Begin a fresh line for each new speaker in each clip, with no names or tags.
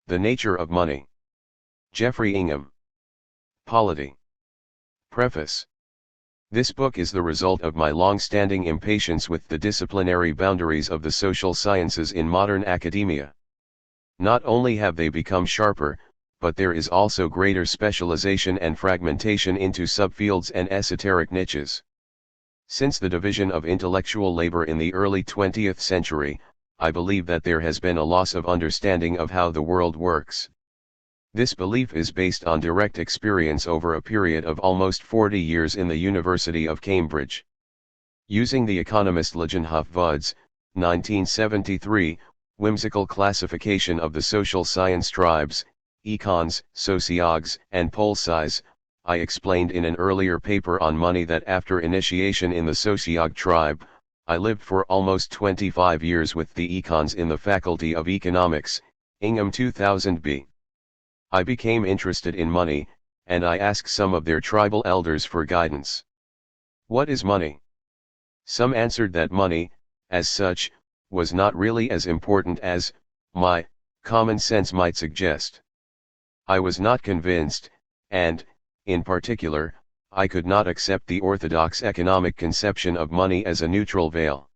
The Nature of Money. Geoffrey Ingham. Polity. Preface. This book is the result of my long-standing impatience with the disciplinary boundaries of the social sciences in modern academia. Not only have they become sharper, but there is also greater specialization and fragmentation into subfields and esoteric niches. Since the division of intellectual labor in the early 20th century, I believe that there has been a loss of understanding of how the world works. This belief is based on direct experience over a period of almost 40 years in the University of Cambridge. Using the economist Lejeunhove-Wood's 1973 whimsical classification of the social science tribes, econs, sociologues, and policies, I explained in an earlier paper on money that after initiation in the sociologue tribe, I lived for almost 25 years with the econs in the Faculty of Economics, Ingham 2000b. I became interested in money, and I asked some of their tribal elders for guidance. What is money? Some answered that money, as such, was not really as important as my common sense might suggest. I was not convinced, and, in particular, I could not accept the orthodox economic conception of money as a neutral veil.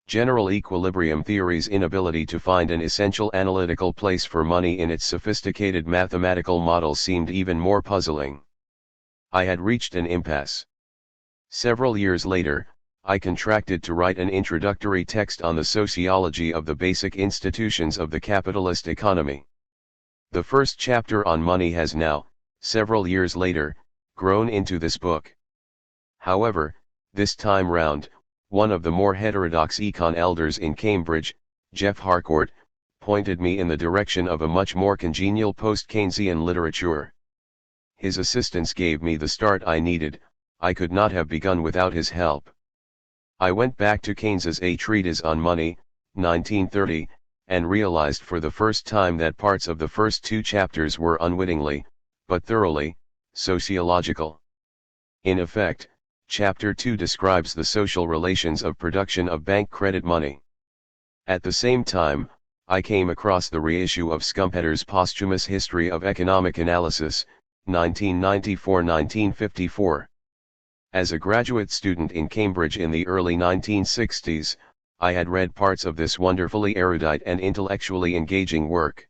General equilibrium theory's inability to find an essential analytical place for money in its sophisticated mathematical model seemed even more puzzling. I had reached an impasse. Several years later, I contracted to write an introductory text on the sociology of the basic institutions of the capitalist economy. The first chapter on money has now, several years later, grown into this book. However, this time round, one of the more heterodox econ elders in Cambridge, Geoff Harcourt, pointed me in the direction of a much more congenial post-Keynesian literature. His assistance gave me the start I needed. I could not have begun without his help. I went back to Keynes's A Treatise on Money, 1930, and realized for the first time that parts of the first two chapters were unwittingly, but thoroughly, sociological. In effect, Chapter 2 describes the social relations of production of bank credit money. At the same time, I came across the reissue of Schumpeter's posthumous History of Economic Analysis, 1994-1954. As a graduate student in Cambridge in the early 1960s, I had read parts of this wonderfully erudite and intellectually engaging work.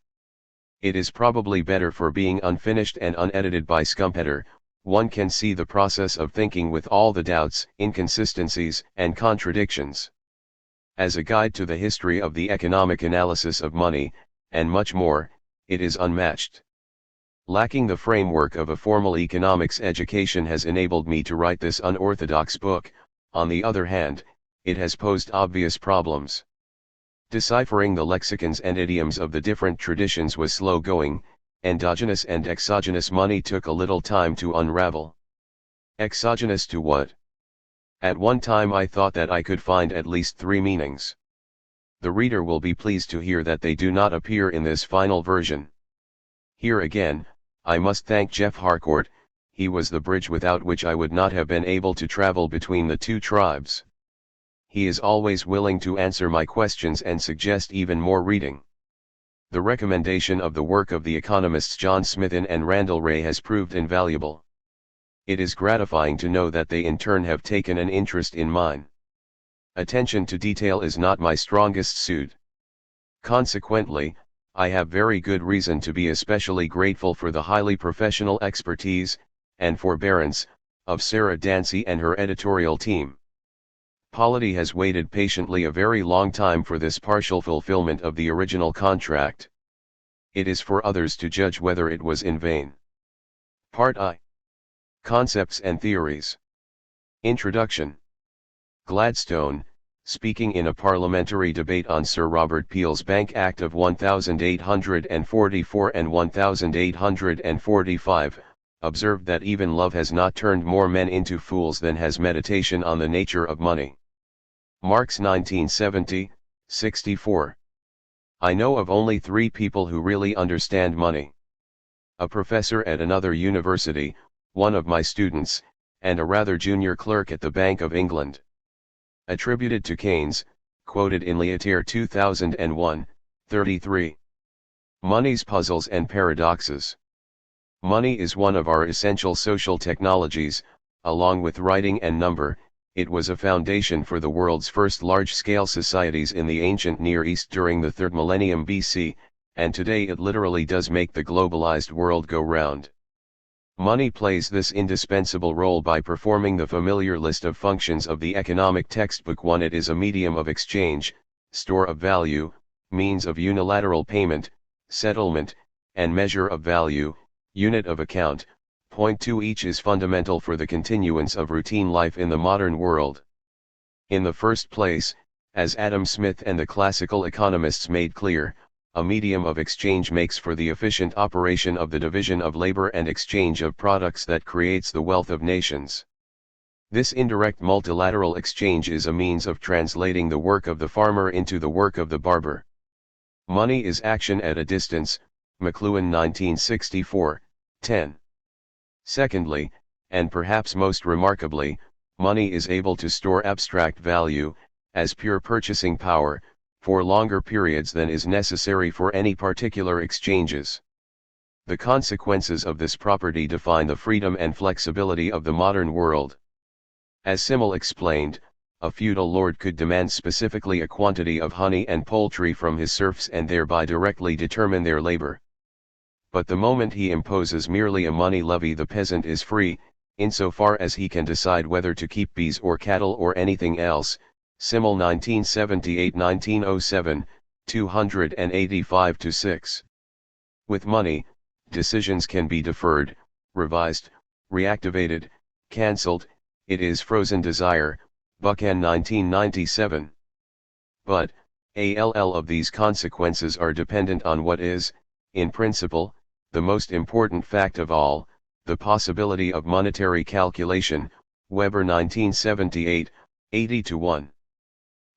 It is probably better for being unfinished and unedited by Schumpeter. One can see the process of thinking with all the doubts, inconsistencies, and contradictions. As a guide to the history of the economic analysis of money, and much more, it is unmatched. Lacking the framework of a formal economics education has enabled me to write this unorthodox book. On the other hand, it has posed obvious problems. Deciphering the lexicons and idioms of the different traditions was slow going. Endogenous and exogenous money took a little time to unravel. Exogenous to what? At one time I thought that I could find at least 3 meanings. The reader will be pleased to hear that they do not appear in this final version. Here again, I must thank Geoff Harcourt. He was the bridge without which I would not have been able to travel between the two tribes. He is always willing to answer my questions and suggest even more reading. The recommendation of the work of the economists John Smithen and Randall Wray has proved invaluable. It is gratifying to know that they in turn have taken an interest in mine. Attention to detail is not my strongest suit. Consequently, I have very good reason to be especially grateful for the highly professional expertise, and forbearance, of Sarah Dancy and her editorial team. Polity has waited patiently a very long time for this partial fulfillment of the original contract. It is for others to judge whether it was in vain. Part I. Concepts and Theories. Introduction. Gladstone, speaking in a parliamentary debate on Sir Robert Peel's Bank Act of 1844 and 1845, observed that even love has not turned more men into fools than has meditation on the nature of money. Marx 1970, 64. I know of only 3 people who really understand money. A professor at another university, one of my students, and a rather junior clerk at the Bank of England. Attributed to Keynes, quoted in Leatir 2001, 33. Money's puzzles and paradoxes. Money is one of our essential social technologies. Along with writing and number, it was a foundation for the world's first large-scale societies in the ancient Near East during the 3rd millennium BC, and today it literally does make the globalized world go round. Money plays this indispensable role by performing the familiar list of functions of the economic textbook. 1. It is a medium of exchange, store of value, means of unilateral payment, settlement, and measure of value, unit of account. Point 2. Each is fundamental for the continuance of routine life in the modern world. In the first place, as Adam Smith and the classical economists made clear, a medium of exchange makes for the efficient operation of the division of labor and exchange of products that creates the wealth of nations. This indirect multilateral exchange is a means of translating the work of the farmer into the work of the barber. Money is action at a distance, McLuhan 1964, 10. Secondly, and perhaps most remarkably, money is able to store abstract value, as pure purchasing power, for longer periods than is necessary for any particular exchanges. The consequences of this property define the freedom and flexibility of the modern world. As Simmel explained, a feudal lord could demand specifically a quantity of honey and poultry from his serfs and thereby directly determine their labor. But the moment he imposes merely a money levy, the peasant is free, insofar as he can decide whether to keep bees or cattle or anything else. Simmel 1978-1907, 285-6. With money, decisions can be deferred, revised, reactivated, cancelled. It is frozen desire, Buchan 1997. But, all of these consequences are dependent on what is, in principle, the most important fact of all, the possibility of monetary calculation, Weber 1978, 80-1.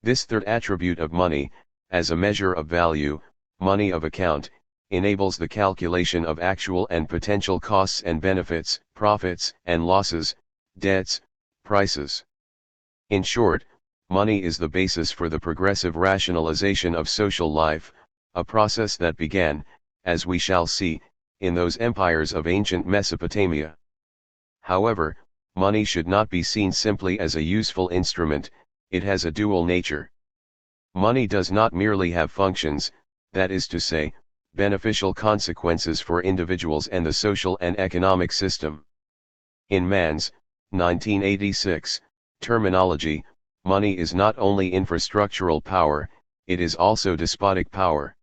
This third attribute of money, as a measure of value, money of account, enables the calculation of actual and potential costs and benefits, profits and losses, debts, prices. In short, money is the basis for the progressive rationalization of social life, a process that began, as we shall see, in those empires of ancient Mesopotamia. However, money should not be seen simply as a useful instrument. It has a dual nature. Money does not merely have functions, that is to say, beneficial consequences for individuals and the social and economic system. In Mann's, 1986, terminology, money is not only infrastructural power, it is also despotic power.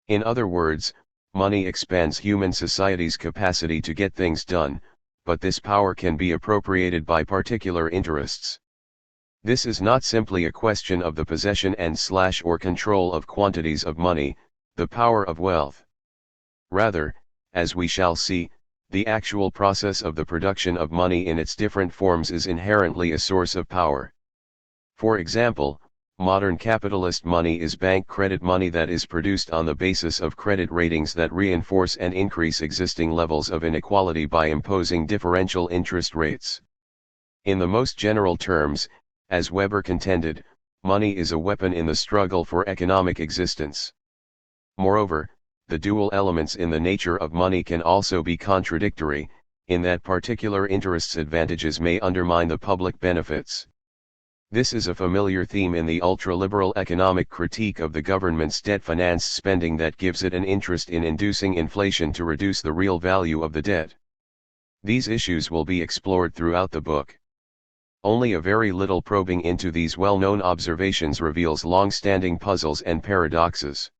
In other words, money expands human society's capacity to get things done, but this power can be appropriated by particular interests. This is not simply a question of the possession and/or control of quantities of money, the power of wealth. Rather, as we shall see, the actual process of the production of money in its different forms is inherently a source of power. For example, modern capitalist money is bank credit money that is produced on the basis of credit ratings that reinforce and increase existing levels of inequality by imposing differential interest rates. In the most general terms, as Weber contended, money is a weapon in the struggle for economic existence. Moreover, the dual elements in the nature of money can also be contradictory, in that particular interests' advantages may undermine the public benefits. This is a familiar theme in the ultra-liberal economic critique of the government's debt-financed spending that gives it an interest in inducing inflation to reduce the real value of the debt. These issues will be explored throughout the book. Only a very little probing into these well-known observations reveals long-standing puzzles and paradoxes.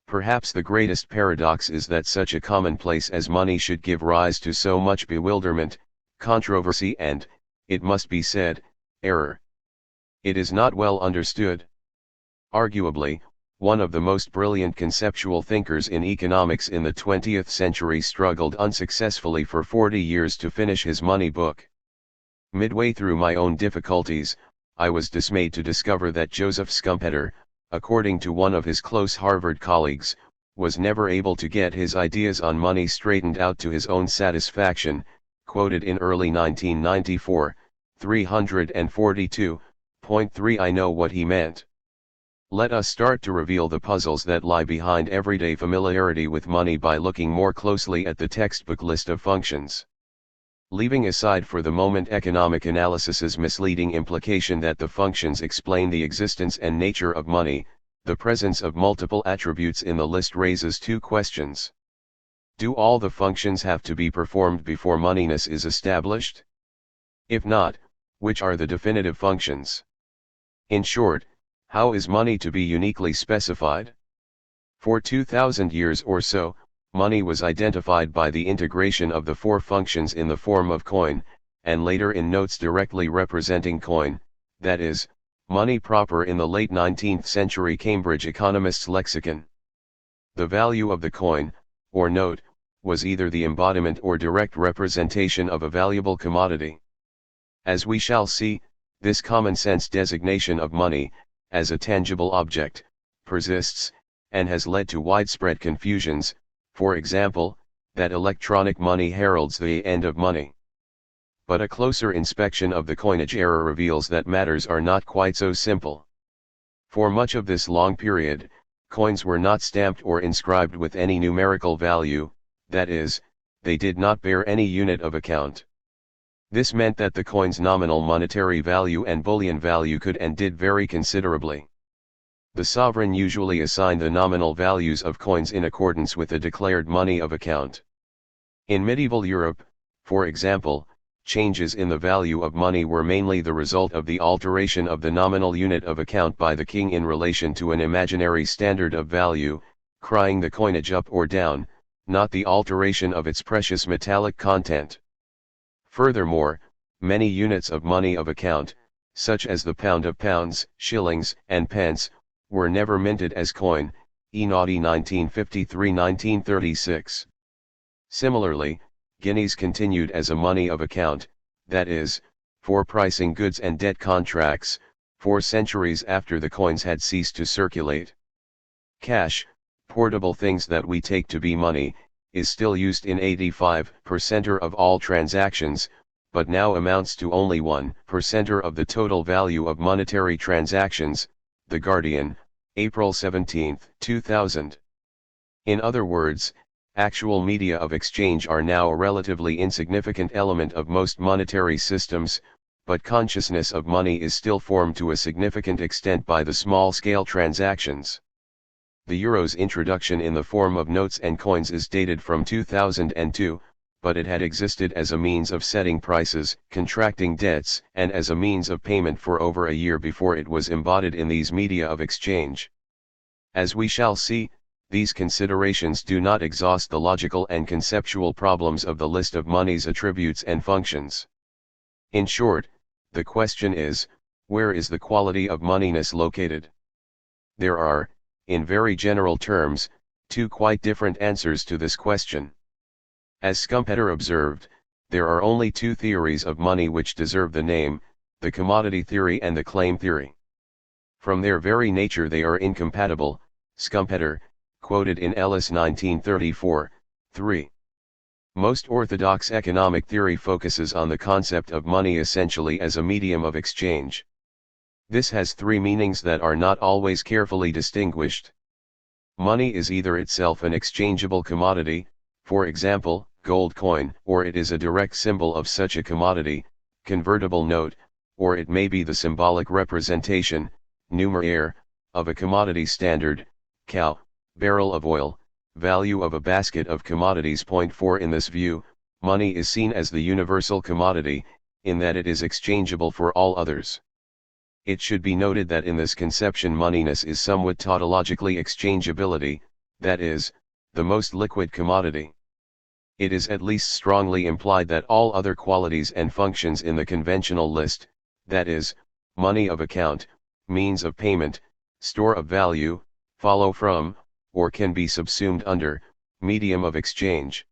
Perhaps the greatest paradox is that such a commonplace as money should give rise to so much bewilderment, controversy and, it must be said, error. It is not well understood. Arguably, one of the most brilliant conceptual thinkers in economics in the 20th century struggled unsuccessfully for 40 years to finish his money book. Midway through my own difficulties, I was dismayed to discover that Joseph Schumpeter, according to one of his close Harvard colleagues, was never able to get his ideas on money straightened out to his own satisfaction, quoted in early 1994, 342.3. I know what he meant. Let us start to reveal the puzzles that lie behind everyday familiarity with money by looking more closely at the textbook list of functions. Leaving aside for the moment economic analysis's misleading implication that the functions explain the existence and nature of money, the presence of multiple attributes in the list raises two questions. Do all the functions have to be performed before moneyness is established? If not, which are the definitive functions? In short, how is money to be uniquely specified? For 2000 years or so, money was identified by the integration of the four functions in the form of coin, and later in notes directly representing coin, that is, money proper in the late 19th century Cambridge Economist's lexicon. The value of the coin, or note, was either the embodiment or direct representation of a valuable commodity. As we shall see, this common-sense designation of money, as a tangible object, persists, and has led to widespread confusions, for example, that electronic money heralds the end of money. But a closer inspection of the coinage era reveals that matters are not quite so simple. For much of this long period, coins were not stamped or inscribed with any numerical value, that is, they did not bear any unit of account. This meant that the coin's nominal monetary value and bullion value could and did vary considerably. The sovereign usually assigned the nominal values of coins in accordance with a declared money of account. In medieval Europe, for example, changes in the value of money were mainly the result of the alteration of the nominal unit of account by the king in relation to an imaginary standard of value, crying the coinage up or down, not the alteration of its precious metallic content. Furthermore, many units of money of account, such as the pound of pounds, shillings, and pence, were never minted as coin, e.naughty 1953-1936. Similarly, guineas continued as a money of account, that is, for pricing goods and debt contracts, for centuries after the coins had ceased to circulate. Cash, portable things that we take to be money, is still used in 85% of all transactions, but now amounts to only 1% of the total value of monetary transactions. The Guardian, April 17, 2000. In other words, actual media of exchange are now a relatively insignificant element of most monetary systems, but consciousness of money is still formed to a significant extent by the small-scale transactions. The euro's introduction in the form of notes and coins is dated from 2002, but it had existed as a means of setting prices, contracting debts, and as a means of payment for over a year before it was embodied in these media of exchange. As we shall see, these considerations do not exhaust the logical and conceptual problems of the list of money's attributes and functions. In short, the question is, where is the quality of moneyness located? There are, in very general terms, two quite different answers to this question. As Schumpeter observed, there are only two theories of money which deserve the name, the commodity theory and the claim theory. From their very nature they are incompatible, Schumpeter, quoted in Ellis 1934, 3. Most orthodox economic theory focuses on the concept of money essentially as a medium of exchange. This has three meanings that are not always carefully distinguished. Money is either itself an exchangeable commodity, for example, gold coin, or it is a direct symbol of such a commodity, convertible note, or it may be the symbolic representation, numeraire, of a commodity standard, cow, barrel of oil, value of a basket of commodities. Point 4. In this view, money is seen as the universal commodity, in that it is exchangeable for all others. It should be noted that in this conception moneyness is somewhat tautologically exchangeability, that is, the most liquid commodity. It is at least strongly implied that all other qualities and functions in the conventional list, that is, money of account, means of payment, store of value, follow from, or can be subsumed under, medium of exchange.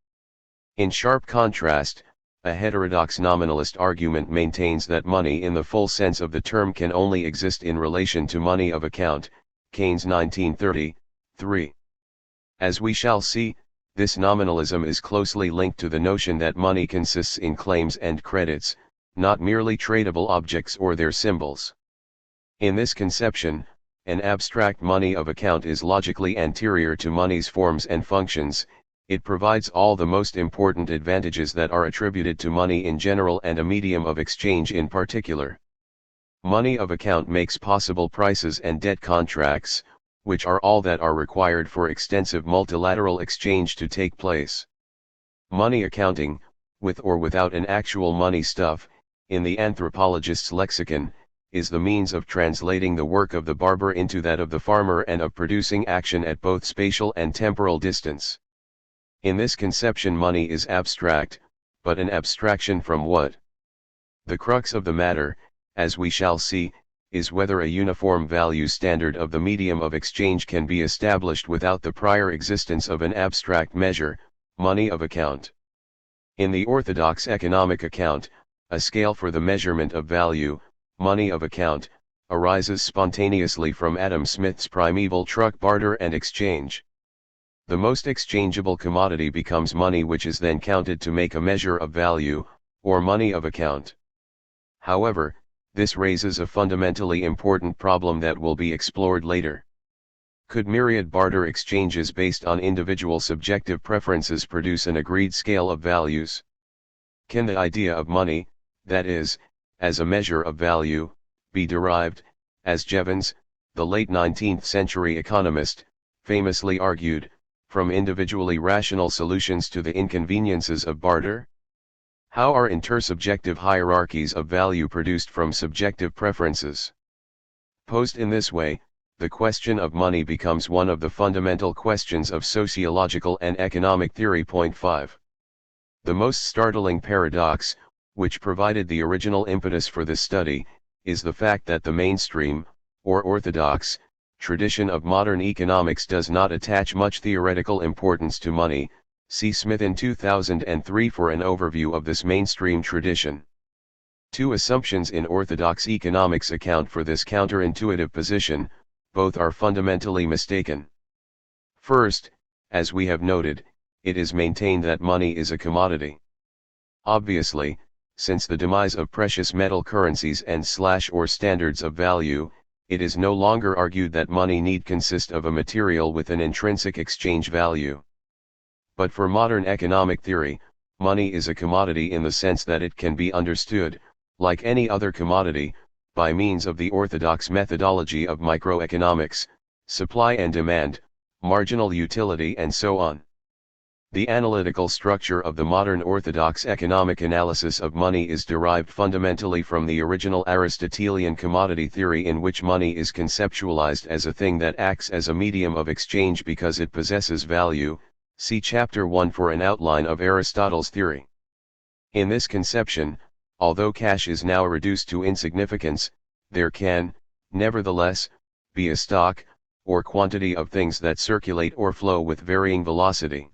In sharp contrast, a heterodox nominalist argument maintains that money in the full sense of the term can only exist in relation to money of account, Keynes 1930, 3. As we shall see, this nominalism is closely linked to the notion that money consists in claims and credits, not merely tradable objects or their symbols. In this conception, an abstract money of account is logically anterior to money's forms and functions. It provides all the most important advantages that are attributed to money in general and a medium of exchange in particular. Money of account makes possible prices and debt contracts, which are all that are required for extensive multilateral exchange to take place. Money accounting, with or without an actual money stuff, in the anthropologist's lexicon, is the means of translating the work of the barber into that of the farmer and of producing action at both spatial and temporal distance. In this conception money is abstract, but an abstraction from what? The crux of the matter, as we shall see, is whether a uniform value standard of the medium of exchange can be established without the prior existence of an abstract measure, money of account. In the orthodox economic account, a scale for the measurement of value, money of account, arises spontaneously from Adam Smith's primeval truck barter and exchange. The most exchangeable commodity becomes money, which is then counted to make a measure of value, or money of account. However, this raises a fundamentally important problem that will be explored later. Could myriad barter exchanges based on individual subjective preferences produce an agreed scale of values? Can the idea of money, that is, as a measure of value, be derived, as Jevons, the late 19th century economist, famously argued, from individually rational solutions to the inconveniences of barter? How are intersubjective hierarchies of value produced from subjective preferences? Posed in this way, the question of money becomes one of the fundamental questions of sociological and economic theory. 5. The most startling paradox, which provided the original impetus for this study, is the fact that the mainstream, or orthodox, tradition of modern economics does not attach much theoretical importance to money. See Smith in 2003 for an overview of this mainstream tradition. Two assumptions in orthodox economics account for this counterintuitive position. Both are fundamentally mistaken. First, as we have noted, it is maintained that money is a commodity. Obviously, since the demise of precious metal currencies and or standards of value, it is no longer argued that money need consist of a material with an intrinsic exchange value. But for modern economic theory, money is a commodity in the sense that it can be understood, like any other commodity, by means of the orthodox methodology of microeconomics, supply and demand, marginal utility and so on. The analytical structure of the modern orthodox economic analysis of money is derived fundamentally from the original Aristotelian commodity theory, in which money is conceptualized as a thing that acts as a medium of exchange because it possesses value. See Chapter 1 for an outline of Aristotle's theory. In this conception, although cash is now reduced to insignificance, there can, nevertheless, be a stock, or quantity of things that circulate or flow with varying velocity.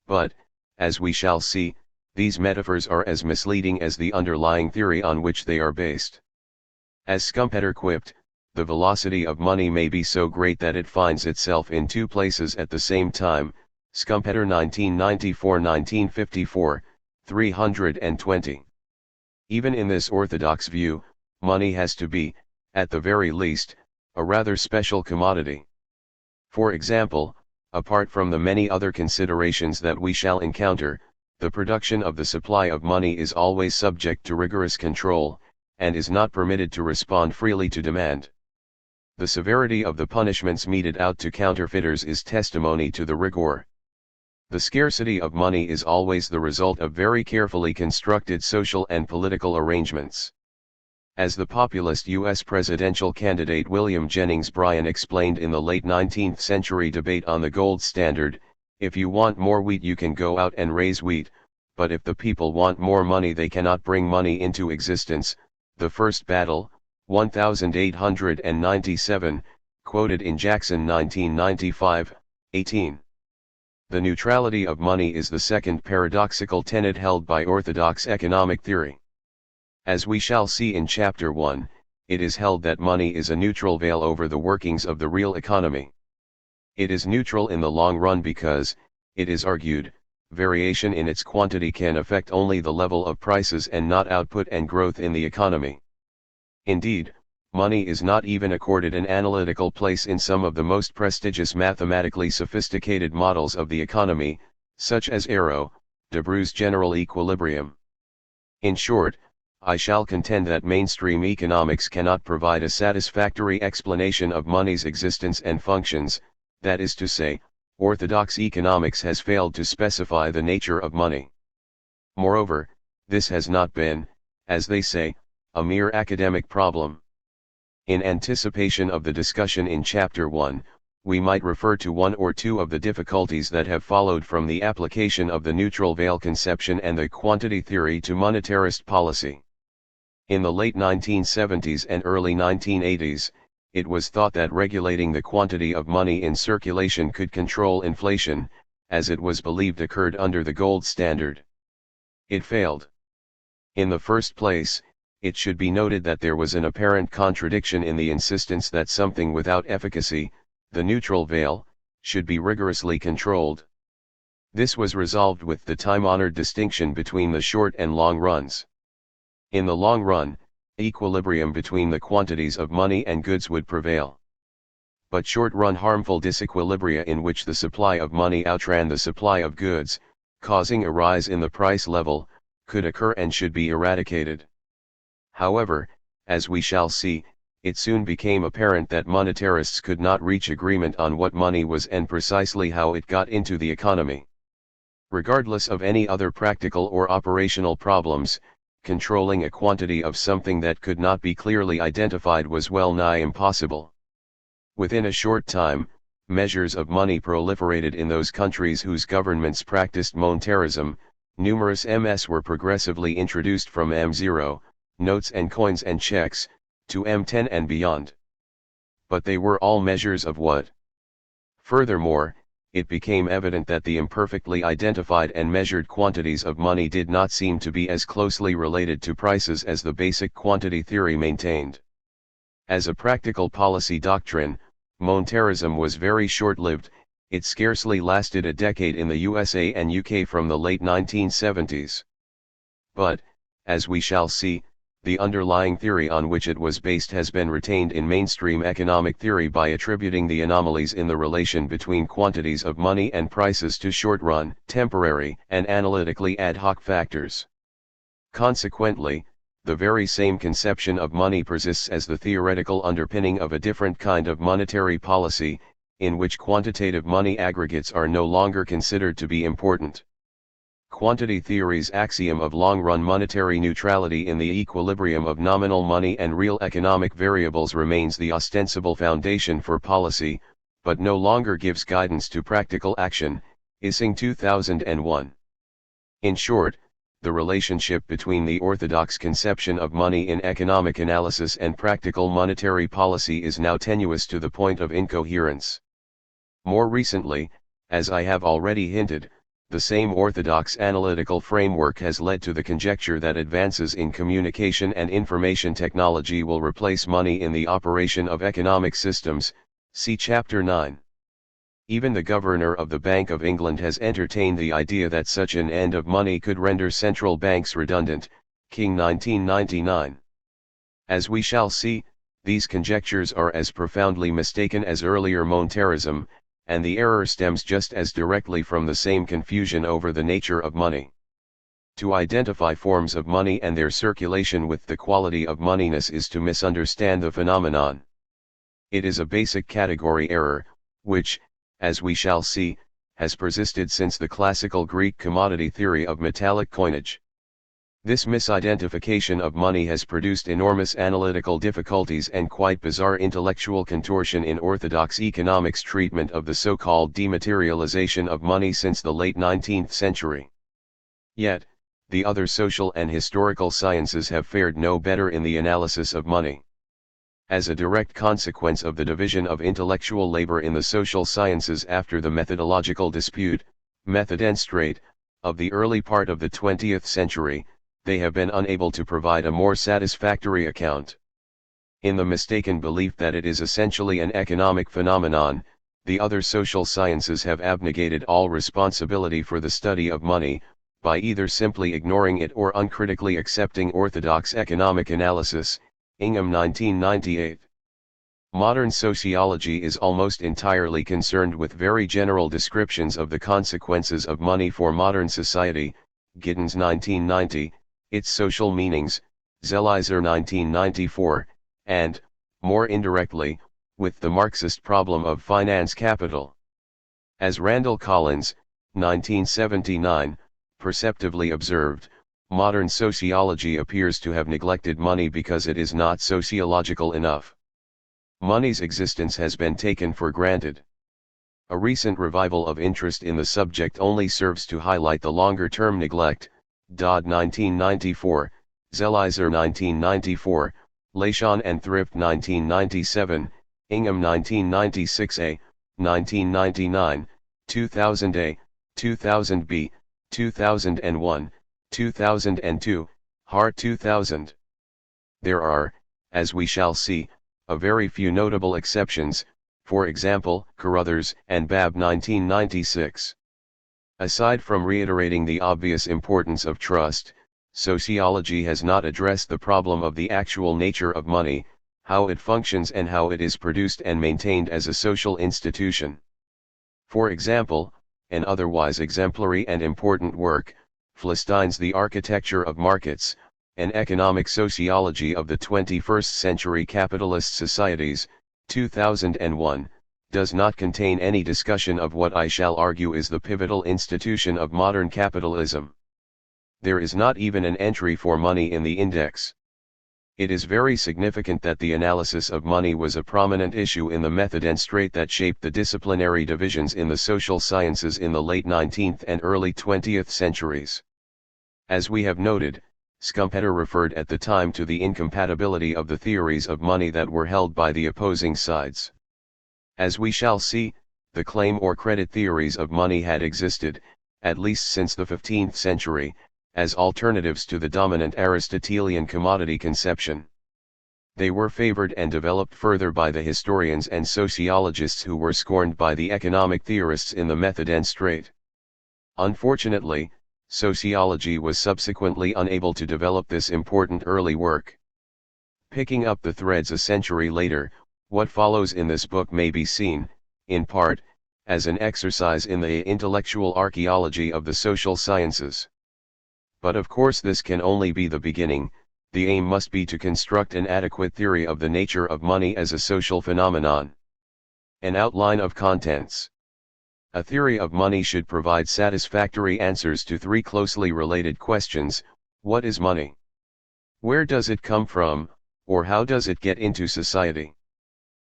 But, as we shall see, these metaphors are as misleading as the underlying theory on which they are based. As Schumpeter quipped, the velocity of money may be so great that it finds itself in two places at the same time. Schumpeter 1994-1954, 320. Even in this orthodox view, money has to be, at the very least, a rather special commodity. For example, apart from the many other considerations that we shall encounter, the production of the supply of money is always subject to rigorous control, and is not permitted to respond freely to demand. The severity of the punishments meted out to counterfeiters is testimony to the rigor. The scarcity of money is always the result of very carefully constructed social and political arrangements. As the populist U.S. presidential candidate William Jennings Bryan explained in the late 19th century debate on the gold standard, if you want more wheat you can go out and raise wheat, but if the people want more money they cannot bring money into existence. The First Battle, 1897, quoted in Jackson 1995, 18. The neutrality of money is the second paradoxical tenet held by orthodox economic theory. As we shall see in Chapter 1, it is held that money is a neutral veil over the workings of the real economy. It is neutral in the long run because, it is argued, variation in its quantity can affect only the level of prices and not output and growth in the economy. Indeed, money is not even accorded an analytical place in some of the most prestigious mathematically sophisticated models of the economy, such as Debreu's general equilibrium. In short, I shall contend that mainstream economics cannot provide a satisfactory explanation of money's existence and functions, that is to say, orthodox economics has failed to specify the nature of money. Moreover, this has not been, as they say, a mere academic problem. In anticipation of the discussion in Chapter 1, we might refer to one or two of the difficulties that have followed from the application of the neutral veil conception and the quantity theory to monetarist policy. In the late 1970s and early 1980s, it was thought that regulating the quantity of money in circulation could control inflation, as it was believed occurred under the gold standard. It failed. In the first place, it should be noted that there was an apparent contradiction in the insistence that something without efficacy, the neutral veil, should be rigorously controlled. This was resolved with the time-honored distinction between the short and long runs. In the long run, equilibrium between the quantities of money and goods would prevail. But short-run harmful disequilibria in which the supply of money outran the supply of goods, causing a rise in the price level, could occur and should be eradicated. However, as we shall see, it soon became apparent that monetarists could not reach agreement on what money was and precisely how it got into the economy. Regardless of any other practical or operational problems, controlling a quantity of something that could not be clearly identified was well nigh impossible. Within a short time, measures of money proliferated in those countries whose governments practiced monetarism. Numerous MS were progressively introduced from M0, notes and coins and checks, to M10 and beyond. But they were all measures of what? Furthermore, it became evident that the imperfectly identified and measured quantities of money did not seem to be as closely related to prices as the basic quantity theory maintained. As a practical policy doctrine, monetarism was very short-lived. It scarcely lasted a decade in the USA and UK from the late 1970s. But, as we shall see, the underlying theory on which it was based has been retained in mainstream economic theory by attributing the anomalies in the relation between quantities of money and prices to short-run, temporary, and analytically ad hoc factors. Consequently, the very same conception of money persists as the theoretical underpinning of a different kind of monetary policy, in which quantitative money aggregates are no longer considered to be important. Quantity theory's axiom of long-run monetary neutrality in the equilibrium of nominal money and real economic variables remains the ostensible foundation for policy, but no longer gives guidance to practical action. Ising 2001. In short, the relationship between the orthodox conception of money in economic analysis and practical monetary policy is now tenuous to the point of incoherence. More recently, as I have already hinted, the same orthodox analytical framework has led to the conjecture that advances in communication and information technology will replace money in the operation of economic systems. See Chapter 9. Even the Governor of the Bank of England has entertained the idea that such an end of money could render central banks redundant. King 1999. As we shall see, these conjectures are as profoundly mistaken as earlier monetarism, and the error stems just as directly from the same confusion over the nature of money. To identify forms of money and their circulation with the quality of moneyness is to misunderstand the phenomenon. It is a basic category error, which, as we shall see, has persisted since the classical Greek commodity theory of metallic coinage. This misidentification of money has produced enormous analytical difficulties and quite bizarre intellectual contortion in orthodox economics' treatment of the so-called dematerialization of money since the late 19th century. Yet, the other social and historical sciences have fared no better in the analysis of money. As a direct consequence of the division of intellectual labor in the social sciences after the methodological dispute, method and straight, of the early part of the 20th century, they have been unable to provide a more satisfactory account. In the mistaken belief that it is essentially an economic phenomenon, the other social sciences have abnegated all responsibility for the study of money, by either simply ignoring it or uncritically accepting orthodox economic analysis. Ingham 1998. Modern sociology is almost entirely concerned with very general descriptions of the consequences of money for modern society, Giddens 1990, its social meanings, Zelizer 1994, and, more indirectly, with the Marxist problem of finance capital. As Randall Collins, 1979, perceptively observed, modern sociology appears to have neglected money because it is not sociological enough. Money's existence has been taken for granted. A recent revival of interest in the subject only serves to highlight the longer-term neglect. Dodd 1994, Zelizer 1994, Leishon and Thrift 1997, Ingham 1996a, 1999, 2000a, 2000b, 2001, 2002, Hart 2000. There are, as we shall see, a very few notable exceptions, for example, Carruthers and Babb 1996. Aside from reiterating the obvious importance of trust, sociology has not addressed the problem of the actual nature of money, how it functions and how it is produced and maintained as a social institution. For example, an otherwise exemplary and important work, Fleistein's The Architecture of Markets, An Economic Sociology of the 21st Century Capitalist Societies, 2001, does not contain any discussion of what I shall argue is the pivotal institution of modern capitalism. There is not even an entry for money in the index. It is very significant that the analysis of money was a prominent issue in the method and straight that shaped the disciplinary divisions in the social sciences in the late 19th and early 20th centuries. As we have noted, Schumpeter referred at the time to the incompatibility of the theories of money that were held by the opposing sides. As we shall see, the claim or credit theories of money had existed, at least since the 15th century, as alternatives to the dominant Aristotelian commodity conception. They were favored and developed further by the historians and sociologists who were scorned by the economic theorists in the method and straight. Unfortunately, sociology was subsequently unable to develop this important early work. Picking up the threads a century later, what follows in this book may be seen, in part, as an exercise in the intellectual archaeology of the social sciences. But of course this can only be the beginning. The aim must be to construct an adequate theory of the nature of money as a social phenomenon. An outline of contents. A theory of money should provide satisfactory answers to three closely related questions: what is money? Where does it come from, or how does it get into society?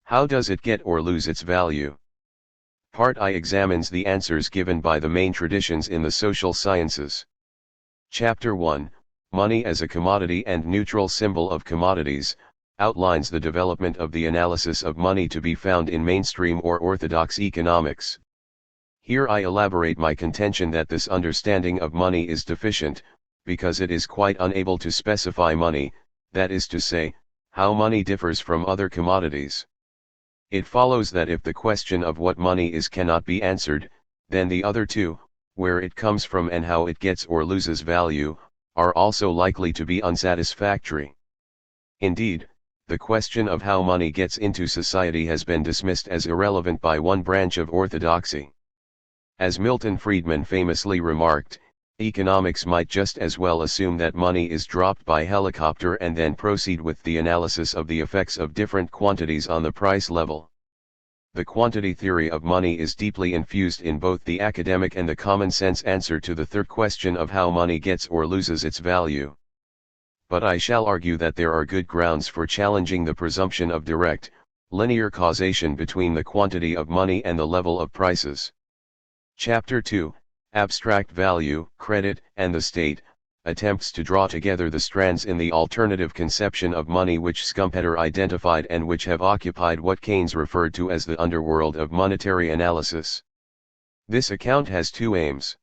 How does it get or lose its value? Part I examines the answers given by the main traditions in the social sciences. Chapter 1, Money as a Commodity and Neutral Symbol of Commodities, outlines the development of the analysis of money to be found in mainstream or orthodox economics. Here I elaborate my contention that this understanding of money is deficient, because it is quite unable to specify money, that is to say, how money differs from other commodities. It follows that if the question of what money is cannot be answered, then the other two, where it comes from and how it gets or loses value, are also likely to be unsatisfactory. Indeed, the question of how money gets into society has been dismissed as irrelevant by one branch of orthodoxy. As Milton Friedman famously remarked, economics might just as well assume that money is dropped by helicopter and then proceed with the analysis of the effects of different quantities on the price level. The quantity theory of money is deeply infused in both the academic and the common sense answer to the third question of how money gets or loses its value. But I shall argue that there are good grounds for challenging the presumption of direct, linear causation between the quantity of money and the level of prices. Chapter 2, Abstract Value, Credit, and the State, attempts to draw together the strands in the alternative conception of money which Schumpeter identified and which have occupied what Keynes referred to as the underworld of monetary analysis. This account has two aims.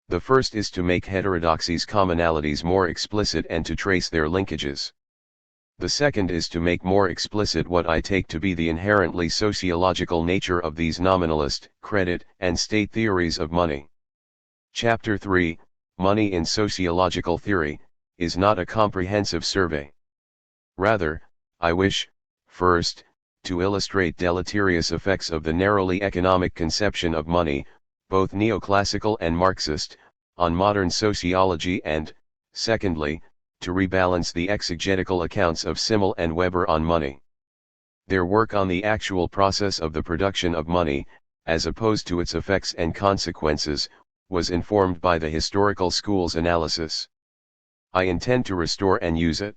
The first is to make heterodoxies' commonalities more explicit and to trace their linkages. The second is to make more explicit what I take to be the inherently sociological nature of these nominalist, credit, and state theories of money. Chapter 3, Money in Sociological Theory, is not a comprehensive survey. Rather, I wish, first, to illustrate deleterious effects of the narrowly economic conception of money, both neoclassical and Marxist, on modern sociology and, secondly, to rebalance the exegetical accounts of Simmel and Weber on money. Their work on the actual process of the production of money, as opposed to its effects and consequences, was informed by the historical school's analysis. I intend to restore and use it.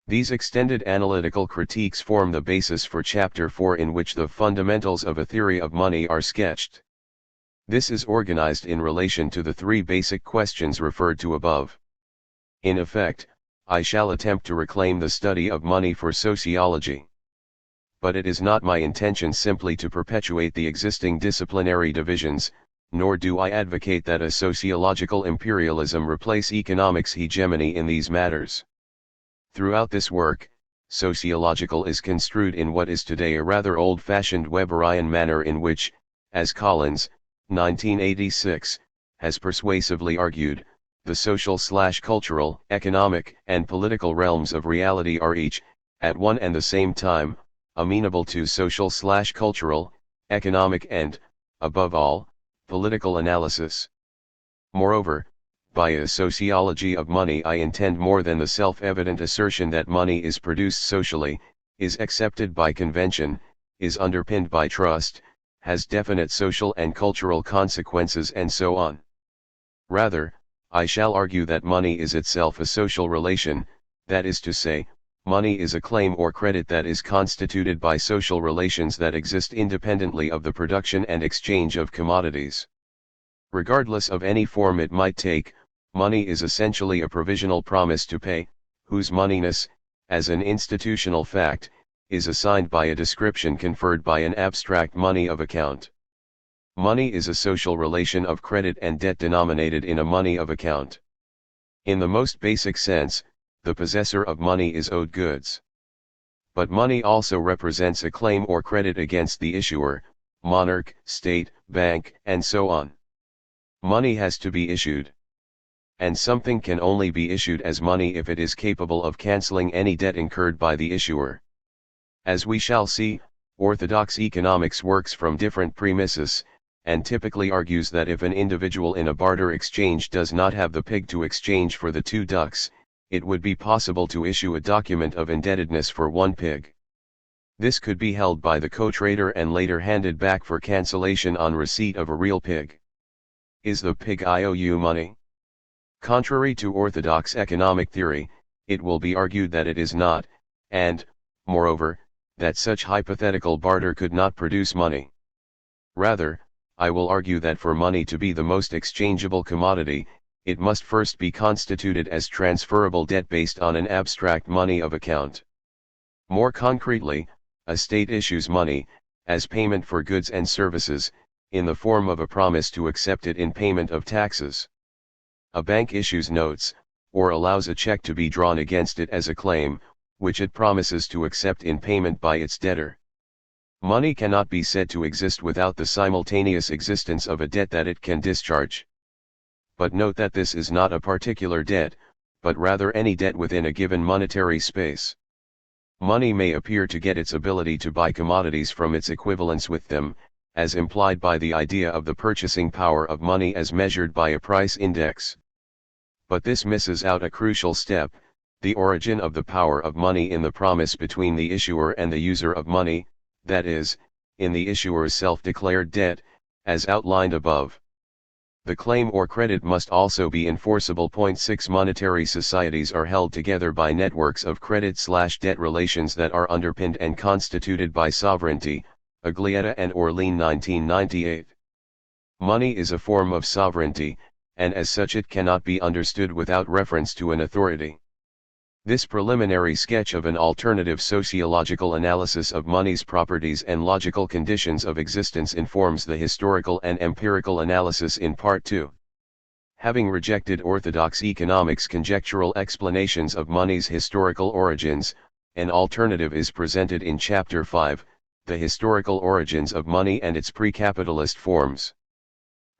These extended analytical critiques form the basis for Chapter 4, in which the fundamentals of a theory of money are sketched. This is organized in relation to the three basic questions referred to above. In effect, I shall attempt to reclaim the study of money for sociology. But it is not my intention simply to perpetuate the existing disciplinary divisions, nor do I advocate that a sociological imperialism replace economics' hegemony in these matters. Throughout this work, sociological is construed in what is today a rather old-fashioned Weberian manner in which, as Collins, 1986, has persuasively argued, the social/cultural, economic, and political realms of reality are each, at one and the same time, amenable to social/cultural, economic and, above all, political analysis. Moreover, by a sociology of money I intend more than the self-evident assertion that money is produced socially, is accepted by convention, is underpinned by trust, has definite social and cultural consequences and so on. Rather, I shall argue that money is itself a social relation, that is to say, money is a claim or credit that is constituted by social relations that exist independently of the production and exchange of commodities. Regardless of any form it might take, money is essentially a provisional promise to pay, whose moneyness, as an institutional fact, is assigned by a description conferred by an abstract money of account. Money is a social relation of credit and debt denominated in a money of account. In the most basic sense, the possessor of money is owed goods. But money also represents a claim or credit against the issuer, monarch, state, bank, and so on. Money has to be issued. And something can only be issued as money if it is capable of cancelling any debt incurred by the issuer. As we shall see, orthodox economics works from different premises, and typically argues that if an individual in a barter exchange does not have the pig to exchange for the 2 ducks, it would be possible to issue a document of indebtedness for 1 pig. This could be held by the co-trader and later handed back for cancellation on receipt of a real pig. Is the pig IOU money? Contrary to orthodox economic theory, it will be argued that it is not, and, moreover, that such hypothetical barter could not produce money. Rather, I will argue that for money to be the most exchangeable commodity, it must first be constituted as transferable debt based on an abstract money of account. More concretely, a state issues money, as payment for goods and services, in the form of a promise to accept it in payment of taxes. A bank issues notes, or allows a check to be drawn against it as a claim, which it promises to accept in payment by its debtor. Money cannot be said to exist without the simultaneous existence of a debt that it can discharge. But note that this is not a particular debt, but rather any debt within a given monetary space. Money may appear to get its ability to buy commodities from its equivalence with them, as implied by the idea of the purchasing power of money as measured by a price index. But this misses out a crucial step, the origin of the power of money in the promise between the issuer and the user of money, that is, in the issuer's self-declared debt, as outlined above. The claim or credit must also be enforceable. 6 Monetary societies are held together by networks of credit/debt relations that are underpinned and constituted by sovereignty, Aglietta and Orlean 1998. Money is a form of sovereignty, and as such it cannot be understood without reference to an authority. This preliminary sketch of an alternative sociological analysis of money's properties and logical conditions of existence informs the historical and empirical analysis in Part 2. Having rejected orthodox economics' conjectural explanations of money's historical origins, an alternative is presented in Chapter 5, the historical origins of money and its pre-capitalist forms.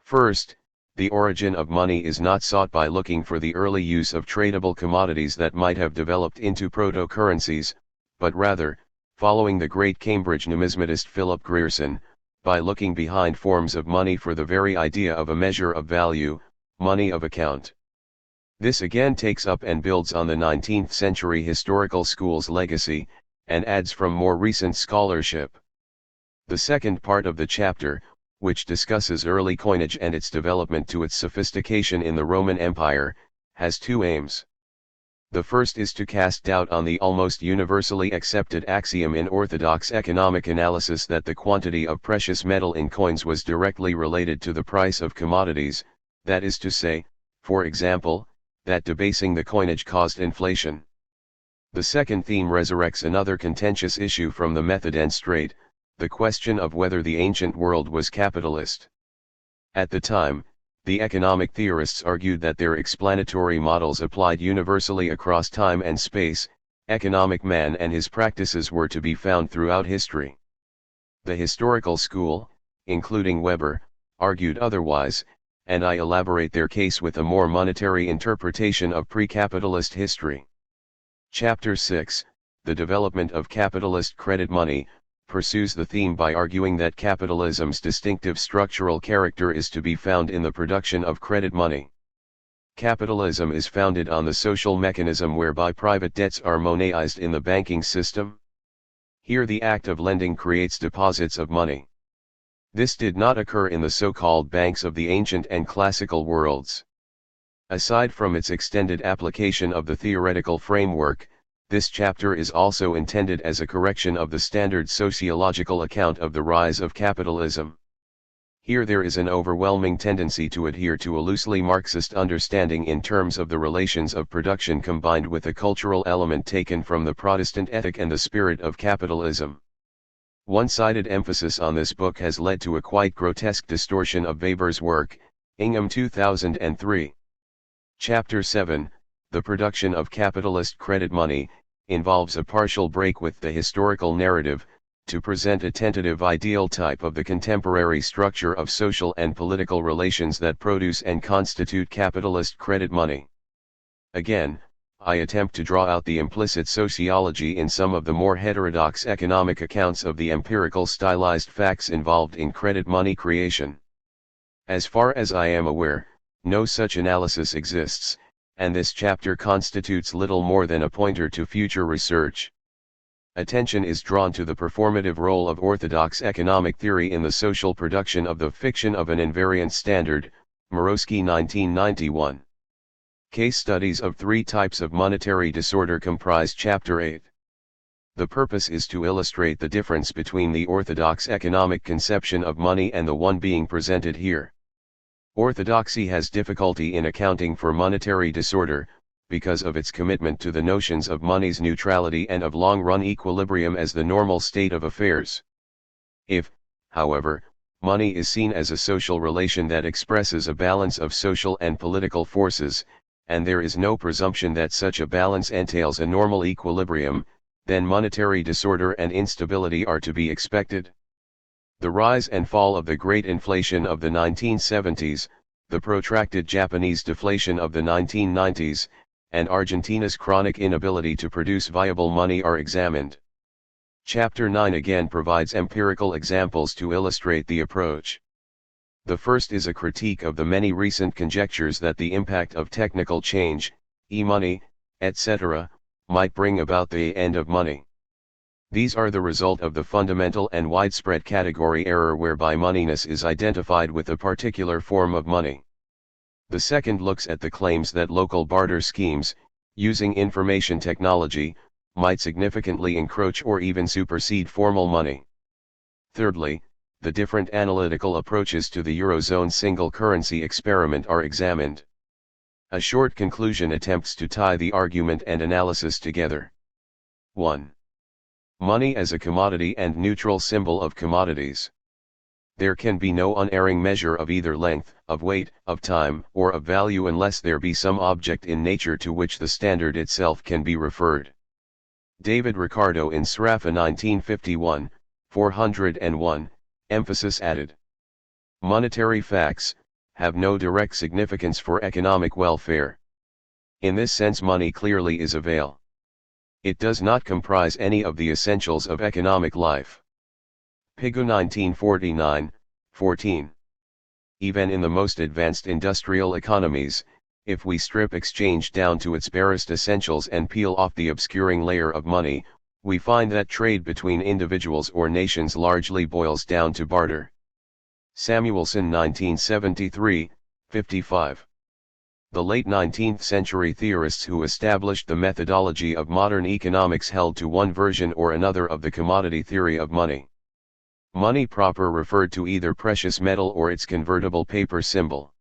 First, The origin of money is not sought by looking for the early use of tradable commodities that might have developed into proto-currencies, but rather, following the great Cambridge numismatist Philip Grierson, by looking behind forms of money for the very idea of a measure of value, money of account. This again takes up and builds on the 19th century historical school's legacy, and adds from more recent scholarship. The second part of the chapter, which discusses early coinage and its development to its sophistication in the Roman Empire, has two aims. The first is to cast doubt on the almost universally accepted axiom in orthodox economic analysis that the quantity of precious metal in coins was directly related to the price of commodities, that is to say, for example, that debasing the coinage caused inflation. The second theme resurrects another contentious issue from the method and straight, the question of whether the ancient world was capitalist. At the time, the economic theorists argued that their explanatory models applied universally across time and space. Economic man and his practices were to be found throughout history. The historical school, including Weber, argued otherwise, and I elaborate their case with a more monetary interpretation of pre-capitalist history. Chapter 6, The Development of Capitalist Credit Money, pursues the theme by arguing that capitalism's distinctive structural character is to be found in the production of credit money. Capitalism is founded on the social mechanism whereby private debts are monetized in the banking system. Here the act of lending creates deposits of money. This did not occur in the so-called banks of the ancient and classical worlds. Aside from its extended application of the theoretical framework, this chapter is also intended as a correction of the standard sociological account of the rise of capitalism. Here there is an overwhelming tendency to adhere to a loosely Marxist understanding in terms of the relations of production combined with a cultural element taken from the Protestant ethic and the spirit of capitalism. One-sided emphasis on this book has led to a quite grotesque distortion of Weber's work, Ingham 2003. Chapter 7, The Production of Capitalist Credit Money, involves a partial break with the historical narrative, to present a tentative ideal type of the contemporary structure of social and political relations that produce and constitute capitalist credit money. Again, I attempt to draw out the implicit sociology in some of the more heterodox economic accounts of the empirical stylized facts involved in credit money creation. As far as I am aware, no such analysis exists, and this chapter constitutes little more than a pointer to future research. Attention is drawn to the performative role of orthodox economic theory in the social production of the fiction of an invariant standard, Morosky 1991. Case studies of three types of monetary disorder comprise Chapter 8. The purpose is to illustrate the difference between the orthodox economic conception of money and the one being presented here. Orthodoxy has difficulty in accounting for monetary disorder, because of its commitment to the notions of money's neutrality and of long-run equilibrium as the normal state of affairs. If, however, money is seen as a social relation that expresses a balance of social and political forces, and there is no presumption that such a balance entails a normal equilibrium, then monetary disorder and instability are to be expected. The rise and fall of the great inflation of the 1970s, the protracted Japanese deflation of the 1990s, and Argentina's chronic inability to produce viable money are examined. Chapter 9 again provides empirical examples to illustrate the approach. The first is a critique of the many recent conjectures that the impact of technical change, e-money, etc., might bring about the end of money. These are the result of the fundamental and widespread category error whereby moneyness is identified with a particular form of money. The second looks at the claims that local barter schemes, using information technology, might significantly encroach or even supersede formal money. Thirdly, the different analytical approaches to the Eurozone single currency experiment are examined. A short conclusion attempts to tie the argument and analysis together. 1. Money as a commodity and neutral symbol of commodities. There can be no unerring measure of either length, of weight, of time, or of value unless there be some object in nature to which the standard itself can be referred. David Ricardo in Sraffa 1951, 401, emphasis added. Monetary facts, have no direct significance for economic welfare. In this sense, money clearly is a veil. It does not comprise any of the essentials of economic life. Pigu 1949, 14. Even in the most advanced industrial economies, if we strip exchange down to its barest essentials and peel off the obscuring layer of money, we find that trade between individuals or nations largely boils down to barter. Samuelson 1973, 55. The late 19th century theorists who established the methodology of modern economics held to one version or another of the commodity theory of money. Money proper referred to either precious metal or its convertible paper symbol.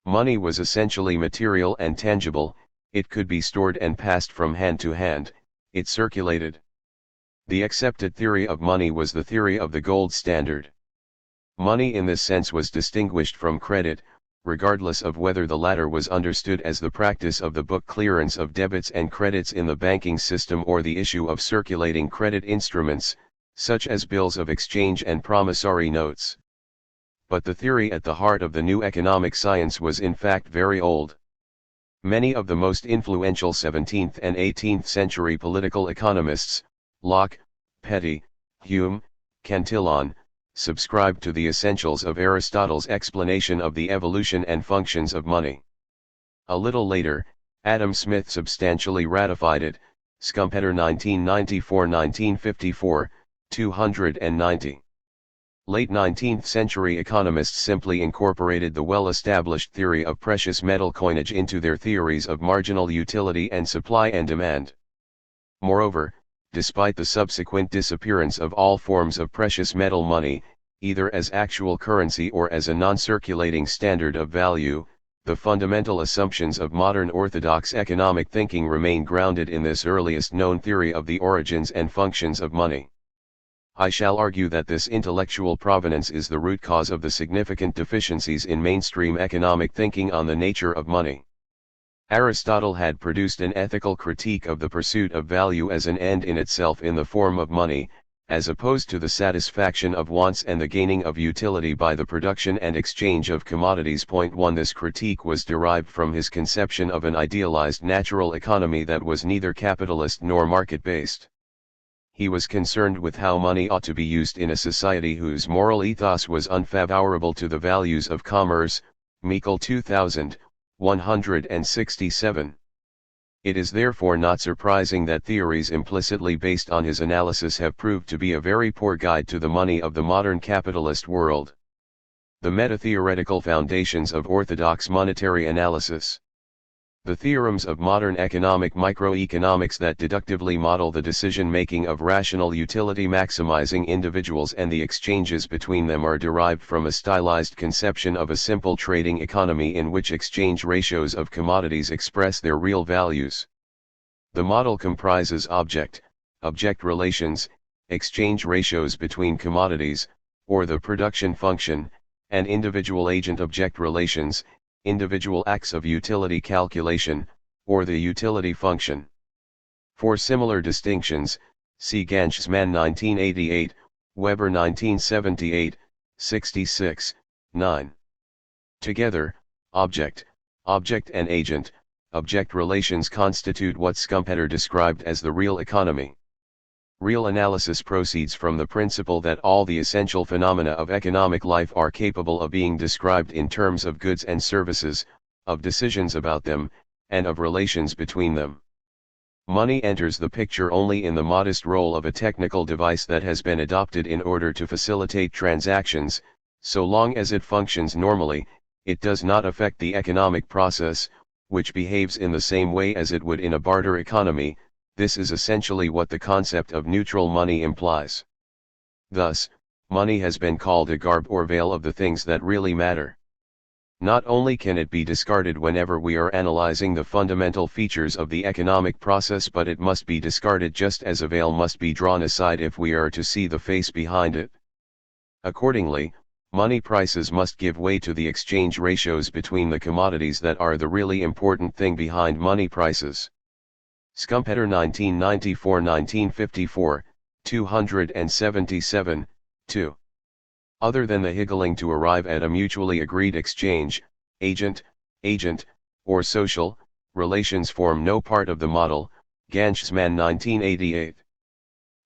Money was essentially material and tangible, it could be stored and passed from hand to hand, it circulated. The accepted theory of money was the theory of the gold standard. Money in this sense was distinguished from credit, regardless of whether the latter was understood as the practice of the book clearance of debits and credits in the banking system or the issue of circulating credit instruments, such as bills of exchange and promissory notes. But the theory at the heart of the new economic science was in fact very old. Many of the most influential 17th and 18th century political economists, Locke, Petty, Hume, Cantillon, subscribed to the essentials of Aristotle's explanation of the evolution and functions of money. A little later, Adam Smith substantially ratified it, Schumpeter 1994-1954, 290. Late 19th century economists simply incorporated the well-established theory of precious metal coinage into their theories of marginal utility and supply and demand. Moreover, despite the subsequent disappearance of all forms of precious metal money, either as actual currency or as a non-circulating standard of value, the fundamental assumptions of modern orthodox economic thinking remain grounded in this earliest known theory of the origins and functions of money. I shall argue that this intellectual provenance is the root cause of the significant deficiencies in mainstream economic thinking on the nature of money. Aristotle had produced an ethical critique of the pursuit of value as an end in itself in the form of money, as opposed to the satisfaction of wants and the gaining of utility by the production and exchange of commodities. 1. This critique was derived from his conception of an idealized natural economy that was neither capitalist nor market-based. He was concerned with how money ought to be used in a society whose moral ethos was unfavorable to the values of commerce. Meikle 2167. It is therefore not surprising that theories implicitly based on his analysis have proved to be a very poor guide to the money of the modern capitalist world. The meta-theoretical foundations of orthodox monetary analysis. The theorems of modern economic microeconomics that deductively model the decision-making of rational utility maximizing individuals and the exchanges between them are derived from a stylized conception of a simple trading economy in which exchange ratios of commodities express their real values. The model comprises object relations, exchange ratios between commodities, or the production function, and individual agent-object relations, individual acts of utility calculation, or the utility function. For similar distinctions, see Ganchsman 1988, Weber 1978, 66, 9. Together, object and agent-object relations constitute what Schumpeter described as the real economy. Real analysis proceeds from the principle that all the essential phenomena of economic life are capable of being described in terms of goods and services, of decisions about them, and of relations between them. Money enters the picture only in the modest role of a technical device that has been adopted in order to facilitate transactions. So long as it functions normally, it does not affect the economic process, which behaves in the same way as it would in a barter economy. This is essentially what the concept of neutral money implies. Thus, money has been called a garb or veil of the things that really matter. Not only can it be discarded whenever we are analyzing the fundamental features of the economic process, but it must be discarded just as a veil must be drawn aside if we are to see the face behind it. Accordingly, money prices must give way to the exchange ratios between the commodities that are the really important thing behind money prices. Schumpeter 1994-1954, 277, 2. Other than the higgling to arrive at a mutually agreed exchange, agent, or social, relations form no part of the model, Ganchsman 1988.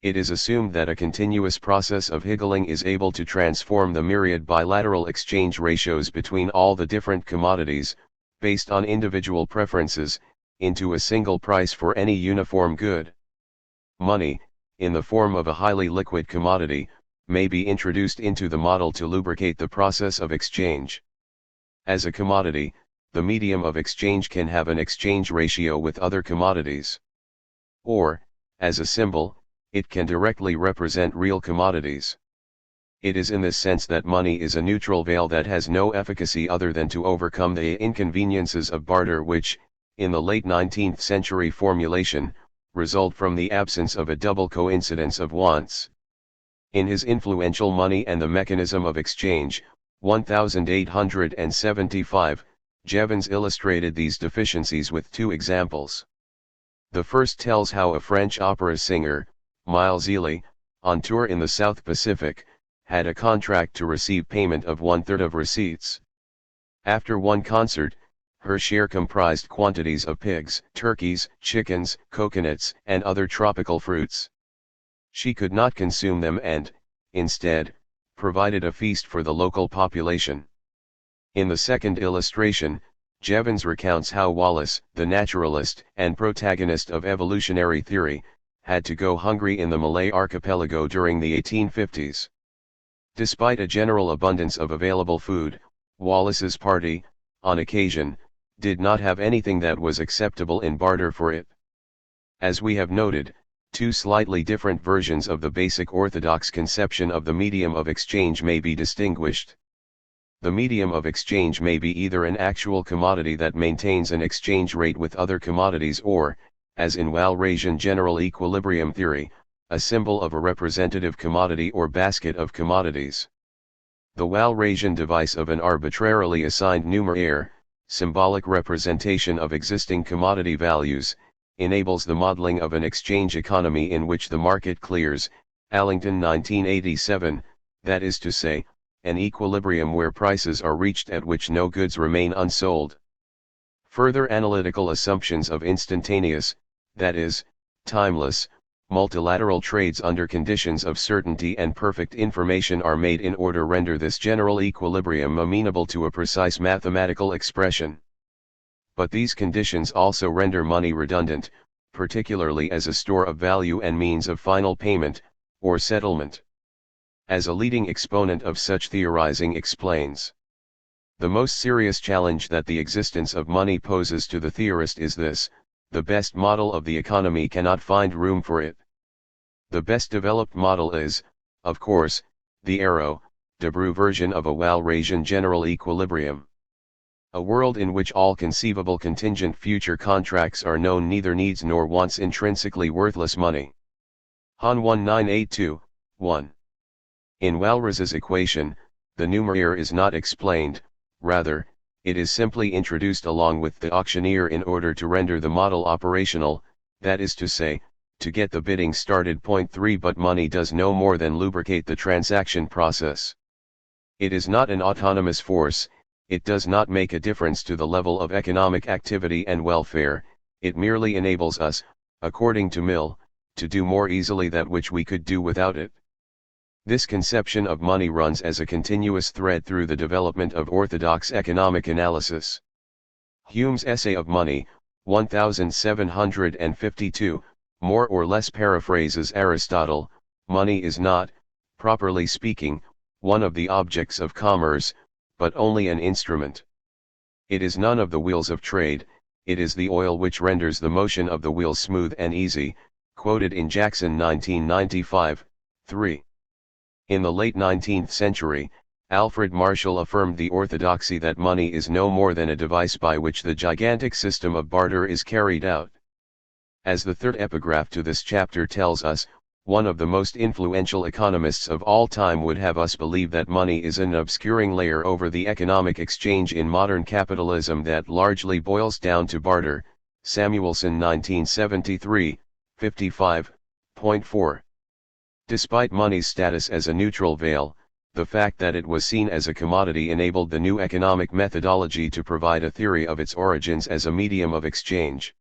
It is assumed that a continuous process of higgling is able to transform the myriad bilateral exchange ratios between all the different commodities, based on individual preferences, into a single price for any uniform good. Money, in the form of a highly liquid commodity, may be introduced into the model to lubricate the process of exchange. As a commodity, the medium of exchange can have an exchange ratio with other commodities. Or, as a symbol, it can directly represent real commodities. It is in this sense that money is a neutral veil that has no efficacy other than to overcome the inconveniences of barter which, in the late 19th century formulation, result from the absence of a double coincidence of wants. In his influential Money and the Mechanism of Exchange, 1875, Jevons illustrated these deficiencies with two examples. The first tells how a French opera singer, Miles Ealy, on tour in the South Pacific, had a contract to receive payment of 1/3 of receipts. After one concert, her share comprised quantities of pigs, turkeys, chickens, coconuts, and other tropical fruits. She could not consume them and, instead, provided a feast for the local population. In the second illustration, Jevons recounts how Wallace, the naturalist and protagonist of evolutionary theory, had to go hungry in the Malay archipelago during the 1850s. Despite a general abundance of available food, Wallace's party, on occasion, did not have anything that was acceptable in barter for it. As we have noted, two slightly different versions of the basic orthodox conception of the medium of exchange may be distinguished. The medium of exchange may be either an actual commodity that maintains an exchange rate with other commodities or, as in Walrasian general equilibrium theory, a symbol of a representative commodity or basket of commodities. The Walrasian device of an arbitrarily assigned numeraire, symbolic representation of existing commodity values, enables the modeling of an exchange economy in which the market clears, Allington 1987, that is to say, an equilibrium where prices are reached at which no goods remain unsold. Further analytical assumptions of instantaneous, that is, timeless, multilateral trades under conditions of certainty and perfect information are made in order to render this general equilibrium amenable to a precise mathematical expression. But these conditions also render money redundant, particularly as a store of value and means of final payment, or settlement. As a leading exponent of such theorizing explains, the most serious challenge that the existence of money poses to the theorist is this: the best model of the economy cannot find room for it. The best developed model is, of course, the Arrow-Debreu version of a Walrasian general equilibrium. A world in which all conceivable contingent future contracts are known neither needs nor wants intrinsically worthless money. Han 1982, 1. In Walras's equation, the numeraire is not explained, rather, it is simply introduced along with the auctioneer in order to render the model operational, that is to say, to get the bidding started. Point 3. But money does no more than lubricate the transaction process. It is not an autonomous force, it does not make a difference to the level of economic activity and welfare, it merely enables us, according to Mill, to do more easily that which we could do without it. This conception of money runs as a continuous thread through the development of orthodox economic analysis. Hume's Essay of Money, 1752, more or less paraphrases Aristotle: money is not, properly speaking, one of the objects of commerce, but only an instrument. It is none of the wheels of trade, it is the oil which renders the motion of the wheel smooth and easy, quoted in Jackson 1995, 3. In the late 19th century, Alfred Marshall affirmed the orthodoxy that money is no more than a device by which the gigantic system of barter is carried out. As the third epigraph to this chapter tells us, one of the most influential economists of all time would have us believe that money is an obscuring layer over the economic exchange in modern capitalism that largely boils down to barter, Samuelson 1973, 55.4. Despite money's status as a neutral veil, the fact that it was seen as a commodity enabled the new economic methodology to provide a theory of its origins as a medium of exchange.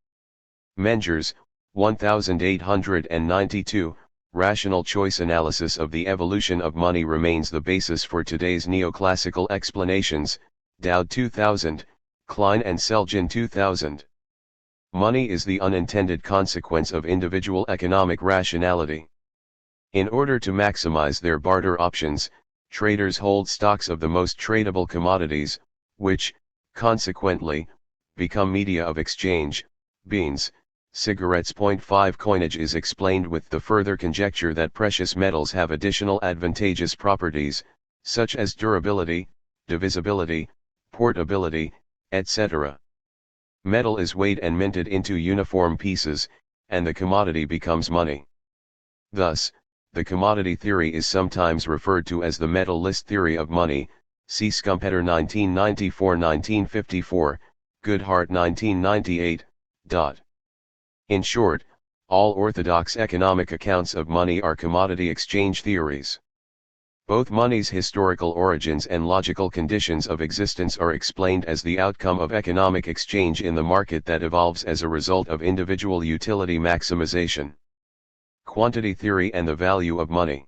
Mengers, 1892, Rational choice analysis of the evolution of money remains the basis for today's neoclassical explanations, Dowd 2000, Klein and Selgin 2000. Money is the unintended consequence of individual economic rationality. In order to maximize their barter options, traders hold stocks of the most tradable commodities, which, consequently, become media of exchange. Beans, cigarettes. 5 Coinage is explained with the further conjecture that precious metals have additional advantageous properties, such as durability, divisibility, portability, etc. Metal is weighed and minted into uniform pieces, and the commodity becomes money. Thus, the commodity theory is sometimes referred to as the metal list theory of money, see Schumpeter 1994-1954, Goodhart 1998. In short, all orthodox economic accounts of money are commodity exchange theories. Both money's historical origins and logical conditions of existence are explained as the outcome of economic exchange in the market that evolves as a result of individual utility maximization. Quantity theory and the value of money.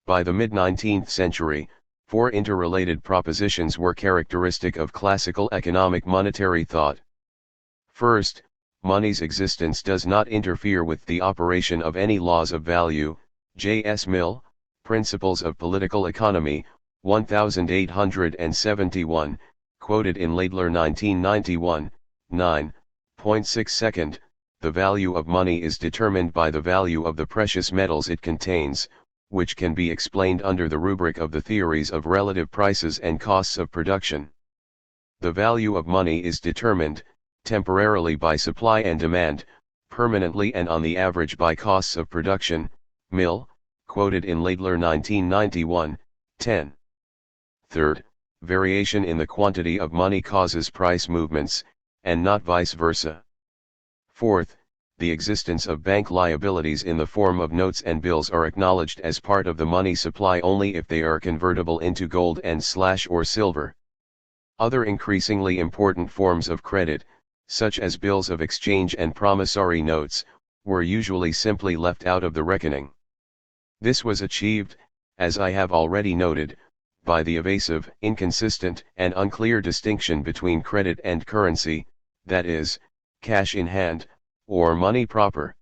By the mid-19th century, 4 interrelated propositions were characteristic of classical economic monetary thought. First, money's existence does not interfere with the operation of any laws of value. J.S. Mill, Principles of Political Economy, 1871, quoted in Laidler 1991, 9.6. The value of money is determined by the value of the precious metals it contains, which can be explained under the rubric of the theories of relative prices and costs of production. The value of money is determined, temporarily by supply and demand, permanently and on the average by costs of production. Mill, quoted in Laidler 1991, 10. Third, variation in the quantity of money causes price movements, and not vice versa. Fourth, the existence of bank liabilities in the form of notes and bills are acknowledged as part of the money supply only if they are convertible into gold and/or silver. Other increasingly important forms of credit, such as bills of exchange and promissory notes, were usually simply left out of the reckoning. This was achieved, as I have already noted, by the evasive, inconsistent, and unclear distinction between credit and currency, that is, cash in hand, or money proper.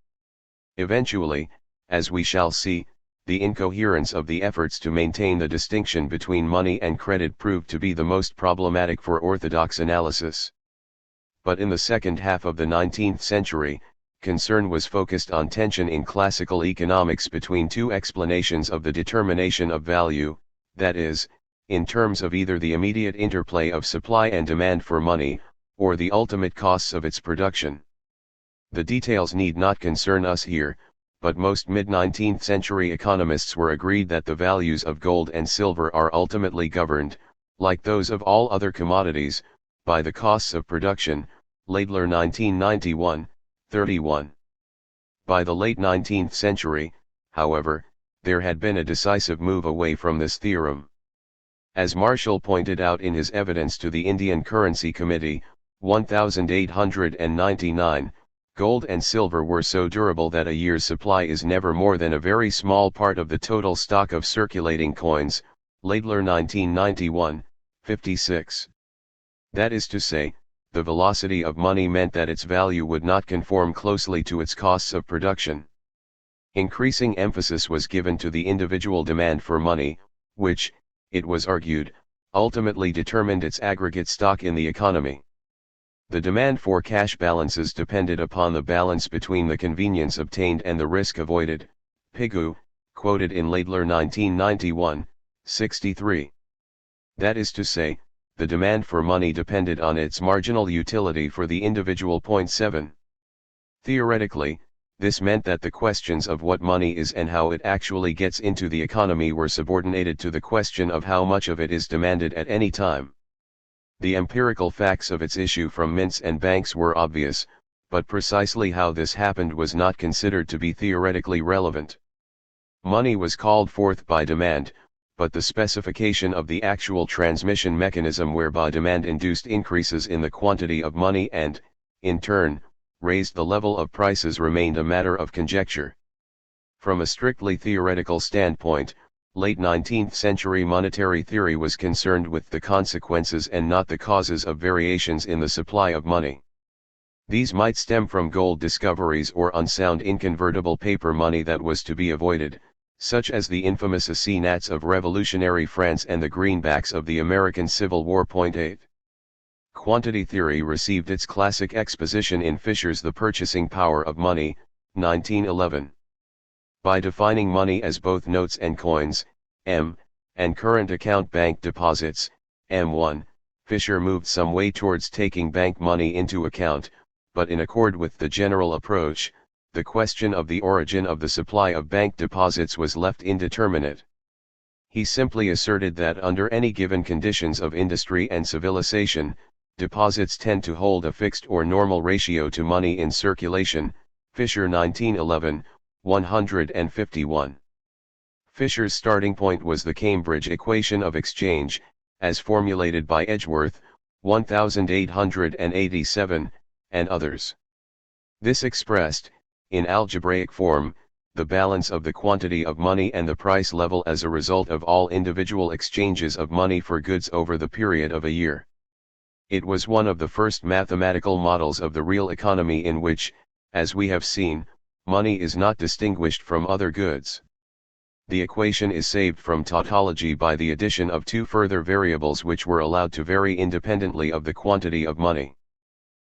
Eventually, as we shall see, the incoherence of the efforts to maintain the distinction between money and credit proved to be the most problematic for orthodox analysis. But in the second half of the 19th century, concern was focused on tension in classical economics between two explanations of the determination of value, that is, in terms of either the immediate interplay of supply and demand for money, or the ultimate costs of its production. The details need not concern us here, but most mid-19th century economists were agreed that the values of gold and silver are ultimately governed, like those of all other commodities, by the costs of production. Laidler 1991, 31. By the late 19th century, however, there had been a decisive move away from this theorem. As Marshall pointed out in his evidence to the Indian Currency Committee, 1899, gold and silver were so durable that a year's supply is never more than a very small part of the total stock of circulating coins. Laidler 1991, 56. That is to say, the velocity of money meant that its value would not conform closely to its costs of production. Increasing emphasis was given to the individual demand for money, which, it was argued, ultimately determined its aggregate stock in the economy. The demand for cash balances depended upon the balance between the convenience obtained and the risk avoided. Pigou, quoted in Laidler 1991, 63. That is to say, the demand for money depended on its marginal utility for the individual. 7. Theoretically, this meant that the questions of what money is and how it actually gets into the economy were subordinated to the question of how much of it is demanded at any time. The empirical facts of its issue from mints and banks were obvious, but precisely how this happened was not considered to be theoretically relevant. Money was called forth by demand, but the specification of the actual transmission mechanism whereby demand-induced increases in the quantity of money and, in turn, raised the level of prices remained a matter of conjecture. From a strictly theoretical standpoint, late 19th century monetary theory was concerned with the consequences and not the causes of variations in the supply of money. These might stem from gold discoveries or unsound inconvertible paper money that was to be avoided, such as the infamous assignats of revolutionary France and the greenbacks of the American Civil War. 8. Quantity theory received its classic exposition in Fisher's The Purchasing Power of Money, 1911. By defining money as both notes and coins, M, and current account bank deposits, M1, Fisher moved some way towards taking bank money into account, but in accord with the general approach, the question of the origin of the supply of bank deposits was left indeterminate. He simply asserted that under any given conditions of industry and civilization, deposits tend to hold a fixed or normal ratio to money in circulation, Fisher 1911, 151. Fisher's starting point was the Cambridge equation of exchange, as formulated by Edgeworth, 1887, and others. This expressed, in algebraic form, the balance of the quantity of money and the price level as a result of all individual exchanges of money for goods over the period of a year. It was one of the first mathematical models of the real economy in which, as we have seen, money is not distinguished from other goods. The equation is saved from tautology by the addition of two further variables which were allowed to vary independently of the quantity of money.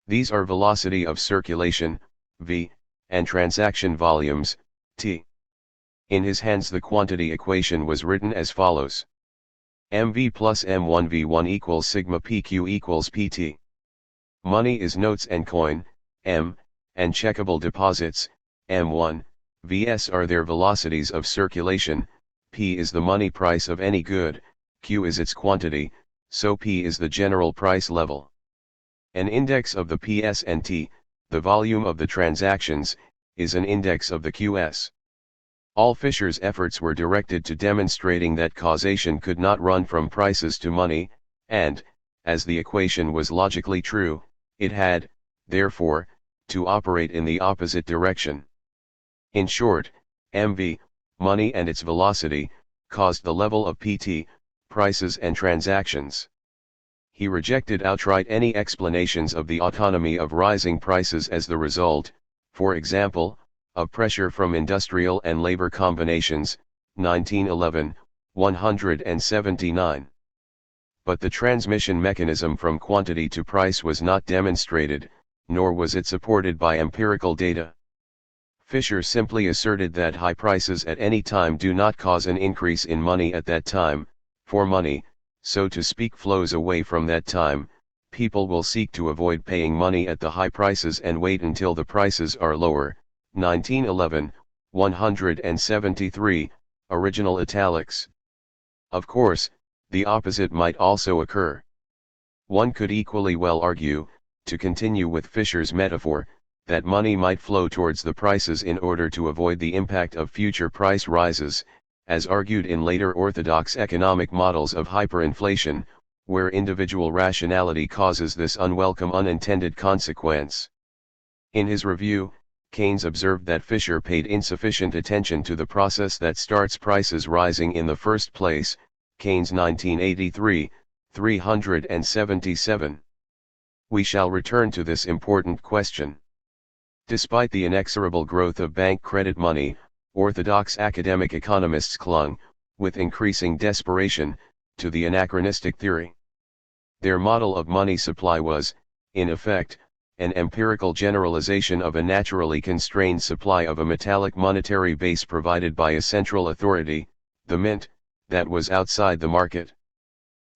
These are velocity of circulation, v, and transaction volumes, t. In his hands the quantity equation was written as follows. mv plus m1v1 equals sigma pq equals pt. Money is notes and coin, m, and checkable deposits, m1, vs are their velocities of circulation, p is the money price of any good, q is its quantity, so p is the general price level. An index of the PS and T, the volume of the transactions, is an index of the QS. All Fisher's efforts were directed to demonstrating that causation could not run from prices to money, and, as the equation was logically true, it had, therefore, to operate in the opposite direction. In short, MV, money and its velocity, caused the level of PT, prices and transactions. He rejected outright any explanations of the autonomy of rising prices as the result, for example, of pressure from industrial and labor combinations, 1911, 179. But the transmission mechanism from quantity to price was not demonstrated, nor was it supported by empirical data. Fisher simply asserted that high prices at any time do not cause an increase in money at that time, for money, so to speak, flows away from that time. People will seek to avoid paying money at the high prices and wait until the prices are lower. 1911, 173, original italics. Of course, the opposite might also occur. One could equally well argue, to continue with Fisher's metaphor, that money might flow towards the prices in order to avoid the impact of future price rises, as argued in later orthodox economic models of hyperinflation, where individual rationality causes this unwelcome unintended consequence. In his review, Keynes observed that Fisher paid insufficient attention to the process that starts prices rising in the first place, Keynes 1983, 377. We shall return to this important question. Despite the inexorable growth of bank credit money, orthodox academic economists clung, with increasing desperation, to the anachronistic theory. Their model of money supply was, in effect, an empirical generalization of a naturally constrained supply of a metallic monetary base provided by a central authority, the mint, that was outside the market.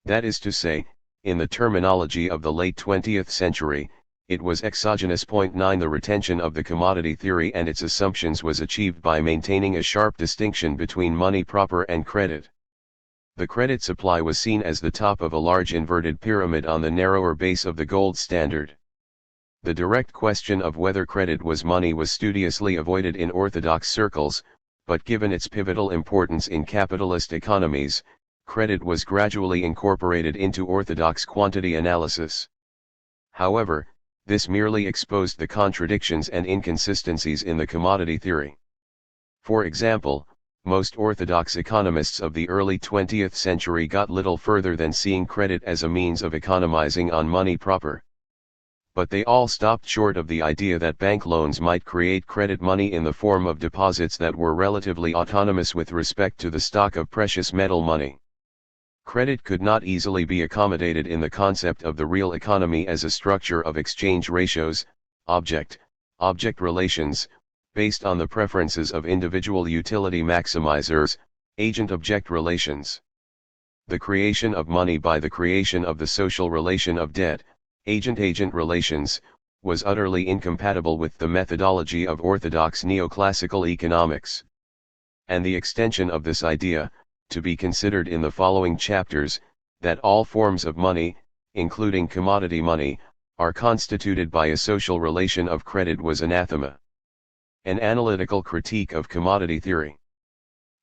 That is to say, in the terminology of the late 20th century, it was exogenous. 9 The retention of the commodity theory and its assumptions was achieved by maintaining a sharp distinction between money proper and credit. The credit supply was seen as the top of a large inverted pyramid on the narrower base of the gold standard. The direct question of whether credit was money was studiously avoided in orthodox circles, but given its pivotal importance in capitalist economies, credit was gradually incorporated into orthodox quantity analysis. However, this merely exposed the contradictions and inconsistencies in the commodity theory. For example, most orthodox economists of the early 20th century got little further than seeing credit as a means of economizing on money proper. But they all stopped short of the idea that bank loans might create credit money in the form of deposits that were relatively autonomous with respect to the stock of precious metal money. Credit could not easily be accommodated in the concept of the real economy as a structure of exchange ratios, object relations, based on the preferences of individual utility maximizers, agent-object relations. The creation of money by the creation of the social relation of debt, agent-agent relations, was utterly incompatible with the methodology of orthodox neoclassical economics. And the extension of this idea, to be considered in the following chapters, that all forms of money, including commodity money, are constituted by a social relation of credit was anathema. An analytical critique of commodity theory.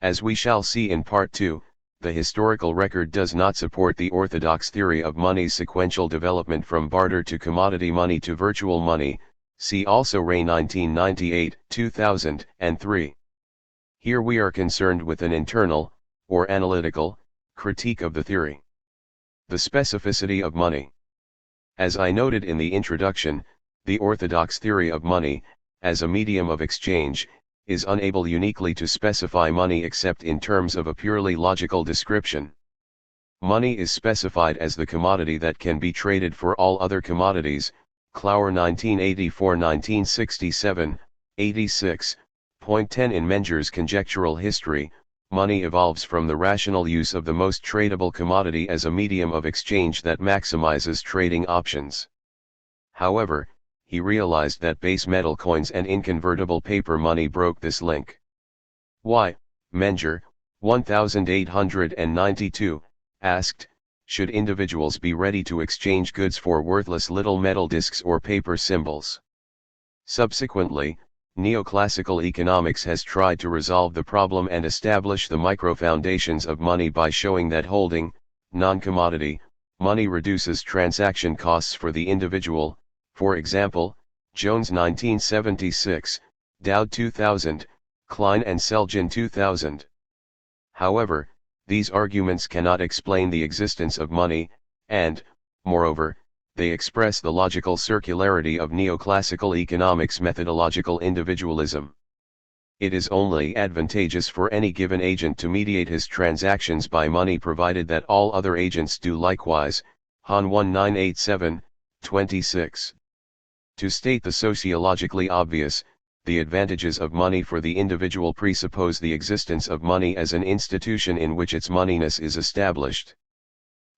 As we shall see in Part 2, the historical record does not support the orthodox theory of money's sequential development from barter to commodity money to virtual money, see also Ray 1998, 2003. Here we are concerned with an internal, or analytical, critique of the theory. The specificity of money. As I noted in the introduction, the orthodox theory of money, as a medium of exchange, is unable uniquely to specify money except in terms of a purely logical description. Money is specified as the commodity that can be traded for all other commodities, Clower 1984-1967, 86. Point 10 in Menger's conjectural history, money evolves from the rational use of the most tradable commodity as a medium of exchange that maximizes trading options. However, he realized that base metal coins and inconvertible paper money broke this link. Why, Menger, 1892, asked, should individuals be ready to exchange goods for worthless little metal discs or paper symbols? Subsequently, neoclassical economics has tried to resolve the problem and establish the micro-foundations of money by showing that holding, non-commodity, money reduces transaction costs for the individual. For example, Jones 1976, Dowd 2000, Klein and Selgin 2000. However, these arguments cannot explain the existence of money, and, moreover, they express the logical circularity of neoclassical economics' methodological individualism. It is only advantageous for any given agent to mediate his transactions by money provided that all other agents do likewise, Han 1987, 26. To state the sociologically obvious, the advantages of money for the individual presuppose the existence of money as an institution in which its moneyness is established.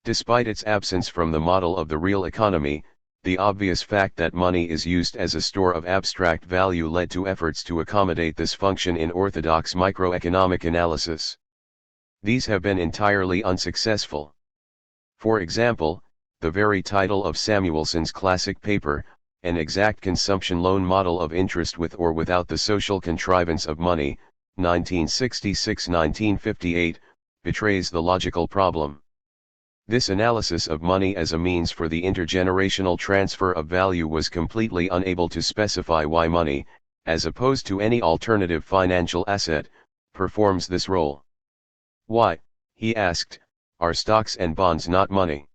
Despite its absence from the model of the real economy, the obvious fact that money is used as a store of abstract value led to efforts to accommodate this function in orthodox microeconomic analysis. These have been entirely unsuccessful. For example, the very title of Samuelson's classic paper, An Exact Consumption Loan Model of Interest with or Without the Social Contrivance of Money, 1966-1958, betrays the logical problem. This analysis of money as a means for the intergenerational transfer of value was completely unable to specify why money, as opposed to any alternative financial asset, performs this role. Why, he asked, are stocks and bonds not money?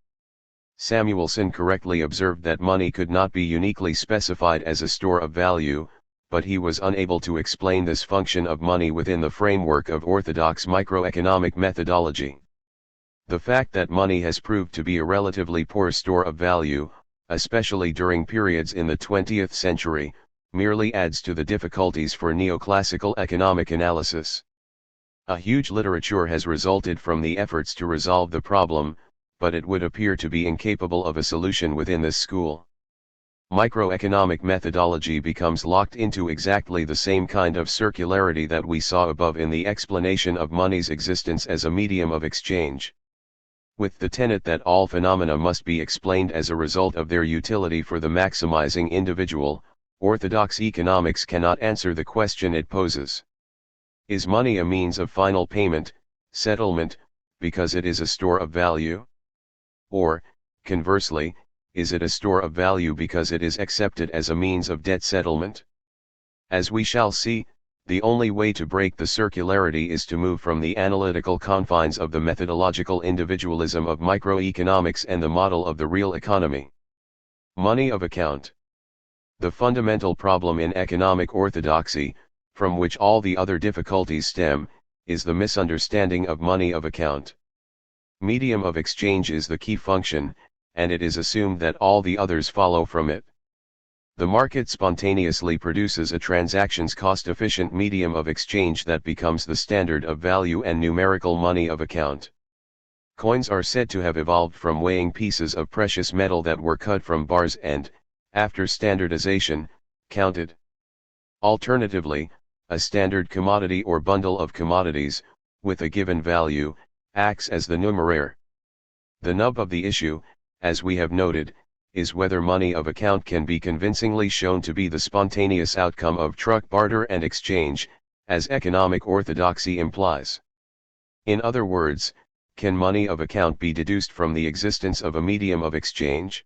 Samuelson correctly observed that money could not be uniquely specified as a store of value, but he was unable to explain this function of money within the framework of orthodox microeconomic methodology. The fact that money has proved to be a relatively poor store of value, especially during periods in the 20th century, merely adds to the difficulties for neoclassical economic analysis. A huge literature has resulted from the efforts to resolve the problem, but it would appear to be incapable of a solution within this school. Microeconomic methodology becomes locked into exactly the same kind of circularity that we saw above in the explanation of money's existence as a medium of exchange. With the tenet that all phenomena must be explained as a result of their utility for the maximizing individual, orthodox economics cannot answer the question it poses. Is money a means of final payment, settlement, because it is a store of value? Or, conversely, is it a store of value because it is accepted as a means of debt settlement? As we shall see, the only way to break the circularity is to move from the analytical confines of the methodological individualism of microeconomics and the model of the real economy. Money of account. The fundamental problem in economic orthodoxy, from which all the other difficulties stem, is the misunderstanding of money of account. Medium of exchange is the key function, and it is assumed that all the others follow from it. The market spontaneously produces a transaction's cost-efficient medium of exchange that becomes the standard of value and numerical money of account. Coins are said to have evolved from weighing pieces of precious metal that were cut from bars and, after standardization, counted. Alternatively, a standard commodity or bundle of commodities, with a given value, acts as the numeraire. The nub of the issue, as we have noted, is whether money of account can be convincingly shown to be the spontaneous outcome of truck barter and exchange, as economic orthodoxy implies. In other words, can money of account be deduced from the existence of a medium of exchange?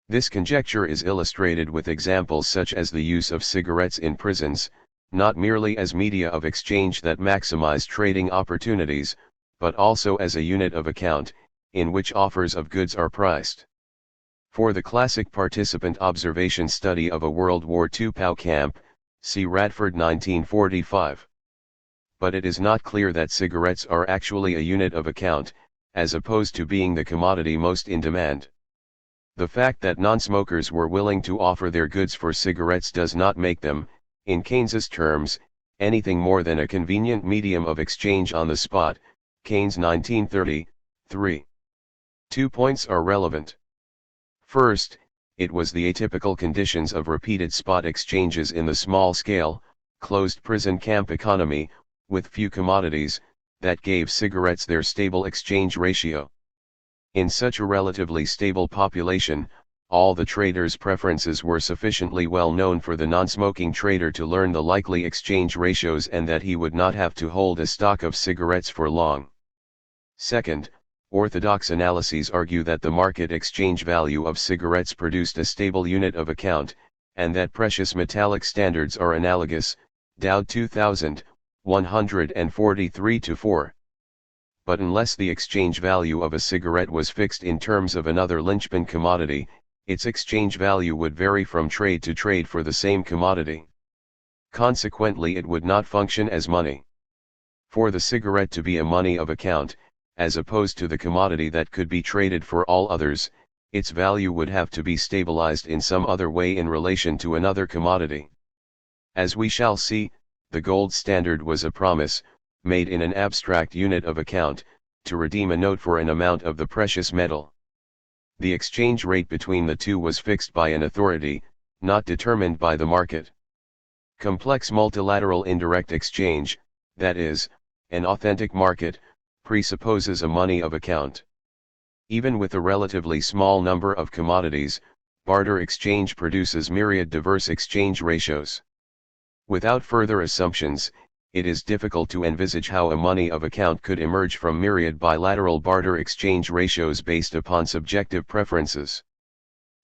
This conjecture is illustrated with examples such as the use of cigarettes in prisons, not merely as media of exchange that maximize trading opportunities, but also as a unit of account, in which offers of goods are priced. For the classic participant observation study of a World War II POW camp, see Radford 1945. But it is not clear that cigarettes are actually a unit of account, as opposed to being the commodity most in demand. The fact that non-smokers were willing to offer their goods for cigarettes does not make them, in Keynes's terms, anything more than a convenient medium of exchange on the spot, Keynes 1933. 2 points are relevant. First, it was the atypical conditions of repeated spot exchanges in the small-scale, closed prison camp economy, with few commodities, that gave cigarettes their stable exchange ratio. In such a relatively stable population, all the traders' preferences were sufficiently well known for the non-smoking trader to learn the likely exchange ratios and that he would not have to hold a stock of cigarettes for long. Second, orthodox analyses argue that the market exchange value of cigarettes produced a stable unit of account, and that precious metallic standards are analogous, Dowd 2000, 143-4. But unless the exchange value of a cigarette was fixed in terms of another linchpin commodity, its exchange value would vary from trade to trade for the same commodity. Consequently, it would not function as money. For the cigarette to be a money of account, as opposed to the commodity that could be traded for all others, its value would have to be stabilized in some other way in relation to another commodity. As we shall see, the gold standard was a promise, made in an abstract unit of account, to redeem a note for an amount of the precious metal. The exchange rate between the two was fixed by an authority, not determined by the market. Complex multilateral indirect exchange, that is, an authentic market, presupposes a money of account. Even with a relatively small number of commodities, barter exchange produces myriad diverse exchange ratios. Without further assumptions, it is difficult to envisage how a money of account could emerge from myriad bilateral barter exchange ratios based upon subjective preferences.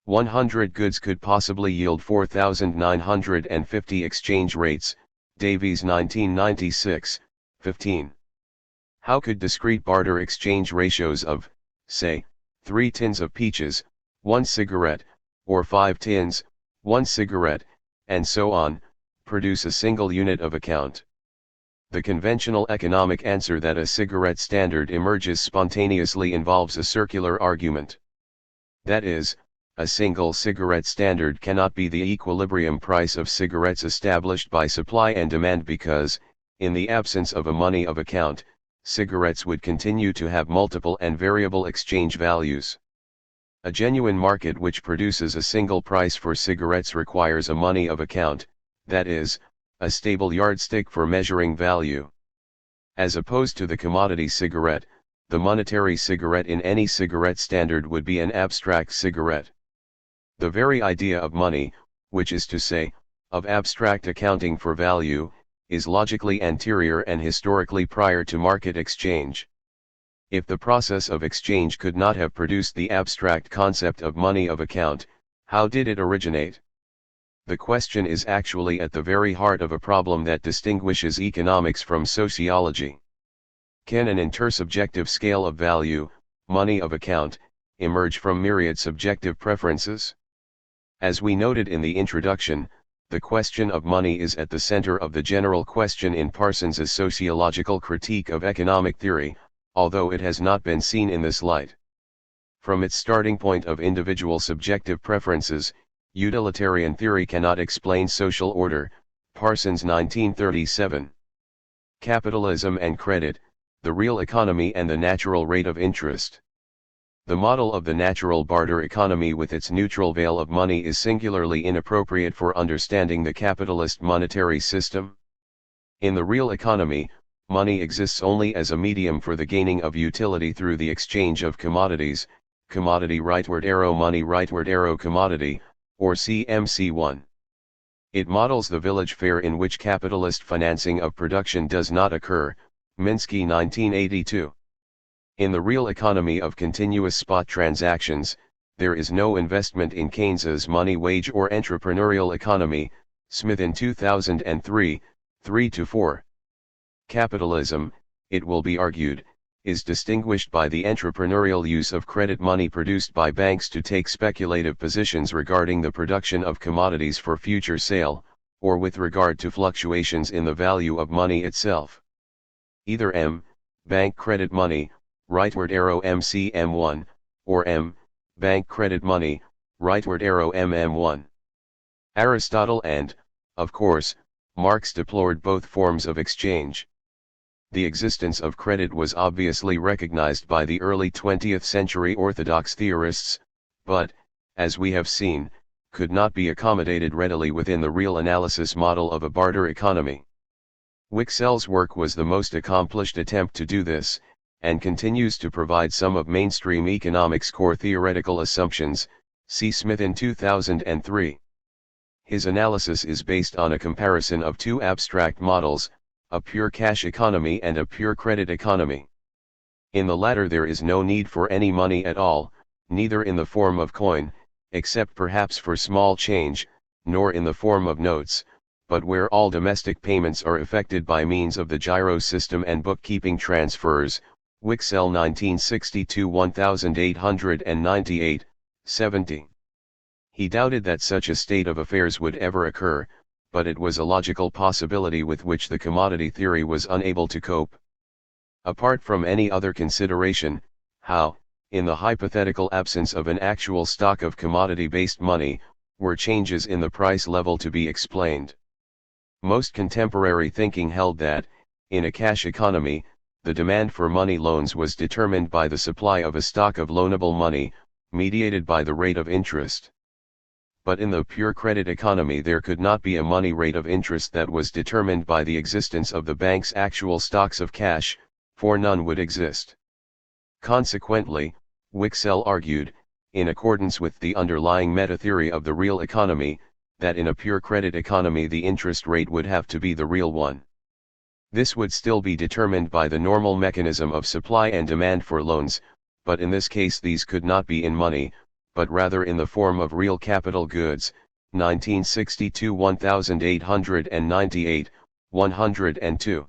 100 goods could possibly yield 4,950 exchange rates, Davies 1996, 15. How could discrete barter exchange ratios of, say, 3 tins of peaches, 1 cigarette, or 5 tins, 1 cigarette, and so on, produce a single unit of account? The conventional economic answer that a cigarette standard emerges spontaneously involves a circular argument. That is, a single cigarette standard cannot be the equilibrium price of cigarettes established by supply and demand because, in the absence of a money of account, cigarettes would continue to have multiple and variable exchange values. A genuine market which produces a single price for cigarettes requires a money of account, that is, a stable yardstick for measuring value. As opposed to the commodity cigarette, the monetary cigarette in any cigarette standard would be an abstract cigarette. The very idea of money, which is to say, of abstract accounting for value, is logically anterior and historically prior to market exchange. If the process of exchange could not have produced the abstract concept of money of account, how did it originate? The question is actually at the very heart of a problem that distinguishes economics from sociology. Can an intersubjective scale of value, money of account, emerge from myriad subjective preferences? As we noted in the introduction, the question of money is at the center of the general question in Parsons's sociological critique of economic theory, although it has not been seen in this light. From its starting point of individual subjective preferences, utilitarian theory cannot explain social order, Parsons 1937. Capitalism and credit, the real economy and the natural rate of interest. The model of the natural barter economy with its neutral veil of money is singularly inappropriate for understanding the capitalist monetary system. In the real economy, money exists only as a medium for the gaining of utility through the exchange of commodities, commodity rightward arrow money rightward arrow commodity, or CMC1. It models the village fair in which capitalist financing of production does not occur, Minsky 1982. In the real economy of continuous spot transactions, there is no investment in Keynes's money wage or entrepreneurial economy, Smith in 2003, 3-4. Capitalism, it will be argued, is distinguished by the entrepreneurial use of credit money produced by banks to take speculative positions regarding the production of commodities for future sale, or with regard to fluctuations in the value of money itself. Either M, bank credit money, rightward arrow MCM1, or M, bank credit money, rightward arrow MM1. Aristotle and, of course, Marx deplored both forms of exchange. The existence of credit was obviously recognized by the early 20th century orthodox theorists, but, as we have seen, could not be accommodated readily within the real analysis model of a barter economy. Wicksell's work was the most accomplished attempt to do this, and continues to provide some of mainstream economics' core theoretical assumptions, see Smith in 2003. His analysis is based on a comparison of two abstract models, a pure cash economy and a pure credit economy. In the latter there is no need for any money at all, neither in the form of coin, except perhaps for small change, nor in the form of notes, but where all domestic payments are effected by means of the gyro system and bookkeeping transfers, Wicksell 1962 1898, 70. He doubted that such a state of affairs would ever occur, but it was a logical possibility with which the commodity theory was unable to cope. Apart from any other consideration, how, in the hypothetical absence of an actual stock of commodity-based money, were changes in the price level to be explained? Most contemporary thinking held that, in a cash economy, the demand for money loans was determined by the supply of a stock of loanable money, mediated by the rate of interest. But in the pure credit economy there could not be a money rate of interest that was determined by the existence of the bank's actual stocks of cash, for none would exist. Consequently, Wicksell argued, in accordance with the underlying meta-theory of the real economy, that in a pure credit economy the interest rate would have to be the real one. This would still be determined by the normal mechanism of supply and demand for loans, but in this case these could not be in money, but rather in the form of real capital goods, 1962 1898, 102.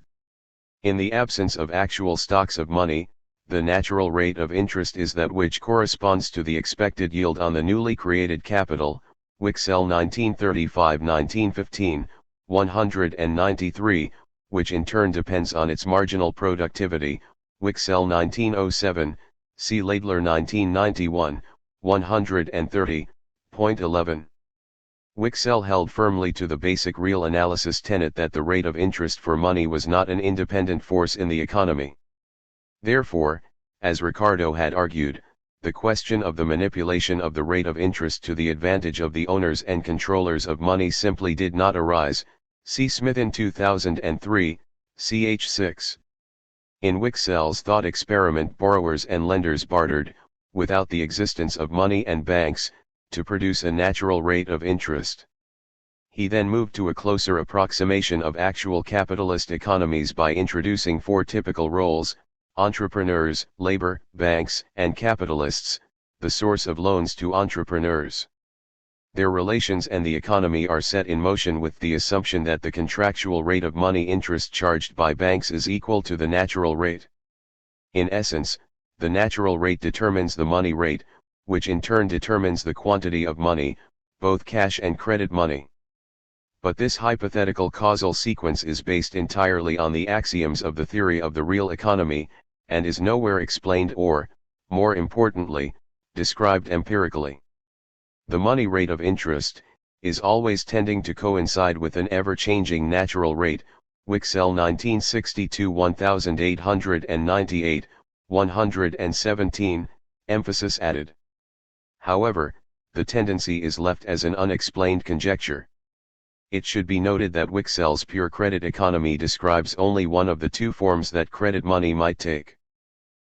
In the absence of actual stocks of money, the natural rate of interest is that which corresponds to the expected yield on the newly created capital, Wicksell 1935-1915, 193, which in turn depends on its marginal productivity, Wicksell 1907, see Laidler 1991, 130.11. Wicksell held firmly to the basic real analysis tenet that the rate of interest for money was not an independent force in the economy. Therefore, as Ricardo had argued, the question of the manipulation of the rate of interest to the advantage of the owners and controllers of money simply did not arise, see Smith in 2003, ch. 6. In Wicksell's thought experiment borrowers and lenders bartered, without the existence of money and banks, to produce a natural rate of interest. He then moved to a closer approximation of actual capitalist economies by introducing four typical roles, entrepreneurs, labor, banks, and capitalists, the source of loans to entrepreneurs. Their relations and the economy are set in motion with the assumption that the contractual rate of money interest charged by banks is equal to the natural rate. In essence, the natural rate determines the money rate, which in turn determines the quantity of money, both cash and credit money. But this hypothetical causal sequence is based entirely on the axioms of the theory of the real economy, and is nowhere explained or, more importantly, described empirically. The money rate of interest is always tending to coincide with an ever-changing natural rate, Wicksell 1962 1898, 117, emphasis added. However, the tendency is left as an unexplained conjecture. It should be noted that Wicksell's pure credit economy describes only one of the two forms that credit money might take.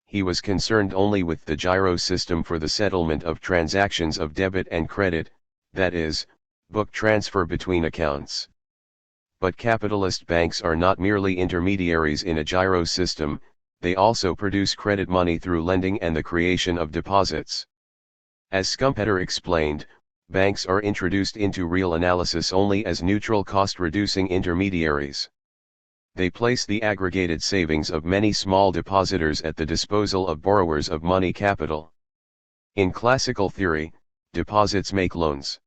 He was concerned only with the giro system for the settlement of transactions of debit and credit, that is, book transfer between accounts. But capitalist banks are not merely intermediaries in a giro system, they also produce credit money through lending and the creation of deposits. As Schumpeter explained, banks are introduced into real analysis only as neutral cost-reducing intermediaries. They place the aggregated savings of many small depositors at the disposal of borrowers of money capital. In classical theory, deposits make loans.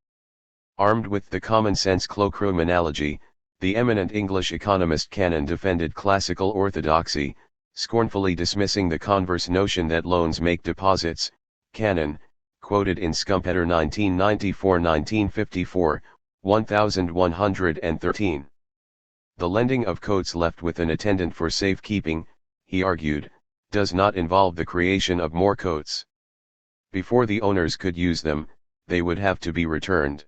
Armed with the common-sense cloakroom analogy, the eminent English economist Cannon defended classical orthodoxy, scornfully dismissing the converse notion that loans make deposits. Cannon, quoted in Schumpeter 1994-1954, 1113. The lending of coats left with an attendant for safekeeping, he argued, does not involve the creation of more coats. Before the owners could use them, they would have to be returned.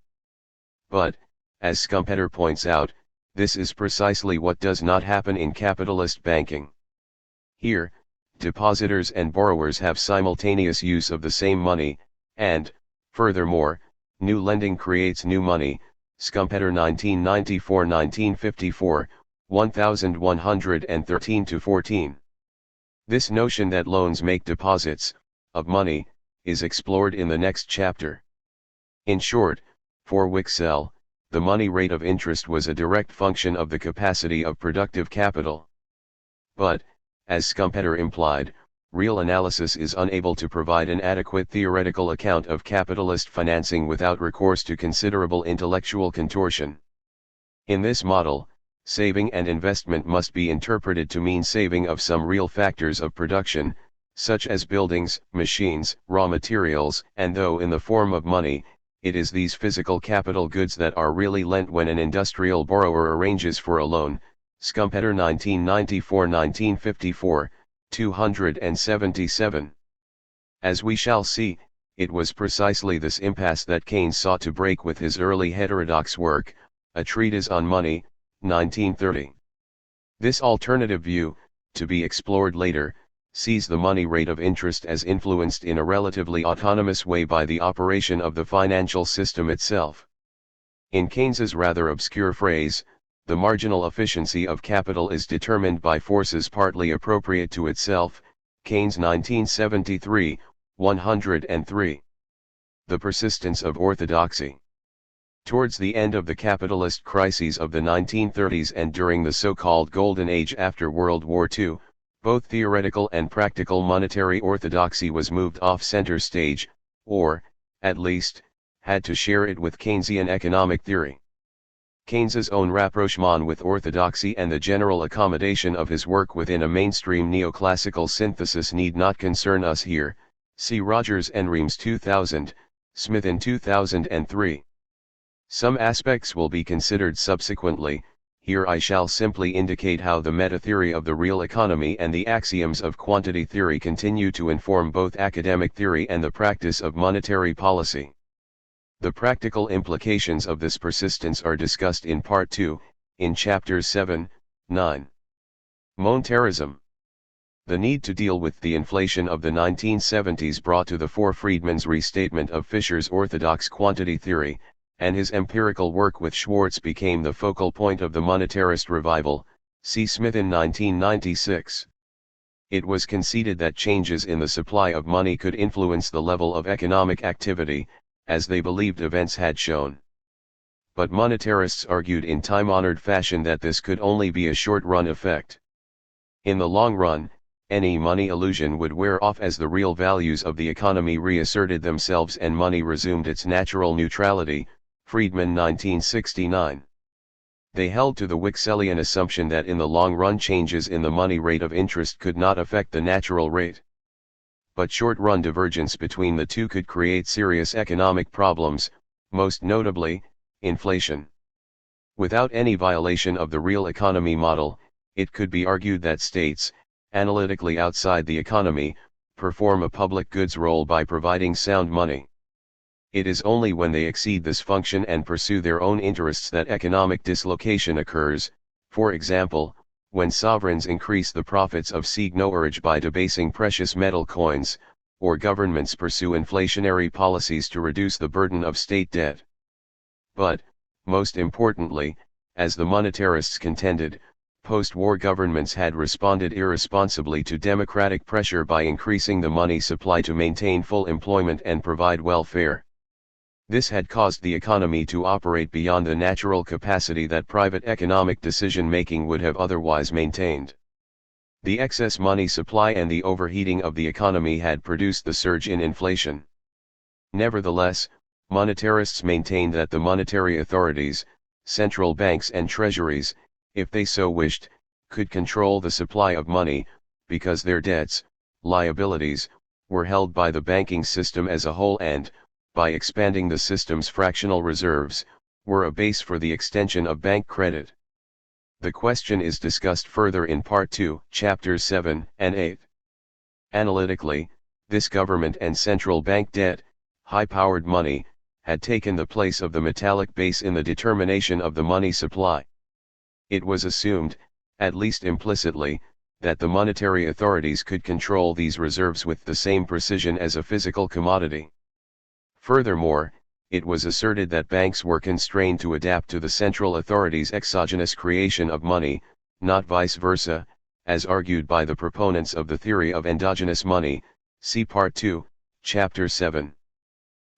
But, as Schumpeter points out, this is precisely what does not happen in capitalist banking. Here, depositors and borrowers have simultaneous use of the same money, and, furthermore, new lending creates new money. Schumpeter 1994-1954, 1113-14. This notion that loans make deposits, of money, is explored in the next chapter. In short, for Wicksell, the money rate of interest was a direct function of the capacity of productive capital. But, as Schumpeter implied, real analysis is unable to provide an adequate theoretical account of capitalist financing without recourse to considerable intellectual contortion. In this model, saving and investment must be interpreted to mean saving of some real factors of production, such as buildings, machines, raw materials, and though in the form of money, it is these physical capital goods that are really lent when an industrial borrower arranges for a loan. Schumpeter 1994-1954, 277. As we shall see, it was precisely this impasse that Keynes sought to break with his early heterodox work, A Treatise on Money, 1930. This alternative view, to be explored later, sees the money rate of interest as influenced in a relatively autonomous way by the operation of the financial system itself. In Keynes's rather obscure phrase, the marginal efficiency of capital is determined by forces partly appropriate to itself, Keynes 1973, 103. The persistence of orthodoxy. Towards the end of the capitalist crises of the 1930s and during the so-called Golden Age after World War II, both theoretical and practical monetary orthodoxy was moved off center stage, or, at least, had to share it with Keynesian economic theory. Keynes's own rapprochement with orthodoxy and the general accommodation of his work within a mainstream neoclassical synthesis need not concern us here, see Rogers and Reams 2000, Smith in 2003. Some aspects will be considered subsequently. Here I shall simply indicate how the meta-theory of the real economy and the axioms of quantity theory continue to inform both academic theory and the practice of monetary policy. The practical implications of this persistence are discussed in Part 2, in Chapters 7, 9. Monetarism. The need to deal with the inflation of the 1970s brought to the fore Friedman's restatement of Fisher's orthodox quantity theory, and his empirical work with Schwartz became the focal point of the monetarist revival, see Smith in 1996. It was conceded that changes in the supply of money could influence the level of economic activity, as they believed events had shown. But monetarists argued in time-honored fashion that this could only be a short-run effect. In the long run, any money illusion would wear off as the real values of the economy reasserted themselves and money resumed its natural neutrality. Friedman 1969. They held to the Wicksellian assumption that in the long run changes in the money rate of interest could not affect the natural rate. But short-run divergence between the two could create serious economic problems, most notably, inflation. Without any violation of the real economy model, it could be argued that states, analytically outside the economy, perform a public goods role by providing sound money. It is only when they exceed this function and pursue their own interests that economic dislocation occurs, for example, when sovereigns increase the profits of seigniorage by debasing precious metal coins, or governments pursue inflationary policies to reduce the burden of state debt. But, most importantly, as the monetarists contended, post-war governments had responded irresponsibly to democratic pressure by increasing the money supply to maintain full employment and provide welfare. This had caused the economy to operate beyond the natural capacity that private economic decision-making would have otherwise maintained. The excess money supply and the overheating of the economy had produced the surge in inflation. Nevertheless, monetarists maintained that the monetary authorities, central banks and treasuries, if they so wished, could control the supply of money, because their debts, liabilities, were held by the banking system as a whole and, by expanding the system's fractional reserves, were a base for the extension of bank credit. The question is discussed further in Part 2, Chapters 7 and 8. Analytically, this government and central bank debt, high-powered money, had taken the place of the metallic base in the determination of the money supply. It was assumed, at least implicitly, that the monetary authorities could control these reserves with the same precision as a physical commodity. Furthermore, it was asserted that banks were constrained to adapt to the central authorities' exogenous creation of money, not vice versa, as argued by the proponents of the theory of endogenous money, see Part 2, Chapter 7.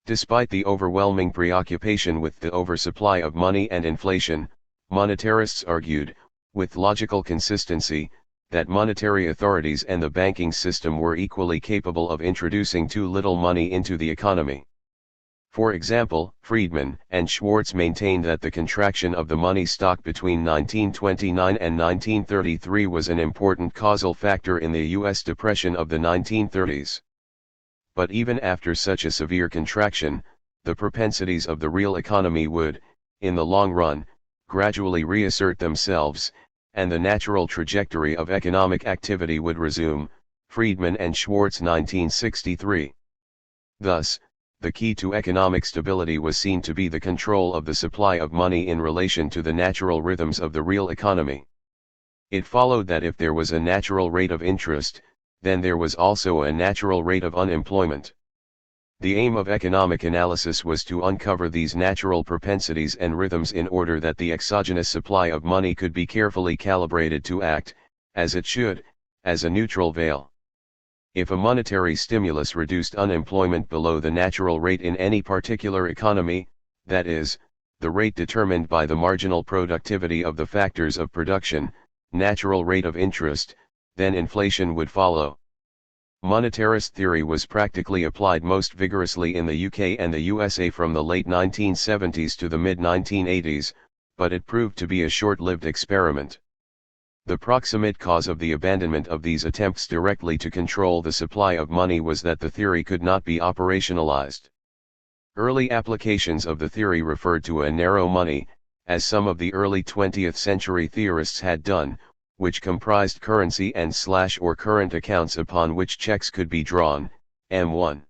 Despite the overwhelming preoccupation with the oversupply of money and inflation, monetarists argued, with logical consistency, that monetary authorities and the banking system were equally capable of introducing too little money into the economy. For example, Friedman and Schwartz maintained that the contraction of the money stock between 1929 and 1933 was an important causal factor in the U.S. Depression of the 1930s. But even after such a severe contraction, the propensities of the real economy would, in the long run, gradually reassert themselves, and the natural trajectory of economic activity would resume. Friedman and Schwartz 1963. Thus, the key to economic stability was seen to be the control of the supply of money in relation to the natural rhythms of the real economy. It followed that if there was a natural rate of interest, then there was also a natural rate of unemployment. The aim of economic analysis was to uncover these natural propensities and rhythms in order that the exogenous supply of money could be carefully calibrated to act, as it should, as a neutral veil. If a monetary stimulus reduced unemployment below the natural rate in any particular economy, that is, the rate determined by the marginal productivity of the factors of production, natural rate of interest, then inflation would follow. Monetarist theory was practically applied most vigorously in the UK and the USA from the late 1970s to the mid-1980s, but it proved to be a short-lived experiment. The proximate cause of the abandonment of these attempts directly to control the supply of money was that the theory could not be operationalized. Early applications of the theory referred to a narrow money, as some of the early 20th century theorists had done, which comprised currency and or current accounts upon which checks could be drawn, M1.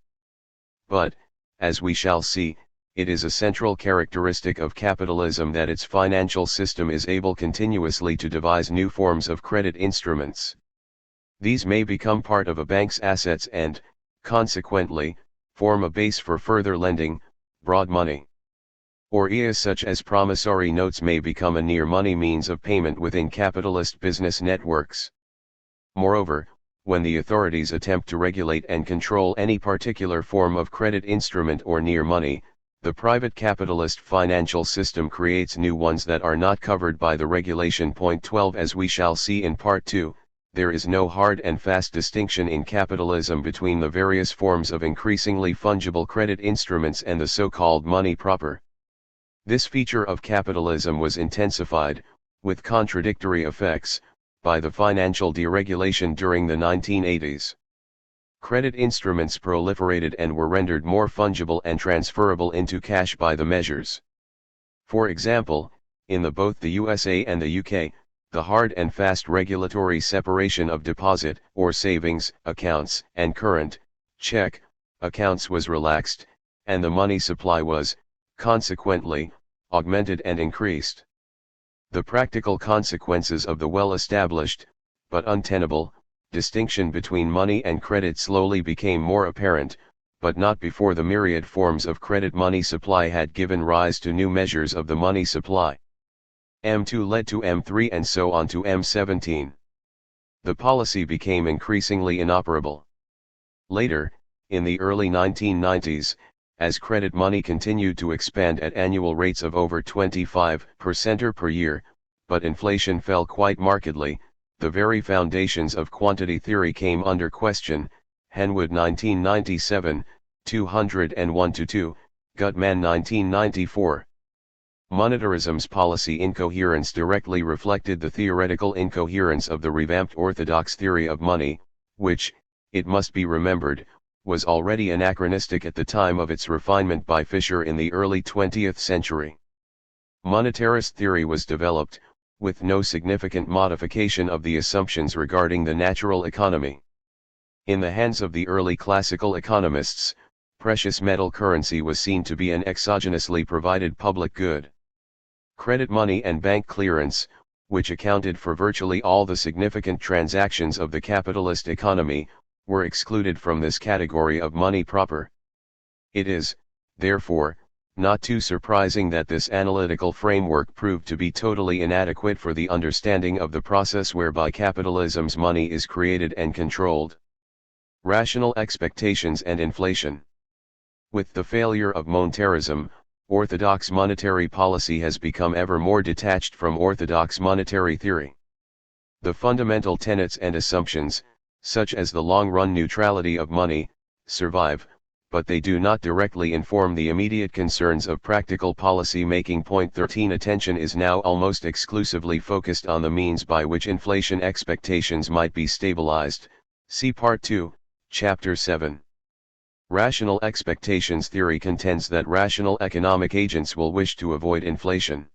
But, as we shall see, it is a central characteristic of capitalism that its financial system is able continuously to devise new forms of credit instruments. These may become part of a bank's assets and, consequently, form a base for further lending, broad money. Or ideas such as promissory notes may become a near money means of payment within capitalist business networks. Moreover, when the authorities attempt to regulate and control any particular form of credit instrument or near money, the private capitalist financial system creates new ones that are not covered by the regulation. Point 12. As we shall see in Part 2, there is no hard and fast distinction in capitalism between the various forms of increasingly fungible credit instruments and the so-called money proper. This feature of capitalism was intensified, with contradictory effects, by the financial deregulation during the 1980s. Credit instruments proliferated and were rendered more fungible and transferable into cash by the measures. For example, in both the USA and the UK, the hard and fast regulatory separation of deposit or savings accounts and current check accounts was relaxed, and the money supply was, consequently, augmented and increased. The practical consequences of the well-established, but untenable, distinction between money and credit slowly became more apparent, but not before the myriad forms of credit money supply had given rise to new measures of the money supply. M2 led to M3 and so on to M17. The policy became increasingly inoperable. Later, in the early 1990s, as credit money continued to expand at annual rates of over 25% per year, but inflation fell quite markedly, the very foundations of quantity theory came under question. Henwood 1997, 201-2, Gutman 1994. Monetarism's policy incoherence directly reflected the theoretical incoherence of the revamped orthodox theory of money, which, it must be remembered, was already anachronistic at the time of its refinement by Fisher in the early 20th century. Monetarist theory was developed, with no significant modification of the assumptions regarding the natural economy. In the hands of the early classical economists, precious metal currency was seen to be an exogenously provided public good. Credit money and bank clearance, which accounted for virtually all the significant transactions of the capitalist economy, were excluded from this category of money proper. It is, therefore, not too surprising that this analytical framework proved to be totally inadequate for the understanding of the process whereby capitalism's money is created and controlled. Rational expectations and inflation. With the failure of monetarism, orthodox monetary policy has become ever more detached from orthodox monetary theory. The fundamental tenets and assumptions, such as the long-run neutrality of money, survive, but they do not directly inform the immediate concerns of practical policy making. Point 13. Attention is now almost exclusively focused on the means by which inflation expectations might be stabilized. See Part 2, Chapter 7. Rational expectations theory contends that rational economic agents will wish to avoid inflation.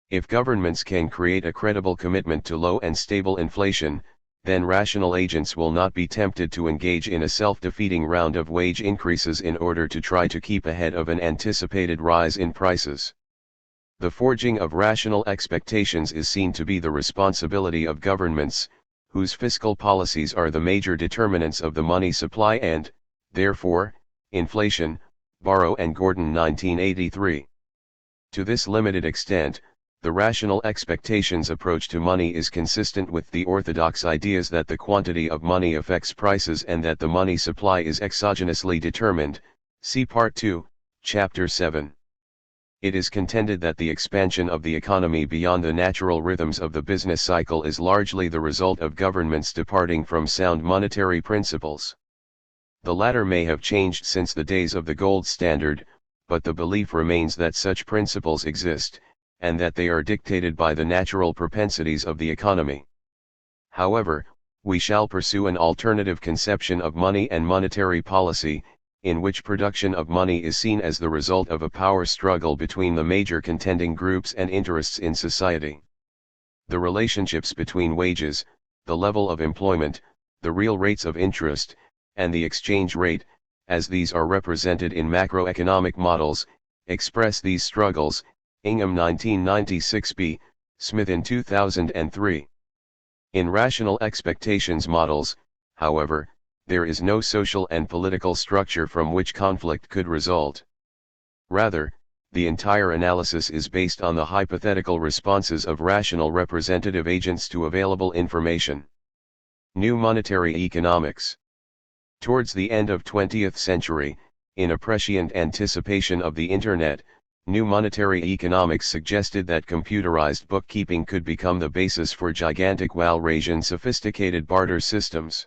If governments can create a credible commitment to low and stable inflation, then rational agents will not be tempted to engage in a self-defeating round of wage increases in order to try to keep ahead of an anticipated rise in prices. The forging of rational expectations is seen to be the responsibility of governments, whose fiscal policies are the major determinants of the money supply and, therefore, inflation. Barrow and Gordon 1983. To this limited extent, the rational expectations approach to money is consistent with the orthodox ideas that the quantity of money affects prices and that the money supply is exogenously determined. See Part 2, Chapter 7. It is contended that the expansion of the economy beyond the natural rhythms of the business cycle is largely the result of governments departing from sound monetary principles. The latter may have changed since the days of the gold standard, but the belief remains that such principles exist, and that they are dictated by the natural propensities of the economy. However, we shall pursue an alternative conception of money and monetary policy, in which production of money is seen as the result of a power struggle between the major contending groups and interests in society. The relationships between wages, the level of employment, the real rates of interest, and the exchange rate, as these are represented in macroeconomic models, express these struggles. Ingham 1996b, Smith in 2003. In rational expectations models, however, there is no social and political structure from which conflict could result. Rather, the entire analysis is based on the hypothetical responses of rational representative agents to available information. New monetary economics. Towards the end of 20th century, in a prescient anticipation of the Internet, new monetary economics suggested that computerized bookkeeping could become the basis for gigantic Walrasian sophisticated barter systems.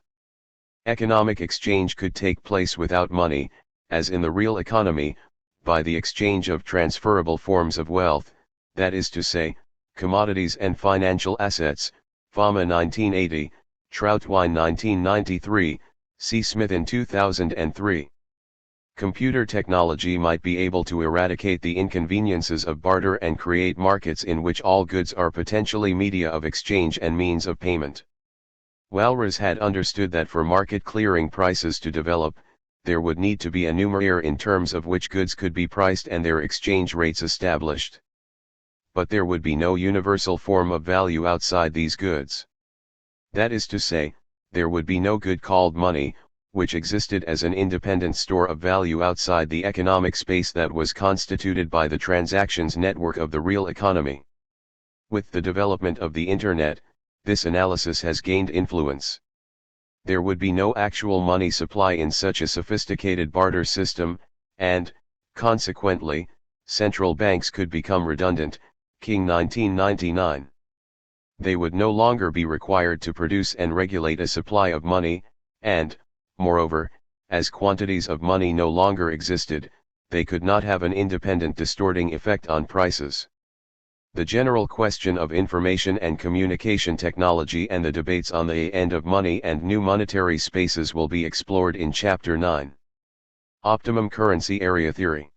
Economic exchange could take place without money, as in the real economy, by the exchange of transferable forms of wealth, that is to say, commodities and financial assets, Fama 1980, Troutwine 1993, C. Smith in 2003. Computer technology might be able to eradicate the inconveniences of barter and create markets in which all goods are potentially media of exchange and means of payment. Walras had understood that for market clearing prices to develop, there would need to be a numeraire in terms of which goods could be priced and their exchange rates established. But there would be no universal form of value outside these goods. That is to say, there would be no good called money, which existed as an independent store of value outside the economic space that was constituted by the transactions network of the real economy. With the development of the Internet, this analysis has gained influence. There would be no actual money supply in such a sophisticated barter system, and, consequently, central banks could become redundant, King 1999. They would no longer be required to produce and regulate a supply of money, and, moreover, as quantities of money no longer existed, they could not have an independent distorting effect on prices. The general question of information and communication technology and the debates on the end of money and new monetary spaces will be explored in Chapter 9. Optimum Currency Area Theory.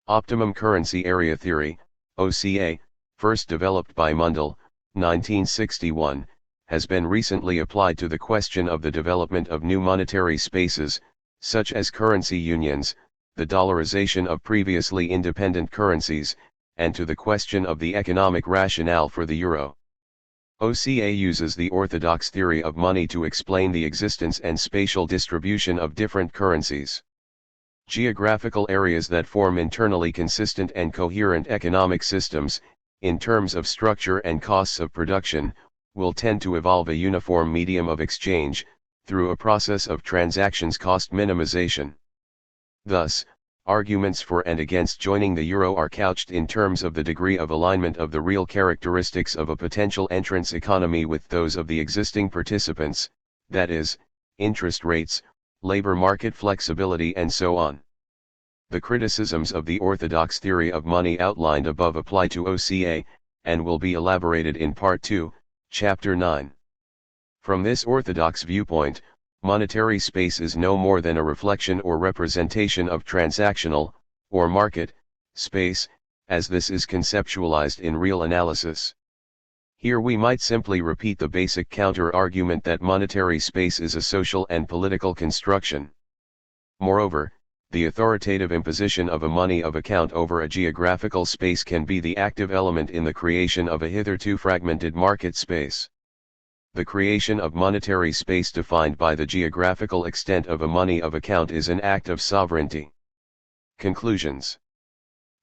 Optimum Currency Area Theory, OCA, first developed by Mundell, 1961, has been recently applied to the question of the development of new monetary spaces, such as currency unions, the dollarization of previously independent currencies, and to the question of the economic rationale for the euro. OCA uses the orthodox theory of money to explain the existence and spatial distribution of different currencies. Geographical areas that form internally consistent and coherent economic systems, in terms of structure and costs of production, will tend to evolve a uniform medium of exchange, through a process of transactions cost minimization. Thus, arguments for and against joining the euro are couched in terms of the degree of alignment of the real characteristics of a potential entrance economy with those of the existing participants, that is, interest rates, labor market flexibility and so on. The criticisms of the orthodox theory of money outlined above apply to OCA, and will be elaborated in Part 2, Chapter 9. From this orthodox viewpoint, monetary space is no more than a reflection or representation of transactional, or market, space, as this is conceptualized in real analysis. Here we might simply repeat the basic counter-argument that monetary space is a social and political construction. Moreover, the authoritative imposition of a money of account over a geographical space can be the active element in the creation of a hitherto fragmented market space. The creation of monetary space defined by the geographical extent of a money of account is an act of sovereignty. Conclusions.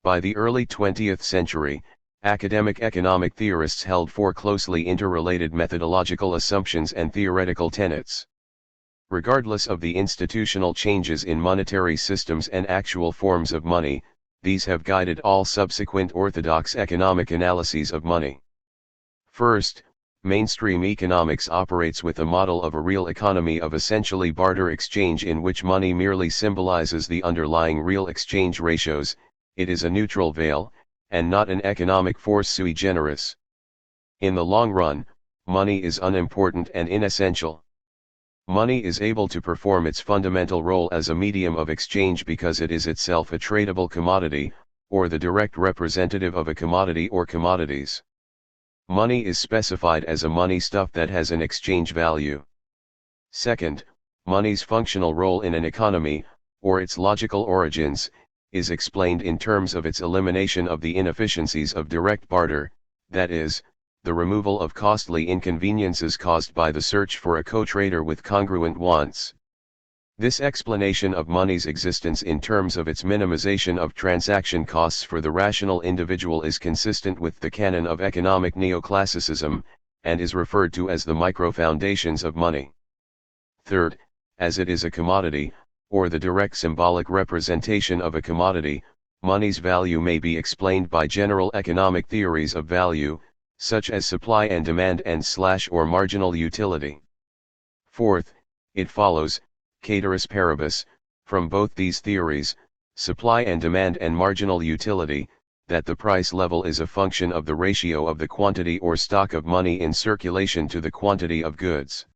By the early 20th century, academic economic theorists held four closely interrelated methodological assumptions and theoretical tenets. Regardless of the institutional changes in monetary systems and actual forms of money, these have guided all subsequent orthodox economic analyses of money. First, mainstream economics operates with a model of a real economy of essentially barter exchange in which money merely symbolizes the underlying real exchange ratios. It is a neutral veil, and not an economic force sui generis. In the long run, money is unimportant and inessential. Money is able to perform its fundamental role as a medium of exchange because it is itself a tradable commodity, or the direct representative of a commodity or commodities. Money is specified as a money stuff that has an exchange value. Second, money's functional role in an economy, or its logical origins, is explained in terms of its elimination of the inefficiencies of direct barter, that is, the removal of costly inconveniences caused by the search for a co-trader with congruent wants. This explanation of money's existence in terms of its minimization of transaction costs for the rational individual is consistent with the canon of economic neoclassicism, and is referred to as the micro-foundations of money. Third, as it is a commodity, or the direct symbolic representation of a commodity, money's value may be explained by general economic theories of value, such as supply and demand and or marginal utility. Fourth, it follows, ceteris paribus, from both these theories, supply and demand and marginal utility, that the price level is a function of the ratio of the quantity or stock of money in circulation to the quantity of goods.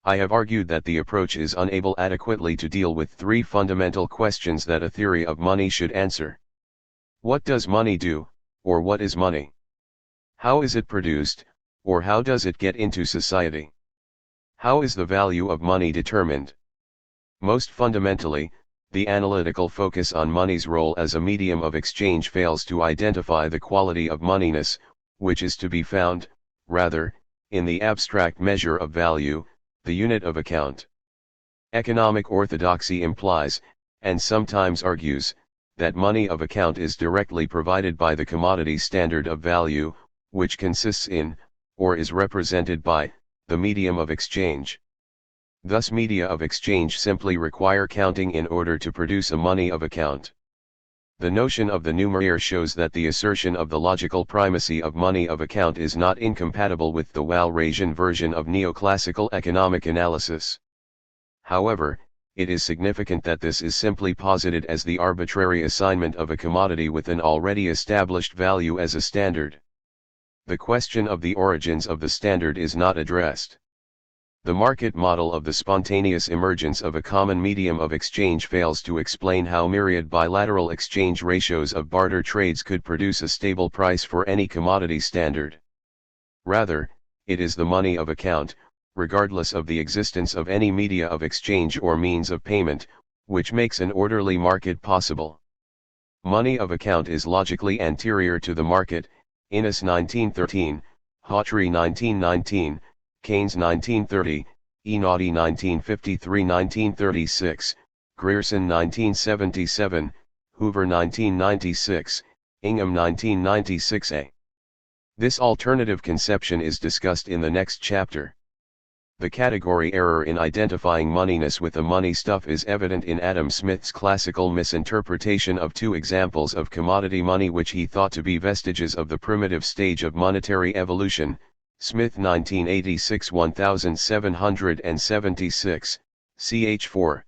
I have argued that the approach is unable adequately to deal with three fundamental questions that a theory of money should answer. What does money do, or what is money? How is it produced, or how does it get into society? How is the value of money determined? Most fundamentally, the analytical focus on money's role as a medium of exchange fails to identify the quality of moneyness, which is to be found, rather, in the abstract measure of value, the unit of account. Economic orthodoxy implies, and sometimes argues, that money of account is directly provided by the commodity standard of value, which consists in, or is represented by, the medium of exchange. Thus media of exchange simply require counting in order to produce a money of account. The notion of the numeraire shows that the assertion of the logical primacy of money of account is not incompatible with the Walrasian version of neoclassical economic analysis. However, it is significant that this is simply posited as the arbitrary assignment of a commodity with an already established value as a standard. The question of the origins of the standard is not addressed. The market model of the spontaneous emergence of a common medium of exchange fails to explain how myriad bilateral exchange ratios of barter trades could produce a stable price for any commodity standard. Rather, it is the money of account, regardless of the existence of any media of exchange or means of payment, which makes an orderly market possible. Money of account is logically anterior to the market. Innes 1913, Hawtrey 1919, Keynes 1930, Enotti 1953-1936, Grierson 1977, Hoover 1996, Ingham 1996a. This alternative conception is discussed in the next chapter. The category error in identifying moneyness with the money stuff is evident in Adam Smith's classical misinterpretation of two examples of commodity money which he thought to be vestiges of the primitive stage of monetary evolution. Smith 1986 1776, ch. 4.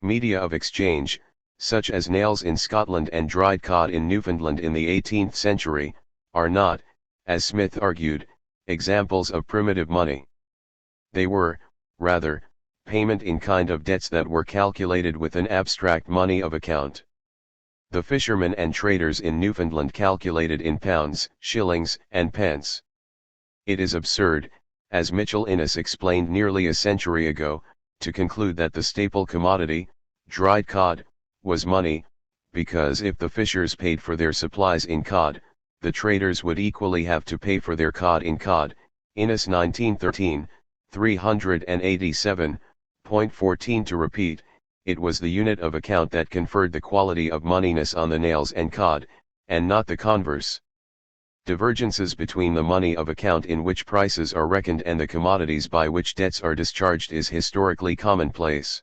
Media of exchange, such as nails in Scotland and dried cod in Newfoundland in the 18th century, are not, as Smith argued, examples of primitive money. They were, rather, payment in kind of debts that were calculated with an abstract money of account. The fishermen and traders in Newfoundland calculated in pounds, shillings, and pence. It is absurd, as Mitchell Innes explained nearly a century ago, to conclude that the staple commodity, dried cod, was money, because if the fishers paid for their supplies in cod, the traders would equally have to pay for their cod in cod. Innes 1913, 387.14. To repeat, it was the unit of account that conferred the quality of moneyness on the nails and cod, and not the converse. Divergences between the money of account in which prices are reckoned and the commodities by which debts are discharged is historically commonplace.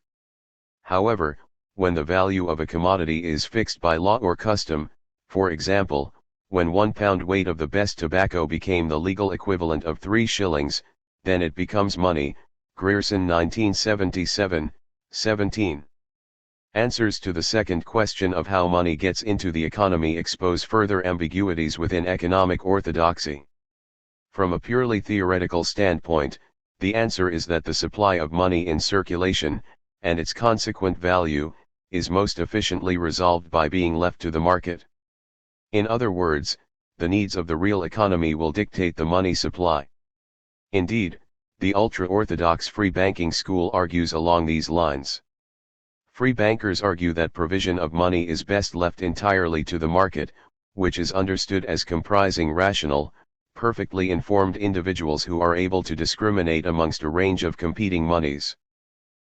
However, when the value of a commodity is fixed by law or custom, for example, when 1 pound weight of the best tobacco became the legal equivalent of 3 shillings, then it becomes money. Grierson 1977, 17. Answers to the second question of how money gets into the economy expose further ambiguities within economic orthodoxy. From a purely theoretical standpoint, the answer is that the supply of money in circulation, and its consequent value, is most efficiently resolved by being left to the market. In other words, the needs of the real economy will dictate the money supply. Indeed, the ultra-orthodox free banking school argues along these lines. Free bankers argue that provision of money is best left entirely to the market, which is understood as comprising rational, perfectly informed individuals who are able to discriminate amongst a range of competing monies.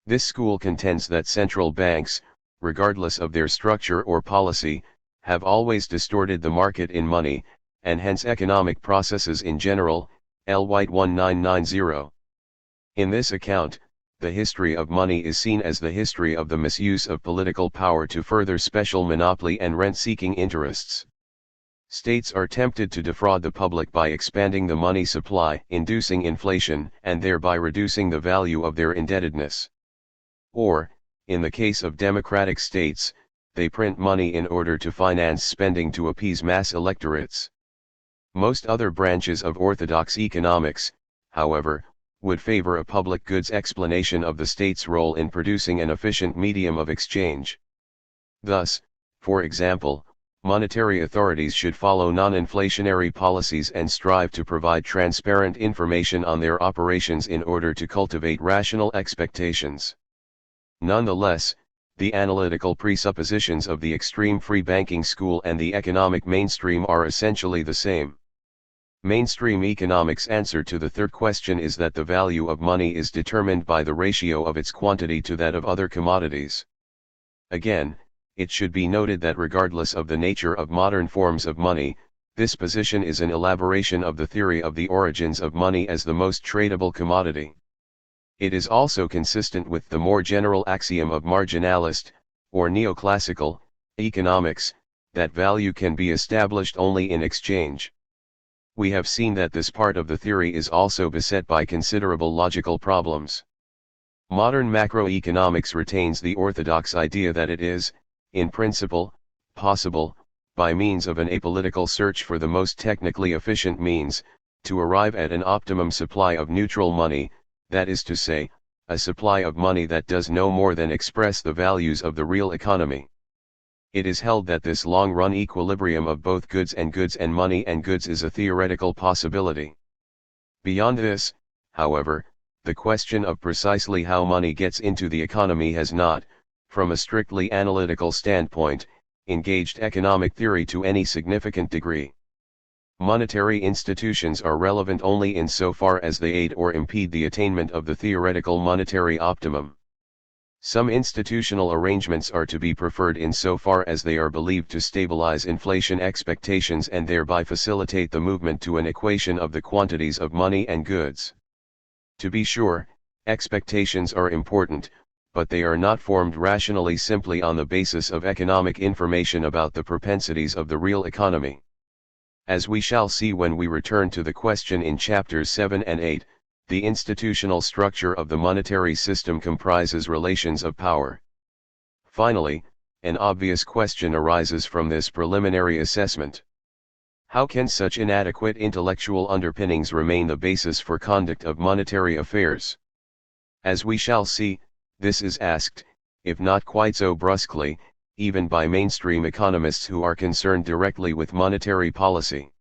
This school contends that central banks, regardless of their structure or policy, have always distorted the market in money, and hence economic processes in general, L. White 1990. In this account, the history of money is seen as the history of the misuse of political power to further special monopoly and rent-seeking interests. States are tempted to defraud the public by expanding the money supply, inducing inflation, and thereby reducing the value of their indebtedness. Or, in the case of democratic states, they print money in order to finance spending to appease mass electorates. Most other branches of orthodox economics, however, would favor a public goods explanation of the state's role in producing an efficient medium of exchange. Thus, for example, monetary authorities should follow non-inflationary policies and strive to provide transparent information on their operations in order to cultivate rational expectations. Nonetheless, the analytical presuppositions of the extreme free banking school and the economic mainstream are essentially the same. Mainstream economics' answer to the third question is that the value of money is determined by the ratio of its quantity to that of other commodities. Again, it should be noted that regardless of the nature of modern forms of money, this position is an elaboration of the theory of the origins of money as the most tradable commodity. It is also consistent with the more general axiom of marginalist, or neoclassical, economics, that value can be established only in exchange. We have seen that this part of the theory is also beset by considerable logical problems. Modern macroeconomics retains the orthodox idea that it is, in principle, possible, by means of an apolitical search for the most technically efficient means, to arrive at an optimum supply of neutral money, that is to say, a supply of money that does no more than express the values of the real economy. It is held that this long-run equilibrium of both goods and money and goods is a theoretical possibility. Beyond this, however, the question of precisely how money gets into the economy has not, from a strictly analytical standpoint, engaged economic theory to any significant degree. Monetary institutions are relevant only insofar as they aid or impede the attainment of the theoretical monetary optimum. Some institutional arrangements are to be preferred insofar as they are believed to stabilize inflation expectations and thereby facilitate the movement to an equation of the quantities of money and goods. To be sure, expectations are important, but they are not formed rationally simply on the basis of economic information about the propensities of the real economy. As we shall see when we return to the question in chapters 7 and 8, the institutional structure of the monetary system comprises relations of power. Finally, an obvious question arises from this preliminary assessment. How can such inadequate intellectual underpinnings remain the basis for conduct of monetary affairs? As we shall see, this is asked, if not quite so brusquely, even by mainstream economists who are concerned directly with monetary policy.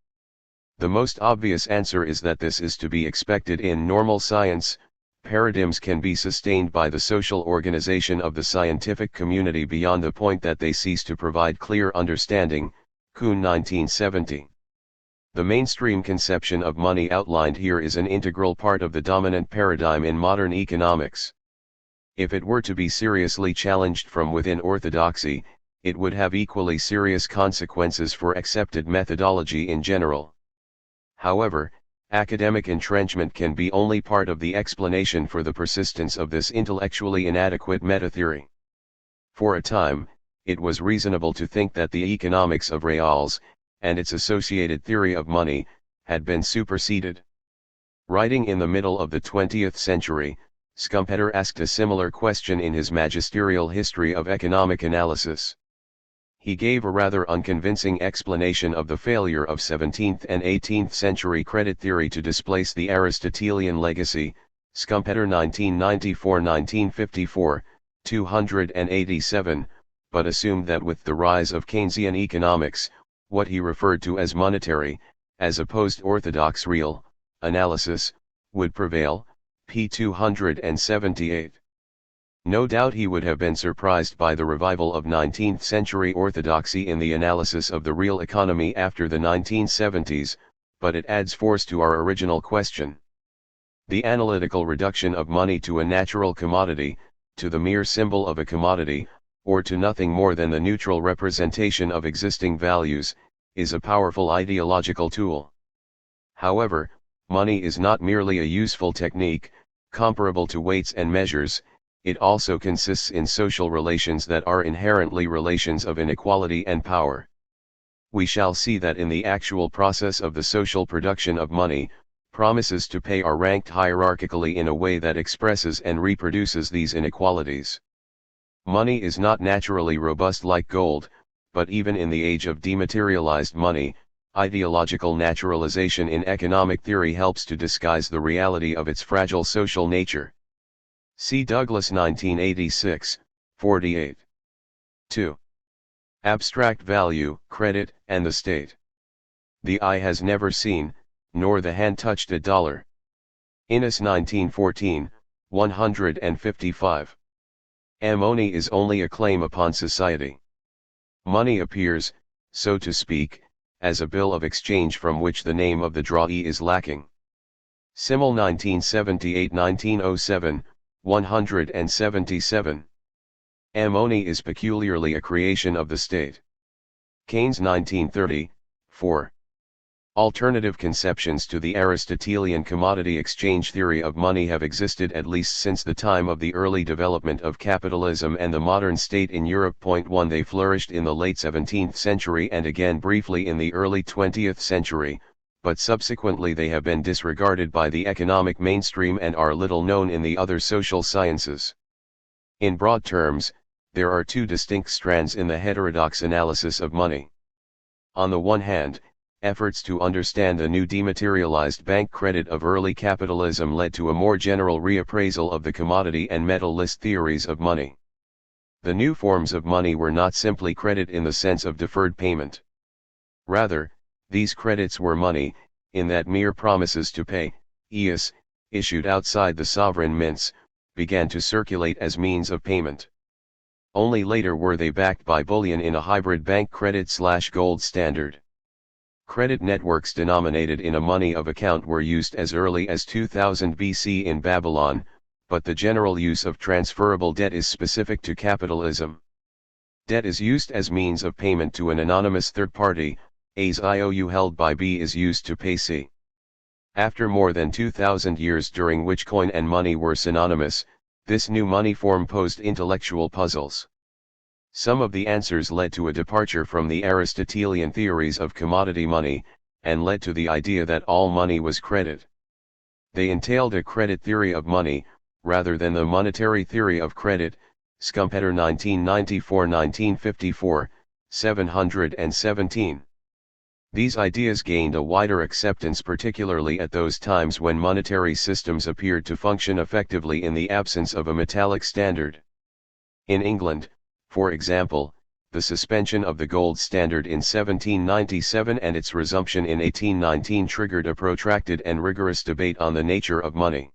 The most obvious answer is that this is to be expected in normal science. Paradigms can be sustained by the social organization of the scientific community beyond the point that they cease to provide clear understanding. Kuhn 1970. The mainstream conception of money outlined here is an integral part of the dominant paradigm in modern economics. If it were to be seriously challenged from within orthodoxy, it would have equally serious consequences for accepted methodology in general. However, academic entrenchment can be only part of the explanation for the persistence of this intellectually inadequate meta-theory. For a time, it was reasonable to think that the economics of Rawls, and its associated theory of money, had been superseded. Writing in the middle of the 20th century, Schumpeter asked a similar question in his magisterial history of economic analysis. He gave a rather unconvincing explanation of the failure of 17th and 18th century credit theory to displace the Aristotelian legacy, Schumpeter 1994-1954, 287, but assumed that with the rise of Keynesian economics, what he referred to as monetary, as opposed orthodox real, analysis, would prevail, p. 278. No doubt he would have been surprised by the revival of 19th century orthodoxy in the analysis of the real economy after the 1970s, but it adds force to our original question. The analytical reduction of money to a natural commodity, to the mere symbol of a commodity, or to nothing more than the neutral representation of existing values, is a powerful ideological tool. However, Money is not merely a useful technique, comparable to weights and measures, it also consists in social relations that are inherently relations of inequality and power. We shall see that in the actual process of the social production of money, promises to pay are ranked hierarchically in a way that expresses and reproduces these inequalities. Money is not naturally robust like gold, but even in the age of dematerialized money, ideological naturalization in economic theory helps to disguise the reality of its fragile social nature. See Douglas 1986, 48. 2. Abstract value, credit, and the state. The eye has never seen, nor the hand touched a dollar. Innis 1914, 155. Money is only a claim upon society. Money appears, so to speak, as a bill of exchange from which the name of the drawee is lacking. Simmel 1978-1907, 177. Money is peculiarly a creation of the state. Keynes 1930, 4. Alternative conceptions to the Aristotelian commodity exchange theory of money have existed at least since the time of the early development of capitalism and the modern state in Europe. 1. They flourished in the late 17th century and again briefly in the early 20th century, but subsequently they have been disregarded by the economic mainstream and are little known in the other social sciences. In broad terms, there are two distinct strands in the heterodox analysis of money. On the one hand, efforts to understand the new dematerialized bank credit of early capitalism led to a more general reappraisal of the commodity and metal list theories of money. The new forms of money were not simply credit in the sense of deferred payment. Rather, these credits were money, in that mere promises to pay, issued outside the sovereign mints, began to circulate as means of payment. Only later were they backed by bullion in a hybrid bank credit/gold standard. Credit networks denominated in a money of account were used as early as 2000 BC in Babylon, but the general use of transferable debt is specific to capitalism. Debt is used as means of payment to an anonymous third party, A's IOU held by B is used to pay C. After more than 2,000 years during which coin and money were synonymous, this new money form posed intellectual puzzles. Some of the answers led to a departure from the Aristotelian theories of commodity money, and led to the idea that all money was credit. They entailed a credit theory of money, rather than the monetary theory of credit, Schumpeter 1994-1954, 717. These ideas gained a wider acceptance particularly at those times when monetary systems appeared to function effectively in the absence of a metallic standard. In England, for example, the suspension of the gold standard in 1797 and its resumption in 1819 triggered a protracted and rigorous debate on the nature of money.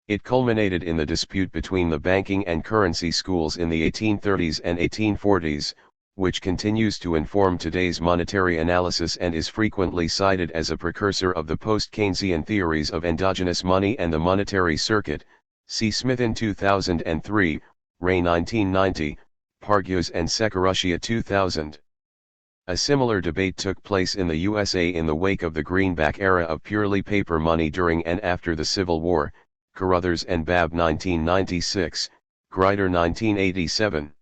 It culminated in the dispute between the banking and currency schools in the 1830s and 1840s, which continues to inform today's monetary analysis and is frequently cited as a precursor of the post-Keynesian theories of endogenous money and the monetary circuit. See Smith in 2003, Ray 1990, Pargius and Sekarussia 2000. A similar debate took place in the USA in the wake of the greenback era of purely paper money during and after the Civil War, Carruthers and Babb 1996, Grider 1987.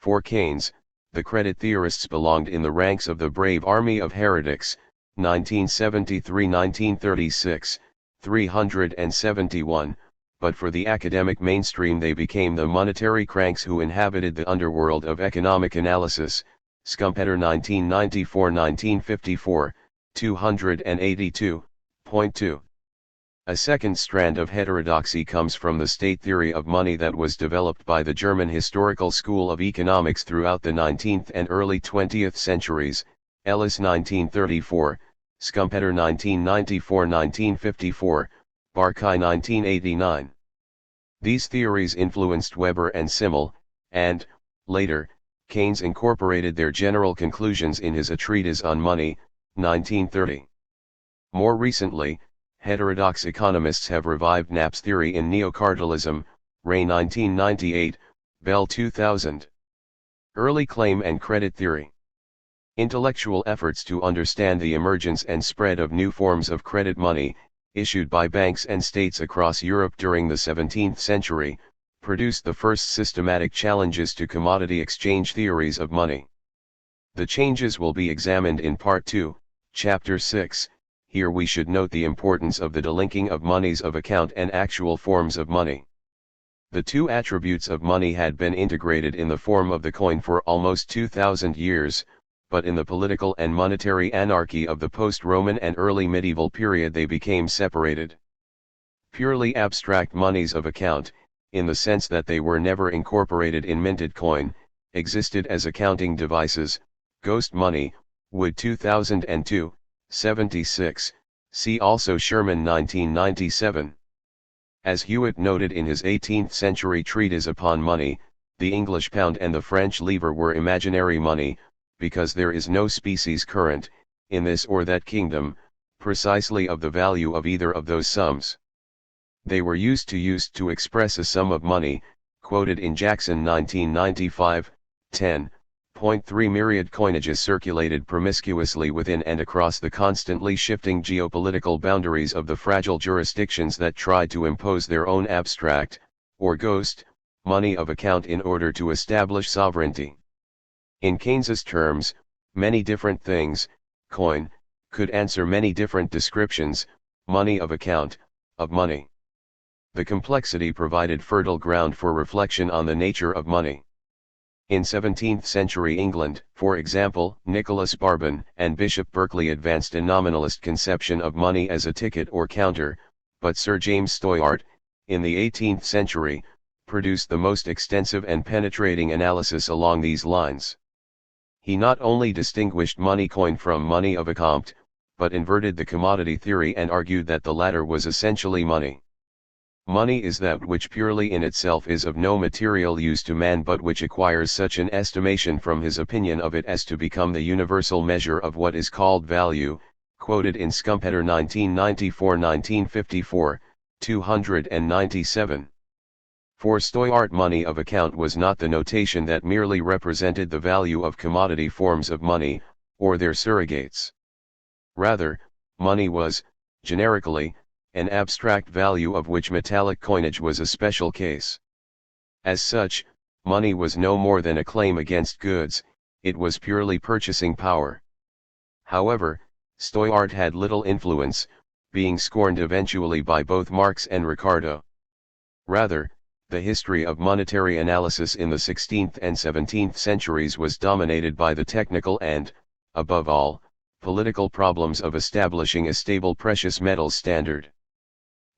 For Keynes, the credit theorists belonged in the ranks of the brave army of heretics, 1973-1936, 371, but for the academic mainstream they became the monetary cranks who inhabited the underworld of economic analysis, Schumpeter 1994-1954, 282.2. A second strand of heterodoxy comes from the state theory of money that was developed by the German historical school of economics throughout the 19th and early 20th centuries, Ellis 1934, Schumpeter 1994-1954, Barkai 1989. These theories influenced Weber and Simmel, and, later, Keynes incorporated their general conclusions in his A Treatise on Money, 1930. More recently, heterodox economists have revived Knapp's theory in Neocartalism, Ray 1998, Bell 2000. Early claim and credit theory. Intellectual efforts to understand the emergence and spread of new forms of credit money, issued by banks and states across Europe during the 17th century, produced the first systematic challenges to commodity exchange theories of money. The changes will be examined in Part 2, Chapter 6. Here we should note the importance of the delinking of monies of account and actual forms of money. The two attributes of money had been integrated in the form of the coin for almost 2,000 years, but in the political and monetary anarchy of the post-Roman and early medieval period they became separated. Purely abstract monies of account, in the sense that they were never incorporated in minted coin, existed as accounting devices. Ghost money, Wood 2002, 76, see also Sherman 1997. As Hewitt noted in his 18th century treatise upon money, the English pound and the French livre were imaginary money, because there is no species current, in this or that kingdom, precisely of the value of either of those sums. They were used to express a sum of money, quoted in Jackson 1995, 10.3 myriad coinages circulated promiscuously within and across the constantly shifting geopolitical boundaries of the fragile jurisdictions that tried to impose their own abstract, or ghost, money of account in order to establish sovereignty. In Keynes's terms, many different things, coin, could answer many different descriptions, money of account, of money. The complexity provided fertile ground for reflection on the nature of money. In 17th century England, for example, Nicholas Barbon and Bishop Berkeley advanced a nominalist conception of money as a ticket or counter, but Sir James Steuart, in the 18th century, produced the most extensive and penetrating analysis along these lines. He not only distinguished money coin from money of account, but inverted the commodity theory and argued that the latter was essentially money. Money is that which purely in itself is of no material use to man but which acquires such an estimation from his opinion of it as to become the universal measure of what is called value, quoted in Schumpeter 1994-1954, 297. For Steuart, money of account was not the notation that merely represented the value of commodity forms of money, or their surrogates. Rather, money was, generically, an abstract value of which metallic coinage was a special case. As such, money was no more than a claim against goods, it was purely purchasing power. However, Steuart had little influence, being scorned eventually by both Marx and Ricardo. Rather, the history of monetary analysis in the 16th and 17th centuries was dominated by the technical and, above all, political problems of establishing a stable precious metals standard.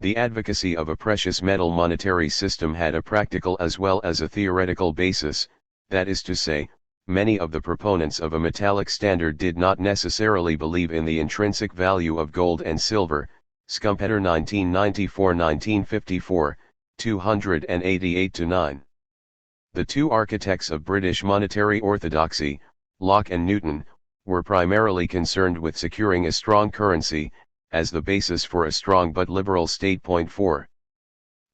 The advocacy of a precious metal monetary system had a practical as well as a theoretical basis, that is to say, many of the proponents of a metallic standard did not necessarily believe in the intrinsic value of gold and silver. Schumpeter 1994-1954, 288-9. The two architects of British monetary orthodoxy, Locke and Newton, were primarily concerned with securing a strong currency, as the basis for a strong but liberal state. 4.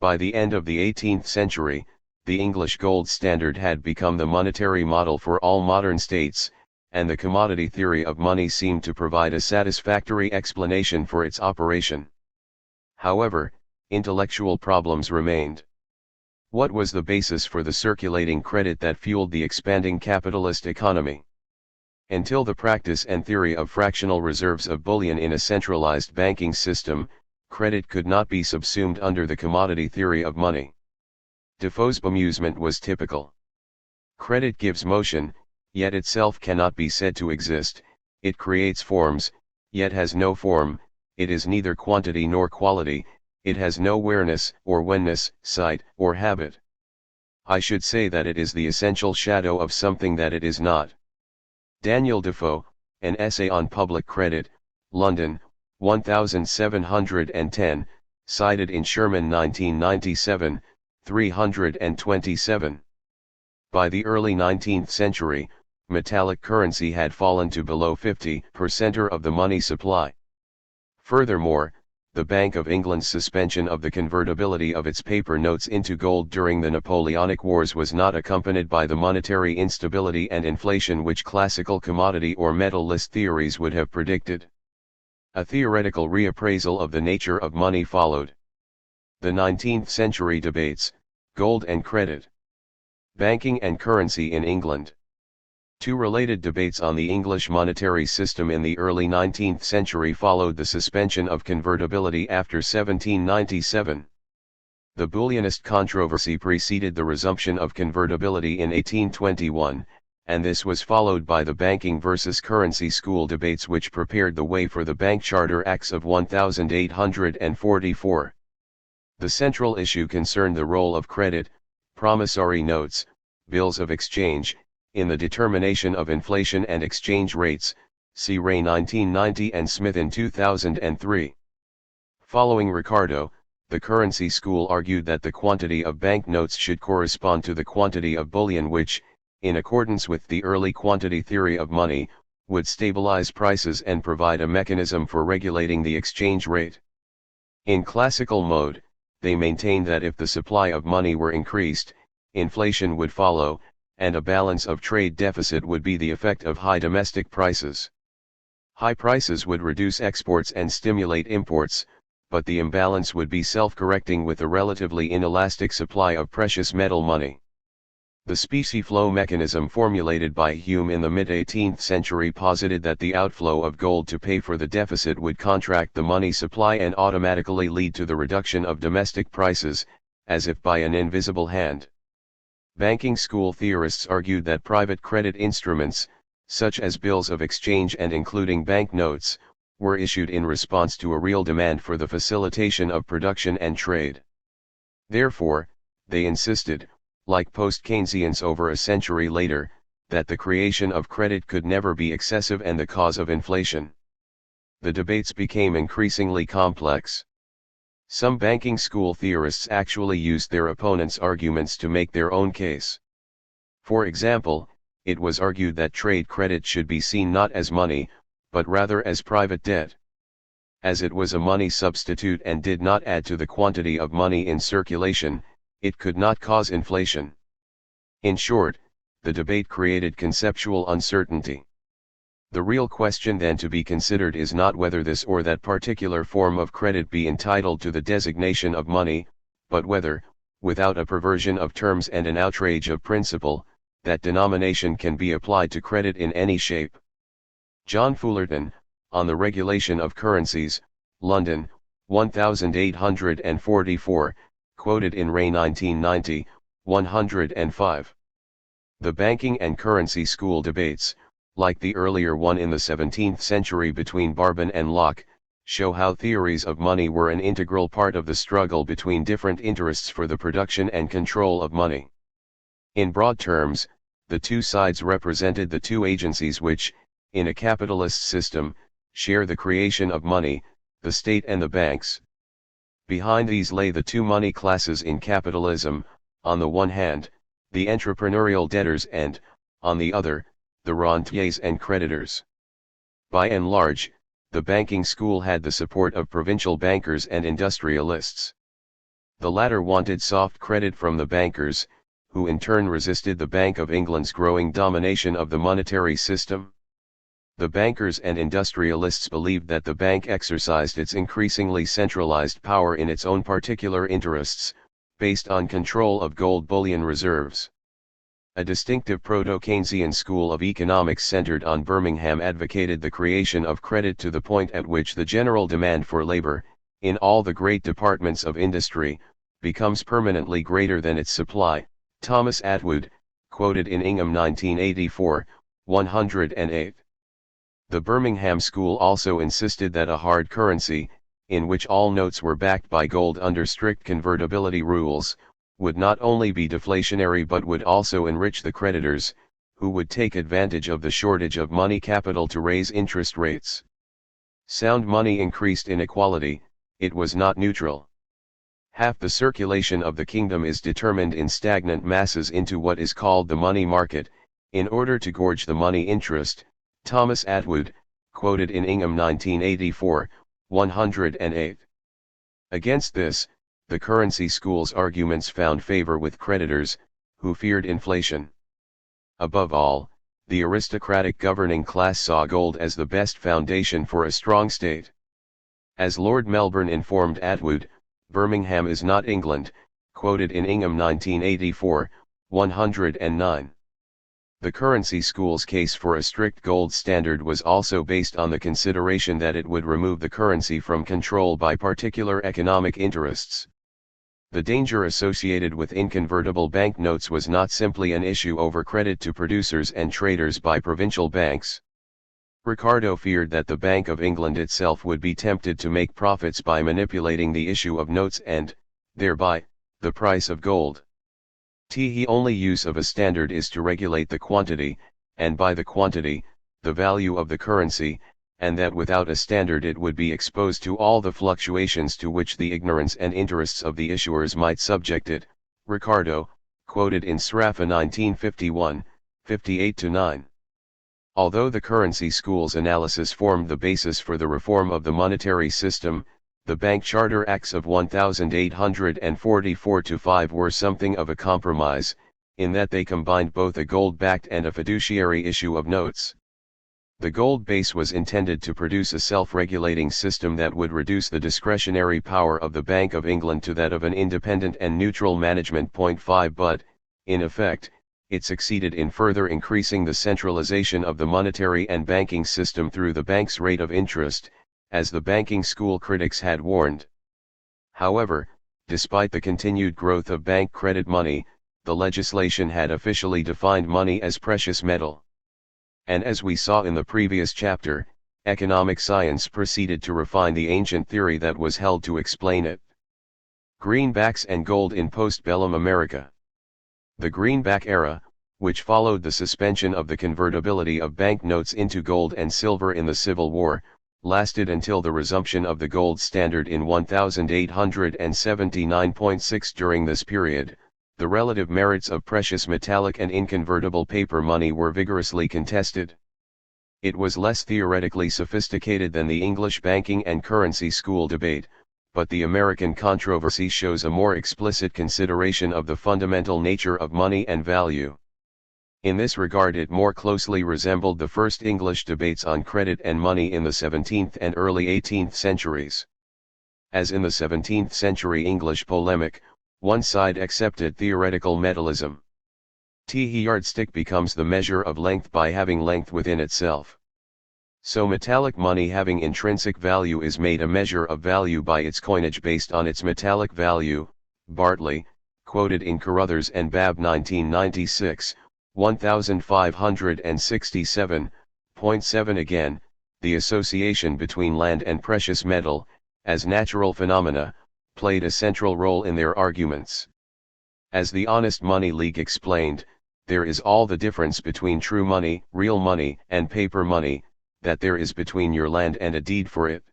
By the end of the 18th century, the English gold standard had become the monetary model for all modern states, and the commodity theory of money seemed to provide a satisfactory explanation for its operation. However, intellectual problems remained. What was the basis for the circulating credit that fueled the expanding capitalist economy? Until the practice and theory of fractional reserves of bullion in a centralized banking system, credit could not be subsumed under the commodity theory of money. Defoe's bemusement was typical. Credit gives motion, yet itself cannot be said to exist, it creates forms, yet has no form, it is neither quantity nor quality, it has no whereness or whenness, sight or habit. I should say that it is the essential shadow of something that it is not. Daniel Defoe, An Essay on Public Credit, London, 1710, cited in Sherman 1997, 327. By the early 19th century, metallic currency had fallen to below 50% of the money supply. Furthermore, the Bank of England's suspension of the convertibility of its paper notes into gold during the Napoleonic Wars was not accompanied by the monetary instability and inflation which classical commodity or metal list theories would have predicted. A theoretical reappraisal of the nature of money followed. The 19th century debates, gold and credit. Banking and currency in England. Two related debates on the English monetary system in the early 19th century followed the suspension of convertibility after 1797. The Bullionist controversy preceded the resumption of convertibility in 1821, and this was followed by the banking versus currency school debates which prepared the way for the Bank Charter Acts of 1844. The central issue concerned the role of credit, promissory notes, bills of exchange, in the determination of inflation and exchange rates, see Ray 1990 and Smith in 2003. Following Ricardo, the currency school argued that the quantity of banknotes should correspond to the quantity of bullion which, in accordance with the early quantity theory of money, would stabilize prices and provide a mechanism for regulating the exchange rate. In classical mode, they maintained that if the supply of money were increased, inflation would follow, and a balance of trade deficit would be the effect of high domestic prices. High prices would reduce exports and stimulate imports, but the imbalance would be self-correcting with a relatively inelastic supply of precious metal money. The specie flow mechanism formulated by Hume in the mid-18th century posited that the outflow of gold to pay for the deficit would contract the money supply and automatically lead to the reduction of domestic prices, as if by an invisible hand. Banking school theorists argued that private credit instruments, such as bills of exchange and including banknotes, were issued in response to a real demand for the facilitation of production and trade. Therefore, they insisted, like post-Keynesians over a century later, that the creation of credit could never be excessive and the cause of inflation. The debates became increasingly complex. Some banking school theorists actually used their opponents' arguments to make their own case. For example, it was argued that trade credit should be seen not as money, but rather as private debt. As it was a money substitute and did not add to the quantity of money in circulation, it could not cause inflation. In short, the debate created conceptual uncertainty. The real question then to be considered is not whether this or that particular form of credit be entitled to the designation of money, but whether, without a perversion of terms and an outrage of principle, that denomination can be applied to credit in any shape. John Fullerton, On the Regulation of Currencies, London, 1844, quoted in Ray 1990, 105. The banking and currency school debates, like the earlier one in the 17th century between Barbon and Locke, show how theories of money were an integral part of the struggle between different interests for the production and control of money. In broad terms, the two sides represented the two agencies which, in a capitalist system, share the creation of money, the state and the banks. Behind these lay the two money classes in capitalism, on the one hand, the entrepreneurial debtors and, on the other, the rentiers and creditors. By and large, the banking school had the support of provincial bankers and industrialists. The latter wanted soft credit from the bankers, who in turn resisted the Bank of England's growing domination of the monetary system. The bankers and industrialists believed that the bank exercised its increasingly centralized power in its own particular interests, based on control of gold bullion reserves. A distinctive proto-Keynesian school of economics centered on Birmingham advocated the creation of credit to the point at which the general demand for labor, in all the great departments of industry, becomes permanently greater than its supply. Thomas Atwood, quoted in Ingham 1984, 108. The Birmingham School also insisted that a hard currency, in which all notes were backed by gold under strict convertibility rules, would not only be deflationary but would also enrich the creditors, who would take advantage of the shortage of money capital to raise interest rates. Sound money increased inequality, it was not neutral. Half the circulation of the kingdom is determined in stagnant masses into what is called the money market, in order to gorge the money interest. Thomas Atwood, quoted in Ingham 1984, 108. Against this, the currency school's arguments found favor with creditors, who feared inflation. Above all, the aristocratic governing class saw gold as the best foundation for a strong state. As Lord Melbourne informed Atwood, Birmingham is not England, quoted in Ingham 1984, 109. The currency school's case for a strict gold standard was also based on the consideration that it would remove the currency from control by particular economic interests. The danger associated with inconvertible banknotes was not simply an issue over credit to producers and traders by provincial banks. Ricardo feared that the Bank of England itself would be tempted to make profits by manipulating the issue of notes and, thereby, the price of gold. The only use of a standard is to regulate the quantity, and by the quantity, the value of the currency, and that without a standard it would be exposed to all the fluctuations to which the ignorance and interests of the issuers might subject it. Ricardo, quoted in Sraffa 1951, 58-9. Although the currency school's analysis formed the basis for the reform of the monetary system, the Bank Charter Acts of 1844-5 were something of a compromise, in that they combined both a gold-backed and a fiduciary issue of notes. The gold base was intended to produce a self-regulating system that would reduce the discretionary power of the Bank of England to that of an independent and neutral management. 5 But, in effect, it succeeded in further increasing the centralization of the monetary and banking system through the bank's rate of interest, as the banking school critics had warned. However, despite the continued growth of bank credit money, the legislation had officially defined money as precious metal. And as we saw in the previous chapter, economic science proceeded to refine the ancient theory that was held to explain it. Greenbacks and gold in postbellum America. The greenback era, which followed the suspension of the convertibility of banknotes into gold and silver in the Civil War, lasted until the resumption of the gold standard in 1879.6. During this period, the relative merits of precious metallic and inconvertible paper money were vigorously contested. It was less theoretically sophisticated than the English banking and currency school debate, but the American controversy shows a more explicit consideration of the fundamental nature of money and value. In this regard it more closely resembled the first English debates on credit and money in the 17th and early 18th centuries. As in the 17th century English polemic, one side accepted theoretical metallism. The yardstick becomes the measure of length by having length within itself. So metallic money having intrinsic value is made a measure of value by its coinage based on its metallic value. Bartley, quoted in Carruthers and Babb 1996, 1567.7. Again, the association between land and precious metal, as natural phenomena, played a central role in their arguments. As the Honest Money League explained, there is all the difference between true money, real money, and paper money, that there is between your land and a deed for it.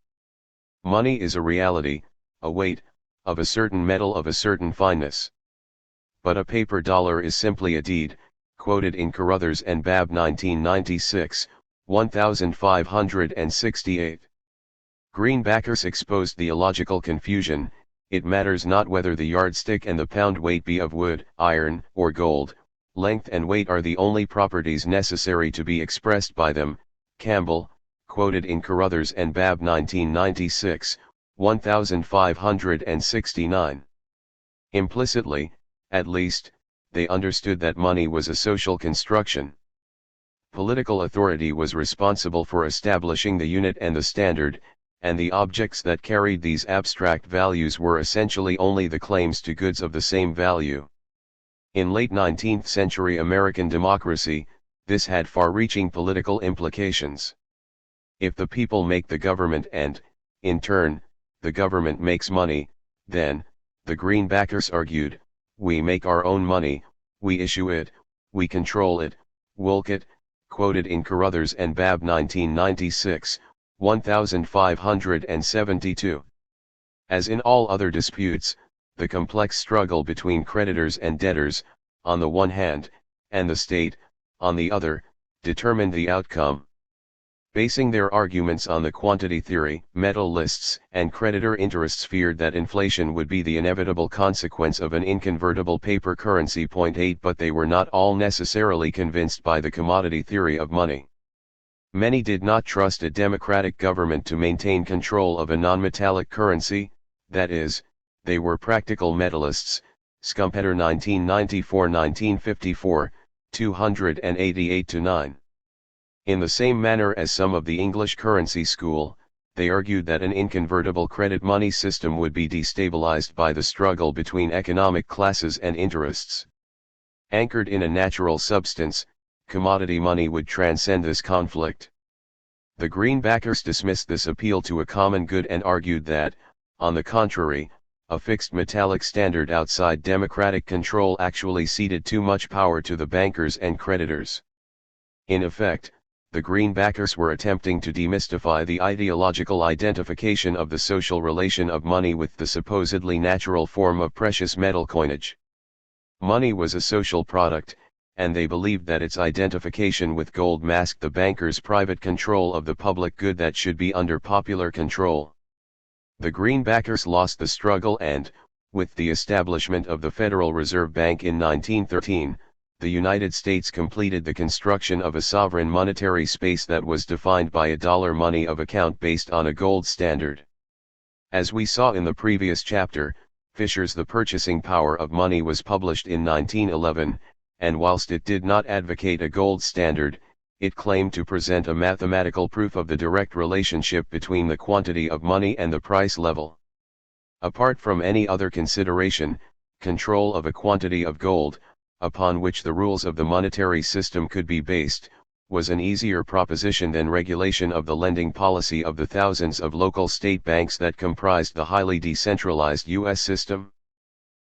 Money is a reality, a weight, of a certain metal of a certain fineness. But a paper dollar is simply a deed, quoted in Carruthers and Babb 1996, 1568. Greenbackers exposed the illogical confusion: it matters not whether the yardstick and the pound weight be of wood, iron, or gold, length and weight are the only properties necessary to be expressed by them. Campbell, quoted in Carruthers and Babb 1996, 1569. Implicitly, at least, they understood that money was a social construction. Political authority was responsible for establishing the unit and the standard, and the objects that carried these abstract values were essentially only the claims to goods of the same value. In late 19th century American democracy, this had far-reaching political implications. If the people make the government and, in turn, the government makes money, then, the greenbackers argued, we make our own money, we issue it, we control it, wolk it, quoted in Carruthers and Babb 1996, 1572. As in all other disputes, the complex struggle between creditors and debtors, on the one hand, and the state, on the other, determined the outcome. Basing their arguments on the quantity theory, metalists and creditor interests feared that inflation would be the inevitable consequence of an inconvertible paper currency. 8 But they were not all necessarily convinced by the commodity theory of money. Many did not trust a democratic government to maintain control of a non-metallic currency, that is, they were practical metallists. Schumpeter 1994-1954, 288-9. In the same manner as some of the English currency school, they argued that an inconvertible credit money system would be destabilized by the struggle between economic classes and interests. Anchored in a natural substance, commodity money would transcend this conflict. The greenbackers dismissed this appeal to a common good and argued that, on the contrary, a fixed metallic standard outside democratic control actually ceded too much power to the bankers and creditors. In effect, the greenbackers were attempting to demystify the ideological identification of the social relation of money with the supposedly natural form of precious metal coinage. Money was a social product, and they believed that its identification with gold masked the bankers' private control of the public good that should be under popular control. The greenbackers lost the struggle and, with the establishment of the Federal Reserve Bank in 1913, the United States completed the construction of a sovereign monetary space that was defined by a dollar money of account based on a gold standard. As we saw in the previous chapter, Fisher's The Purchasing Power of Money was published in 1911, and whilst it did not advocate a gold standard, it claimed to present a mathematical proof of the direct relationship between the quantity of money and the price level. Apart from any other consideration, control of a quantity of gold, upon which the rules of the monetary system could be based, was an easier proposition than regulation of the lending policy of the thousands of local state banks that comprised the highly decentralized U.S. system.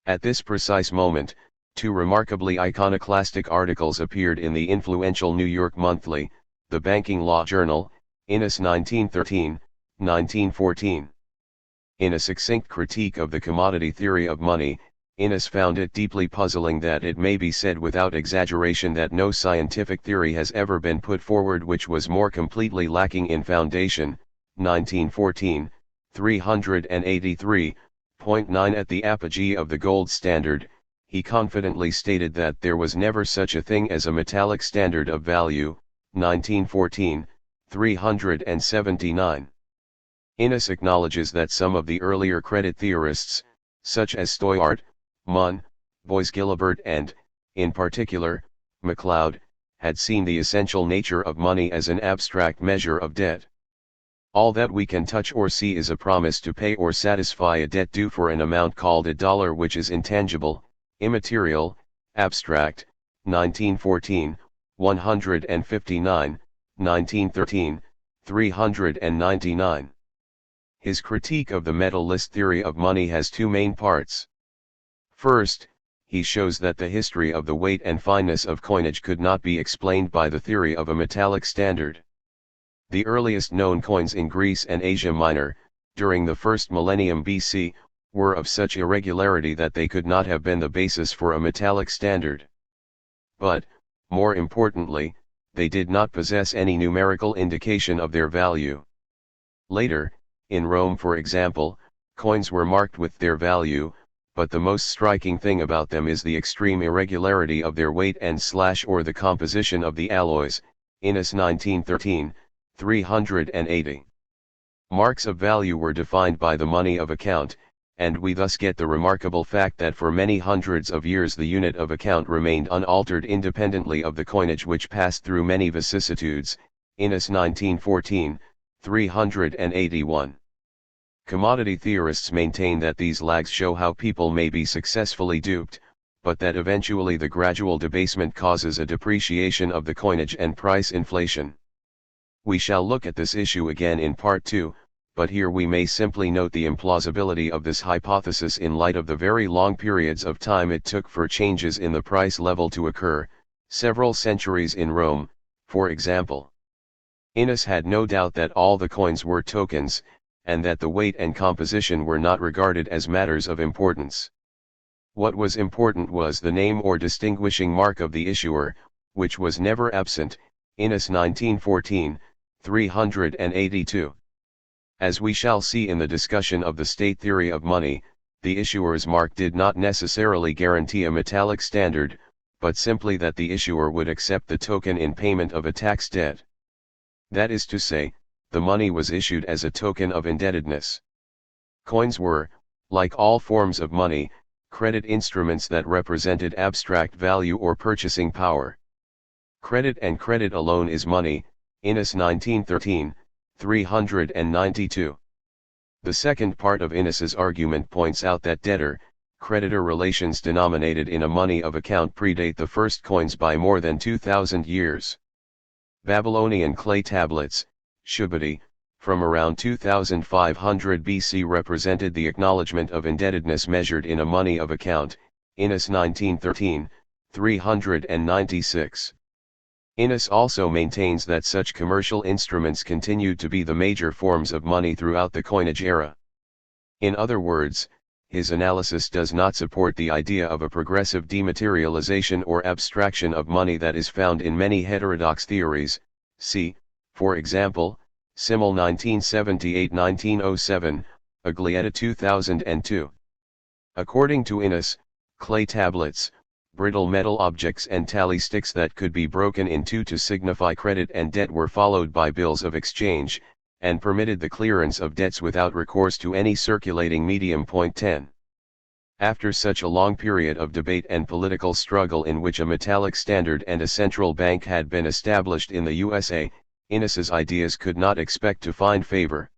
At this precise moment, two remarkably iconoclastic articles appeared in the influential New York Monthly, the Banking Law Journal, Innis 1913-1914. In a succinct critique of the commodity theory of money, Innis found it deeply puzzling that it may be said without exaggeration that no scientific theory has ever been put forward which was more completely lacking in foundation. 1914, 383.9. At the apogee of the gold standard, he confidently stated that there was never such a thing as a metallic standard of value. 1914, 379. Innis acknowledges that some of the earlier credit theorists, such as Stoyart, Munn, Boyce-Gilbert and, in particular, MacLeod, had seen the essential nature of money as an abstract measure of debt. All that we can touch or see is a promise to pay or satisfy a debt due for an amount called a dollar, which is intangible, immaterial, abstract. 1914, 159, 1913, 399. His critique of the metal-list theory of money has two main parts. First, he shows that the history of the weight and fineness of coinage could not be explained by the theory of a metallic standard. The earliest known coins in Greece and Asia Minor, during the first millennium BC, were of such irregularity that they could not have been the basis for a metallic standard. But, more importantly, they did not possess any numerical indication of their value. Later, in Rome for example, coins were marked with their value, but the most striking thing about them is the extreme irregularity of their weight and or the composition of the alloys. Innis 1913, 380. Marks of value were defined by the money of account, and we thus get the remarkable fact that for many hundreds of years the unit of account remained unaltered independently of the coinage which passed through many vicissitudes. Innis 1914, 381. Commodity theorists maintain that these lags show how people may be successfully duped, but that eventually the gradual debasement causes a depreciation of the coinage and price inflation. We shall look at this issue again in part 2, but here we may simply note the implausibility of this hypothesis in light of the very long periods of time it took for changes in the price level to occur, several centuries in Rome, for example. Innis had no doubt that all the coins were tokens, and that the weight and composition were not regarded as matters of importance. What was important was the name or distinguishing mark of the issuer, which was never absent. Innis 1914, 382. As we shall see in the discussion of the state theory of money, the issuer's mark did not necessarily guarantee a metallic standard, but simply that the issuer would accept the token in payment of a tax debt. That is to say, the money was issued as a token of indebtedness. Coins were, like all forms of money, credit instruments that represented abstract value or purchasing power. Credit and credit alone is money, Innis 1913, 392. The second part of Innis's argument points out that debtor-creditor relations denominated in a money of account predate the first coins by more than 2,000 years. Babylonian clay tablets, Shubati, from around 2500 BC represented the acknowledgement of indebtedness measured in a money of account, Innis 1913, 396. Innis also maintains that such commercial instruments continued to be the major forms of money throughout the coinage era. In other words, his analysis does not support the idea of a progressive dematerialization or abstraction of money that is found in many heterodox theories, see, for example, Simmel 1978-1907, Aglietta 2002. According to Innis, clay tablets, brittle metal objects and tally sticks that could be broken in two to signify credit and debt were followed by bills of exchange, and permitted the clearance of debts without recourse to any circulating medium. 10. After such a long period of debate and political struggle in which a metallic standard and a central bank had been established in the USA, Innis's ideas could not expect to find favor.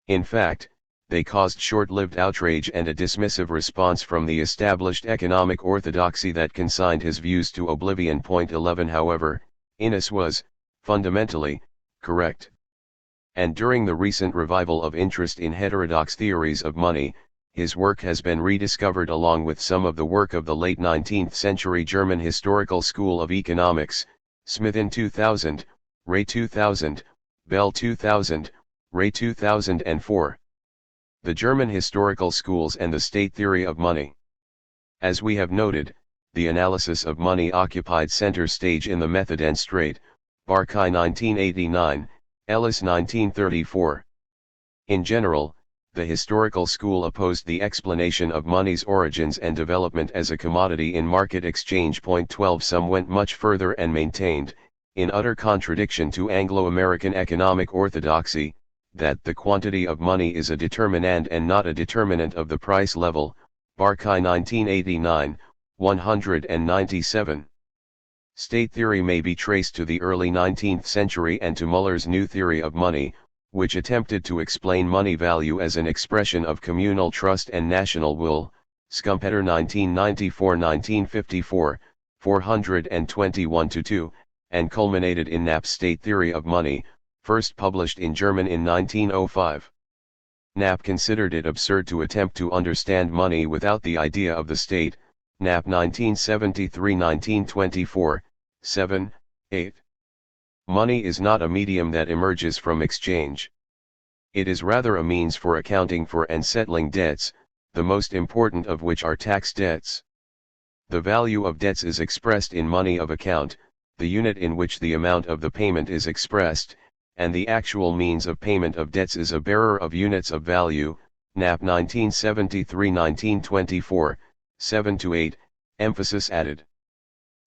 In fact, they caused short-lived outrage and a dismissive response from the established economic orthodoxy that consigned his views to oblivion. 11. However, Innis was, fundamentally, correct. And during the recent revival of interest in heterodox theories of money, his work has been rediscovered along with some of the work of the late 19th century German historical school of economics, Smith in 2000, Ray 2000, Bell 2000, Ray 2004. The German historical schools and the state theory of money. As we have noted, the analysis of money occupied center stage in the Method and Straight, Barkai 1989, Ellis 1934. In general, the historical school opposed the explanation of money's origins and development as a commodity in market exchange. 12. Some went much further and maintained, in utter contradiction to Anglo-American economic orthodoxy, that the quantity of money is a determinand and not a determinant of the price level, Barkai 1989, 197. State theory may be traced to the early 19th century and to Muller's new theory of money, which attempted to explain money value as an expression of communal trust and national will, Schumpeter 1994-1954, 421-2, and culminated in Knapp's state theory of money, first published in German in 1905. Knapp considered it absurd to attempt to understand money without the idea of the state, Knapp 1973-1924, 7, 8. Money is not a medium that emerges from exchange. It is rather a means for accounting for and settling debts, the most important of which are tax debts. The value of debts is expressed in money of account, the unit in which the amount of the payment is expressed, and the actual means of payment of debts is a bearer of units of value, Knapp 1973-1924, 7-8, emphasis added.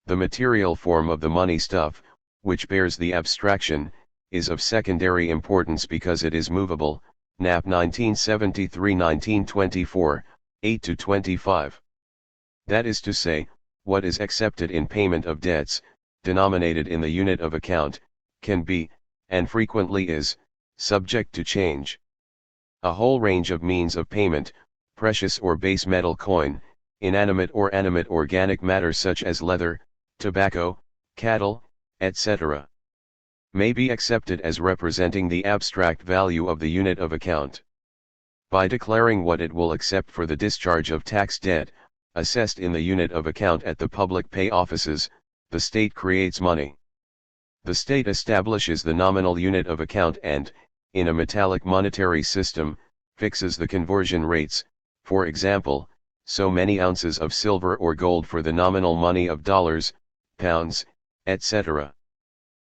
The material form of the money stuff, which bears the abstraction, is of secondary importance because it is movable, Knapp 1973-1924, 8-25. That is to say, what is accepted in payment of debts, denominated in the unit of account, can be, and frequently is, subject to change. A whole range of means of payment, precious or base metal coin, inanimate or animate organic matter such as leather, tobacco, cattle, etc., may be accepted as representing the abstract value of the unit of account. By declaring what it will accept for the discharge of tax debt, assessed in the unit of account at the public pay offices, the state creates money. The state establishes the nominal unit of account and, in a metallic monetary system, fixes the conversion rates, for example, so many ounces of silver or gold for the nominal money of dollars, pounds, etc.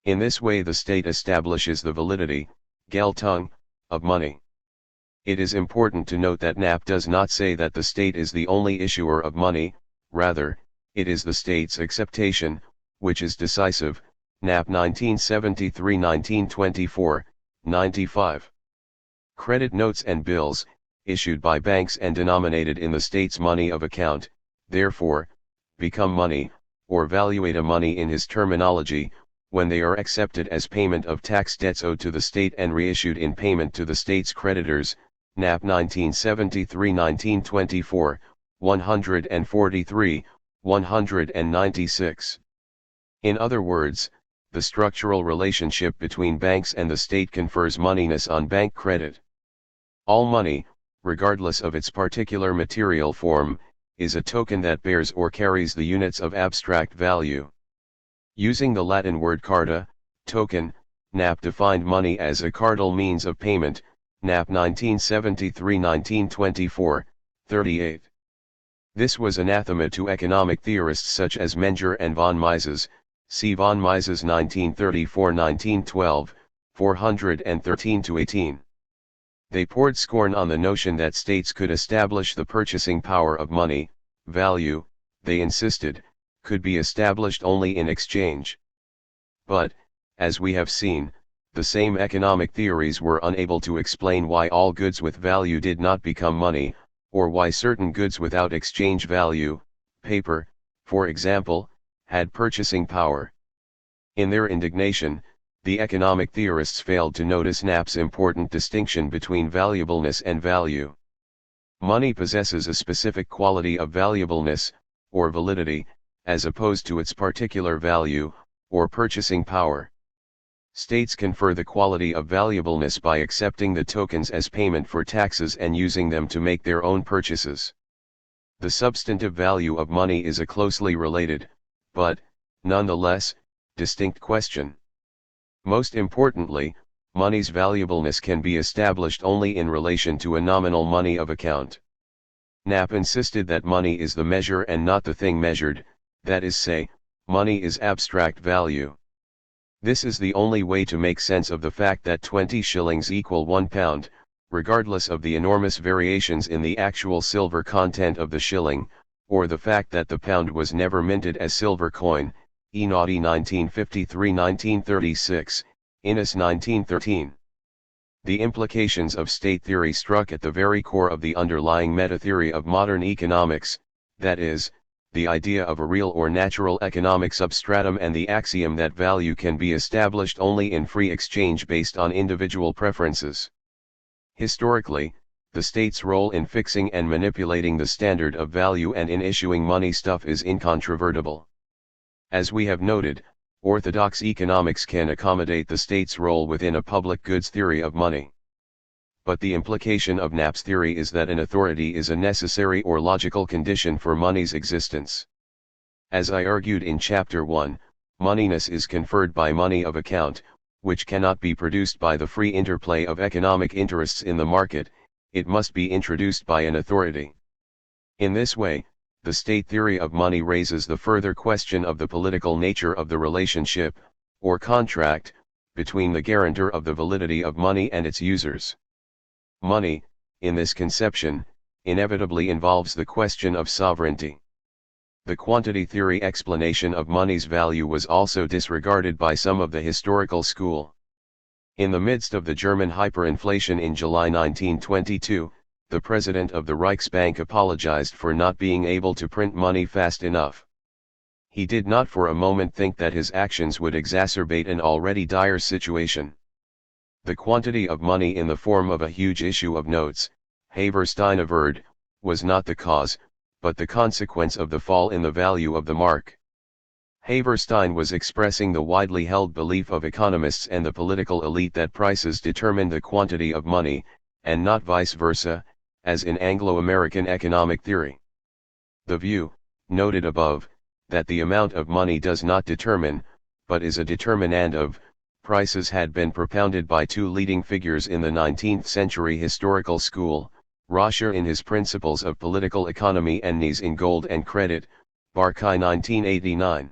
In this way the state establishes the validity, Geltung, of money. It is important to note that Knapp does not say that the state is the only issuer of money, rather, it is the state's acceptation, which is decisive, Knapp 1973-1924, 95. Credit notes and bills, issued by banks and denominated in the state's money of account, therefore, become money, or valuata money in his terminology, when they are accepted as payment of tax debts owed to the state and reissued in payment to the state's creditors. Knapp 1973-1924, 143, 196. In other words, the structural relationship between banks and the state confers moneyness on bank credit. All money, regardless of its particular material form, is a token that bears or carries the units of abstract value. Using the Latin word carta, token, Knapp defined money as a cardal means of payment. Knapp 1973-1924, 38. This was anathema to economic theorists such as Menger and von Mises. See von Mises 1934-1912, 413-18. They poured scorn on the notion that states could establish the purchasing power of money. Value, they insisted, could be established only in exchange. But, as we have seen, the same economic theories were unable to explain why all goods with value did not become money, or why certain goods without exchange value, paper, for example, had purchasing power. In their indignation, the economic theorists failed to notice Knapp's important distinction between valuableness and value. Money possesses a specific quality of valuableness, or validity, as opposed to its particular value, or purchasing power. States confer the quality of valuableness by accepting the tokens as payment for taxes and using them to make their own purchases. The substantive value of money is a closely related, but, nonetheless, distinct question. Most importantly, money's valuableness can be established only in relation to a nominal money of account. Knapp insisted that money is the measure and not the thing measured, that is say, money is abstract value. This is the only way to make sense of the fact that 20 shillings equal £1, regardless of the enormous variations in the actual silver content of the shilling, or the fact that the pound was never minted as silver coin, Enaughty 1953-1936, Innes 1913. The implications of state theory struck at the very core of the underlying meta-theory of modern economics, that is, the idea of a real or natural economic substratum and the axiom that value can be established only in free exchange based on individual preferences. Historically, the state's role in fixing and manipulating the standard of value and in issuing money stuff is incontrovertible. As we have noted, orthodox economics can accommodate the state's role within a public goods theory of money. But the implication of Knapp's theory is that an authority is a necessary or logical condition for money's existence. As I argued in Chapter 1, moneyness is conferred by money of account, which cannot be produced by the free interplay of economic interests in the market, it must be introduced by an authority. In this way, the state theory of money raises the further question of the political nature of the relationship, or contract, between the guarantor of the validity of money and its users. Money, in this conception, inevitably involves the question of sovereignty. The quantity theory explanation of money's value was also disregarded by some of the historical school. In the midst of the German hyperinflation in July 1922, the president of the Reichsbank apologized for not being able to print money fast enough. He did not for a moment think that his actions would exacerbate an already dire situation. The quantity of money in the form of a huge issue of notes, Haverstein averred, was not the cause, but the consequence of the fall in the value of the mark. Haverstein was expressing the widely held belief of economists and the political elite that prices determine the quantity of money, and not vice versa, as in Anglo-American economic theory. The view, noted above, that the amount of money does not determine, but is a determinant of, prices had been propounded by two leading figures in the 19th century historical school, Roscher in his Principles of Political Economy and Nies in Gold and Credit, Barkai 1989.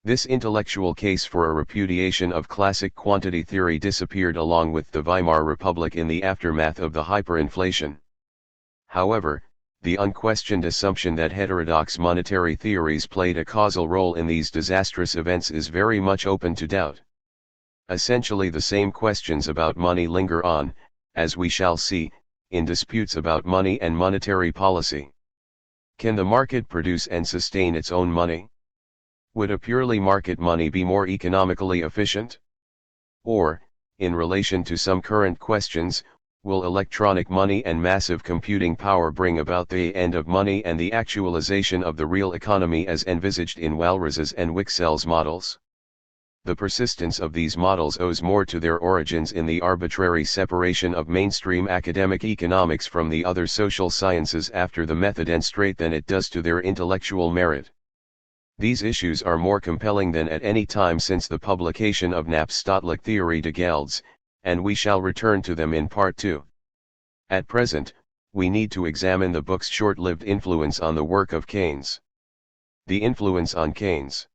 This intellectual case for a repudiation of classic quantity theory disappeared along with the Weimar Republic in the aftermath of the hyperinflation. However, the unquestioned assumption that heterodox monetary theories played a causal role in these disastrous events is very much open to doubt. Essentially the same questions about money linger on, as we shall see, in disputes about money and monetary policy. Can the market produce and sustain its own money? Would a purely market money be more economically efficient? Or, in relation to some current questions, will electronic money and massive computing power bring about the end of money and the actualization of the real economy as envisaged in Walras's and Wicksel's models? The persistence of these models owes more to their origins in the arbitrary separation of mainstream academic economics from the other social sciences after the method and straight than it does to their intellectual merit. These issues are more compelling than at any time since the publication of Knapp's Stottlich Theorie des Gelds, and we shall return to them in Part 2. At present, we need to examine the book's short-lived influence on the work of Keynes. The influence on Keynes.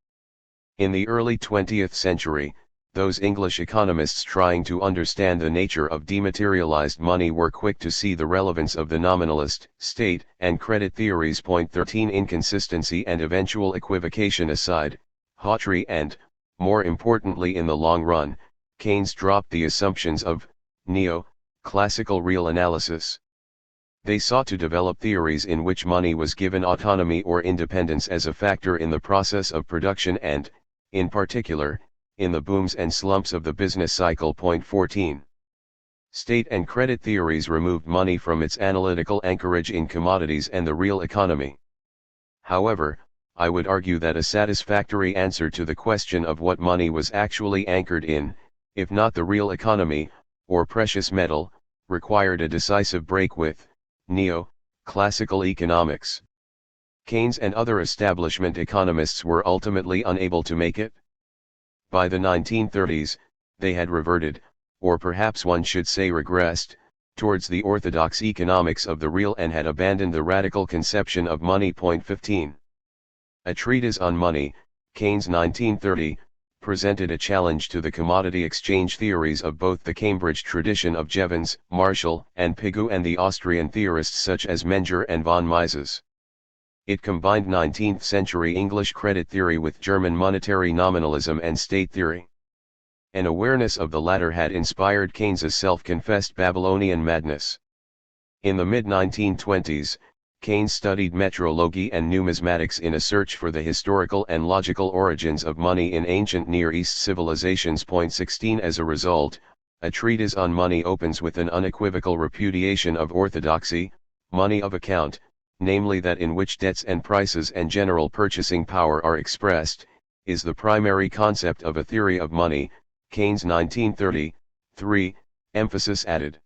In the early 20th century, those English economists trying to understand the nature of dematerialized money were quick to see the relevance of the nominalist, state, and credit theories. Point 13 Inconsistency and eventual equivocation aside, Hawtrey and, more importantly in the long run, Keynes dropped the assumptions of neo-classical real analysis. They sought to develop theories in which money was given autonomy or independence as a factor in the process of production and, in particular, in the booms and slumps of the business cycle. Point 14. State and credit theories removed money from its analytical anchorage in commodities and the real economy. However, I would argue that a satisfactory answer to the question of what money was actually anchored in, if not the real economy, or precious metal, required a decisive break with neo-classical economics. Keynes and other establishment economists were ultimately unable to make it. By the 1930s, they had reverted, or perhaps one should say regressed, towards the orthodox economics of the real and had abandoned the radical conception of money. Point 15. A treatise on money, Keynes 1930, presented a challenge to the commodity exchange theories of both the Cambridge tradition of Jevons, Marshall, and Pigou and the Austrian theorists such as Menger and von Mises. It combined 19th-century English credit theory with German monetary nominalism and state theory. An awareness of the latter had inspired Keynes's self-confessed Babylonian madness. In the mid-1920s, Keynes studied metrology and numismatics in a search for the historical and logical origins of money in ancient Near East civilizations. Point 16 As a result, a treatise on money opens with an unequivocal repudiation of orthodoxy, money of account, namely that in which debts and prices and general purchasing power are expressed, is the primary concept of a theory of money. Keynes 1930, 3, emphasis added.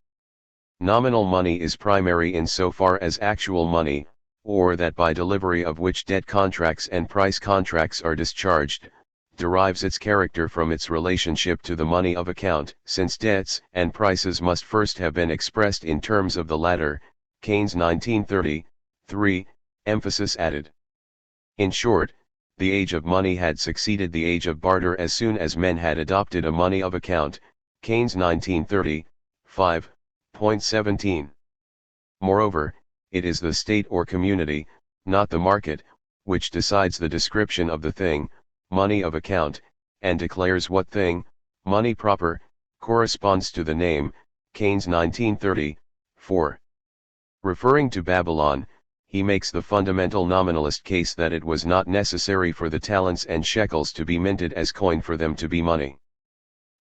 Nominal money is primary insofar as actual money, or that by delivery of which debt contracts and price contracts are discharged, derives its character from its relationship to the money of account, since debts and prices must first have been expressed in terms of the latter. Keynes 1930, 3, emphasis added. In short, the age of money had succeeded the age of barter as soon as men had adopted a money of account. Keynes 1930, 5. Point 17. Moreover, it is the state or community, not the market, which decides the description of the thing, money of account, and declares what thing, money proper, corresponds to the name. Keynes 1930, 4. Referring to Babylon, he makes the fundamental nominalist case that it was not necessary for the talents and shekels to be minted as coin for them to be money.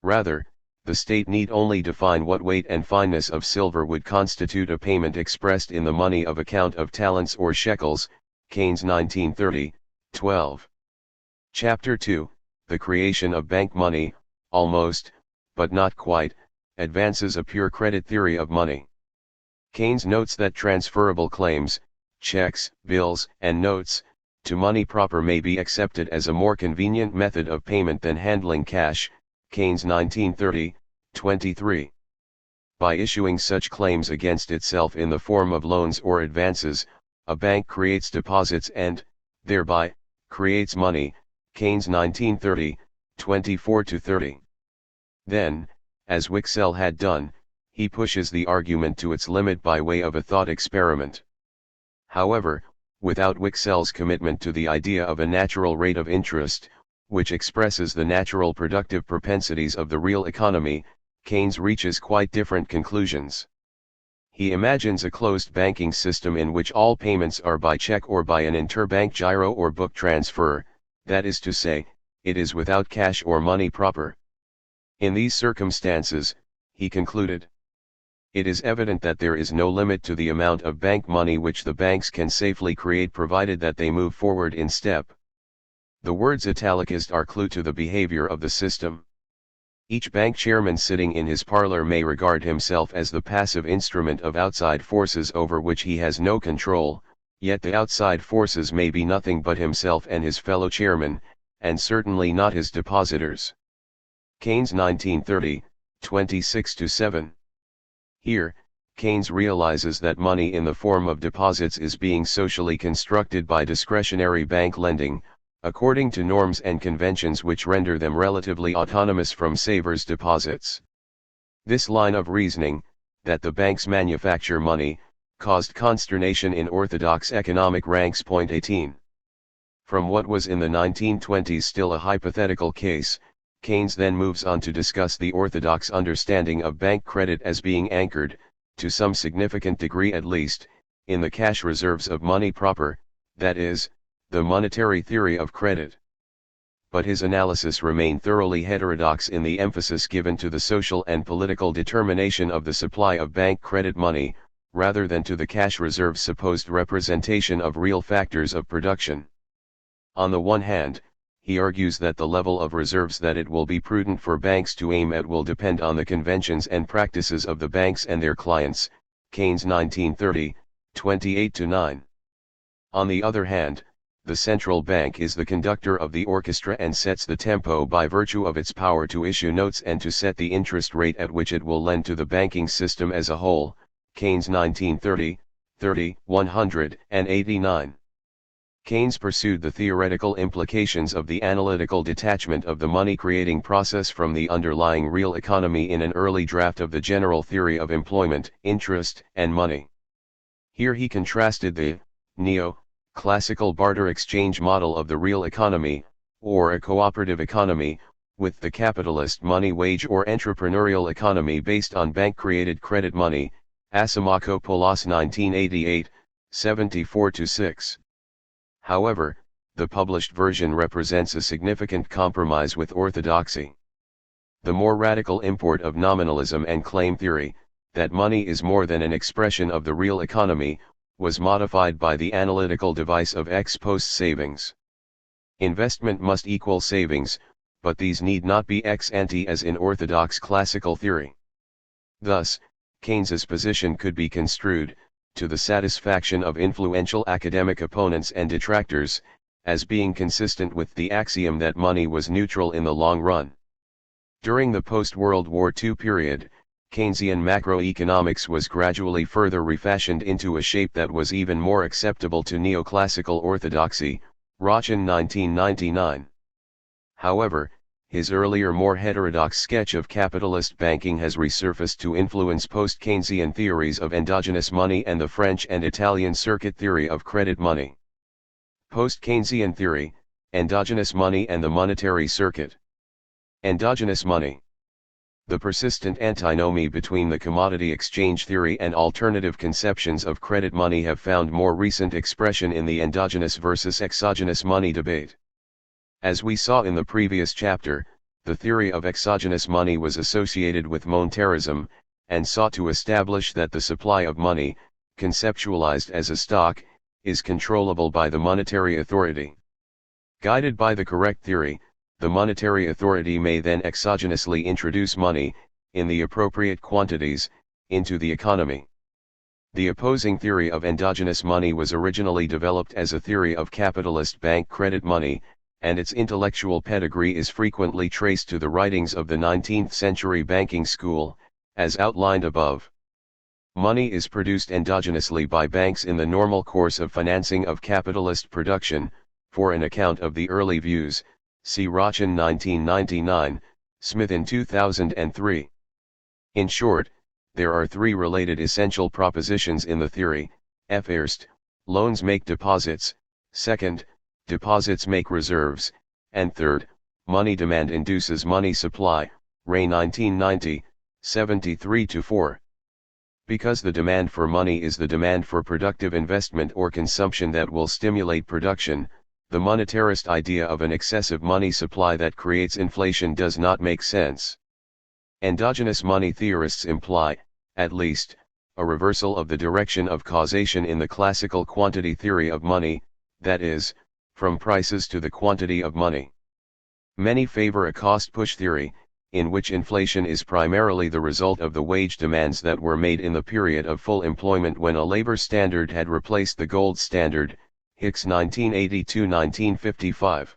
Rather, the state need only define what weight and fineness of silver would constitute a payment expressed in the money of account of talents or shekels. Keynes 1930, 12. Chapter 2, The Creation of Bank Money, almost, but not quite, advances a pure credit theory of money. Keynes notes that transferable claims, checks, bills, and notes, to money proper may be accepted as a more convenient method of payment than handling cash. Keynes 1930, 23. By issuing such claims against itself in the form of loans or advances, a bank creates deposits and, thereby, creates money. Keynes 1930, 24-30. Then, as Wicksell had done, he pushes the argument to its limit by way of a thought experiment. However, without Wicksell's commitment to the idea of a natural rate of interest, which expresses the natural productive propensities of the real economy, Keynes reaches quite different conclusions. He imagines a closed banking system in which all payments are by check or by an interbank giro or book transfer, that is to say, it is without cash or money proper. In these circumstances, he concluded, it is evident that there is no limit to the amount of bank money which the banks can safely create provided that they move forward in step. The words italicized are clue to the behavior of the system. Each bank chairman sitting in his parlor may regard himself as the passive instrument of outside forces over which he has no control, yet the outside forces may be nothing but himself and his fellow chairmen, and certainly not his depositors. Keynes 1930, 26-7. Here, Keynes realizes that money in the form of deposits is being socially constructed by discretionary bank lending, according to norms and conventions which render them relatively autonomous from savers' deposits. This line of reasoning, that the banks manufacture money, caused consternation in orthodox economic ranks. 18. From what was in the 1920s still a hypothetical case, Keynes then moves on to discuss the orthodox understanding of bank credit as being anchored, to some significant degree at least, in the cash reserves of money proper, that is, the monetary theory of credit. But his analysis remained thoroughly heterodox in the emphasis given to the social and political determination of the supply of bank credit money, rather than to the cash reserve's supposed representation of real factors of production. On the one hand, he argues that the level of reserves that it will be prudent for banks to aim at will depend on the conventions and practices of the banks and their clients, Keynes 1930, 28-9. On the other hand, the central bank is the conductor of the orchestra and sets the tempo by virtue of its power to issue notes and to set the interest rate at which it will lend to the banking system as a whole, Keynes 1930, 189. Keynes pursued the theoretical implications of the analytical detachment of the money-creating process from the underlying real economy in an early draft of the general theory of employment, interest, and money. Here he contrasted the neo-classical barter exchange model of the real economy, or a cooperative economy, with the capitalist money-wage or entrepreneurial economy based on bank-created credit money, Asimakopoulos 1988, 74-6. However, the published version represents a significant compromise with orthodoxy. The more radical import of nominalism and claim theory, that money is more than an expression of the real economy, was modified by the analytical device of ex post savings. Investment must equal savings, but these need not be ex ante as in orthodox classical theory. Thus, Keynes's position could be construed, to the satisfaction of influential academic opponents and detractors, as being consistent with the axiom that money was neutral in the long run. During the post-World War II period, Keynesian macroeconomics was gradually further refashioned into a shape that was even more acceptable to neoclassical orthodoxy, Rochin 1999. However, his earlier more heterodox sketch of capitalist banking has resurfaced to influence post-Keynesian theories of endogenous money and the French and Italian circuit theory of credit money. Post-Keynesian theory, endogenous money and the monetary circuit. Endogenous money. The persistent antinomy between the commodity exchange theory and alternative conceptions of credit money have found more recent expression in the endogenous versus exogenous money debate. As we saw in the previous chapter, the theory of exogenous money was associated with monetarism, and sought to establish that the supply of money, conceptualized as a stock, is controllable by the monetary authority. Guided by the correct theory, the monetary authority may then exogenously introduce money, in the appropriate quantities, into the economy. The opposing theory of endogenous money was originally developed as a theory of capitalist bank credit money, and its intellectual pedigree is frequently traced to the writings of the 19th-century banking school, as outlined above. Money is produced endogenously by banks in the normal course of financing of capitalist production. For an account of the early views, see Rochin 1999, Smith in 2003. In short, there are three related essential propositions in the theory. First, loans make deposits, second, deposits make reserves, and third, money demand induces money supply, Ray 1990, 73-4. Because the demand for money is the demand for productive investment or consumption that will stimulate production, the monetarist idea of an excessive money supply that creates inflation does not make sense. Endogenous money theorists imply, at least, a reversal of the direction of causation in the classical quantity theory of money, that is, from prices to the quantity of money. Many favor a cost-push theory, in which inflation is primarily the result of the wage demands that were made in the period of full employment when a labor standard had replaced the gold standard, Hicks 1982-1955.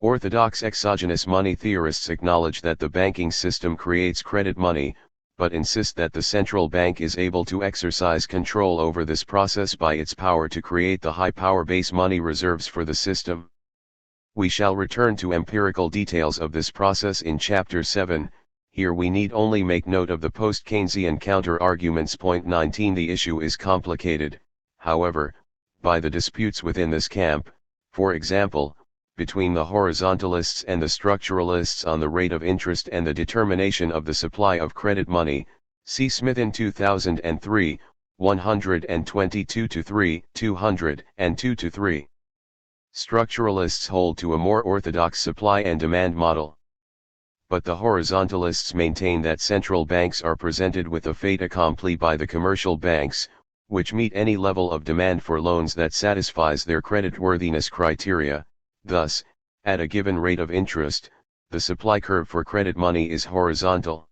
Orthodox exogenous money theorists acknowledge that the banking system creates credit money, but insist that the central bank is able to exercise control over this process by its power to create the high-power base money reserves for the system. We shall return to empirical details of this process in Chapter 7, here we need only make note of the post-Keynesian counter-arguments. Point 19. The issue is complicated, however, by the disputes within this camp, for example, between the horizontalists and the structuralists on the rate of interest and the determination of the supply of credit money, see Smith in 2003, 122-3, 202-3. Structuralists hold to a more orthodox supply and demand model. But the horizontalists maintain that central banks are presented with a fait accompli by the commercial banks, which meet any level of demand for loans that satisfies their creditworthiness criteria. Thus, at a given rate of interest, the supply curve for credit money is horizontal.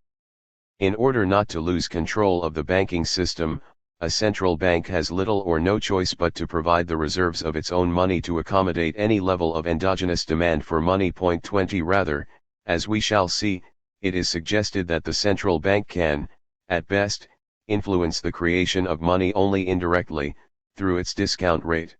In order not to lose control of the banking system, a central bank has little or no choice but to provide the reserves of its own money to accommodate any level of endogenous demand for money. Point 20. Rather, as we shall see, it is suggested that the central bank can, at best, influence the creation of money only indirectly, through its discount rate.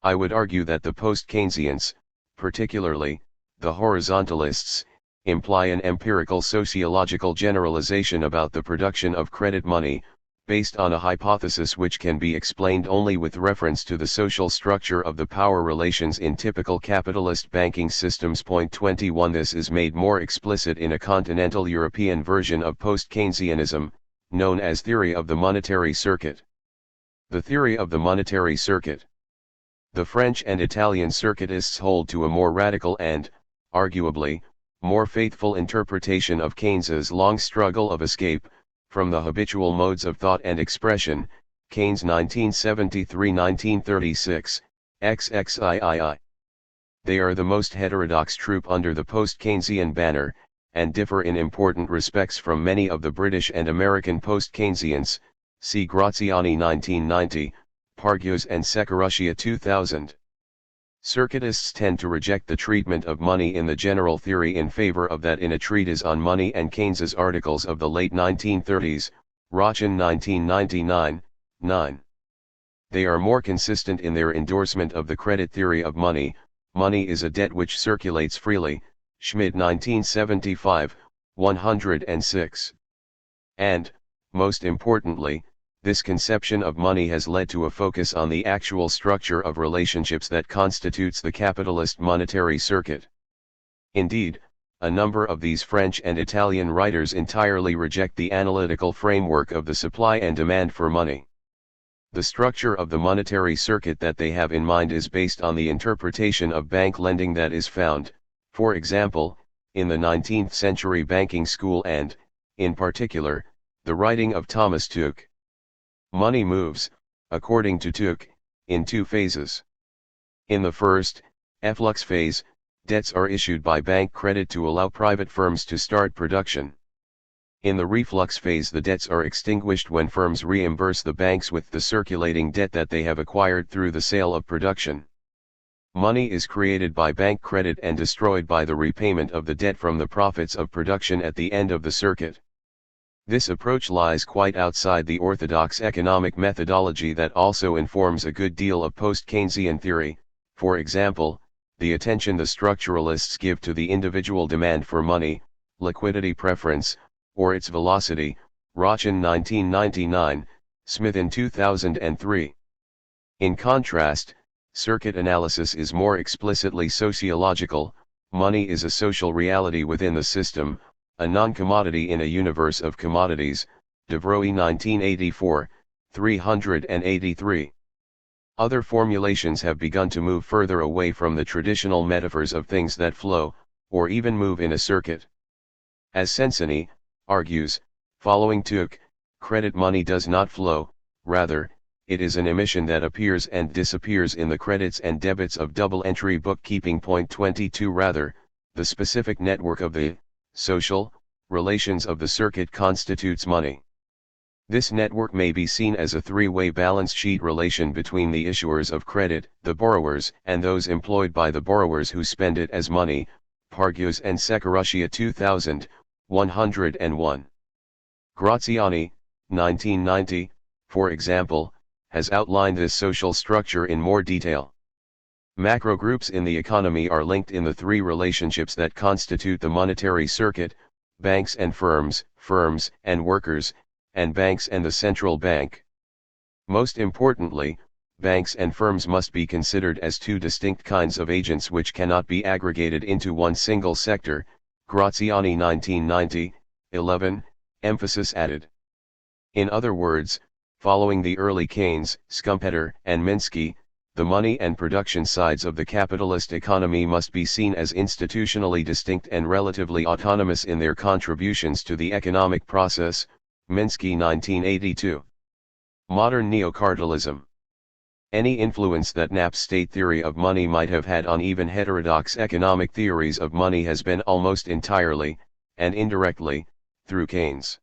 I would argue that the post-Keynesians, particularly, the horizontalists, imply an empirical sociological generalization about the production of credit money, based on a hypothesis which can be explained only with reference to the social structure of the power relations in typical capitalist banking systems. Point 21. This is made more explicit in a continental European version of post-Keynesianism, known as theory of the monetary circuit. The theory of the monetary circuit. The French and Italian circuitists hold to a more radical and, arguably, more faithful interpretation of Keynes's long struggle of escape from the habitual modes of thought and expression, Keynes 1973-1936, XXIII. They are the most heterodox troop under the post-Keynesian banner, and differ in important respects from many of the British and American post-Keynesians, see Graziani 1990, Pargios and Secaruscia 2000. Circuitists tend to reject the treatment of money in the general theory in favor of that in a treatise on money and Keynes's articles of the late 1930s, Rochin 1999, 9. They are more consistent in their endorsement of the credit theory of money. Money is a debt which circulates freely, Schmidt 1975, 106. And, most importantly, this conception of money has led to a focus on the actual structure of relationships that constitutes the capitalist monetary circuit. Indeed, a number of these French and Italian writers entirely reject the analytical framework of the supply and demand for money. The structure of the monetary circuit that they have in mind is based on the interpretation of bank lending that is found, for example, in the 19th century banking school and, in particular, the writing of Thomas Tuch. Money moves, according to Tuch, in two phases. In the first, efflux phase, debts are issued by bank credit to allow private firms to start production. In the reflux phase, the debts are extinguished when firms reimburse the banks with the circulating debt that they have acquired through the sale of production. Money is created by bank credit and destroyed by the repayment of the debt from the profits of production at the end of the circuit. This approach lies quite outside the orthodox economic methodology that also informs a good deal of post-Keynesian theory, for example, the attention the structuralists give to the individual demand for money, liquidity preference, or its velocity, Rochin 1999, Smith in 2003. In contrast, circuit analysis is more explicitly sociological. Money is a social reality within the system, a non-commodity in a universe of commodities. De Vrooy 1984, 383. Other formulations have begun to move further away from the traditional metaphors of things that flow, or even move in a circuit. As Sensini argues, following Tuke, credit money does not flow, rather, it is an emission that appears and disappears in the credits and debits of double-entry bookkeeping. Point 22. Rather, the specific network of the social relations of the circuit constitutes money. This network may be seen as a three-way balance sheet relation between the issuers of credit, the borrowers, and those employed by the borrowers who spend it as money. Pargius and Sekarussia 2000, 101. Graziani, 1990, for example, has outlined this social structure in more detail. Macro groups in the economy are linked in the three relationships that constitute the monetary circuit: banks and firms, firms and workers, and banks and the central bank. Most importantly, banks and firms must be considered as two distinct kinds of agents which cannot be aggregated into one single sector. Graziani 1990, 11, emphasis added. In other words, following the early Keynes, Schumpeter, and Minsky, the money and production sides of the capitalist economy must be seen as institutionally distinct and relatively autonomous in their contributions to the economic process. Minsky 1982. Modern neocardinalism. Any influence that Knapp's state theory of money might have had on even heterodox economic theories of money has been almost entirely, and indirectly, through Keynes.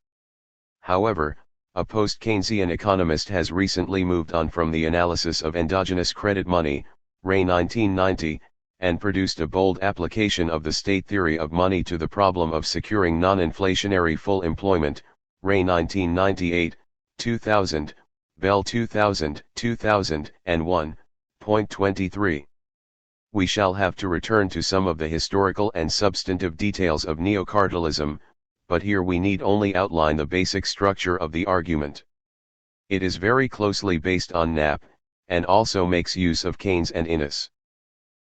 However, a post-Keynesian economist has recently moved on from the analysis of endogenous credit money, Ray 1990, and produced a bold application of the state theory of money to the problem of securing non-inflationary full employment, Ray 1998, 2000, Bell 2000, 2001. Point 23. We shall have to return to some of the historical and substantive details of neocardinalism, but here we need only outline the basic structure of the argument. It is very closely based on Knapp, and also makes use of Keynes and Innes.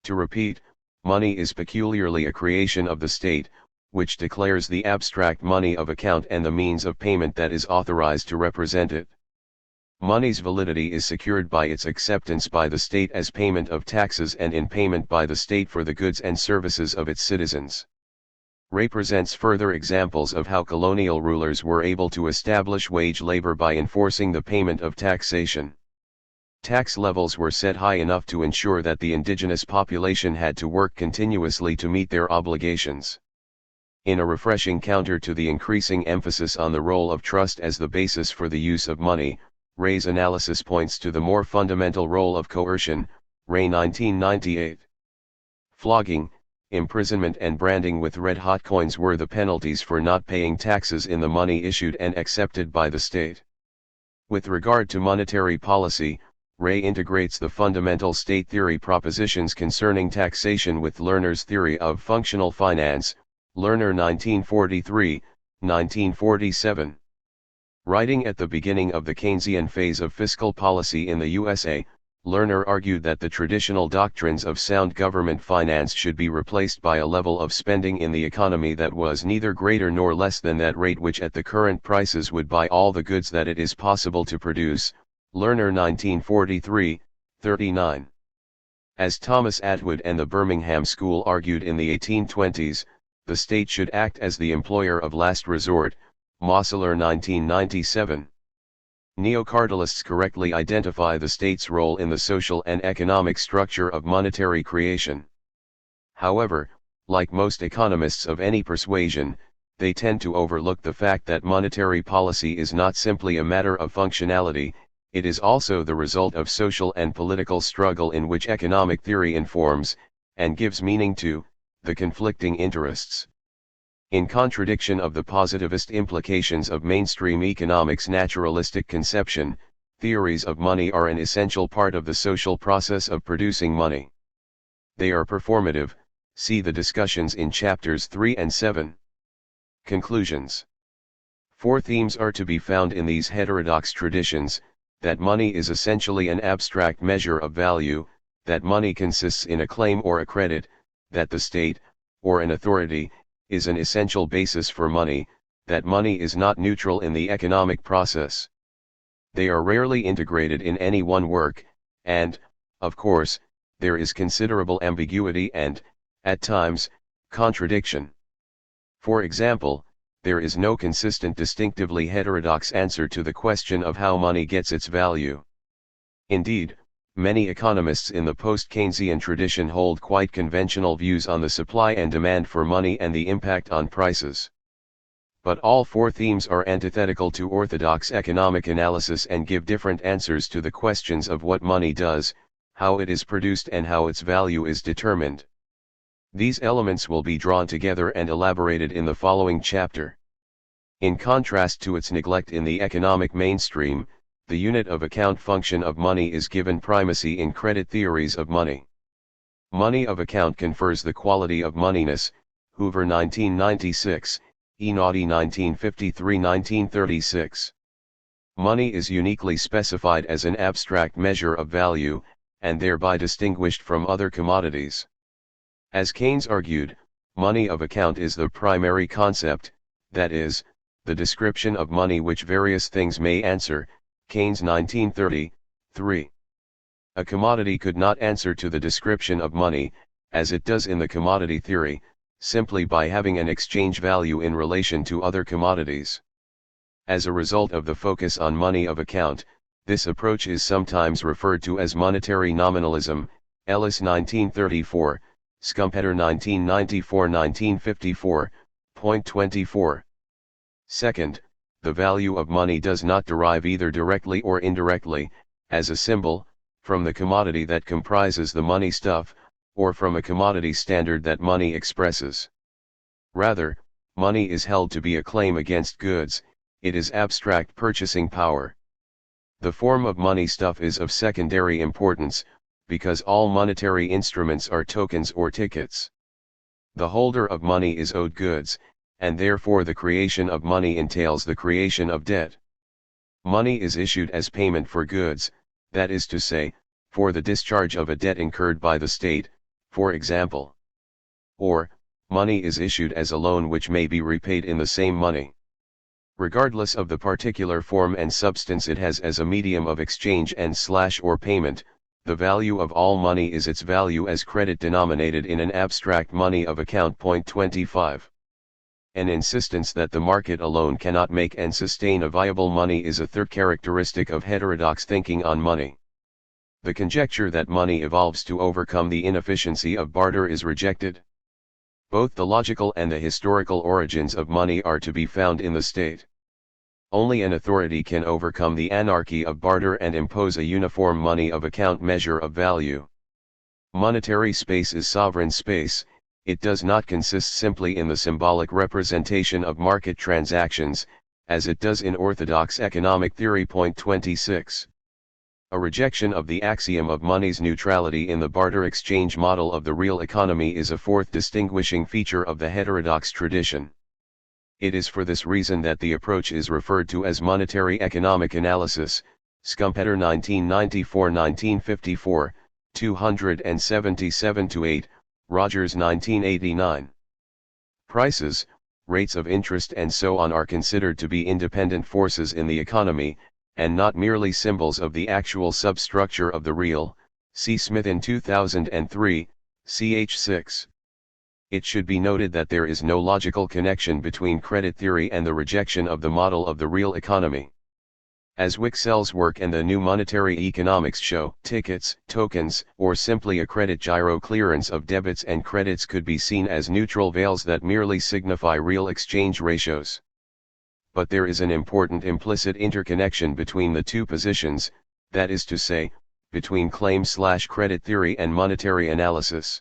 To repeat, money is peculiarly a creation of the state, which declares the abstract money of account and the means of payment that is authorized to represent it. Money's validity is secured by its acceptance by the state as payment of taxes and in payment by the state for the goods and services of its citizens. Ray presents further examples of how colonial rulers were able to establish wage labor by enforcing the payment of taxation. Tax levels were set high enough to ensure that the indigenous population had to work continuously to meet their obligations. In a refreshing counter to the increasing emphasis on the role of trust as the basis for the use of money, Ray's analysis points to the more fundamental role of coercion, Ray 1998. Flogging, imprisonment and branding with red-hot coins were the penalties for not paying taxes in the money issued and accepted by the state. With regard to monetary policy, Ray integrates the fundamental state theory propositions concerning taxation with Lerner's theory of functional finance, Lerner 1943, 1947. Writing at the beginning of the Keynesian phase of fiscal policy in the USA, Lerner argued that the traditional doctrines of sound government finance should be replaced by a level of spending in the economy that was neither greater nor less than that rate which at the current prices would buy all the goods that it is possible to produce. Lerner 1943, 39. As Thomas Atwood and the Birmingham School argued in the 1820s, the state should act as the employer of last resort. Mosseler 1997. Neocardinalists correctly identify the state's role in the social and economic structure of monetary creation. However, like most economists of any persuasion, they tend to overlook the fact that monetary policy is not simply a matter of functionality, it is also the result of social and political struggle in which economic theory informs, and gives meaning to, the conflicting interests. In contradiction of the positivist implications of mainstream economics' naturalistic conception, theories of money are an essential part of the social process of producing money. They are performative, see the discussions in chapters 3 and 7. Conclusions. 4 themes are to be found in these heterodox traditions: that money is essentially an abstract measure of value, that money consists in a claim or a credit, that the state, or an authority, is an essential basis for money, that money is not neutral in the economic process. They are rarely integrated in any one work, and, of course, there is considerable ambiguity and, at times, contradiction. For example, there is no consistent distinctively heterodox answer to the question of how money gets its value. Indeed, many economists in the post-Keynesian tradition hold quite conventional views on the supply and demand for money and the impact on prices. But all four themes are antithetical to orthodox economic analysis and give different answers to the questions of what money does, how it is produced and how its value is determined. These elements will be drawn together and elaborated in the following chapter. In contrast to its neglect in the economic mainstream, the unit of account function of money is given primacy in credit theories of money. Money of account confers the quality of moneyness, Hoover 1996, Enaughty 1953-1936. Money is uniquely specified as an abstract measure of value, and thereby distinguished from other commodities. As Keynes argued, money of account is the primary concept, that is, the description of money which various things may answer, Keynes 1930, A commodity could not answer to the description of money, as it does in the commodity theory, simply by having an exchange value in relation to other commodities. As a result of the focus on money of account, this approach is sometimes referred to as monetary nominalism, Ellis 1934, Schumpeter 1994-1954, point 24. Second, the value of money does not derive either directly or indirectly, as a symbol, from the commodity that comprises the money stuff, or from a commodity standard that money expresses. Rather, money is held to be a claim against goods, it is abstract purchasing power. The form of money stuff is of secondary importance, because all monetary instruments are tokens or tickets. The holder of money is owed goods, and therefore the creation of money entails the creation of debt. Money is issued as payment for goods, that is to say, for the discharge of a debt incurred by the state, for example. Or, money is issued as a loan which may be repaid in the same money. Regardless of the particular form and substance it has as a medium of exchange and/or payment, the value of all money is its value as credit denominated in an abstract money of account. Point 25. An insistence that the market alone cannot make and sustain a viable money is a third characteristic of heterodox thinking on money. The conjecture that money evolves to overcome the inefficiency of barter is rejected. Both the logical and the historical origins of money are to be found in the state. Only an authority can overcome the anarchy of barter and impose a uniform money of account measure of value. Monetary space is sovereign space, it does not consist simply in the symbolic representation of market transactions, as it does in orthodox economic theory. Point 26. A rejection of the axiom of money's neutrality in the barter exchange model of the real economy is a fourth distinguishing feature of the heterodox tradition. It is for this reason that the approach is referred to as monetary economic analysis, Schumpeter 1994-1954, 277-8, Rogers 1989. Prices, rates of interest and so on are considered to be independent forces in the economy, and not merely symbols of the actual substructure of the real, see Smith in 2003, ch. 6. It should be noted that there is no logical connection between credit theory and the rejection of the model of the real economy. As Wicksell's work and the new monetary economics show, tickets, tokens, or simply a credit gyro clearance of debits and credits could be seen as neutral veils that merely signify real exchange ratios. But there is an important implicit interconnection between the two positions, that is to say, between claim/credit theory and monetary analysis.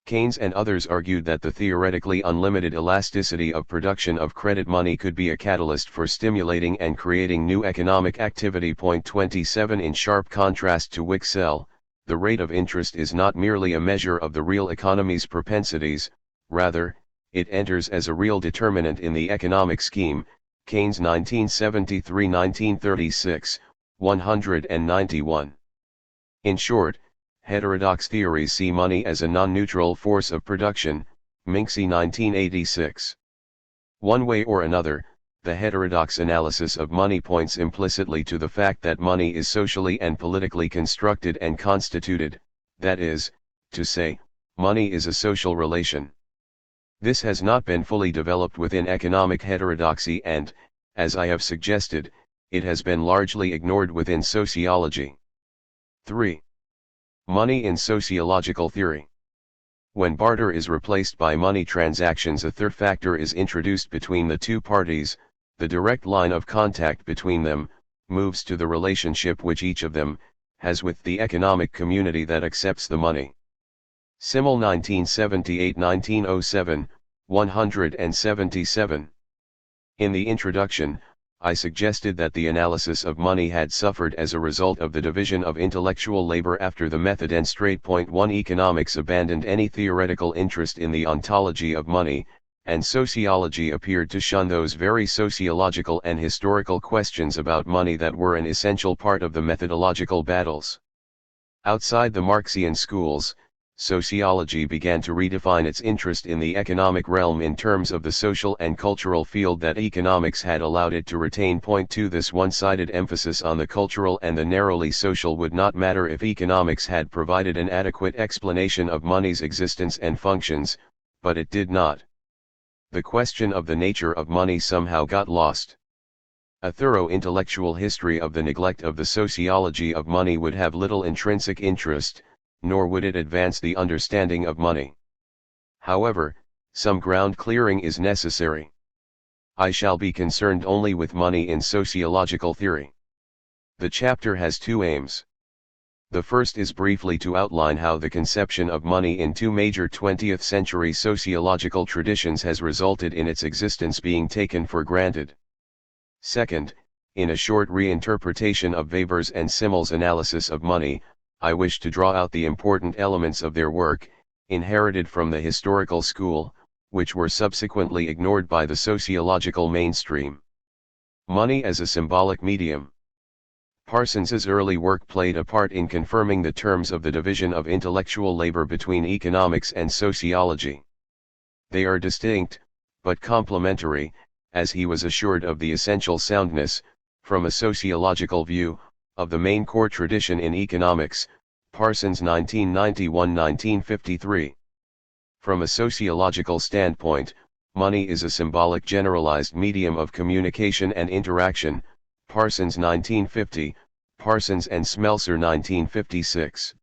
Keynes and others argued that the theoretically unlimited elasticity of production of credit money could be a catalyst for stimulating and creating new economic activity. Point 27. In sharp contrast to Wicksell, the rate of interest is not merely a measure of the real economy's propensities, rather, it enters as a real determinant in the economic scheme, Keynes 1973-1936, 191. In short, heterodox theories see money as a non-neutral force of production, Minksy 1986. One way or another, the heterodox analysis of money points implicitly to the fact that money is socially and politically constructed and constituted, that is, to say, money is a social relation. This has not been fully developed within economic heterodoxy and, as I have suggested, it has been largely ignored within sociology. 3. Money in sociological theory. When barter is replaced by money transactions, a third factor is introduced between the two parties. The direct line of contact between them moves to the relationship which each of them has with the economic community that accepts the money. Simmel 1978-1907, 177. In the introduction, I suggested that the analysis of money had suffered as a result of the division of intellectual labor after the method and straight. 1 Economics abandoned any theoretical interest in the ontology of money, and sociology appeared to shun those very sociological and historical questions about money that were an essential part of the methodological battles. Outside the Marxian schools, sociology began to redefine its interest in the economic realm in terms of the social and cultural field that economics had allowed it to retain. 2 This one-sided emphasis on the cultural and the narrowly social would not matter if economics had provided an adequate explanation of money's existence and functions, but it did not. The question of the nature of money somehow got lost. A thorough intellectual history of the neglect of the sociology of money would have little intrinsic interest, nor would it advance the understanding of money. However, some ground clearing is necessary. I shall be concerned only with money in sociological theory. The chapter has two aims. The first is briefly to outline how the conception of money in two major 20th century sociological traditions has resulted in its existence being taken for granted. Second, in a short reinterpretation of Weber's and Simmel's analysis of money, I wish to draw out the important elements of their work, inherited from the historical school, which were subsequently ignored by the sociological mainstream. Money as a symbolic medium. Parsons's early work played a part in confirming the terms of the division of intellectual labor between economics and sociology. They are distinct, but complementary, as he was assured of the essential soundness, from a sociological view, of the main core tradition in economics, Parsons 1991-1953. From a sociological standpoint, money is a symbolic generalized medium of communication and interaction, Parsons 1950, Parsons and Smelser 1956.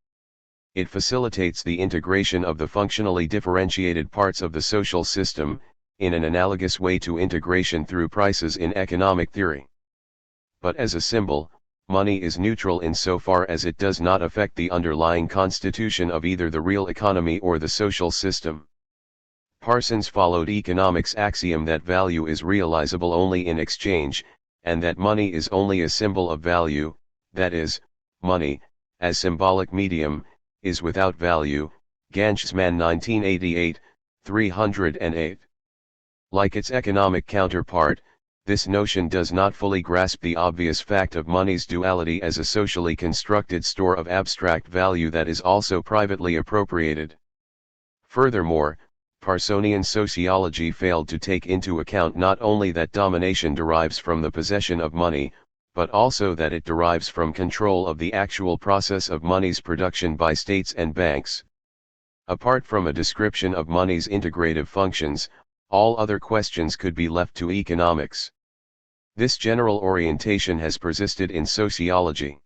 It facilitates the integration of the functionally differentiated parts of the social system, in an analogous way to integration through prices in economic theory. But as a symbol, money is neutral insofar as it does not affect the underlying constitution of either the real economy or the social system. Parsons followed economics' axiom that value is realizable only in exchange, and that money is only a symbol of value, that is, money, as symbolic medium, is without value, Ganchsman 1988, 308. Like its economic counterpart, this notion does not fully grasp the obvious fact of money's duality as a socially constructed store of abstract value that is also privately appropriated. Furthermore, Parsonian sociology failed to take into account not only that domination derives from the possession of money, but also that it derives from control of the actual process of money's production by states and banks. Apart from a description of money's integrative functions, all other questions could be left to economics. This general orientation has persisted in sociology.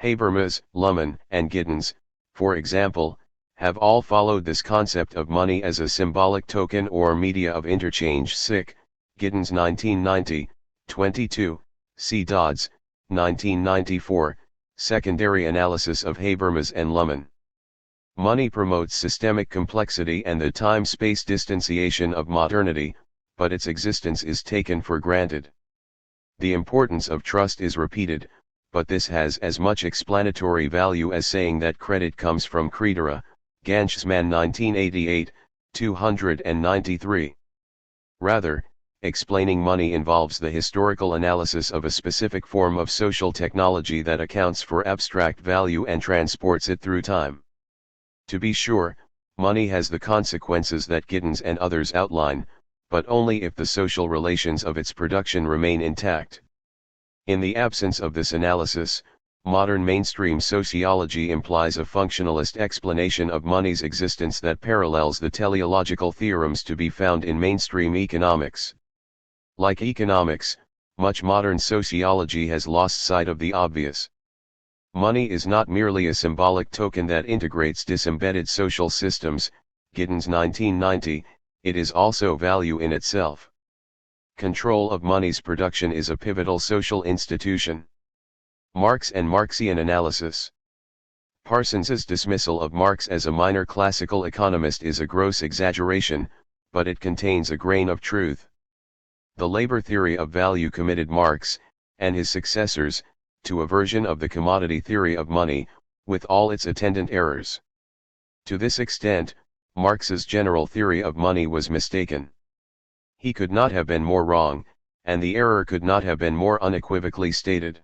Habermas, Luhmann, and Giddens, for example, have all followed this concept of money as a symbolic token or media of interchange. Giddens 1990, 22, C. Dodds, 1994, Secondary Analysis of Habermas and Luhmann. Money promotes systemic complexity and the time-space distanciation of modernity, but its existence is taken for granted. The importance of trust is repeated, but this has as much explanatory value as saying that credit comes from credere, Ganchsman 1988, 293. Rather, explaining money involves the historical analysis of a specific form of social technology that accounts for abstract value and transports it through time. To be sure, money has the consequences that Giddens and others outline, but only if the social relations of its production remain intact. In the absence of this analysis, modern mainstream sociology implies a functionalist explanation of money's existence that parallels the teleological theorems to be found in mainstream economics. Like economics, much modern sociology has lost sight of the obvious. Money is not merely a symbolic token that integrates disembedded social systems, Giddens 1990, it is also value in itself. Control of money's production is a pivotal social institution. Marx and Marxian analysis. Parsons's dismissal of Marx as a minor classical economist is a gross exaggeration, but it contains a grain of truth. The labor theory of value committed Marx, and his successors, to a version of the commodity theory of money, with all its attendant errors. To this extent, Marx's general theory of money was mistaken. He could not have been more wrong, and the error could not have been more unequivocally stated.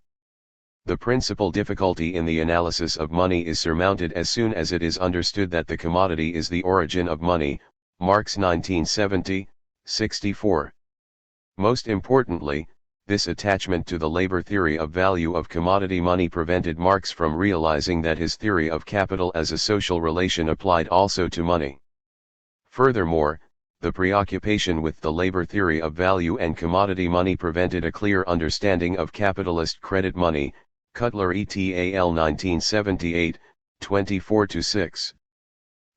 The principal difficulty in the analysis of money is surmounted as soon as it is understood that the commodity is the origin of money, Marx 1970, 64. Most importantly, this attachment to the labor theory of value of commodity money prevented Marx from realizing that his theory of capital as a social relation applied also to money. Furthermore, the preoccupation with the labor theory of value and commodity money prevented a clear understanding of capitalist credit money, Cutler et al. 1978, 24-6.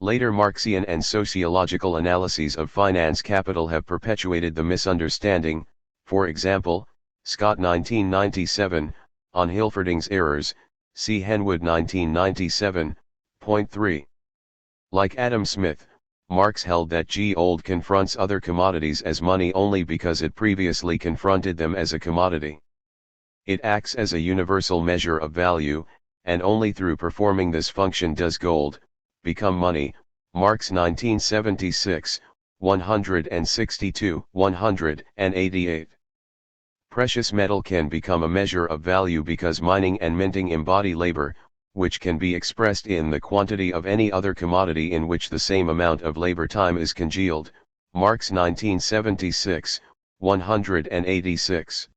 Later Marxian and sociological analyses of finance capital have perpetuated the misunderstanding, for example, Scott 1997, on Hilferding's errors, see Henwood 1997.3. Like Adam Smith, Marx held that gold confronts other commodities as money only because it previously confronted them as a commodity. It acts as a universal measure of value, and only through performing this function does gold become money, Marx 1976, 162, 188. Precious metal can become a measure of value because mining and minting embody labor, which can be expressed in the quantity of any other commodity in which the same amount of labor time is congealed, Marx 1976, 186.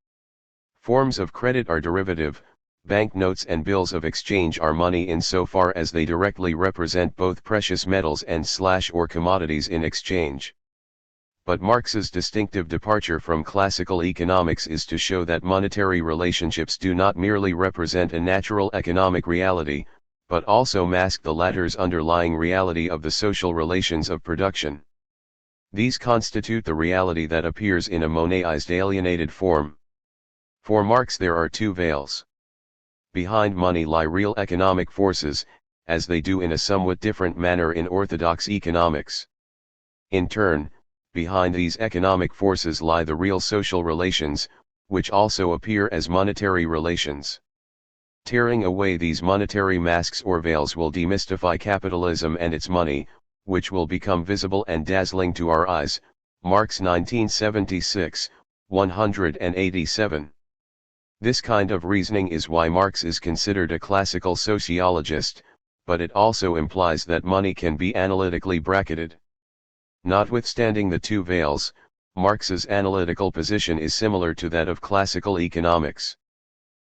Forms of credit are derivative. Banknotes and bills of exchange are money insofar as they directly represent both precious metals and/or commodities in exchange. But Marx's distinctive departure from classical economics is to show that monetary relationships do not merely represent a natural economic reality, but also mask the latter's underlying reality of the social relations of production. These constitute the reality that appears in a Monetized alienated form. For Marx there are two veils. Behind money lie real economic forces, as they do in a somewhat different manner in orthodox economics. In turn, behind these economic forces lie the real social relations, which also appear as monetary relations. Tearing away these monetary masks or veils will demystify capitalism and its money, which will become visible and dazzling to our eyes, Marx 1976, 187. This kind of reasoning is why Marx is considered a classical sociologist, but it also implies that money can be analytically bracketed. Notwithstanding the two veils, Marx's analytical position is similar to that of classical economics.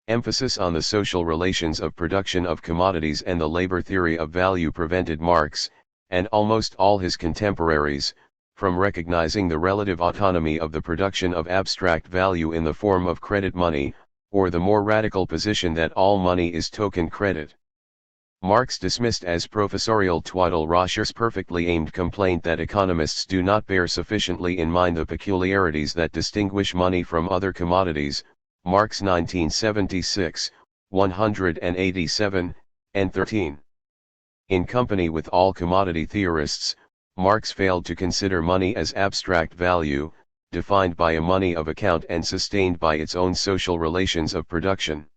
Emphasis on the social relations of production of commodities and the labor theory of value prevented Marx, and almost all his contemporaries, from recognizing the relative autonomy of the production of abstract value in the form of credit money, or the more radical position that all money is token credit. Marx dismissed as professorial twaddle Rorschach's perfectly aimed complaint that economists do not bear sufficiently in mind the peculiarities that distinguish money from other commodities, Marx 1976, 187, and 13. In company with all commodity theorists, Marx failed to consider money as abstract value, defined by a money of account and sustained by its own social relations of production.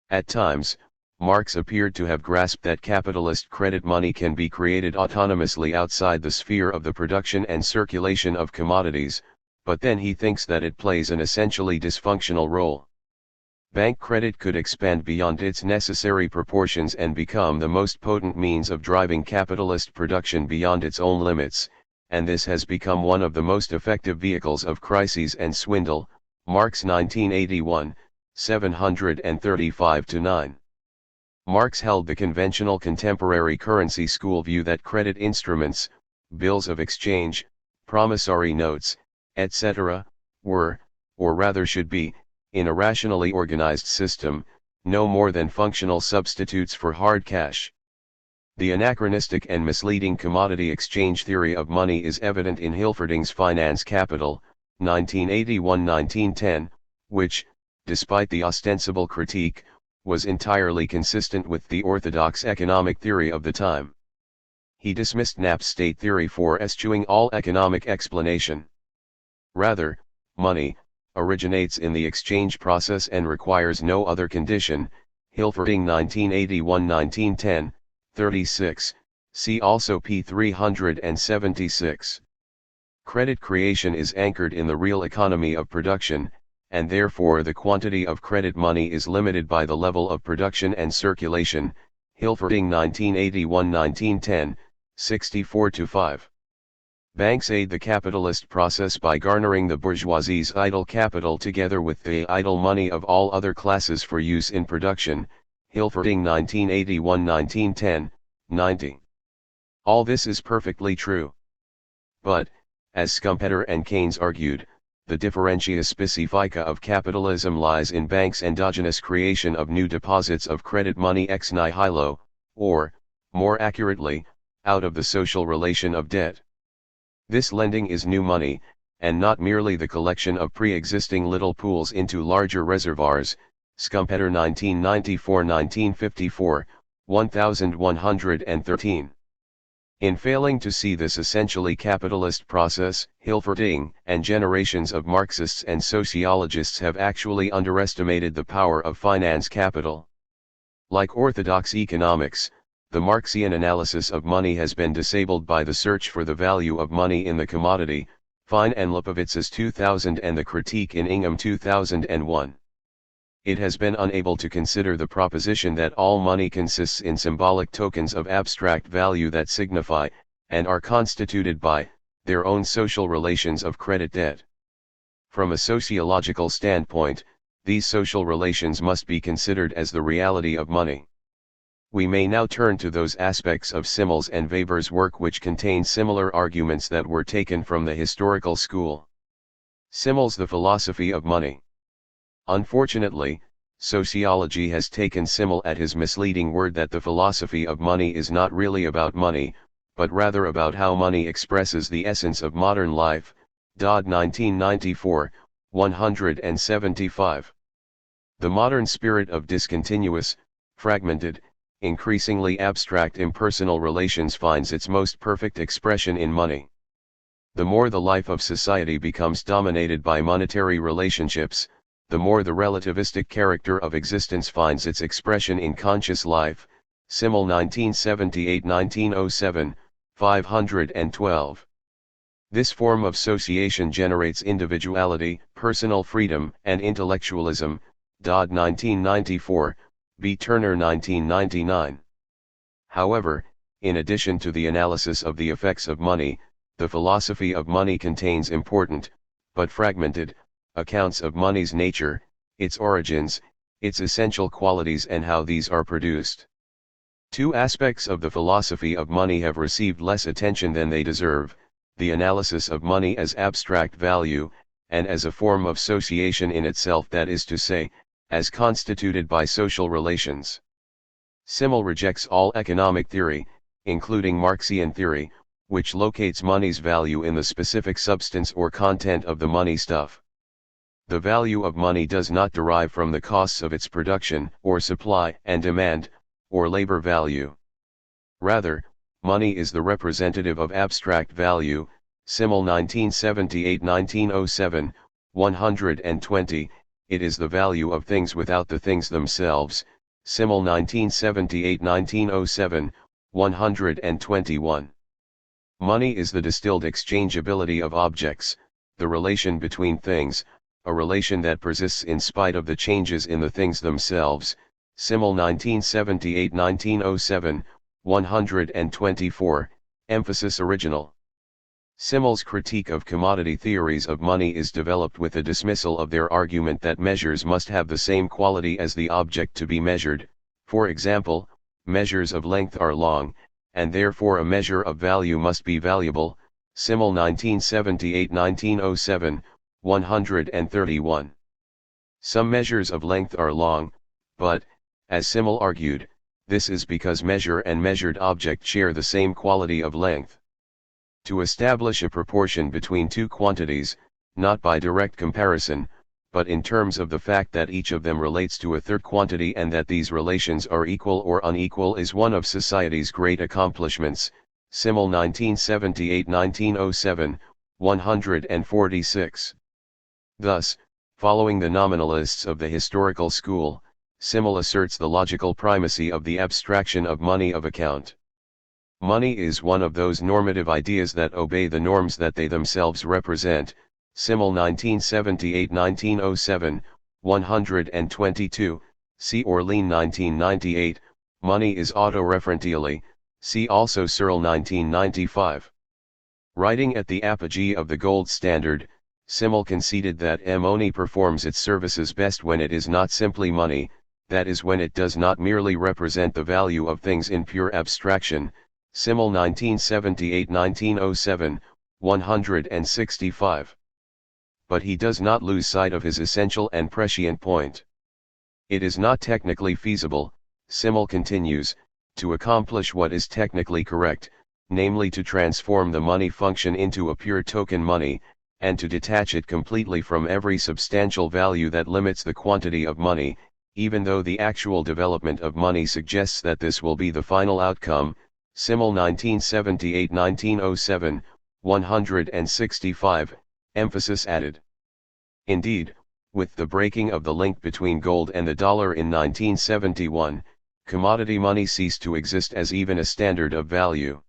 At times, Marx appeared to have grasped that capitalist credit money can be created autonomously outside the sphere of the production and circulation of commodities, but then he thinks that it plays an essentially dysfunctional role. Bank credit could expand beyond its necessary proportions and become the most potent means of driving capitalist production beyond its own limits, and this has become one of the most effective vehicles of crises and swindle. Marx 1981, 735-9. Marx held the conventional contemporary currency school view that credit instruments, bills of exchange, promissory notes, etc., were, or rather should be, in a rationally organized system, no more than functional substitutes for hard cash. The anachronistic and misleading commodity exchange theory of money is evident in Hilferding's Finance Capital, 1981-1910, which, despite the ostensible critique, was entirely consistent with the orthodox economic theory of the time. He dismissed Knapp's state theory for eschewing all economic explanation. Rather, money originates in the exchange process and requires no other condition. Hilferding 1981-1910, 36, see also p. 376. Credit creation is anchored in the real economy of production, and therefore the quantity of credit money is limited by the level of production and circulation. Hilferding 1981-1910, 64-5. Banks aid the capitalist process by garnering the bourgeoisie's idle capital together with the idle money of all other classes for use in production. Hilferding 1981-1910, 90. All this is perfectly true. But, as Schumpeter and Keynes argued, the differentia specifica of capitalism lies in banks' endogenous creation of new deposits of credit money ex nihilo, or, more accurately, out of the social relation of debt. This lending is new money, and not merely the collection of pre-existing little pools into larger reservoirs. Schumpeter 1994-1954, 1113. In failing to see this essentially capitalist process, Hilferding and generations of Marxists and sociologists have actually underestimated the power of finance capital. Like orthodox economics, the Marxian analysis of money has been disabled by the search for the value of money in the commodity, Fine and Lipovitz's 2000 and the critique in Ingham 2001. It has been unable to consider the proposition that all money consists in symbolic tokens of abstract value that signify, and are constituted by, their own social relations of credit debt. From a sociological standpoint, these social relations must be considered as the reality of money. We may now turn to those aspects of Simmel's and Weber's work which contain similar arguments that were taken from the historical school. Simmel's The Philosophy of Money. Unfortunately, sociology has taken Simmel at his misleading word that the philosophy of money is not really about money, but rather about how money expresses the essence of modern life. Dodd 1994, 175. The modern spirit of discontinuous, fragmented, increasingly abstract impersonal relations finds its most perfect expression in money. The more the life of society becomes dominated by monetary relationships, the more the relativistic character of existence finds its expression in conscious life. Simmel 1978-1907, 512. This form of sociation generates individuality, personal freedom, and intellectualism. Dodd 1994, B. Turner 1999. However, in addition to the analysis of the effects of money, the philosophy of money contains important, but fragmented, accounts of money's nature, its origins, its essential qualities and how these are produced. Two aspects of the philosophy of money have received less attention than they deserve: the analysis of money as abstract value, and as a form of sociation in itself, that is to say, as constituted by social relations. Simmel rejects all economic theory, including Marxian theory, which locates money's value in the specific substance or content of the money stuff. The value of money does not derive from the costs of its production, or supply and demand, or labor value. Rather, money is the representative of abstract value. Simmel 1978-1907, 120. It is the value of things without the things themselves. Simmel 1978-1907, 121. Money is the distilled exchangeability of objects, the relation between things, a relation that persists in spite of the changes in the things themselves. Simmel 1978-1907, 124, emphasis original. Simmel's critique of commodity theories of money is developed with a dismissal of their argument that measures must have the same quality as the object to be measured. For example, measures of length are long, and therefore a measure of value must be valuable. Simmel 1978-1907, 131. Some measures of length are long, but, as Simmel argued, this is because measure and measured object share the same quality of length. To establish a proportion between two quantities, not by direct comparison, but in terms of the fact that each of them relates to a third quantity and that these relations are equal or unequal, is one of society's great accomplishments. Simmel 1978-1907, 146. Thus, following the nominalists of the historical school, Simmel asserts the logical primacy of the abstraction of money of account. Money is one of those normative ideas that obey the norms that they themselves represent. Simmel 1978-1907, 122, see Orlean 1998, money is autoreferentially, see also Searle 1995. Writing at the apogee of the gold standard, Simmel conceded that money performs its services best when it is not simply money, that is when it does not merely represent the value of things in pure abstraction. Simmel 1978-1907, 165. But he does not lose sight of his essential and prescient point. It is not technically feasible, Simmel continues, to accomplish what is technically correct, namely to transform the money function into a pure token money, and to detach it completely from every substantial value that limits the quantity of money, even though the actual development of money suggests that this will be the final outcome. Simmel 1978-1907, 165, emphasis added. Indeed, with the breaking of the link between gold and the dollar in 1971, commodity money ceased to exist as even a standard of value.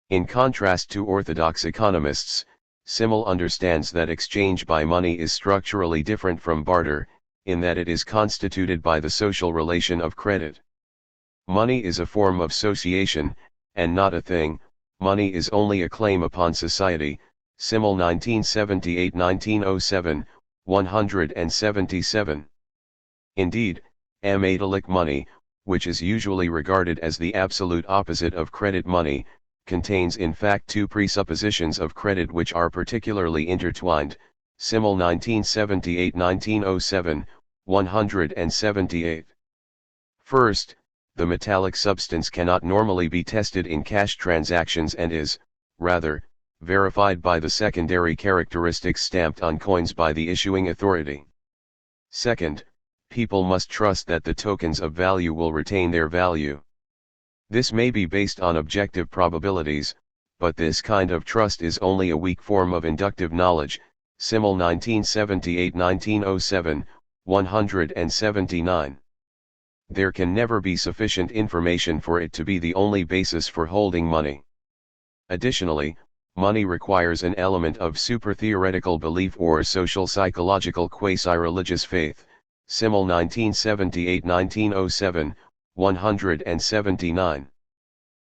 In contrast to orthodox economists, Simmel understands that exchange by money is structurally different from barter, in that it is constituted by the social relation of credit. Money is a form of association, and not a thing. Money is only a claim upon society. Simmel 1978-1907, 177. Indeed, metalic money, which is usually regarded as the absolute opposite of credit money, contains in fact two presuppositions of credit which are particularly intertwined. Simmel 1978-1907, 178. First, the metallic substance cannot normally be tested in cash transactions and is, rather, verified by the secondary characteristics stamped on coins by the issuing authority. Second, people must trust that the tokens of value will retain their value. This may be based on objective probabilities, but this kind of trust is only a weak form of inductive knowledge. Simmel 1978-1907, 179. There can never be sufficient information for it to be the only basis for holding money. Additionally, money requires an element of super-theoretical belief or social psychological quasi-religious faith. Simmel 1978-1907, 179.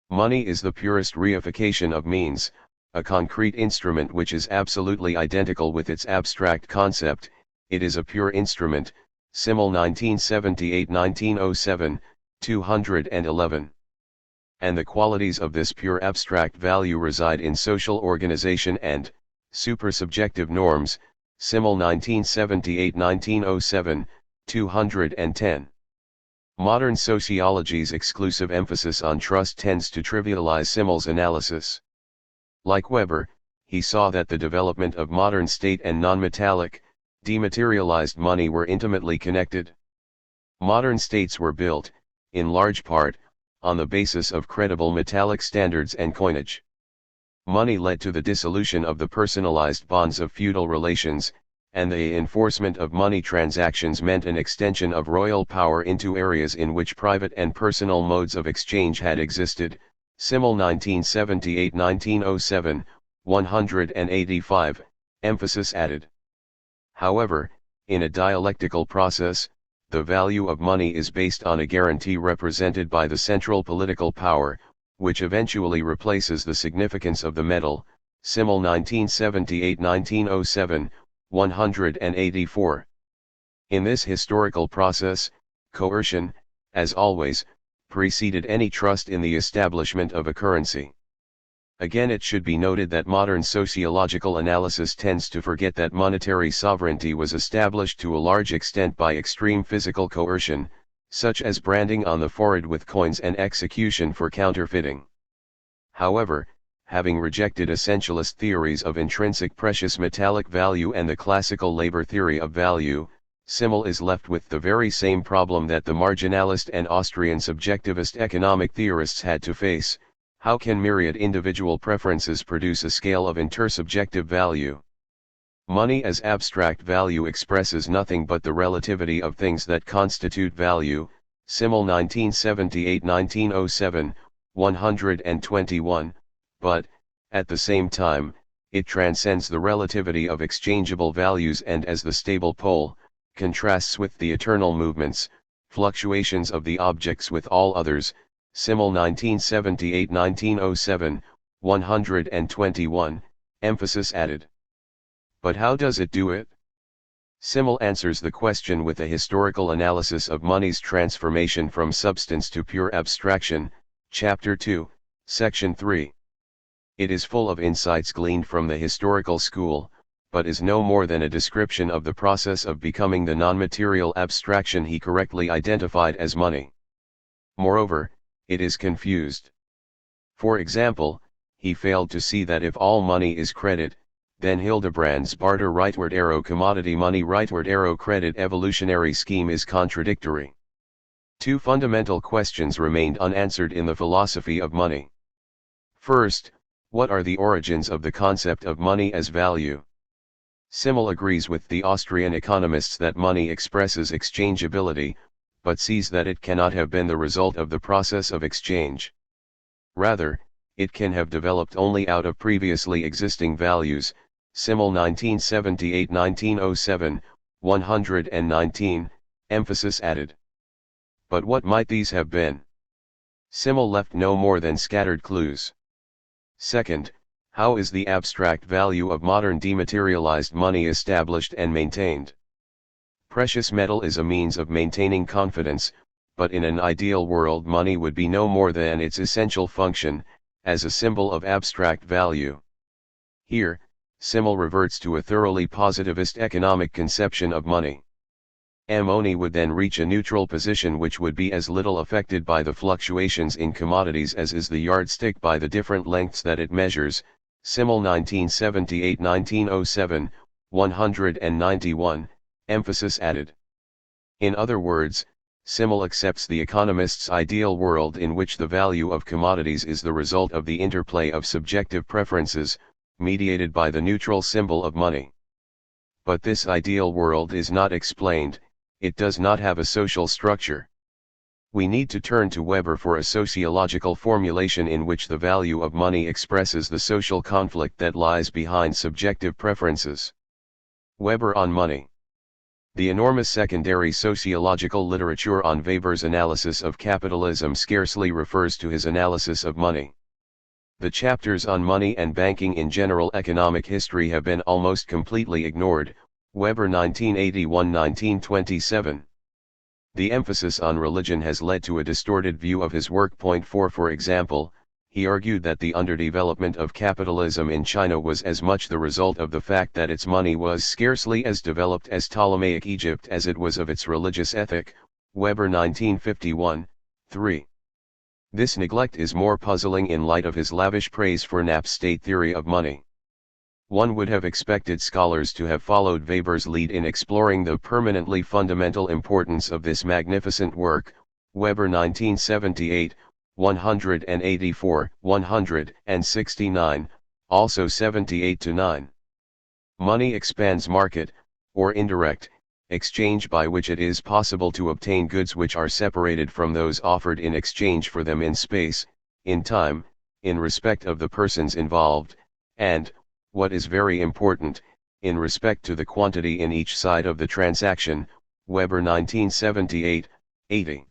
Money is the purest reification of means, a concrete instrument which is absolutely identical with its abstract concept. It is a pure instrument. Simmel 1978-1907, 211. And the qualities of this pure abstract value reside in social organization and supersubjective norms. Simmel 1978-1907, 210. Modern sociology's exclusive emphasis on trust tends to trivialize Simmel's analysis. Like Weber, he saw that the development of modern state and non-metallic, dematerialized money were intimately connected. Modern states were built, in large part, on the basis of credible metallic standards and coinage. Money led to the dissolution of the personalized bonds of feudal relations, and the enforcement of money transactions meant an extension of royal power into areas in which private and personal modes of exchange had existed. Simmel 1978-1907, 185, emphasis added. However, in a dialectical process, the value of money is based on a guarantee represented by the central political power, which eventually replaces the significance of the metal. Simel 1978-1907, 184. In this historical process, coercion, as always, preceded any trust in the establishment of a currency. Again, it should be noted that modern sociological analysis tends to forget that monetary sovereignty was established to a large extent by extreme physical coercion, such as branding on the forehead with coins and execution for counterfeiting. However, having rejected essentialist theories of intrinsic precious metallic value and the classical labor theory of value, Simel is left with the very same problem that the marginalist and Austrian subjectivist economic theorists had to face: how can myriad individual preferences produce a scale of intersubjective value? Money as abstract value expresses nothing but the relativity of things that constitute value. Simel 1978-1907, 121, but, at the same time, it transcends the relativity of exchangeable values and as the stable pole, contrasts with the eternal movements, fluctuations of the objects with all others. Simel 1978-1907, 121, emphasis added. But how does it do it? Simel answers the question with a historical analysis of money's transformation from substance to pure abstraction, Chapter 2, Section 3. It is full of insights gleaned from the historical school, but is no more than a description of the process of becoming the non-material abstraction he correctly identified as money. Moreover, it is confused. For example, he failed to see that if all money is credit, then Hildebrand's barter rightward arrow commodity money rightward arrow credit evolutionary scheme is contradictory. Two fundamental questions remained unanswered in the philosophy of money. First, what are the origins of the concept of money as value? Simel agrees with the Austrian economists that money expresses exchangeability, but sees that it cannot have been the result of the process of exchange. Rather, it can have developed only out of previously existing values. Simel 1978-1907, 119, emphasis added. But what might these have been? Simel left no more than scattered clues. Second, how is the abstract value of modern dematerialized money established and maintained? Precious metal is a means of maintaining confidence, but in an ideal world money would be no more than its essential function, as a symbol of abstract value. Here, Simel reverts to a thoroughly positivist economic conception of money. Money would then reach a neutral position which would be as little affected by the fluctuations in commodities as is the yardstick by the different lengths that it measures. Simel 1978-1907, 191, emphasis added. In other words, Simel accepts the economist's ideal world in which the value of commodities is the result of the interplay of subjective preferences, mediated by the neutral symbol of money. But this ideal world is not explained, it does not have a social structure. We need to turn to Weber for a sociological formulation in which the value of money expresses the social conflict that lies behind subjective preferences. Weber on money. The enormous secondary sociological literature on Weber's analysis of capitalism scarcely refers to his analysis of money. The chapters on money and banking in general economic history have been almost completely ignored. Weber 1981-1927. The emphasis on religion has led to a distorted view of his work. Point 4. For example, he argued that the underdevelopment of capitalism in China was as much the result of the fact that its money was scarcely as developed as Ptolemaic Egypt as it was of its religious ethic. Weber 1951, 3. This neglect is more puzzling in light of his lavish praise for Knapp's state theory of money. One would have expected scholars to have followed Weber's lead in exploring the permanently fundamental importance of this magnificent work. Weber 1978, 184, 169, also 78-9. Money expands market, or indirect, exchange by which it is possible to obtain goods which are separated from those offered in exchange for them in space, in time, in respect of the persons involved, and, what is very important, in respect to the quantity in each side of the transaction, Weber 1978, 80.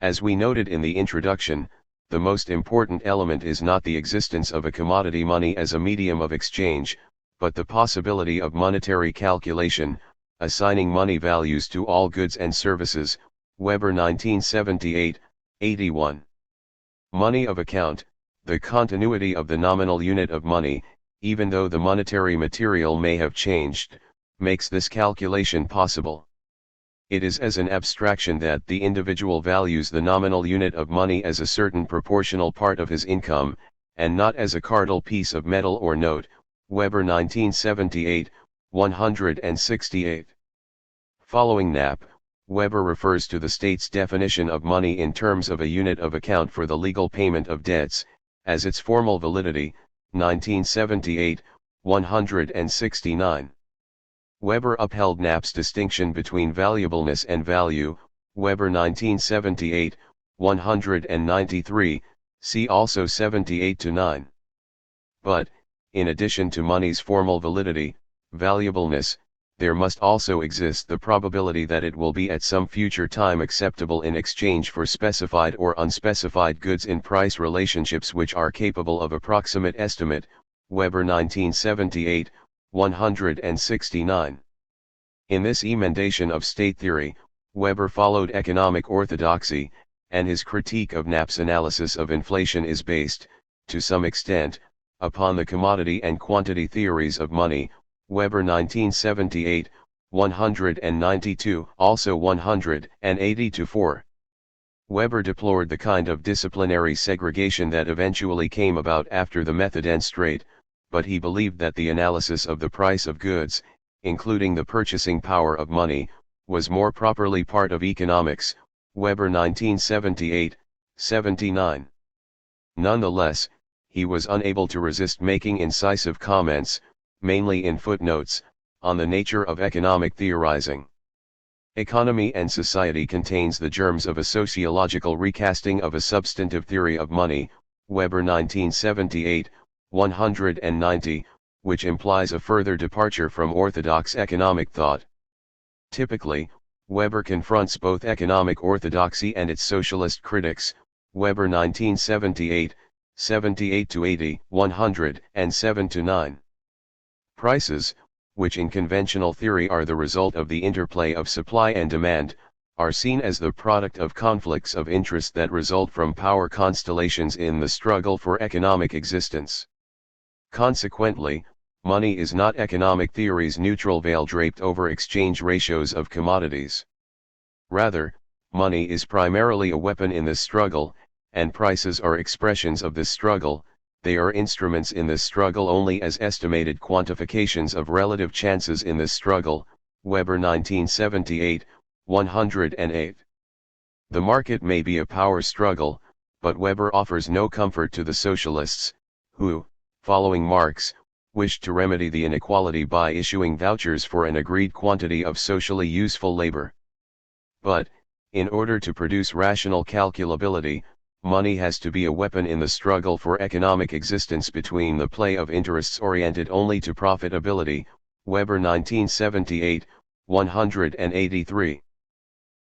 As we noted in the introduction, the most important element is not the existence of a commodity money as a medium of exchange, but the possibility of monetary calculation, assigning money values to all goods and services, Weber 1978, 81. Money of account, the continuity of the nominal unit of money, even though the monetary material may have changed, makes this calculation possible. It is as an abstraction that the individual values the nominal unit of money as a certain proportional part of his income, and not as a cardinal piece of metal or note, Weber 1978, 168. Following Knapp, Weber refers to the state's definition of money in terms of a unit of account for the legal payment of debts, as its formal validity, 1978, 169. Weber upheld Knapp's distinction between valuableness and value, Weber 1978, 193, see also 78-9. But, in addition to money's formal validity, valuableness, there must also exist the probability that it will be at some future time acceptable in exchange for specified or unspecified goods in price relationships which are capable of approximate estimate, Weber 1978, 169. In this emendation of state theory, Weber followed economic orthodoxy, and his critique of Knapp's analysis of inflation is based, to some extent, upon the commodity and quantity theories of money, Weber 1978, 192, also 180-4. Weber deplored the kind of disciplinary segregation that eventually came about after the Methodenstrate, but he believed that the analysis of the price of goods, including the purchasing power of money, was more properly part of economics, Weber 1978, 79. Nonetheless, he was unable to resist making incisive comments, mainly in footnotes, on the nature of economic theorizing. Economy and Society contains the germs of a sociological recasting of a substantive theory of money, Weber 1978, 190, which implies a further departure from orthodox economic thought. Typically, Weber confronts both economic orthodoxy and its socialist critics, Weber 1978, 78-80, 107-9. Prices, which in conventional theory are the result of the interplay of supply and demand, are seen as the product of conflicts of interest that result from power constellations in the struggle for economic existence. Consequently, money is not economic theory's neutral veil draped over exchange ratios of commodities. Rather, money is primarily a weapon in this struggle, and prices are expressions of this struggle. They are instruments in this struggle only as estimated quantifications of relative chances in this struggle, Weber 1978, 108. The market may be a power struggle, but Weber offers no comfort to the socialists, who, following Marx, wished to remedy the inequality by issuing vouchers for an agreed quantity of socially useful labor. But, in order to produce rational calculability, money has to be a weapon in the struggle for economic existence between the play of interests oriented only to profitability, Weber 1978, 183.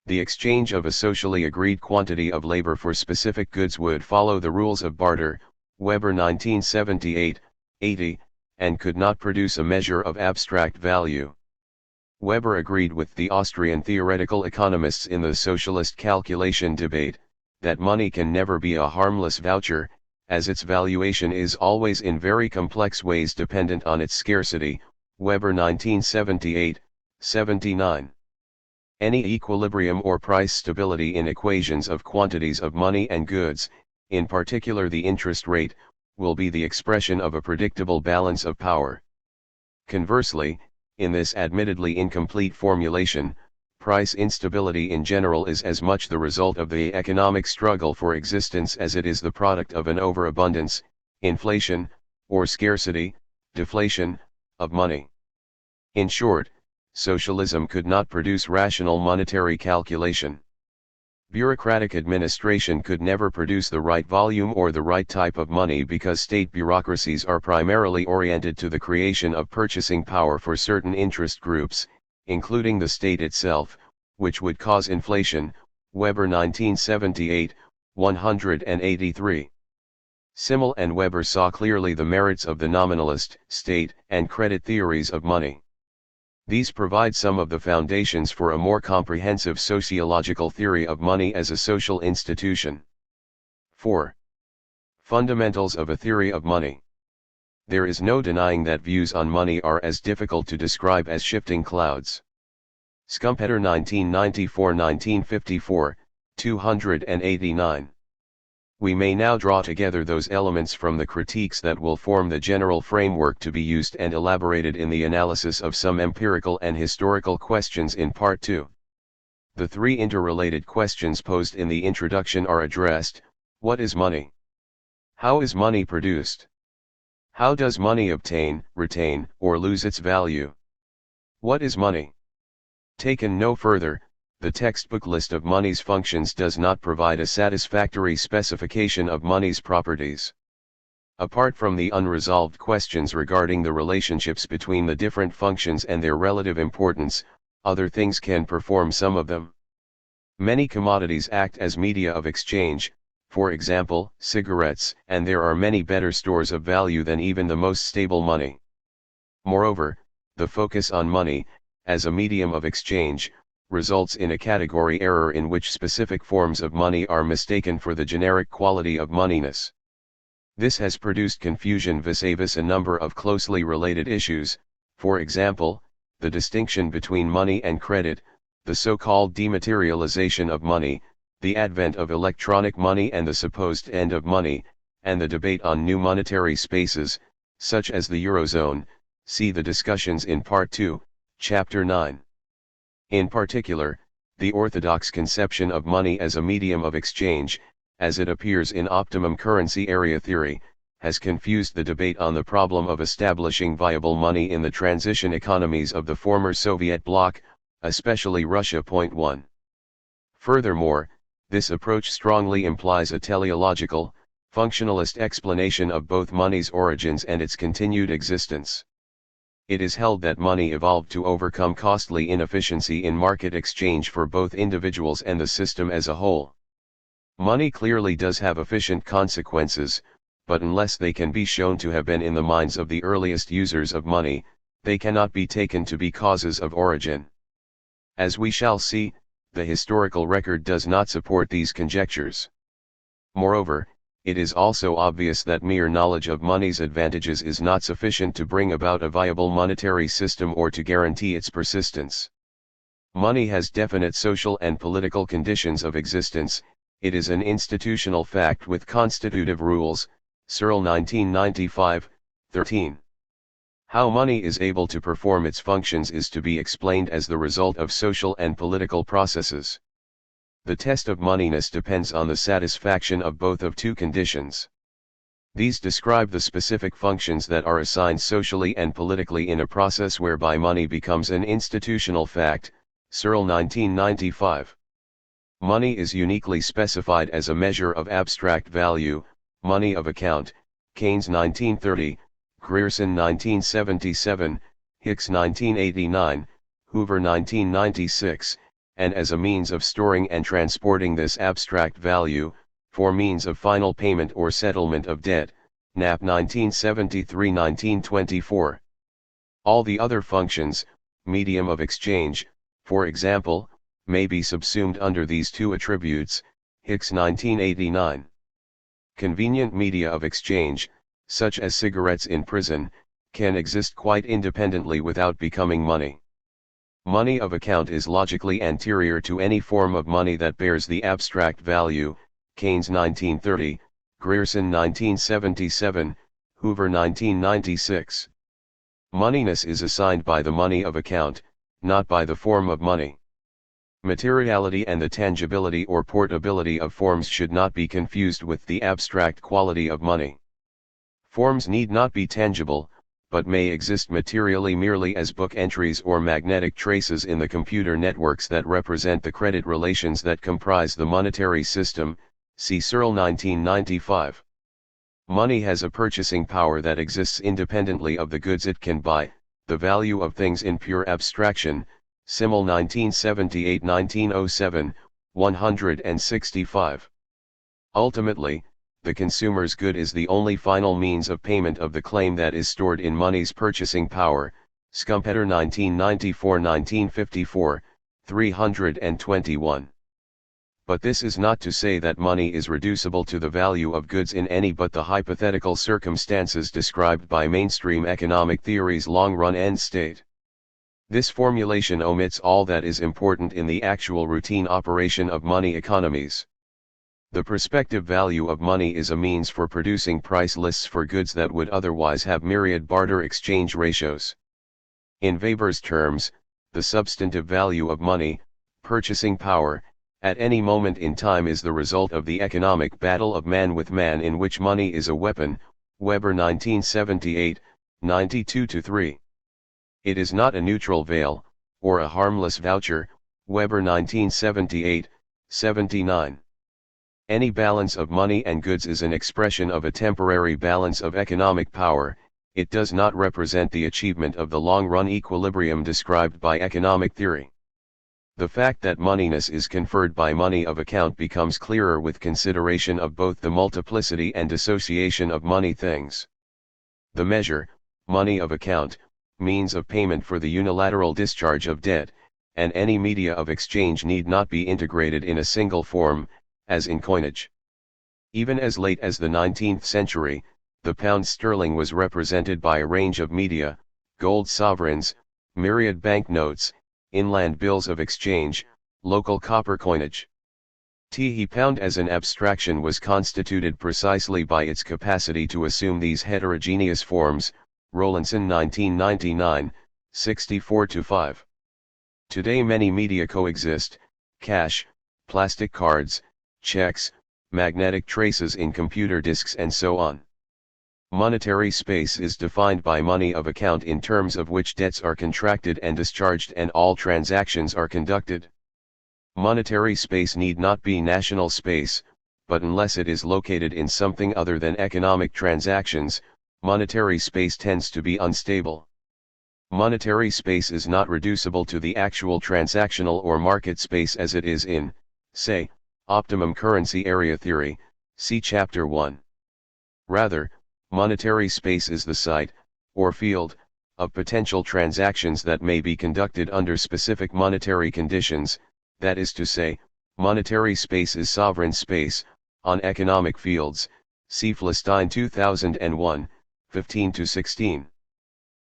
The exchange of a socially agreed quantity of labor for specific goods would follow the rules of barter, Weber 1978, 80, and could not produce a measure of abstract value. Weber agreed with the Austrian theoretical economists in the socialist calculation debate, that money can never be a harmless voucher, as its valuation is always in very complex ways dependent on its scarcity, Weber 1978, 79. Any equilibrium or price stability in equations of quantities of money and goods, in particular the interest rate, will be the expression of a predictable balance of power. Conversely, in this admittedly incomplete formulation, price instability in general is as much the result of the economic struggle for existence as it is the product of an overabundance, inflation, or scarcity, deflation, of money. In short, socialism could not produce rational monetary calculation. Bureaucratic administration could never produce the right volume or the right type of money because state bureaucracies are primarily oriented to the creation of purchasing power for certain interest groups, including the state itself, which would cause inflation. Weber 1978, 183. Simmel and Weber saw clearly the merits of the nominalist, state, and credit theories of money. These provide some of the foundations for a more comprehensive sociological theory of money as a social institution. 4. Fundamentals of a theory of money. There is no denying that views on money are as difficult to describe as shifting clouds. Schumpeter 1994-1954, 289. We may now draw together those elements from the critiques that will form the general framework to be used and elaborated in the analysis of some empirical and historical questions in Part 2. The three interrelated questions posed in the introduction are addressed: what is money? How is money produced? How does money obtain, retain, or lose its value? What is money? Taken no further, the textbook list of money's functions does not provide a satisfactory specification of money's properties. Apart from the unresolved questions regarding the relationships between the different functions and their relative importance, other things can perform some of them. Many commodities act as media of exchange, for example, cigarettes, and there are many better stores of value than even the most stable money. Moreover, the focus on money, as a medium of exchange, results in a category error in which specific forms of money are mistaken for the generic quality of moneyness. This has produced confusion vis-a-vis a number of closely related issues, for example, the distinction between money and credit, the so-called dematerialization of money, the advent of electronic money and the supposed end of money, and the debate on new monetary spaces, such as the Eurozone. See the discussions in Part 2, Chapter 9. In particular, the orthodox conception of money as a medium of exchange, as it appears in optimum currency area theory, has confused the debate on the problem of establishing viable money in the transition economies of the former Soviet bloc, especially Russia. 1. Furthermore, this approach strongly implies a teleological, functionalist explanation of both money's origins and its continued existence. It is held that money evolved to overcome costly inefficiency in market exchange for both individuals and the system as a whole. Money clearly does have efficient consequences, but unless they can be shown to have been in the minds of the earliest users of money, they cannot be taken to be causes of origin. As we shall see, the historical record does not support these conjectures. Moreover, it is also obvious that mere knowledge of money's advantages is not sufficient to bring about a viable monetary system or to guarantee its persistence. Money has definite social and political conditions of existence. It is an institutional fact with constitutive rules. Searle 1995, 13. How money is able to perform its functions is to be explained as the result of social and political processes. The test of moneyness depends on the satisfaction of both of two conditions. These describe the specific functions that are assigned socially and politically in a process whereby money becomes an institutional fact. Searle 1995. Money is uniquely specified as a measure of abstract value, money of account, Keynes 1930, Grierson 1977, Hicks 1989, Hoover 1996, and as a means of storing and transporting this abstract value, for means of final payment or settlement of debt, Knapp 1973-1924. All the other functions, medium of exchange, for example, may be subsumed under these two attributes, Hicks 1989. Convenient media of exchange, such as cigarettes in prison, can exist quite independently without becoming money. Money of account is logically anterior to any form of money that bears the abstract value, Keynes 1930, Grierson 1977, Hoover 1996. Moneyness is assigned by the money of account, not by the form of money. Materiality and the tangibility or portability of forms should not be confused with the abstract quality of money. Forms need not be tangible, but may exist materially merely as book entries or magnetic traces in the computer networks that represent the credit relations that comprise the monetary system, see Searle 1995. Money has a purchasing power that exists independently of the goods it can buy, the value of things in pure abstraction, Simmel 1978-1907, 165. Ultimately, the consumer's good is the only final means of payment of the claim that is stored in money's purchasing power, Schumpeter 1994-1954, 321. But this is not to say that money is reducible to the value of goods in any but the hypothetical circumstances described by mainstream economic theory's long-run end state. This formulation omits all that is important in the actual routine operation of money economies. The prospective value of money is a means for producing price lists for goods that would otherwise have myriad barter exchange ratios. In Weber's terms, the substantive value of money, purchasing power, at any moment in time is the result of the economic battle of man with man in which money is a weapon, Weber 1978, 92-3. It is not a neutral veil, or a harmless voucher, Weber 1978, 79. Any balance of money and goods is an expression of a temporary balance of economic power. It does not represent the achievement of the long-run equilibrium described by economic theory. The fact that moneyness is conferred by money of account becomes clearer with consideration of both the multiplicity and dissociation of money things. The measure, money of account, means of payment for the unilateral discharge of debt, and any media of exchange need not be integrated in a single form, as in coinage. Even as late as the 19th century, the pound sterling was represented by a range of media, gold sovereigns, myriad banknotes, inland bills of exchange, local copper coinage. The pound as an abstraction was constituted precisely by its capacity to assume these heterogeneous forms, Rowlandson 1999, 64-5. Today many media coexist, cash, plastic cards, checks, magnetic traces in computer disks and so on. Monetary space is defined by money of account in terms of which debts are contracted and discharged and all transactions are conducted. Monetary space need not be national space, but unless it is located in something other than economic transactions, monetary space tends to be unstable. Monetary space is not reducible to the actual transactional or market space as it is in, say, optimum currency area theory, see Chapter 1. Rather, monetary space is the site, or field, of potential transactions that may be conducted under specific monetary conditions, that is to say, monetary space is sovereign space, on economic fields, see Fleistine 2001, 15-16.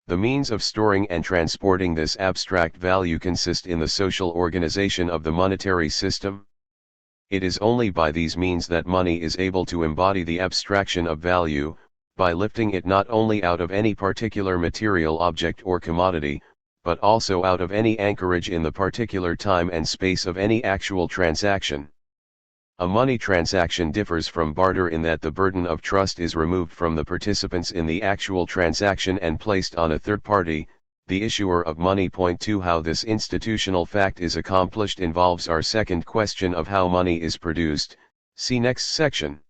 The means of storing and transporting this abstract value consist in the social organization of the monetary system. It is only by these means that money is able to embody the abstraction of value, by lifting it not only out of any particular material object or commodity, but also out of any anchorage in the particular time and space of any actual transaction. A money transaction differs from barter in that the burden of trust is removed from the participants in the actual transaction and placed on a third party, the issuer of money. Point 2. How this institutional fact is accomplished involves our second question of how money is produced, see next section.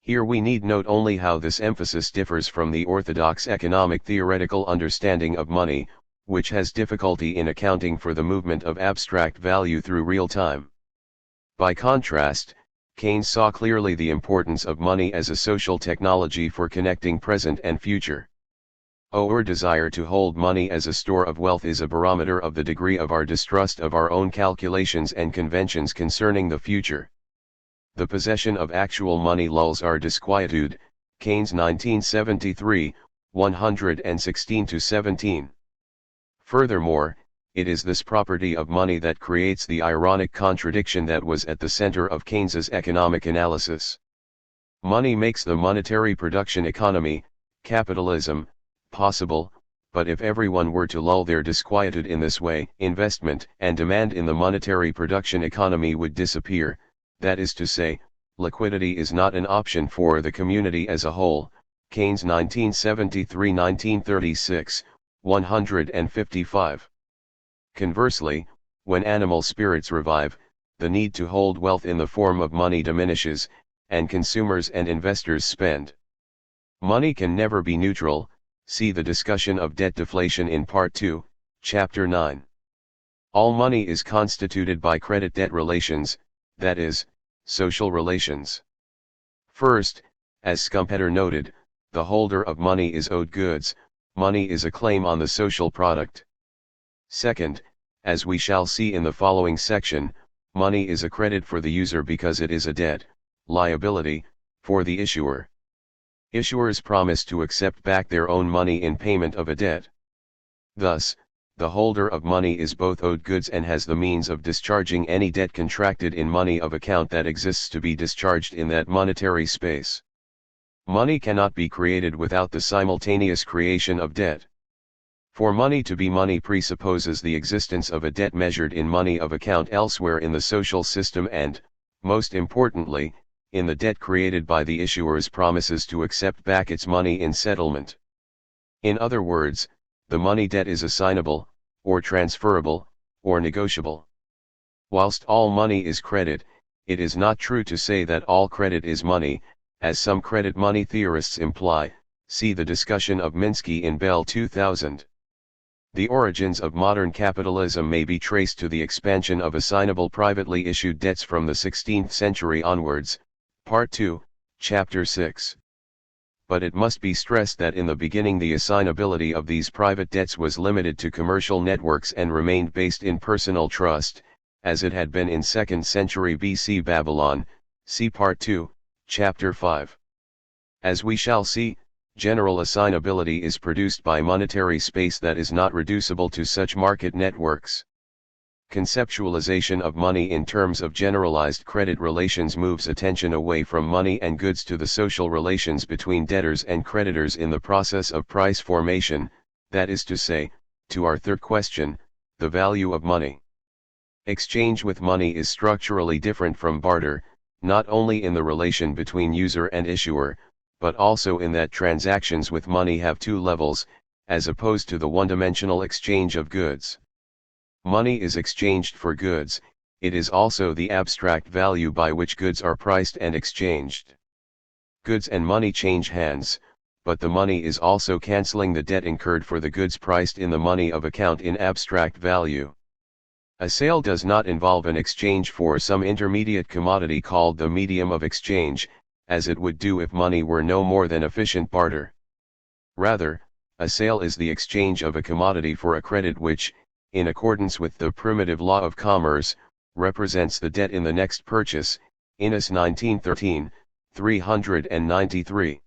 Here we need note only how this emphasis differs from the orthodox economic theoretical understanding of money, which has difficulty in accounting for the movement of abstract value through real time. By contrast, Keynes saw clearly the importance of money as a social technology for connecting present and future. Our desire to hold money as a store of wealth is a barometer of the degree of our distrust of our own calculations and conventions concerning the future. The possession of actual money lulls our disquietude, Keynes 1973, 116-17. Furthermore, it is this property of money that creates the ironic contradiction that was at the center of Keynes's economic analysis. Money makes the monetary production economy, capitalism, possible, but if everyone were to lull their disquietude in this way, investment and demand in the monetary production economy would disappear. That is to say, liquidity is not an option for the community as a whole. Keynes 1973-1936, 155. Conversely, when animal spirits revive, the need to hold wealth in the form of money diminishes, and consumers and investors spend. Money can never be neutral. See the discussion of debt deflation in Part 2, Chapter 9. All money is constituted by credit-debt relations, that is, social relations. First, as Schumpeter noted, the holder of money is owed goods. Money is a claim on the social product. Second, as we shall see in the following section, money is a credit for the user because it is a debt, liability, for the issuer. Issuers promise to accept back their own money in payment of a debt. Thus, the holder of money is both owed goods and has the means of discharging any debt contracted in money of account that exists to be discharged in that monetary space. Money cannot be created without the simultaneous creation of debt. For money to be money presupposes the existence of a debt measured in money of account elsewhere in the social system and, most importantly, in the debt created by the issuer's promises to accept back its money in settlement. In other words, the money debt is assignable, or transferable, or negotiable. Whilst all money is credit, it is not true to say that all credit is money, as some credit money theorists imply. See the discussion of Minsky in Bell 2000. The origins of modern capitalism may be traced to the expansion of assignable privately issued debts from the 16th century onwards, Part 2, Chapter 6. But it must be stressed that in the beginning the assignability of these private debts was limited to commercial networks and remained based in personal trust, as it had been in 2nd century BC Babylon. See Part 2, Chapter 5. As we shall see, general assignability is produced by monetary space that is not reducible to such market networks. Conceptualization of money in terms of generalized credit relations moves attention away from money and goods to the social relations between debtors and creditors in the process of price formation, that is to say, to our third question, the value of money. Exchange with money is structurally different from barter, not only in the relation between user and issuer, but also in that transactions with money have two levels, as opposed to the one-dimensional exchange of goods. Money is exchanged for goods, it is also the abstract value by which goods are priced and exchanged. Goods and money change hands, but the money is also cancelling the debt incurred for the goods priced in the money of account in abstract value. A sale does not involve an exchange for some intermediate commodity called the medium of exchange, as it would do if money were no more than efficient barter. Rather, a sale is the exchange of a commodity for a credit which, in accordance with the primitive law of commerce, represents the debt in the next purchase. Innis 1913, 393.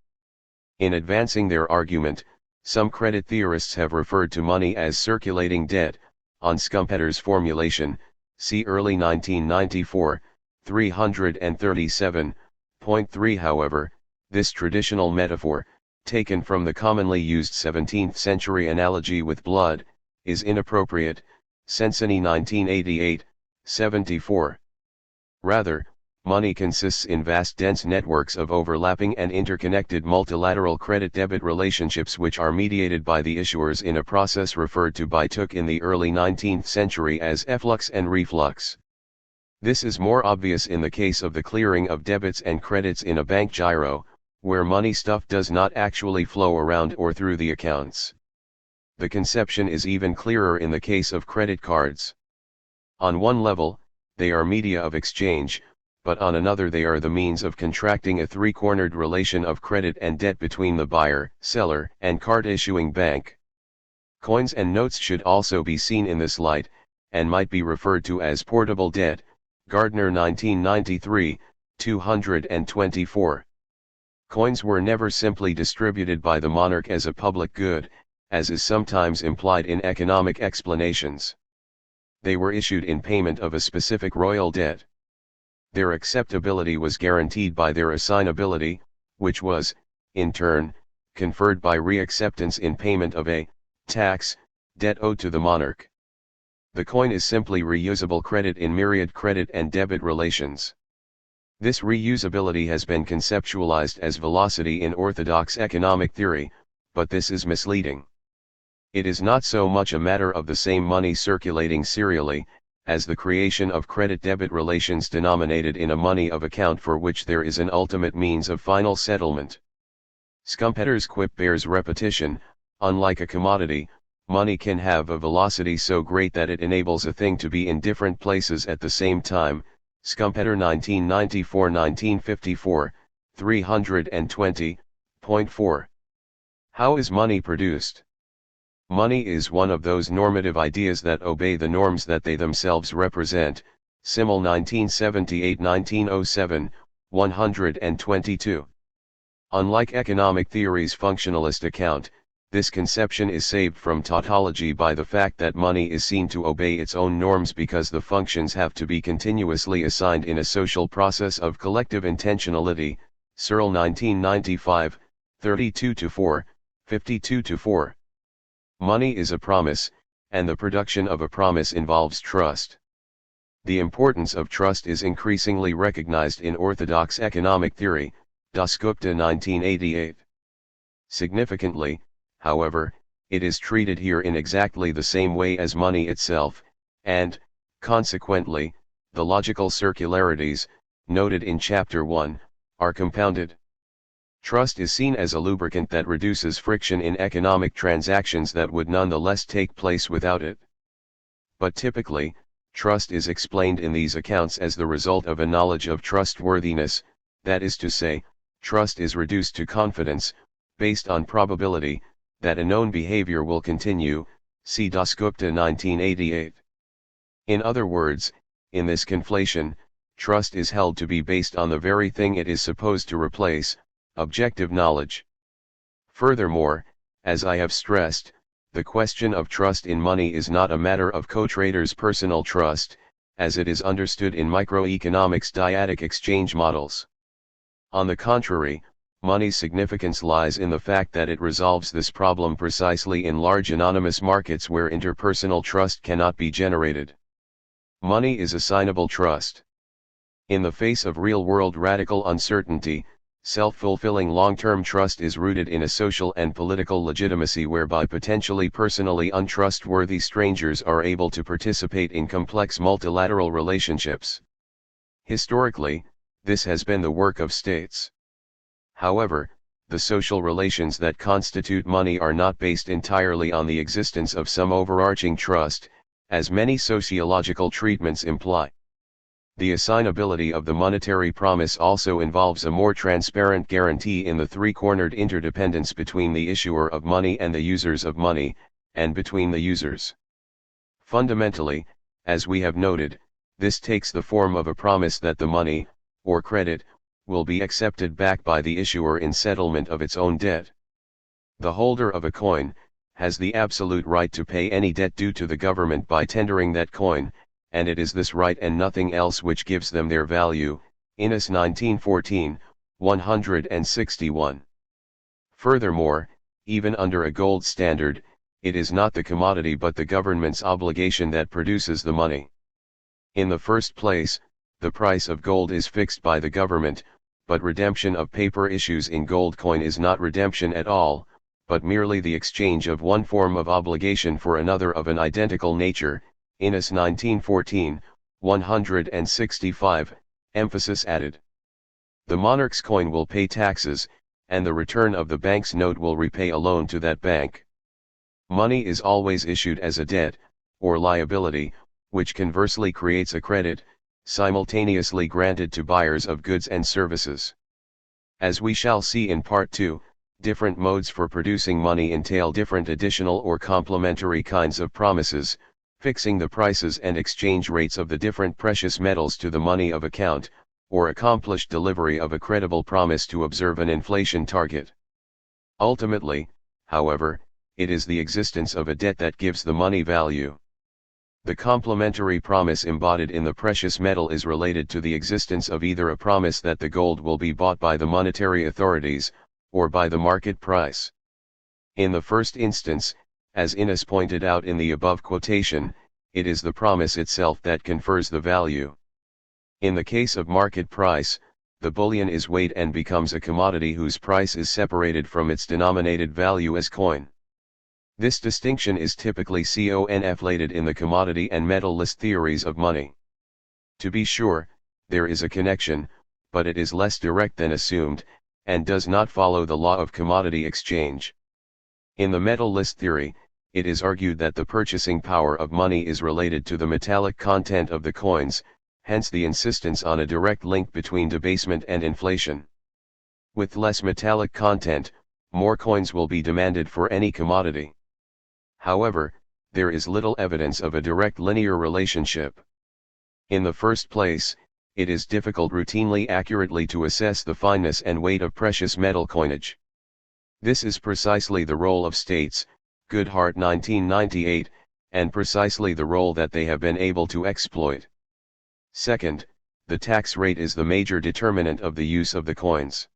In advancing their argument, some credit theorists have referred to money as circulating debt. On Schumpeter's formulation, see early 1994, 337.3. However, this traditional metaphor, taken from the commonly used 17th century analogy with blood, is inappropriate. Sensini 1988, 74. Rather, money consists in vast dense networks of overlapping and interconnected multilateral credit-debit relationships which are mediated by the issuers in a process referred to by Tooke in the early 19th century as efflux and reflux. This is more obvious in the case of the clearing of debits and credits in a bank giro, where money stuff does not actually flow around or through the accounts. The conception is even clearer in the case of credit cards. On one level, they are media of exchange, but on another they are the means of contracting a three-cornered relation of credit and debt between the buyer, seller, and card-issuing bank. Coins and notes should also be seen in this light, and might be referred to as portable debt. Gardner 1993, 224. Coins were never simply distributed by the monarch as a public good, as is sometimes implied in economic explanations. They were issued in payment of a specific royal debt. Their acceptability was guaranteed by their assignability, which was, in turn, conferred by reacceptance in payment of a tax debt owed to the monarch. The coin is simply reusable credit in myriad credit and debit relations. This reusability has been conceptualized as velocity in orthodox economic theory, but this is misleading. It is not so much a matter of the same money circulating serially, as the creation of credit-debit relations denominated in a money of account for which there is an ultimate means of final settlement. Schumpeter's quip bears repetition. Unlike a commodity, money can have a velocity so great that it enables a thing to be in different places at the same time. Schumpeter 1994-1954, 320.4. How is money produced? Money is one of those normative ideas that obey the norms that they themselves represent. Simmel 1978-1907, 122. Unlike economic theory's functionalist account, this conception is saved from tautology by the fact that money is seen to obey its own norms because the functions have to be continuously assigned in a social process of collective intentionality. Searle 1995, 32-4, 52-4. Money is a promise, and the production of a promise involves trust. The importance of trust is increasingly recognized in orthodox economic theory. Dasgupta 1988. Significantly, however, it is treated here in exactly the same way as money itself, and, consequently, the logical circularities, noted in Chapter 1, are compounded. Trust is seen as a lubricant that reduces friction in economic transactions that would nonetheless take place without it. But typically, trust is explained in these accounts as the result of a knowledge of trustworthiness, that is to say, trust is reduced to confidence, based on probability, that a known behavior will continue. See Dasgupta 1988. In other words, in this conflation, trust is held to be based on the very thing it is supposed to replace, objective knowledge. Furthermore, as I have stressed, the question of trust in money is not a matter of co-traders' personal trust, as it is understood in microeconomics' dyadic exchange models. On the contrary, money's significance lies in the fact that it resolves this problem precisely in large anonymous markets where interpersonal trust cannot be generated. Money is assignable trust. In the face of real-world radical uncertainty, self-fulfilling long-term trust is rooted in a social and political legitimacy whereby potentially personally untrustworthy strangers are able to participate in complex multilateral relationships. Historically, this has been the work of states. However, the social relations that constitute money are not based entirely on the existence of some overarching trust, as many sociological treatments imply. The assignability of the monetary promise also involves a more transparent guarantee in the three-cornered interdependence between the issuer of money and the users of money, and between the users. Fundamentally, as we have noted, this takes the form of a promise that the money, or credit, will be accepted back by the issuer in settlement of its own debt. The holder of a coin has the absolute right to pay any debt due to the government by tendering that coin, and it is this right and nothing else which gives them their value. Innis 1914, 161. Furthermore, even under a gold standard, it is not the commodity but the government's obligation that produces the money. In the first place, the price of gold is fixed by the government, but redemption of paper issues in gold coin is not redemption at all, but merely the exchange of one form of obligation for another of an identical nature. Innis 1914, 165, emphasis added. The monarch's coin will pay taxes, and the return of the bank's note will repay a loan to that bank. Money is always issued as a debt, or liability, which conversely creates a credit, simultaneously granted to buyers of goods and services. As we shall see in Part 2, different modes for producing money entail different additional or complementary kinds of promises, fixing the prices and exchange rates of the different precious metals to the money of account, or accomplished delivery of a credible promise to observe an inflation target. Ultimately, however, it is the existence of a debt that gives the money value. The complementary promise embodied in the precious metal is related to the existence of either a promise that the gold will be bought by the monetary authorities, or by the market price. In the first instance, as Innis pointed out in the above quotation, it is the promise itself that confers the value. In the case of market price, the bullion is weighed and becomes a commodity whose price is separated from its denominated value as coin. This distinction is typically conflated in the commodity and metal list theories of money. To be sure, there is a connection, but it is less direct than assumed, and does not follow the law of commodity exchange. In the metal list theory, it is argued that the purchasing power of money is related to the metallic content of the coins, hence the insistence on a direct link between debasement and inflation. With less metallic content, more coins will be demanded for any commodity. However, there is little evidence of a direct linear relationship. In the first place, it is difficult routinely accurately to assess the fineness and weight of precious metal coinage. This is precisely the role of states, Goodhart 1998, and precisely the role that they have been able to exploit. Second, the tax rate is the major determinant of the use of the coins.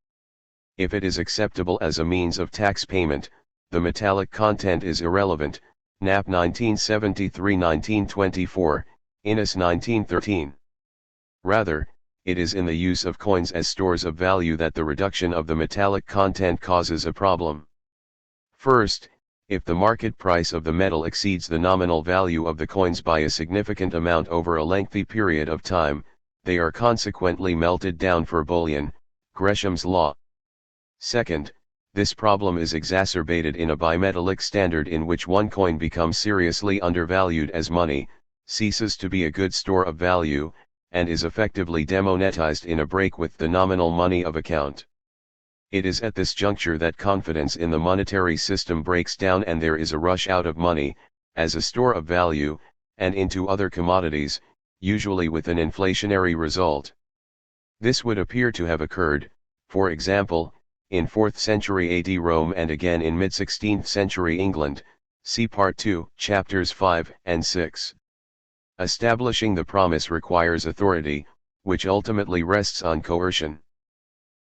If it is acceptable as a means of tax payment, the metallic content is irrelevant, Knapp 1973-1924, Innes 1913. Rather, it is in the use of coins as stores of value that the reduction of the metallic content causes a problem. First, if the market price of the metal exceeds the nominal value of the coins by a significant amount over a lengthy period of time, they are consequently melted down for bullion, Gresham's law. Second, this problem is exacerbated in a bimetallic standard in which one coin becomes seriously undervalued as money, ceases to be a good store of value, and is effectively demonetized in a break with the nominal money of account. It is at this juncture that confidence in the monetary system breaks down and there is a rush out of money, as a store of value, and into other commodities, usually with an inflationary result. This would appear to have occurred, for example, in 4th century AD Rome and again in mid-16th century England, see Part 2, Chapters 5 and 6. Establishing the promise requires authority, which ultimately rests on coercion.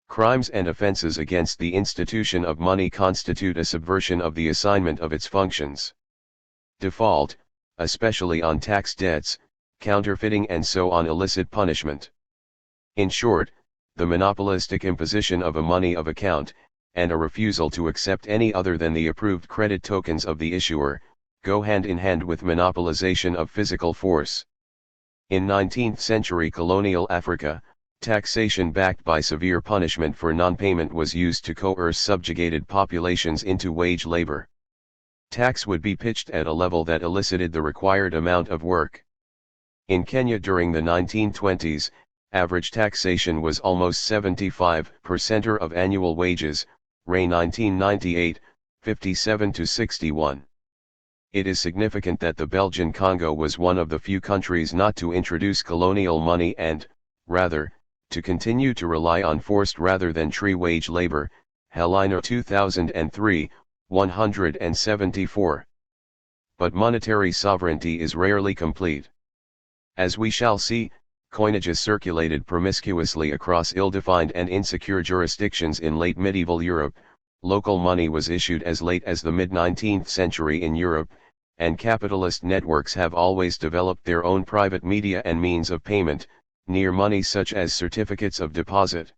Crimes and offenses against the institution of money constitute a subversion of the assignment of its functions. Default, especially on tax debts, counterfeiting and so on elicit punishment. In short, the monopolistic imposition of a money of account, and a refusal to accept any other than the approved credit tokens of the issuer, go hand in hand with monopolization of physical force. In 19th century colonial Africa, taxation backed by severe punishment for non-payment was used to coerce subjugated populations into wage labor. Tax would be pitched at a level that elicited the required amount of work. In Kenya during the 1920s, average taxation was almost 75% of annual wages, Ray 1998, 57-61. It is significant that the Belgian Congo was one of the few countries not to introduce colonial money and, rather, to continue to rely on forced rather than free wage labor, Helena 2003, 174. But monetary sovereignty is rarely complete. As we shall see, coinages circulated promiscuously across ill-defined and insecure jurisdictions in late medieval Europe, local money was issued as late as the mid-19th century in Europe, and capitalist networks have always developed their own private media and means of payment, near money such as certificates of deposit.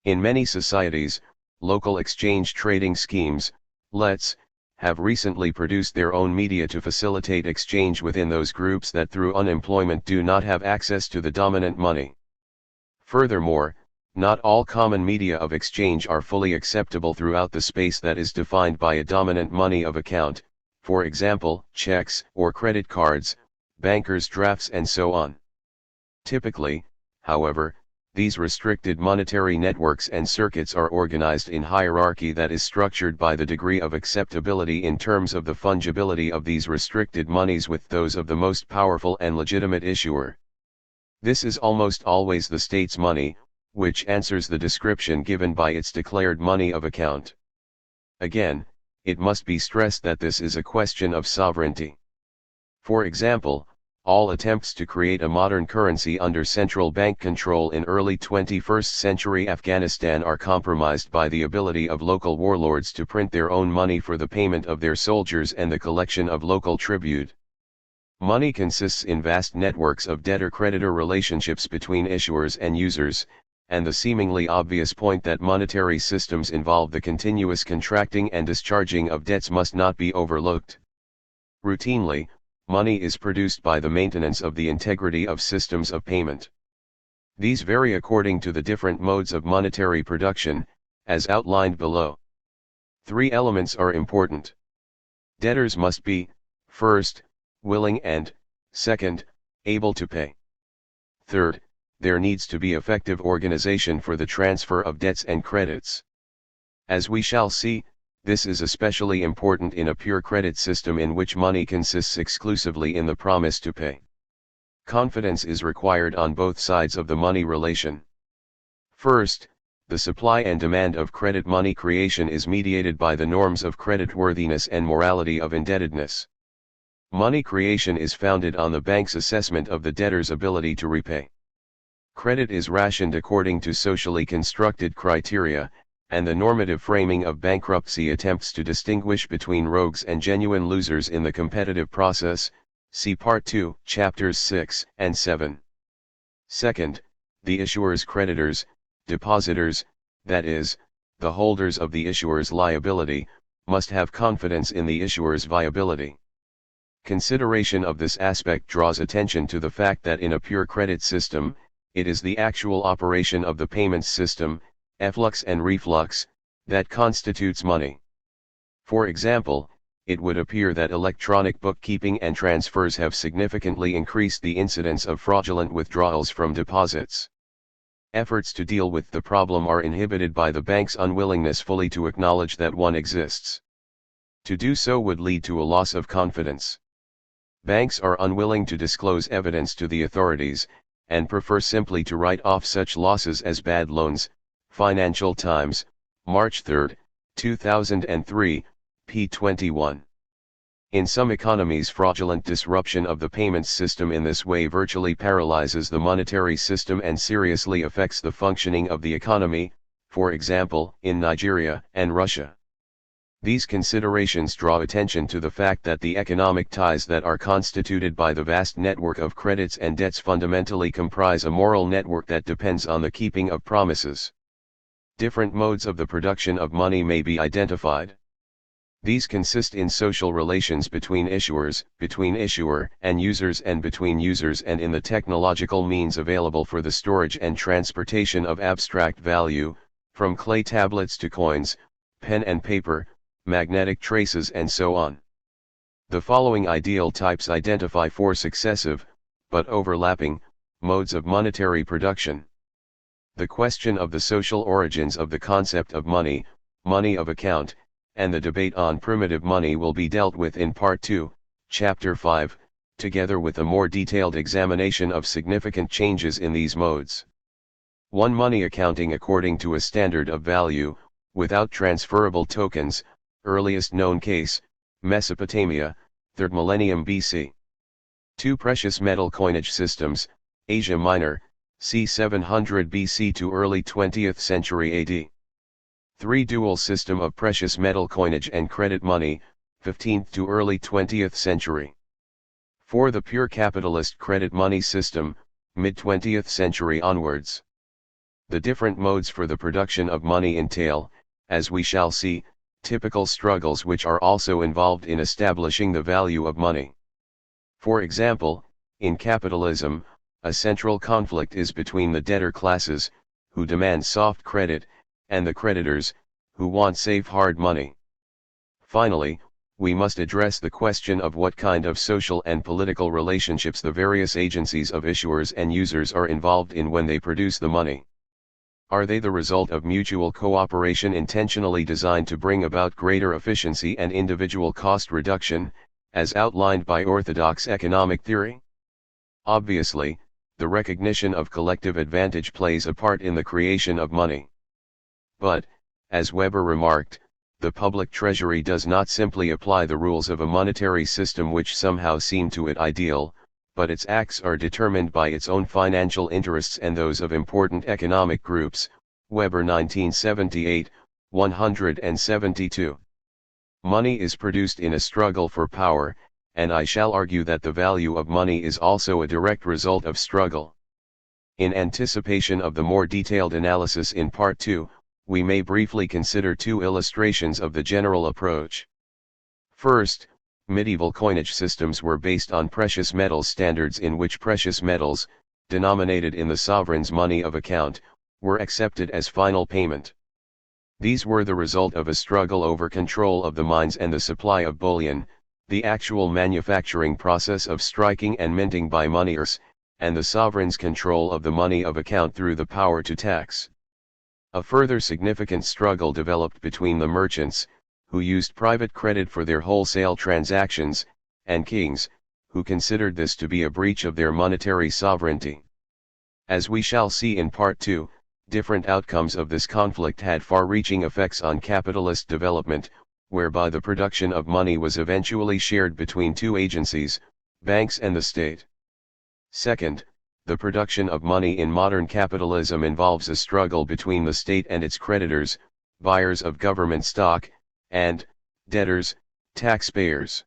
In many societies, local exchange trading schemes, LETs, have recently produced their own media to facilitate exchange within those groups that through unemployment do not have access to the dominant money. Furthermore, not all common media of exchange are fully acceptable throughout the space that is defined by a dominant money of account, for example, checks or credit cards, bankers' drafts and so on. Typically, however, these restricted monetary networks and circuits are organized in hierarchy that is structured by the degree of acceptability in terms of the fungibility of these restricted monies with those of the most powerful and legitimate issuer. This is almost always the state's money, which answers the description given by its declared money of account. Again, it must be stressed that this is a question of sovereignty. For example, all attempts to create a modern currency under central bank control in early 21st century Afghanistan are compromised by the ability of local warlords to print their own money for the payment of their soldiers and the collection of local tribute. Money consists in vast networks of debtor-creditor relationships between issuers and users, and the seemingly obvious point that monetary systems involve the continuous contracting and discharging of debts must not be overlooked. Routinely, money is produced by the maintenance of the integrity of systems of payment. These vary according to the different modes of monetary production, as outlined below. Three elements are important. Debtors must be, first, willing and, second, able to pay. Third, there needs to be effective organization for the transfer of debts and credits. As we shall see, this is especially important in a pure credit system in which money consists exclusively in the promise to pay. Confidence is required on both sides of the money relation. First, the supply and demand of credit money creation is mediated by the norms of creditworthiness and morality of indebtedness. Money creation is founded on the bank's assessment of the debtor's ability to repay. Credit is rationed according to socially constructed criteria, and the normative framing of bankruptcy attempts to distinguish between rogues and genuine losers in the competitive process, see Part 2, Chapters 6 and 7. Second, the issuer's creditors, depositors, that is, the holders of the issuer's liability, must have confidence in the issuer's viability. Consideration of this aspect draws attention to the fact that in a pure credit system, it is the actual operation of the payments system, efflux and reflux, that constitutes money. For example, it would appear that electronic bookkeeping and transfers have significantly increased the incidence of fraudulent withdrawals from deposits. Efforts to deal with the problem are inhibited by the bank's unwillingness fully to acknowledge that one exists. To do so would lead to a loss of confidence. Banks are unwilling to disclose evidence to the authorities, and prefer simply to write off such losses as bad loans. Financial Times, March 3, 2003, p. 21. In some economies, fraudulent disruption of the payments system in this way virtually paralyzes the monetary system and seriously affects the functioning of the economy, for example, in Nigeria and Russia. These considerations draw attention to the fact that the economic ties that are constituted by the vast network of credits and debts fundamentally comprise a moral network that depends on the keeping of promises. Different modes of the production of money may be identified. These consist in social relations between issuers, between issuer and users, and between users, and in the technological means available for the storage and transportation of abstract value, from clay tablets to coins, pen and paper, magnetic traces, and so on. The following ideal types identify four successive, but overlapping, modes of monetary production. The question of the social origins of the concept of money, money of account, and the debate on primitive money will be dealt with in Part 2, Chapter 5, together with a more detailed examination of significant changes in these modes. 1. Money accounting according to a standard of value, without transferable tokens, earliest known case, Mesopotamia, 3rd millennium BC. 2. Precious metal coinage systems, Asia Minor, c. 700 BC to early 20th century AD. 3. Dual system of precious metal coinage and credit money, 15th to early 20th century. 4. The pure capitalist credit money system, mid-20th century onwards. The different modes for the production of money entail, as we shall see, typical struggles which are also involved in establishing the value of money. For example, in capitalism, a central conflict is between the debtor classes, who demand soft credit, and the creditors, who want safe hard money. Finally, we must address the question of what kind of social and political relationships the various agencies of issuers and users are involved in when they produce the money. Are they the result of mutual cooperation intentionally designed to bring about greater efficiency and individual cost reduction, as outlined by orthodox economic theory? Obviously, the recognition of collective advantage plays a part in the creation of money. But, as Weber remarked, the public treasury does not simply apply the rules of a monetary system which somehow seem to it ideal, but its acts are determined by its own financial interests and those of important economic groups. Weber 1978, 172. Money is produced in a struggle for power, and I shall argue that the value of money is also a direct result of struggle. In anticipation of the more detailed analysis in Part 2, we may briefly consider two illustrations of the general approach. First, medieval coinage systems were based on precious metals standards in which precious metals, denominated in the sovereign's money of account, were accepted as final payment. These were the result of a struggle over control of the mines and the supply of bullion, the actual manufacturing process of striking and minting by moneyers, and the sovereign's control of the money of account through the power to tax. A further significant struggle developed between the merchants, who used private credit for their wholesale transactions, and kings, who considered this to be a breach of their monetary sovereignty. As we shall see in Part 2, different outcomes of this conflict had far-reaching effects on capitalist development, whereby the production of money was eventually shared between two agencies, banks and the state. Second, the production of money in modern capitalism involves a struggle between the state and its creditors, buyers of government stock, and debtors, taxpayers.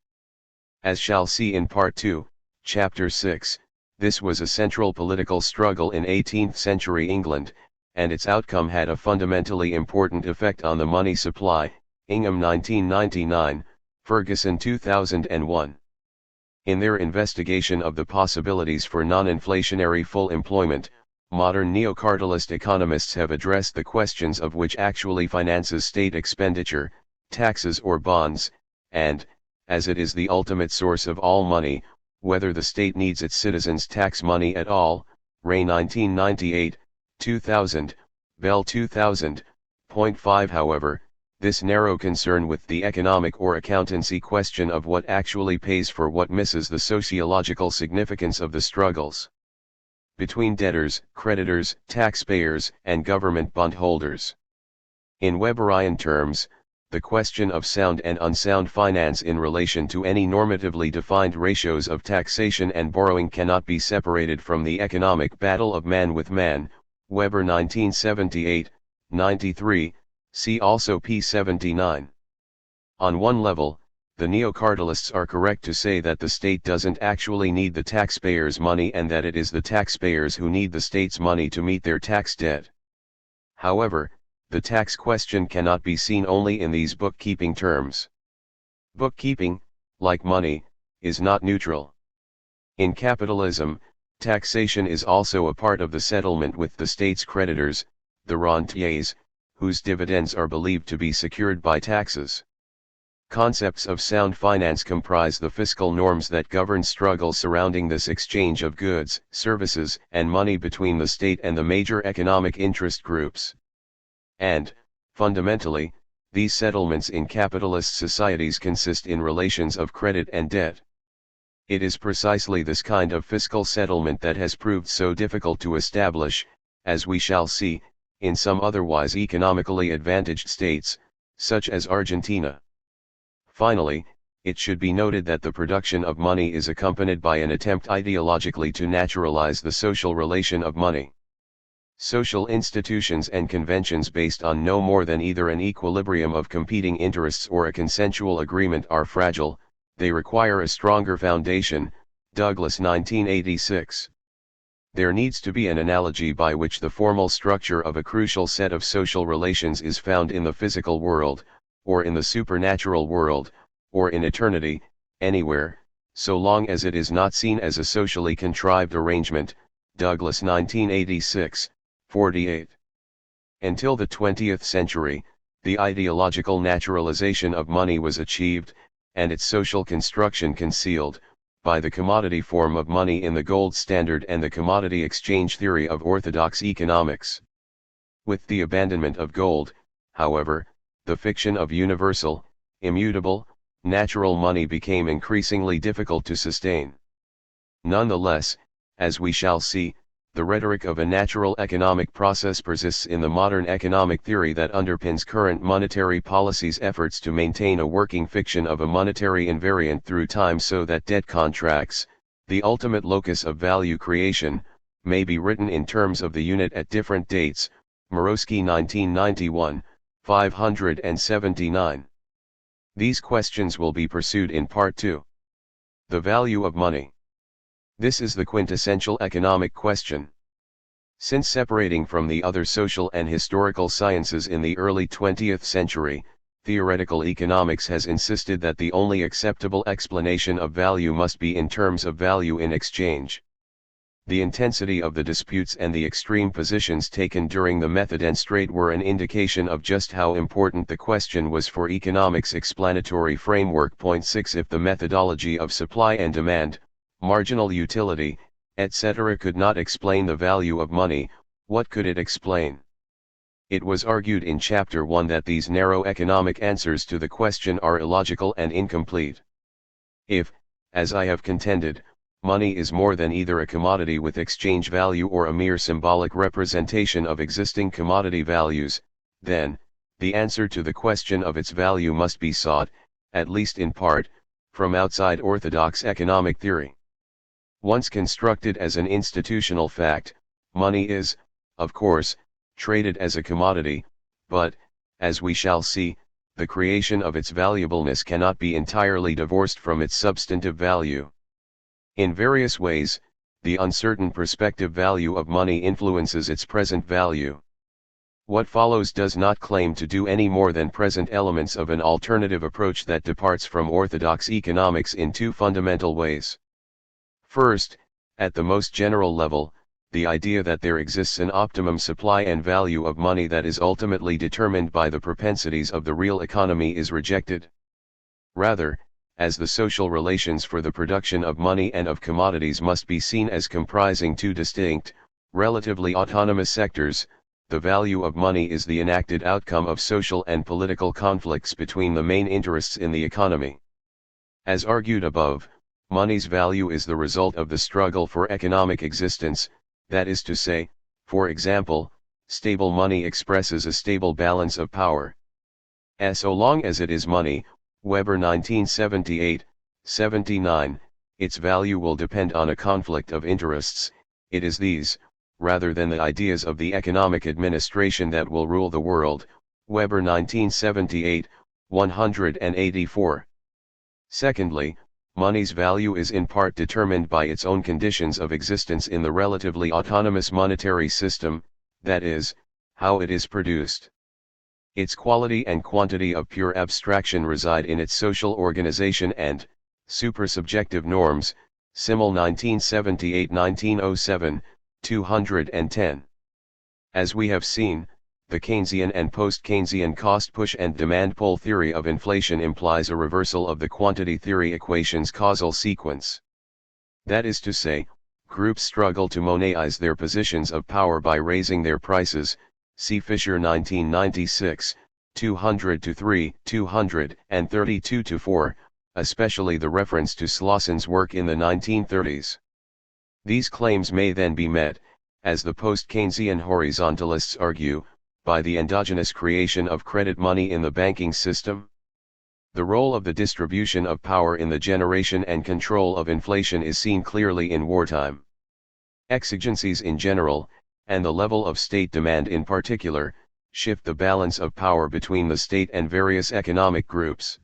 As shall see in Part 2, Chapter 6, this was a central political struggle in 18th century England, and its outcome had a fundamentally important effect on the money supply. Ingham 1999, Ferguson 2001. In their investigation of the possibilities for non-inflationary full employment, modern neo-cartelist economists have addressed the questions of which actually finances state expenditure, taxes or bonds, and, as it is the ultimate source of all money, whether the state needs its citizens' tax money at all. Ray 1998, 2000, Bell 2000.5. However, this narrow concern with the economic or accountancy question of what actually pays for what misses the sociological significance of the struggles between debtors, creditors, taxpayers, and government bondholders. In Weberian terms, the question of sound and unsound finance in relation to any normatively defined ratios of taxation and borrowing cannot be separated from the economic battle of man with man. Weber 1978, 93, see also p. 79. On one level, the neo-cartelists are correct to say that the state doesn't actually need the taxpayers' money and that it is the taxpayers who need the state's money to meet their tax debt. However, the tax question cannot be seen only in these bookkeeping terms. Bookkeeping, like money, is not neutral. In capitalism, taxation is also a part of the settlement with the state's creditors, the rentiers, whose dividends are believed to be secured by taxes. Concepts of sound finance comprise the fiscal norms that govern struggles surrounding this exchange of goods, services, and money between the state and the major economic interest groups. And, fundamentally, these settlements in capitalist societies consist in relations of credit and debt. It is precisely this kind of fiscal settlement that has proved so difficult to establish, as we shall see, in some otherwise economically advantaged states, such as Argentina. Finally, it should be noted that the production of money is accompanied by an attempt ideologically to naturalize the social relation of money. Social institutions and conventions based on no more than either an equilibrium of competing interests or a consensual agreement are fragile. They require a stronger foundation. Douglas 1986. There needs to be an analogy by which the formal structure of a crucial set of social relations is found in the physical world, or in the supernatural world, or in eternity, anywhere, so long as it is not seen as a socially contrived arrangement. Douglas 1986, 48. Until the 20th century, the ideological naturalization of money was achieved, and its social construction concealed, by the commodity form of money in the gold standard and the commodity exchange theory of orthodox economics. With the abandonment of gold, however, the fiction of universal, immutable, natural money became increasingly difficult to sustain. Nonetheless, as we shall see, the rhetoric of a natural economic process persists in the modern economic theory that underpins current monetary policy's efforts to maintain a working fiction of a monetary invariant through time so that debt contracts, the ultimate locus of value creation, may be written in terms of the unit at different dates. Morosky 1991, 579. These questions will be pursued in Part 2. The value of money. This is the quintessential economic question. Since separating from the other social and historical sciences in the early 20th century, theoretical economics has insisted that the only acceptable explanation of value must be in terms of value in exchange. The intensity of the disputes and the extreme positions taken during the Method and Straight were an indication of just how important the question was for economics explanatory framework. Point 6 If the methodology of supply and demand, marginal utility, etc. could not explain the value of money, what could it explain? It was argued in Chapter 1 that these narrow economic answers to the question are illogical and incomplete. If, as I have contended, money is more than either a commodity with exchange value or a mere symbolic representation of existing commodity values, then, the answer to the question of its value must be sought, at least in part, from outside orthodox economic theory. Once constructed as an institutional fact, money is, of course, traded as a commodity, but, as we shall see, the creation of its valuableness cannot be entirely divorced from its substantive value. In various ways, the uncertain prospective value of money influences its present value. What follows does not claim to do any more than present elements of an alternative approach that departs from orthodox economics in two fundamental ways. First, at the most general level, the idea that there exists an optimum supply and value of money that is ultimately determined by the propensities of the real economy is rejected. Rather, as the social relations for the production of money and of commodities must be seen as comprising two distinct, relatively autonomous sectors, the value of money is the enacted outcome of social and political conflicts between the main interests in the economy. As argued above, money's value is the result of the struggle for economic existence, that is to say, for example, stable money expresses a stable balance of power. So long as it is money, Weber 1978, 79, its value will depend on a conflict of interests. It is these, rather than the ideas of the economic administration that will rule the world. Weber 1978, 184. Secondly, money's value is in part determined by its own conditions of existence in the relatively autonomous monetary system, that is, how it is produced. Its quality and quantity of pure abstraction reside in its social organization and supersubjective norms. Simmel 1978-1907, 210. As we have seen, the Keynesian and post-Keynesian cost push and demand pull theory of inflation implies a reversal of the quantity theory equation's causal sequence. That is to say, groups struggle to monetize their positions of power by raising their prices. See Fisher 1996, 200-3, 232-4, especially the reference to Slosson's work in the 1930s. These claims may then be met, as the post-Keynesian horizontalists argue, by the endogenous creation of credit money in the banking system. The role of the distribution of power in the generation and control of inflation is seen clearly in wartime. Exigencies in general, and the level of state demand in particular, shift the balance of power between the state and various economic groups.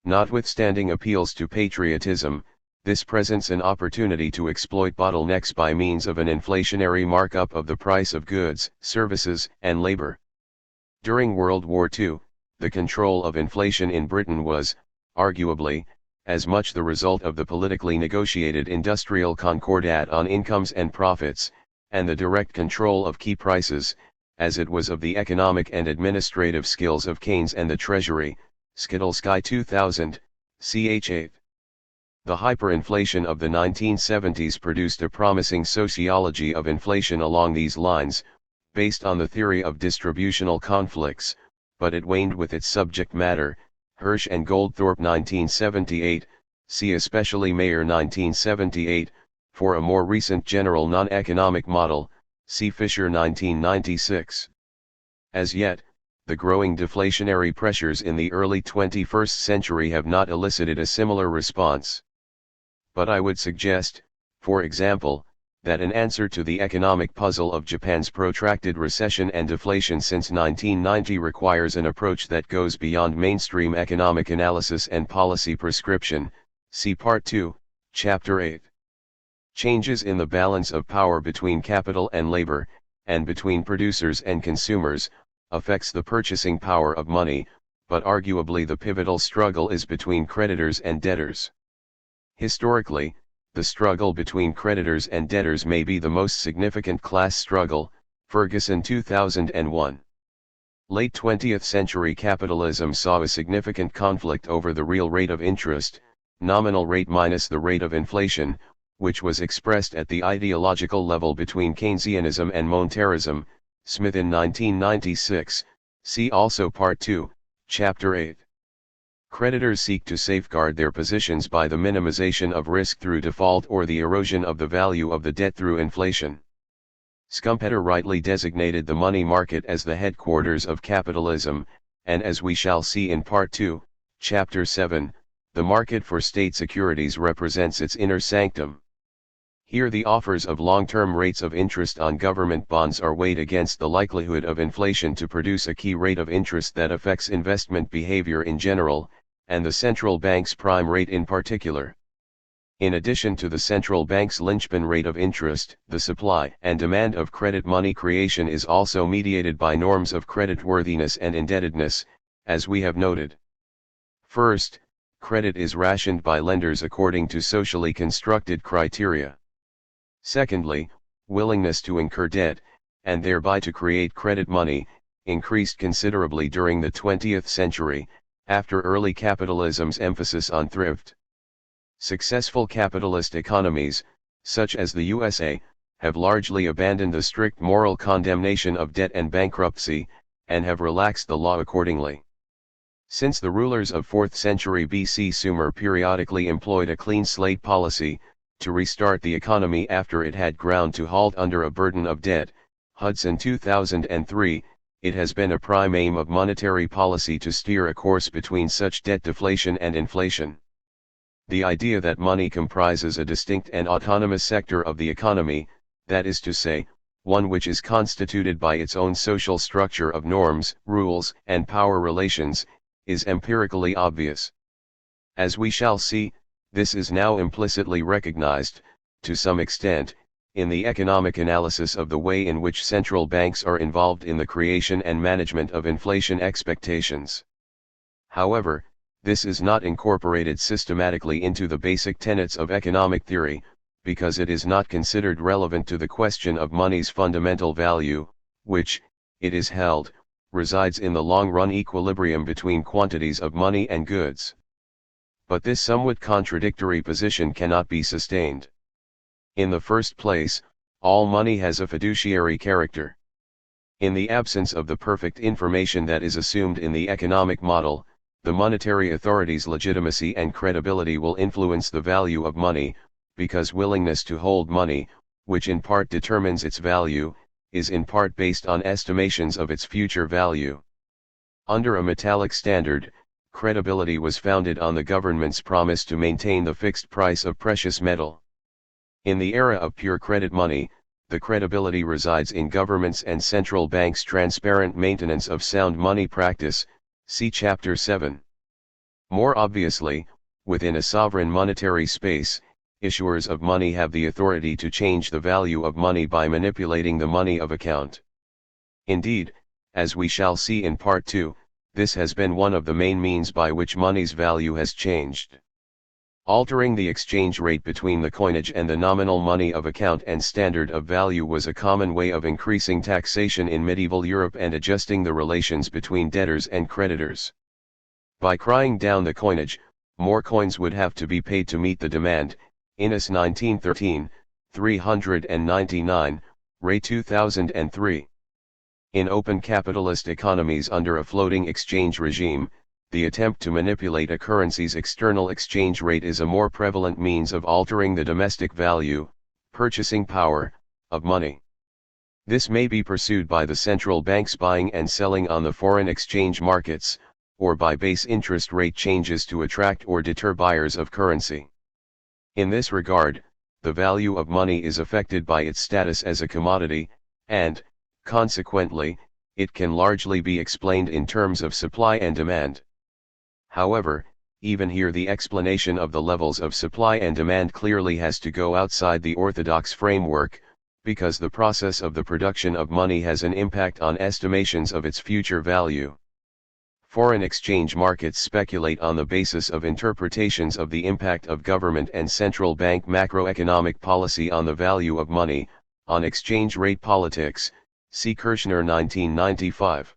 Notwithstanding appeals to patriotism, this presents an opportunity to exploit bottlenecks by means of an inflationary markup of the price of goods, services, and labor. During World War II, the control of inflation in Britain was, arguably, as much the result of the politically negotiated industrial concordat on incomes and profits, and the direct control of key prices, as it was of the economic and administrative skills of Keynes and the Treasury. Skidelsky 2000, ch. 8. The hyperinflation of the 1970s produced a promising sociology of inflation along these lines, based on the theory of distributional conflicts, but it waned with its subject matter. Hirsch and Goldthorpe 1978, see especially Mayer 1978, for a more recent general non-economic model, see Fisher 1996. As yet, the growing deflationary pressures in the early 21st century have not elicited a similar response. But I would suggest, for example, that an answer to the economic puzzle of Japan's protracted recession and deflation since 1990 requires an approach that goes beyond mainstream economic analysis and policy prescription. See Part 2, Chapter 8. Changes in the balance of power between capital and labor, and between producers and consumers, affects the purchasing power of money, but arguably the pivotal struggle is between creditors and debtors. Historically, the struggle between creditors and debtors may be the most significant class struggle. Ferguson 2001. Late 20th century capitalism saw a significant conflict over the real rate of interest, nominal rate minus the rate of inflation, which was expressed at the ideological level between Keynesianism and Monetarism. Smith in 1996, see also Part 2, Chapter 8. Creditors seek to safeguard their positions by the minimization of risk through default or the erosion of the value of the debt through inflation. Schumpeter rightly designated the money market as the headquarters of capitalism, and as we shall see in Part 2, Chapter 7, the market for state securities represents its inner sanctum. Here the offers of long-term rates of interest on government bonds are weighed against the likelihood of inflation to produce a key rate of interest that affects investment behavior in general, and the central bank's prime rate in particular. In addition to the central bank's linchpin rate of interest, the supply and demand of credit money creation is also mediated by norms of creditworthiness and indebtedness, as we have noted. First, credit is rationed by lenders according to socially constructed criteria. Secondly, willingness to incur debt, and thereby to create credit money, increased considerably during the 20th century, after early capitalism's emphasis on thrift. Successful capitalist economies, such as the USA, have largely abandoned the strict moral condemnation of debt and bankruptcy, and have relaxed the law accordingly. Since the rulers of 4th century BC Sumer periodically employed a clean slate policy, to restart the economy after it had ground to halt under a burden of debt, Hudson 2003, it has been a prime aim of monetary policy to steer a course between such debt deflation and inflation. The idea that money comprises a distinct and autonomous sector of the economy, that is to say, one which is constituted by its own social structure of norms, rules, and power relations, is empirically obvious. As we shall see, this is now implicitly recognized, to some extent, in the economic analysis of the way in which central banks are involved in the creation and management of inflation expectations. However, this is not incorporated systematically into the basic tenets of economic theory, because it is not considered relevant to the question of money's fundamental value, which, it is held, resides in the long-run equilibrium between quantities of money and goods. But this somewhat contradictory position cannot be sustained. In the first place, all money has a fiduciary character. In the absence of the perfect information that is assumed in the economic model, the monetary authority's legitimacy and credibility will influence the value of money, because willingness to hold money, which in part determines its value, is in part based on estimations of its future value. Under a metallic standard, credibility was founded on the government's promise to maintain the fixed price of precious metal. In the era of pure credit money, the credibility resides in governments and central banks' transparent maintenance of sound money practice, see Chapter 7. More obviously, within a sovereign monetary space, issuers of money have the authority to change the value of money by manipulating the money of account. Indeed, as we shall see in Part 2, this has been one of the main means by which money's value has changed. Altering the exchange rate between the coinage and the nominal money of account and standard of value was a common way of increasing taxation in medieval Europe and adjusting the relations between debtors and creditors. By crying down the coinage, more coins would have to be paid to meet the demand. Innes 1913, 399, Ray 2003. In open capitalist economies under a floating exchange regime, the attempt to manipulate a currency's external exchange rate is a more prevalent means of altering the domestic value, purchasing power, of money. This may be pursued by the central banks buying and selling on the foreign exchange markets, or by base interest rate changes to attract or deter buyers of currency. In this regard, the value of money is affected by its status as a commodity, and, consequently, it can largely be explained in terms of supply and demand. However, even here the explanation of the levels of supply and demand clearly has to go outside the orthodox framework, because the process of the production of money has an impact on estimations of its future value. Foreign exchange markets speculate on the basis of interpretations of the impact of government and central bank macroeconomic policy on the value of money, on exchange rate politics, see Kirchner 1995.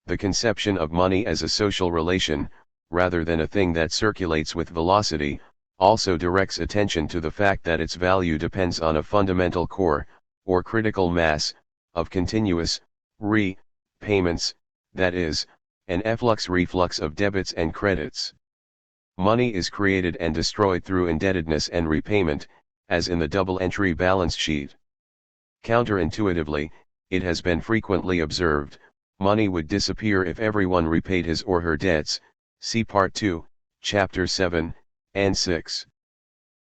The conception of money as a social relation, rather than a thing that circulates with velocity, also directs attention to the fact that its value depends on a fundamental core, or critical mass, of continuous payments, that is, an efflux-reflux of debits and credits. Money is created and destroyed through indebtedness and repayment, as in the double-entry balance sheet. Counterintuitively, it has been frequently observed, money would disappear if everyone repaid his or her debts, see Part 2, Chapter 7, and 6.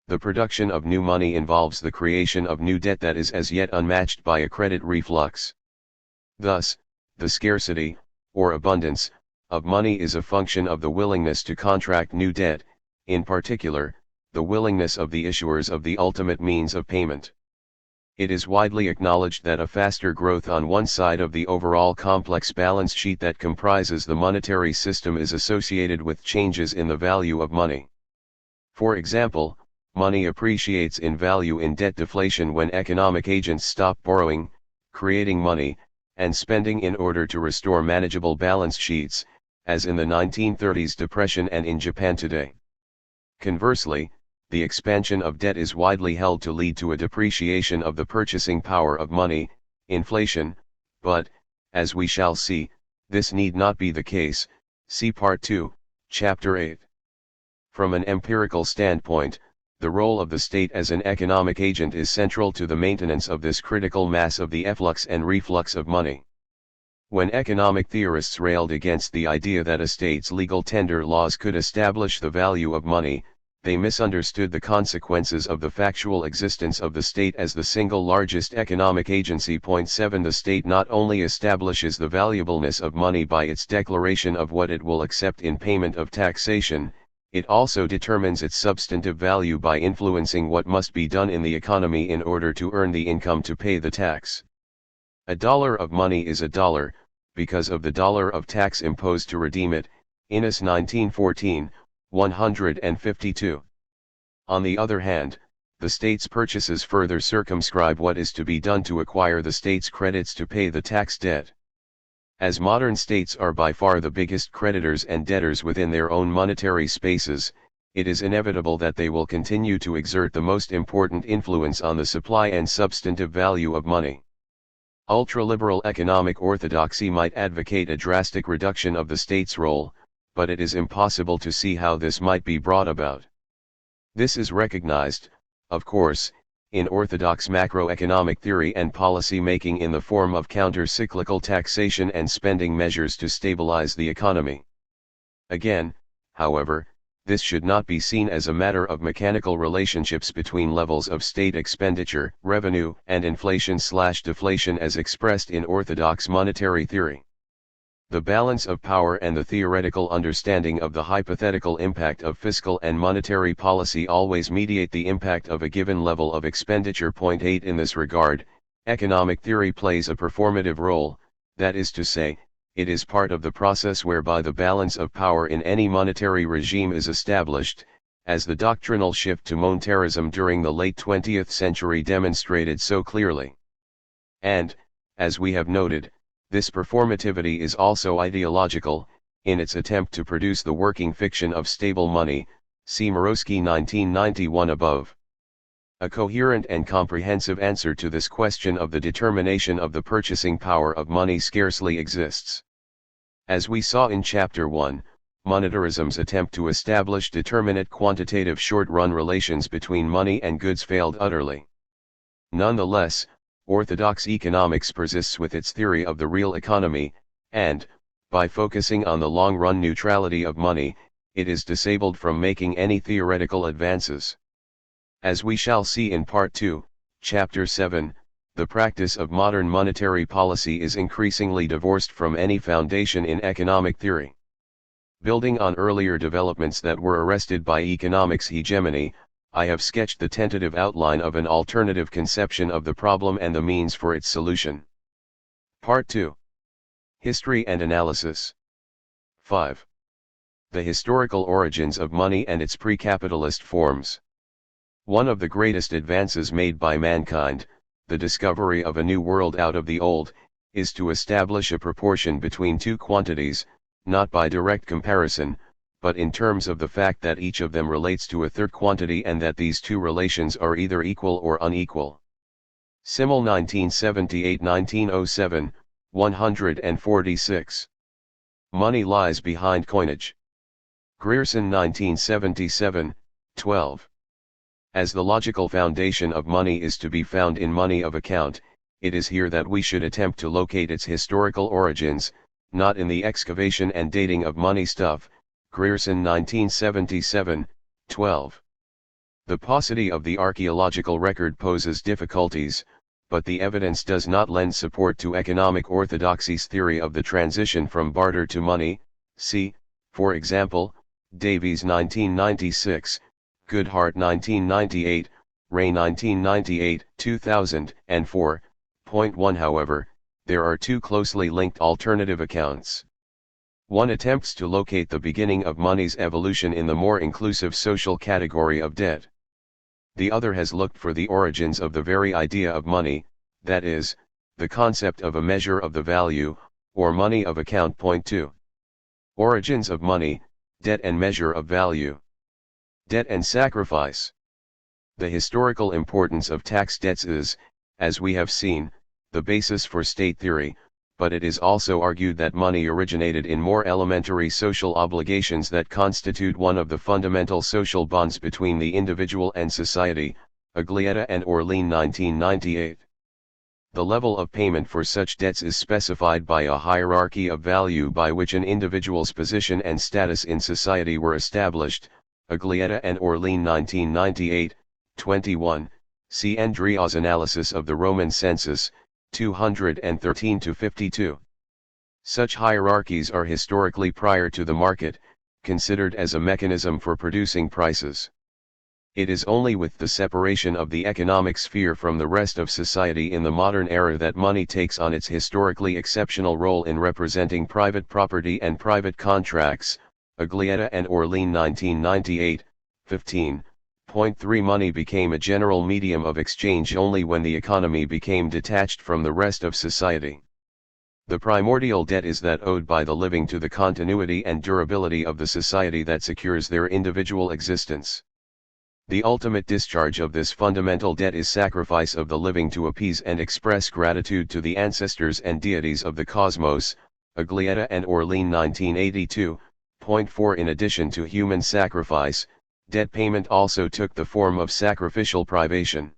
The production of new money involves the creation of new debt that is as yet unmatched by a credit reflux. Thus, the scarcity, or abundance, of money is a function of the willingness to contract new debt, in particular, the willingness of the issuers of the ultimate means of payment. It is widely acknowledged that a faster growth on one side of the overall complex balance sheet that comprises the monetary system is associated with changes in the value of money. For example, money appreciates in value in debt deflation when economic agents stop borrowing, creating money, and spending in order to restore manageable balance sheets, as in the 1930s depression and in Japan today. Conversely, the expansion of debt is widely held to lead to a depreciation of the purchasing power of money, inflation, but, as we shall see, this need not be the case, see Part 2, Chapter 8. From an empirical standpoint, the role of the state as an economic agent is central to the maintenance of this critical mass of the efflux and reflux of money. When economic theorists railed against the idea that a state's legal tender laws could establish the value of money, they misunderstood the consequences of the factual existence of the state as the single largest economic agency. 7 The state not only establishes the valuableness of money by its declaration of what it will accept in payment of taxation, it also determines its substantive value by influencing what must be done in the economy in order to earn the income to pay the tax. A dollar of money is a dollar, because of the dollar of tax imposed to redeem it, Innis 1914, 152. On the other hand, the state's purchases further circumscribe what is to be done to acquire the state's credits to pay the tax debt. As modern states are by far the biggest creditors and debtors within their own monetary spaces, it is inevitable that they will continue to exert the most important influence on the supply and substantive value of money. Ultraliberal economic orthodoxy might advocate a drastic reduction of the state's role, but it is impossible to see how this might be brought about. This is recognized, of course, in orthodox macroeconomic theory and policy making in the form of counter-cyclical taxation and spending measures to stabilize the economy. Again, however, this should not be seen as a matter of mechanical relationships between levels of state expenditure, revenue, and inflation/deflation as expressed in orthodox monetary theory. The balance of power and the theoretical understanding of the hypothetical impact of fiscal and monetary policy always mediate the impact of a given level of expenditure. 8 In this regard, economic theory plays a performative role, that is to say, it is part of the process whereby the balance of power in any monetary regime is established, as the doctrinal shift to monetarism during the late 20th century demonstrated so clearly. And, as we have noted, this performativity is also ideological, in its attempt to produce the working fiction of stable money, see Morosky 1991 above. A coherent and comprehensive answer to this question of the determination of the purchasing power of money scarcely exists. As we saw in Chapter 1, monetarism's attempt to establish determinate quantitative short-run relations between money and goods failed utterly. Nonetheless, orthodox economics persists with its theory of the real economy, and, by focusing on the long-run neutrality of money, it is disabled from making any theoretical advances. As we shall see in Part 2, Chapter 7, the practice of modern monetary policy is increasingly divorced from any foundation in economic theory. Building on earlier developments that were arrested by economics hegemony, I have sketched the tentative outline of an alternative conception of the problem and the means for its solution. Part 2. History and Analysis. 5. The historical origins of money and its pre-capitalist forms. One of the greatest advances made by mankind, the discovery of a new world out of the old, is to establish a proportion between two quantities, not by direct comparison, but in terms of the fact that each of them relates to a third quantity and that these two relations are either equal or unequal. Simmel 1978-1907, 146. Money lies behind coinage. Grierson 1977, 12. As the logical foundation of money is to be found in money of account, it is here that we should attempt to locate its historical origins, not in the excavation and dating of money stuff. Grierson 1977, 12. The paucity of the archaeological record poses difficulties, but the evidence does not lend support to economic orthodoxy's theory of the transition from barter to money. See, for example, Davies 1996, Goodhart 1998, Ray 1998, 2004. Point 1. However, there are two closely linked alternative accounts. One attempts to locate the beginning of money's evolution in the more inclusive social category of debt. The other has looked for the origins of the very idea of money, that is, the concept of a measure of the value, or money of account. Point 2. Origins of money, debt and measure of value. Debt and sacrifice. The historical importance of tax debts is, as we have seen, the basis for state theory, but it is also argued that money originated in more elementary social obligations that constitute one of the fundamental social bonds between the individual and society. Aglietta and Orlean 1998. The level of payment for such debts is specified by a hierarchy of value by which an individual's position and status in society were established. Aglietta and Orlean 1998, 21. See Andrea's analysis of the Roman census, 213-52. Such hierarchies are historically prior to the market, considered as a mechanism for producing prices. It is only with the separation of the economic sphere from the rest of society in the modern era that money takes on its historically exceptional role in representing private property and private contracts. Aglietta and Orlean 1998, 15. Point 3. Money became a general medium of exchange only when the economy became detached from the rest of society. The primordial debt is that owed by the living to the continuity and durability of the society that secures their individual existence. The ultimate discharge of this fundamental debt is sacrifice of the living to appease and express gratitude to the ancestors and deities of the cosmos. Aglietta and Orlean 1982. Point 4. In addition to human sacrifice, debt payment also took the form of sacrificial privation.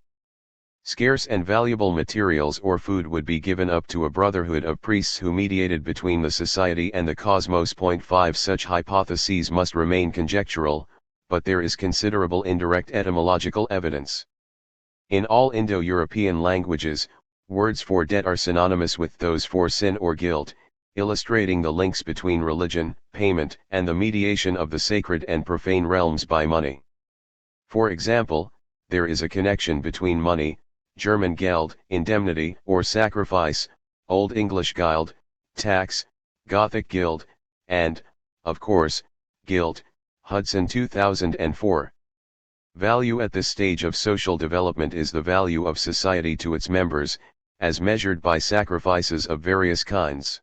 Scarce and valuable materials or food would be given up to a brotherhood of priests who mediated between the society and the cosmos. Point 5. Such hypotheses must remain conjectural, but there is considerable indirect etymological evidence. In all Indo-European languages, words for debt are synonymous with those for sin or guilt, illustrating the links between religion, payment, and the mediation of the sacred and profane realms by money. For example, there is a connection between money, German Geld, indemnity or sacrifice, Old English Gild, tax, Gothic Guild, and, of course, guilt. Hudson 2004. Value at this stage of social development is the value of society to its members, as measured by sacrifices of various kinds.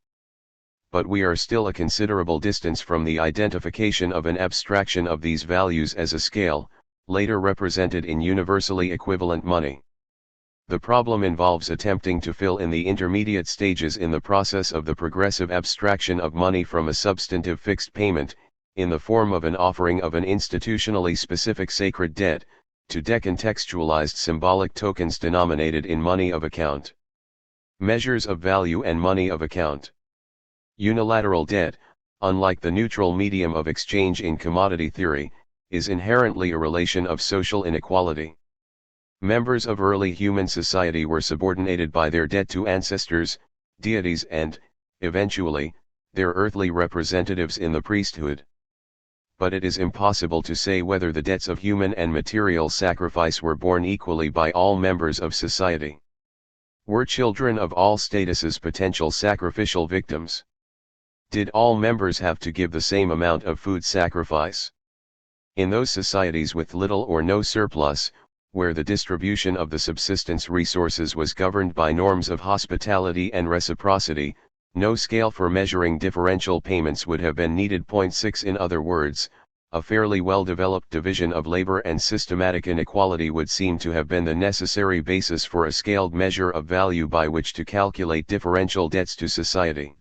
But we are still a considerable distance from the identification of an abstraction of these values as a scale, later represented in universally equivalent money. The problem involves attempting to fill in the intermediate stages in the process of the progressive abstraction of money from a substantive fixed payment, in the form of an offering of an institutionally specific sacred debt, to decontextualized symbolic tokens denominated in money of account. Measures of value and money of account. Unilateral debt, unlike the neutral medium of exchange in commodity theory, is inherently a relation of social inequality. Members of early human society were subordinated by their debt to ancestors, deities and, eventually, their earthly representatives in the priesthood. but it is impossible to say whether the debts of human and material sacrifice were borne equally by all members of society. Were children of all statuses potential sacrificial victims? Did all members have to give the same amount of food sacrifice? In those societies with little or no surplus, where the distribution of the subsistence resources was governed by norms of hospitality and reciprocity, no scale for measuring differential payments would have been needed. 6 In other words, a fairly well-developed division of labor and systematic inequality would seem to have been the necessary basis for a scaled measure of value by which to calculate differential debts to society.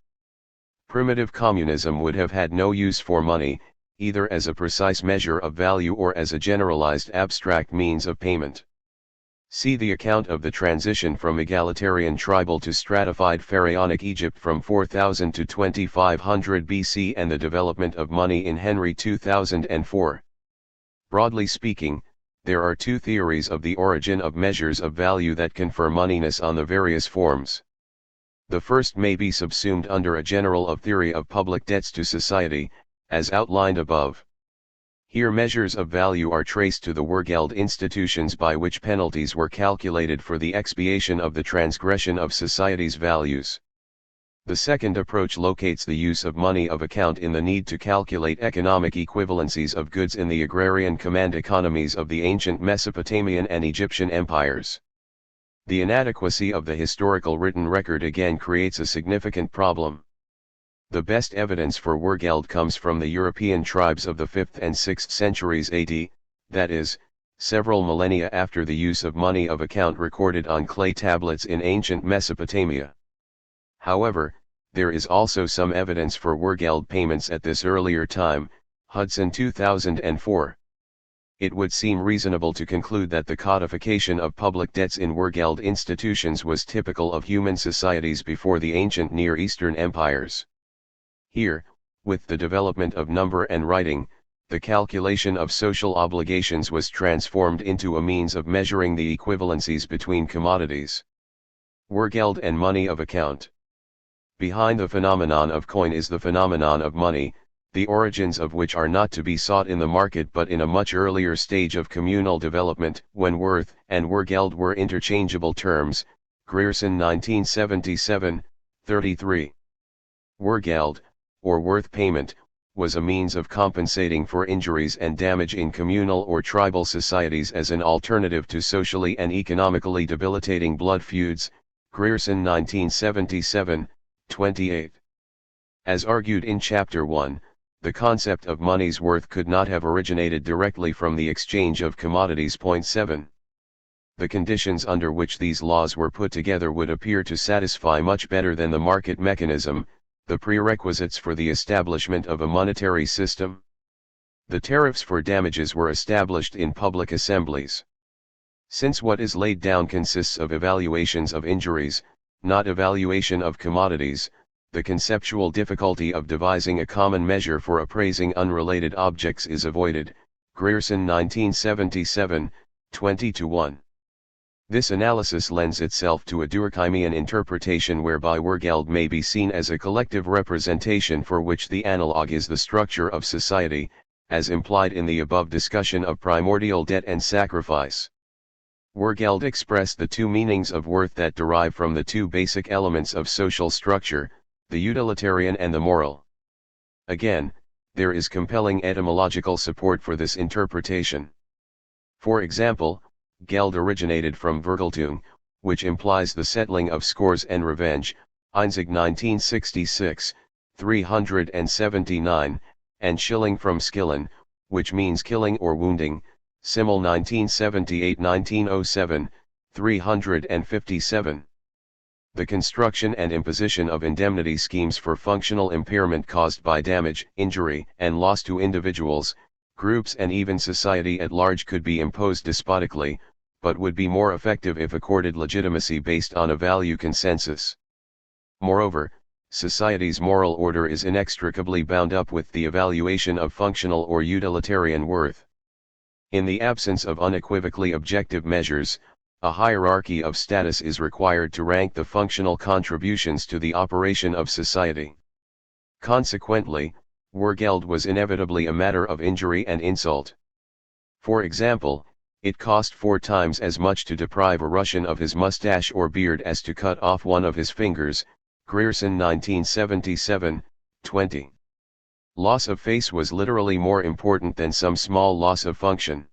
Primitive communism would have had no use for money, either as a precise measure of value or as a generalized abstract means of payment. See the account of the transition from egalitarian tribal to stratified pharaonic Egypt from 4000 to 2500 BC and the development of money in Henry 2004. Broadly speaking, there are two theories of the origin of measures of value that confer moneyness on the various forms. The first may be subsumed under a general theory of public debts to society, as outlined above. Here measures of value are traced to the Wergeld institutions by which penalties were calculated for the expiation of the transgression of society's values. The second approach locates the use of money of account in the need to calculate economic equivalencies of goods in the agrarian command economies of the ancient Mesopotamian and Egyptian empires. The inadequacy of the historical written record again creates a significant problem. The best evidence for Wergeld comes from the European tribes of the 5th and 6th centuries AD, that is, several millennia after the use of money of account recorded on clay tablets in ancient Mesopotamia. However, there is also some evidence for Wergeld payments at this earlier time, Hudson 2004. It would seem reasonable to conclude that the codification of public debts in Wergeld institutions was typical of human societies before the ancient Near Eastern empires. Here, with the development of number and writing, the calculation of social obligations was transformed into a means of measuring the equivalencies between commodities. Wergeld and money of account. Behind the phenomenon of coin is the phenomenon of money, the origins of which are not to be sought in the market but in a much earlier stage of communal development, when worth and Wergeld were interchangeable terms. Grierson 1977, 33. Wergeld, or worth payment, was a means of compensating for injuries and damage in communal or tribal societies as an alternative to socially and economically debilitating blood feuds. Grierson 1977, 28. As argued in Chapter 1, the concept of money's worth could not have originated directly from the exchange of commodities. 7. The conditions under which these laws were put together would appear to satisfy much better than the market mechanism, the prerequisites for the establishment of a monetary system. The tariffs for damages were established in public assemblies. Since what is laid down consists of evaluations of injuries, not evaluation of commodities, the conceptual difficulty of devising a common measure for appraising unrelated objects is avoided. Grierson 1977, 20-1. This analysis lends itself to a Durkheimian interpretation whereby Wergeld may be seen as a collective representation for which the analog is the structure of society, as implied in the above discussion of primordial debt and sacrifice. Wergeld expressed the two meanings of worth that derive from the two basic elements of social structure, the utilitarian and the moral. Again, there is compelling etymological support for this interpretation. For example, Geld originated from Vergeltung, which implies the settling of scores and revenge, Einzig 1966, 379, and Schilling from Skillen, which means killing or wounding, Simmel 1978-1907, 357. The construction and imposition of indemnity schemes for functional impairment caused by damage, injury, and loss to individuals, groups and even society at large could be imposed despotically, but would be more effective if accorded legitimacy based on a value consensus. Moreover, society's moral order is inextricably bound up with the evaluation of functional or utilitarian worth. In the absence of unequivocally objective measures, a hierarchy of status is required to rank the functional contributions to the operation of society. Consequently, Wergeld was inevitably a matter of injury and insult. For example, it cost 4 times as much to deprive a Russian of his mustache or beard as to cut off one of his fingers, Grierson 1977, 20. Loss of face was literally more important than some small loss of function.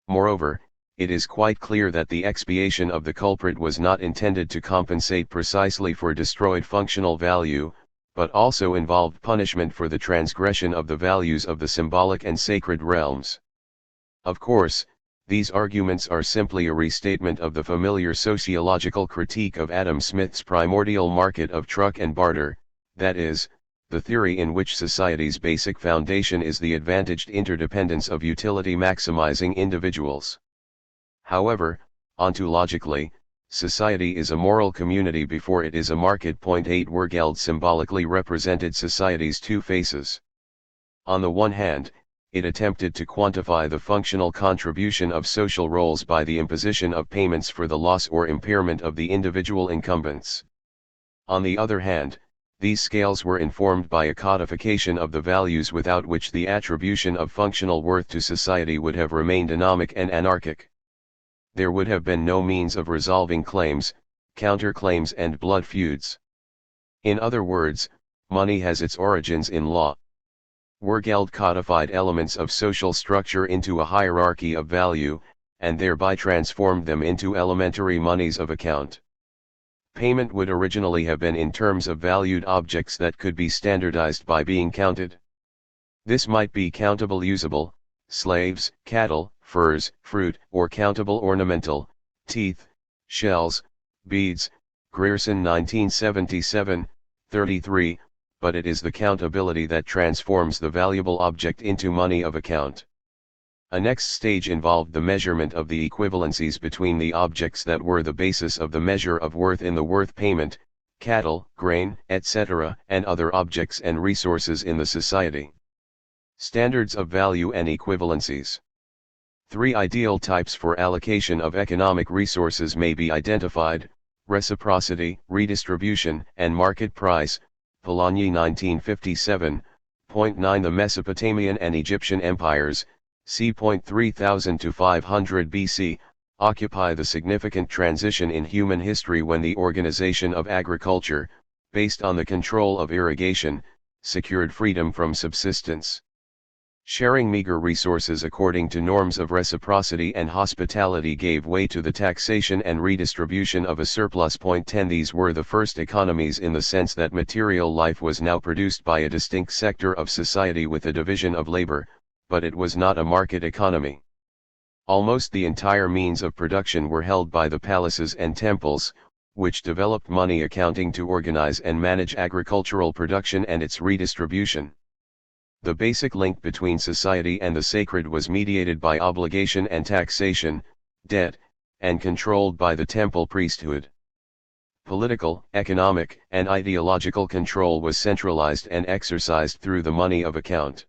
Moreover, it is quite clear that the expiation of the culprit was not intended to compensate precisely for destroyed functional value, but also involved punishment for the transgression of the values of the symbolic and sacred realms. Of course, these arguments are simply a restatement of the familiar sociological critique of Adam Smith's primordial market of truck and barter, that is, the theory in which society's basic foundation is the advantaged interdependence of utility-maximizing individuals. However, ontologically, society is a moral community before it is a market. 8 Wergeld symbolically represented society's two faces. On the one hand, it attempted to quantify the functional contribution of social roles by the imposition of payments for the loss or impairment of the individual incumbents. On the other hand, these scales were informed by a codification of the values without which the attribution of functional worth to society would have remained anomic and anarchic. There would have been no means of resolving claims, counterclaims and blood feuds. In other words, money has its origins in law. Wergeld codified elements of social structure into a hierarchy of value, and thereby transformed them into elementary monies of account. Payment would originally have been in terms of valued objects that could be standardized by being counted. This might be countable usable, slaves, cattle, furs, fruit, or countable ornamental, teeth, shells, beads, Grierson 1977, 33, but it is the countability that transforms the valuable object into money of account. A next stage involved the measurement of the equivalencies between the objects that were the basis of the measure of worth in the worth payment, cattle, grain, etc., and other objects and resources in the society. Standards of value and equivalencies. 3 ideal types for allocation of economic resources may be identified: reciprocity, redistribution, and market price. Polanyi 1957, .9 The Mesopotamian and Egyptian empires, c. 3000 to 500 BC, occupy the significant transition in human history when the organization of agriculture, based on the control of irrigation, secured freedom from subsistence. Sharing meager resources according to norms of reciprocity and hospitality gave way to the taxation and redistribution of a surplus. 10 These were the first economies in the sense that material life was now produced by a distinct sector of society with a division of labor, but it was not a market economy. Almost the entire means of production were held by the palaces and temples, which developed money accounting to organize and manage agricultural production and its redistribution. The basic link between society and the sacred was mediated by obligation and taxation, debt, and controlled by the temple priesthood. Political, economic, and ideological control was centralized and exercised through the money of account.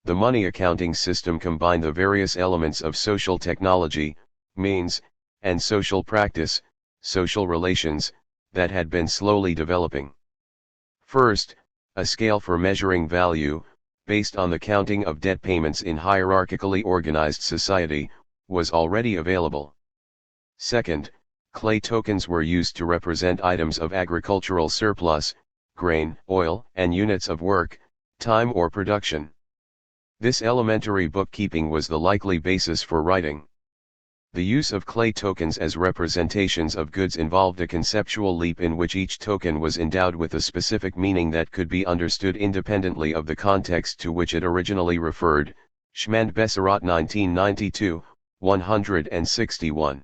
The money accounting system combined the various elements of social technology, means, and social practice, social relations, that had been slowly developing. First, a scale for measuring value, based on the counting of debt payments in hierarchically organized society, was already available. Second, clay tokens were used to represent items of agricultural surplus, grain, oil, and units of work, time or production. This elementary bookkeeping was the likely basis for writing. The use of clay tokens as representations of goods involved a conceptual leap in which each token was endowed with a specific meaning that could be understood independently of the context to which it originally referred. Schmand Besserat 1992, 161.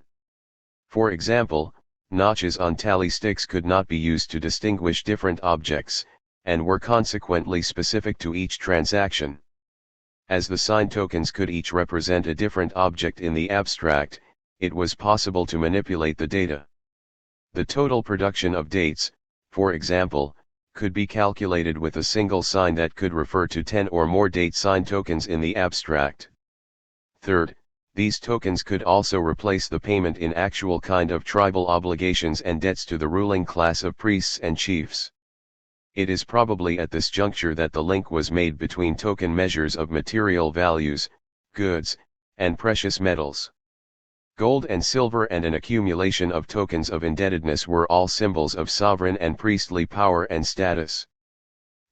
For example, notches on tally sticks could not be used to distinguish different objects, and were consequently specific to each transaction. As the sign tokens could each represent a different object in the abstract, it was possible to manipulate the data. The total production of dates, for example, could be calculated with a single sign that could refer to 10 or more date sign tokens in the abstract. Third, these tokens could also replace the payment in actual kind of tribal obligations and debts to the ruling class of priests and chiefs. It is probably at this juncture that the link was made between token measures of material values, goods, and precious metals. Gold and silver and an accumulation of tokens of indebtedness were all symbols of sovereign and priestly power and status.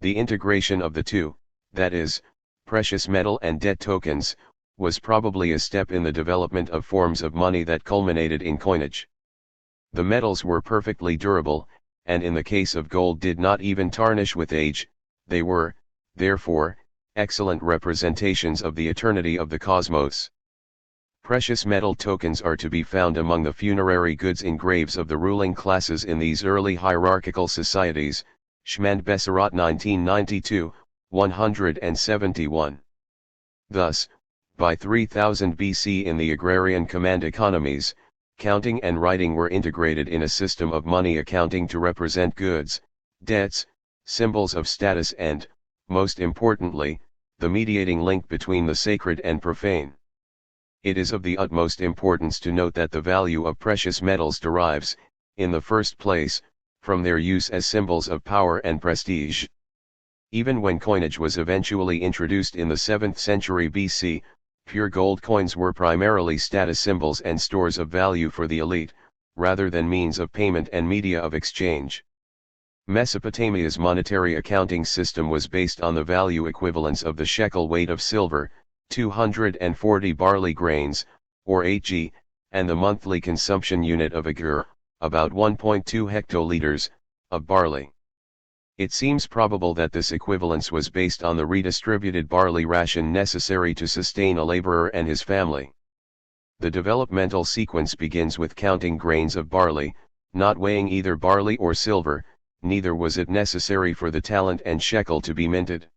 The integration of the two, that is, precious metal and debt tokens, was probably a step in the development of forms of money that culminated in coinage. The metals were perfectly durable, and in the case of gold did not even tarnish with age. They were, therefore, excellent representations of the eternity of the cosmos. Precious metal tokens are to be found among the funerary goods in graves of the ruling classes in these early hierarchical societies. Schmand Besserat 1992, 171. Thus, by 3000 BC in the agrarian command economies, counting and writing were integrated in a system of money accounting to represent goods, debts, symbols of status and, most importantly, the mediating link between the sacred and profane. It is of the utmost importance to note that the value of precious metals derives, in the first place, from their use as symbols of power and prestige. Even when coinage was eventually introduced in the 7th century BC, pure gold coins were primarily status symbols and stores of value for the elite, rather than means of payment and media of exchange. Mesopotamia's monetary accounting system was based on the value equivalence of the shekel weight of silver, 240 barley grains, or 8 g, and the monthly consumption unit of a gur, about 1.2 hectoliters, of barley. It seems probable that this equivalence was based on the redistributed barley ration necessary to sustain a laborer and his family. The developmental sequence begins with counting grains of barley, not weighing either barley or silver, neither was it necessary for the talent and shekel to be minted.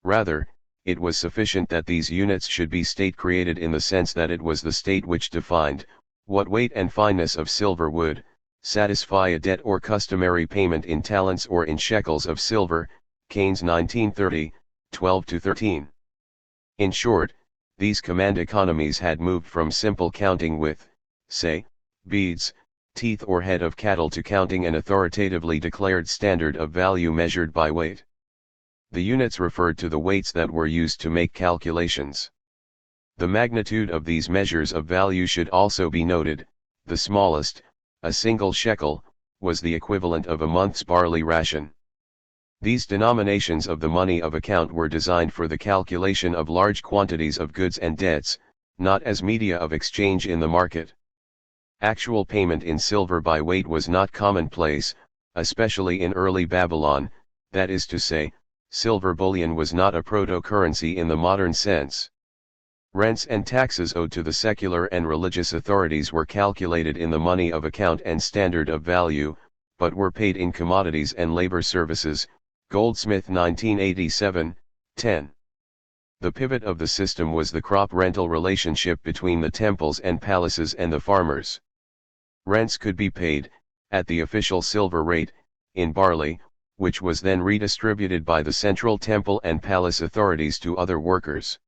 Rather, it was sufficient that these units should be state-created in the sense that it was the state which defined what weight and fineness of silver would satisfy a debt or customary payment in talents or in shekels of silver. Keynes 1930, 12-13. In short, these command economies had moved from simple counting with, say, beads, teeth or head of cattle to counting an authoritatively declared standard of value measured by weight. The units referred to the weights that were used to make calculations. The magnitude of these measures of value should also be noted. The smallest, a single shekel, was the equivalent of a month's barley ration. These denominations of the money of account were designed for the calculation of large quantities of goods and debts, not as media of exchange in the market. Actual payment in silver by weight was not commonplace, especially in early Babylon, that is to say, silver bullion was not a proto-currency in the modern sense. Rents and taxes owed to the secular and religious authorities were calculated in the money of account and standard of value, but were paid in commodities and labor services. Goldsmith 1987, 10. The pivot of the system was the crop rental relationship between the temples and palaces and the farmers. Rents could be paid, at the official silver rate, in barley, which was then redistributed by the central temple and palace authorities to other workers.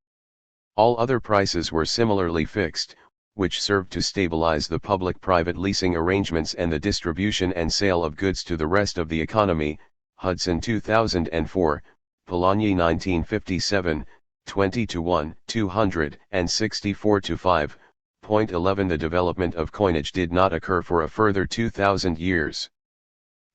All other prices were similarly fixed, which served to stabilize the public-private leasing arrangements and the distribution and sale of goods to the rest of the economy. Hudson 2004, Polanyi 1957, 20-1, 264-5.11. The development of coinage did not occur for a further 2,000 years.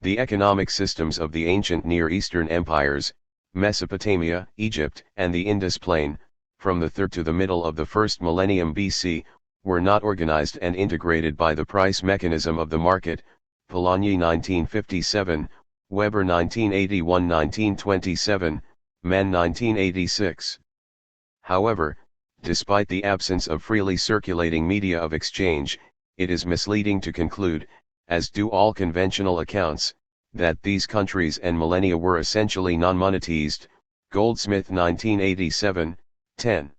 The economic systems of the ancient Near Eastern empires, Mesopotamia, Egypt, and the Indus Plain, from the 3rd to the middle of the 1st millennium BC, were not organized and integrated by the price mechanism of the market. Polanyi 1957, Weber 1981-1927, Mann 1986. However, despite the absence of freely circulating media of exchange, it is misleading to conclude, as do all conventional accounts, that these countries and millennia were essentially non-monetized. Goldsmith 1987, 10.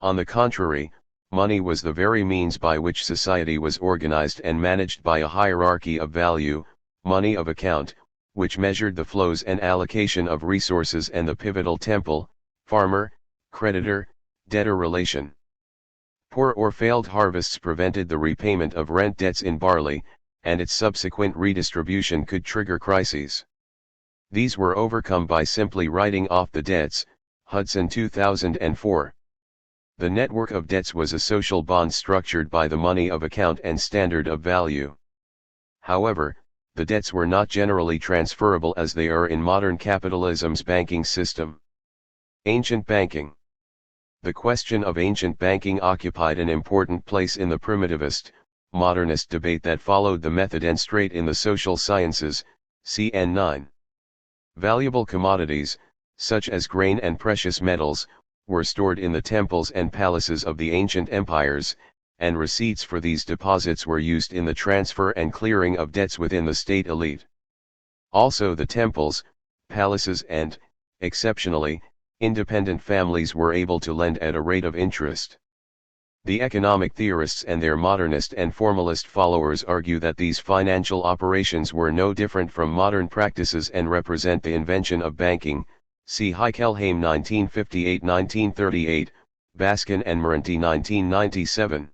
On the contrary, money was the very means by which society was organized and managed by a hierarchy of value, money of account, which measured the flows and allocation of resources and the pivotal temple, farmer, creditor, debtor relation. Poor or failed harvests prevented the repayment of rent debts in barley, and its subsequent redistribution could trigger crises. These were overcome by simply writing off the debts, Hudson 2004. The network of debts was a social bond structured by the money of account and standard of value. However, the debts were not generally transferable as they are in modern capitalism's banking system. Ancient banking. The question of ancient banking occupied an important place in the primitivist, modernist debate that followed the method and straight in the social sciences, CN 9. Valuable commodities, such as grain and precious metals, were stored in the temples and palaces of the ancient empires, and receipts for these deposits were used in the transfer and clearing of debts within the state elite. Also the temples, palaces and, exceptionally, independent families were able to lend at a rate of interest. The economic theorists and their modernist and formalist followers argue that these financial operations were no different from modern practices and represent the invention of banking, see Heikelheim 1958-1938, Baskin and Moranti 1997.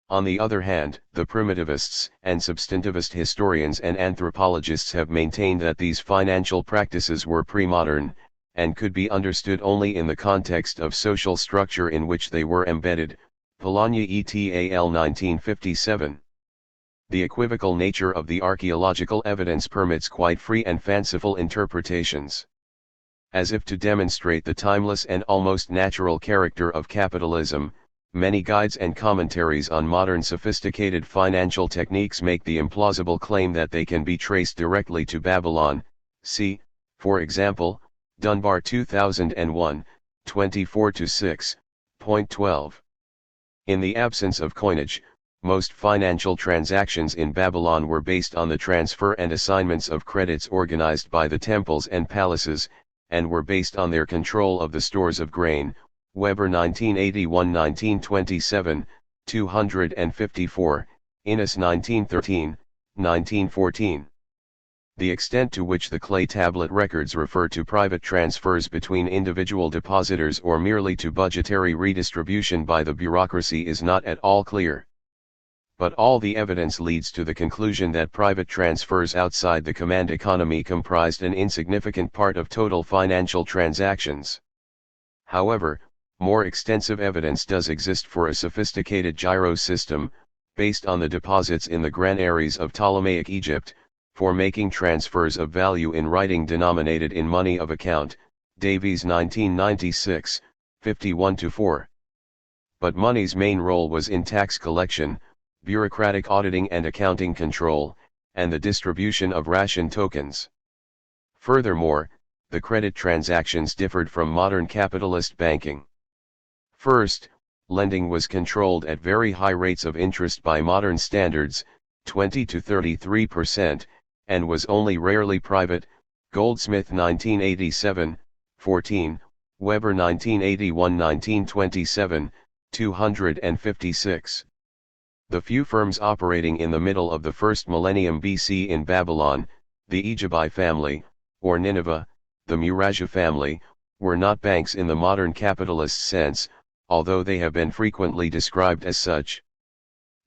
On the other hand, the primitivists and substantivist historians and anthropologists have maintained that these financial practices were pre-modern, and could be understood only in the context of social structure in which they were embedded, Polanyi et al. 1957. The equivocal nature of the archaeological evidence permits quite free and fanciful interpretations. As if to demonstrate the timeless and almost natural character of capitalism, many guides and commentaries on modern sophisticated financial techniques make the implausible claim that they can be traced directly to Babylon, see, for example, Dunbar 2001, 24-6.12. In the absence of coinage, most financial transactions in Babylon were based on the transfer and assignments of credits organized by the temples and palaces, and were based on their control of the stores of grain, Weber 1981-1927, 254, Innes 1913, 1914. The extent to which the clay tablet records refer to private transfers between individual depositors or merely to budgetary redistribution by the bureaucracy is not at all clear. But all the evidence leads to the conclusion that private transfers outside the command economy comprised an insignificant part of total financial transactions. However, more extensive evidence does exist for a sophisticated gyro system, based on the deposits in the granaries of Ptolemaic Egypt, for making transfers of value in writing denominated in money of account, Davies 1996, 51-4. But money's main role was in tax collection, bureaucratic auditing and accounting control, and the distribution of ration tokens. Furthermore, the credit transactions differed from modern capitalist banking. First, lending was controlled at very high rates of interest by modern standards, 20-33%, and was only rarely private, Goldsmith 1987, 14, Weber 1981-1927, 256. The few firms operating in the middle of the first millennium BC in Babylon, the Ejabai family, or Nineveh, the Murajah family, were not banks in the modern capitalist sense, although they have been frequently described as such.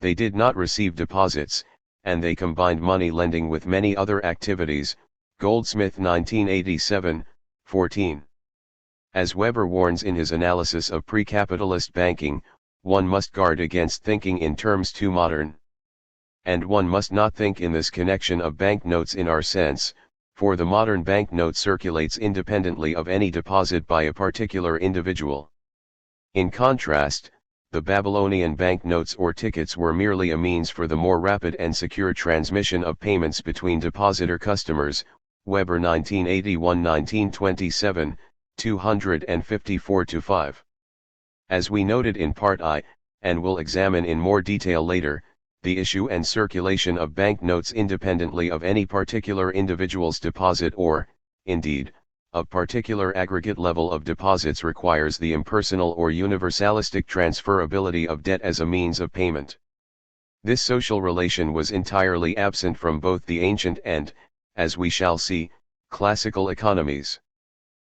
They did not receive deposits, and they combined money lending with many other activities, Goldsmith 1987, 14. As Weber warns in his analysis of pre-capitalist banking, one must guard against thinking in terms too modern. And one must not think in this connection of banknotes in our sense, for the modern banknote circulates independently of any deposit by a particular individual. In contrast, the Babylonian banknotes or tickets were merely a means for the more rapid and secure transmission of payments between depositor customers, Weber 1981-1927, 254-5. As we noted in Part I, and will examine in more detail later, the issue and circulation of banknotes independently of any particular individual's deposit or, indeed, a particular aggregate level of deposits requires the impersonal or universalistic transferability of debt as a means of payment. This social relation was entirely absent from both the ancient and, as we shall see, classical economies.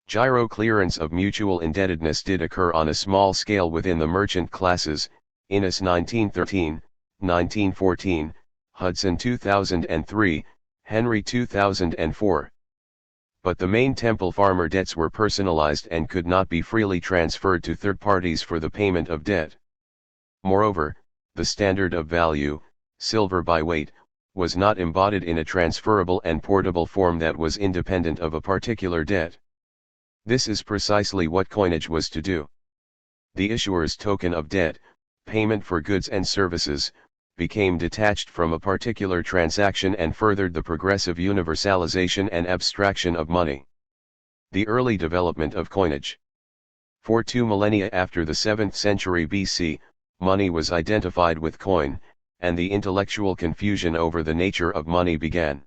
Gyro clearance of mutual indebtedness did occur on a small scale within the merchant classes, Innes 1913, 1914, Hudson 2003, Henry 2004. But the main temple farmer debts were personalized and could not be freely transferred to third parties for the payment of debt. Moreover, the standard of value, silver by weight, was not embodied in a transferable and portable form that was independent of a particular debt. This is precisely what coinage was to do. The issuer's token of debt, payment for goods and services, became detached from a particular transaction and furthered the progressive universalization and abstraction of money. The early development of coinage. For 2 millennia after the 7th century BC, money was identified with coin, and the intellectual confusion over the nature of money began.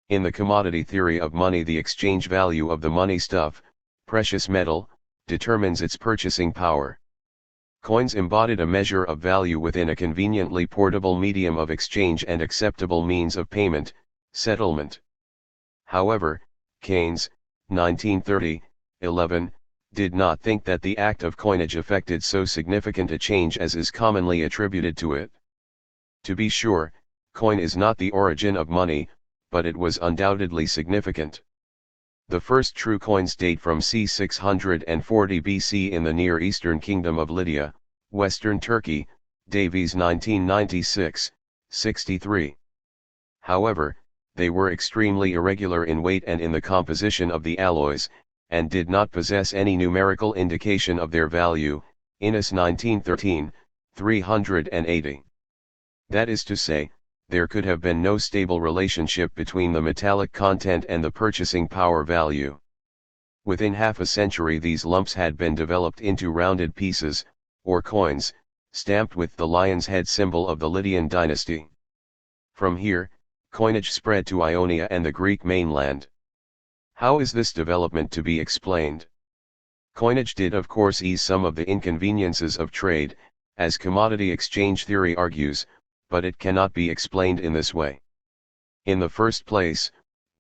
In the commodity theory of money, the exchange value of the money stuff, precious metal, determines its purchasing power. Coins embodied a measure of value within a conveniently portable medium of exchange and acceptable means of payment, settlement. However, Keynes, 1930-11, did not think that the act of coinage effected so significant a change as is commonly attributed to it. To be sure, coin is not the origin of money, but it was undoubtedly significant. The first true coins date from c. 640 BC in the Near Eastern Kingdom of Lydia, Western Turkey, Davies 1996, 63. However, they were extremely irregular in weight and in the composition of the alloys, and did not possess any numerical indication of their value, Innes 1913, 380. That is to say, there could have been no stable relationship between the metallic content and the purchasing power value. Within half a century these lumps had been developed into rounded pieces, or coins, stamped with the lion's head symbol of the Lydian dynasty. From here, coinage spread to Ionia and the Greek mainland. How is this development to be explained? Coinage did of course ease some of the inconveniences of trade, as commodity exchange theory argues, but it cannot be explained in this way. In the first place,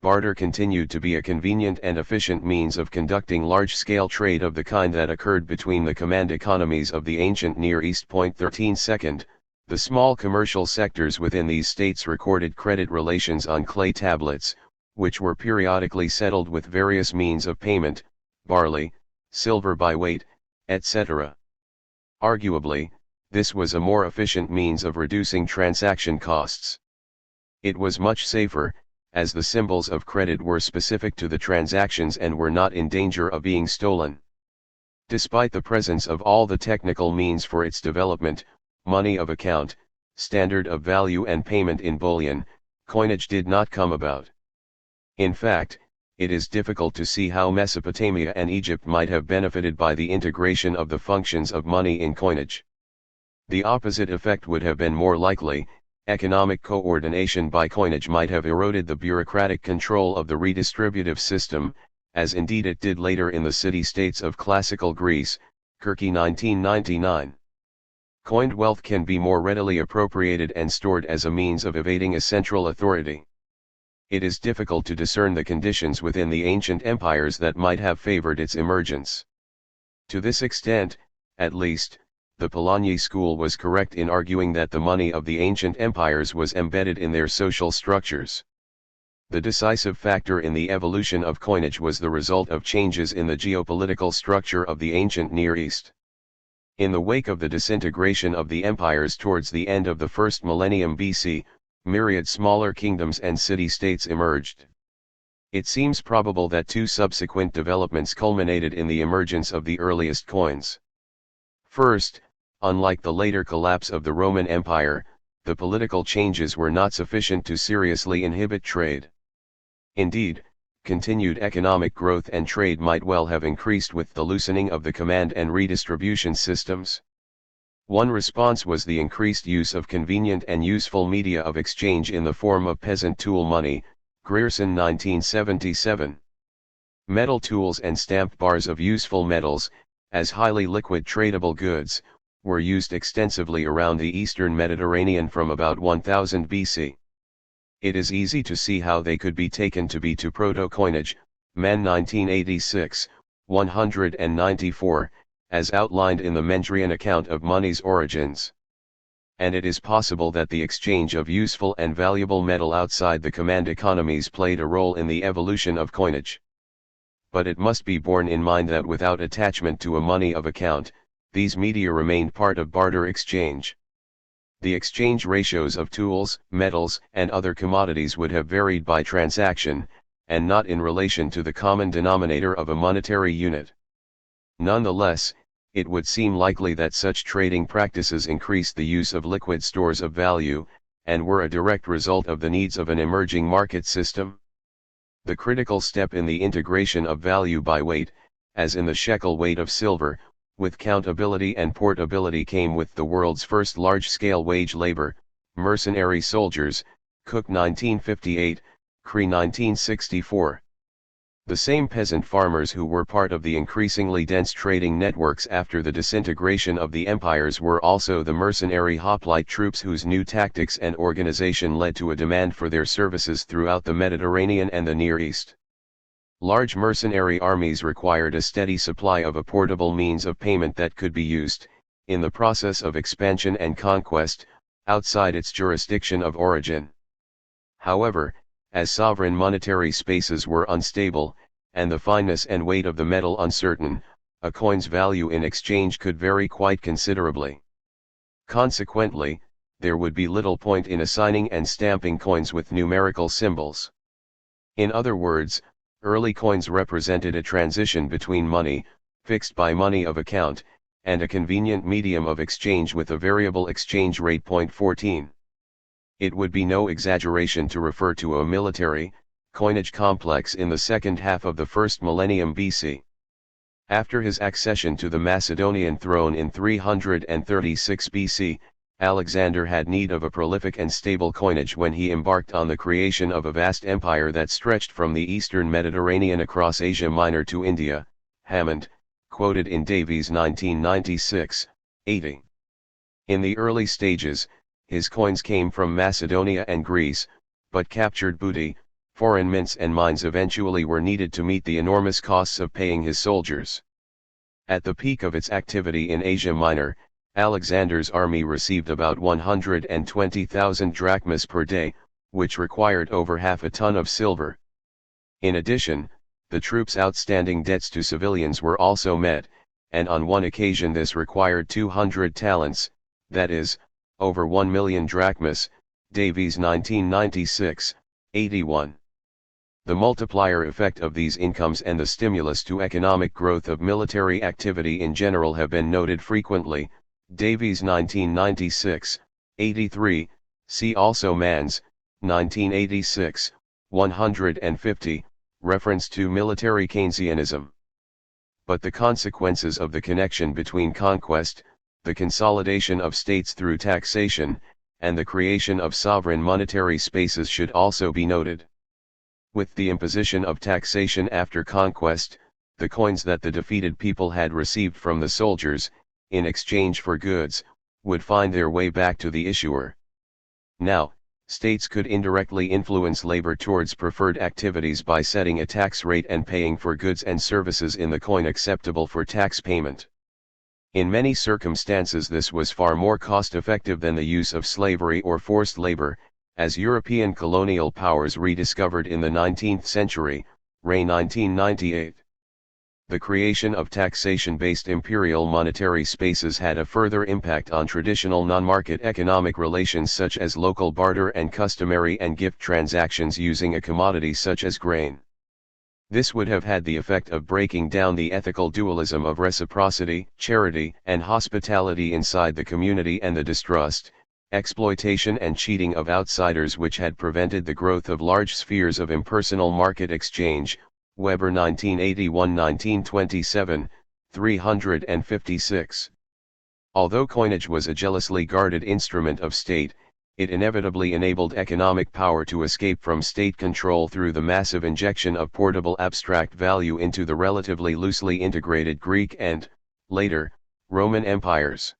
barter continued to be a convenient and efficient means of conducting large-scale trade of the kind that occurred between the command economies of the ancient Near East. 13 Second, the small commercial sectors within these states recorded credit relations on clay tablets, which were periodically settled with various means of payment, barley, silver by weight, etc. Arguably, this was a more efficient means of reducing transaction costs. It was much safer, as the symbols of credit were specific to the transactions and were not in danger of being stolen. Despite the presence of all the technical means for its development, money of account, standard of value and payment in bullion, coinage did not come about. In fact, it is difficult to see how Mesopotamia and Egypt might have benefited by the integration of the functions of money in coinage. The opposite effect would have been more likely. Economic coordination by coinage might have eroded the bureaucratic control of the redistributive system, as indeed it did later in the city-states of classical Greece, Kirky 1999. Coined wealth can be more readily appropriated and stored as a means of evading a central authority. It is difficult to discern the conditions within the ancient empires that might have favored its emergence. To this extent, at least, the Polanyi school was correct in arguing that the money of the ancient empires was embedded in their social structures. The decisive factor in the evolution of coinage was the result of changes in the geopolitical structure of the ancient Near East. In the wake of the disintegration of the empires towards the end of the first millennium BC, myriad smaller kingdoms and city-states emerged. It seems probable that two subsequent developments culminated in the emergence of the earliest coins. First, unlike the later collapse of the Roman Empire, the political changes were not sufficient to seriously inhibit trade. Indeed, continued economic growth and trade might well have increased with the loosening of the command and redistribution systems. One response was the increased use of convenient and useful media of exchange in the form of peasant tool money, Grierson 1977. Metal tools and stamped bars of useful metals, as highly liquid tradable goods, were used extensively around the eastern Mediterranean from about 1000 BC. It is easy to see how they could be taken to be to proto-coinage, Mann 1986, 194, as outlined in the Mendrian account of money's origins. And it is possible that the exchange of useful and valuable metal outside the command economies played a role in the evolution of coinage. but it must be borne in mind that without attachment to a money of account, these media remained part of barter exchange. The exchange ratios of tools, metals, and other commodities would have varied by transaction, and not in relation to the common denominator of a monetary unit. Nonetheless, it would seem likely that such trading practices increased the use of liquid stores of value, and were a direct result of the needs of an emerging market system. The critical step in the integration of value by weight, as in the shekel weight of silver, with countability and portability came with the world's first large-scale wage labor, mercenary soldiers, Cook 1958, Cree 1964. The same peasant farmers who were part of the increasingly dense trading networks after the disintegration of the empires were also the mercenary hoplite troops whose new tactics and organization led to a demand for their services throughout the Mediterranean and the Near East. Large mercenary armies required a steady supply of a portable means of payment that could be used, in the process of expansion and conquest, outside its jurisdiction of origin. However, as sovereign monetary spaces were unstable, and the fineness and weight of the metal uncertain, a coin's value in exchange could vary quite considerably. Consequently, there would be little point in assigning and stamping coins with numerical symbols. In other words, early coins represented a transition between money, fixed by money of account, and a convenient medium of exchange with a variable exchange rate. 14. It would be no exaggeration to refer to a military, coinage complex in the second half of the first millennium BC. After his accession to the Macedonian throne in 336 BC, Alexander had need of a prolific and stable coinage when he embarked on the creation of a vast empire that stretched from the eastern Mediterranean across Asia Minor to India. Hammond, quoted in Davies 1996, 80. In the early stages, his coins came from Macedonia and Greece, but captured booty, foreign mints and mines eventually were needed to meet the enormous costs of paying his soldiers. At the peak of its activity in Asia Minor, Alexander's army received about 120,000 drachmas per day, which required over half a ton of silver. In addition, the troops' outstanding debts to civilians were also met, and on one occasion this required 200 talents, that is, over 1 million drachmas, Davies 1996, 81. The multiplier effect of these incomes and the stimulus to economic growth of military activity in general have been noted frequently, Davies 1996, 83, see also Manns, 1986, 150, reference to military Keynesianism. But the consequences of the connection between conquest, the consolidation of states through taxation, and the creation of sovereign monetary spaces should also be noted. With the imposition of taxation after conquest, the coins that the defeated people had received from the soldiers, in exchange for goods, would find their way back to the issuer. Now, states could indirectly influence labor towards preferred activities by setting a tax rate and paying for goods and services in the coin acceptable for tax payment. In many circumstances this was far more cost-effective than the use of slavery or forced labor, as European colonial powers rediscovered in the 19th century, Ray 1998. The creation of taxation-based imperial monetary spaces had a further impact on traditional non-market economic relations such as local barter and customary and gift transactions using a commodity such as grain. This would have had the effect of breaking down the ethical dualism of reciprocity, charity, and hospitality inside the community and the distrust, exploitation and cheating of outsiders which had prevented the growth of large spheres of impersonal market exchange. Weber 1981-1927, 356. Although coinage was a jealously guarded instrument of state, it inevitably enabled economic power to escape from state control through the massive injection of portable abstract value into the relatively loosely integrated Greek and, later, Roman empires.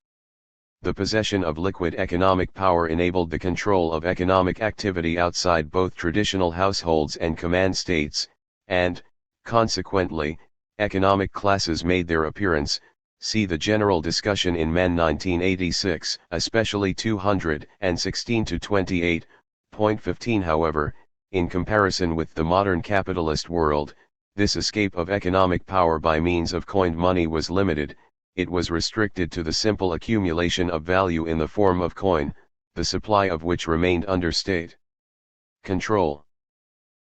The possession of liquid economic power enabled the control of economic activity outside both traditional households and command states, and, consequently, economic classes made their appearance. See the general discussion in Men 1986, especially 216-28, point 15. However, in comparison with the modern capitalist world, This escape of economic power by means of coined money was limited. It was restricted to the simple accumulation of value in the form of coin, the supply of which remained under state control.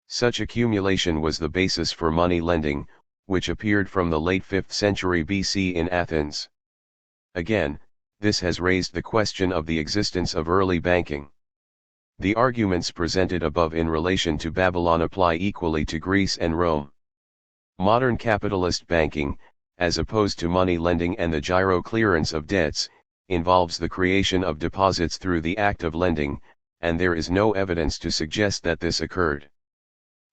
Such accumulation was the basis for money lending, which appeared from the late 5th century BC in Athens. Again, this has raised the question of the existence of early banking. The arguments presented above in relation to Babylon apply equally to Greece and Rome. Modern capitalist banking, as opposed to money lending and the giro clearance of debts, involves the creation of deposits through the act of lending, and there is no evidence to suggest that this occurred.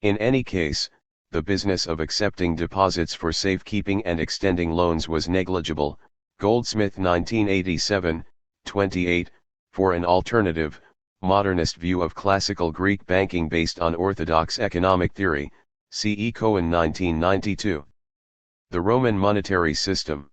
In any case, the business of accepting deposits for safekeeping and extending loans was negligible. Goldsmith 1987, 28, for an alternative, modernist view of classical Greek banking based on orthodox economic theory, C. E. Cohen 1992. The Roman monetary system.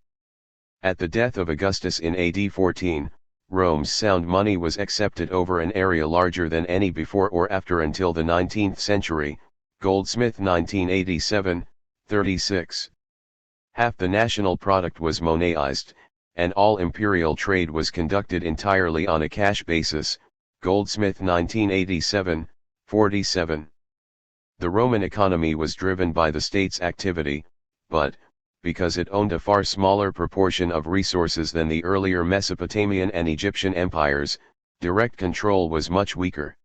At the death of Augustus in AD 14, Rome's sound money was accepted over an area larger than any before or after until the 19th century, Goldsmith 1987, 36. Half the national product was moneized, and all imperial trade was conducted entirely on a cash basis, Goldsmith 1987, 47. The Roman economy was driven by the state's activity, but, because it owned a far smaller proportion of resources than the earlier Mesopotamian and Egyptian empires, direct control was much weaker.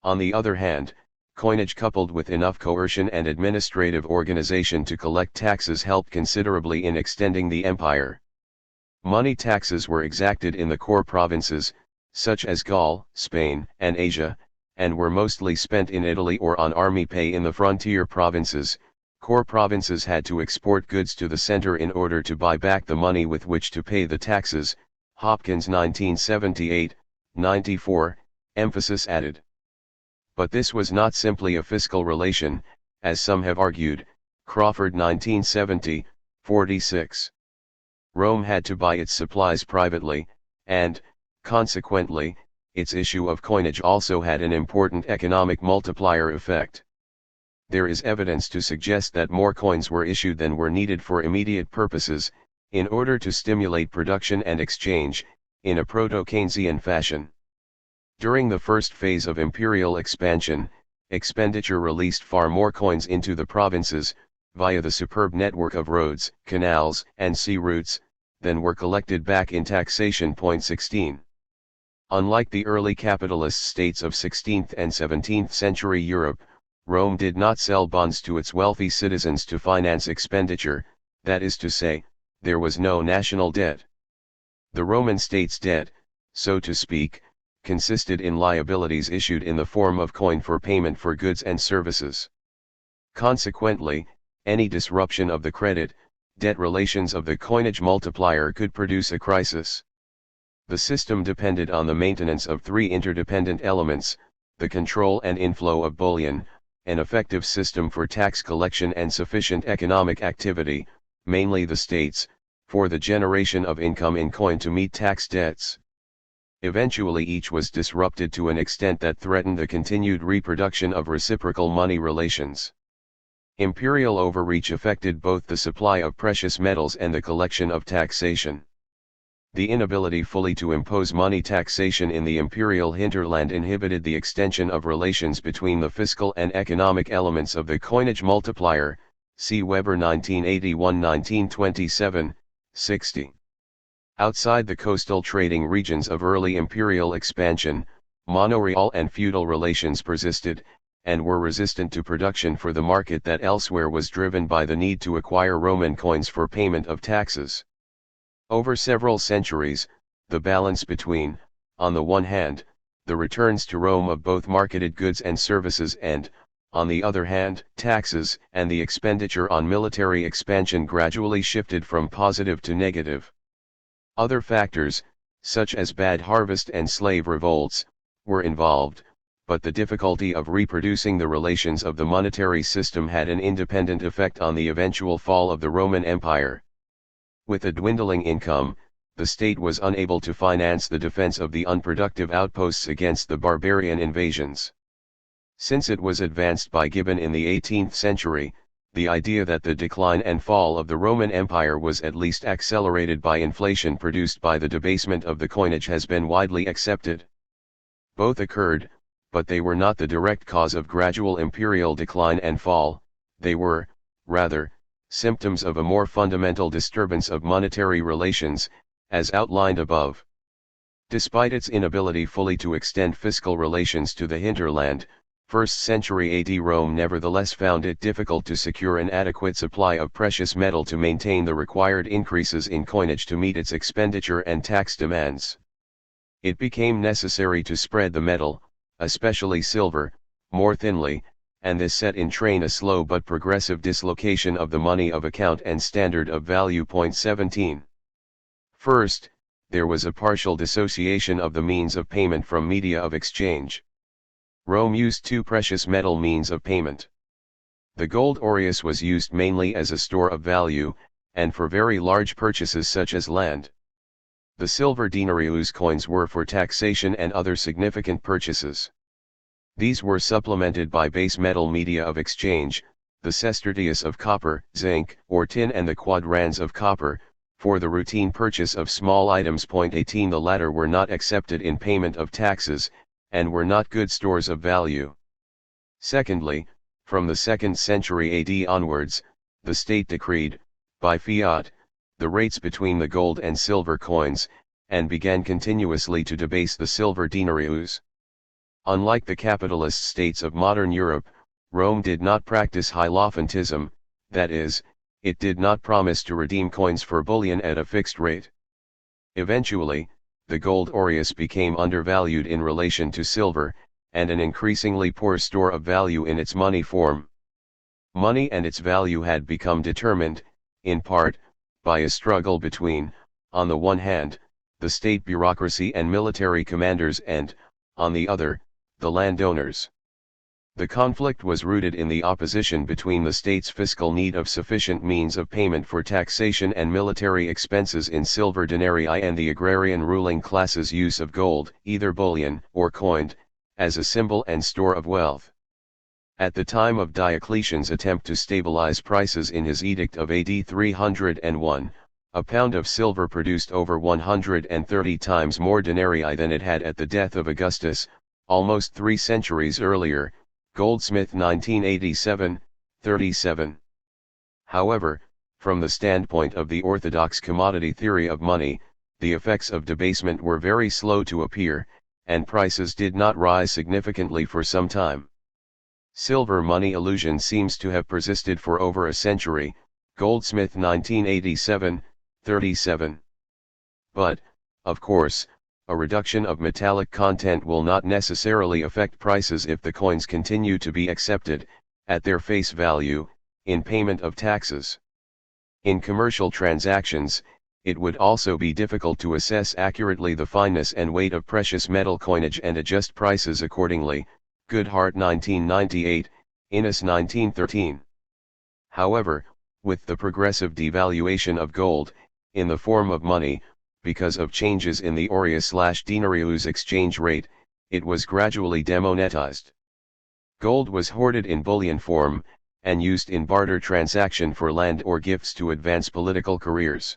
On the other hand, coinage coupled with enough coercion and administrative organization to collect taxes helped considerably in extending the empire. Money taxes were exacted in the core provinces, such as Gaul, Spain, and Asia, and were mostly spent in Italy or on army pay in the frontier provinces. Core provinces had to export goods to the center in order to buy back the money with which to pay the taxes. Hopkins 1978, 94, emphasis added. But this was not simply a fiscal relation, as some have argued, Crawford 1970, 46. Rome had to buy its supplies privately, and, consequently, its issue of coinage also had an important economic multiplier effect. There is evidence to suggest that more coins were issued than were needed for immediate purposes, in order to stimulate production and exchange, in a proto-Keynesian fashion. During the first phase of imperial expansion, expenditure released far more coins into the provinces, via the superb network of roads, canals, and sea routes, than were collected back in taxation. 16. Unlike the early capitalist states of 16th and 17th century Europe, Rome did not sell bonds to its wealthy citizens to finance expenditure, that is to say, there was no national debt. The Roman state's debt, so to speak, consisted in liabilities issued in the form of coin for payment for goods and services. Consequently, any disruption of the credit-debt relations of the coinage multiplier could produce a crisis. The system depended on the maintenance of three interdependent elements: the control and inflow of bullion, an effective system for tax collection, and sufficient economic activity, mainly the state's, for the generation of income in coin to meet tax debts. Eventually each was disrupted to an extent that threatened the continued reproduction of reciprocal money relations. Imperial overreach affected both the supply of precious metals and the collection of taxation. The inability fully to impose money taxation in the imperial hinterland inhibited the extension of relations between the fiscal and economic elements of the coinage multiplier, see Weber 1981-1927, 60. Outside the coastal trading regions of early imperial expansion, monoreal and feudal relations persisted, and were resistant to production for the market that elsewhere was driven by the need to acquire Roman coins for payment of taxes. Over several centuries, the balance between, on the one hand, the returns to Rome of both marketed goods and services and, on the other hand, taxes and the expenditure on military expansion gradually shifted from positive to negative. Other factors, such as bad harvest and slave revolts, were involved, but the difficulty of reproducing the relations of the monetary system had an independent effect on the eventual fall of the Roman Empire. With a dwindling income, the state was unable to finance the defense of the unproductive outposts against the barbarian invasions. Since it was advanced by Gibbon in the 18th century, the idea that the decline and fall of the Roman Empire was at least accelerated by inflation produced by the debasement of the coinage has been widely accepted. Both occurred, but they were not the direct cause of gradual imperial decline and fall. They were, rather, symptoms of a more fundamental disturbance of monetary relations, as outlined above. Despite its inability fully to extend fiscal relations to the hinterland, 1st century AD Rome nevertheless found it difficult to secure an adequate supply of precious metal to maintain the required increases in coinage to meet its expenditure and tax demands. It became necessary to spread the metal, especially silver, more thinly, and this set in train a slow but progressive dislocation of the money of account and standard of value. 17. First, there was a partial dissociation of the means of payment from media of exchange. Rome used two precious metal means of payment. The gold aureus was used mainly as a store of value, and for very large purchases such as land. The silver denarius coins were for taxation and other significant purchases. These were supplemented by base metal media of exchange, the sestertius of copper, zinc, or tin, and the quadrans of copper, for the routine purchase of small items. 18. The latter were not accepted in payment of taxes, and were not good stores of value. Secondly, from the 2nd century AD onwards, the state decreed, by fiat, the rates between the gold and silver coins, and began continuously to debase the silver denarius. Unlike the capitalist states of modern Europe, Rome did not practice hierophantism, that is, it did not promise to redeem coins for bullion at a fixed rate. Eventually, the gold aureus became undervalued in relation to silver, and an increasingly poor store of value in its money form. Money and its value had become determined, in part, by a struggle between, on the one hand, the state bureaucracy and military commanders and, on the other, the landowners. The conflict was rooted in the opposition between the state's fiscal need of sufficient means of payment for taxation and military expenses in silver denarii and the agrarian ruling class's use of gold, either bullion or coined, as a symbol and store of wealth. At the time of Diocletian's attempt to stabilize prices in his edict of AD 301, a pound of silver produced over 130 times more denarii than it had at the death of Augustus, almost 3 centuries earlier. Goldsmith 1987, 37. However, from the standpoint of the orthodox commodity theory of money, the effects of debasement were very slow to appear, and prices did not rise significantly for some time. Silver money illusion seems to have persisted for over a century. Goldsmith 1987, 37. But, of course, a reduction of metallic content will not necessarily affect prices if the coins continue to be accepted, at their face value, in payment of taxes. In commercial transactions, it would also be difficult to assess accurately the fineness and weight of precious metal coinage and adjust prices accordingly. Goodhart 1998, Innes 1913. However, with the progressive devaluation of gold, in the form of money, because of changes in the aureus/denarius exchange rate, it was gradually demonetized. Gold was hoarded in bullion form, and used in barter transaction for land or gifts to advance political careers.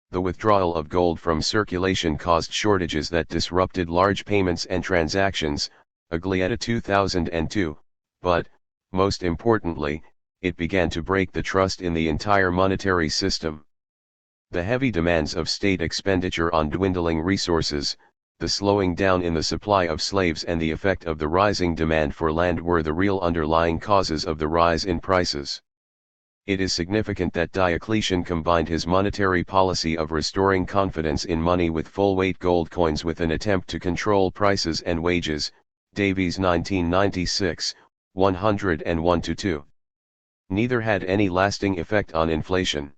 The withdrawal of gold from circulation caused shortages that disrupted large payments and transactions, Aglietta 2002, but, most importantly, it began to break the trust in the entire monetary system. The heavy demands of state expenditure on dwindling resources, the slowing down in the supply of slaves and the effect of the rising demand for land were the real underlying causes of the rise in prices. It is significant that Diocletian combined his monetary policy of restoring confidence in money with full-weight gold coins with an attempt to control prices and wages. Davies 1996, 101-2. Neither had any lasting effect on inflation.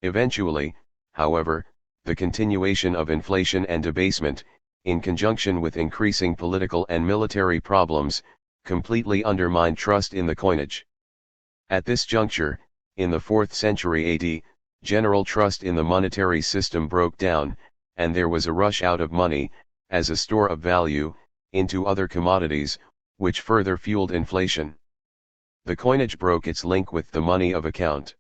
Eventually, however, the continuation of inflation and debasement, in conjunction with increasing political and military problems, completely undermined trust in the coinage. At this juncture, in the 4th century AD, general trust in the monetary system broke down, and there was a rush out of money, as a store of value, into other commodities, which further fueled inflation. The coinage broke its link with the money of account.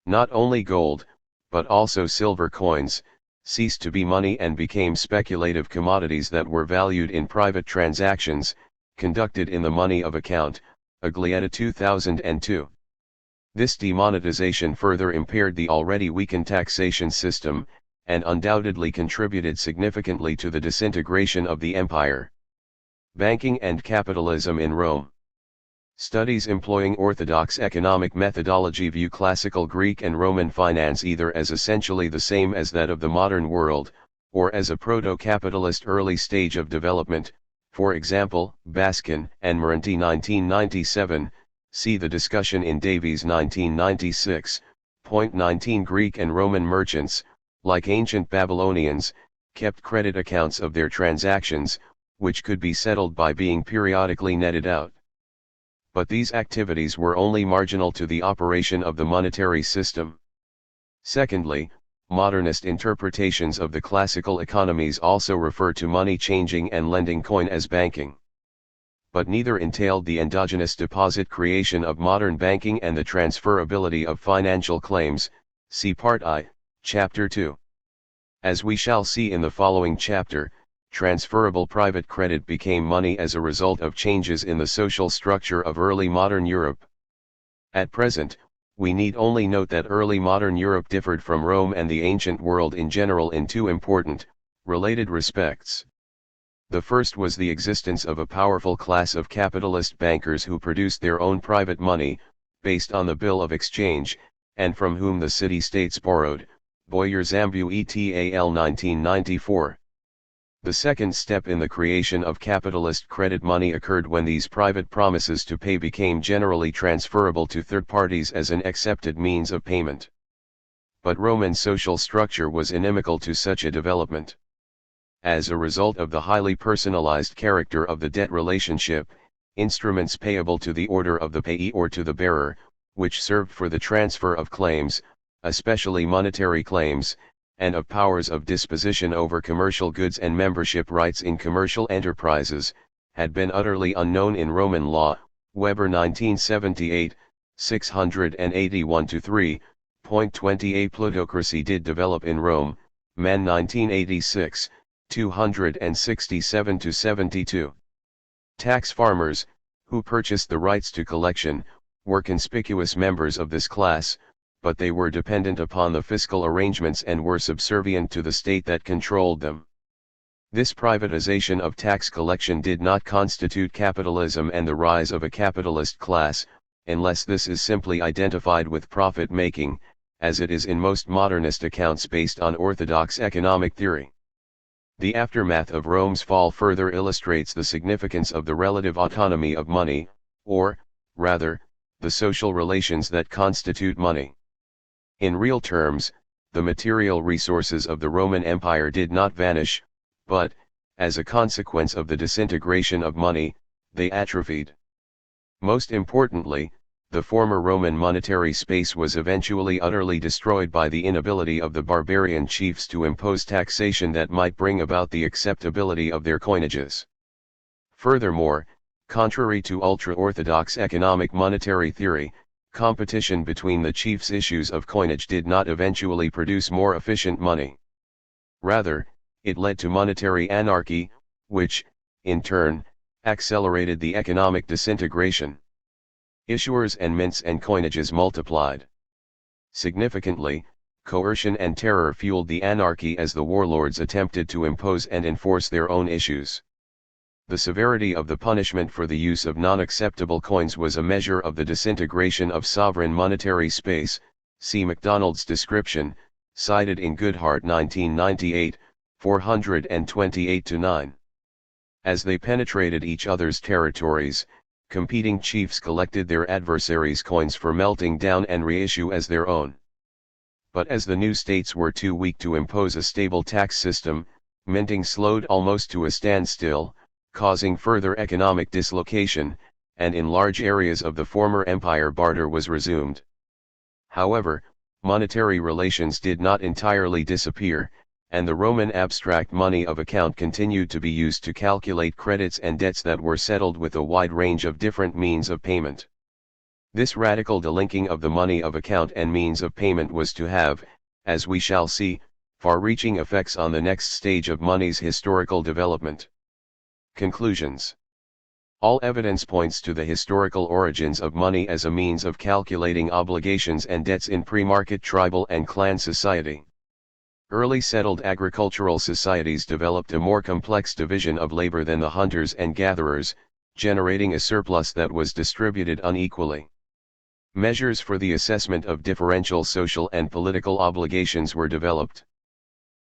Not only gold, but also silver coins, ceased to be money and became speculative commodities that were valued in private transactions, conducted in the money of account, Aglietta 2002. This demonetization further impaired the already weakened taxation system, and undoubtedly contributed significantly to the disintegration of the empire. Banking and capitalism in Rome. Studies employing orthodox economic methodology view classical Greek and Roman finance either as essentially the same as that of the modern world, or as a proto-capitalist early stage of development. For example, Baskin and Morenti 1997, see the discussion in Davies 1996. Point 19 Greek and Roman merchants, like ancient Babylonians, kept credit accounts of their transactions, which could be settled by being periodically netted out. But these activities were only marginal to the operation of the monetary system. Secondly, modernist interpretations of the classical economies also refer to money changing and lending coin as banking. But neither entailed the endogenous deposit creation of modern banking and the transferability of financial claims, see Part I, Chapter 2. As we shall see in the following chapter, transferable private credit became money as a result of changes in the social structure of early modern Europe. At present, we need only note that early modern Europe differed from Rome and the ancient world in general in two important, related respects. The first was the existence of a powerful class of capitalist bankers who produced their own private money, based on the bill of exchange, and from whom the city-states borrowed. Boyer Zambu et al. 1994. The second step in the creation of capitalist credit money occurred when these private promises to pay became generally transferable to third parties as an accepted means of payment. But Roman social structure was inimical to such a development. As a result of the highly personalized character of the debt relationship, instruments payable to the order of the payee or to the bearer, which served for the transfer of claims, especially monetary claims, and of powers of disposition over commercial goods and membership rights in commercial enterprises, had been utterly unknown in Roman law. Weber 1978, 681-3. Point 28 Plutocracy did develop in Rome, Mann 1986, 267-72. Tax farmers, who purchased the rights to collection, were conspicuous members of this class, but they were dependent upon the fiscal arrangements and were subservient to the state that controlled them. This privatization of tax collection did not constitute capitalism and the rise of a capitalist class, unless this is simply identified with profit-making, as it is in most modernist accounts based on orthodox economic theory. The aftermath of Rome's fall further illustrates the significance of the relative autonomy of money, or, rather, the social relations that constitute money. In real terms, the material resources of the Roman Empire did not vanish, but, as a consequence of the disintegration of money, they atrophied. Most importantly, the former Roman monetary space was eventually utterly destroyed by the inability of the barbarian chiefs to impose taxation that might bring about the acceptability of their coinages. Furthermore, contrary to ultra-orthodox economic monetary theory, competition between the chiefs' issues of coinage did not eventually produce more efficient money. Rather, it led to monetary anarchy, which, in turn, accelerated the economic disintegration. Issuers and mints and coinages multiplied. Significantly, coercion and terror fueled the anarchy as the warlords attempted to impose and enforce their own issues. The severity of the punishment for the use of non-acceptable coins was a measure of the disintegration of sovereign monetary space, see MacDonald's description, cited in Goodhart 1998, 428-9. As they penetrated each other's territories, competing chiefs collected their adversaries' coins for melting down and reissue as their own. But as the new states were too weak to impose a stable tax system, minting slowed almost to a standstill, causing further economic dislocation, and in large areas of the former empire barter was resumed. However, monetary relations did not entirely disappear, and the Roman abstract money of account continued to be used to calculate credits and debts that were settled with a wide range of different means of payment. This radical delinking of the money of account and means of payment was to have, as we shall see, far-reaching effects on the next stage of money's historical development. Conclusions. All evidence points to the historical origins of money as a means of calculating obligations and debts in pre-market tribal and clan society. Early settled agricultural societies developed a more complex division of labor than the hunters and gatherers, generating a surplus that was distributed unequally. Measures for the assessment of differential social and political obligations were developed.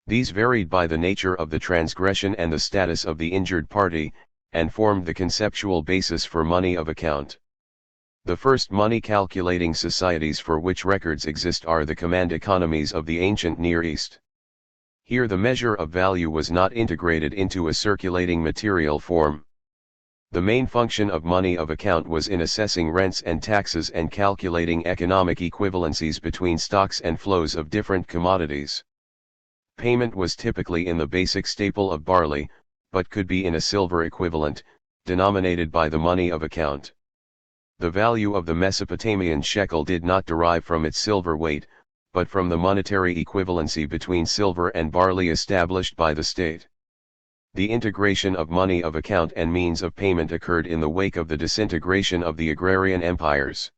These varied by the nature of the transgression and the status of the injured party, and formed the conceptual basis for money of account. The first money-calculating societies for which records exist are the command economies of the ancient Near East. Here the measure of value was not integrated into a circulating material form. The main function of money of account was in assessing rents and taxes and calculating economic equivalencies between stocks and flows of different commodities. Payment was typically in the basic staple of barley, but could be in a silver equivalent, denominated by the money of account. The value of the Mesopotamian shekel did not derive from its silver weight, but from the monetary equivalency between silver and barley established by the state. The integration of money of account and means of payment occurred in the wake of the disintegration of the agrarian empires.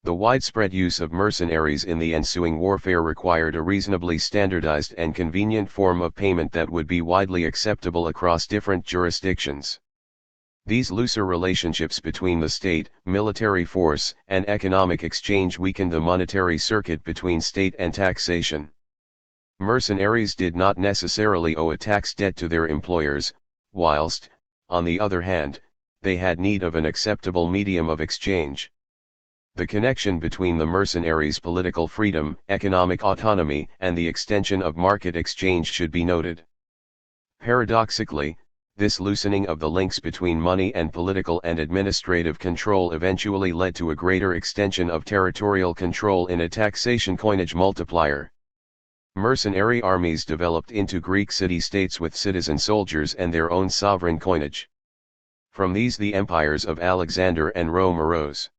The widespread use of mercenaries in the ensuing warfare required a reasonably standardized and convenient form of payment that would be widely acceptable across different jurisdictions. These looser relationships between the state, military force, and economic exchange weakened the monetary circuit between state and taxation. Mercenaries did not necessarily owe a tax debt to their employers, whilst, on the other hand, they had need of an acceptable medium of exchange. The connection between the mercenaries' political freedom, economic autonomy, and the extension of market exchange should be noted. Paradoxically, this loosening of the links between money and political and administrative control eventually led to a greater extension of territorial control in a taxation coinage multiplier. Mercenary armies developed into Greek city-states with citizen soldiers and their own sovereign coinage. From these the empires of Alexander and Rome arose.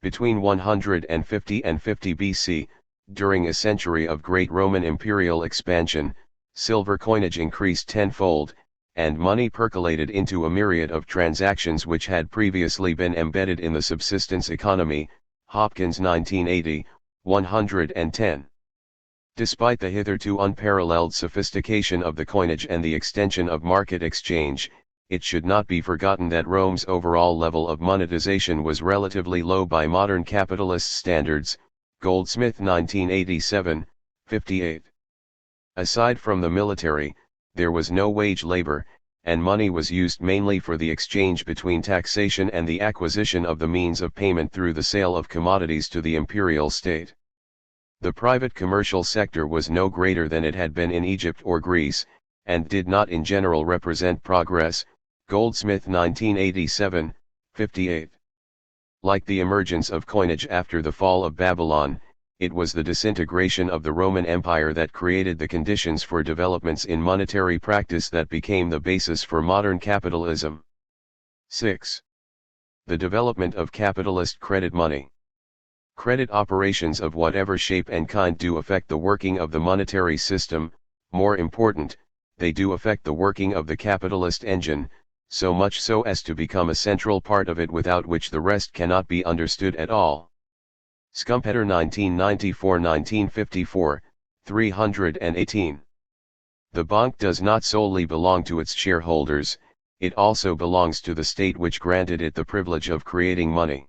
Between 150 and 50 BC, during a century of great Roman imperial expansion, silver coinage increased tenfold, and money percolated into a myriad of transactions which had previously been embedded in the subsistence economy. Hopkins 1980, 110. Despite the hitherto unparalleled sophistication of the coinage and the extension of market exchange, it should not be forgotten that Rome's overall level of monetization was relatively low by modern capitalist standards. Goldsmith 1987, 58. Aside from the military, there was no wage labor, and money was used mainly for the exchange between taxation and the acquisition of the means of payment through the sale of commodities to the imperial state. The private commercial sector was no greater than it had been in Egypt or Greece, and did not in general represent progress. Goldsmith 1987, 58. Like the emergence of coinage after the fall of Babylon, it was the disintegration of the Roman Empire that created the conditions for developments in monetary practice that became the basis for modern capitalism. 6. The development of capitalist credit money. Credit operations of whatever shape and kind do affect the working of the monetary system. More important, they do affect the working of the capitalist engine, so much so as to become a central part of it without which the rest cannot be understood at all. Schumpeter 1994-1954, 318. The bank does not solely belong to its shareholders, it also belongs to the state which granted it the privilege of creating money.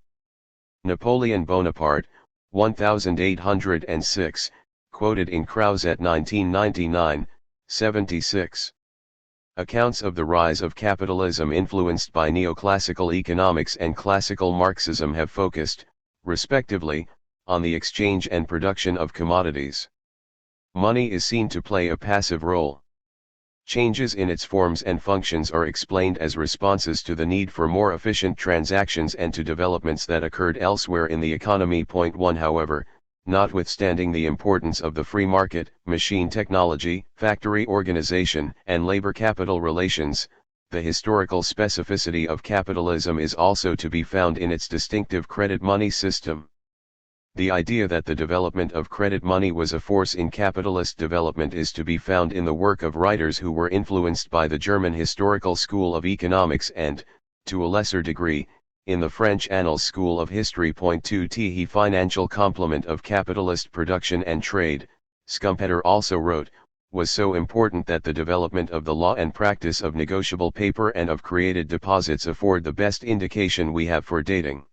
Napoleon Bonaparte, 1806, quoted in Crouzet 1999, 76. Accounts of the rise of capitalism influenced by neoclassical economics and classical Marxism have focused, respectively, on the exchange and production of commodities. Money is seen to play a passive role. Changes in its forms and functions are explained as responses to the need for more efficient transactions and to developments that occurred elsewhere in the economy. 1 However, notwithstanding the importance of the free market, machine technology, factory organization, and labor-capital relations, The historical specificity of capitalism is also to be found in its distinctive credit money system. The idea that the development of credit money was a force in capitalist development is to be found in the work of writers who were influenced by the German historical school of economics and, to a lesser degree, in the French Annals school of history. 2 The financial complement of capitalist production and trade, Schumpeter also wrote, was so important that the development of the law and practice of negotiable paper and of created deposits afford the best indication we have for dating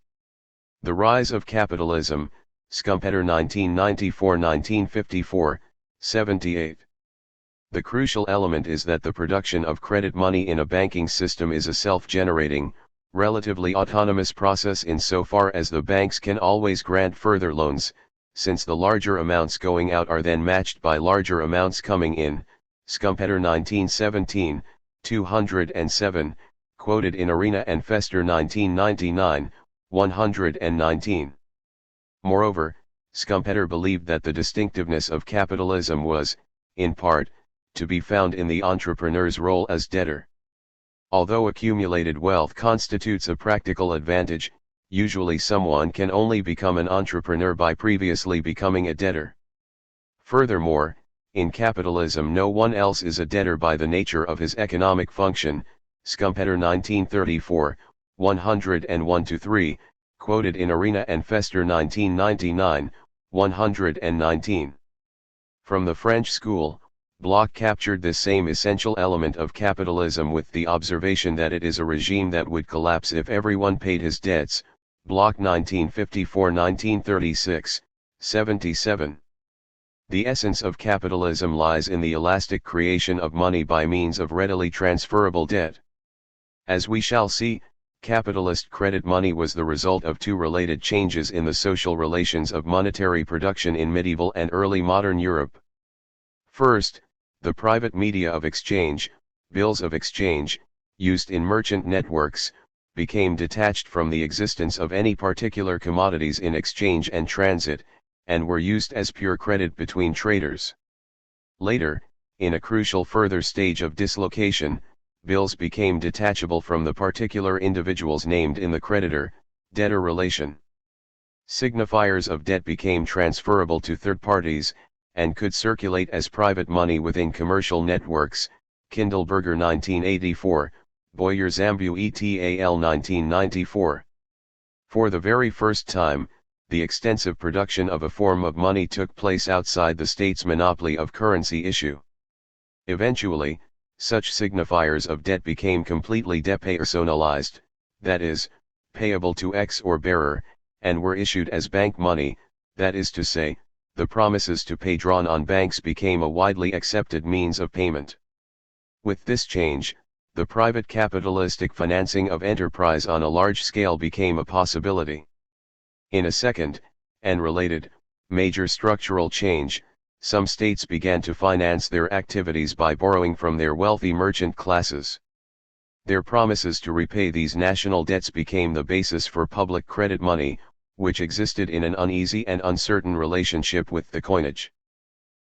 the rise of capitalism, Schumpeter 1994-1954, 78. The crucial element is that the production of credit money in a banking system is a self-generating, relatively autonomous process insofar as the banks can always grant further loans, since the larger amounts going out are then matched by larger amounts coming in. Schumpeter 1917, 207, quoted in Arena and Fester 1999, 119. Moreover, Schumpeter believed that the distinctiveness of capitalism was, in part, to be found in the entrepreneur's role as debtor. Although accumulated wealth constitutes a practical advantage, usually someone can only become an entrepreneur by previously becoming a debtor. Furthermore, in capitalism no one else is a debtor by the nature of his economic function. Schumpeter 1934, 101-3, quoted in Arena and Fester 1999, 119. From the French school, Bloch captured this same essential element of capitalism with the observation that it is a regime that would collapse if everyone paid his debts. Bloch 1954-1936, 77. The essence of capitalism lies in the elastic creation of money by means of readily transferable debt. As we shall see, capitalist credit money was the result of two related changes in the social relations of monetary production in medieval and early modern Europe. First, the private media of exchange, bills of exchange, used in merchant networks, became detached from the existence of any particular commodities in exchange and transit, and were used as pure credit between traders. Later, in a crucial further stage of dislocation, bills became detachable from the particular individuals named in the creditor-debtor relation. Signifiers of debt became transferable to third parties, and could circulate as private money within commercial networks. Kindleberger 1984, Boyer Zambu et al. 1994. For the very first time, the extensive production of a form of money took place outside the state's monopoly of currency issue. Eventually, such signifiers of debt became completely depersonalized, that is, payable to X or bearer, and were issued as bank money, that is to say, the promises to pay drawn on banks became a widely accepted means of payment. With this change, the private capitalistic financing of enterprise on a large scale became a possibility. In a second, and related, major structural change, some states began to finance their activities by borrowing from their wealthy merchant classes. Their promises to repay these national debts became the basis for public credit money, which existed in an uneasy and uncertain relationship with the coinage.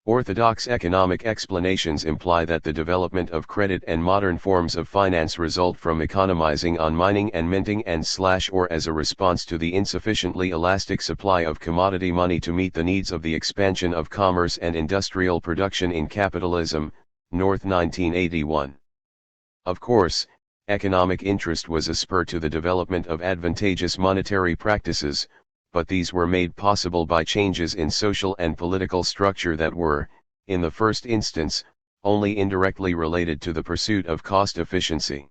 Orthodox economic explanations imply that the development of credit and modern forms of finance result from economizing on mining and minting or as a response to the insufficiently elastic supply of commodity money to meet the needs of the expansion of commerce and industrial production in capitalism. North 1981. Of course, economic interest was a spur to the development of advantageous monetary practices, but these were made possible by changes in social and political structure that were, in the first instance, only indirectly related to the pursuit of cost efficiency.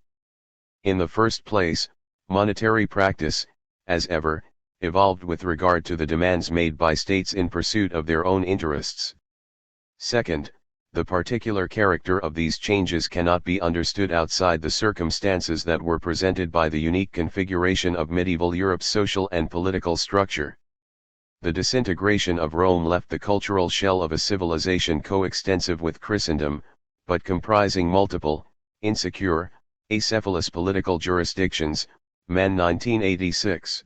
In the first place, monetary practice, as ever, evolved with regard to the demands made by states in pursuit of their own interests. Second, the particular character of these changes cannot be understood outside the circumstances that were presented by the unique configuration of medieval Europe's social and political structure. The disintegration of Rome left the cultural shell of a civilization coextensive with Christendom, but comprising multiple, insecure, acephalous political jurisdictions. Mann 1986.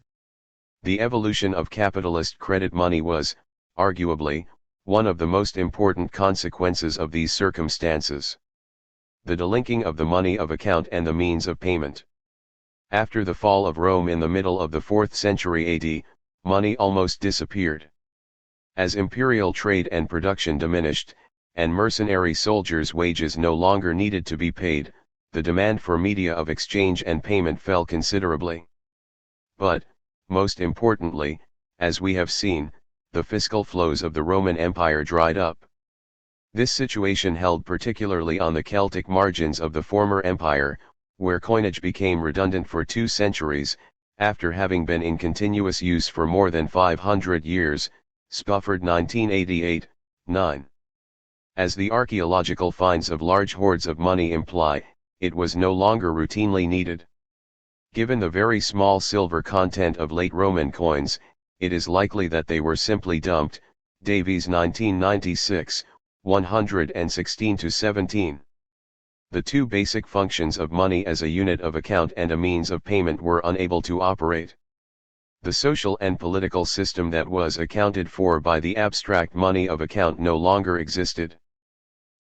The evolution of capitalist credit money was, arguably, one of the most important consequences of these circumstances. the delinking of the money of account and the means of payment. After the fall of Rome in the middle of the 4th century AD, money almost disappeared. As imperial trade and production diminished, and mercenary soldiers' wages no longer needed to be paid, the demand for media of exchange and payment fell considerably. But, most importantly, as we have seen, the fiscal flows of the Roman Empire dried up. This situation held particularly on the Celtic margins of the former empire, where coinage became redundant for 2 centuries, after having been in continuous use for more than 500 years, Spofford 1988, 9. As the archaeological finds of large hoards of money imply, it was no longer routinely needed. Given the very small silver content of late Roman coins, it is likely that they were simply dumped, Davies 1996, 116-17. The two basic functions of money as a unit of account and a means of payment were unable to operate. The social and political system that was accounted for by the abstract money of account no longer existed.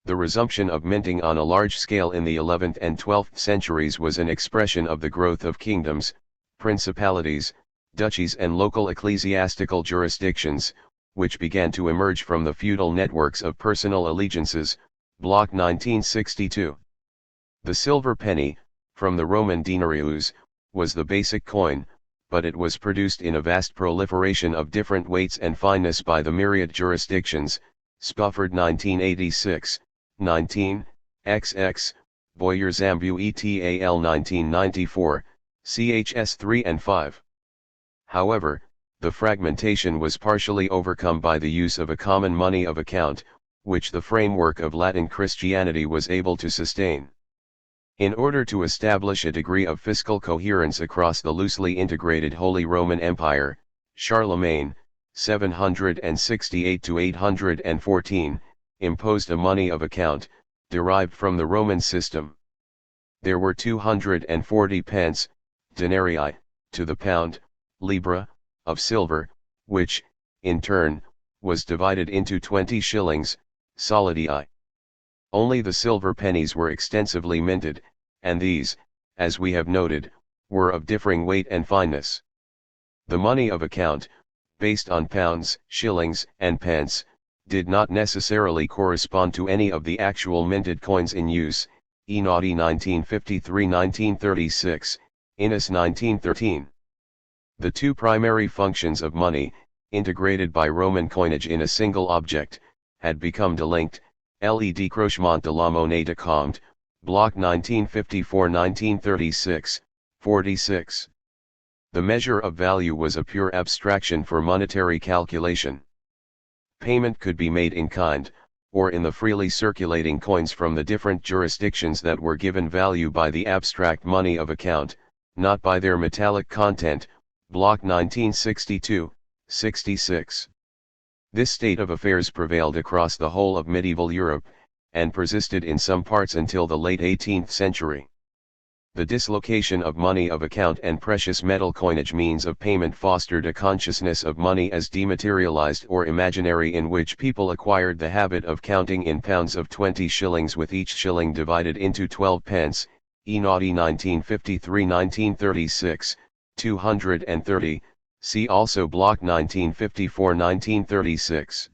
The resumption of minting on a large scale in the 11th and 12th centuries was an expression of the growth of kingdoms, principalities, duchies and local ecclesiastical jurisdictions, which began to emerge from the feudal networks of personal allegiances, Block 1962. The silver penny, from the Roman denarius, was the basic coin, but it was produced in a vast proliferation of different weights and fineness by the myriad jurisdictions, Spofford 1986, 19, XX, Boyer Zambu ETAL 1994, CHS 3 and 5. However, the fragmentation was partially overcome by the use of a common money of account, which the framework of Latin Christianity was able to sustain. In order to establish a degree of fiscal coherence across the loosely integrated Holy Roman Empire, Charlemagne, 768-814, imposed a money of account, derived from the Roman system. There were 240 pence, denarii, to the pound, libra, of silver, which, in turn, was divided into 20 shillings, solidii. Only the silver pennies were extensively minted, and these, as we have noted, were of differing weight and fineness. The money of account, based on pounds, shillings, and pence, did not necessarily correspond to any of the actual minted coins in use, Enaughty 1953-1936, Innis 1913. The two primary functions of money, integrated by Roman coinage in a single object, had become delinked, le décrochement de la monnaie de compte, Block 1954-1936, 46. The measure of value was a pure abstraction for monetary calculation. Payment could be made in kind, or in the freely circulating coins from the different jurisdictions that were given value by the abstract money of account, not by their metallic content, Block 1962, 66. This state of affairs prevailed across the whole of medieval Europe, and persisted in some parts until the late 18th century. The dislocation of money of account and precious metal coinage means of payment fostered a consciousness of money as dematerialized or imaginary, in which people acquired the habit of counting in pounds of 20 shillings, with each shilling divided into 12 pence, Enaughty 1953-1936, 230, see also Block 1954-1936.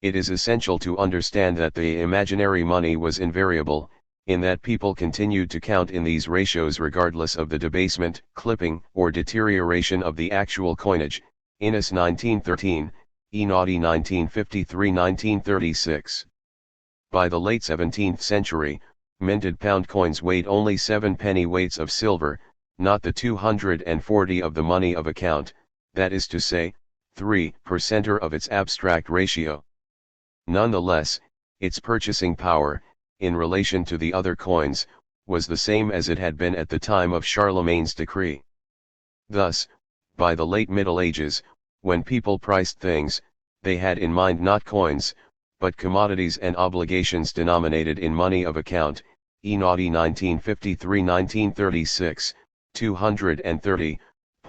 It is essential to understand that the imaginary money was invariable, in that people continued to count in these ratios regardless of the debasement, clipping, or deterioration of the actual coinage, Innis 1913, Enaughty 1953-1936. By the late 17th century, minted pound coins weighed only 7 penny weights of silver, not the 240 of the money of account, that is to say, 3% of its abstract ratio. Nonetheless, its purchasing power, in relation to the other coins, was the same as it had been at the time of Charlemagne's decree. Thus, by the late Middle Ages, when people priced things, they had in mind not coins, but commodities and obligations denominated in money of account, Enaughty 1953-1936, 230.3.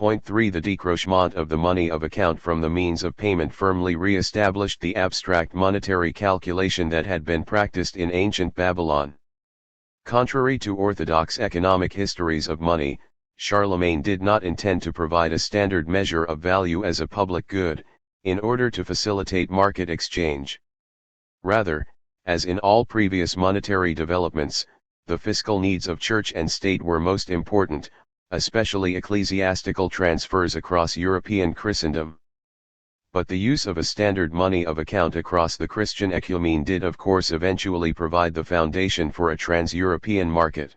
The décrochement of the money of account from the means of payment firmly re-established the abstract monetary calculation that had been practiced in ancient Babylon. Contrary to orthodox economic histories of money, Charlemagne did not intend to provide a standard measure of value as a public good, in order to facilitate market exchange. Rather, as in all previous monetary developments, the fiscal needs of church and state were most important, especially ecclesiastical transfers across European Christendom. But the use of a standard money of account across the Christian ecumene did of course eventually provide the foundation for a trans-European market.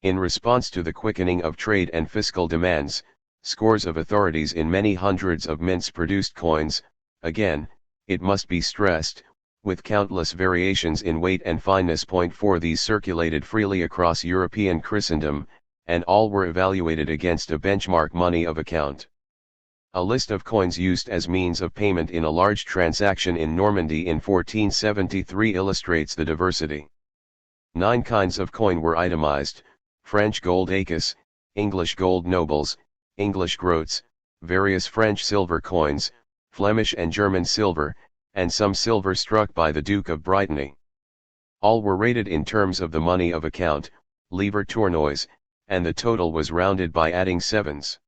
In response to the quickening of trade and fiscal demands, scores of authorities in many hundreds of mints produced coins, again, it must be stressed, with countless variations in weight and fineness. 4 These circulated freely across European Christendom, and all were evaluated against a benchmark money of account. A list of coins used as means of payment in a large transaction in Normandy in 1473 illustrates the diversity. 9 kinds of coin were itemized: French gold écus, English gold nobles, English groats, various French silver coins, Flemish and German silver, and some silver struck by the Duke of Brittany. All were rated in terms of the money of account, livre tournois, and the total was rounded by adding sevens.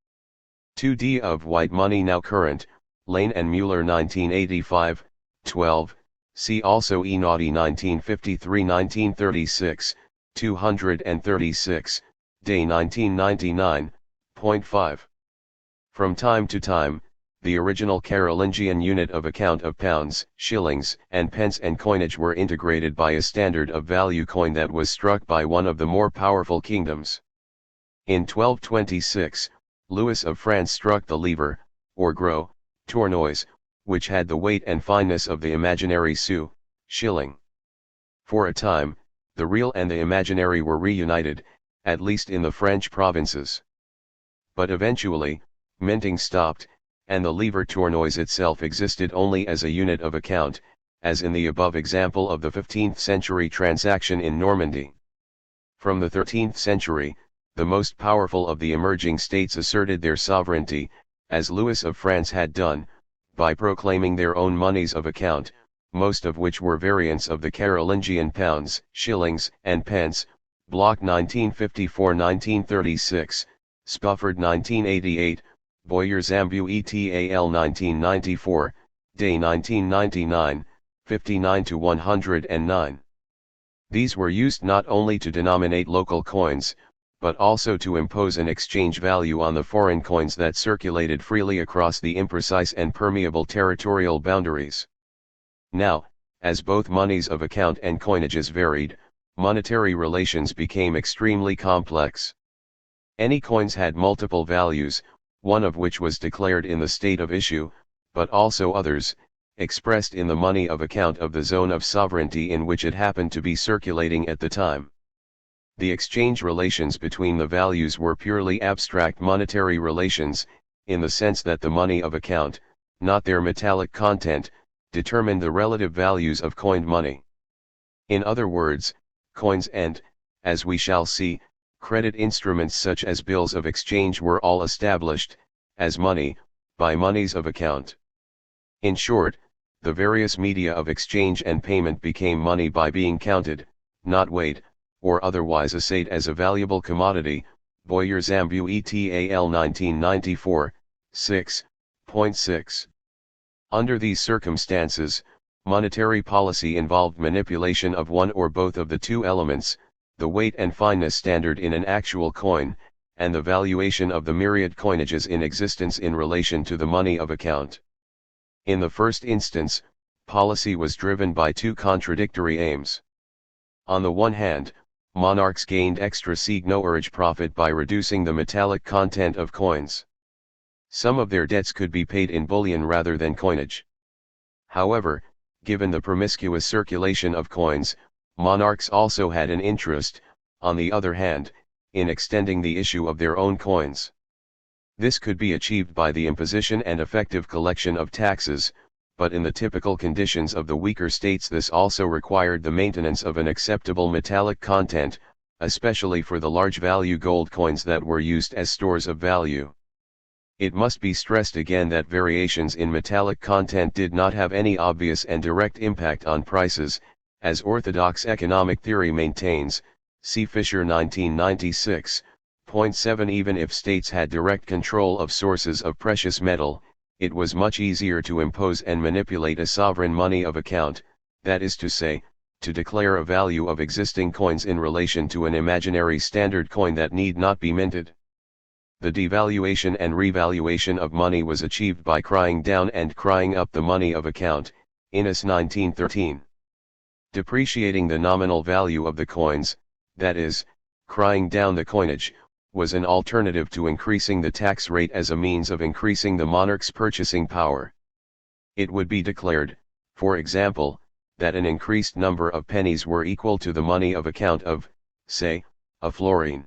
2d of white money now current, Lane and Mueller 1985, 12, see also Enaughty 1953-1936, 236, Day 1999.5. From time to time, the original Carolingian unit of account of pounds, shillings, and pence and coinage were integrated by a standard of value coin that was struck by one of the more powerful kingdoms. In 1226, Louis of France struck the livre, or gros, tournois, which had the weight and fineness of the imaginary sou, shilling. For a time, the real and the imaginary were reunited, at least in the French provinces. But eventually, minting stopped, and the livre tournois itself existed only as a unit of account, as in the above example of the 15th century transaction in Normandy. From the 13th century, the most powerful of the emerging states asserted their sovereignty, as Louis of France had done, by proclaiming their own monies of account, most of which were variants of the Carolingian pounds, shillings, and pence, Bloch 1954-1936, Spofford 1988, Boyer-Zambu et al. 1994, Day 1999, 59-109. These were used not only to denominate local coins, but also to impose an exchange value on the foreign coins that circulated freely across the imprecise and permeable territorial boundaries. Now, as both monies of account and coinages varied, monetary relations became extremely complex. Any coins had multiple values, one of which was declared in the state of issue, but also others, expressed in the money of account of the zone of sovereignty in which it happened to be circulating at the time. The exchange relations between the values were purely abstract monetary relations, in the sense that the money of account, not their metallic content, determined the relative values of coined money. In other words, coins and, as we shall see, credit instruments such as bills of exchange were all established, as money, by monies of account. In short, the various media of exchange and payment became money by being counted, not weighed, or otherwise assayed as a valuable commodity. Boyer-Zambu et al. 1994, 6.6. Under these circumstances, monetary policy involved manipulation of one or both of the two elements, the weight and fineness standard in an actual coin, and the valuation of the myriad coinages in existence in relation to the money of account. In the first instance, policy was driven by two contradictory aims. On the one hand, monarchs gained extra seigniorage profit by reducing the metallic content of coins. Some of their debts could be paid in bullion rather than coinage. However, given the promiscuous circulation of coins, monarchs also had an interest, on the other hand, in extending the issue of their own coins. This could be achieved by the imposition and effective collection of taxes, but in the typical conditions of the weaker states this also required the maintenance of an acceptable metallic content, especially for the large value gold coins that were used as stores of value. It must be stressed again that variations in metallic content did not have any obvious and direct impact on prices, as orthodox economic theory maintains. See Fisher 1996.7. Even if states had direct control of sources of precious metal, it was much easier to impose and manipulate a sovereign money of account, that is to say, to declare a value of existing coins in relation to an imaginary standard coin that need not be minted. The devaluation and revaluation of money was achieved by crying down and crying up the money of account, Innis 1913. Depreciating the nominal value of the coins, that is, crying down the coinage, was an alternative to increasing the tax rate as a means of increasing the monarch's purchasing power. It would be declared, for example, that an increased number of pennies were equal to the money of account of, say, a florin.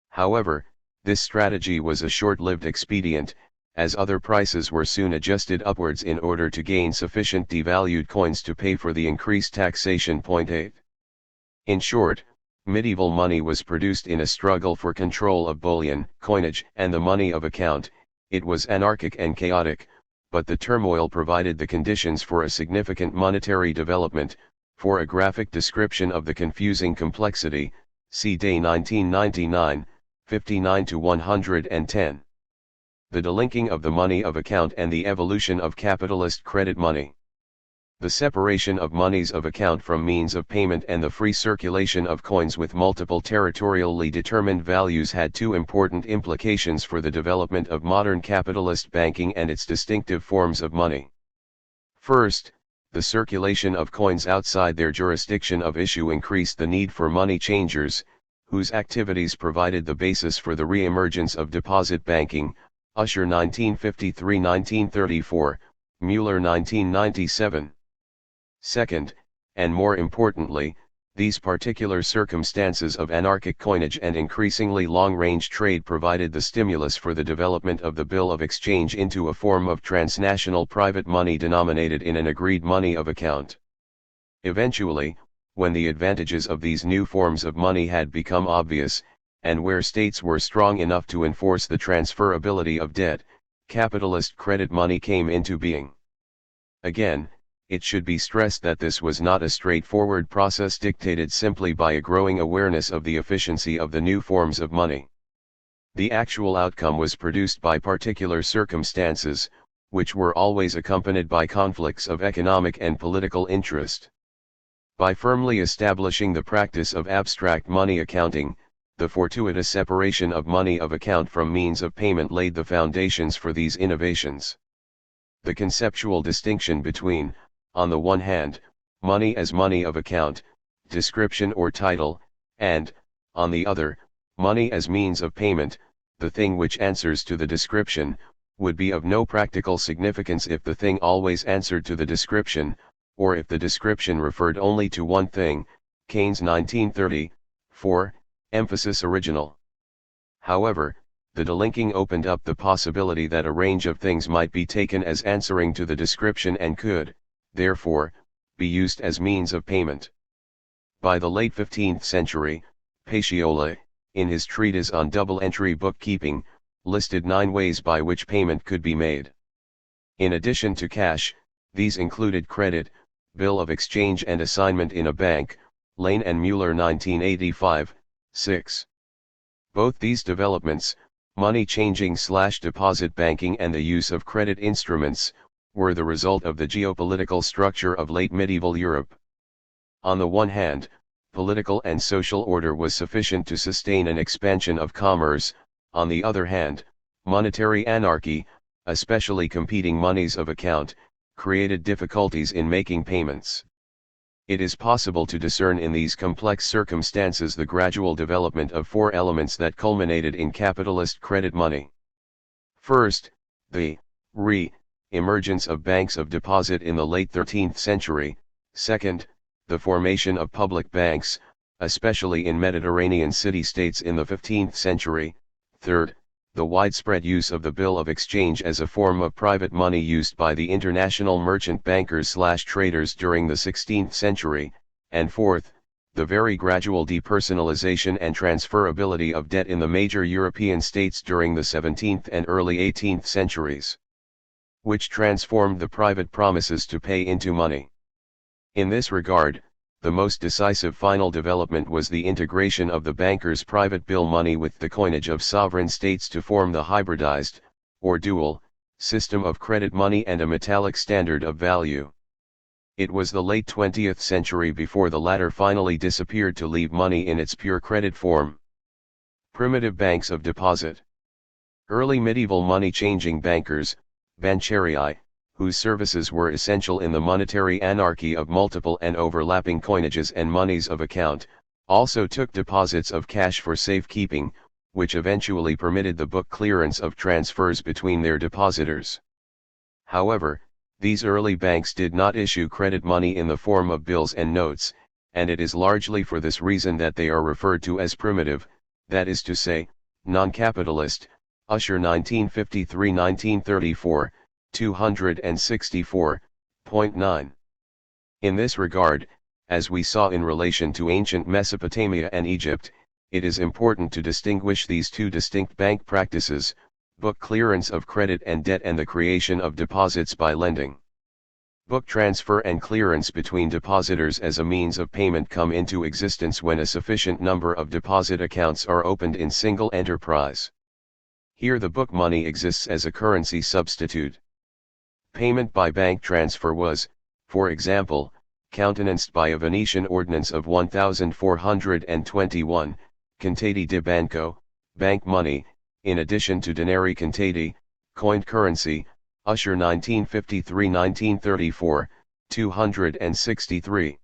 However, this strategy was a short-lived expedient, as other prices were soon adjusted upwards in order to gain sufficient devalued coins to pay for the increased taxation. 8. In short, medieval money was produced in a struggle for control of bullion, coinage, and the money of account. It was anarchic and chaotic, but the turmoil provided the conditions for a significant monetary development. For a graphic description of the confusing complexity, see Day 1999, 59-110. The delinking of the money of account and the evolution of capitalist credit money. The separation of monies of account from means of payment and the free circulation of coins with multiple territorially determined values had two important implications for the development of modern capitalist banking and its distinctive forms of money. First, the circulation of coins outside their jurisdiction of issue increased the need for money changers, whose activities provided the basis for the re-emergence of deposit banking, Usher 1953-1934, Mueller 1997. Second, and more importantly, these particular circumstances of anarchic coinage and increasingly long-range trade provided the stimulus for the development of the bill of exchange into a form of transnational private money denominated in an agreed money of account. Eventually, when the advantages of these new forms of money had become obvious, and where states were strong enough to enforce the transferability of debt, capitalist credit money came into being. Again, it should be stressed that this was not a straightforward process dictated simply by a growing awareness of the efficiency of the new forms of money. The actual outcome was produced by particular circumstances, which were always accompanied by conflicts of economic and political interest. By firmly establishing the practice of abstract money accounting, the fortuitous separation of money of account from means of payment laid the foundations for these innovations. The conceptual distinction between, on the one hand, money as money of account, description or title, and, on the other, money as means of payment, the thing which answers to the description, would be of no practical significance if the thing always answered to the description, or if the description referred only to one thing. Keynes 1930, 4, emphasis original. However, the delinking opened up the possibility that a range of things might be taken as answering to the description and could, therefore, be used as means of payment. By the late 15th century, Pacioli, in his treatise on double-entry bookkeeping, listed 9 ways by which payment could be made. In addition to cash, these included credit, bill of exchange and assignment in a bank, Lane and Mueller 1985, 6. Both these developments, money changing/deposit banking and the use of credit instruments, were the result of the geopolitical structure of late medieval Europe. On the one hand, political and social order was sufficient to sustain an expansion of commerce. On the other hand, monetary anarchy, especially competing monies of account, created difficulties in making payments. It is possible to discern in these complex circumstances the gradual development of 4 elements that culminated in capitalist credit money. First, the emergence of banks of deposit in the late 13th century. Second, the formation of public banks, especially in Mediterranean city-states in the 15th century. Third, the widespread use of the bill of exchange as a form of private money used by the international merchant bankers/traders during the 16th century, and fourth, the very gradual depersonalization and transferability of debt in the major European states during the 17th and early 18th centuries, which transformed the private promises to pay into money. In this regard, the most decisive final development was the integration of the bankers' private bill money with the coinage of sovereign states to form the hybridized, or dual, system of credit money and a metallic standard of value. It was the late 20th century before the latter finally disappeared to leave money in its pure credit form. Primitive banks of deposit. Early medieval money-changing bankers, bancherii, whose services were essential in the monetary anarchy of multiple and overlapping coinages and moneys of account, also took deposits of cash for safekeeping, which eventually permitted the book clearance of transfers between their depositors. However, these early banks did not issue credit money in the form of bills and notes, and it is largely for this reason that they are referred to as primitive, that is to say, non-capitalist. Usher 1953-1934, 264.9. In this regard, as we saw in relation to ancient Mesopotamia and Egypt, it is important to distinguish these two distinct bank practices, book clearance of credit and debt and the creation of deposits by lending. Book transfer and clearance between depositors as a means of payment come into existence when a sufficient number of deposit accounts are opened in single enterprise. Here the book money exists as a currency substitute. Payment by bank transfer was, for example, countenanced by a Venetian ordinance of 1421, contati di banco, bank money, in addition to denari contati, coined currency, Usher 1953-1934, 263.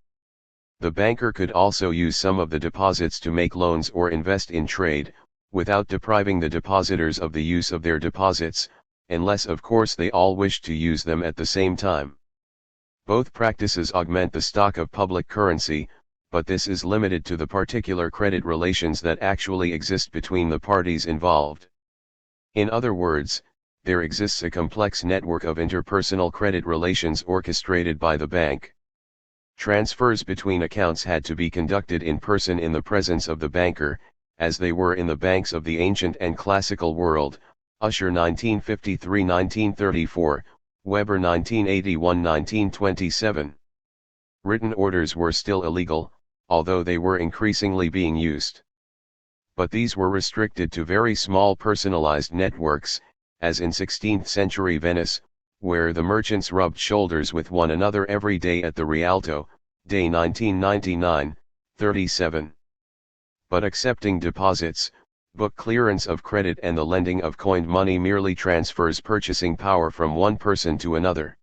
The banker could also use some of the deposits to make loans or invest in trade, without depriving the depositors of the use of their deposits, unless of course they all wished to use them at the same time. Both practices augment the stock of public currency, but this is limited to the particular credit relations that actually exist between the parties involved. In other words, there exists a complex network of interpersonal credit relations orchestrated by the bank. Transfers between accounts had to be conducted in person in the presence of the banker, as they were in the banks of the ancient and classical world, Usher 1953-1934, Weber 1981-1927. Written orders were still illegal, although they were increasingly being used. But these were restricted to very small personalized networks, as in 16th century Venice, where the merchants rubbed shoulders with one another every day at the Rialto, day 1999, 37. But accepting deposits, book clearance of credit and the lending of coined money merely transfers purchasing power from one person to another.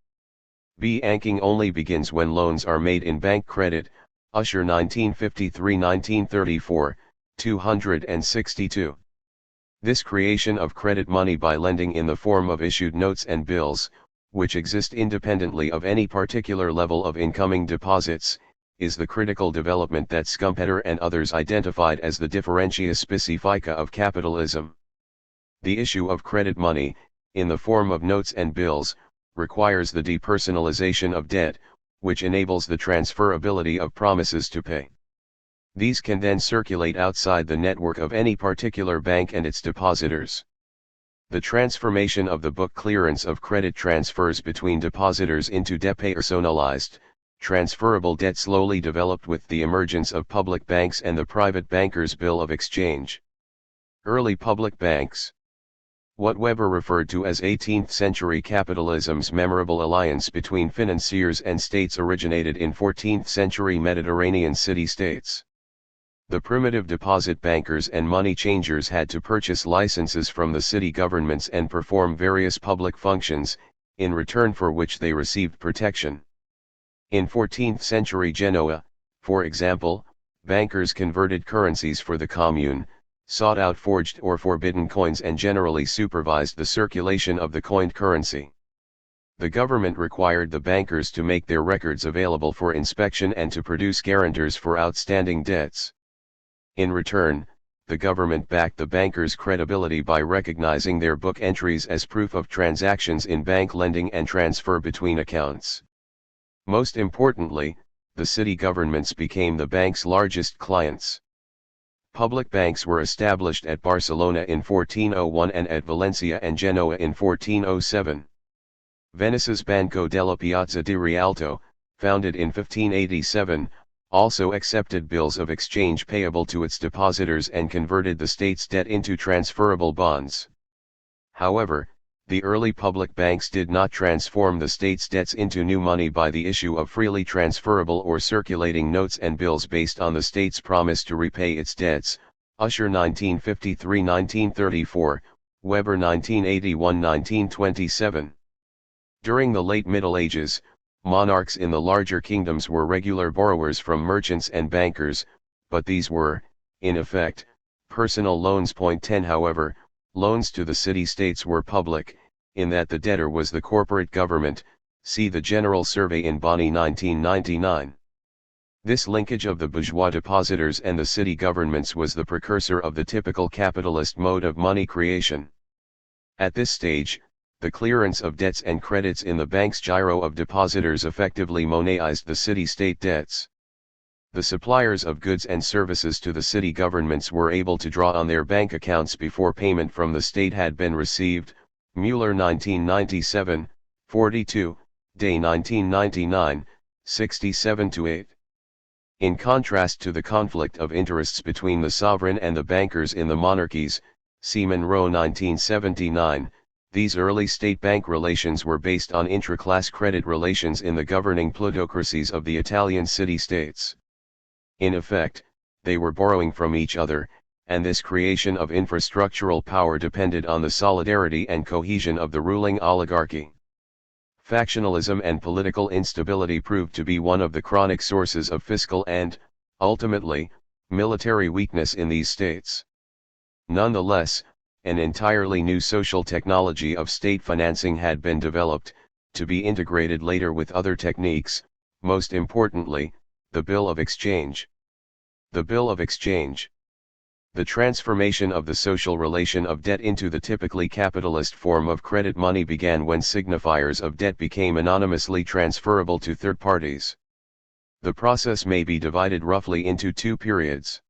Banking only begins when loans are made in bank credit, Usher 1953-1934, 262. This creation of credit money by lending in the form of issued notes and bills, which exist independently of any particular level of incoming deposits, is the critical development that Schumpeter and others identified as the differentia specifica of capitalism. The issue of credit money, in the form of notes and bills, requires the depersonalization of debt, which enables the transferability of promises to pay. These can then circulate outside the network of any particular bank and its depositors. The transformation of the book clearance of credit transfers between depositors into depersonalized, transferable debt slowly developed with the emergence of public banks and the private bankers' bill of exchange. Early public banks. What Weber referred to as 18th century capitalism's memorable alliance between financiers and states originated in 14th century Mediterranean city-states. The primitive deposit bankers and money changers had to purchase licenses from the city governments and perform various public functions, in return for which they received protection. In 14th century Genoa, for example, bankers converted currencies for the commune, sought out forged or forbidden coins and generally supervised the circulation of the coined currency. The government required the bankers to make their records available for inspection and to produce guarantors for outstanding debts. In return, the government backed the bankers' credibility by recognizing their book entries as proof of transactions in bank lending and transfer between accounts. Most importantly, the city governments became the bank's largest clients. Public banks were established at Barcelona in 1401 and at Valencia and Genoa in 1407. Venice's Banco della Piazza di Rialto, founded in 1587, also accepted bills of exchange payable to its depositors and converted the state's debt into transferable bonds. However, the early public banks did not transform the state's debts into new money by the issue of freely transferable or circulating notes and bills based on the state's promise to repay its debts. Usher 1953-1934, Weber 1981-1927. During the late Middle Ages, monarchs in the larger kingdoms were regular borrowers from merchants and bankers, but these were, in effect, personal loans. Point 10. However, loans to the city-states were public, in that the debtor was the corporate government, see the General Survey in Bonney 1999. This linkage of the bourgeois depositors and the city governments was the precursor of the typical capitalist mode of money creation. At this stage, the clearance of debts and credits in the bank's giro of depositors effectively monetised the city-state debts. The suppliers of goods and services to the city governments were able to draw on their bank accounts before payment from the state had been received. Mueller 1997, 42, Day 1999, 67-8. In contrast to the conflict of interests between the sovereign and the bankers in the monarchies, see Monroe 1979, these early state-bank relations were based on intra-class credit relations in the governing plutocracies of the Italian city-states. In effect, they were borrowing from each other, and this creation of infrastructural power depended on the solidarity and cohesion of the ruling oligarchy. Factionalism and political instability proved to be one of the chronic sources of fiscal and, ultimately, military weakness in these states. Nonetheless, an entirely new social technology of state financing had been developed, to be integrated later with other techniques, most importantly, the Bill of Exchange. The Bill of Exchange. The transformation of the social relation of debt into the typically capitalist form of credit money began when signifiers of debt became anonymously transferable to third parties. The process may be divided roughly into two periods.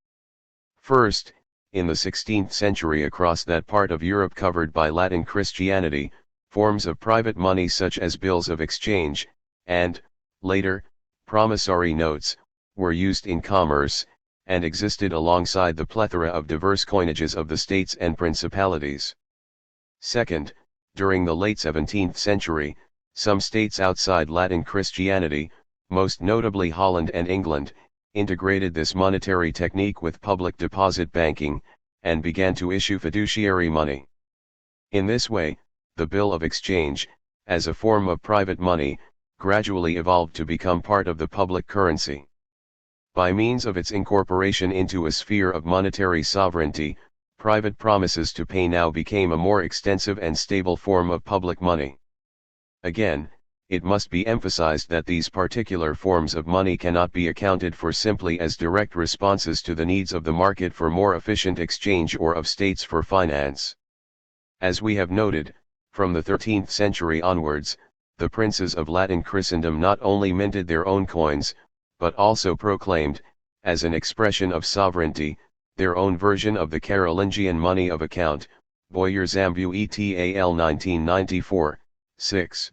First, in the 16th century across that part of Europe covered by Latin Christianity, forms of private money such as bills of exchange, and, later, promissory notes, were used in commerce, and existed alongside the plethora of diverse coinages of the states and principalities. Second, during the late 17th century, some states outside Latin Christianity, most notably Holland and England, integrated this monetary technique with public deposit banking, and began to issue fiduciary money. In this way, the Bill of Exchange, as a form of private money, gradually evolved to become part of the public currency. By means of its incorporation into a sphere of monetary sovereignty, private promises to pay now became a more extensive and stable form of public money. Again, it must be emphasized that these particular forms of money cannot be accounted for simply as direct responses to the needs of the market for more efficient exchange or of states for finance. As we have noted, from the 13th century onwards, the princes of Latin Christendom not only minted their own coins, but also proclaimed, as an expression of sovereignty, their own version of the Carolingian money of account, Boyer Zambu et al. 1994, 6.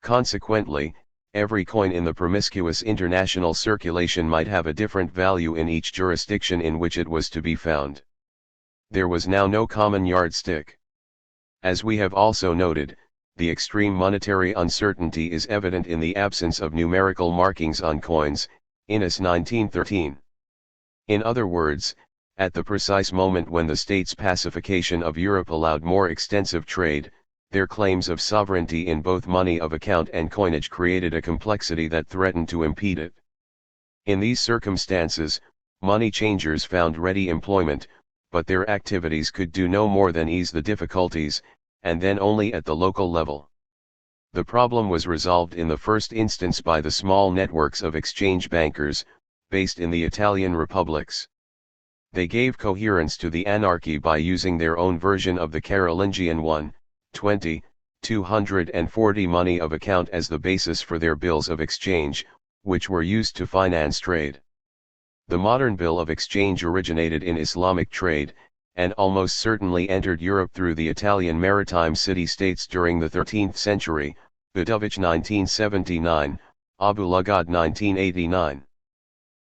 Consequently, every coin in the promiscuous international circulation might have a different value in each jurisdiction in which it was to be found. There was now no common yardstick. As we have also noted, the extreme monetary uncertainty is evident in the absence of numerical markings on coins, Innis 1913. In other words, at the precise moment when the state's pacification of Europe allowed more extensive trade, their claims of sovereignty in both money of account and coinage created a complexity that threatened to impede it. In these circumstances, money changers found ready employment, but their activities could do no more than ease the difficulties, and then only at the local level. The problem was resolved in the first instance by the small networks of exchange bankers, based in the Italian republics. They gave coherence to the anarchy by using their own version of the Carolingian 1, 20, 240 money of account as the basis for their bills of exchange, which were used to finance trade. The modern bill of exchange originated in Islamic trade, and almost certainly entered Europe through the Italian maritime city-states during the 13th century, Budovich 1979, Abu Lugad 1989.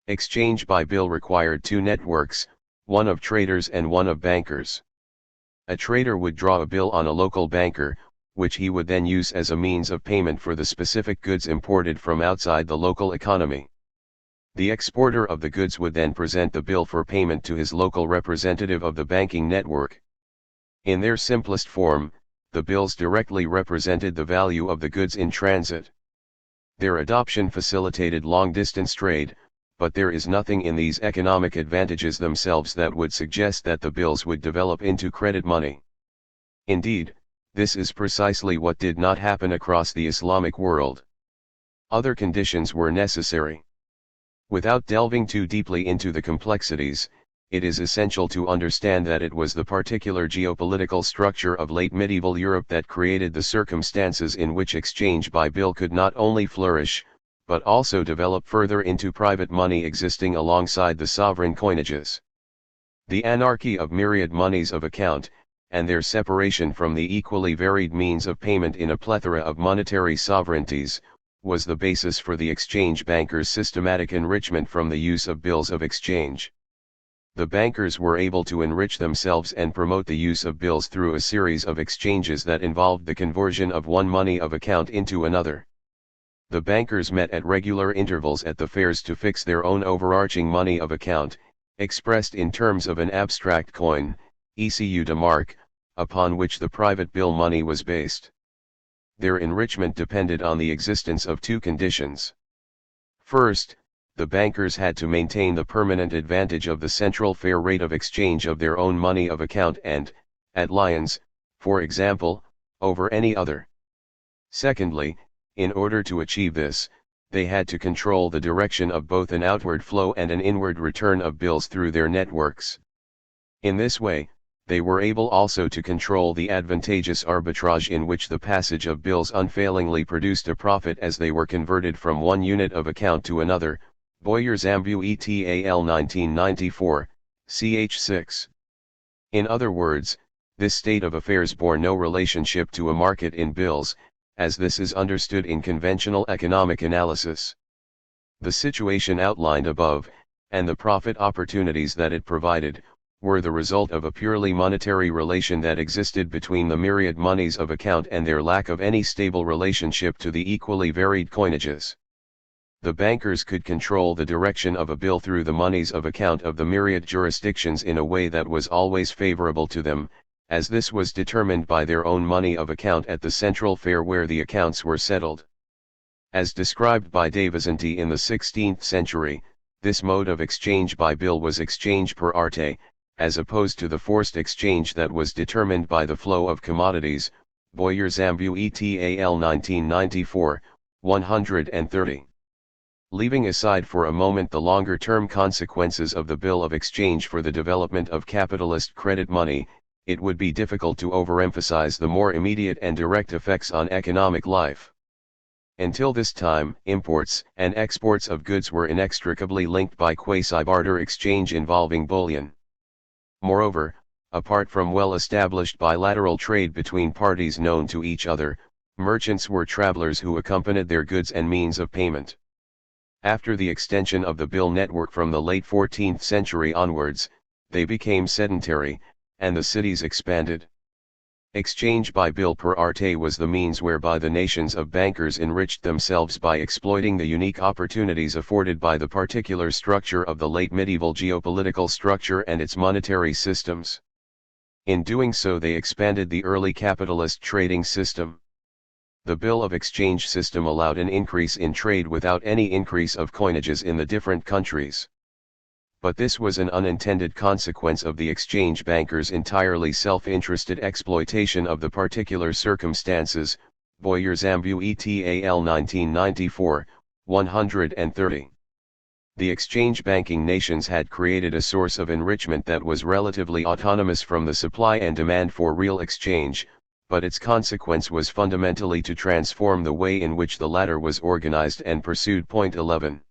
Exchange by bill required two networks, one of traders and one of bankers. A trader would draw a bill on a local banker, which he would then use as a means of payment for the specific goods imported from outside the local economy. The exporter of the goods would then present the bill for payment to his local representative of the banking network. In their simplest form, the bills directly represented the value of the goods in transit. Their adoption facilitated long-distance trade, but there is nothing in these economic advantages themselves that would suggest that the bills would develop into credit money. Indeed, this is precisely what did not happen across the Islamic world. Other conditions were necessary. Without delving too deeply into the complexities, it is essential to understand that it was the particular geopolitical structure of late medieval Europe that created the circumstances in which exchange by bill could not only flourish, but also develop further into private money existing alongside the sovereign coinages. The anarchy of myriad monies of account, and their separation from the equally varied means of payment in a plethora of monetary sovereignties, was the basis for the exchange bankers' systematic enrichment from the use of bills of exchange. The bankers were able to enrich themselves and promote the use of bills through a series of exchanges that involved the conversion of one money of account into another. The bankers met at regular intervals at the fairs to fix their own overarching money of account, expressed in terms of an abstract coin, ecu de mark, upon which the private bill money was based. Their enrichment depended on the existence of two conditions. First, the bankers had to maintain the permanent advantage of the central fair rate of exchange of their own money of account and, at Lyons, for example, over any other. Secondly, in order to achieve this, they had to control the direction of both an outward flow and an inward return of bills through their networks. In this way, they were able also to control the advantageous arbitrage in which the passage of bills unfailingly produced a profit as they were converted from one unit of account to another. Boyer's Ambu et al. 1994, ch. 6. In other words, this state of affairs bore no relationship to a market in bills, as this is understood in conventional economic analysis. The situation outlined above, and the profit opportunities that it provided, were the result of a purely monetary relation that existed between the myriad monies of account and their lack of any stable relationship to the equally varied coinages. The bankers could control the direction of a bill through the monies of account of the myriad jurisdictions in a way that was always favorable to them, as this was determined by their own money of account at the central fair where the accounts were settled. As described by Davizanti in the 16th century, this mode of exchange by bill was exchange per arte, as opposed to the forced exchange that was determined by the flow of commodities. Boyer's Ambu et al. 1994, 130. Leaving aside for a moment the longer-term consequences of the bill of exchange for the development of capitalist credit money, it would be difficult to overemphasize the more immediate and direct effects on economic life. Until this time, imports and exports of goods were inextricably linked by quasi-barter exchange involving bullion. Moreover, apart from well-established bilateral trade between parties known to each other, merchants were travelers who accompanied their goods and means of payment. After the extension of the bill network from the late 14th century onwards, they became sedentary, and the cities expanded. Exchange by bill per arte was the means whereby the nations of bankers enriched themselves by exploiting the unique opportunities afforded by the particular structure of the late medieval geopolitical structure and its monetary systems. In doing so they expanded the early capitalist trading system. The bill of exchange system allowed an increase in trade without any increase of coinages in the different countries. But this was an unintended consequence of the exchange bankers' entirely self-interested exploitation of the particular circumstances. Boyer's Ambu et al. 1994, 130. The exchange banking nations had created a source of enrichment that was relatively autonomous from the supply and demand for real exchange, but its consequence was fundamentally to transform the way in which the latter was organized and pursued. Point 11.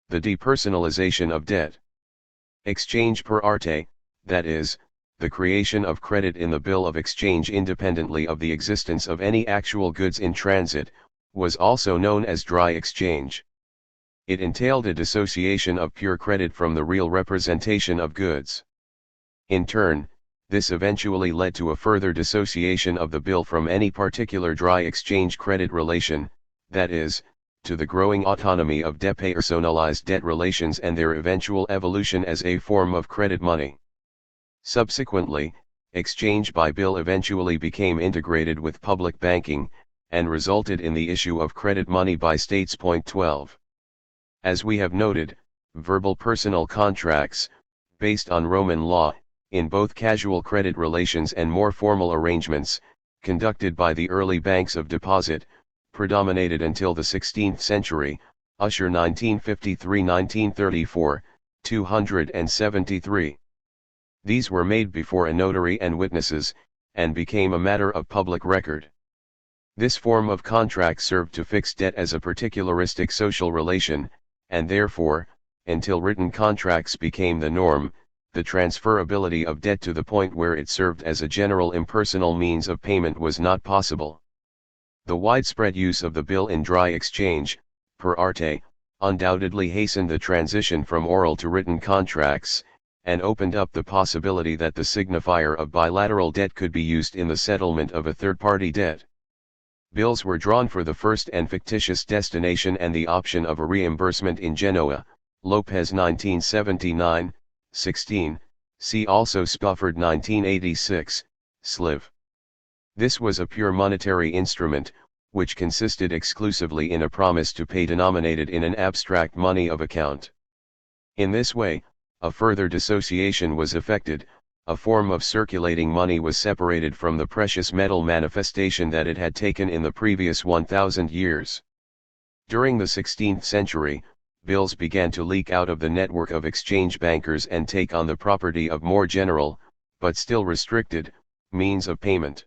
The depersonalization of debt. Exchange per arte, that is, the creation of credit in the bill of exchange independently of the existence of any actual goods in transit, was also known as dry exchange. It entailed a dissociation of pure credit from the real representation of goods. In turn, this eventually led to a further dissociation of the bill from any particular dry exchange credit relation, that is, to the growing autonomy of depersonalized debt relations and their eventual evolution as a form of credit money. Subsequently, exchange by bill eventually became integrated with public banking, and resulted in the issue of credit money by states. 12. As we have noted, verbal personal contracts, based on Roman law, in both casual credit relations and more formal arrangements, conducted by the early banks of deposit, predominated until the 16th century, Usher 1953-1934, 273. These were made before a notary and witnesses, and became a matter of public record. This form of contract served to fix debt as a particularistic social relation, and therefore, until written contracts became the norm, the transferability of debt to the point where it served as a general impersonal means of payment was not possible. The widespread use of the bill in dry exchange, per arte, undoubtedly hastened the transition from oral to written contracts, and opened up the possibility that the signifier of bilateral debt could be used in the settlement of a third-party debt. Bills were drawn for the first and fictitious destination and the option of a reimbursement in Genoa, Lopez 1979, 16, see also Spofford 1986, Sliv. This was a pure monetary instrument, which consisted exclusively in a promise to pay denominated in an abstract money of account. In this way, a further dissociation was effected, a form of circulating money was separated from the precious metal manifestation that it had taken in the previous 1,000 years. During the 16th century, bills began to leak out of the network of exchange bankers and take on the property of more general, but still restricted, means of payment.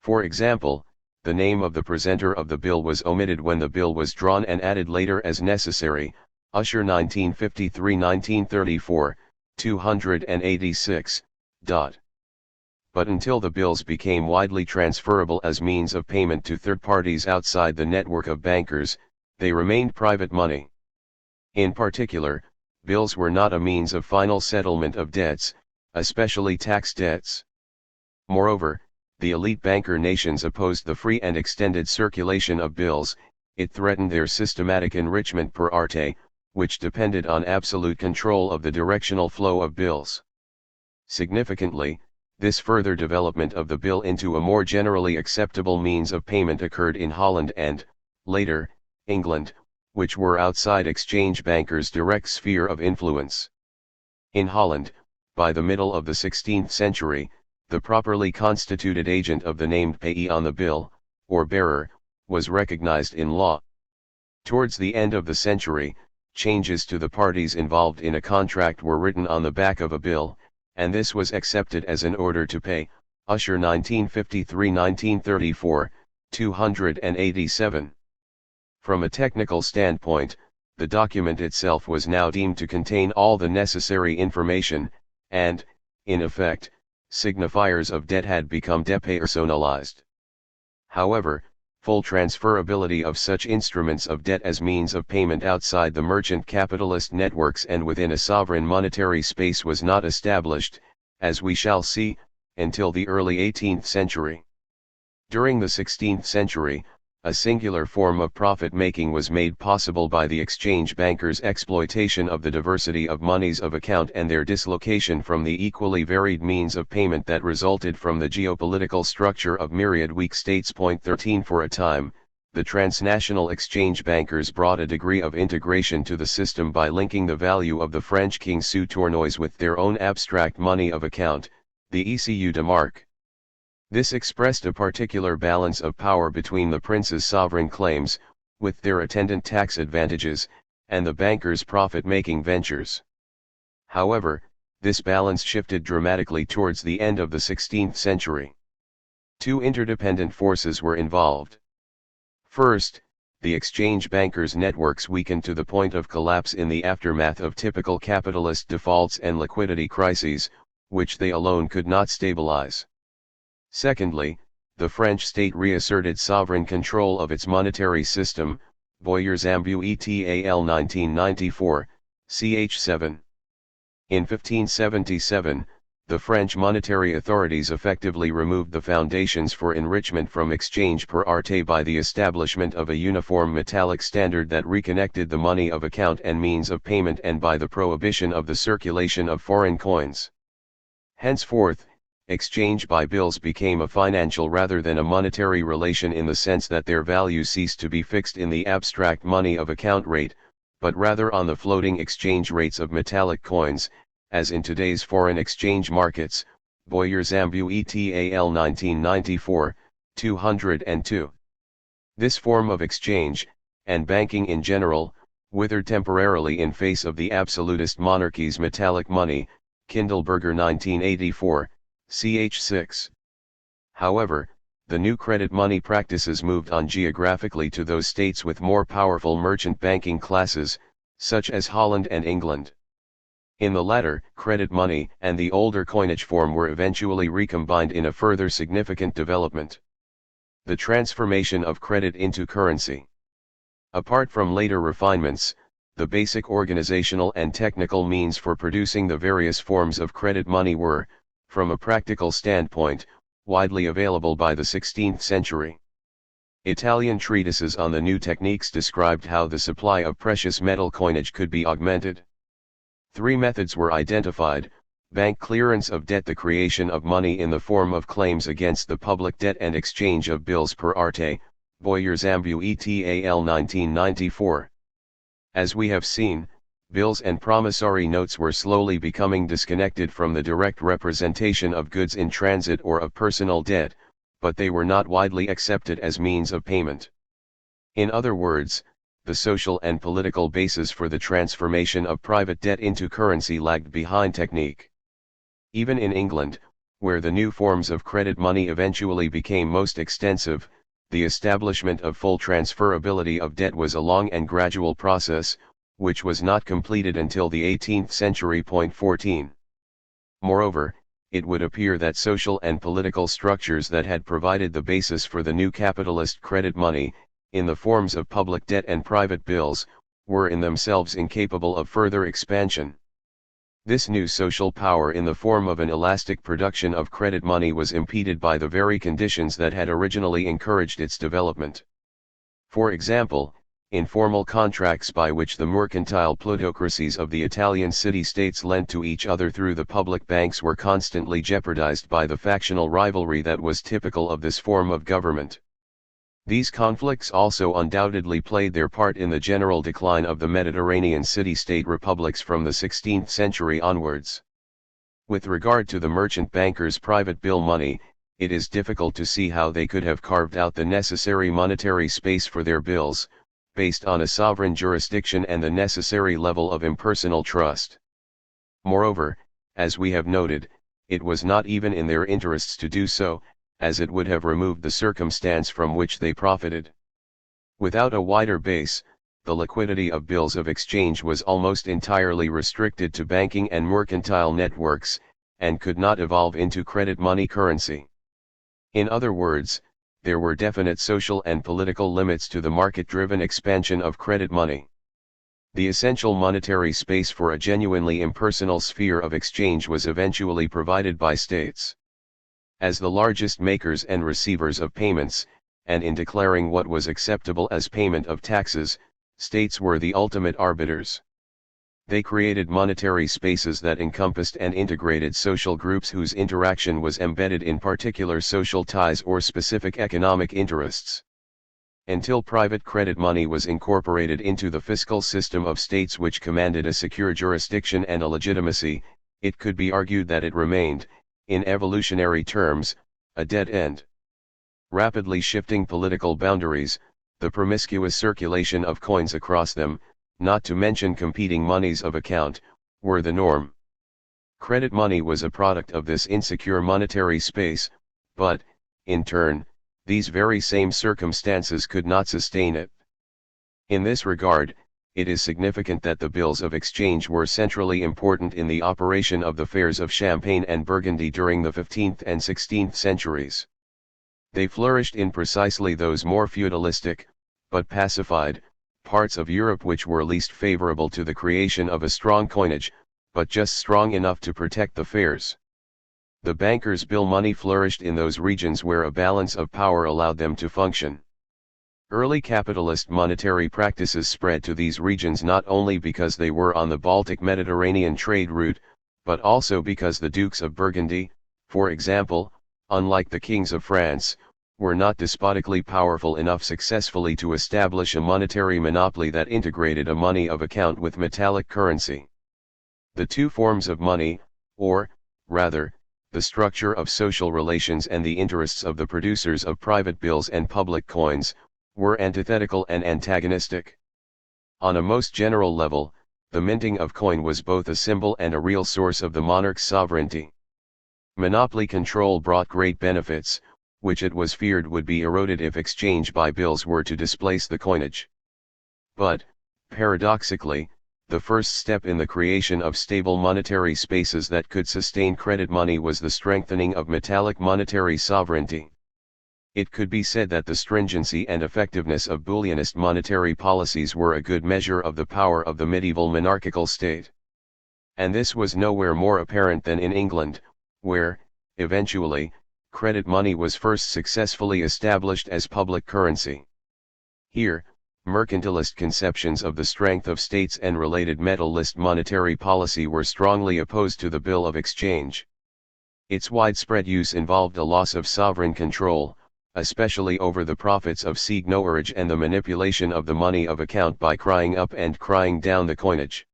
For example, the name of the presenter of the bill was omitted when the bill was drawn and added later as necessary, Usher 1953-1934, 286. But until the bills became widely transferable as means of payment to third parties outside the network of bankers, they remained private money. In particular, bills were not a means of final settlement of debts, especially tax debts. Moreover, the elite banker nations opposed the free and extended circulation of bills. It threatened their systematic enrichment per arte, which depended on absolute control of the directional flow of bills. Significantly, this further development of the bill into a more generally acceptable means of payment occurred in Holland and, later, England, which were outside exchange bankers' direct sphere of influence. In Holland, by the middle of the 16th century, the properly constituted agent of the named payee on the bill, or bearer, was recognized in law. Towards the end of the century, changes to the parties involved in a contract were written on the back of a bill, and this was accepted as an order to pay, Usher 1953-1934, 287. From a technical standpoint, the document itself was now deemed to contain all the necessary information, and, in effect, signifiers of debt had become depersonalized. However, full transferability of such instruments of debt as means of payment outside the merchant capitalist networks and within a sovereign monetary space was not established, as we shall see, until the early 18th century. During the 16th century, a singular form of profit-making was made possible by the exchange bankers' exploitation of the diversity of monies of account and their dislocation from the equally varied means of payment that resulted from the geopolitical structure of myriad weak states. 13 For a time, the transnational exchange bankers brought a degree of integration to the system by linking the value of the French king sous tournois with their own abstract money of account, the ECU de marque. This expressed a particular balance of power between the prince's sovereign claims, with their attendant tax advantages, and the bankers' profit-making ventures. However, this balance shifted dramatically towards the end of the 16th century. Two interdependent forces were involved. First, the exchange bankers' networks weakened to the point of collapse in the aftermath of typical capitalist defaults and liquidity crises, which they alone could not stabilize. Secondly, the French state reasserted sovereign control of its monetary system, Boyers Ambu et al. 1994, ch. 7. In 1577, the French monetary authorities effectively removed the foundations for enrichment from exchange per arte by the establishment of a uniform metallic standard that reconnected the money of account and means of payment, and by the prohibition of the circulation of foreign coins. Henceforth, exchange by bills became a financial rather than a monetary relation, in the sense that their value ceased to be fixed in the abstract money of account rate, but rather on the floating exchange rates of metallic coins, as in today's foreign exchange markets. Boyers Ambu et al. 1994, 202. This form of exchange, and banking in general, withered temporarily in face of the absolutist monarchy's metallic money, Kindleberger 1984, ch. 6. However, the new credit money practices moved on geographically to those states with more powerful merchant banking classes, such as Holland and England. In the latter, credit money and the older coinage form were eventually recombined in a further significant development: the transformation of credit into currency. Apart from later refinements, the basic organizational and technical means for producing the various forms of credit money were, from a practical standpoint, widely available by the 16th century. Italian treatises on the new techniques described how the supply of precious metal coinage could be augmented. 3 methods were identified: bank clearance of debt, the creation of money in the form of claims against the public debt, and exchange of bills per arte. Boyers Ambu et al. 1994. As we have seen, bills and promissory notes were slowly becoming disconnected from the direct representation of goods in transit or of personal debt, but they were not widely accepted as means of payment. In other words, the social and political basis for the transformation of private debt into currency lagged behind technique. Even in England, where the new forms of credit money eventually became most extensive, the establishment of full transferability of debt was a long and gradual process, which was not completed until the 18th century. 14. Moreover, it would appear that social and political structures that had provided the basis for the new capitalist credit money, in the forms of public debt and private bills, were in themselves incapable of further expansion. This new social power in the form of an elastic production of credit money was impeded by the very conditions that had originally encouraged its development. For example, informal contracts by which the mercantile plutocracies of the Italian city-states lent to each other through the public banks were constantly jeopardized by the factional rivalry that was typical of this form of government. These conflicts also undoubtedly played their part in the general decline of the Mediterranean city-state republics from the 16th century onwards. With regard to the merchant bankers' private bill money, it is difficult to see how they could have carved out the necessary monetary space for their bills, based on a sovereign jurisdiction and the necessary level of impersonal trust. Moreover, as we have noted, it was not even in their interests to do so, as it would have removed the circumstance from which they profited. Without a wider base, the liquidity of bills of exchange was almost entirely restricted to banking and mercantile networks, and could not evolve into credit money currency. In other words, there were definite social and political limits to the market-driven expansion of credit money. The essential monetary space for a genuinely impersonal sphere of exchange was eventually provided by states. As the largest makers and receivers of payments, and in declaring what was acceptable as payment of taxes, states were the ultimate arbiters. They created monetary spaces that encompassed and integrated social groups whose interaction was embedded in particular social ties or specific economic interests. Until private credit money was incorporated into the fiscal system of states which commanded a secure jurisdiction and a legitimacy, it could be argued that it remained, in evolutionary terms, a dead end. Rapidly shifting political boundaries, the promiscuous circulation of coins across them, not to mention competing monies of account, were the norm. Credit money was a product of this insecure monetary space, but, in turn, these very same circumstances could not sustain it. In this regard, it is significant that the bills of exchange were centrally important in the operation of the fairs of Champagne and Burgundy during the 15th and 16th centuries. They flourished in precisely those more feudalistic, but pacified, parts of Europe which were least favorable to the creation of a strong coinage, but just strong enough to protect the fares. The bankers' bill money flourished in those regions where a balance of power allowed them to function. Early capitalist monetary practices spread to these regions not only because they were on the Baltic-Mediterranean trade route, but also because the Dukes of Burgundy, for example, unlike the kings of France, were not despotically powerful enough successfully to establish a monetary monopoly that integrated a money of account with metallic currency. The two forms of money, or, rather, the structure of social relations and the interests of the producers of private bills and public coins, were antithetical and antagonistic. On a most general level, the minting of coin was both a symbol and a real source of the monarch's sovereignty. Monopoly control brought great benefits, which it was feared would be eroded if exchange by bills were to displace the coinage. But, paradoxically, the first step in the creation of stable monetary spaces that could sustain credit money was the strengthening of metallic monetary sovereignty. It could be said that the stringency and effectiveness of bullionist monetary policies were a good measure of the power of the medieval monarchical state. And this was nowhere more apparent than in England, where, eventually, credit money was first successfully established as public currency. Here, mercantilist conceptions of the strength of states and related metal-list monetary policy were strongly opposed to the bill of exchange. Its widespread use involved a loss of sovereign control, especially over the profits of seigniorage and the manipulation of the money of account by crying up and crying down the coinage.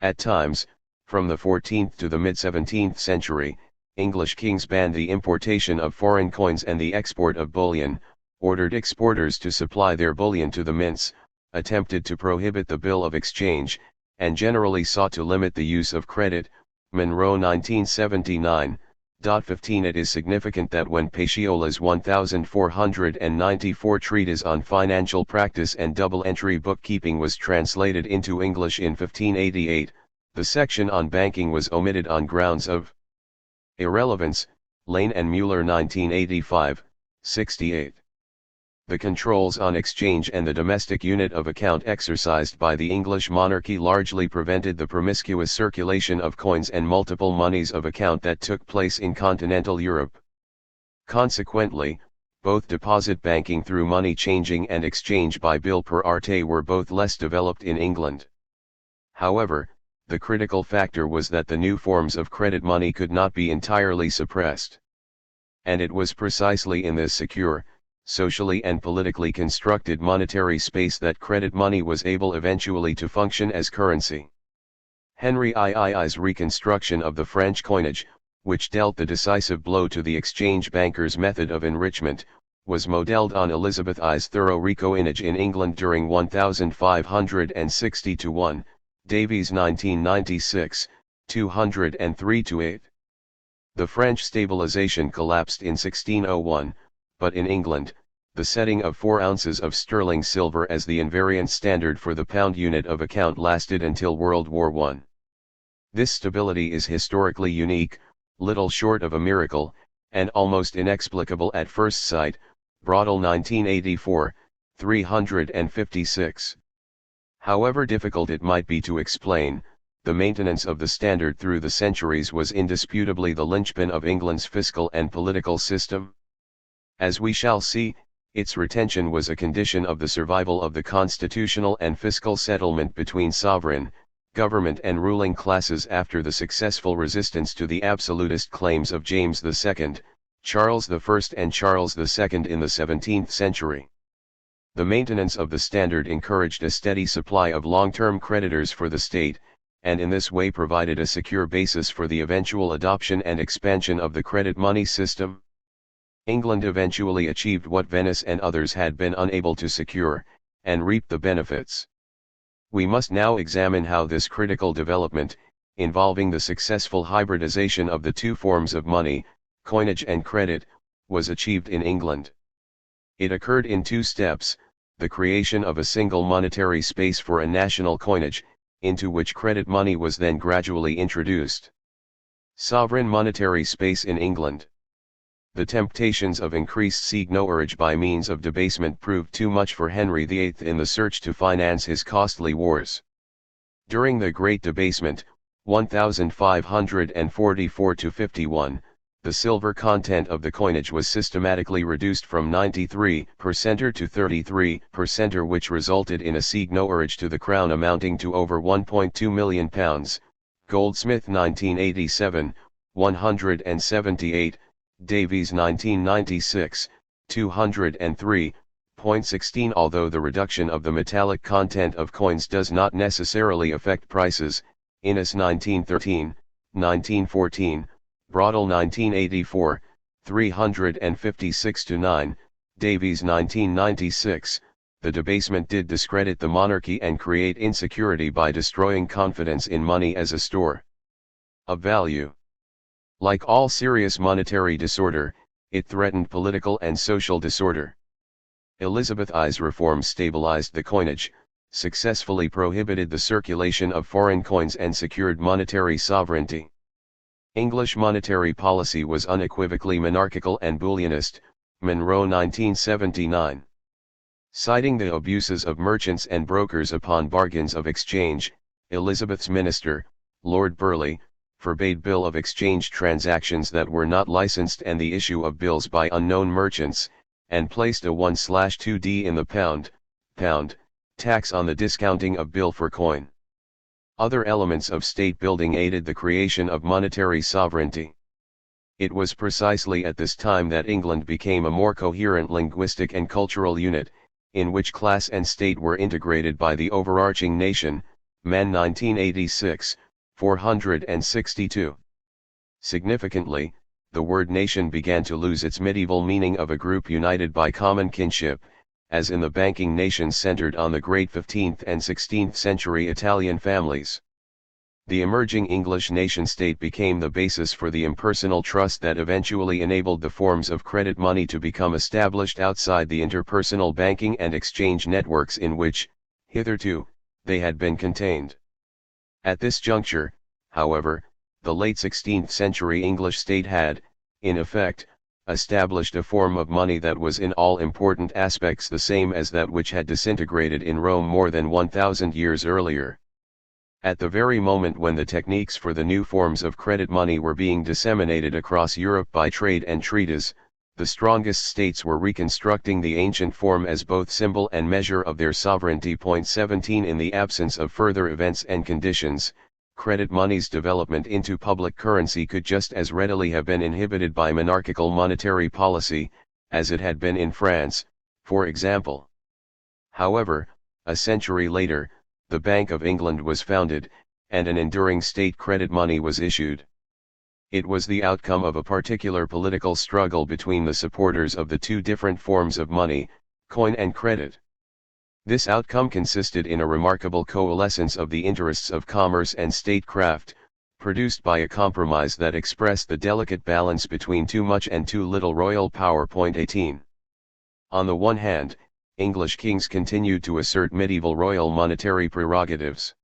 At times, from the 14th to the mid-17th century, English kings banned the importation of foreign coins and the export of bullion, ordered exporters to supply their bullion to the mints, attempted to prohibit the bill of exchange, and generally sought to limit the use of credit. Monroe 1979. 15 It is significant that when Paciola's 1494 treatise on financial practice and double-entry bookkeeping was translated into English in 1588, the section on banking was omitted on grounds of irrelevance. Lane and Mueller 1985, 68. The controls on exchange and the domestic unit of account exercised by the English monarchy largely prevented the promiscuous circulation of coins and multiple monies of account that took place in continental Europe. Consequently, both deposit banking through money changing and exchange by bill per arte were both less developed in England. However, the critical factor was that the new forms of credit money could not be entirely suppressed. And it was precisely in this secure, socially and politically constructed monetary space that credit money was able eventually to function as currency. Henry II's reconstruction of the French coinage, which dealt the decisive blow to the exchange bankers' method of enrichment, was modelled on Elizabeth I's thorough recoinage in England during 1560-1, Davies 1996, 203-8. The French stabilization collapsed in 1601, but in England, the setting of 4 ounces of sterling silver as the invariant standard for the pound unit of account lasted until World War I. This stability is historically unique, little short of a miracle, and almost inexplicable at first sight. Brodel 1984, 356. However difficult it might be to explain, the maintenance of the standard through the centuries was indisputably the linchpin of England's fiscal and political system. As we shall see, its retention was a condition of the survival of the constitutional and fiscal settlement between sovereign, government and ruling classes after the successful resistance to the absolutist claims of James II, Charles I and Charles II in the 17th century. The maintenance of the standard encouraged a steady supply of long-term creditors for the state, and in this way provided a secure basis for the eventual adoption and expansion of the credit money system. England eventually achieved what Venice and others had been unable to secure, and reaped the benefits. We must now examine how this critical development, involving the successful hybridization of the two forms of money, coinage and credit, was achieved in England. It occurred in 2 steps: the creation of a single monetary space for a national coinage, into which credit money was then gradually introduced. Sovereign monetary space in England. the temptations of increased seigniorage by means of debasement proved too much for Henry VIII in the search to finance his costly wars. During the Great Debasement, 1544–51, the silver content of the coinage was systematically reduced from 93% to 33%, which resulted in a seigniorage to the crown amounting to over £1.2 million. Goldsmith 1987, 178, Davies 1996, 203.16. Although the reduction of the metallic content of coins does not necessarily affect prices, Innes 1913, 1914, Brodel 1984, 356–9, Davies 1996, the debasement did discredit the monarchy and create insecurity by destroying confidence in money as a store of value. Like all serious monetary disorder, it threatened political and social disorder. Elizabeth I's reforms stabilized the coinage, successfully prohibited the circulation of foreign coins and secured monetary sovereignty. English monetary policy was unequivocally monarchical and Bullionist, Monroe 1979. Citing the abuses of merchants and brokers upon bargains of exchange, Elizabeth's minister, Lord Burleigh, forbade bill of exchange transactions that were not licensed and the issue of bills by unknown merchants, and placed a 1/2d in the pound tax on the discounting of bill for coin. Other elements of state building aided the creation of monetary sovereignty. It was precisely at this time that England became a more coherent linguistic and cultural unit, in which class and state were integrated by the overarching nation, Mann 1986, 462. Significantly, the word nation began to lose its medieval meaning of a group united by common kinship, as in the banking nations centered on the great 15th and 16th century Italian families. The emerging English nation-state became the basis for the impersonal trust that eventually enabled the forms of credit money to become established outside the interpersonal banking and exchange networks in which, hitherto, they had been contained. At this juncture, however, the late 16th century English state had, in effect, established a form of money that was in all important aspects the same as that which had disintegrated in Rome more than 1,000 years earlier. At the very moment when the techniques for the new forms of credit money were being disseminated across Europe by trade and treatise, the strongest states were reconstructing the ancient form as both symbol and measure of their sovereignty. 17 In the absence of further events and conditions, credit money's development into public currency could just as readily have been inhibited by monarchical monetary policy, as it had been in France, for example. However, a century later, the Bank of England was founded, and an enduring state credit money was issued. It was the outcome of a particular political struggle between the supporters of the two different forms of money, coin and credit. This outcome consisted in a remarkable coalescence of the interests of commerce and statecraft, produced by a compromise that expressed the delicate balance between too much and too little royal power. 18. On the one hand, English kings continued to assert medieval royal monetary prerogatives.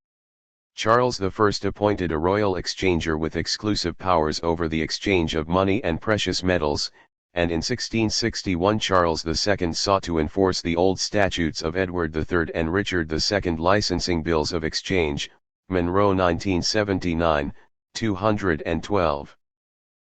Charles I appointed a royal exchanger with exclusive powers over the exchange of money and precious metals, and in 1661 Charles II sought to enforce the old statutes of Edward III and Richard II licensing bills of exchange, Monroe 1979, 212.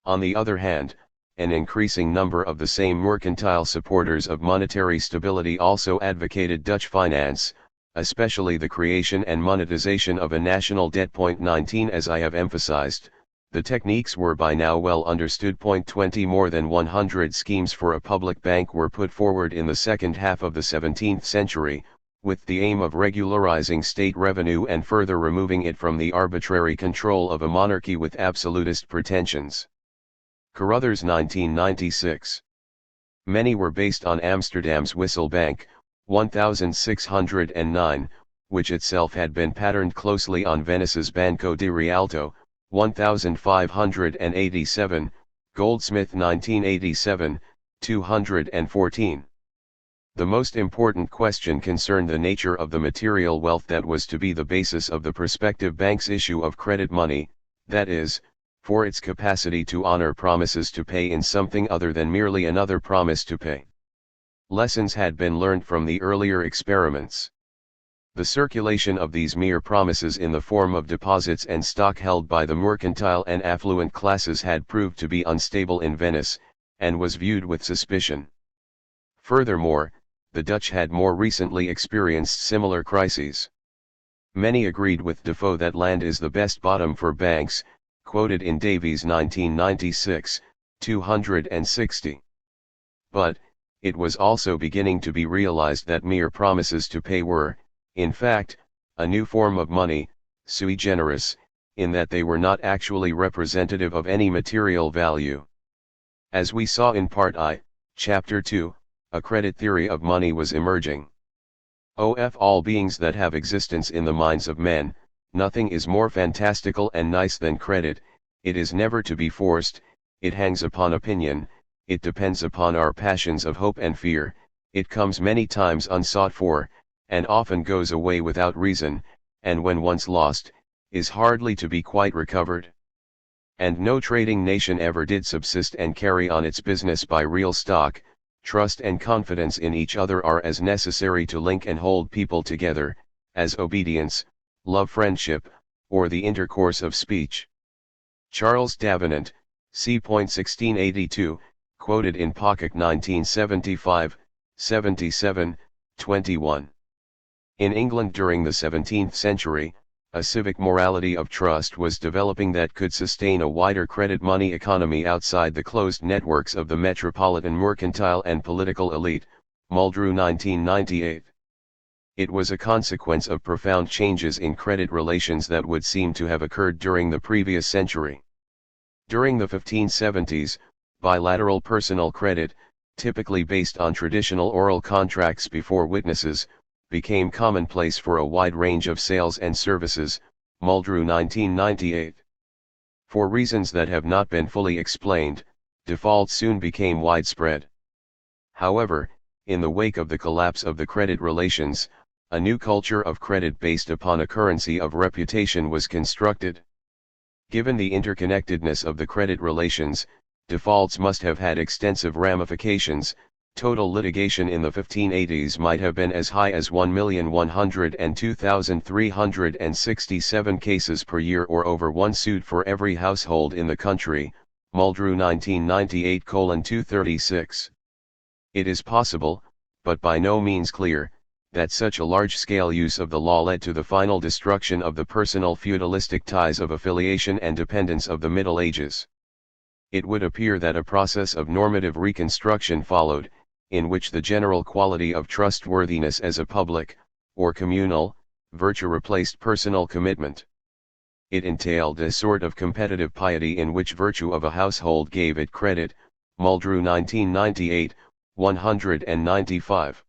On the other hand, an increasing number of the same mercantile supporters of monetary stability also advocated Dutch finance, especially the creation and monetization of a national debt. 19 As I have emphasized, the techniques were by now well understood. 20 More than 100 schemes for a public bank were put forward in the second half of the 17th century, with the aim of regularizing state revenue and further removing it from the arbitrary control of a monarchy with absolutist pretensions. Carruthers 1996. Many were based on Amsterdam's Wissel Bank, 1609, which itself had been patterned closely on Venice's Banco di Rialto, 1587, Goldsmith 1987, 214. The most important question concerned the nature of the material wealth that was to be the basis of the prospective bank's issue of credit money, that is, for its capacity to honor promises to pay in something other than merely another promise to pay. Lessons had been learned from the earlier experiments. The circulation of these mere promises in the form of deposits and stock held by the mercantile and affluent classes had proved to be unstable in Venice, and was viewed with suspicion. Furthermore, the Dutch had more recently experienced similar crises. Many agreed with Defoe that land is the best bottom for banks, quoted in Davies 1996, 260. But, it was also beginning to be realized that mere promises to pay were, in fact, a new form of money, sui generis, in that they were not actually representative of any material value. As we saw in Part I, Chapter 2, a credit theory of money was emerging. Of all beings that have existence in the minds of men, nothing is more fantastical and nice than credit. It is never to be forced, it hangs upon opinion, it depends upon our passions of hope and fear, it comes many times unsought for, and often goes away without reason, and when once lost, is hardly to be quite recovered. And no trading nation ever did subsist and carry on its business by real stock. Trust and confidence in each other are as necessary to link and hold people together, as obedience, love, friendship, or the intercourse of speech. Charles Davenant, c. 1682, quoted in Pocket 1975, 77, 21. In England during the 17th century, a civic morality of trust was developing that could sustain a wider credit money economy outside the closed networks of the metropolitan mercantile and political elite, Muldrew 1998. It was a consequence of profound changes in credit relations that would seem to have occurred during the previous century. During the 1570s, bilateral personal credit, typically based on traditional oral contracts before witnesses, became commonplace for a wide range of sales and services, Muldrew 1998. For reasons that have not been fully explained, default soon became widespread. However, in the wake of the collapse of the credit relations, a new culture of credit based upon a currency of reputation was constructed. Given the interconnectedness of the credit relations, defaults must have had extensive ramifications. Total litigation in the 1580s might have been as high as 1,102,367 cases per year, or over one suit for every household in the country, Muldrew 1998:236. It is possible, but by no means clear, that such a large-scale use of the law led to the final destruction of the personal feudalistic ties of affiliation and dependence of the Middle Ages. It would appear that a process of normative reconstruction followed, in which the general quality of trustworthiness as a public, or communal, virtue replaced personal commitment. It entailed a sort of competitive piety in which virtue of a household gave it credit, Muldrew 1998, 195.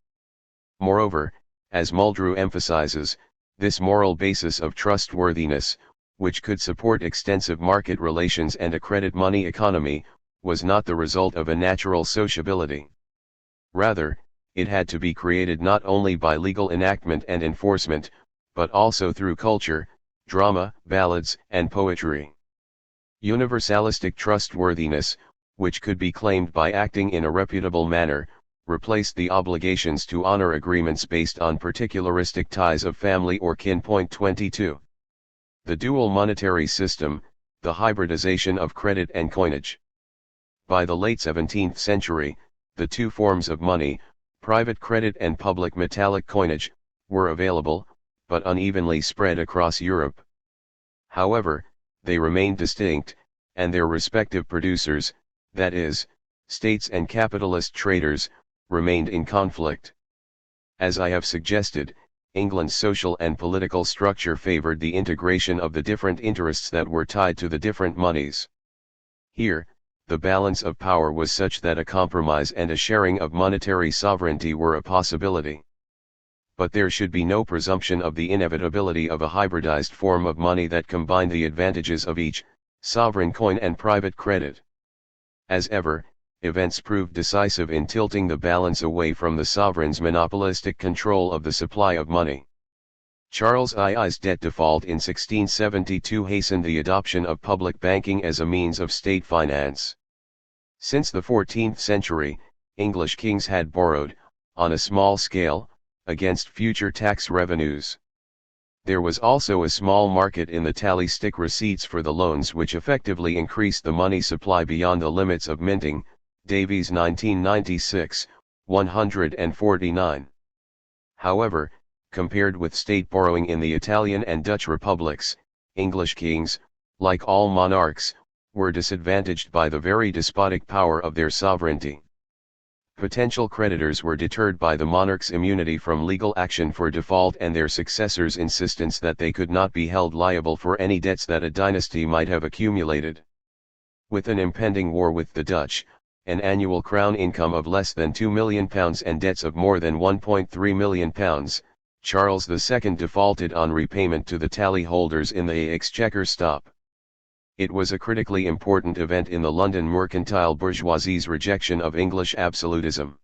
Moreover, as Muldrew emphasizes, this moral basis of trustworthiness, which could support extensive market relations and a credit money economy, was not the result of a natural sociability. Rather, it had to be created not only by legal enactment and enforcement, but also through culture, drama, ballads, and poetry. Universalistic trustworthiness, which could be claimed by acting in a reputable manner, replaced the obligations to honor agreements based on particularistic ties of family or kin. 22. The dual monetary system, the hybridization of credit and coinage. By the late 17th century, the two forms of money, private credit and public metallic coinage, were available, but unevenly spread across Europe. However, they remained distinct, and their respective producers, that is, states and capitalist traders, remained in conflict. As I have suggested, England's social and political structure favored the integration of the different interests that were tied to the different monies. Here, the balance of power was such that a compromise and a sharing of monetary sovereignty were a possibility. But there should be no presumption of the inevitability of a hybridized form of money that combined the advantages of each, sovereign coin and private credit. As ever, events proved decisive in tilting the balance away from the sovereign's monopolistic control of the supply of money. Charles II's debt default in 1672 hastened the adoption of public banking as a means of state finance. Since the 14th century, English kings had borrowed, on a small scale, against future tax revenues. There was also a small market in the tally stick receipts for the loans, which effectively increased the money supply beyond the limits of minting. Davies 1996, 149. However, compared with state borrowing in the Italian and Dutch republics, English kings, like all monarchs, were disadvantaged by the very despotic power of their sovereignty. Potential creditors were deterred by the monarch's immunity from legal action for default and their successors' insistence that they could not be held liable for any debts that a dynasty might have accumulated. With an impending war with the Dutch, an annual crown income of less than £2 million and debts of more than £1.3 million, Charles II defaulted on repayment to the tally holders in the Exchequer stop. It was a critically important event in the London mercantile bourgeoisie's rejection of English absolutism.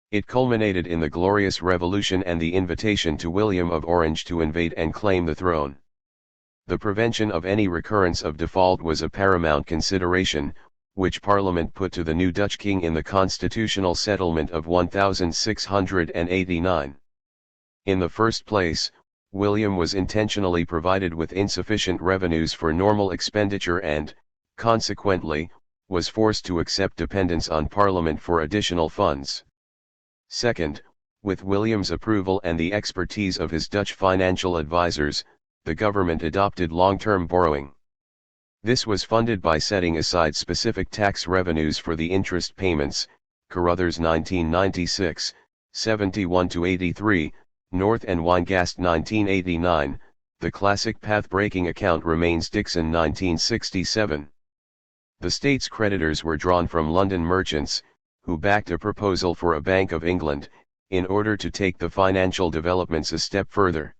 It culminated in the Glorious Revolution and the invitation to William of Orange to invade and claim the throne. The prevention of any recurrence of default was a paramount consideration, which Parliament put to the new Dutch king in the constitutional settlement of 1689. In the first place, William was intentionally provided with insufficient revenues for normal expenditure and, consequently, was forced to accept dependence on Parliament for additional funds. Second, with William's approval and the expertise of his Dutch financial advisers, the government adopted long-term borrowing. This was funded by setting aside specific tax revenues for the interest payments. Carruthers 1996, 71-83, North and Weingast 1989, the classic path-breaking account remains Dixon 1967. The state's creditors were drawn from London merchants, who backed a proposal for a Bank of England, in order to take the financial developments a step further.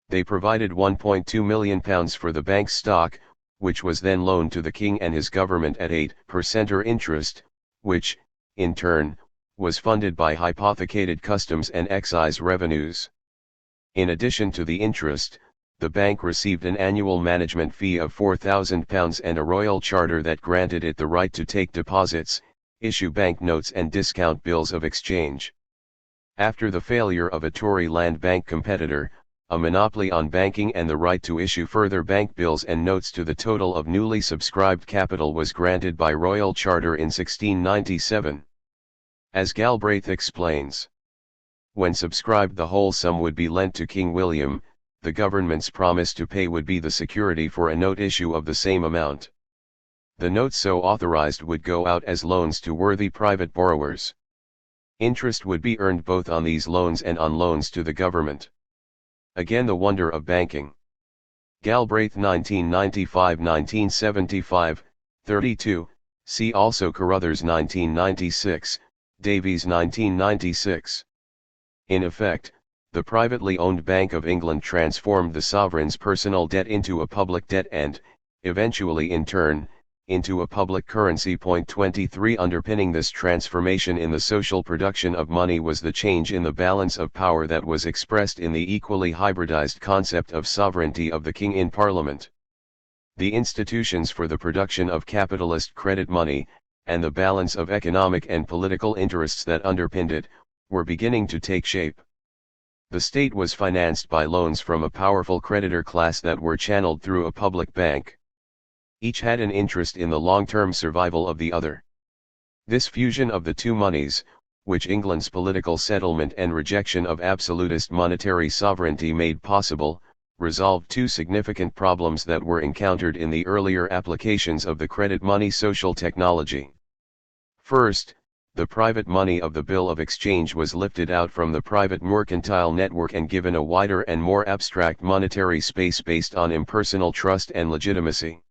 They provided £1.2 million for the bank's stock, which was then loaned to the king and his government at 8% interest, which, in turn, was funded by hypothecated customs and excise revenues. In addition to the interest, the bank received an annual management fee of £4,000 and a royal charter that granted it the right to take deposits, issue bank notes and discount bills of exchange. After the failure of a Tory land bank competitor, a monopoly on banking and the right to issue further bank bills and notes to the total of newly subscribed capital was granted by royal charter in 1697. As Galbraith explains, when subscribed the whole sum would be lent to King William, the government's promise to pay would be the security for a note issue of the same amount. The notes so authorized would go out as loans to worthy private borrowers. Interest would be earned both on these loans and on loans to the government. Again, the wonder of banking. Galbraith 1995-1975, 32, see also Carruthers 1996, Davies 1996. In effect, the privately owned Bank of England transformed the sovereign's personal debt into a public debt and, eventually in turn, into a public currency. 23 Underpinning this transformation in the social production of money was the change in the balance of power that was expressed in the equally hybridized concept of sovereignty of the king in Parliament. The institutions for the production of capitalist credit money, and the balance of economic and political interests that underpinned it, were beginning to take shape. The state was financed by loans from a powerful creditor class that were channeled through a public bank. Each had an interest in the long-term survival of the other. This fusion of the two monies, which England's political settlement and rejection of absolutist monetary sovereignty made possible, resolved two significant problems that were encountered in the earlier applications of the credit money social technology. First, the private money of the bill of exchange was lifted out from the private mercantile network and given a wider and more abstract monetary space based on impersonal trust and legitimacy.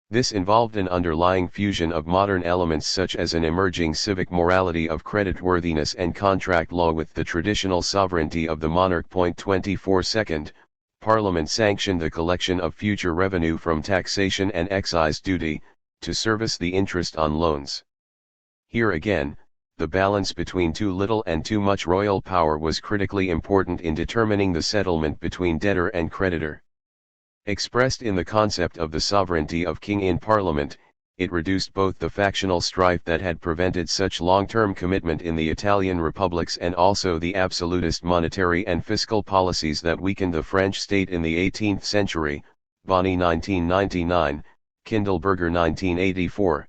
This involved an underlying fusion of modern elements such as an emerging civic morality of creditworthiness and contract law with the traditional sovereignty of the monarch. 24 Second, Parliament sanctioned the collection of future revenue from taxation and excise duty, to service the interest on loans. Here again, the balance between too little and too much royal power was critically important in determining the settlement between debtor and creditor. Expressed in the concept of the sovereignty of king in parliament, it reduced both the factional strife that had prevented such long-term commitment in the Italian republics and also the absolutist monetary and fiscal policies that weakened the French state in the 18th century, Bonney 1999, Kindleberger 1984.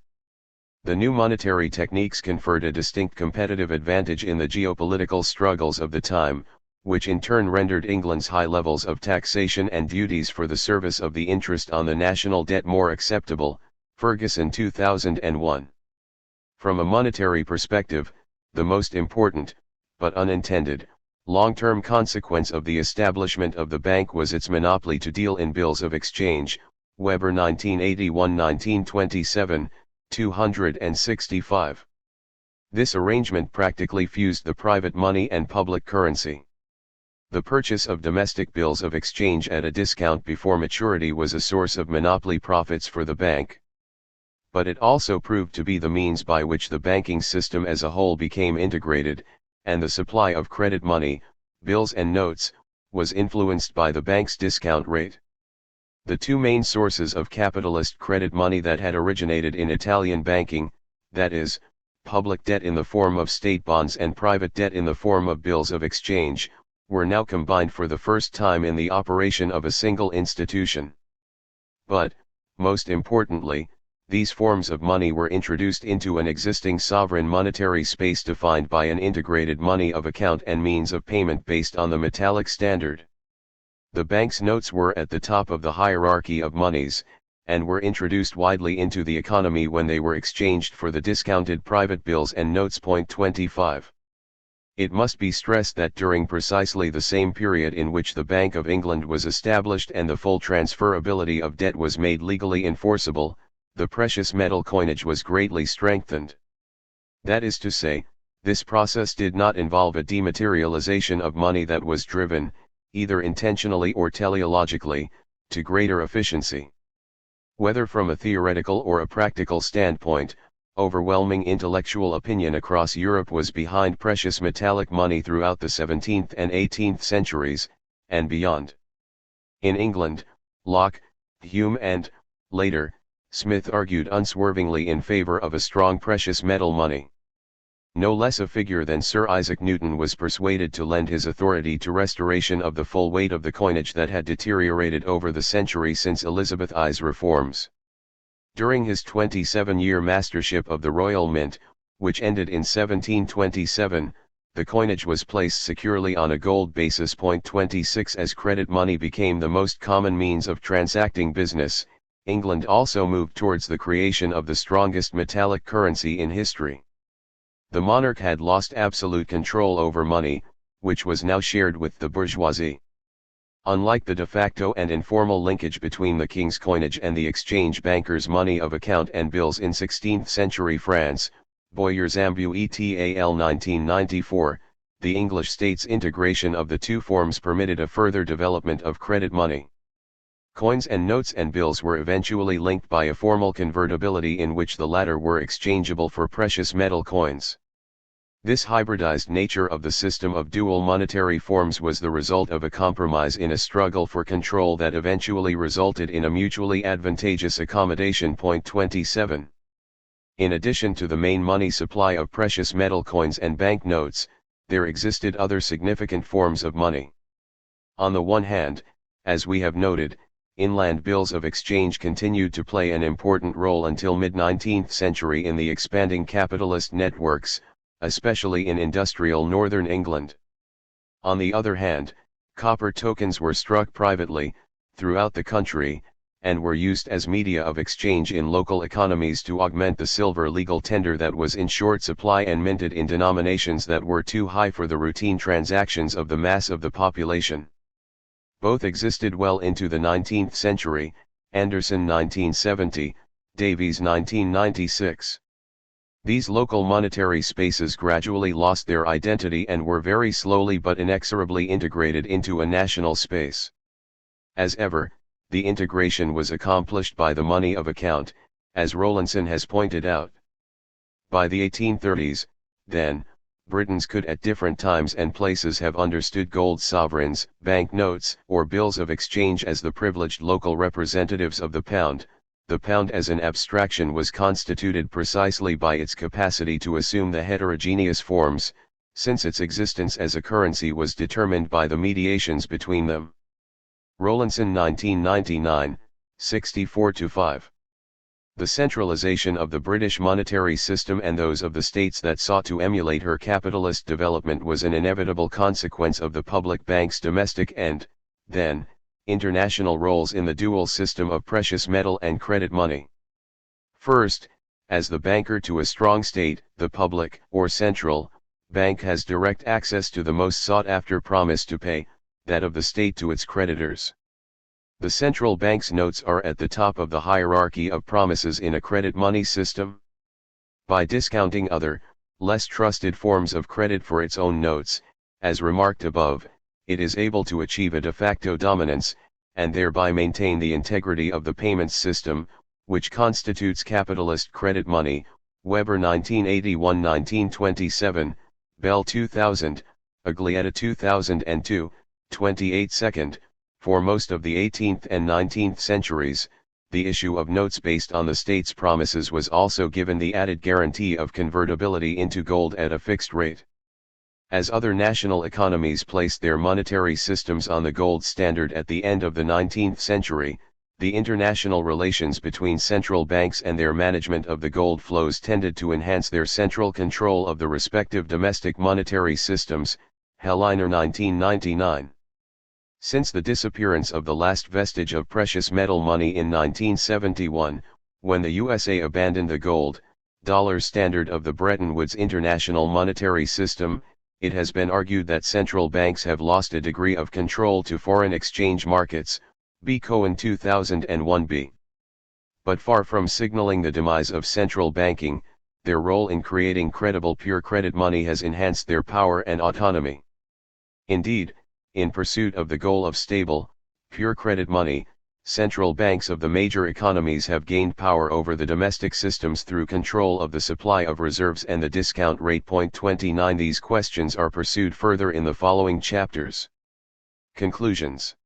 The new monetary techniques conferred a distinct competitive advantage in the geopolitical struggles of the time, which in turn rendered England's high levels of taxation and duties for the service of the interest on the national debt more acceptable. Ferguson 2001. From a monetary perspective, the most important, but unintended, long-term consequence of the establishment of the bank was its monopoly to deal in bills of exchange, Weber 1981-1927, 265. This arrangement practically fused the private money and public currency. The purchase of domestic bills of exchange at a discount before maturity was a source of monopoly profits for the bank. But it also proved to be the means by which the banking system as a whole became integrated, and the supply of credit money, bills and notes, was influenced by the bank's discount rate. The two main sources of capitalist credit money that had originated in Italian banking, that is, public debt in the form of state bonds and private debt in the form of bills of exchange, were now combined for the first time in the operation of a single institution. But, most importantly, these forms of money were introduced into an existing sovereign monetary space defined by an integrated money of account and means of payment based on the metallic standard. The bank's notes were at the top of the hierarchy of monies, and were introduced widely into the economy when they were exchanged for the discounted private bills and notes. 25. It must be stressed that during precisely the same period in which the Bank of England was established and the full transferability of debt was made legally enforceable, the precious metal coinage was greatly strengthened. That is to say, this process did not involve a dematerialization of money that was driven, either intentionally or teleologically, to greater efficiency. Whether from a theoretical or a practical standpoint, overwhelming intellectual opinion across Europe was behind precious metallic money throughout the 17th and 18th centuries, and beyond. In England, Locke, Hume and, later, Smith argued unswervingly in favor of a strong precious metal money. No less a figure than Sir Isaac Newton was persuaded to lend his authority to restoration of the full weight of the coinage that had deteriorated over the century since Elizabeth I's reforms. During his 27-year mastership of the Royal Mint, which ended in 1727, the coinage was placed securely on a gold basis. 26 As credit money became the most common means of transacting business, England also moved towards the creation of the strongest metallic currency in history. The monarch had lost absolute control over money, which was now shared with the bourgeoisie. Unlike the de facto and informal linkage between the king's coinage and the exchange bankers' money of account and bills in 16th century France, Boyer-Zambu et al. 1994, the English state's integration of the two forms permitted a further development of credit money. Coins and notes and bills were eventually linked by a formal convertibility in which the latter were exchangeable for precious metal coins. This hybridized nature of the system of dual monetary forms was the result of a compromise in a struggle for control that eventually resulted in a mutually advantageous accommodation. 27. In addition to the main money supply of precious metal coins and bank notes, there existed other significant forms of money. On the one hand, as we have noted, inland bills of exchange continued to play an important role until mid-19th century in the expanding capitalist networks, especially in industrial northern England. On the other hand, copper tokens were struck privately, throughout the country, and were used as media of exchange in local economies to augment the silver legal tender that was in short supply and minted in denominations that were too high for the routine transactions of the mass of the population. Both existed well into the 19th century, Anderson 1970, Davies 1996. These local monetary spaces gradually lost their identity and were very slowly but inexorably integrated into a national space. As ever, the integration was accomplished by the money of account, as Rowlandson has pointed out. By the 1830s, then, Britons could at different times and places have understood gold sovereigns, bank notes, or bills of exchange as the privileged local representatives of the pound. The pound as an abstraction was constituted precisely by its capacity to assume the heterogeneous forms, since its existence as a currency was determined by the mediations between them. Rowlandson 1999, 64-5. The centralization of the British monetary system and those of the states that sought to emulate her capitalist development was an inevitable consequence of the public bank's domestic and, then, international roles in the dual system of precious metal and credit money. First, as the banker to a strong state, the public, or central, bank has direct access to the most sought-after promise to pay, that of the state to its creditors. The central bank's notes are at the top of the hierarchy of promises in a credit money system. By discounting other, less trusted forms of credit for its own notes, as remarked above, it is able to achieve a de facto dominance, and thereby maintain the integrity of the payments system, which constitutes capitalist credit money. Weber 1981-1927, Bell 2000, Aglietta 2002, 28. For most of the 18th and 19th centuries, the issue of notes based on the state's promises was also given the added guarantee of convertibility into gold at a fixed rate. As other national economies placed their monetary systems on the gold standard at the end of the 19th century, the international relations between central banks and their management of the gold flows tended to enhance their central control of the respective domestic monetary systems. Helliner 1999. Since the disappearance of the last vestige of precious metal money in 1971, when the USA abandoned the gold-dollar standard of the Bretton Woods international monetary system, it has been argued that central banks have lost a degree of control to foreign exchange markets. B. Cohen 2001b. But far from signaling the demise of central banking, their role in creating credible pure credit money has enhanced their power and autonomy. Indeed, in pursuit of the goal of stable, pure credit money, central banks of the major economies have gained power over the domestic systems through control of the supply of reserves and the discount rate. 29. These questions are pursued further in the following chapters. Conclusions.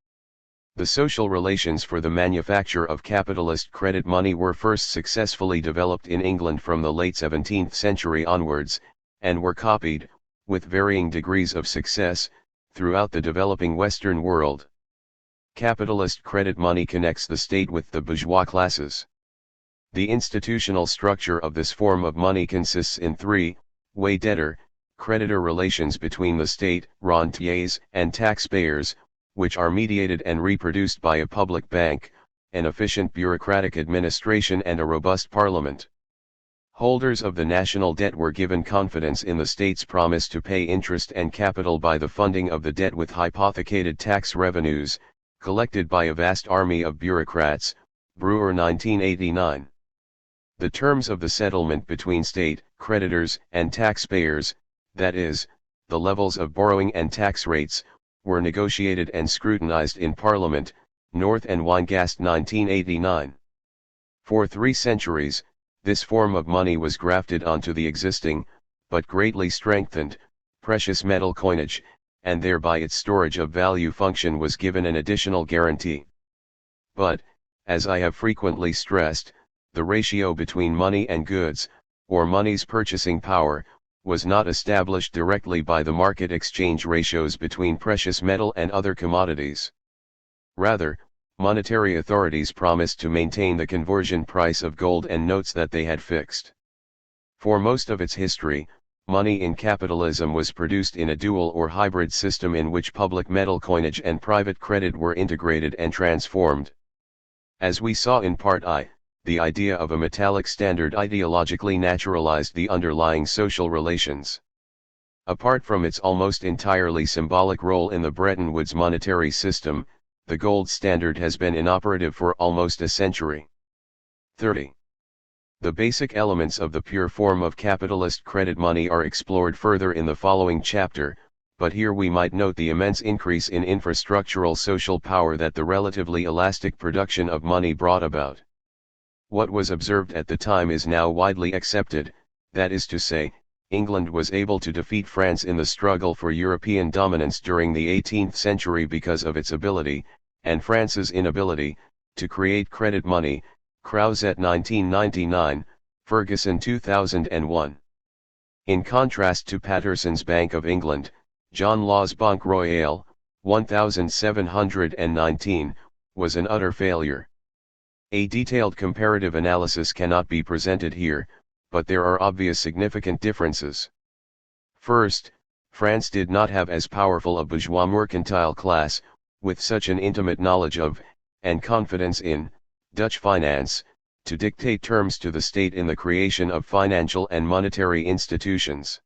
The social relations for the manufacture of capitalist credit money were first successfully developed in England from the late 17th century onwards, and were copied, with varying degrees of success, throughout the developing Western world. Capitalist credit money connects the state with the bourgeois classes. The institutional structure of this form of money consists in three-way debtor-creditor relations between the state, rentiers, and taxpayers, which are mediated and reproduced by a public bank, an efficient bureaucratic administration and a robust parliament. Holders of the national debt were given confidence in the state's promise to pay interest and capital by the funding of the debt with hypothecated tax revenues, collected by a vast army of bureaucrats. Brewer 1989. The terms of the settlement between state, creditors, and taxpayers, that is, the levels of borrowing and tax rates, were negotiated and scrutinized in Parliament. North and Weingast 1989. For 3 centuries, this form of money was grafted onto the existing, but greatly strengthened, precious metal coinage, and thereby its storage of value function was given an additional guarantee. But, as I have frequently stressed, the ratio between money and goods, or money's purchasing power, was not established directly by the market exchange ratios between precious metal and other commodities. Rather, monetary authorities promised to maintain the conversion price of gold and notes that they had fixed. For most of its history, money in capitalism was produced in a dual or hybrid system in which public metal coinage and private credit were integrated and transformed. As we saw in Part I, the idea of a metallic standard ideologically naturalized the underlying social relations. Apart from its almost entirely symbolic role in the Bretton Woods monetary system, the gold standard has been inoperative for almost a century. 30. The basic elements of the pure form of capitalist credit money are explored further in the following chapter, but here we might note the immense increase in infrastructural social power that the relatively elastic production of money brought about. What was observed at the time is now widely accepted, that is to say, England was able to defeat France in the struggle for European dominance during the 18th century because of its ability, and France's inability, to create credit money, Crouzet 1999, Ferguson 2001. In contrast to Patterson's Bank of England, John Law's Banque Royale, 1719, was an utter failure. A detailed comparative analysis cannot be presented here, but there are obvious significant differences. First, France did not have as powerful a bourgeois mercantile class, with such an intimate knowledge of, and confidence in, Dutch finance, to dictate terms to the state in the creation of financial and monetary institutions.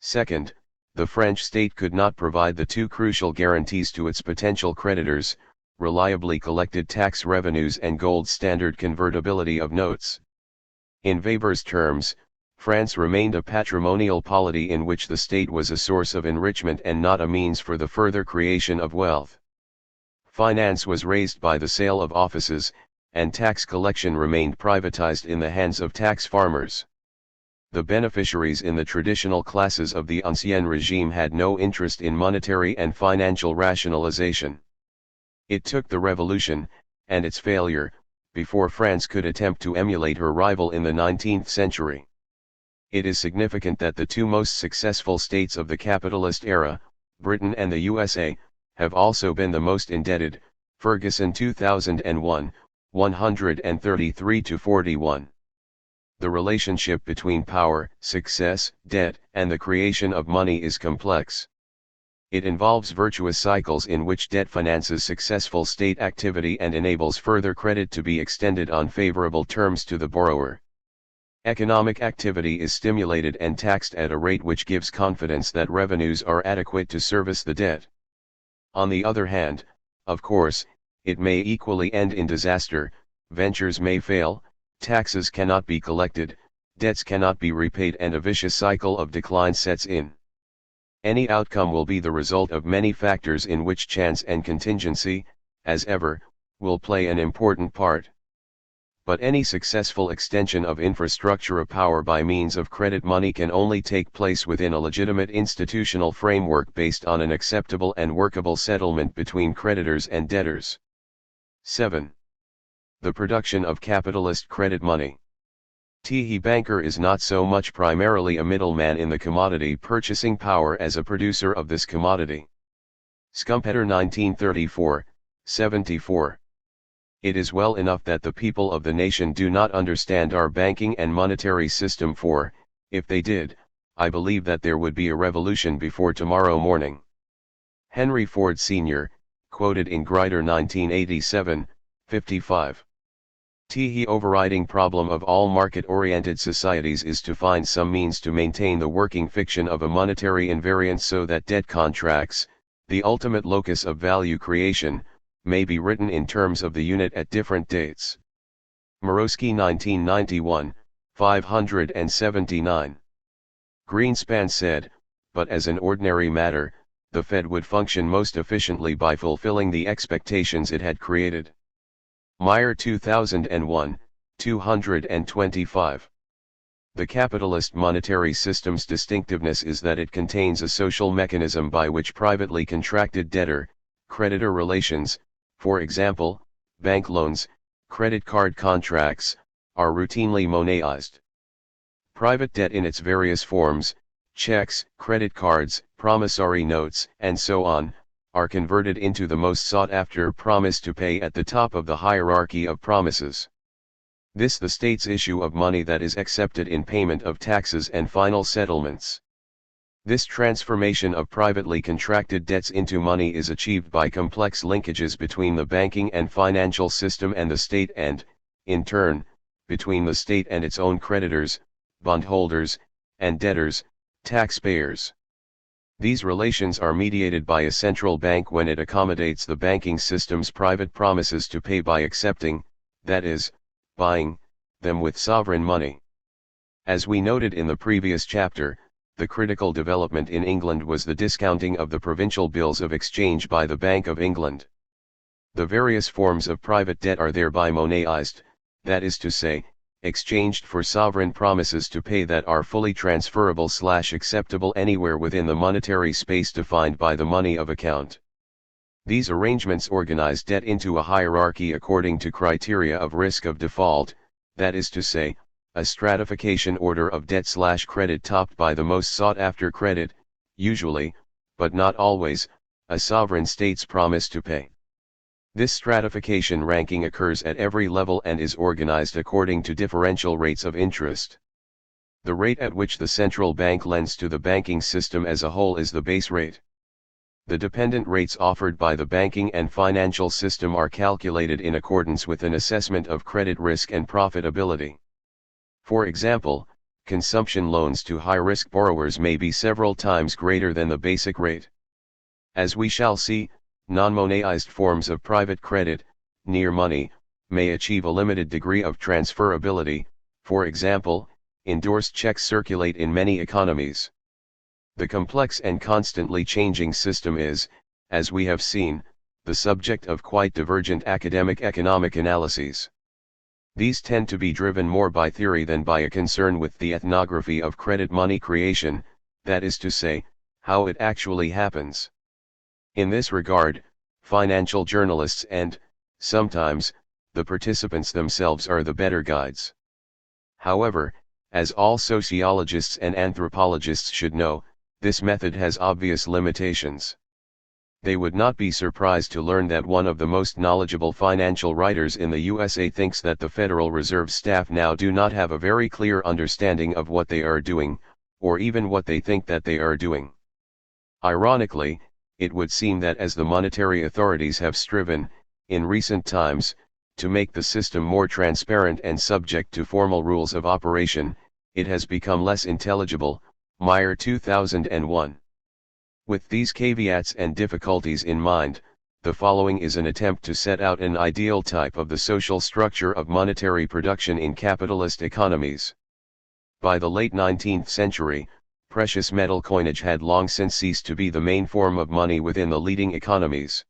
Second, the French state could not provide the two crucial guarantees to its potential creditors, reliably collected tax revenues and gold standard convertibility of notes. In Weber's terms, France remained a patrimonial polity in which the state was a source of enrichment and not a means for the further creation of wealth. Finance was raised by the sale of offices, and tax collection remained privatized in the hands of tax farmers. The beneficiaries in the traditional classes of the Ancien regime had no interest in monetary and financial rationalization. It took the Revolution, and its failure, before France could attempt to emulate her rival in the 19th century. It is significant that the two most successful states of the capitalist era, Britain and the USA, have also been the most indebted, Ferguson 2001, 133-41. The relationship between power, success, debt, and the creation of money is complex. It involves virtuous cycles in which debt finances successful state activity and enables further credit to be extended on favorable terms to the borrower. Economic activity is stimulated and taxed at a rate which gives confidence that revenues are adequate to service the debt. On the other hand, of course, it may equally end in disaster, ventures may fail, taxes cannot be collected, debts cannot be repaid, and a vicious cycle of decline sets in. Any outcome will be the result of many factors in which chance and contingency, as ever, will play an important part. But any successful extension of infrastructure of power by means of credit money can only take place within a legitimate institutional framework based on an acceptable and workable settlement between creditors and debtors. 7. The production of capitalist credit money. The banker is not so much primarily a middleman in the commodity purchasing power as a producer of this commodity. Schumpeter 1934, 74. It is well enough that the people of the nation do not understand our banking and monetary system, for, if they did, I believe that there would be a revolution before tomorrow morning. Henry Ford Sr., quoted in Grider 1987, 55. The overriding problem of all market-oriented societies is to find some means to maintain the working fiction of a monetary invariance so that debt contracts, the ultimate locus of value creation, may be written in terms of the unit at different dates. Morosky 1991, 579. Greenspan said, but as an ordinary matter, the Fed would function most efficiently by fulfilling the expectations it had created. Meyer 2001, 225. The capitalist monetary system's distinctiveness is that it contains a social mechanism by which privately contracted debtor-creditor relations, for example, bank loans, credit card contracts, are routinely monetized. Private debt in its various forms, checks, credit cards, promissory notes, and so on, are converted into the most sought-after promise to pay at the top of the hierarchy of promises. This the state's issue of money that is accepted in payment of taxes and final settlements. This transformation of privately contracted debts into money is achieved by complex linkages between the banking and financial system and the state and, in turn, between the state and its own creditors, bondholders, and debtors, taxpayers. These relations are mediated by a central bank when it accommodates the banking system's private promises to pay by accepting, that is, buying, them with sovereign money. As we noted in the previous chapter, the critical development in England was the discounting of the provincial bills of exchange by the Bank of England. The various forms of private debt are thereby monetized, that is to say, exchanged for sovereign promises to pay that are fully transferable/acceptable anywhere within the monetary space defined by the money of account. These arrangements organize debt into a hierarchy according to criteria of risk of default, that is to say, a stratification order of debt/credit topped by the most sought-after credit, usually, but not always, a sovereign state's promise to pay. This stratification ranking occurs at every level and is organized according to differential rates of interest. The rate at which the central bank lends to the banking system as a whole is the base rate. The dependent rates offered by the banking and financial system are calculated in accordance with an assessment of credit risk and profitability. For example, consumption loans to high-risk borrowers may be several times greater than the basic rate. As we shall see, non-monetized forms of private credit, near money, may achieve a limited degree of transferability. For example, endorsed checks circulate in many economies. The complex and constantly changing system is, as we have seen, the subject of quite divergent academic economic analyses. These tend to be driven more by theory than by a concern with the ethnography of credit money creation, that is to say, how it actually happens. In this regard, financial journalists and, sometimes, the participants themselves are the better guides. However, as all sociologists and anthropologists should know, this method has obvious limitations. They would not be surprised to learn that one of the most knowledgeable financial writers in the USA thinks that the Federal Reserve staff now do not have a very clear understanding of what they are doing, or even what they think that they are doing. Ironically, it would seem that as the monetary authorities have striven, in recent times, to make the system more transparent and subject to formal rules of operation, it has become less intelligible. Meyer 2001. With these caveats and difficulties in mind, the following is an attempt to set out an ideal type of the social structure of monetary production in capitalist economies. By the late 19th century, precious metal coinage had long since ceased to be the main form of money within the leading economies.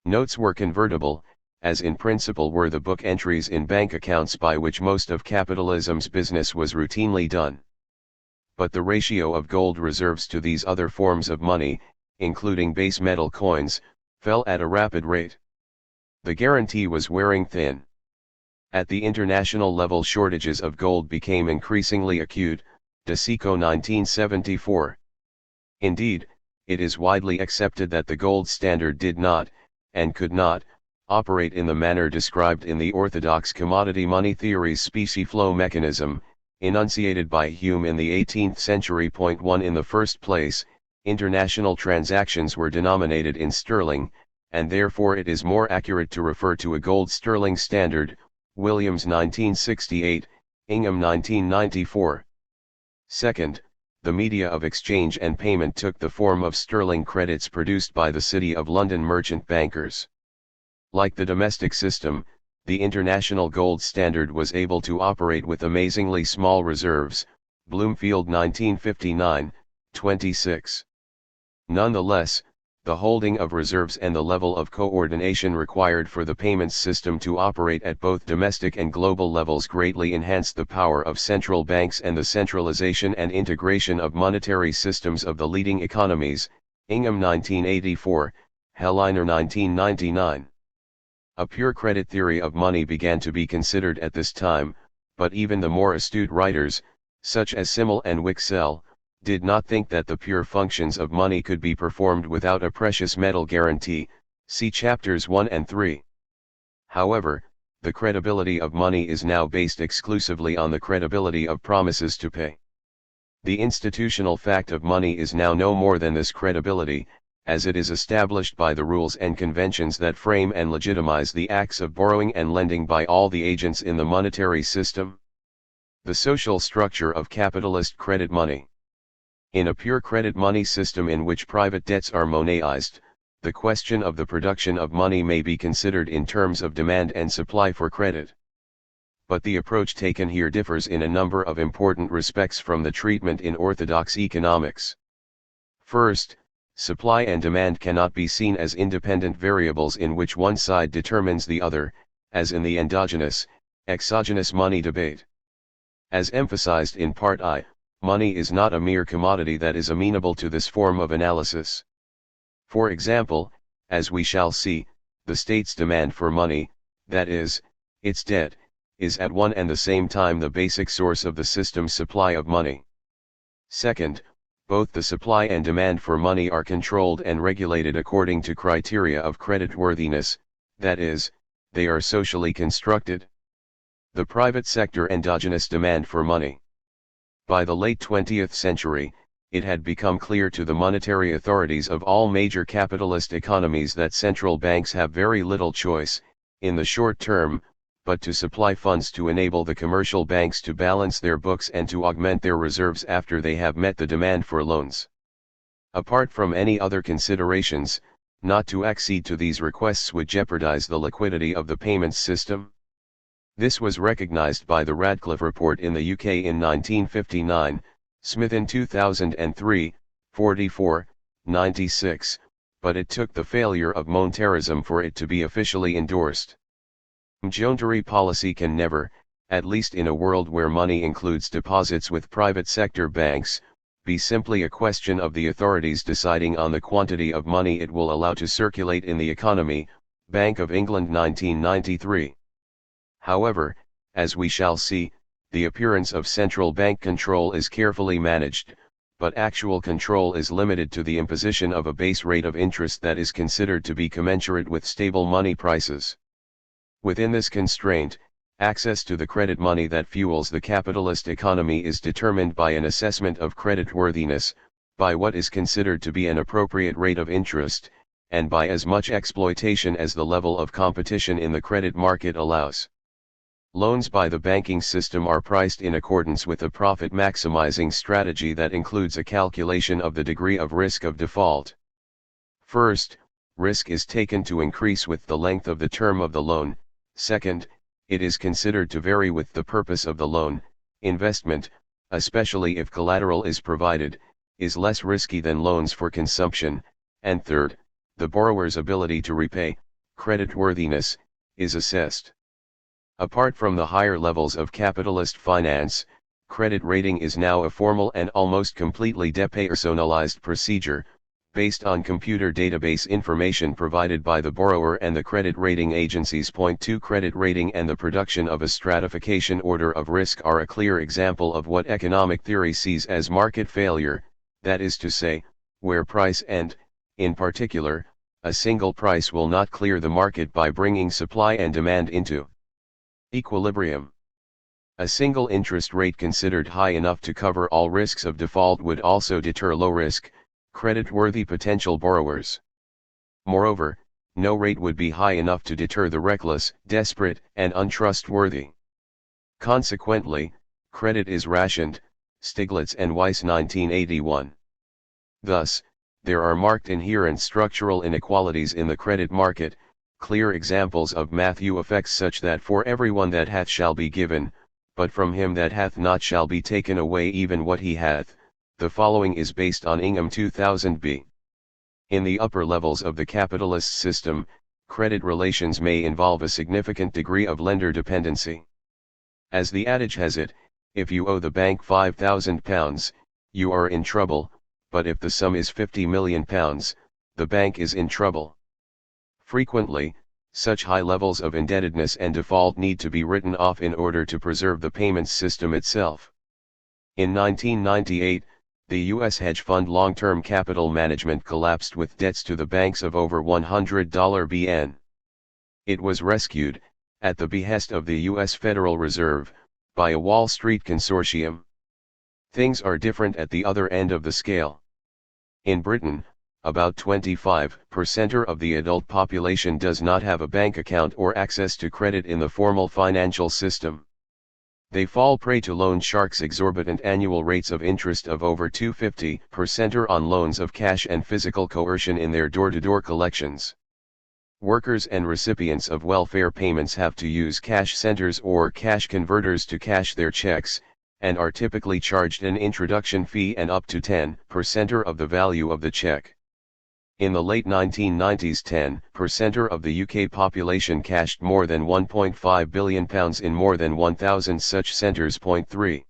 Notes were convertible, as in principle were the book entries in bank accounts by which most of capitalism's business was routinely done. But the ratio of gold reserves to these other forms of money, including base metal coins, fell at a rapid rate. The guarantee was wearing thin. At the international level, shortages of gold became increasingly acute, de Sico 1974. Indeed, it is widely accepted that the gold standard did not, and could not, operate in the manner described in the orthodox commodity money theory's specie flow mechanism, enunciated by Hume in the 18th century. 1 In the first place, international transactions were denominated in sterling, and therefore it is more accurate to refer to a gold sterling standard, Williams 1968, Ingham 1994. Second, the media of exchange and payment took the form of sterling credits produced by the City of London merchant bankers. Like the domestic system, the international gold standard was able to operate with amazingly small reserves, Bloomfield 1959, 26. Nonetheless, the holding of reserves and the level of coordination required for the payments system to operate at both domestic and global levels greatly enhanced the power of central banks and the centralization and integration of monetary systems of the leading economies, Ingham 1984, Helleiner 1999. A pure credit theory of money began to be considered at this time, but even the more astute writers, such as Simmel and Wicksell, did not think that the pure functions of money could be performed without a precious metal guarantee, see chapters 1 and 3. However, the credibility of money is now based exclusively on the credibility of promises to pay. The institutional fact of money is now no more than this credibility, as it is established by the rules and conventions that frame and legitimize the acts of borrowing and lending by all the agents in the monetary system. The social structure of capitalist credit money. In a pure credit money system in which private debts are monetized, the question of the production of money may be considered in terms of demand and supply for credit. But the approach taken here differs in a number of important respects from the treatment in orthodox economics. First, supply and demand cannot be seen as independent variables in which one side determines the other, as in the endogenous, Exogenous money debate. As emphasized in Part I, money is not a mere commodity that is amenable to this form of analysis. For example, as we shall see, the state's demand for money, that is, its debt, is at one and the same time the basic source of the system's supply of money. Second, both the supply and demand for money are controlled and regulated according to criteria of creditworthiness, that is, they are socially constructed. The private sector endogenous demand for money. By the late 20th century, it had become clear to the monetary authorities of all major capitalist economies that central banks have very little choice, in the short term, but to supply funds to enable the commercial banks to balance their books and to augment their reserves after they have met the demand for loans. Apart from any other considerations, not to accede to these requests would jeopardize the liquidity of the payments system. This was recognized by the Radcliffe Report in the UK in 1959, Smith in 2003, 44, 96, but it took the failure of monetarism for it to be officially endorsed. Monetary policy can never, at least in a world where money includes deposits with private sector banks, be simply a question of the authorities deciding on the quantity of money it will allow to circulate in the economy. Bank of England 1993. However, as we shall see, the appearance of central bank control is carefully managed, but actual control is limited to the imposition of a base rate of interest that is considered to be commensurate with stable money prices. Within this constraint, access to the credit money that fuels the capitalist economy is determined by an assessment of creditworthiness, by what is considered to be an appropriate rate of interest, and by as much exploitation as the level of competition in the credit market allows. Loans by the banking system are priced in accordance with a profit-maximizing strategy that includes a calculation of the degree of risk of default. First, risk is taken to increase with the length of the term of the loan. Second, it is considered to vary with the purpose of the loan. Investment, especially if collateral is provided, is less risky than loans for consumption. And third, the borrower's ability to repay, creditworthiness, is assessed. Apart from the higher levels of capitalist finance, credit rating is now a formal and almost completely depersonalized procedure, based on computer database information provided by the borrower and the credit rating agencies. Point 2 Credit rating and the production of a stratification order of risk are a clear example of what economic theory sees as market failure, that is to say, where price and, in particular, a single price will not clear the market by bringing supply and demand into equilibrium. A single interest rate considered high enough to cover all risks of default would also deter low-risk, credit-worthy potential borrowers. Moreover, no rate would be high enough to deter the reckless, desperate, and untrustworthy. Consequently, credit is rationed. Stiglitz and Weiss 1981. Thus, there are marked inherent structural inequalities in the credit market, clear examples of Matthew effects such that for everyone that hath shall be given, but from him that hath not shall be taken away even what he hath. The following is based on Ingham 2000b. In the upper levels of the capitalist system, credit relations may involve a significant degree of lender dependency. As the adage has it, if you owe the bank £5,000, you are in trouble, but if the sum is £50 million, the bank is in trouble. Frequently, such high levels of indebtedness and default need to be written off in order to preserve the payments system itself. In 1998, the U.S. hedge fund long-term capital management collapsed with debts to the banks of over $100 billion. It was rescued, at the behest of the U.S. Federal Reserve, by a Wall Street consortium. Things are different at the other end of the scale. In Britain, about 25% of the adult population does not have a bank account or access to credit in the formal financial system. They fall prey to loan sharks' exorbitant annual rates of interest of over 250% on loans of cash and physical coercion in their door-to-door collections. Workers and recipients of welfare payments have to use cash centers or cash converters to cash their checks, and are typically charged an introduction fee and up to 10% of the value of the check. In the late 1990s, 10% of the UK population cashed more than £1.5 billion in more than 1,000 such centres. 3.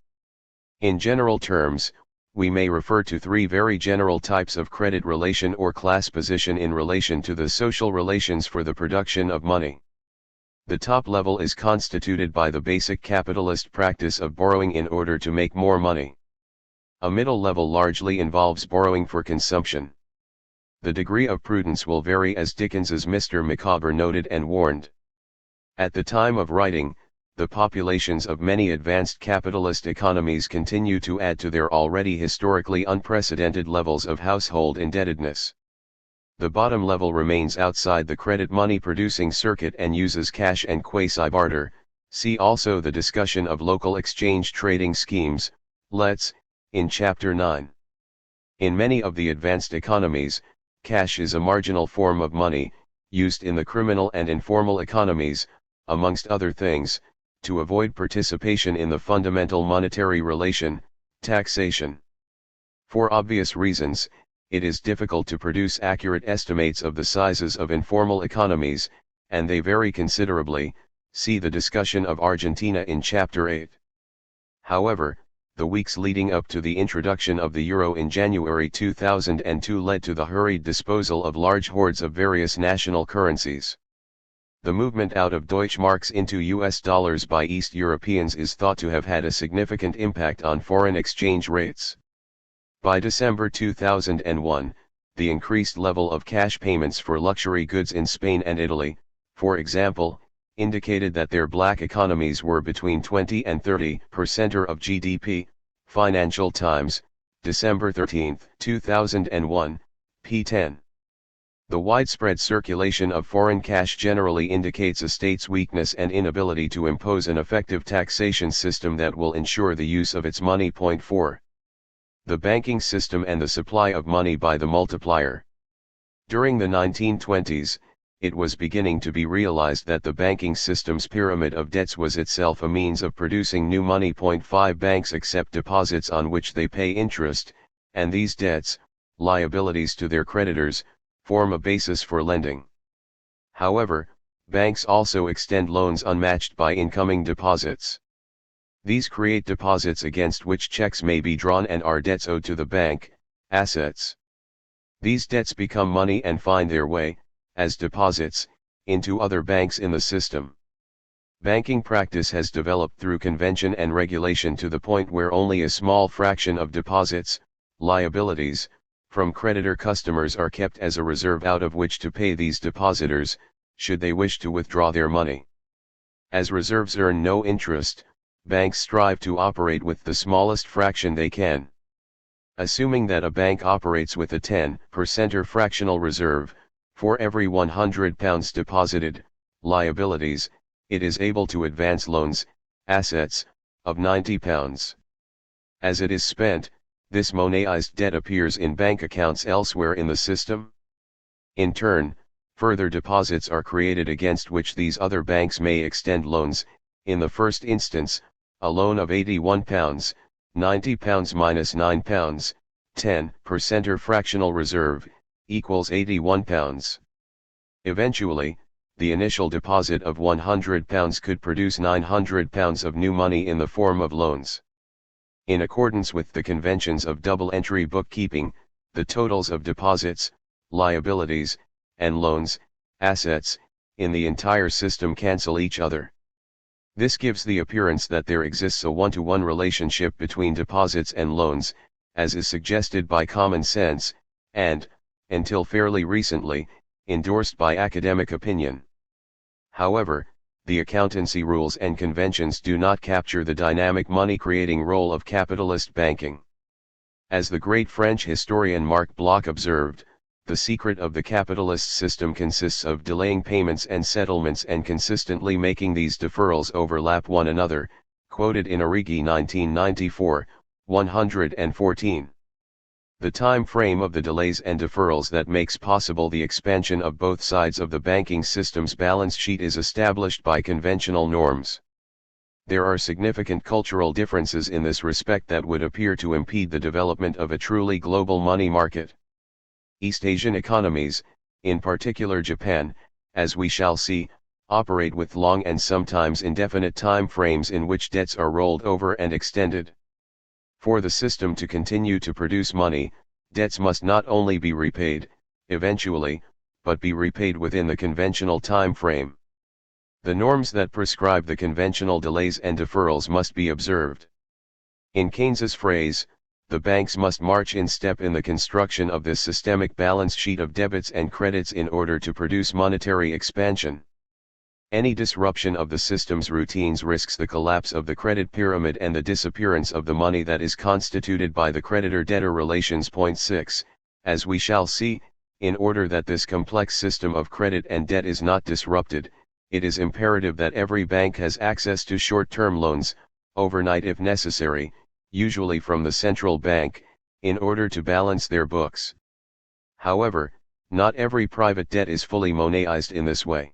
In general terms, we may refer to three very general types of credit relation or class position in relation to the social relations for the production of money. The top level is constituted by the basic capitalist practice of borrowing in order to make more money. A middle level largely involves borrowing for consumption. The degree of prudence will vary, as Dickens's Mr. Micawber noted and warned. At the time of writing, the populations of many advanced capitalist economies continue to add to their already historically unprecedented levels of household indebtedness. The bottom level remains outside the credit money producing circuit and uses cash and quasi-barter. See also the discussion of local exchange trading schemes, LETS, in Chapter 9. In many of the advanced economies, cash is a marginal form of money, used in the criminal and informal economies, amongst other things, to avoid participation in the fundamental monetary relation, taxation. For obvious reasons, it is difficult to produce accurate estimates of the sizes of informal economies, and they vary considerably. See the discussion of Argentina in Chapter 8. However, the weeks leading up to the introduction of the euro in January 2002 led to the hurried disposal of large hoards of various national currencies. The movement out of Deutschmarks into US dollars by East Europeans is thought to have had a significant impact on foreign exchange rates. By December 2001, the increased level of cash payments for luxury goods in Spain and Italy, for example, indicated that their black economies were between 20 and 30% of GDP. Financial Times, December 13, 2001, p. 10. The widespread circulation of foreign cash generally indicates a state's weakness and inability to impose an effective taxation system that will ensure the use of its money. 4. The banking system and the supply of money by the multiplier. During the 1920s, it was beginning to be realized that the banking system's pyramid of debts was itself a means of producing new money. 5 Banks accept deposits on which they pay interest, and these debts, liabilities to their creditors, form a basis for lending. However, banks also extend loans unmatched by incoming deposits. These create deposits against which checks may be drawn and are debts owed to the bank, assets. These debts become money and find their way, as deposits, into other banks in the system. Banking practice has developed through convention and regulation to the point where only a small fraction of deposits, liabilities, from creditor customers are kept as a reserve out of which to pay these depositors, should they wish to withdraw their money. As reserves earn no interest, banks strive to operate with the smallest fraction they can. Assuming that a bank operates with a 10% fractional reserve, for every £100 deposited, liabilities, it is able to advance loans, assets, of £90. As it is spent, this monetized debt appears in bank accounts elsewhere in the system. In turn, further deposits are created against which these other banks may extend loans. In the first instance, a loan of £81, £90 minus £9, 10% fractional reserve, equals £81. Eventually, the initial deposit of £100 could produce £900 of new money in the form of loans. In accordance with the conventions of double-entry bookkeeping, the totals of deposits, liabilities, and loans, assets, in the entire system cancel each other. This gives the appearance that there exists a one-to-one relationship between deposits and loans, as is suggested by common sense, and, until fairly recently, endorsed by academic opinion. However, the accountancy rules and conventions do not capture the dynamic money-creating role of capitalist banking. As the great French historian Marc Bloch observed, the secret of the capitalist system consists of delaying payments and settlements and consistently making these deferrals overlap one another, quoted in Arrighi 1994, 114. The time frame of the delays and deferrals that makes possible the expansion of both sides of the banking system's balance sheet is established by conventional norms. There are significant cultural differences in this respect that would appear to impede the development of a truly global money market. East Asian economies, in particular Japan, as we shall see, operate with long and sometimes indefinite time frames in which debts are rolled over and extended. For the system to continue to produce money, debts must not only be repaid, eventually, but be repaid within the conventional time frame. The norms that prescribe the conventional delays and deferrals must be observed. In Keynes's phrase, the banks must march in step in the construction of this systemic balance sheet of debits and credits in order to produce monetary expansion. Any disruption of the system's routines risks the collapse of the credit pyramid and the disappearance of the money that is constituted by the creditor-debtor relations. Point 6, as we shall see, in order that this complex system of credit and debt is not disrupted, it is imperative that every bank has access to short-term loans, overnight if necessary, usually from the central bank, in order to balance their books. However, not every private debt is fully monetized in this way.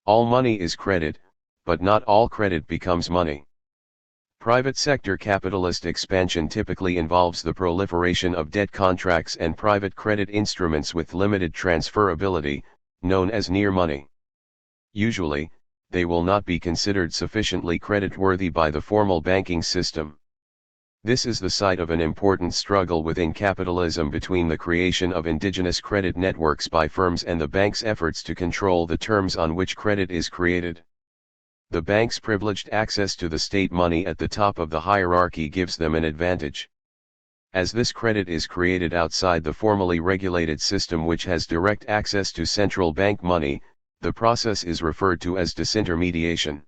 All money is credit, but not all credit becomes money. Private sector capitalist expansion typically involves the proliferation of debt contracts and private credit instruments with limited transferability, known as near money. Usually, they will not be considered sufficiently creditworthy by the formal banking system. This is the site of an important struggle within capitalism between the creation of indigenous credit networks by firms and the bank's efforts to control the terms on which credit is created. The bank's privileged access to the state money at the top of the hierarchy gives them an advantage. As this credit is created outside the formally regulated system which has direct access to central bank money, the process is referred to as disintermediation.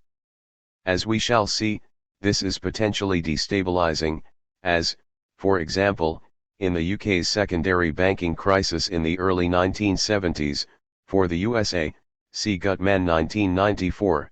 As we shall see, this is potentially destabilizing, as, for example, in the UK's secondary banking crisis in the early 1970s, for the USA, see Gutman 1994.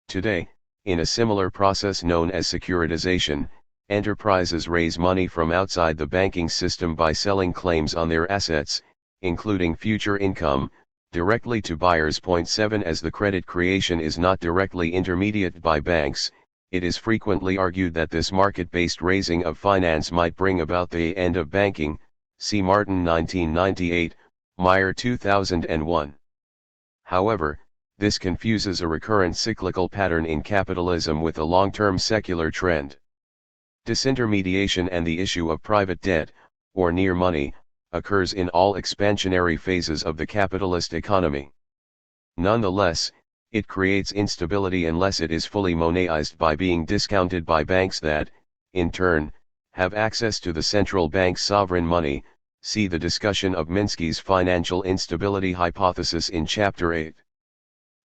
Today, in a similar process known as securitization, enterprises raise money from outside the banking system by selling claims on their assets, including future income, directly to buyers. Point 7, as the credit creation is not directly intermediated by banks, it is frequently argued that this market-based raising of finance might bring about the end of banking, see Martin 1998, Meyer 2001. However, this confuses a recurrent cyclical pattern in capitalism with a long-term secular trend. Disintermediation and the issue of private debt, or near money, occurs in all expansionary phases of the capitalist economy. Nonetheless, it creates instability unless it is fully monetized by being discounted by banks that, in turn, have access to the central bank's sovereign money. See the discussion of Minsky's financial instability hypothesis in Chapter 8.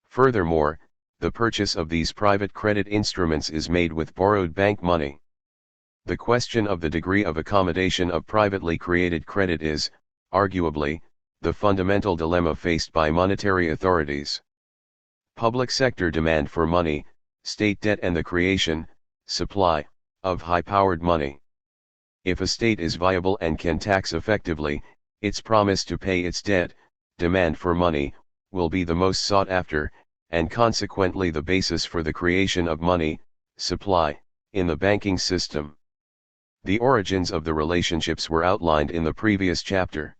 Furthermore, the purchase of these private credit instruments is made with borrowed bank money. The question of the degree of accommodation of privately created credit is, arguably, the fundamental dilemma faced by monetary authorities. Public sector demand for money, state debt and the creation, supply, of high-powered money. If a state is viable and can tax effectively, its promise to pay its debt, demand for money, will be the most sought after, and consequently the basis for the creation of money, supply, in the banking system. The origins of the relationships were outlined in the previous chapter.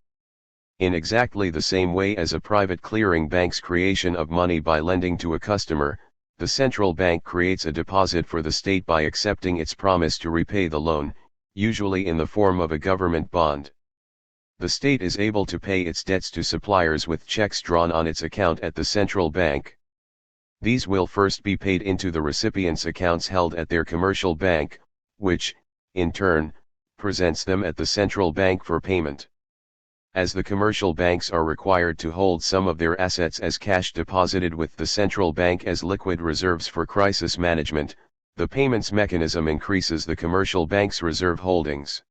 In exactly the same way as a private clearing bank's creation of money by lending to a customer, the central bank creates a deposit for the state by accepting its promise to repay the loan, usually in the form of a government bond. The state is able to pay its debts to suppliers with checks drawn on its account at the central bank. These will first be paid into the recipient's accounts held at their commercial bank, which, in turn, presents them at the central bank for payment. As the commercial banks are required to hold some of their assets as cash deposited with the central bank as liquid reserves for crisis management, the payments mechanism increases the commercial bank's reserve holdings.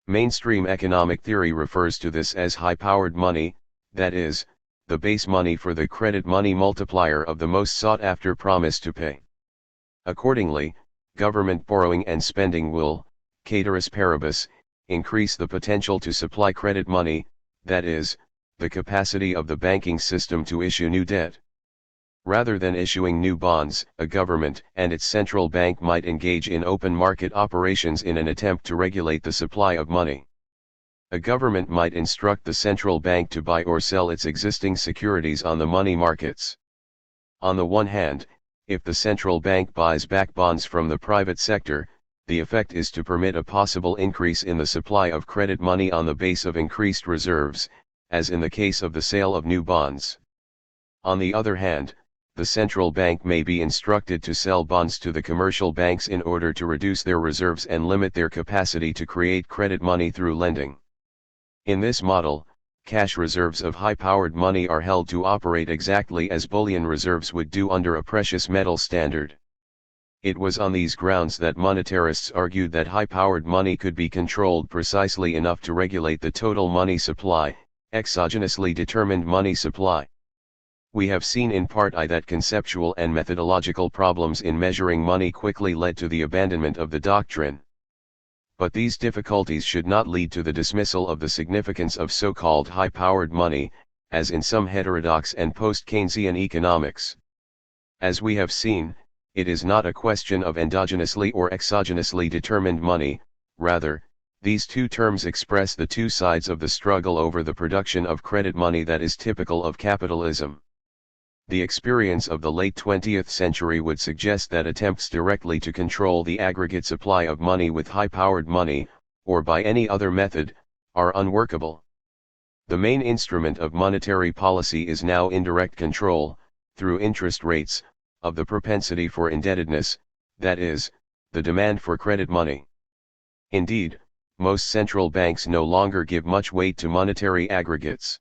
Mainstream economic theory refers to this as high-powered money, that is, the base money for the credit money multiplier of the most sought-after promise to pay. Accordingly, government borrowing and spending will, ceteris paribus, increase the potential to supply credit money, that is, the capacity of the banking system to issue new debt. Rather than issuing new bonds, a government and its central bank might engage in open market operations in an attempt to regulate the supply of money. A government might instruct the central bank to buy or sell its existing securities on the money markets. On the one hand, if the central bank buys back bonds from the private sector, the effect is to permit a possible increase in the supply of credit money on the base of increased reserves, as in the case of the sale of new bonds. On the other hand, the central bank may be instructed to sell bonds to the commercial banks in order to reduce their reserves and limit their capacity to create credit money through lending. In this model, cash reserves of high-powered money are held to operate exactly as bullion reserves would do under a precious metal standard. It was on these grounds that monetarists argued that high-powered money could be controlled precisely enough to regulate the total money supply, exogenously determined money supply. We have seen in part that conceptual and methodological problems in measuring money quickly led to the abandonment of the doctrine. But these difficulties should not lead to the dismissal of the significance of so-called high-powered money, as in some heterodox and post-Keynesian economics. As we have seen, it is not a question of endogenously or exogenously determined money, rather, these two terms express the two sides of the struggle over the production of credit money that is typical of capitalism. The experience of the late 20th century would suggest that attempts directly to control the aggregate supply of money with high-powered money, or by any other method, are unworkable. The main instrument of monetary policy is now indirect control, through interest rates, of the propensity for indebtedness, that is, the demand for credit money. Indeed, most central banks no longer give much weight to monetary aggregates.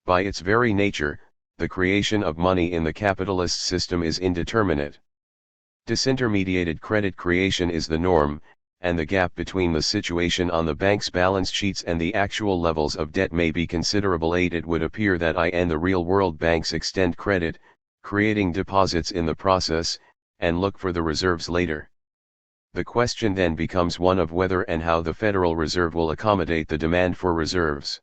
By its very nature, the creation of money in the capitalist system is indeterminate. Disintermediated credit creation is the norm, and the gap between the situation on the bank's balance sheets and the actual levels of debt may be considerable. It would appear that the real-world banks extend credit, creating deposits in the process, and look for the reserves later. The question then becomes one of whether and how the Federal Reserve will accommodate the demand for reserves.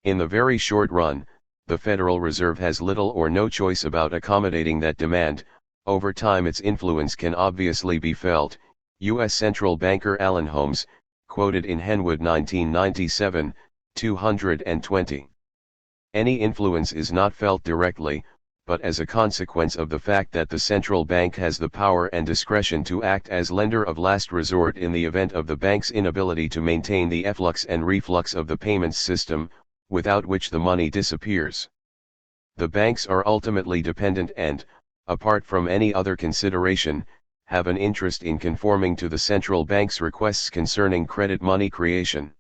In the very short run, the Federal Reserve has little or no choice about accommodating that demand. Over time its influence can obviously be felt. U.S. central banker Alan Holmes, quoted in Henwood 1997, 220. Any influence is not felt directly, but as a consequence of the fact that the central bank has the power and discretion to act as lender of last resort in the event of the bank's inability to maintain the efflux and reflux of the payments system, without which the money disappears. The banks are ultimately dependent and, apart from any other consideration, have an interest in conforming to the central bank's requests concerning credit money creation.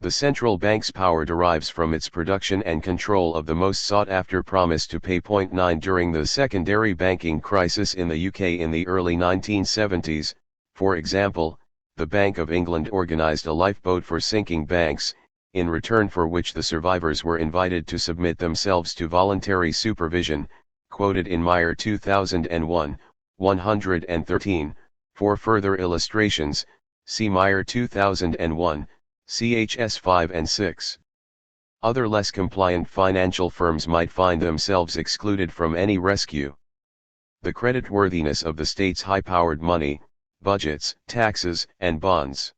The central bank's power derives from its production and control of the most sought-after promise to pay. 9 During the secondary banking crisis in the UK in the early 1970s, for example, the Bank of England organised a lifeboat for sinking banks, in return for which the survivors were invited to submit themselves to voluntary supervision, quoted in Meyer 2001, 113. For further illustrations, see Meyer 2001, CHS 5 and 6. Other less compliant financial firms might find themselves excluded from any rescue. The creditworthiness of the state's high-powered money, budgets, taxes, and bonds.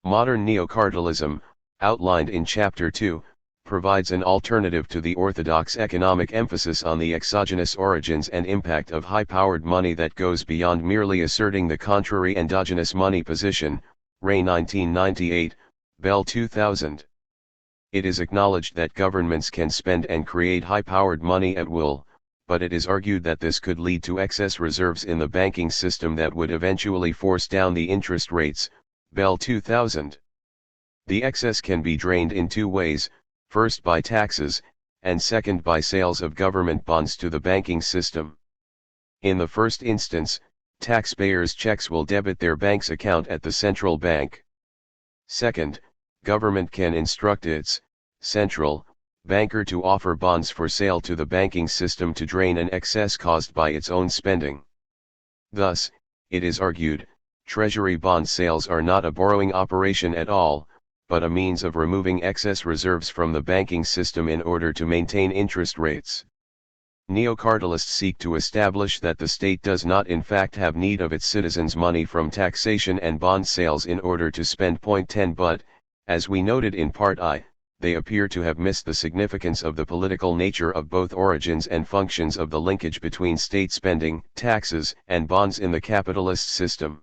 Modern neocartalism, outlined in Chapter 2, provides an alternative to the orthodox economic emphasis on the exogenous origins and impact of high-powered money that goes beyond merely asserting the contrary endogenous money position. Ray 1998, Bell 2000. It is acknowledged that governments can spend and create high-powered money at will, but it is argued that this could lead to excess reserves in the banking system that would eventually force down the interest rates. Bell 2000. The excess can be drained in two ways, first by taxes, and second by sales of government bonds to the banking system. In the first instance, taxpayers' checks will debit their bank's account at the central bank. Second, government can instruct its central banker to offer bonds for sale to the banking system to drain an excess caused by its own spending. Thus, it is argued, treasury bond sales are not a borrowing operation at all, but a means of removing excess reserves from the banking system in order to maintain interest rates. Neocartelists seek to establish that the state does not in fact have need of its citizens' money from taxation and bond sales in order to spend. 10 But, As we noted in Part I, they appear to have missed the significance of the political nature of both origins and functions of the linkage between state spending, taxes, and bonds in the capitalist system.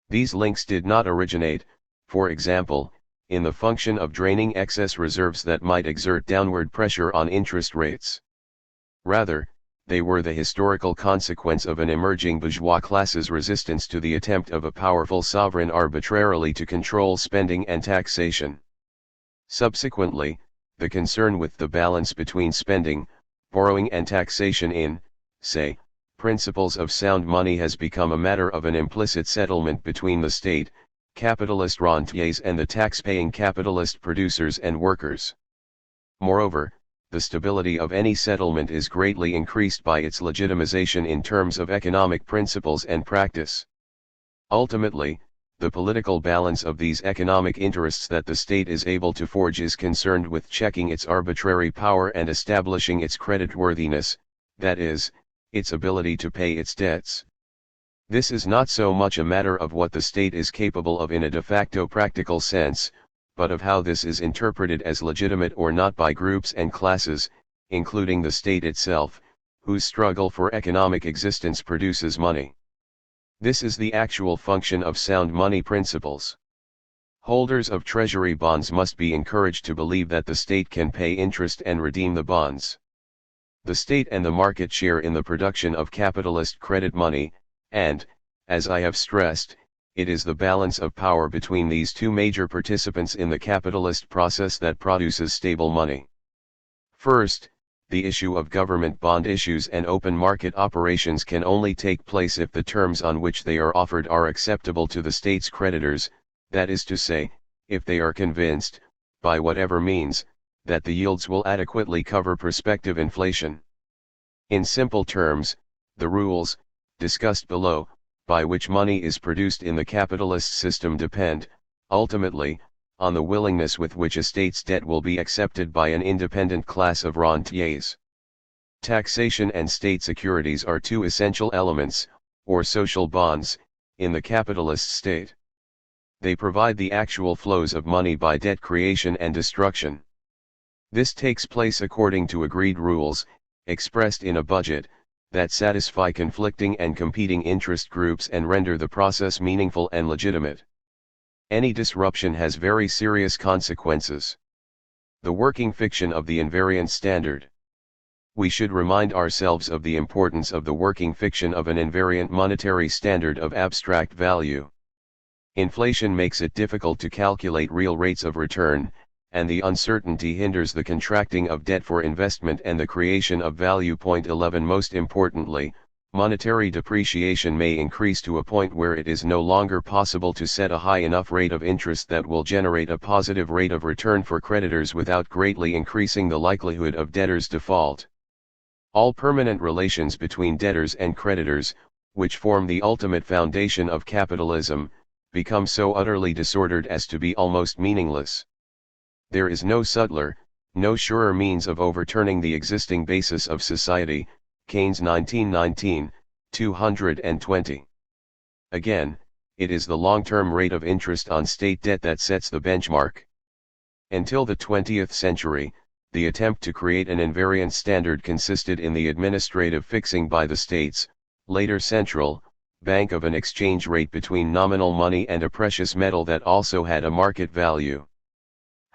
These links did not originate, for example, in the function of draining excess reserves that might exert downward pressure on interest rates. Rather, they were the historical consequence of an emerging bourgeois class's resistance to the attempt of a powerful sovereign arbitrarily to control spending and taxation. Subsequently, the concern with the balance between spending, borrowing and taxation in, say, principles of sound money has become a matter of an implicit settlement between the state, capitalist rentiers and the tax-paying capitalist producers and workers. Moreover, the stability of any settlement is greatly increased by its legitimization in terms of economic principles and practice. Ultimately, the political balance of these economic interests that the state is able to forge is concerned with checking its arbitrary power and establishing its creditworthiness, that is, its ability to pay its debts. This is not so much a matter of what the state is capable of in a de facto practical sense, but of how this is interpreted as legitimate or not by groups and classes, including the state itself, whose struggle for economic existence produces money. This is the actual function of sound money principles. Holders of treasury bonds must be encouraged to believe that the state can pay interest and redeem the bonds. The state and the market share in the production of capitalist credit money, and, as I have stressed, it is the balance of power between these two major participants in the capitalist process that produces stable money. First, the issue of government bond issues and open market operations can only take place if the terms on which they are offered are acceptable to the state's creditors, that is to say, if they are convinced, by whatever means, that the yields will adequately cover prospective inflation. In simple terms, the rules, discussed below, by which money is produced in the capitalist system depend, ultimately, on the willingness with which a state's debt will be accepted by an independent class of rentiers. Taxation and state securities are two essential elements, or social bonds, in the capitalist state. They provide the actual flows of money by debt creation and destruction. This takes place according to agreed rules, expressed in a budget, that satisfy conflicting and competing interest groups and render the process meaningful and legitimate. Any disruption has very serious consequences. The working fiction of the invariant standard. We should remind ourselves of the importance of the working fiction of an invariant monetary standard of abstract value. Inflation makes it difficult to calculate real rates of return, and the uncertainty hinders the contracting of debt for investment and the creation of value. 11 Most importantly, monetary depreciation may increase to a point where it is no longer possible to set a high enough rate of interest that will generate a positive rate of return for creditors without greatly increasing the likelihood of debtors' default. All permanent relations between debtors and creditors, which form the ultimate foundation of capitalism, become so utterly disordered as to be almost meaningless. There is no subtler, no surer means of overturning the existing basis of society. Keynes 1919, 220. Again, it is the long-term rate of interest on state debt that sets the benchmark. Until the 20th century, the attempt to create an invariant standard consisted in the administrative fixing by the states, later central bank of an exchange rate between nominal money and a precious metal that also had a market value.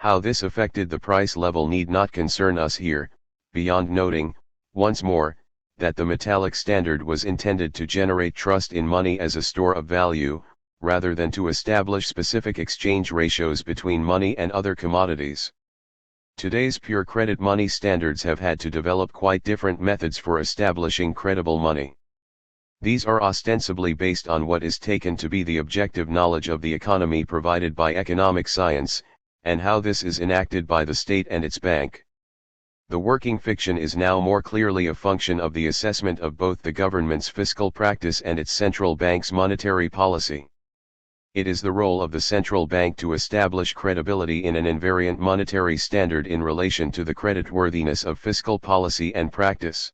How this affected the price level need not concern us here, beyond noting, once more, that the metallic standard was intended to generate trust in money as a store of value, rather than to establish specific exchange ratios between money and other commodities. Today's pure credit money standards have had to develop quite different methods for establishing credible money. These are ostensibly based on what is taken to be the objective knowledge of the economy provided by economic science, and how this is enacted by the state and its bank. The working fiction is now more clearly a function of the assessment of both the government's fiscal practice and its central bank's monetary policy. It is the role of the central bank to establish credibility in an invariant monetary standard in relation to the creditworthiness of fiscal policy and practice.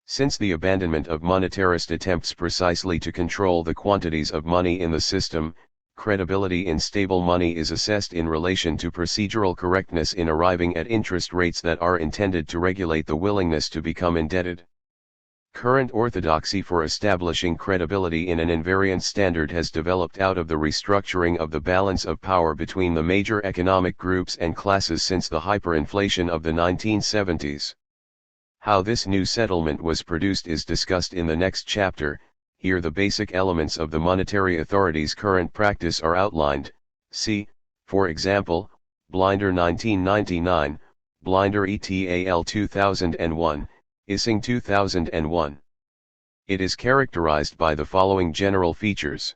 Since the abandonment of monetarist attempts precisely to control the quantities of money in the system, credibility in stable money is assessed in relation to procedural correctness in arriving at interest rates that are intended to regulate the willingness to become indebted. Current orthodoxy for establishing credibility in an invariant standard has developed out of the restructuring of the balance of power between the major economic groups and classes since the hyperinflation of the 1970s. How this new settlement was produced is discussed in the next chapter. Here the basic elements of the monetary authority's current practice are outlined. See, for example, Blinder 1999, Blinder et al. 2001, Ising 2001. It is characterized by the following general features.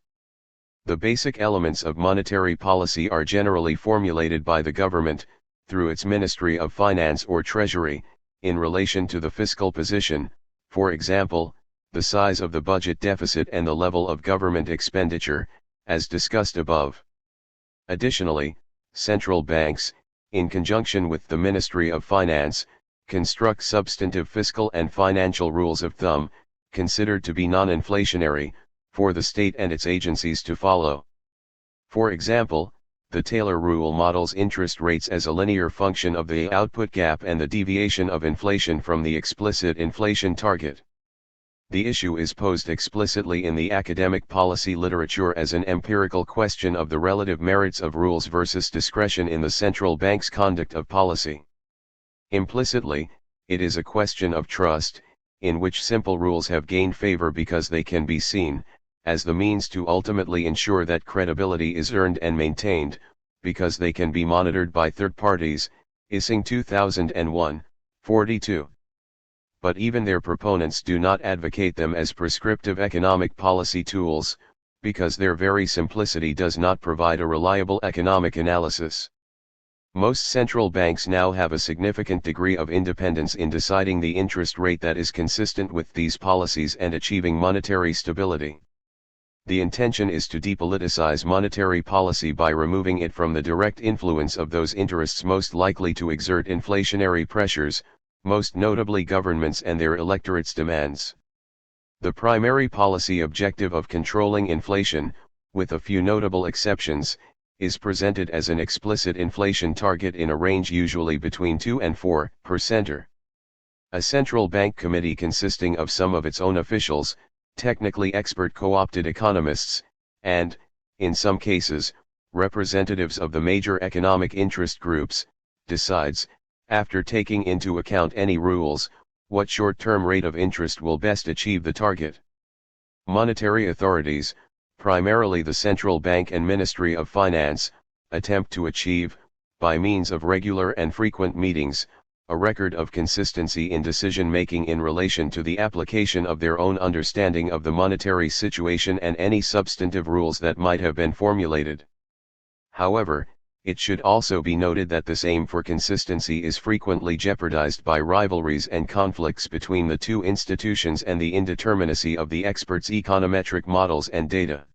The basic elements of monetary policy are generally formulated by the government, through its Ministry of Finance or Treasury, in relation to the fiscal position, for example, the size of the budget deficit and the level of government expenditure, as discussed above. Additionally, central banks, in conjunction with the Ministry of Finance, construct substantive fiscal and financial rules of thumb, considered to be non-inflationary, for the state and its agencies to follow. For example, the Taylor rule models interest rates as a linear function of the output gap and the deviation of inflation from the explicit inflation target. The issue is posed explicitly in the academic policy literature as an empirical question of the relative merits of rules versus discretion in the central bank's conduct of policy. Implicitly, it is a question of trust, in which simple rules have gained favor because they can be seen, as the means to ultimately ensure that credibility is earned and maintained, because they can be monitored by third parties, Ising 2001, 42. But even their proponents do not advocate them as prescriptive economic policy tools, because their very simplicity does not provide a reliable economic analysis. Most central banks now have a significant degree of independence in deciding the interest rate that is consistent with these policies and achieving monetary stability. The intention is to depoliticize monetary policy by removing it from the direct influence of those interests most likely to exert inflationary pressures, most notably governments and their electorates' demands. The primary policy objective of controlling inflation, with a few notable exceptions, is presented as an explicit inflation target in a range usually between 2 and 4%. A central bank committee consisting of some of its own officials, technically expert co-opted economists, and, in some cases, representatives of the major economic interest groups, decides, after taking into account any rules, what short-term rate of interest will best achieve the target. Monetary authorities, primarily the central bank and Ministry of Finance, attempt to achieve, by means of regular and frequent meetings, a record of consistency in decision-making in relation to the application of their own understanding of the monetary situation and any substantive rules that might have been formulated. However, it should also be noted that this aim for consistency is frequently jeopardized by rivalries and conflicts between the two institutions and the indeterminacy of the experts' econometric models and data.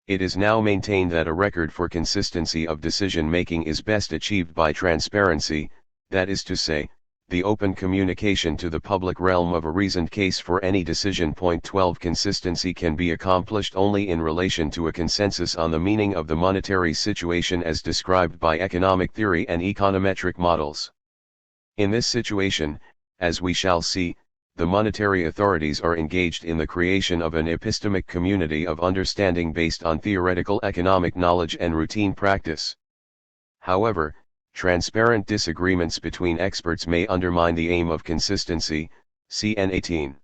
It is now maintained that a record for consistency of decision-making is best achieved by transparency, that is to say, the open communication to the public realm of a reasoned case for any decision. 12 Consistency can be accomplished only in relation to a consensus on the meaning of the monetary situation as described by economic theory and econometric models. In this situation, as we shall see, the monetary authorities are engaged in the creation of an epistemic community of understanding based on theoretical economic knowledge and routine practice. However, transparent disagreements between experts may undermine the aim of consistency, CN 18.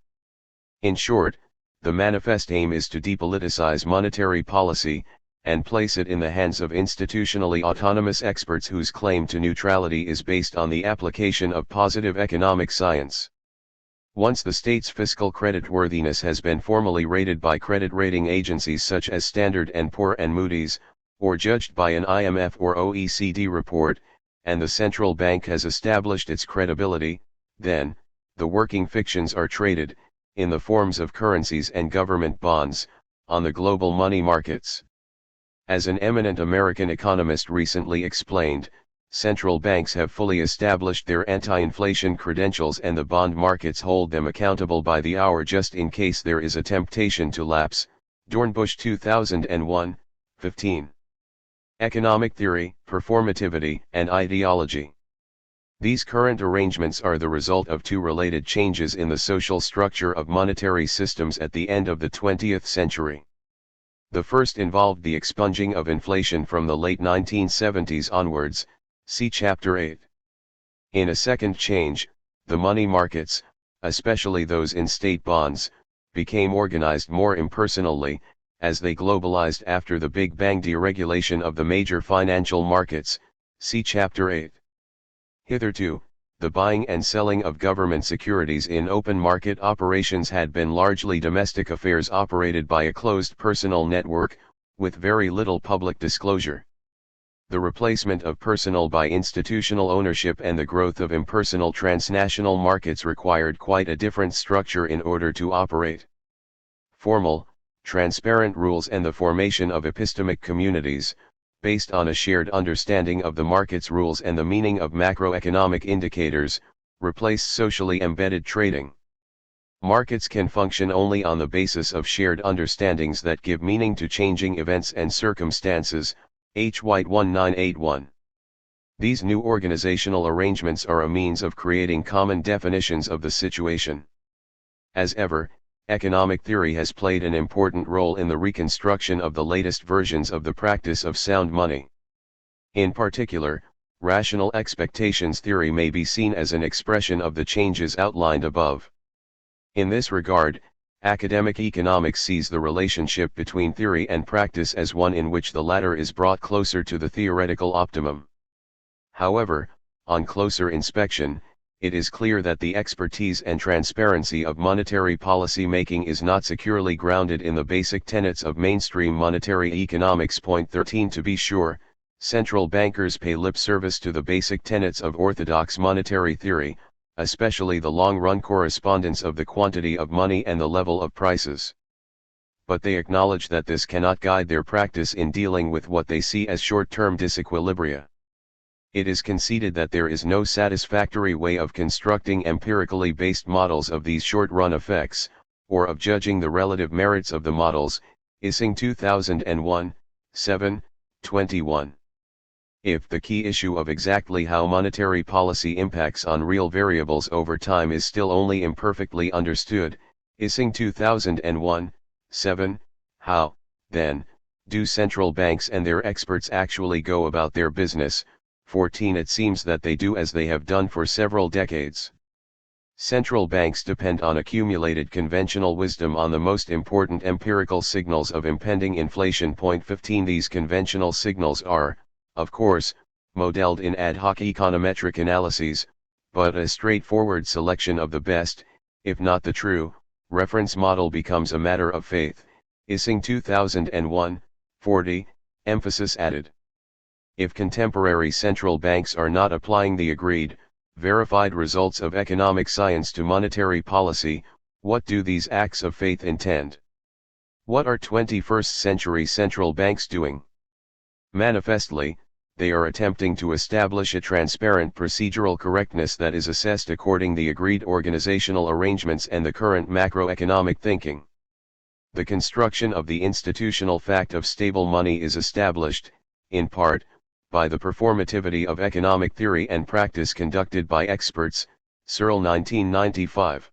In short, the manifest aim is to depoliticize monetary policy, and place it in the hands of institutionally autonomous experts whose claim to neutrality is based on the application of positive economic science. Once the state's fiscal creditworthiness has been formally rated by credit rating agencies such as Standard & Poor and Moody's, or judged by an IMF or OECD report, and the central bank has established its credibility, then, the working fictions are traded, in the forms of currencies and government bonds, on the global money markets. As an eminent American economist recently explained, central banks have fully established their anti-inflation credentials and the bond markets hold them accountable by the hour just in case there is a temptation to lapse. Dornbusch 2001, 15. Economic theory, performativity, and ideology. These current arrangements are the result of two related changes in the social structure of monetary systems at the end of the 20th century. The first involved the expunging of inflation from the late 1970s onwards, see Chapter 8. In a second change, the money markets, especially those in state bonds, became organized more impersonally, as they globalized after the Big Bang deregulation of the major financial markets, see Chapter 8. Hitherto, the buying and selling of government securities in open market operations had been largely domestic affairs operated by a closed personal network, with very little public disclosure. The replacement of personal by institutional ownership and the growth of impersonal transnational markets required quite a different structure in order to operate. Formal, transparent rules and the formation of epistemic communities, based on a shared understanding of the market's rules and the meaning of macroeconomic indicators, replaced socially embedded trading. Markets can function only on the basis of shared understandings that give meaning to changing events and circumstances, H. White 1981. These new organizational arrangements are a means of creating common definitions of the situation. As ever, economic theory has played an important role in the reconstruction of the latest versions of the practice of sound money. In particular, rational expectations theory may be seen as an expression of the changes outlined above. In this regard, academic economics sees the relationship between theory and practice as one in which the latter is brought closer to the theoretical optimum. However, on closer inspection, it is clear that the expertise and transparency of monetary policy making is not securely grounded in the basic tenets of mainstream monetary economics. Point 13. To be sure, central bankers pay lip service to the basic tenets of orthodox monetary theory, especially the long-run correspondence of the quantity of money and the level of prices. But they acknowledge that this cannot guide their practice in dealing with what they see as short-term disequilibria. It is conceded that there is no satisfactory way of constructing empirically based models of these short-run effects, or of judging the relative merits of the models, Ising 2001, 7, 21. If the key issue of exactly how monetary policy impacts on real variables over time is still only imperfectly understood, Ising 2001, 7, how, then, do central banks and their experts actually go about their business? 14. It seems that they do as they have done for several decades. Central banks depend on accumulated conventional wisdom on the most important empirical signals of impending inflation. 15. These conventional signals are, of course, modeled in ad hoc econometric analyses, but a straightforward selection of the best, if not the true, reference model becomes a matter of faith. Ising 2001, 40, emphasis added. If contemporary central banks are not applying the agreed, verified results of economic science to monetary policy, what do these acts of faith intend? What are 21st century central banks doing? Manifestly, they are attempting to establish a transparent procedural correctness that is assessed according the agreed organizational arrangements and the current macroeconomic thinking. The construction of the institutional fact of stable money is established, in part, by the performativity of economic theory and practice conducted by experts, Searle 1995.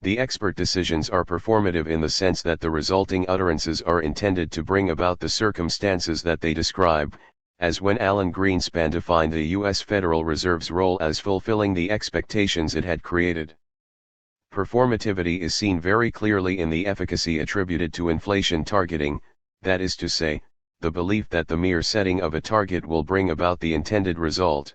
The expert decisions are performative in the sense that the resulting utterances are intended to bring about the circumstances that they describe, as when Alan Greenspan defined the U.S. Federal Reserve's role as fulfilling the expectations it had created. Performativity is seen very clearly in the efficacy attributed to inflation targeting, that is to say, the belief that the mere setting of a target will bring about the intended result.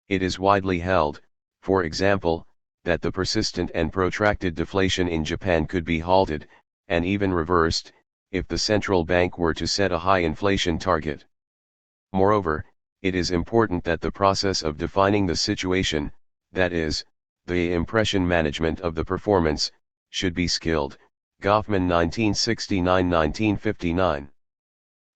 It is widely held, for example, that the persistent and protracted deflation in Japan could be halted, and even reversed, if the central bank were to set a high inflation target. Moreover, it is important that the process of defining the situation, that is, the impression management of the performance, should be skilled. Goffman 1969-1959.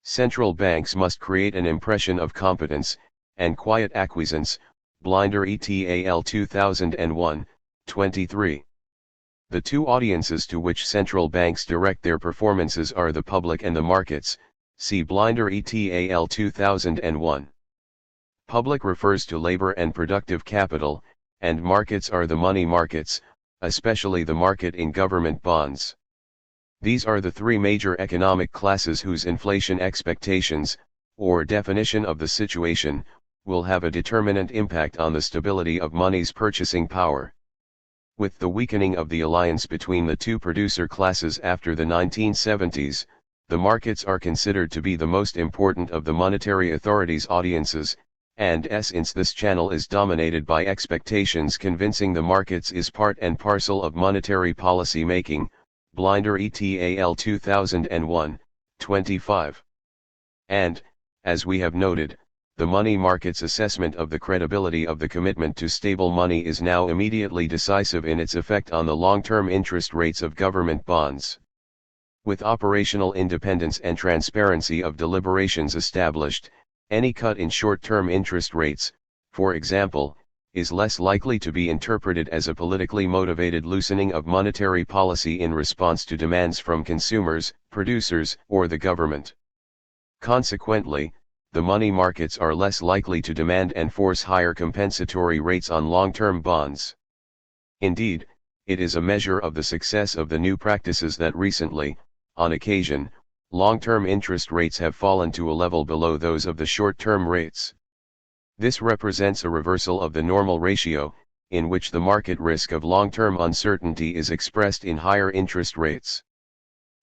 Central banks must create an impression of competence, and quiet acquiescence, Blinder et al. 2001, 23. The two audiences to which central banks direct their performances are the public and the markets, See Blinder et al. 2001. Public refers to labor and productive capital, and markets are the money markets, especially the market in government bonds. These are the three major economic classes whose inflation expectations, or definition of the situation, will have a determinant impact on the stability of money's purchasing power. With the weakening of the alliance between the two producer classes after the 1970s, the markets are considered to be the most important of the monetary authorities' audiences, and since this channel is dominated by expectations convincing the markets is part and parcel of monetary policy making, Blinder et al. 2001, 25. And, as we have noted, the money market's assessment of the credibility of the commitment to stable money is now immediately decisive in its effect on the long-term interest rates of government bonds. With operational independence and transparency of deliberations established, any cut in short-term interest rates, for example, is less likely to be interpreted as a politically motivated loosening of monetary policy in response to demands from consumers, producers, or the government. Consequently, the money markets are less likely to demand and force higher compensatory rates on long-term bonds. Indeed, it is a measure of the success of the new practices that recently, on occasion, long-term interest rates have fallen to a level below those of the short-term rates. This represents a reversal of the normal ratio, in which the market risk of long-term uncertainty is expressed in higher interest rates.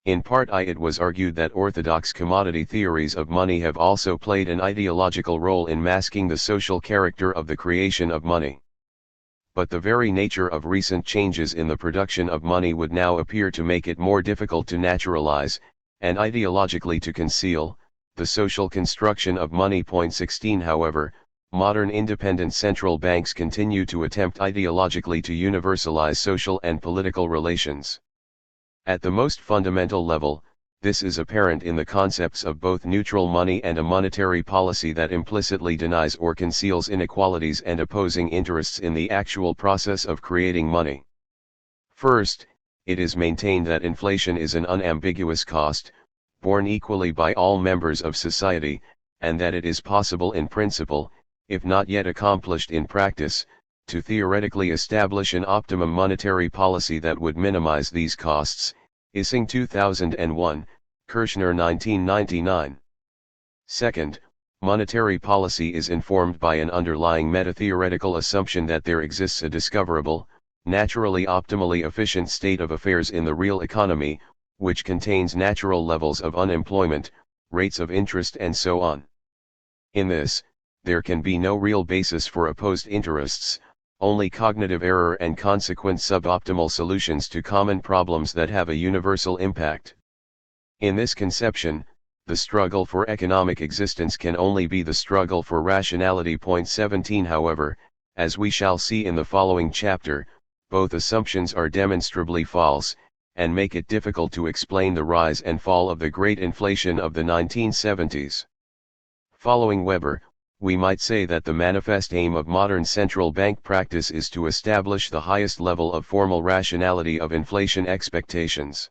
In part it was argued that orthodox commodity theories of money have also played an ideological role in masking the social character of the creation of money. But the very nature of recent changes in the production of money would now appear to make it more difficult to naturalize, and ideologically to conceal, the social construction of money. 16 However, modern independent central banks continue to attempt ideologically to universalize social and political relations. At the most fundamental level, this is apparent in the concepts of both neutral money and a monetary policy that implicitly denies or conceals inequalities and opposing interests in the actual process of creating money. First, it is maintained that inflation is an unambiguous cost, borne equally by all members of society, and that it is possible in principle, if not yet accomplished in practice, to theoretically establish an optimum monetary policy that would minimize these costs. Ising 2001, Kirshner 1999. Second, monetary policy is informed by an underlying meta-theoretical assumption that there exists a discoverable, naturally optimally efficient state of affairs in the real economy, which contains natural levels of unemployment, rates of interest and so on. In this, there can be no real basis for opposed interests, only cognitive error and consequent suboptimal solutions to common problems that have a universal impact. In this conception, the struggle for economic existence can only be the struggle for rationality. 17 However, as we shall see in the following chapter, both assumptions are demonstrably false, and make it difficult to explain the rise and fall of the great inflation of the 1970s. Following Weber, we might say that the manifest aim of modern central bank practice is to establish the highest level of formal rationality of inflation expectations.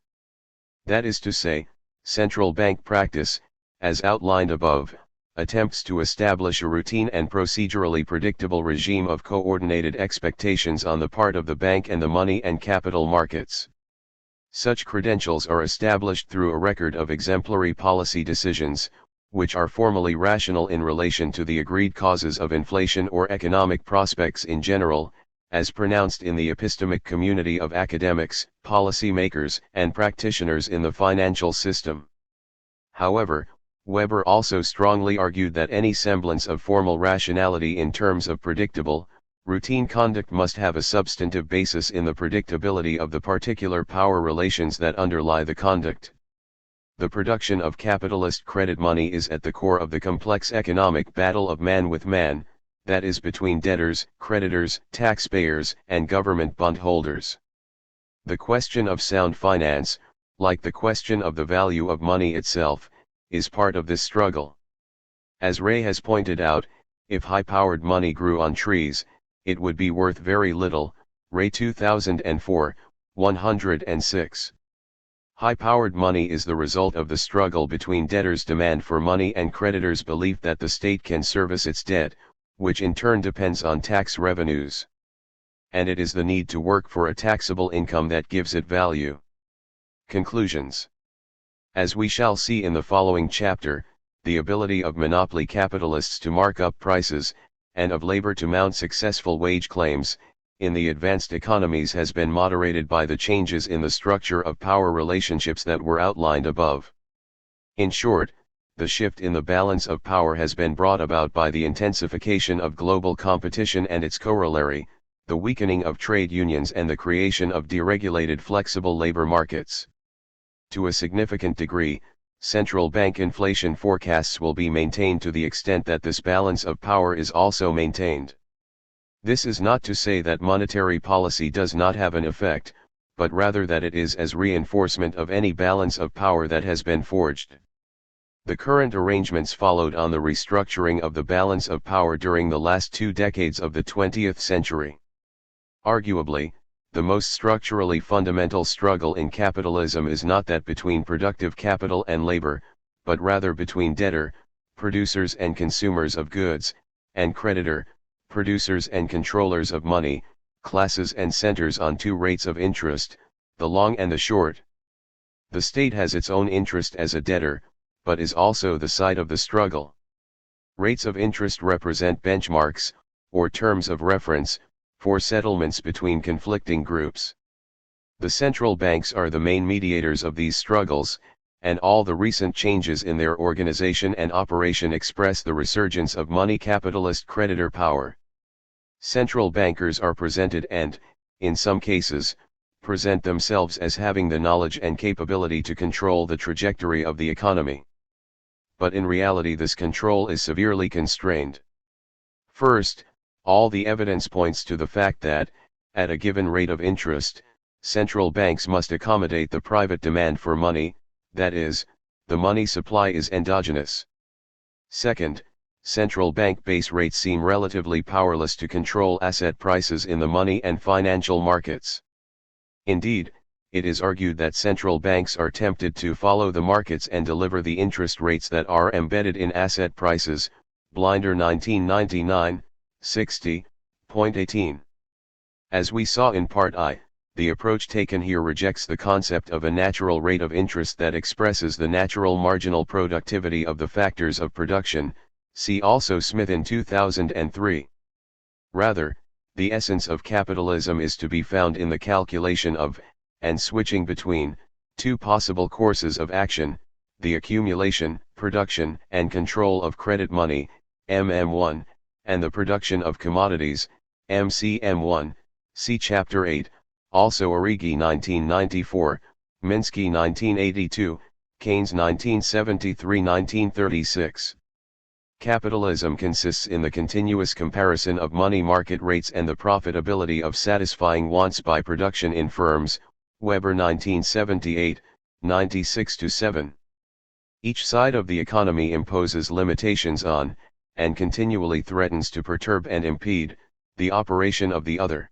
That is to say, central bank practice, as outlined above, attempts to establish a routine and procedurally predictable regime of coordinated expectations on the part of the bank and the money and capital markets. Such credentials are established through a record of exemplary policy decisions, which are formally rational in relation to the agreed causes of inflation or economic prospects in general, as pronounced in the epistemic community of academics, policy makers, and practitioners in the financial system. However, Weber also strongly argued that any semblance of formal rationality in terms of predictable, routine conduct must have a substantive basis in the predictability of the particular power relations that underlie the conduct. The production of capitalist credit money is at the core of the complex economic battle of man with man, that is between debtors, creditors, taxpayers, and government bondholders. The question of sound finance, like the question of the value of money itself, is part of this struggle. As Ray has pointed out, if high-powered money grew on trees, it would be worth very little. Ray 2004, 106. High-powered money is the result of the struggle between debtors' demand for money and creditors' belief that the state can service its debt, which in turn depends on tax revenues. And it is the need to work for a taxable income that gives it value. Conclusions. As we shall see in the following chapter, the ability of monopoly capitalists to mark up prices, and of labor to mount successful wage claims, in the advanced economies has been moderated by the changes in the structure of power relationships that were outlined above. In short, the shift in the balance of power has been brought about by the intensification of global competition and its corollary, the weakening of trade unions and the creation of deregulated flexible labor markets. To a significant degree, central bank inflation forecasts will be maintained to the extent that this balance of power is also maintained. This is not to say that monetary policy does not have an effect, but rather that it is as reinforcement of any balance of power that has been forged. The current arrangements followed on the restructuring of the balance of power during the last 2 decades of the 20th century. Arguably, the most structurally fundamental struggle in capitalism is not that between productive capital and labor, but rather between debtor, producers and consumers of goods, and creditor, producers and controllers of money, classes and centers on 2 rates of interest, the long and the short. The state has its own interest as a debtor, but is also the side of the struggle. Rates of interest represent benchmarks, or terms of reference, for settlements between conflicting groups. The central banks are the main mediators of these struggles, and all the recent changes in their organization and operation express the resurgence of money capitalist creditor power. Central bankers are presented and, in some cases, present themselves as having the knowledge and capability to control the trajectory of the economy. But in reality this control is severely constrained. First, all the evidence points to the fact that, at a given rate of interest, central banks must accommodate the private demand for money, that is, the money supply is endogenous. Second, central bank base rates seem relatively powerless to control asset prices in the money and financial markets. Indeed, it is argued that central banks are tempted to follow the markets and deliver the interest rates that are embedded in asset prices, Blinder 1999, 60.18. As we saw in Part I, the approach taken here rejects the concept of a natural rate of interest that expresses the natural marginal productivity of the factors of production, see also Smith in 2003. Rather, the essence of capitalism is to be found in the calculation of, and switching between, 2 possible courses of action, the accumulation, production, and control of credit money, MM1, and the production of commodities, MCM1, see Chapter 8, also Origi 1994, Minsky 1982, Keynes 1973-1936. Capitalism consists in the continuous comparison of money market rates and the profitability of satisfying wants by production in firms, Weber 1978, 96-7. Each side of the economy imposes limitations on, and continually threatens to perturb and impede, the operation of the other.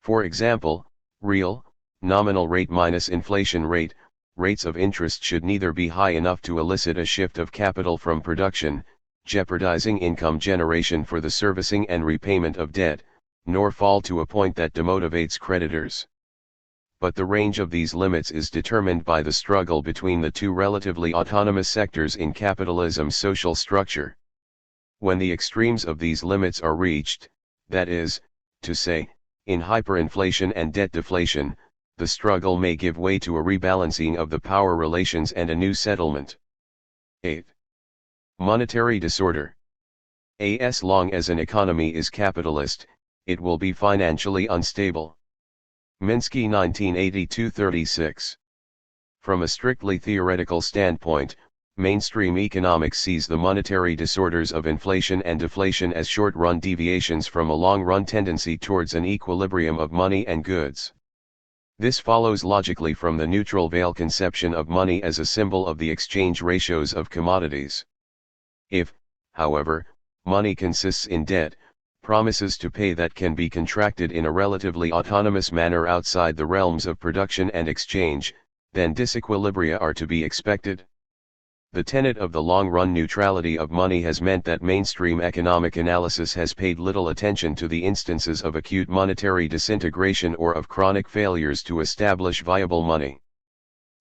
For example, real, nominal rate minus inflation rate, rates of interest should neither be high enough to elicit a shift of capital from production, jeopardizing income generation for the servicing and repayment of debt, nor fall to a point that demotivates creditors. But the range of these limits is determined by the struggle between the 2 relatively autonomous sectors in capitalism's social structure. When the extremes of these limits are reached, that is, to say, in hyperinflation and debt deflation, the struggle may give way to a rebalancing of the power relations and a new settlement. 8. Monetary disorder. As long as an economy is capitalist, it will be financially unstable. Minsky 1982-36. From a strictly theoretical standpoint, mainstream economics sees the monetary disorders of inflation and deflation as short-run deviations from a long-run tendency towards an equilibrium of money and goods. This follows logically from the neutral veil conception of money as a symbol of the exchange ratios of commodities. If, however, money consists in debt, promises to pay that can be contracted in a relatively autonomous manner outside the realms of production and exchange, then disequilibria are to be expected. The tenet of the long-run neutrality of money has meant that mainstream economic analysis has paid little attention to the instances of acute monetary disintegration or of chronic failures to establish viable money.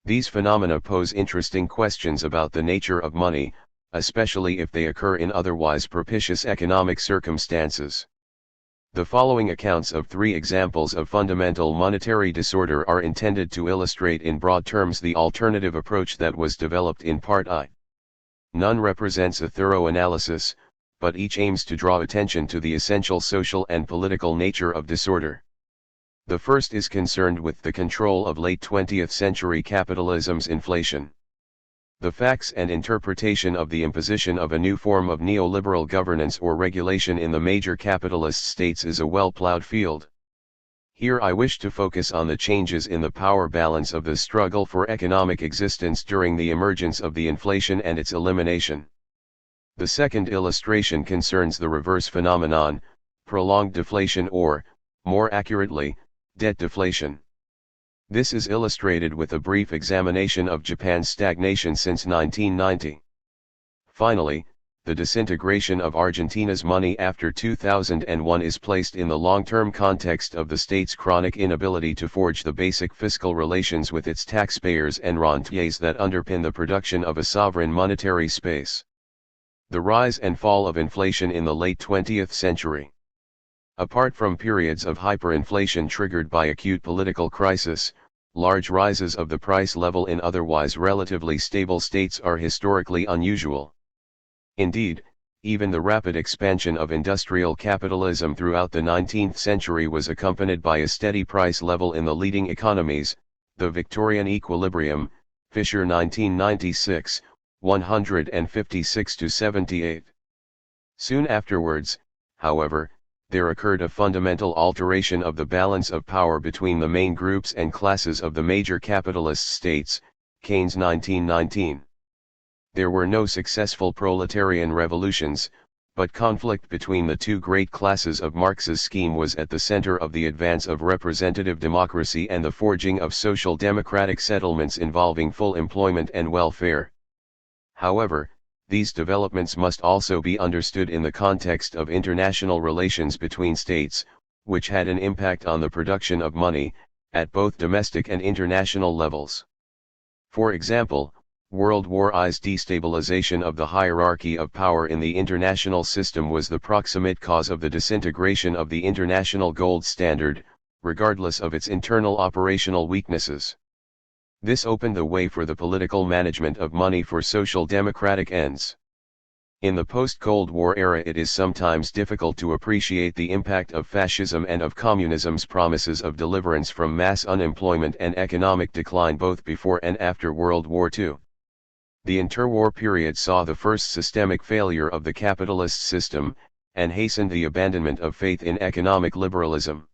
These phenomena pose interesting questions about the nature of money, especially if they occur in otherwise propitious economic circumstances. The following accounts of 3 examples of fundamental monetary disorder are intended to illustrate in broad terms the alternative approach that was developed in Part I. None represents a thorough analysis, but each aims to draw attention to the essential social and political nature of disorder. The first is concerned with the control of late 20th century capitalism's inflation. The facts and interpretation of the imposition of a new form of neoliberal governance or regulation in the major capitalist states is a well-plowed field. Here I wish to focus on the changes in the power balance of the struggle for economic existence during the emergence of the inflation and its elimination. The second illustration concerns the reverse phenomenon, prolonged deflation or, more accurately, debt deflation. This is illustrated with a brief examination of Japan's stagnation since 1990. Finally, the disintegration of Argentina's money after 2001 is placed in the long-term context of the state's chronic inability to forge the basic fiscal relations with its taxpayers and rentiers that underpin the production of a sovereign monetary space. The rise and fall of inflation in the late 20th century. Apart from periods of hyperinflation triggered by acute political crisis, large rises of the price level in otherwise relatively stable states are historically unusual. Indeed, even the rapid expansion of industrial capitalism throughout the 19th century was accompanied by a steady price level in the leading economies, the Victorian equilibrium, Fisher 1996, 156-78. Soon afterwards, however, there occurred a fundamental alteration of the balance of power between the main groups and classes of the major capitalist states, Keynes 1919. There were no successful proletarian revolutions, but conflict between the two great classes of Marx's scheme was at the center of the advance of representative democracy and the forging of social democratic settlements involving full employment and welfare. However, these developments must also be understood in the context of international relations between states, which had an impact on the production of money, at both domestic and international levels. For example, World War I's destabilization of the hierarchy of power in the international system was the proximate cause of the disintegration of the international gold standard, regardless of its internal operational weaknesses. This opened the way for the political management of money for social democratic ends. In the post-Cold War era, it is sometimes difficult to appreciate the impact of fascism and of communism's promises of deliverance from mass unemployment and economic decline both before and after World War II. The interwar period saw the first systemic failure of the capitalist system, and hastened the abandonment of faith in economic liberalism.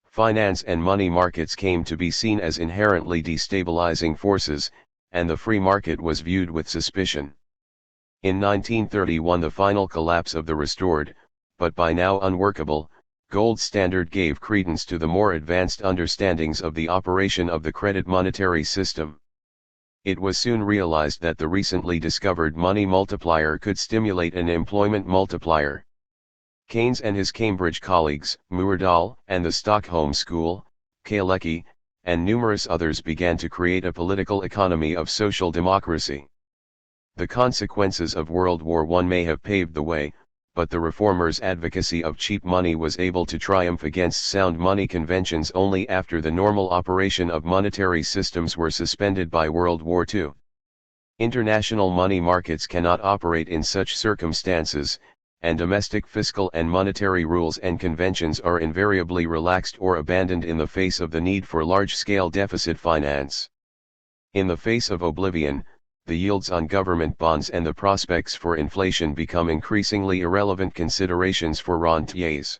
Finance and money markets came to be seen as inherently destabilizing forces, and the free market was viewed with suspicion. In 1931 the final collapse of the restored, but by now unworkable, gold standard gave credence to the more advanced understandings of the operation of the credit monetary system. It was soon realized that the recently discovered money multiplier could stimulate an employment multiplier. Keynes and his Cambridge colleagues, Myrdal and the Stockholm School, Kalecki, and numerous others began to create a political economy of social democracy. The consequences of World War I may have paved the way, but the reformers' advocacy of cheap money was able to triumph against sound money conventions only after the normal operation of monetary systems were suspended by World War II. International money markets cannot operate in such circumstances, and domestic fiscal and monetary rules and conventions are invariably relaxed or abandoned in the face of the need for large-scale deficit finance. In the face of oblivion, the yields on government bonds and the prospects for inflation become increasingly irrelevant considerations for rentiers.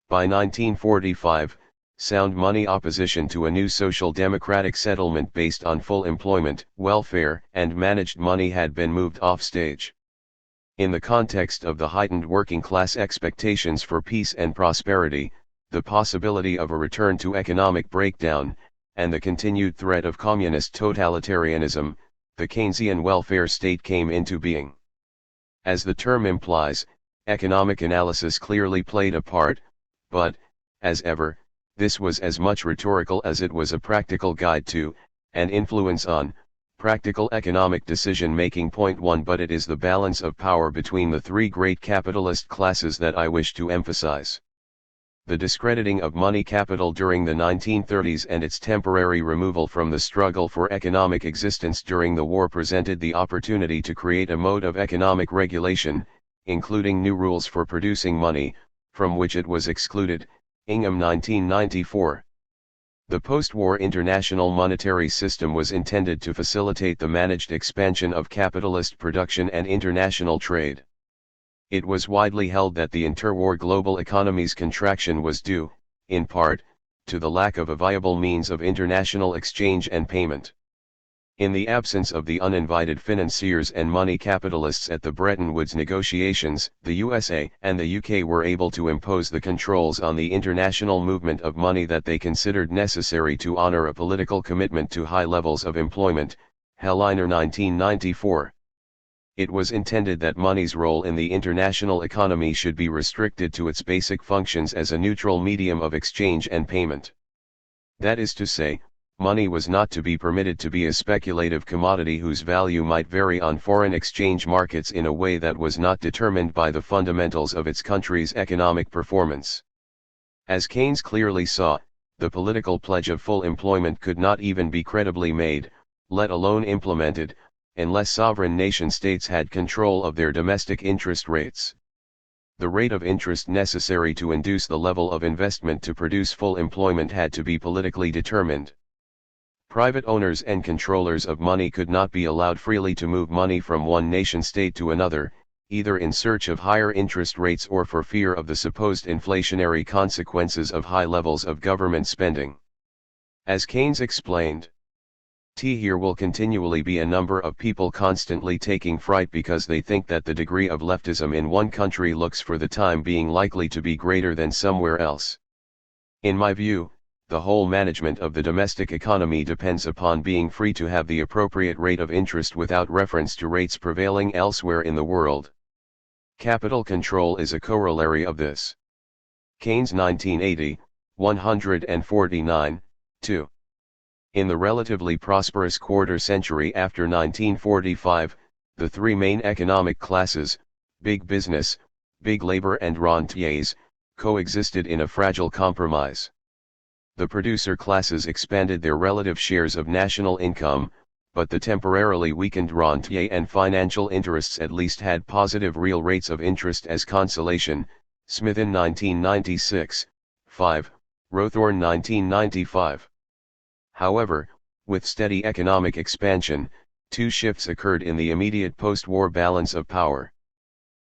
By 1945, sound money opposition to a new social democratic settlement based on full employment, welfare, and managed money had been moved off stage. In the context of the heightened working class expectations for peace and prosperity, the possibility of a return to economic breakdown, and the continued threat of communist totalitarianism, the Keynesian welfare state came into being. As the term implies, economic analysis clearly played a part, but, as ever, this was as much rhetorical as it was a practical guide to, and influence on, practical economic decision-making. Point 1. But it is the balance of power between the three great capitalist classes that I wish to emphasize. The discrediting of money capital during the 1930s and its temporary removal from the struggle for economic existence during the war presented the opportunity to create a mode of economic regulation, including new rules for producing money, from which it was excluded. Ingham, 1994. The post-war international monetary system was intended to facilitate the managed expansion of capitalist production and international trade. It was widely held that the interwar global economy's contraction was due, in part, to the lack of a viable means of international exchange and payment. In the absence of the uninvited financiers and money capitalists at the Bretton Woods negotiations, the USA and the UK were able to impose the controls on the international movement of money that they considered necessary to honor a political commitment to high levels of employment. Helliner, 1994. It was intended that money's role in the international economy should be restricted to its basic functions as a neutral medium of exchange and payment. That is to say, money was not to be permitted to be a speculative commodity whose value might vary on foreign exchange markets in a way that was not determined by the fundamentals of its country's economic performance. As Keynes clearly saw, the political pledge of full employment could not even be credibly made, let alone implemented, unless sovereign nation-states had control of their domestic interest rates. The rate of interest necessary to induce the level of investment to produce full employment had to be politically determined. Private owners and controllers of money could not be allowed freely to move money from one nation-state to another, either in search of higher interest rates or for fear of the supposed inflationary consequences of high levels of government spending. As Keynes explained, here will continually be a number of people constantly taking fright because they think that the degree of leftism in one country looks for the time being likely to be greater than somewhere else. In my view, the whole management of the domestic economy depends upon being free to have the appropriate rate of interest without reference to rates prevailing elsewhere in the world. Capital control is a corollary of this. Keynes, 1980, 149, 2. In the relatively prosperous quarter-century after 1945, the three main economic classes, big business, big labor and rentiers, coexisted in a fragile compromise. The producer classes expanded their relative shares of national income, but the temporarily weakened rentier and financial interests at least had positive real rates of interest as consolation. Smithen, 1996, 5, Rowthorne, 1995. However, with steady economic expansion, two shifts occurred in the immediate post-war balance of power.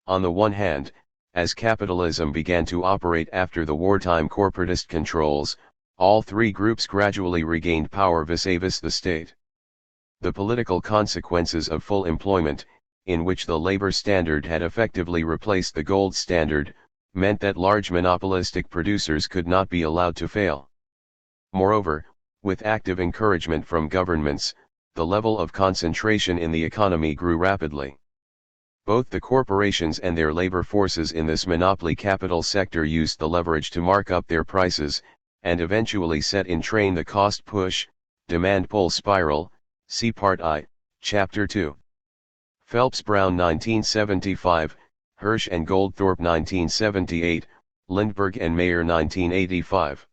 On the one hand, as capitalism began to operate after the wartime corporatist controls, all three groups gradually regained power vis-a-vis the state. The political consequences of full employment, in which the labor standard had effectively replaced the gold standard, meant that large monopolistic producers could not be allowed to fail. Moreover, with active encouragement from governments, the level of concentration in the economy grew rapidly. Both the corporations and their labor forces in this monopoly capital sector used the leverage to mark up their prices, and eventually set in train the cost push, demand pull spiral. See Part I, Chapter 2. Phelps Brown, 1975, Hirsch and Goldthorpe, 1978, Lindbergh and Mayer, 1985.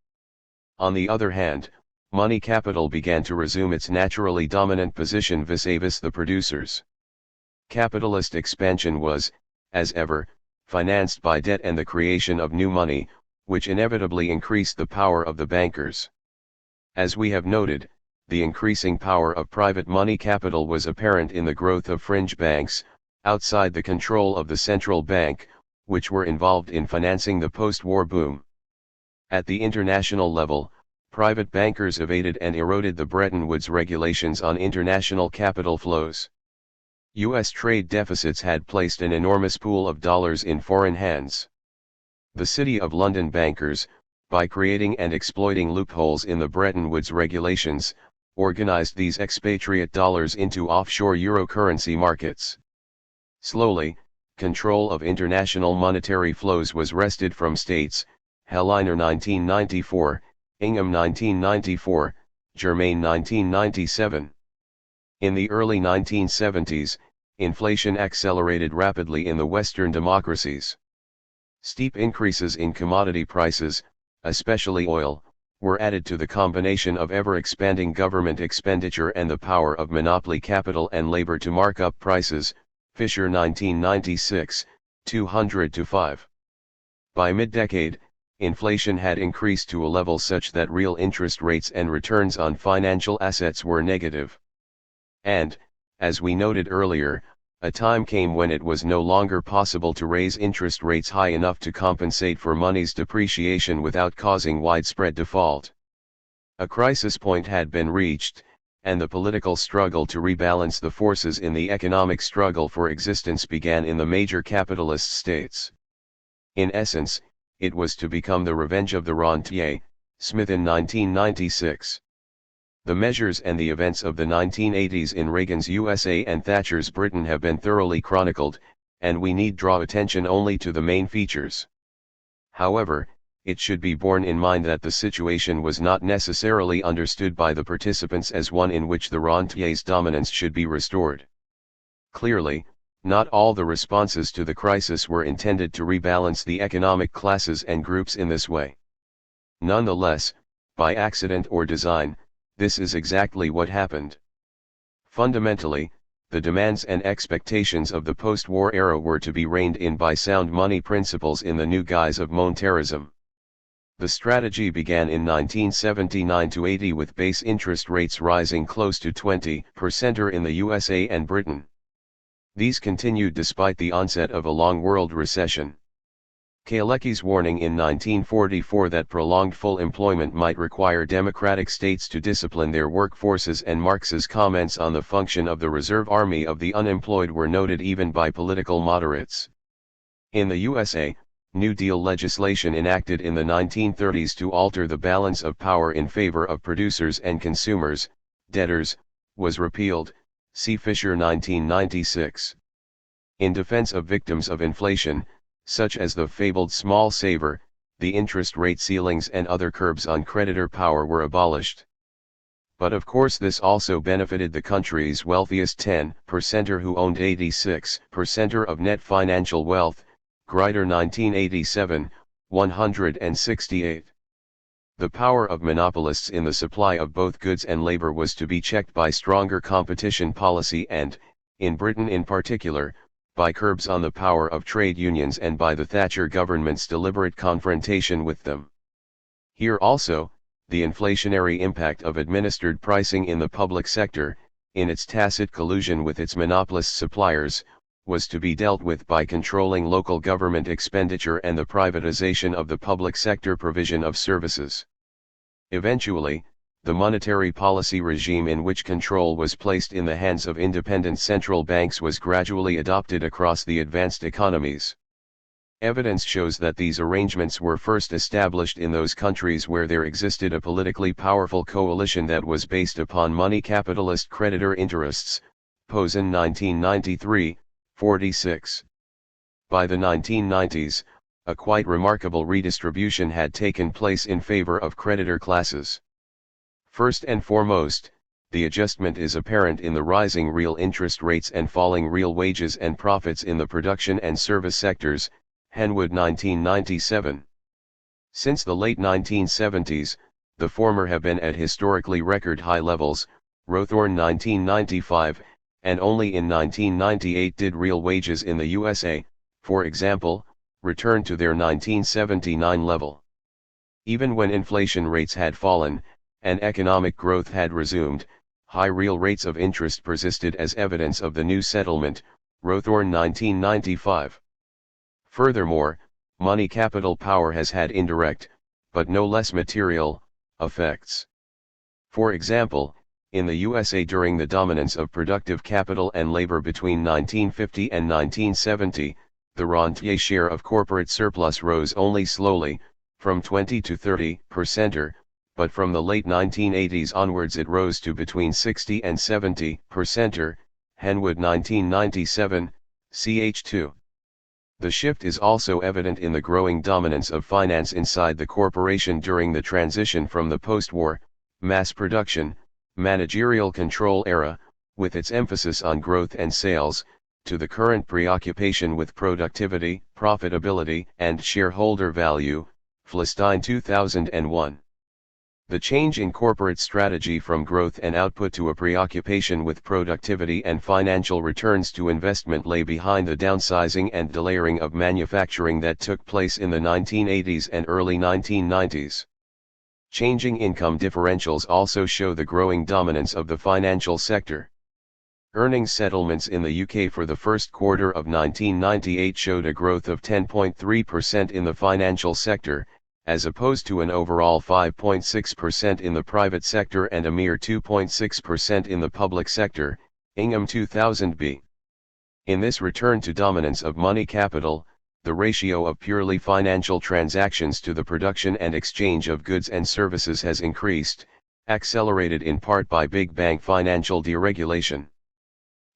On the other hand, money capital began to resume its naturally dominant position vis-a-vis the producers. Capitalist expansion was, as ever, financed by debt and the creation of new money, which inevitably increased the power of the bankers. As we have noted, the increasing power of private money capital was apparent in the growth of fringe banks, outside the control of the central bank, which were involved in financing the post-war boom. At the international level, private bankers evaded and eroded the Bretton Woods regulations on international capital flows. U.S. trade deficits had placed an enormous pool of dollars in foreign hands. The City of London bankers, by creating and exploiting loopholes in the Bretton Woods regulations, organized these expatriate dollars into offshore euro currency markets. Slowly, control of international monetary flows was wrested from states, Heliner 1994, Ingham 1994, Germain 1997. In the early 1970s, inflation accelerated rapidly in the Western democracies. Steep increases in commodity prices, especially oil, were added to the combination of ever-expanding government expenditure and the power of monopoly capital and labor to mark up prices, Fisher 1996, 200-5. By mid-decade, inflation had increased to a level such that real interest rates and returns on financial assets were negative. And, as we noted earlier, a time came when it was no longer possible to raise interest rates high enough to compensate for money's depreciation without causing widespread default. A crisis point had been reached, and the political struggle to rebalance the forces in the economic struggle for existence began in the major capitalist states. In essence, it was to become the revenge of the rentier, Smith in 1996. The measures and the events of the 1980s in Reagan's USA and Thatcher's Britain have been thoroughly chronicled, and we need draw attention only to the main features. However, it should be borne in mind that the situation was not necessarily understood by the participants as one in which the rentier's dominance should be restored. Clearly, not all the responses to the crisis were intended to rebalance the economic classes and groups in this way. Nonetheless, by accident or design, this is exactly what happened. Fundamentally, the demands and expectations of the post-war era were to be reined in by sound money principles in the new guise of monetarism. The strategy began in 1979-80 with base interest rates rising close to 20% in the USA and Britain. These continued despite the onset of a long world recession. Kalecki's warning in 1944 that prolonged full employment might require democratic states to discipline their workforces and Marx's comments on the function of the reserve army of the unemployed were noted even by political moderates. In the USA, New Deal legislation enacted in the 1930s to alter the balance of power in favor of producers and consumers, debtors, was repealed, see Fisher 1996. In defense of victims of inflation, such as the fabled small saver, the interest rate ceilings and other curbs on creditor power were abolished. But of course this also benefited the country's wealthiest 10%er who owned 86% of net financial wealth, Grider 1987, 168. The power of monopolists in the supply of both goods and labor was to be checked by stronger competition policy and, in Britain in particular, by curbs on the power of trade unions and by the Thatcher government's deliberate confrontation with them. Here also, the inflationary impact of administered pricing in the public sector, in its tacit collusion with its monopolist suppliers, was to be dealt with by controlling local government expenditure and the privatization of the public sector provision of services. Eventually, the monetary policy regime in which control was placed in the hands of independent central banks was gradually adopted across the advanced economies. Evidence shows that these arrangements were first established in those countries where there existed a politically powerful coalition that was based upon money capitalist creditor interests, Posen 1993, 46. By the 1990s, a quite remarkable redistribution had taken place in favor of creditor classes. First and foremost, the adjustment is apparent in the rising real interest rates and falling real wages and profits in the production and service sectors, Henwood 1997. Since the late 1970s, the former have been at historically record high levels, Rowthorne 1995, and only in 1998 did real wages in the USA, for example, return to their 1979 level. Even when inflation rates had fallen, and economic growth had resumed, high real rates of interest persisted as evidence of the new settlement, Rowthorne 1995. Furthermore, money capital power has had indirect, but no less material, effects. For example, in the USA during the dominance of productive capital and labor between 1950 and 1970, the rentier share of corporate surplus rose only slowly, from 20 to 30%, but from the late 1980s onwards it rose to between 60 and 70%, Henwood 1997, ch. 2. The shift is also evident in the growing dominance of finance inside the corporation during the transition from the post-war, mass production, managerial control era, with its emphasis on growth and sales, to the current preoccupation with productivity, profitability, and shareholder value, Fleistine 2001. The change in corporate strategy from growth and output to a preoccupation with productivity and financial returns to investment lay behind the downsizing and delayering of manufacturing that took place in the 1980s and early 1990s. Changing income differentials also show the growing dominance of the financial sector. Earnings settlements in the UK for the first quarter of 1998 showed a growth of 10.3% in the financial sector, as opposed to an overall 5.6% in the private sector and a mere 2.6% in the public sector, Ingham 2000b. In this return to dominance of money capital, the ratio of purely financial transactions to the production and exchange of goods and services has increased, accelerated in part by big bank financial deregulation.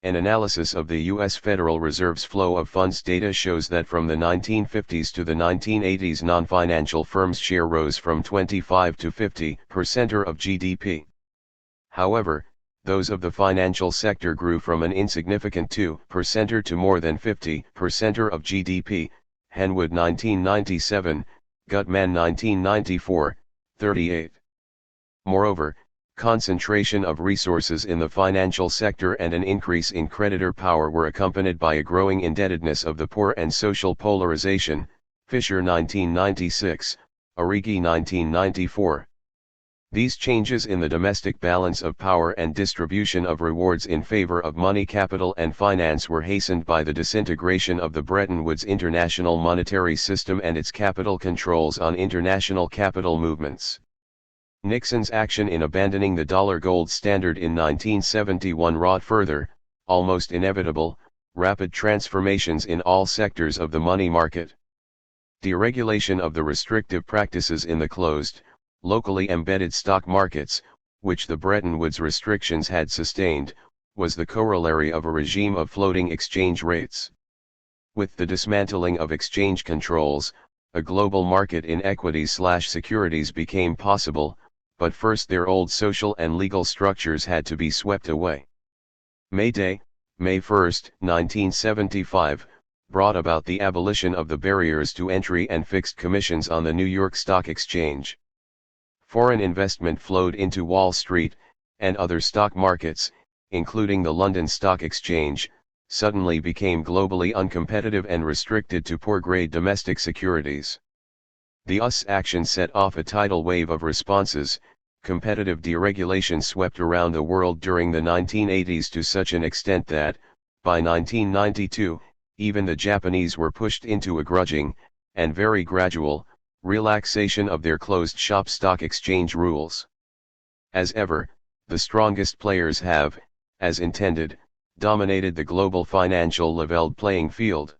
An analysis of the U.S. Federal Reserve's flow of funds data shows that from the 1950s to the 1980s non-financial firms' share rose from 25 to 50% of GDP. However, those of the financial sector grew from an insignificant 2% to more than 50% of GDP, Henwood 1997, Gutman 1994, 38. Moreover, concentration of resources in the financial sector and an increase in creditor power were accompanied by a growing indebtedness of the poor and social polarization, Fisher 1996, Arrighi 1994. These changes in the domestic balance of power and distribution of rewards in favor of money capital and finance were hastened by the disintegration of the Bretton Woods international monetary system and its capital controls on international capital movements. Nixon's action in abandoning the dollar gold standard in 1971 wrought further, almost inevitable, rapid transformations in all sectors of the money market. Deregulation of the restrictive practices in the closed, locally embedded stock markets, which the Bretton Woods restrictions had sustained, was the corollary of a regime of floating exchange rates. With the dismantling of exchange controls, a global market in equities/securities became possible, but first their old social and legal structures had to be swept away. May Day, May 1, 1975, brought about the abolition of the barriers to entry and fixed commissions on the New York Stock Exchange. Foreign investment flowed into Wall Street, and other stock markets, including the London Stock Exchange, suddenly became globally uncompetitive and restricted to poor-grade domestic securities. The US action set off a tidal wave of responses. Competitive deregulation swept around the world during the 1980s to such an extent that, by 1992, even the Japanese were pushed into a grudging, and very gradual, relaxation of their closed-shop stock exchange rules. As ever, the strongest players have, as intended, dominated the global financial leveled playing field.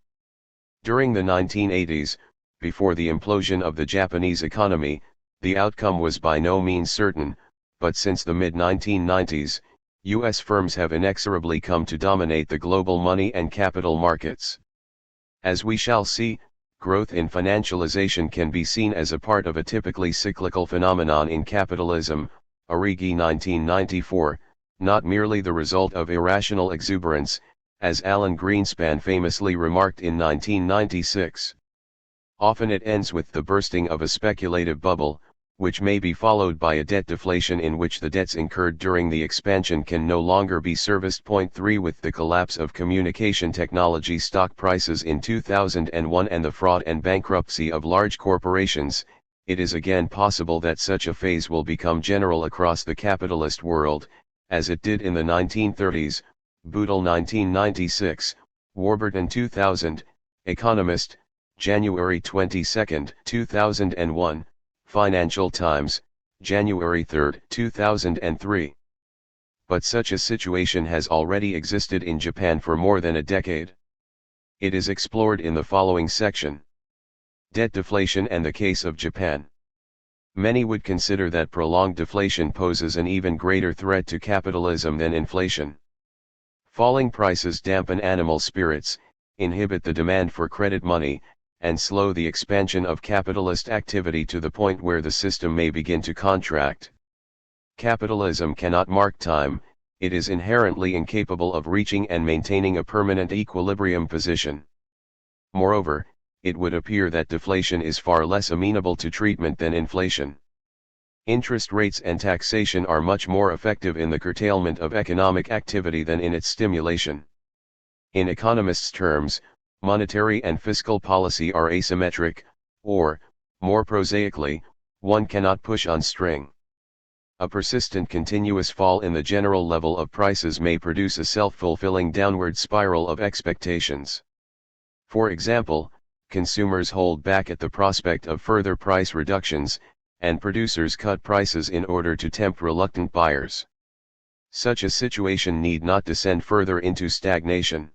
During the 1980s, before the implosion of the Japanese economy, the outcome was by no means certain, but since the mid-1990s, U.S. firms have inexorably come to dominate the global money and capital markets. As we shall see, growth in financialization can be seen as a part of a typically cyclical phenomenon in capitalism, Arrighi 1994, not merely the result of irrational exuberance, as Alan Greenspan famously remarked in 1996. Often it ends with the bursting of a speculative bubble, which may be followed by a debt deflation in which the debts incurred during the expansion can no longer be serviced. Point 3 With the collapse of communication technology stock prices in 2001 and the fraud and bankruptcy of large corporations, it is again possible that such a phase will become general across the capitalist world, as it did in the 1930s, Bootle 1996, Warburton 2000, Economist, January 22, 2001, Financial Times, January 3, 2003. But such a situation has already existed in Japan for more than a decade. It is explored in the following section. Debt deflation and the case of Japan. Many would consider that prolonged deflation poses an even greater threat to capitalism than inflation. Falling prices dampen animal spirits, inhibit the demand for credit money, and slow the expansion of capitalist activity to the point where the system may begin to contract. Capitalism cannot mark time, it is inherently incapable of reaching and maintaining a permanent equilibrium position. Moreover, it would appear that deflation is far less amenable to treatment than inflation. Interest rates and taxation are much more effective in the curtailment of economic activity than in its stimulation. In economists' terms, monetary and fiscal policy are asymmetric, or, more prosaically, one cannot push on string. A persistent continuous fall in the general level of prices may produce a self-fulfilling downward spiral of expectations. For example, consumers hold back at the prospect of further price reductions, and producers cut prices in order to tempt reluctant buyers. Such a situation need not descend further into stagnation.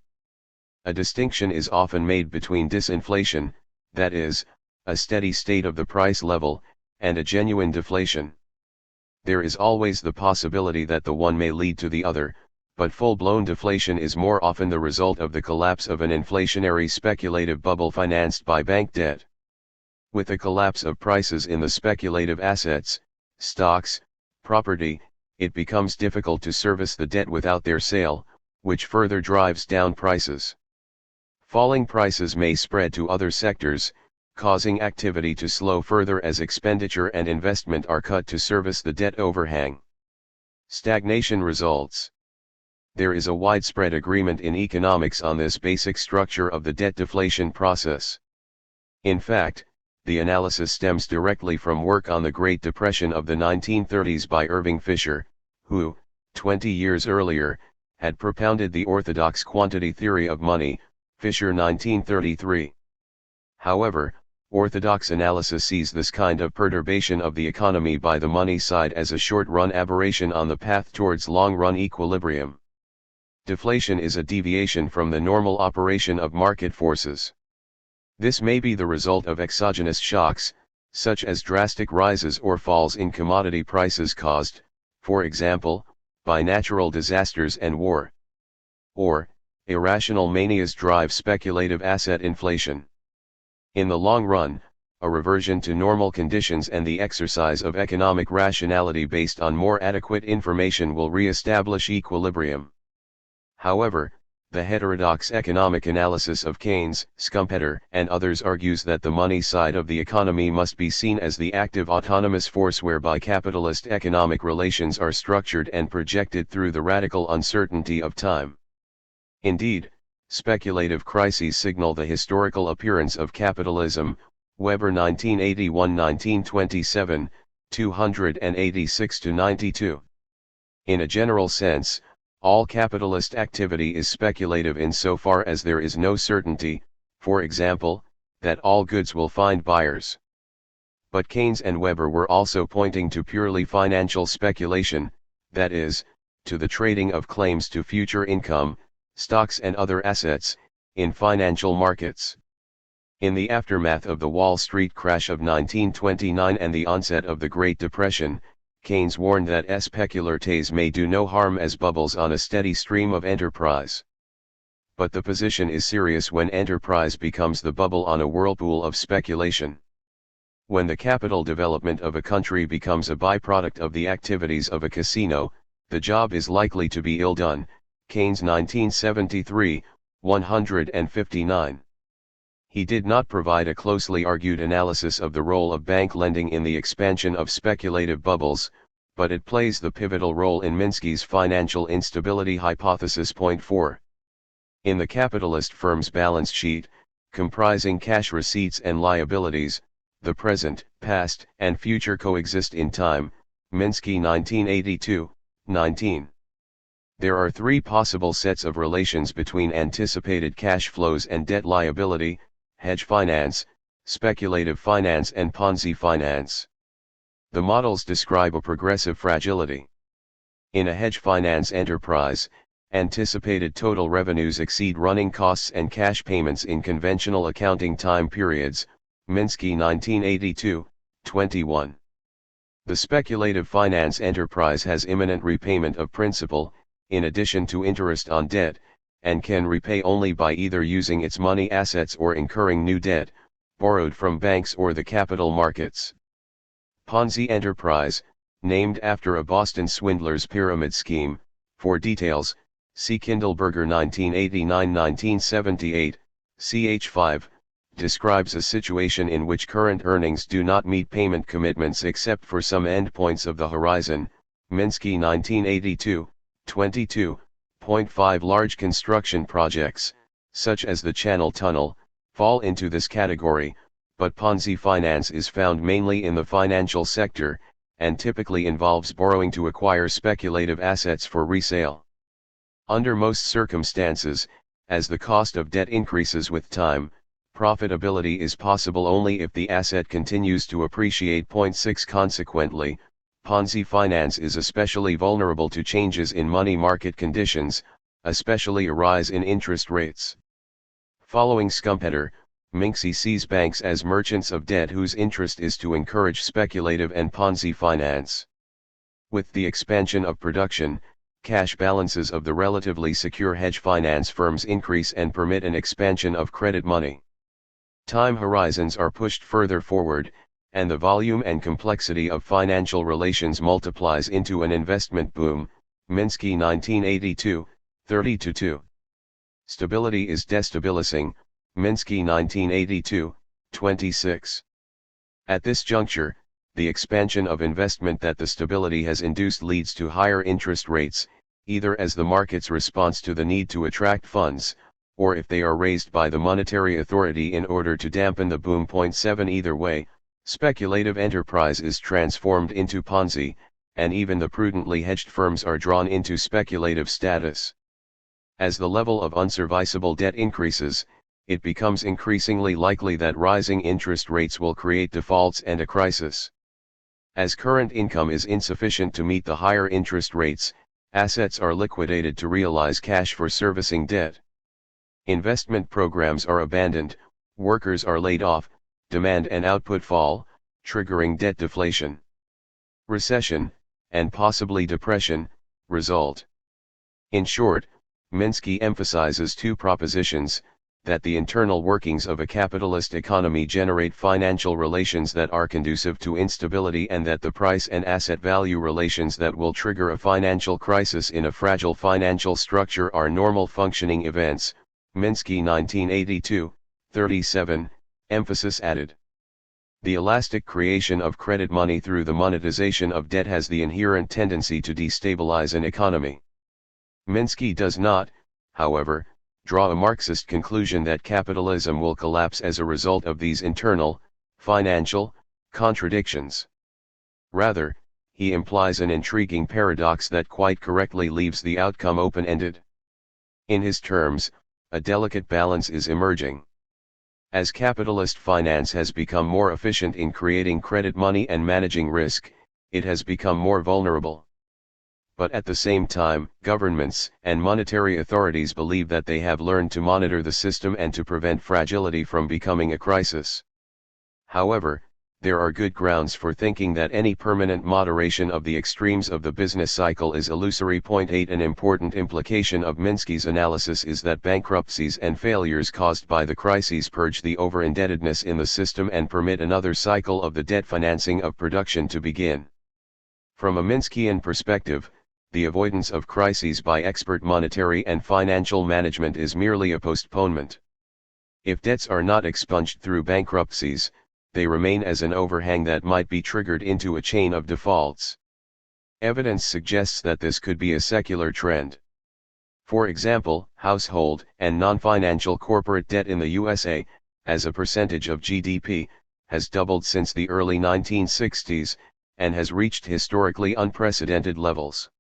A distinction is often made between disinflation, that is, a steady state of the price level, and a genuine deflation. There is always the possibility that the one may lead to the other, but full-blown deflation is more often the result of the collapse of an inflationary speculative bubble financed by bank debt. With the collapse of prices in the speculative assets, stocks, property, it becomes difficult to service the debt without their sale, which further drives down prices. Falling prices may spread to other sectors, causing activity to slow further as expenditure and investment are cut to service the debt overhang. Stagnation results. There is a widespread agreement in economics on this basic structure of the debt deflation process. In fact, the analysis stems directly from work on the Great Depression of the 1930s by Irving Fisher, who, 20 years earlier, had propounded the orthodox quantity theory of money, Fisher 1933. However, orthodox analysis sees this kind of perturbation of the economy by the money side as a short-run aberration on the path towards long-run equilibrium. Deflation is a deviation from the normal operation of market forces. This may be the result of exogenous shocks, such as drastic rises or falls in commodity prices caused, for example, by natural disasters and war. Or, irrational manias drive speculative asset inflation. In the long run, a reversion to normal conditions and the exercise of economic rationality based on more adequate information will re-establish equilibrium. However, the heterodox economic analysis of Keynes, Schumpeter, and others argues that the money side of the economy must be seen as the active autonomous force whereby capitalist economic relations are structured and projected through the radical uncertainty of time. Indeed, speculative crises signal the historical appearance of capitalism, Weber 1981-1927, 286-92. In a general sense, all capitalist activity is speculative insofar as there is no certainty, for example, that all goods will find buyers. But Keynes and Weber were also pointing to purely financial speculation, that is, to the trading of claims to future income, stocks and other assets, in financial markets. In the aftermath of the Wall Street crash of 1929 and the onset of the Great Depression, Keynes warned that speculates may do no harm as bubbles on a steady stream of enterprise. But the position is serious when enterprise becomes the bubble on a whirlpool of speculation. When the capital development of a country becomes a byproduct of the activities of a casino, the job is likely to be ill done. Keynes 1973, 159. He did not provide a closely argued analysis of the role of bank lending in the expansion of speculative bubbles, but it plays the pivotal role in Minsky's financial instability hypothesis. Point 4. In the capitalist firm's balance sheet, comprising cash receipts and liabilities, the present, past, and future coexist in time, Minsky 1982, 19. There are three possible sets of relations between anticipated cash flows and debt liability: hedge finance, speculative finance and Ponzi finance. The models describe a progressive fragility. In a hedge finance enterprise, anticipated total revenues exceed running costs and cash payments in conventional accounting time periods, Minsky 1982, 21. The speculative finance enterprise has imminent repayment of principal, in addition to interest on debt, and can repay only by either using its money assets or incurring new debt, borrowed from banks or the capital markets. Ponzi enterprise, named after a Boston swindler's pyramid scheme. For details, see Kindleberger 1989-1978, ch. 5, describes a situation in which current earnings do not meet payment commitments except for some endpoints of the horizon. Minsky 1982, 22.5. Large construction projects, such as the Channel Tunnel, fall into this category, but Ponzi finance is found mainly in the financial sector, and typically involves borrowing to acquire speculative assets for resale. Under most circumstances, as the cost of debt increases with time, profitability is possible only if the asset continues to appreciate. 6. Consequently, Ponzi finance is especially vulnerable to changes in money market conditions, especially a rise in interest rates. Following Schumpeter, Minsky sees banks as merchants of debt whose interest is to encourage speculative and Ponzi finance. With the expansion of production, cash balances of the relatively secure hedge finance firms increase and permit an expansion of credit money. Time horizons are pushed further forward, and the volume and complexity of financial relations multiplies into an investment boom. Minsky 1982, 30-2. Stability is destabilizing. Minsky 1982, 26. At this juncture, the expansion of investment that the stability has induced leads to higher interest rates, either as the market's response to the need to attract funds, or if they are raised by the monetary authority in order to dampen the boom. 7. Either way, speculative enterprise is transformed into Ponzi, and even the prudently hedged firms are drawn into speculative status. As the level of unserviceable debt increases, it becomes increasingly likely that rising interest rates will create defaults and a crisis. As current income is insufficient to meet the higher interest rates, assets are liquidated to realize cash for servicing debt. Investment programs are abandoned, workers are laid off, demand and output fall, triggering debt deflation. Recession, and possibly depression, result. In short, Minsky emphasizes two propositions: that the internal workings of a capitalist economy generate financial relations that are conducive to instability, and that the price and asset value relations that will trigger a financial crisis in a fragile financial structure are normal functioning events. Minsky 1982, 37, emphasis added. The elastic creation of credit money through the monetization of debt has the inherent tendency to destabilize an economy. Minsky does not, however, draw a Marxist conclusion that capitalism will collapse as a result of these internal, financial, contradictions. Rather, he implies an intriguing paradox that quite correctly leaves the outcome open-ended. In his terms, a delicate balance is emerging. As capitalist finance has become more efficient in creating credit money and managing risk, it has become more vulnerable. But at the same time, governments and monetary authorities believe that they have learned to monitor the system and to prevent fragility from becoming a crisis. However, there are good grounds for thinking that any permanent moderation of the extremes of the business cycle is illusory. 8. An important implication of Minsky's analysis is that bankruptcies and failures caused by the crises purge the over-indebtedness in the system and permit another cycle of the debt financing of production to begin. From a Minskyan perspective, the avoidance of crises by expert monetary and financial management is merely a postponement. If debts are not expunged through bankruptcies, they remain as an overhang that might be triggered into a chain of defaults. Evidence suggests that this could be a secular trend. For example, household and non-financial corporate debt in the USA, as a percentage of GDP, has doubled since the early 1960s, and has reached historically unprecedented levels.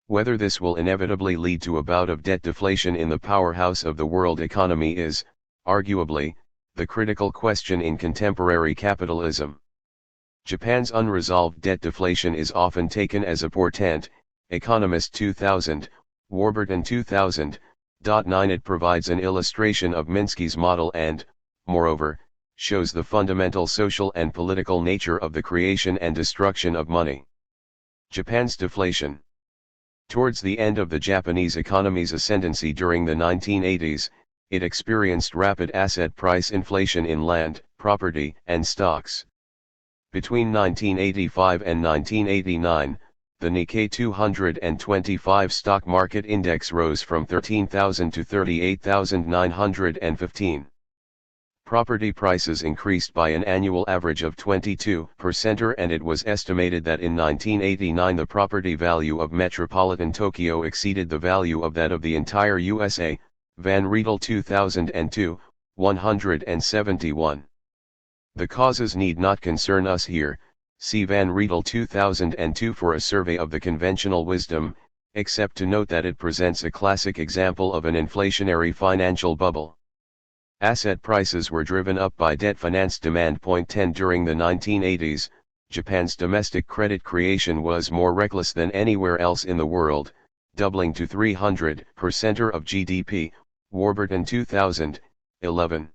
Whether this will inevitably lead to a bout of debt deflation in the powerhouse of the world economy is, arguably, the critical question in contemporary capitalism. Japan's unresolved debt deflation is often taken as a portent. Economist 2000, Warburton 2000.9. It provides an illustration of Minsky's model and, moreover, shows the fundamental social and political nature of the creation and destruction of money. Japan's deflation. Towards the end of the Japanese economy's ascendancy during the 1980s, it experienced rapid asset price inflation in land, property, and stocks. Between 1985 and 1989, the Nikkei 225 stock market index rose from 13,000 to 38,915. Property prices increased by an annual average of 22%, and it was estimated that in 1989 the property value of metropolitan Tokyo exceeded the value of that of the entire USA, Van Riedel 2002, 171. The causes need not concern us here, see Van Riedel 2002 for a survey of the conventional wisdom, except to note that it presents a classic example of an inflationary financial bubble. Asset prices were driven up by debt finance demand. 10 During the 1980s, Japan's domestic credit creation was more reckless than anywhere else in the world, doubling to 300% of GDP, Warburton 2011.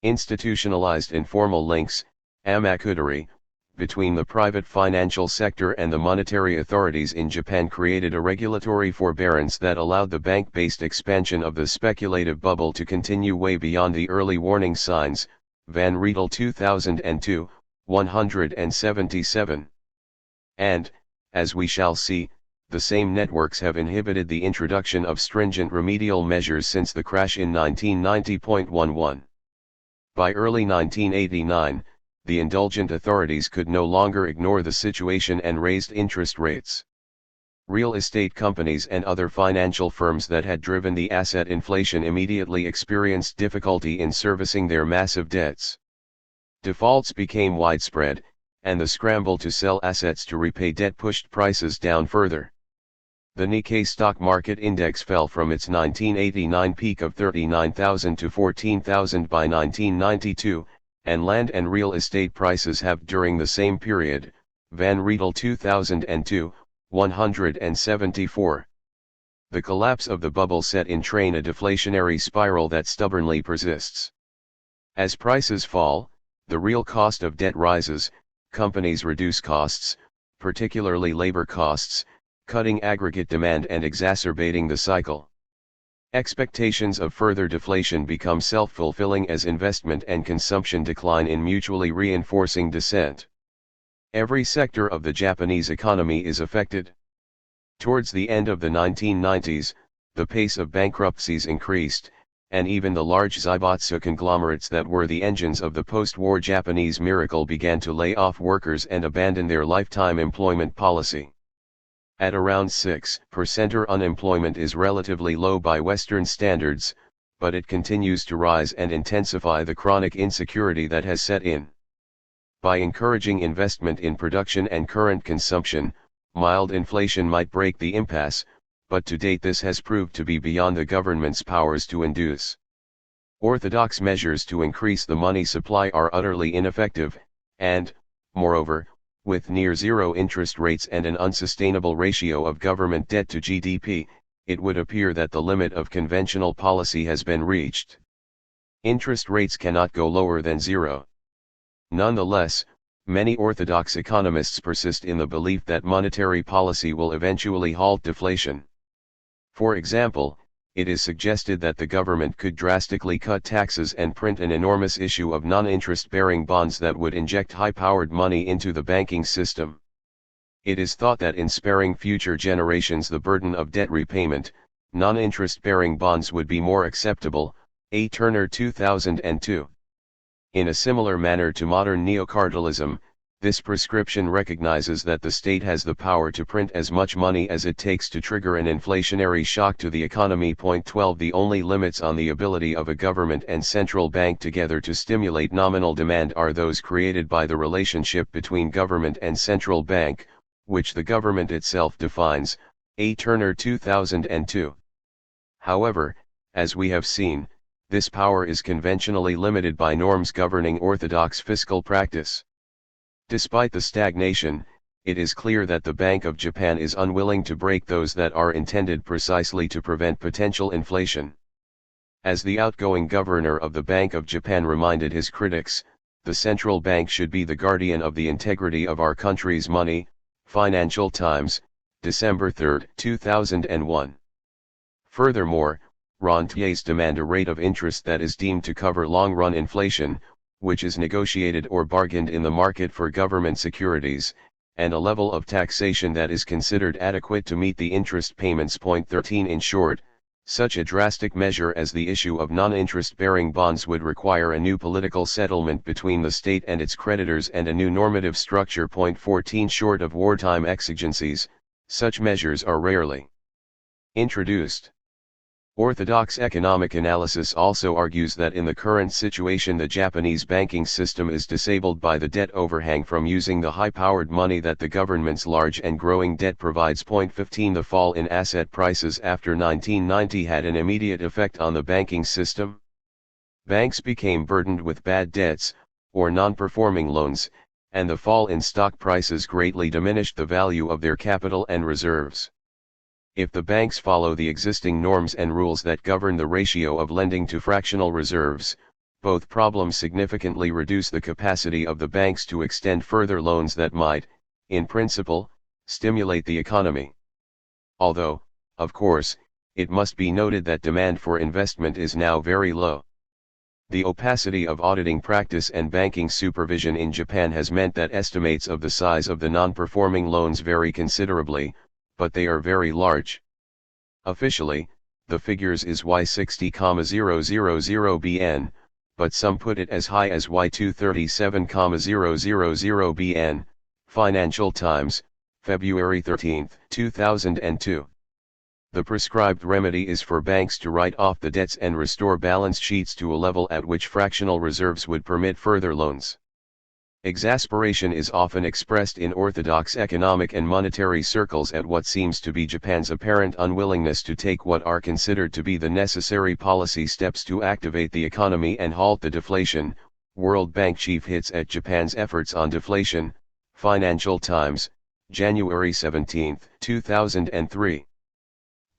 Institutionalized informal links, amakudari, between the private financial sector and the monetary authorities in Japan created a regulatory forbearance that allowed the bank-based expansion of the speculative bubble to continue way beyond the early warning signs, Van Riedel 2002, 177. And, as we shall see, the same networks have inhibited the introduction of stringent remedial measures since the crash in 1990.11. By early 1989, the indulgent authorities could no longer ignore the situation and raised interest rates. Real estate companies and other financial firms that had driven the asset inflation immediately experienced difficulty in servicing their massive debts. Defaults became widespread, and the scramble to sell assets to repay debt pushed prices down further. The Nikkei stock market index fell from its 1989 peak of 39,000 to 14,000 by 1992, and land and real estate prices have during the same period, Van Riedel 2002, 174. The collapse of the bubble set in train a deflationary spiral that stubbornly persists. As prices fall, the real cost of debt rises, companies reduce costs, particularly labor costs, cutting aggregate demand and exacerbating the cycle. Expectations of further deflation become self-fulfilling as investment and consumption decline in mutually reinforcing descent. Every sector of the Japanese economy is affected. Towards the end of the 1990s, the pace of bankruptcies increased, and even the large zaibatsu conglomerates that were the engines of the post-war Japanese miracle began to lay off workers and abandon their lifetime employment policy. At around 6%, unemployment is relatively low by Western standards, but it continues to rise and intensify the chronic insecurity that has set in. By encouraging investment in production and current consumption, mild inflation might break the impasse, but to date this has proved to be beyond the government's powers to induce. Orthodox measures to increase the money supply are utterly ineffective, and, moreover, with near-zero interest rates and an unsustainable ratio of government debt to GDP, it would appear that the limit of conventional policy has been reached. Interest rates cannot go lower than zero. Nonetheless, many orthodox economists persist in the belief that monetary policy will eventually halt deflation. For example, it is suggested that the government could drastically cut taxes and print an enormous issue of non-interest-bearing bonds that would inject high-powered money into the banking system. It is thought that in sparing future generations the burden of debt repayment, non-interest-bearing bonds would be more acceptable. A. Turner 2002. In a similar manner to modern neocartalism, this prescription recognizes that the state has the power to print as much money as it takes to trigger an inflationary shock to the economy. 12 The only limits on the ability of a government and central bank together to stimulate nominal demand are those created by the relationship between government and central bank, which the government itself defines. A. Turner 2002. However, as we have seen, this power is conventionally limited by norms governing orthodox fiscal practice. Despite the stagnation, it is clear that the Bank of Japan is unwilling to break those that are intended precisely to prevent potential inflation. As the outgoing governor of the Bank of Japan reminded his critics, the central bank should be the guardian of the integrity of our country's money. Financial Times, December 3, 2001. Furthermore, rentiers demand a rate of interest that is deemed to cover long-run inflation, which is negotiated or bargained in the market for government securities, and a level of taxation that is considered adequate to meet the interest payments. 13 In short, such a drastic measure as the issue of non-interest-bearing bonds would require a new political settlement between the state and its creditors and a new normative structure. 14 Short of wartime exigencies, such measures are rarely introduced. Orthodox economic analysis also argues that in the current situation the Japanese banking system is disabled by the debt overhang from using the high-powered money that the government's large and growing debt provides. 15 The fall in asset prices after 1990 had an immediate effect on the banking system. Banks became burdened with bad debts, or non-performing loans, and the fall in stock prices greatly diminished the value of their capital and reserves. If the banks follow the existing norms and rules that govern the ratio of lending to fractional reserves, both problems significantly reduce the capacity of the banks to extend further loans that might, in principle, stimulate the economy. Although, of course, it must be noted that demand for investment is now very low. The opacity of auditing practice and banking supervision in Japan has meant that estimates of the size of the non-performing loans vary considerably, but they are very large. Officially, the figures is Y60,000 BN, but some put it as high as Y237,000 BN. Financial Times, February 13, 2002. The prescribed remedy is for banks to write off the debts and restore balance sheets to a level at which fractional reserves would permit further loans. Exasperation is often expressed in orthodox economic and monetary circles at what seems to be Japan's apparent unwillingness to take what are considered to be the necessary policy steps to activate the economy and halt the deflation. World Bank chief hits at Japan's efforts on deflation. Financial Times, January 17, 2003.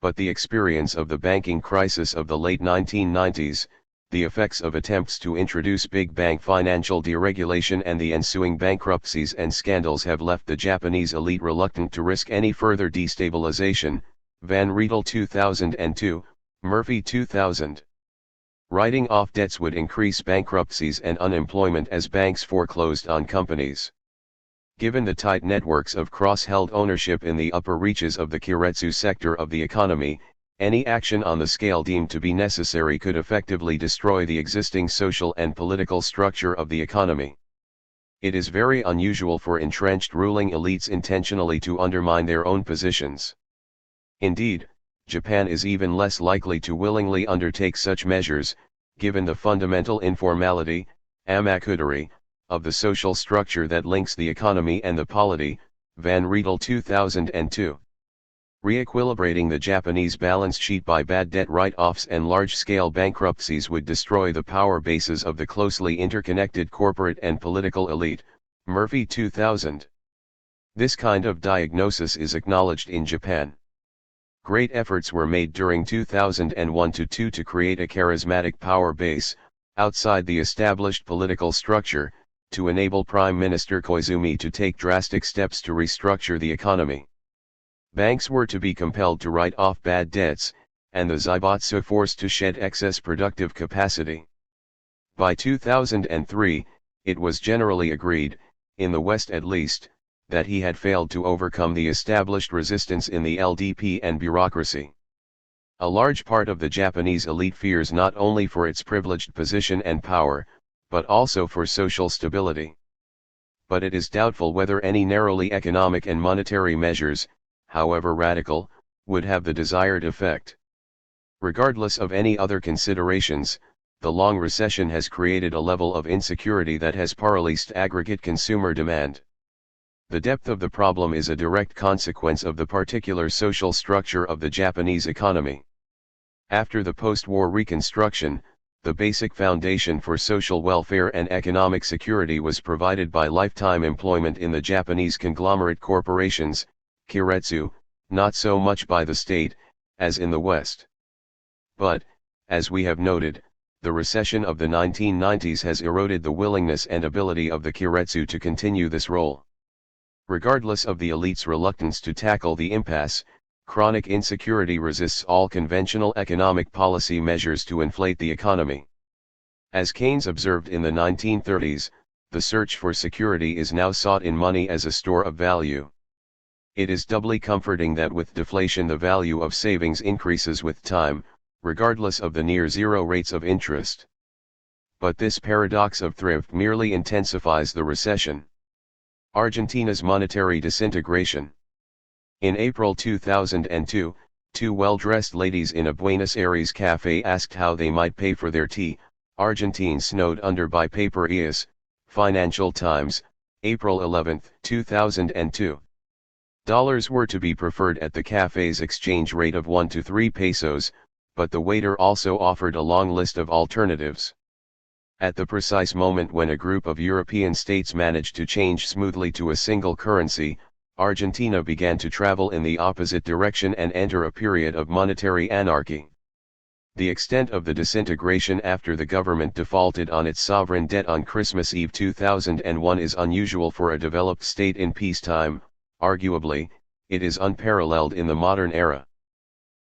But the experience of the banking crisis of the late 1990s, the effects of attempts to introduce big bank financial deregulation and the ensuing bankruptcies and scandals have left the Japanese elite reluctant to risk any further destabilization. Van Riedel 2002, Murphy 2000. Writing off debts would increase bankruptcies and unemployment as banks foreclosed on companies. Given the tight networks of cross-held ownership in the upper reaches of the keiretsu sector of the economy, any action on the scale deemed to be necessary could effectively destroy the existing social and political structure of the economy. It is very unusual for entrenched ruling elites intentionally to undermine their own positions. Indeed, Japan is even less likely to willingly undertake such measures, given the fundamental informality, amakudari, of the social structure that links the economy and the polity. Van Riedel 2002. Re-equilibrating the Japanese balance sheet by bad debt write-offs and large-scale bankruptcies would destroy the power bases of the closely interconnected corporate and political elite. Murphy 2000. This kind of diagnosis is acknowledged in Japan. Great efforts were made during 2001-2 to create a charismatic power base, outside the established political structure, to enable Prime Minister Koizumi to take drastic steps to restructure the economy. Banks were to be compelled to write off bad debts, and the Zaibatsu forced to shed excess productive capacity. By 2003, it was generally agreed, in the West at least, that he had failed to overcome the established resistance in the LDP and bureaucracy. A large part of the Japanese elite fears not only for its privileged position and power, but also for social stability. But it is doubtful whether any narrowly economic and monetary measures, however radical, would have the desired effect. Regardless of any other considerations, the long recession has created a level of insecurity that has paralyzed aggregate consumer demand. The depth of the problem is a direct consequence of the particular social structure of the Japanese economy. After the post-war reconstruction, the basic foundation for social welfare and economic security was provided by lifetime employment in the Japanese conglomerate corporations, keiretsu, not so much by the state, as in the West. But, As we have noted, the recession of the 1990s has eroded the willingness and ability of the keiretsu to continue this role. Regardless of the elite's reluctance to tackle the impasse, chronic insecurity resists all conventional economic policy measures to inflate the economy. As Keynes observed in the 1930s, the search for security is now sought in money as a store of value. It is doubly comforting that with deflation the value of savings increases with time, regardless of the near-zero rates of interest. But this paradox of thrift merely intensifies the recession. Argentina's monetary disintegration. In April 2002, two well-dressed ladies in a Buenos Aires cafe asked how they might pay for their tea. Argentine snowed under by paper EAS, Financial Times, April 11, 2002. Dollars were to be preferred at the cafe's exchange rate of 1 to 3 pesos, but the waiter also offered a long list of alternatives. At the precise moment when a group of European states managed to change smoothly to a single currency, Argentina began to travel in the opposite direction and enter a period of monetary anarchy. The extent of the disintegration after the government defaulted on its sovereign debt on Christmas Eve 2001 is unusual for a developed state in peacetime. Arguably, it is unparalleled in the modern era.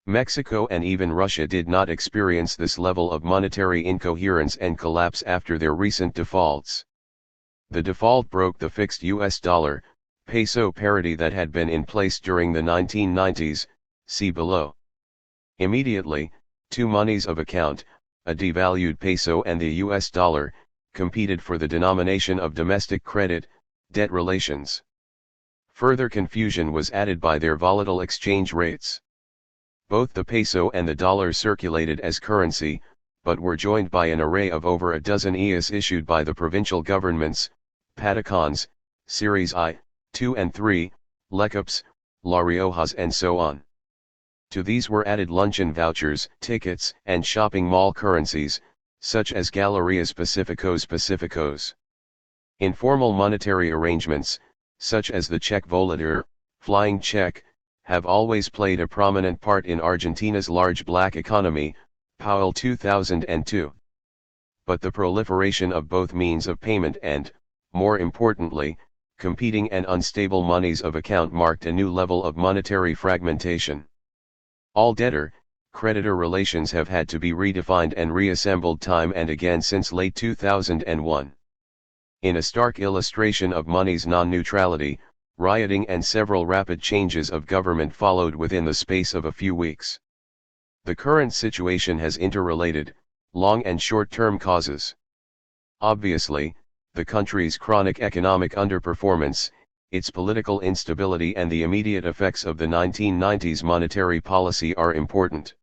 Mexico and even Russia did not experience this level of monetary incoherence and collapse after their recent defaults. The default broke the fixed US dollar, peso parity that had been in place during the 1990s, see below. Immediately, two monies of account, a devalued peso and the US dollar, competed for the denomination of domestic credit, debt relations. Further confusion was added by their volatile exchange rates. Both the peso and the dollar circulated as currency, but were joined by an array of over a dozen EAS issued by the provincial governments, Patacons, Series I, II and III, Lecups, La Riojas and so on. To these were added luncheon vouchers, tickets, and shopping mall currencies, such as Galerías Pacificos. Informal monetary arrangements, such as the check volateur, flying check, have always played a prominent part in Argentina's large black economy, Powell 2002. But the proliferation of both means of payment and, more importantly, competing and unstable monies of account marked a new level of monetary fragmentation. All debtor-creditor relations have had to be redefined and reassembled time and again since late 2001. In a stark illustration of money's non-neutrality, rioting and several rapid changes of government followed within the space of a few weeks. The current situation has interrelated, long and short-term causes. Obviously, the country's chronic economic underperformance, its political instability and the immediate effects of the 1990s monetary policy are important.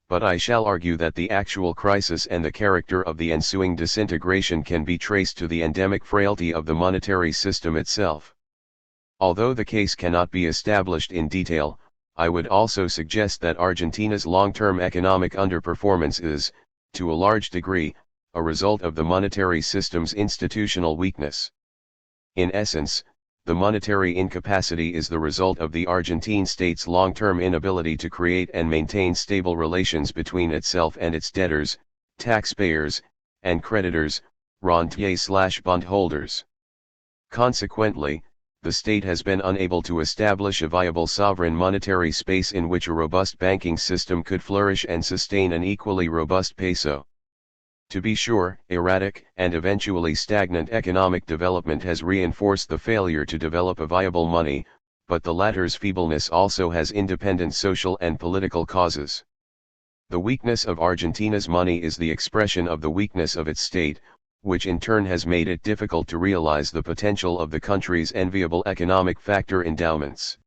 But I shall argue that the actual crisis and the character of the ensuing disintegration can be traced to the endemic frailty of the monetary system itself. Although the case cannot be established in detail, I would also suggest that Argentina's long-term economic underperformance is, to a large degree, a result of the monetary system's institutional weakness. In essence, the monetary incapacity is the result of the Argentine state's long-term inability to create and maintain stable relations between itself and its debtors, taxpayers, and creditors, rentiers/bondholders. Consequently, the state has been unable to establish a viable sovereign monetary space in which a robust banking system could flourish and sustain an equally robust peso. To be sure, erratic and eventually stagnant economic development has reinforced the failure to develop a viable money, but the latter's feebleness also has independent social and political causes. The weakness of Argentina's money is the expression of the weakness of its state, which in turn has made it difficult to realize the potential of the country's enviable economic factor endowments.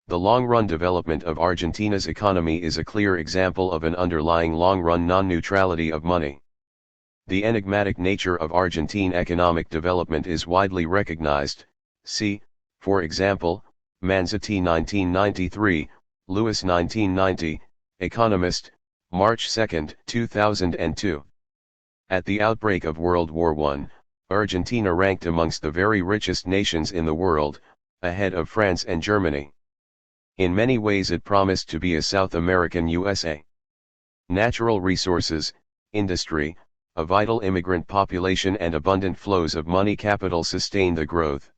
The long-run development of Argentina's economy is a clear example of an underlying long-run non-neutrality of money. The enigmatic nature of Argentine economic development is widely recognized, see, for example, Manzetti 1993, Lewis 1990, Economist, March 2, 2002. At the outbreak of World War I, Argentina ranked amongst the very richest nations in the world, ahead of France and Germany. In many ways it promised to be a South American USA. natural resources, industry, a vital immigrant population and abundant flows of money capital sustained the growth.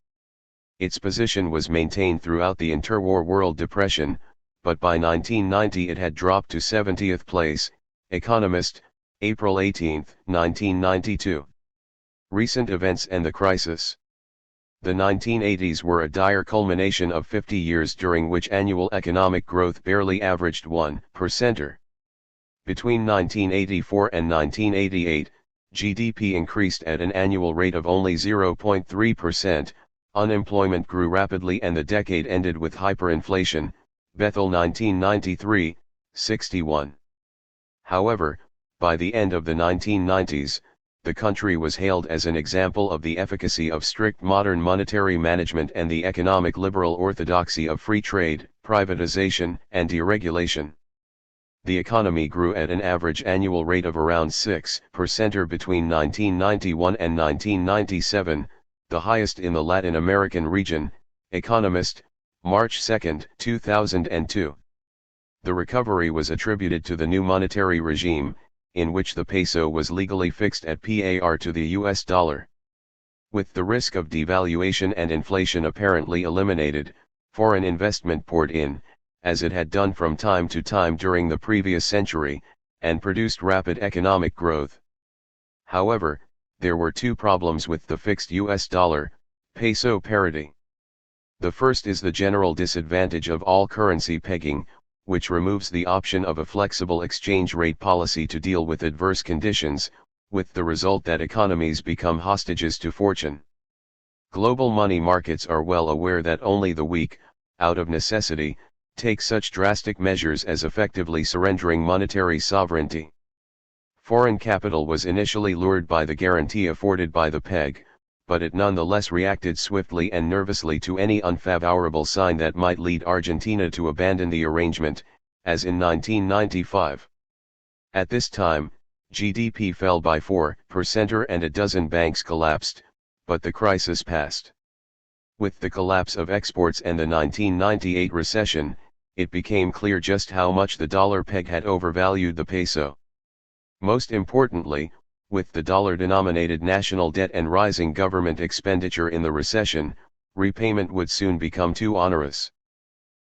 Its position was maintained throughout the interwar world depression, but by 1990 it had dropped to 70th place. Economist, April 18, 1992. Recent events and the crisis. The 1980s were a dire culmination of 50 years during which annual economic growth barely averaged 1%. Between 1984 and 1988, GDP increased at an annual rate of only 0.3%, unemployment grew rapidly and the decade ended with hyperinflation, Bethel 1993, 61. However, by the end of the 1990s, the country was hailed as an example of the efficacy of strict modern monetary management and the economic liberal orthodoxy of free trade, privatization, and deregulation. The economy grew at an average annual rate of around 6% between 1991 and 1997, the highest in the Latin American region. Economist, March 2, 2002. The recovery was attributed to the new monetary regime, in which the peso was legally fixed at par to the US dollar. With the risk of devaluation and inflation apparently eliminated, foreign investment poured in, as it had done from time to time during the previous century, and produced rapid economic growth. However, there were two problems with the fixed US dollar-peso parity. The first is the general disadvantage of all currency pegging, which removes the option of a flexible exchange rate policy to deal with adverse conditions, with the result that economies become hostages to fortune. Global money markets are well aware that only the weak, out of necessity, take such drastic measures as effectively surrendering monetary sovereignty. Foreign capital was initially lured by the guarantee afforded by the peg, but it nonetheless reacted swiftly and nervously to any unfavorable sign that might lead Argentina to abandon the arrangement, as in 1995. At this time, GDP fell by 4% and a dozen banks collapsed, but the crisis passed. With the collapse of exports and the 1998 recession, it became clear just how much the dollar peg had overvalued the peso. Most importantly, with the dollar-denominated national debt and rising government expenditure in the recession, repayment would soon become too onerous.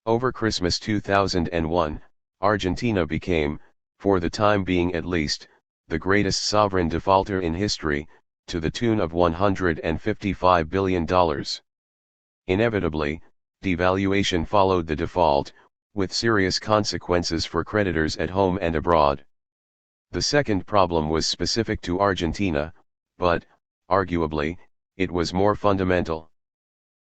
Over Christmas 2001, Argentina became, for the time being at least, the greatest sovereign defaulter in history, to the tune of $155 billion. Inevitably, devaluation followed the default, with serious consequences for creditors at home and abroad. The second problem was specific to Argentina, but, arguably, it was more fundamental.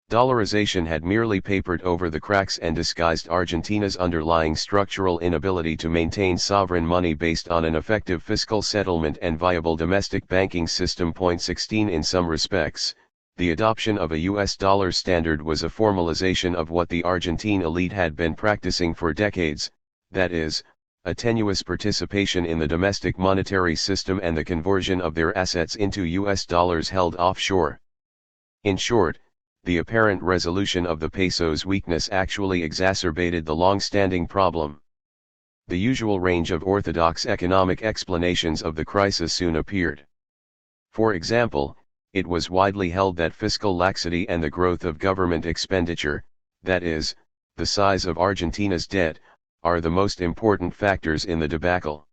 Dollarization had merely papered over the cracks and disguised Argentina's underlying structural inability to maintain sovereign money based on an effective fiscal settlement and viable domestic banking system. 16 In some respects, the adoption of a US dollar standard was a formalization of what the Argentine elite had been practicing for decades, that is, a tenuous participation in the domestic monetary system and the conversion of their assets into US dollars held offshore. In short, the apparent resolution of the peso's weakness actually exacerbated the long-standing problem. The usual range of orthodox economic explanations of the crisis soon appeared. For example, it was widely held that fiscal laxity and the growth of government expenditure, that is, the size of Argentina's debt, are the most important factors in the debacle.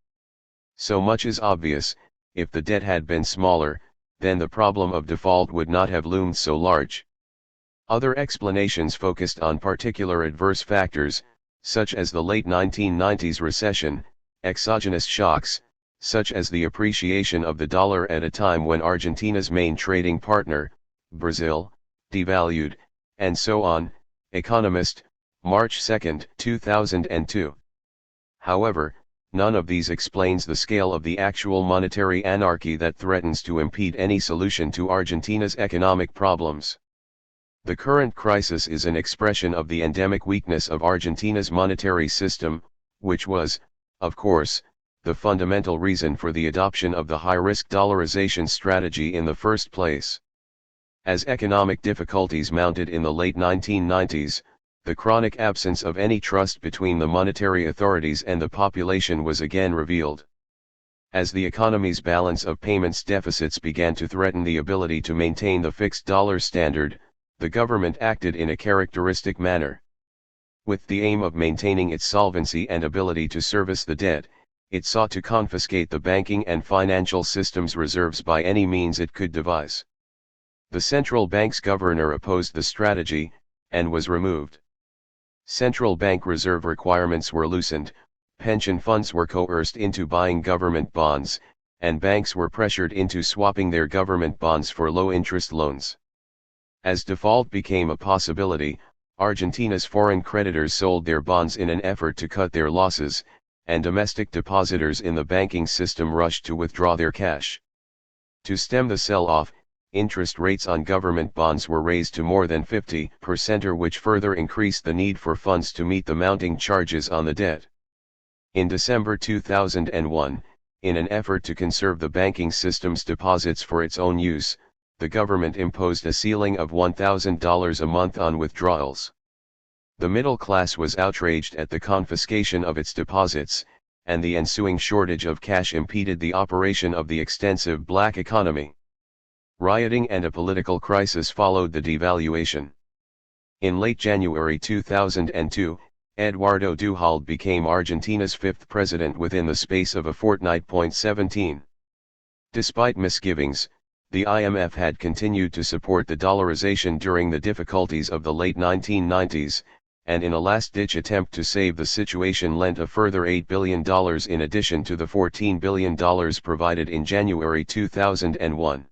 So much is obvious: if the debt had been smaller, then the problem of default would not have loomed so large. Other explanations focused on particular adverse factors, such as the late 1990s recession, exogenous shocks, such as the appreciation of the dollar at a time when Argentina's main trading partner, Brazil, devalued, and so on. Economist, March 2, 2002. However, none of these explains the scale of the actual monetary anarchy that threatens to impede any solution to Argentina's economic problems. The current crisis is an expression of the endemic weakness of Argentina's monetary system, which was, of course, the fundamental reason for the adoption of the high-risk dollarization strategy in the first place. As economic difficulties mounted in the late 1990s, The chronic absence of any trust between the monetary authorities and the population was again revealed. As the economy's balance of payments deficits began to threaten the ability to maintain the fixed dollar standard, the government acted in a characteristic manner. With the aim of maintaining its solvency and ability to service the debt, it sought to confiscate the banking and financial system's reserves by any means it could devise. The central bank's governor opposed the strategy, and was removed. Central bank reserve requirements were loosened, pension funds were coerced into buying government bonds, and banks were pressured into swapping their government bonds for low-interest loans. As default became a possibility, Argentina's foreign creditors sold their bonds in an effort to cut their losses, and domestic depositors in the banking system rushed to withdraw their cash. To stem the sell-off, interest rates on government bonds were raised to more than 50%, which further increased the need for funds to meet the mounting charges on the debt. In December 2001, in an effort to conserve the banking system's deposits for its own use, the government imposed a ceiling of $1,000 a month on withdrawals. The middle class was outraged at the confiscation of its deposits, and the ensuing shortage of cash impeded the operation of the extensive black economy. Rioting and a political crisis followed the devaluation. In late January 2002, Eduardo Duhalde became Argentina's fifth president within the space of a fortnight. 17. Despite misgivings, the IMF had continued to support the dollarization during the difficulties of the late 1990s, and in a last-ditch attempt to save the situation lent a further $8 billion in addition to the $14 billion provided in January 2001.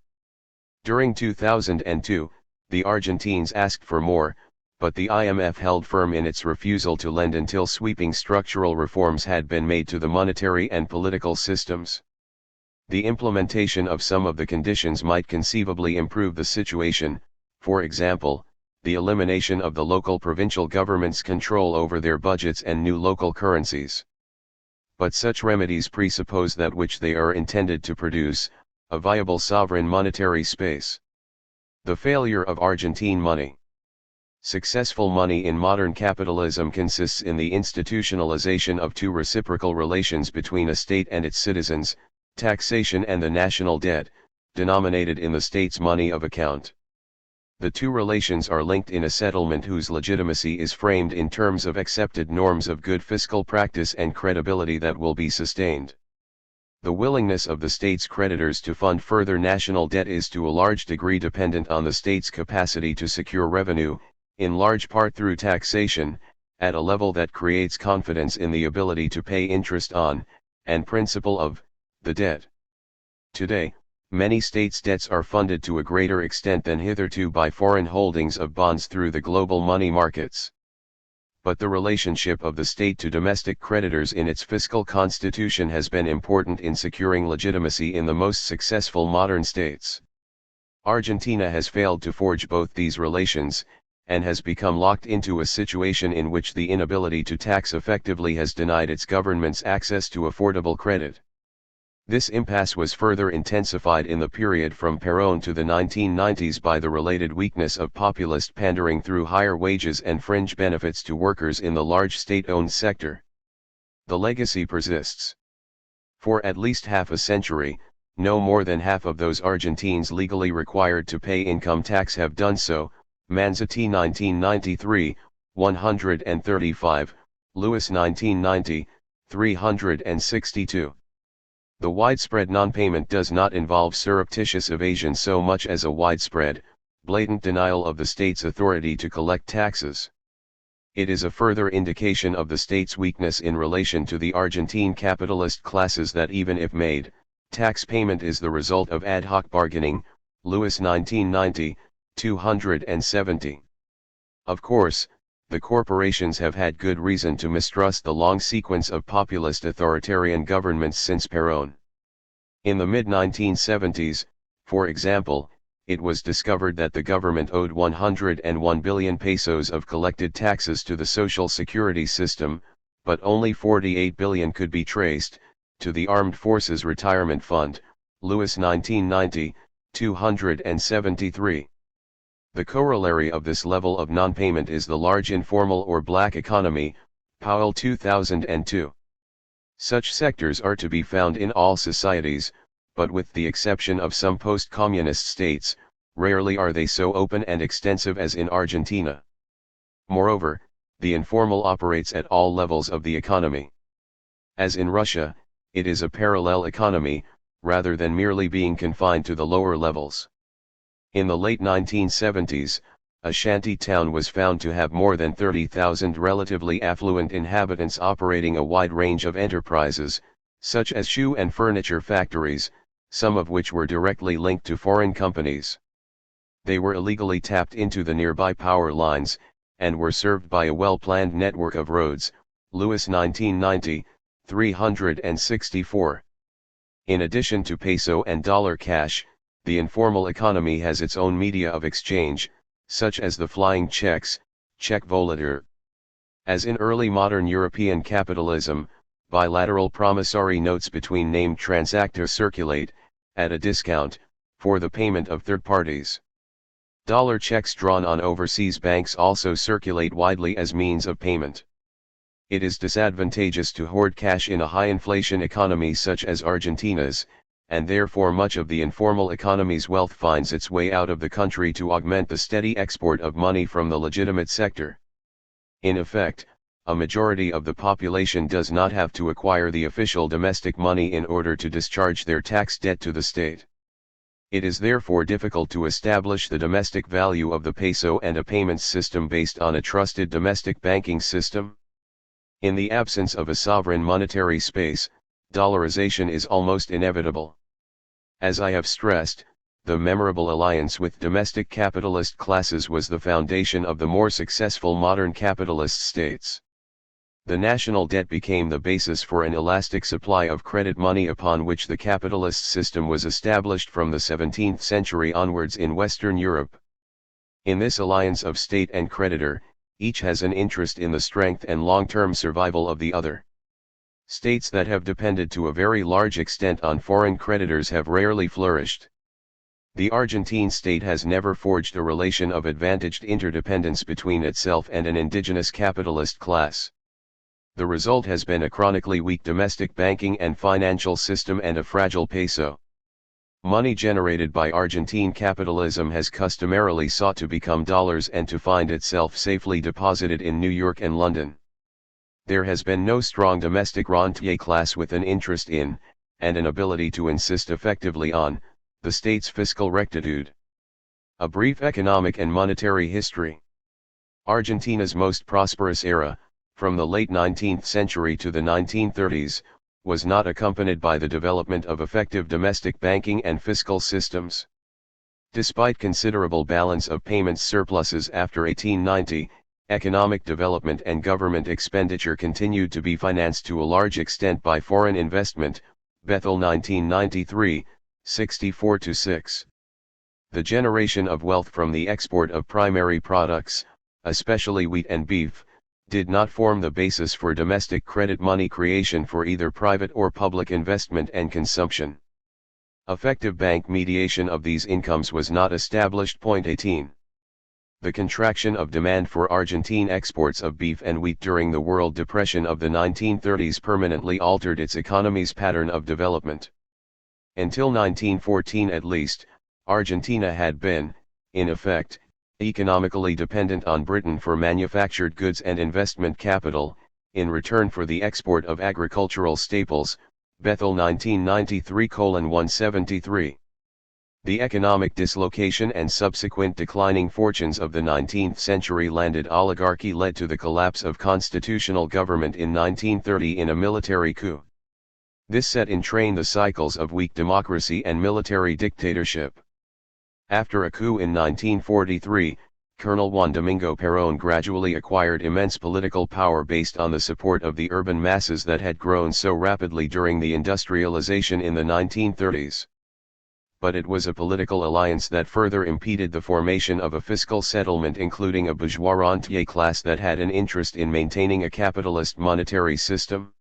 During 2002, the Argentines asked for more, but the IMF held firm in its refusal to lend until sweeping structural reforms had been made to the monetary and political systems. The implementation of some of the conditions might conceivably improve the situation, for example, the elimination of the local provincial governments' control over their budgets and new local currencies. But such remedies presuppose that which they are intended to produce, a viable sovereign monetary space. The failure of Argentine money. Successful money in modern capitalism consists in the institutionalization of two reciprocal relations between a state and its citizens, taxation and the national debt, denominated in the state's money of account. The two relations are linked in a settlement whose legitimacy is framed in terms of accepted norms of good fiscal practice and credibility that will be sustained. The willingness of the state's creditors to fund further national debt is to a large degree dependent on the state's capacity to secure revenue, in large part through taxation, at a level that creates confidence in the ability to pay interest on, and principal of, the debt. Today, many states' debts are funded to a greater extent than hitherto by foreign holdings of bonds through the global money markets. But the relationship of the state to domestic creditors in its fiscal constitution has been important in securing legitimacy in the most successful modern states. Argentina has failed to forge both these relations, and has become locked into a situation in which the inability to tax effectively has denied its governments access to affordable credit. This impasse was further intensified in the period from Perón to the 1990s by the related weakness of populist pandering through higher wages and fringe benefits to workers in the large state-owned sector. The legacy persists. For at least half a century, no more than half of those Argentines legally required to pay income tax have done so. Manzotti 1993, 135, Lewis 1990, 362. The widespread non-payment does not involve surreptitious evasion so much as a widespread, blatant denial of the state's authority to collect taxes. It is a further indication of the state's weakness in relation to the Argentine capitalist classes that even if made, tax payment is the result of ad hoc bargaining. Lewis 1990, 270. Of course, the corporations have had good reason to mistrust the long sequence of populist authoritarian governments since Perón. In the mid-1970s, for example, it was discovered that the government owed 101 billion pesos of collected taxes to the social security system, but only 48 billion could be traced to the Armed Forces Retirement Fund. Lewis 1990, 273. The corollary of this level of non-payment is the large informal or black economy, Powell 2002. Such sectors are to be found in all societies, but with the exception of some post-communist states, rarely are they so open and extensive as in Argentina. Moreover, the informal operates at all levels of the economy. As in Russia, it is a parallel economy, rather than merely being confined to the lower levels. In the late 1970s, a shanty town was found to have more than 30,000 relatively affluent inhabitants operating a wide range of enterprises, such as shoe and furniture factories, some of which were directly linked to foreign companies. They were illegally tapped into the nearby power lines, and were served by a well-planned network of roads, Lewis 1990, 364. In addition to peso and dollar cash, the informal economy has its own media of exchange, such as the flying checks, check volatility. As in early modern European capitalism, bilateral promissory notes between named transactors circulate, at a discount, for the payment of third parties. Dollar checks drawn on overseas banks also circulate widely as means of payment. It is disadvantageous to hoard cash in a high-inflation economy such as Argentina's, and therefore much of the informal economy's wealth finds its way out of the country to augment the steady export of money from the legitimate sector. In effect, a majority of the population does not have to acquire the official domestic money in order to discharge their tax debt to the state. It is therefore difficult to establish the domestic value of the peso and a payments system based on a trusted domestic banking system. In the absence of a sovereign monetary space, dollarization is almost inevitable. As I have stressed, the memorable alliance with domestic capitalist classes was the foundation of the more successful modern capitalist states. The national debt became the basis for an elastic supply of credit money upon which the capitalist system was established from the 17th century onwards in Western Europe. In this alliance of state and creditor, each has an interest in the strength and long-term survival of the other. States that have depended to a very large extent on foreign creditors have rarely flourished. The Argentine state has never forged a relation of advantaged interdependence between itself and an indigenous capitalist class. The result has been a chronically weak domestic banking and financial system and a fragile peso. Money generated by Argentine capitalism has customarily sought to become dollars and to find itself safely deposited in New York and London. There has been no strong domestic rentier class with an interest in, and an ability to insist effectively on, the state's fiscal rectitude. A brief economic and monetary history. Argentina's most prosperous era, from the late 19th century to the 1930s, was not accompanied by the development of effective domestic banking and fiscal systems. Despite considerable balance of payments surpluses after 1890, economic development and government expenditure continued to be financed to a large extent by foreign investment, Bethel 1993, 64-6. The generation of wealth from the export of primary products, especially wheat and beef, did not form the basis for domestic credit money creation for either private or public investment and consumption. Effective bank mediation of these incomes was not established. 18. The contraction of demand for Argentine exports of beef and wheat during the World Depression of the 1930s permanently altered its economy's pattern of development. Until 1914 at least, Argentina had been, in effect, economically dependent on Britain for manufactured goods and investment capital, in return for the export of agricultural staples, Bethel 1993:173. The economic dislocation and subsequent declining fortunes of the 19th century landed oligarchy led to the collapse of constitutional government in 1930 in a military coup. This set in train the cycles of weak democracy and military dictatorship. After a coup in 1943, Colonel Juan Domingo Perón gradually acquired immense political power based on the support of the urban masses that had grown so rapidly during the industrialization in the 1930s. But it was a political alliance that further impeded the formation of a fiscal settlement including a bourgeois rentier class that had an interest in maintaining a capitalist monetary system.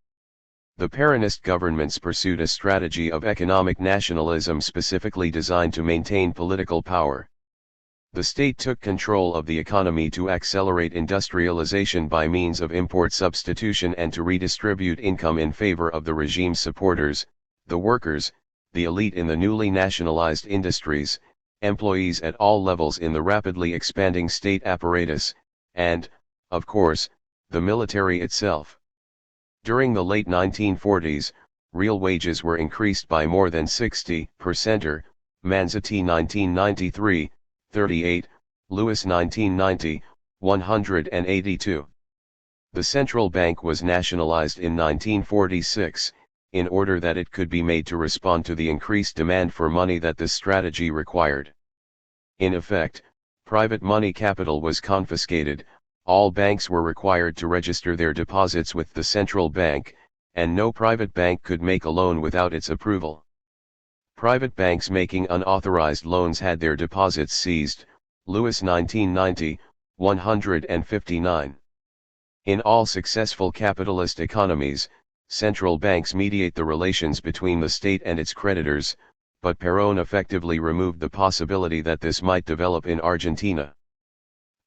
The Peronist governments pursued a strategy of economic nationalism specifically designed to maintain political power. The state took control of the economy to accelerate industrialization by means of import substitution and to redistribute income in favor of the regime's supporters, the workers, the elite in the newly nationalized industries, employees at all levels in the rapidly expanding state apparatus, and, of course, the military itself. During the late 1940s, real wages were increased by more than 60%, Manzetti 1993, 38, Lewis 1990, 182. The central bank was nationalized in 1946, in order that it could be made to respond to the increased demand for money that this strategy required. In effect, private money capital was confiscated, all banks were required to register their deposits with the central bank, and no private bank could make a loan without its approval. Private banks making unauthorized loans had their deposits seized, Lewis 1990, 159. In all successful capitalist economies, central banks mediate the relations between the state and its creditors, but Perón effectively removed the possibility that this might develop in Argentina.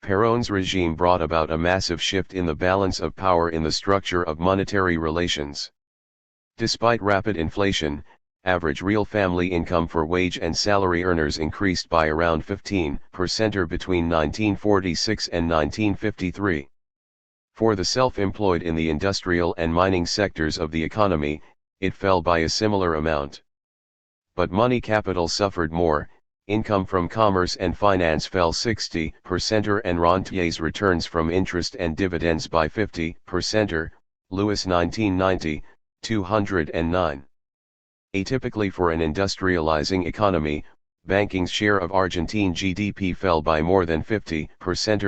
Perón's regime brought about a massive shift in the balance of power in the structure of monetary relations. Despite rapid inflation, average real family income for wage and salary earners increased by around 15% between 1946 and 1953. For the self-employed in the industrial and mining sectors of the economy, it fell by a similar amount. But money capital suffered more, income from commerce and finance fell 60% and rentiers' returns from interest and dividends by 50%, Lewis 1990, 209. Atypically for an industrializing economy, banking's share of Argentine GDP fell by more than 50%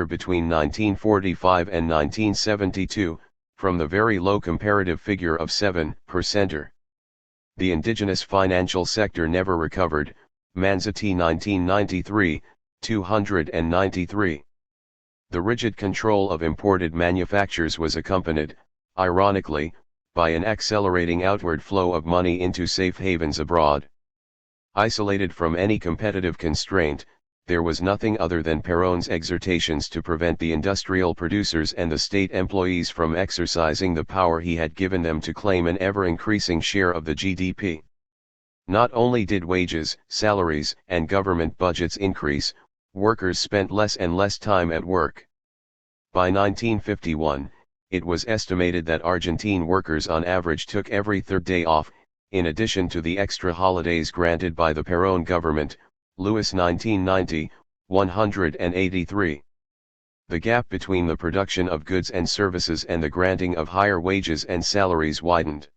between 1945 and 1972, from the very low comparative figure of 7%. The indigenous financial sector never recovered, Manzetti 1993, 293. The rigid control of imported manufactures was accompanied, ironically, by an accelerating outward flow of money into safe havens abroad. Isolated from any competitive constraint, there was nothing other than Perón's exhortations to prevent the industrial producers and the state employees from exercising the power he had given them to claim an ever-increasing share of the GDP. Not only did wages, salaries, and government budgets increase, workers spent less and less time at work. By 1951, it was estimated that Argentine workers on average took every third day off, in addition to the extra holidays granted by the Perón government, Lewis 1990, 183. The gap between the production of goods and services and the granting of higher wages and salaries widened.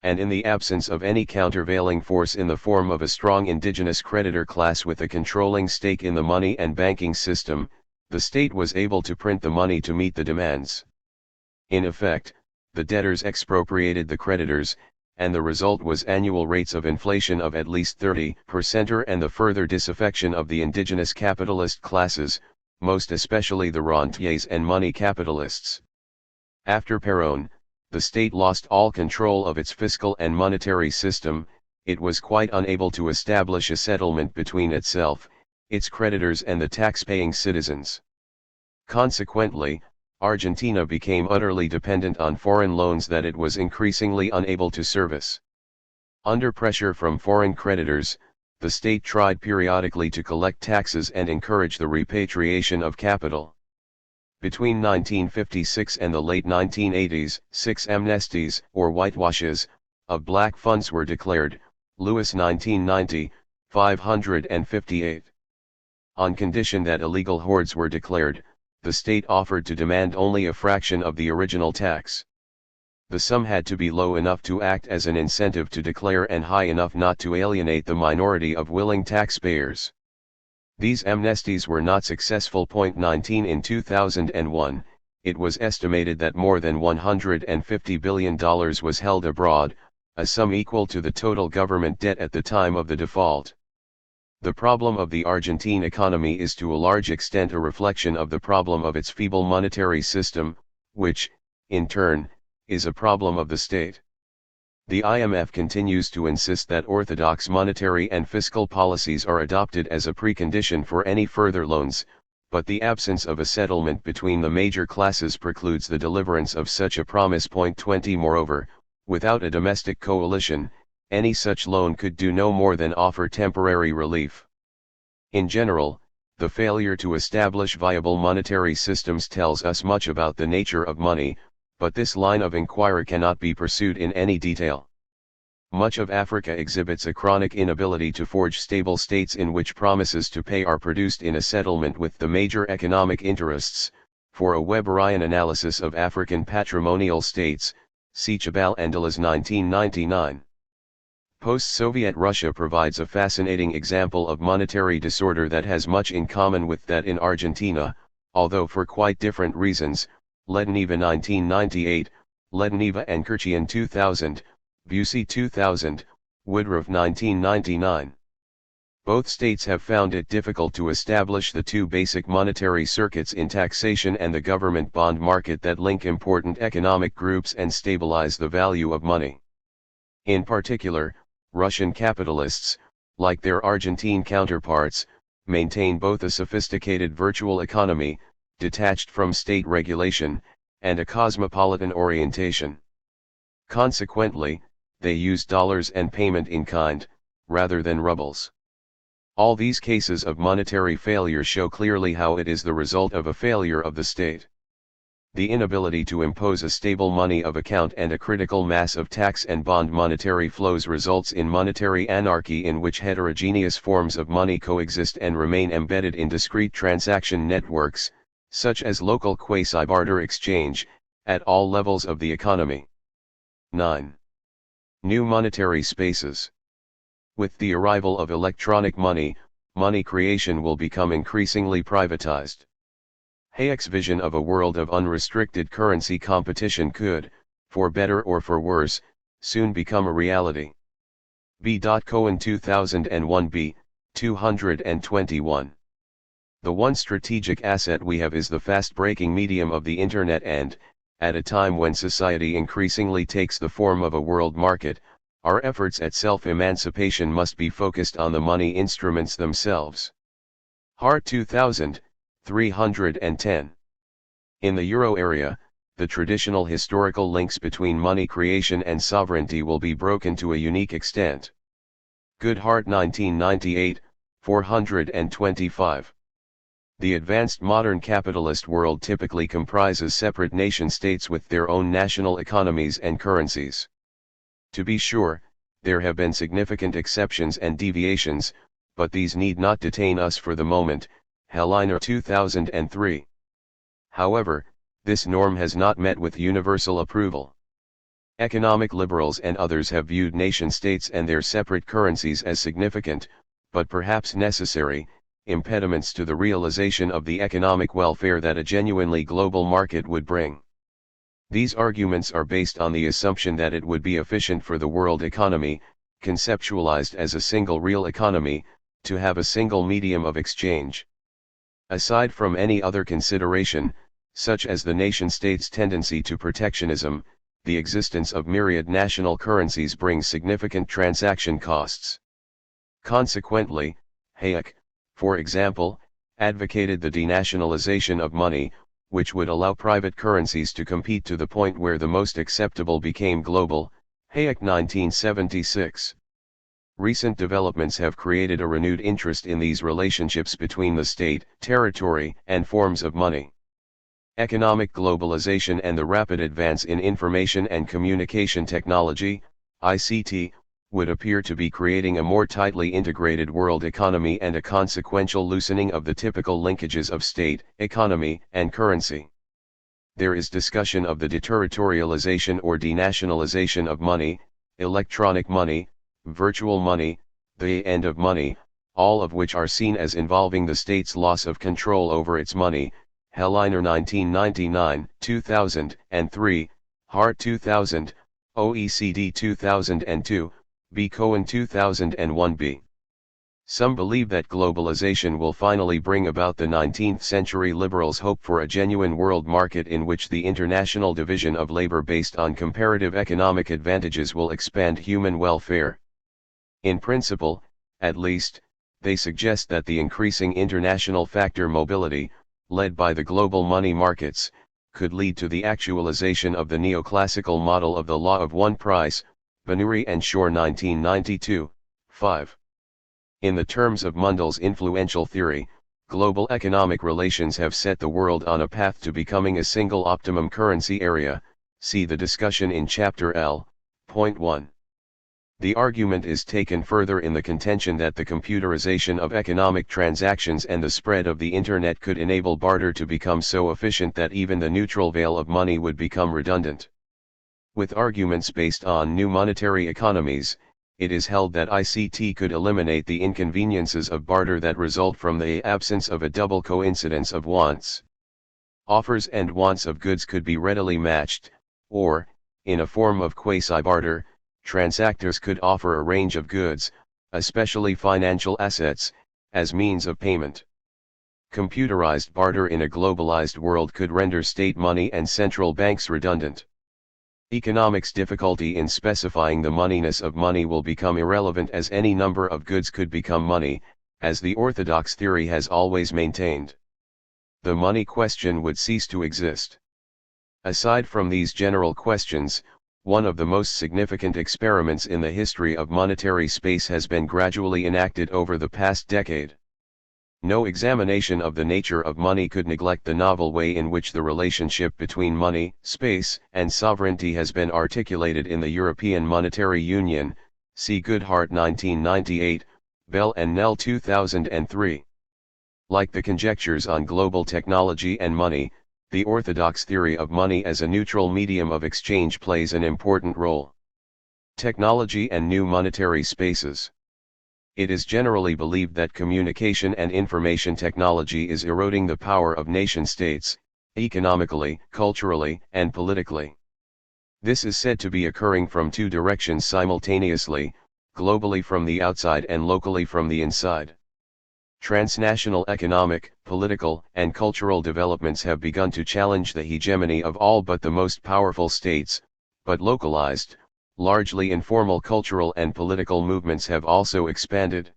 And in the absence of any countervailing force in the form of a strong indigenous creditor class with a controlling stake in the money and banking system, the state was able to print the money to meet the demands. In effect, the debtors expropriated the creditors, and the result was annual rates of inflation of at least 30% and the further disaffection of the indigenous capitalist classes, most especially the rentiers and money capitalists. After Perón, the state lost all control of its fiscal and monetary system, it was quite unable to establish a settlement between itself, its creditors and the tax-paying citizens. Consequently, Argentina became utterly dependent on foreign loans that it was increasingly unable to service. Under pressure from foreign creditors, the state tried periodically to collect taxes and encourage the repatriation of capital. Between 1956 and the late 1980s, 6 amnesties, or whitewashes, of black funds were declared, Lewis 1990, 558. On condition that illegal hoards were declared, the state offered to demand only a fraction of the original tax. The sum had to be low enough to act as an incentive to declare and high enough not to alienate the minority of willing taxpayers. These amnesties were not successful. 19 In 2001, it was estimated that more than $150 billion was held abroad, a sum equal to the total government debt at the time of the default. The problem of the Argentine economy is to a large extent a reflection of the problem of its feeble monetary system, which, in turn, is a problem of the state. The IMF continues to insist that orthodox monetary and fiscal policies are adopted as a precondition for any further loans, but the absence of a settlement between the major classes precludes the deliverance of such a promise. 20 Moreover, without a domestic coalition, any such loan could do no more than offer temporary relief. In general, the failure to establish viable monetary systems tells us much about the nature of money, but this line of inquiry cannot be pursued in any detail. Much of Africa exhibits a chronic inability to forge stable states in which promises to pay are produced in a settlement with the major economic interests. For a Weberian analysis of African patrimonial states, see Chabal Andalas 1999. Post-Soviet Russia provides a fascinating example of monetary disorder that has much in common with that in Argentina, although for quite different reasons. Ledneva 1998, Ledneva and Kirchian 2000, Busey 2000, Woodruff 1999. Both states have found it difficult to establish the two basic monetary circuits in taxation and the government bond market that link important economic groups and stabilize the value of money. In particular, Russian capitalists, like their Argentine counterparts, maintain both a sophisticated virtual economy, detached from state regulation, and a cosmopolitan orientation. Consequently, they use dollars and payment in kind, rather than rubles. All these cases of monetary failure show clearly how it is the result of a failure of the state. The inability to impose a stable money of account and a critical mass of tax and bond monetary flows results in monetary anarchy in which heterogeneous forms of money coexist and remain embedded in discrete transaction networks, such as local quasi-barter exchange, at all levels of the economy. 9. New monetary spaces. With the arrival of electronic money, money creation will become increasingly privatized. Hayek's vision of a world of unrestricted currency competition could, for better or for worse, soon become a reality. B. Cohen 2001 b. 221. The one strategic asset we have is the fast-breaking medium of the Internet and, at a time when society increasingly takes the form of a world market, our efforts at self-emancipation must be focused on the money instruments themselves. Hart 2000, 310. In the euro area, the traditional historical links between money creation and sovereignty will be broken to a unique extent. Goodhart 1998, 425. The advanced modern capitalist world typically comprises separate nation-states with their own national economies and currencies. To be sure, there have been significant exceptions and deviations, but these need not detain us for the moment. Heliner 2003. However, this norm has not met with universal approval. Economic liberals and others have viewed nation-states and their separate currencies as significant, but perhaps necessary, impediments to the realization of the economic welfare that a genuinely global market would bring. These arguments are based on the assumption that it would be efficient for the world economy, conceptualized as a single real economy, to have a single medium of exchange. Aside from any other consideration, such as the nation-state's tendency to protectionism, the existence of myriad national currencies brings significant transaction costs. Consequently, Hayek, for example, advocated the denationalization of money, which would allow private currencies to compete to the point where the most acceptable became global. Hayek 1976. Recent developments have created a renewed interest in these relationships between the state, territory, and forms of money. Economic globalization and the rapid advance in information and communication technology, ICT, would appear to be creating a more tightly integrated world economy and a consequential loosening of the typical linkages of state, economy, and currency. There is discussion of the deterritorialization or denationalization of money, electronic money, virtual money, the end of money, all of which are seen as involving the state's loss of control over its money. Heliner 1999, 2003, Hart 2000, OECD 2002, B. Cohen 2001b. Some believe that globalization will finally bring about the 19th century liberals' hope for a genuine world market in which the international division of labor based on comparative economic advantages will expand human welfare. In principle, at least, they suggest that the increasing international factor mobility, led by the global money markets, could lead to the actualization of the neoclassical model of the law of one price, Banuri and Shore 1992, 5. In the terms of Mundell's influential theory, global economic relations have set the world on a path to becoming a single optimum currency area, see the discussion in Chapter L.1. The argument is taken further in the contention that the computerization of economic transactions and the spread of the Internet could enable barter to become so efficient that even the neutral veil of money would become redundant. With arguments based on new monetary economies, it is held that ICT could eliminate the inconveniences of barter that result from the absence of a double coincidence of wants. Offers and wants of goods could be readily matched, or, in a form of quasi-barter, transactors could offer a range of goods, especially financial assets, as means of payment. Computerized barter in a globalized world could render state money and central banks redundant. Economics difficulty in specifying the moneyness of money will become irrelevant as any number of goods could become money, as the orthodox theory has always maintained. The money question would cease to exist. Aside from these general questions, one of the most significant experiments in the history of monetary space has been gradually enacted over the past decade. No examination of the nature of money could neglect the novel way in which the relationship between money, space, and sovereignty has been articulated in the European Monetary Union, see Goodhart 1998, Bell and Nell 2003. Like the conjectures on global technology and money, the orthodox theory of money as a neutral medium of exchange plays an important role. Technology and new monetary spaces. It is generally believed that communication and information technology is eroding the power of nation-states, economically, culturally, and politically. This is said to be occurring from two directions simultaneously, globally from the outside and locally from the inside. Transnational economic, political, and cultural developments have begun to challenge the hegemony of all but the most powerful states, but localized, largely informal cultural and political movements have also expanded.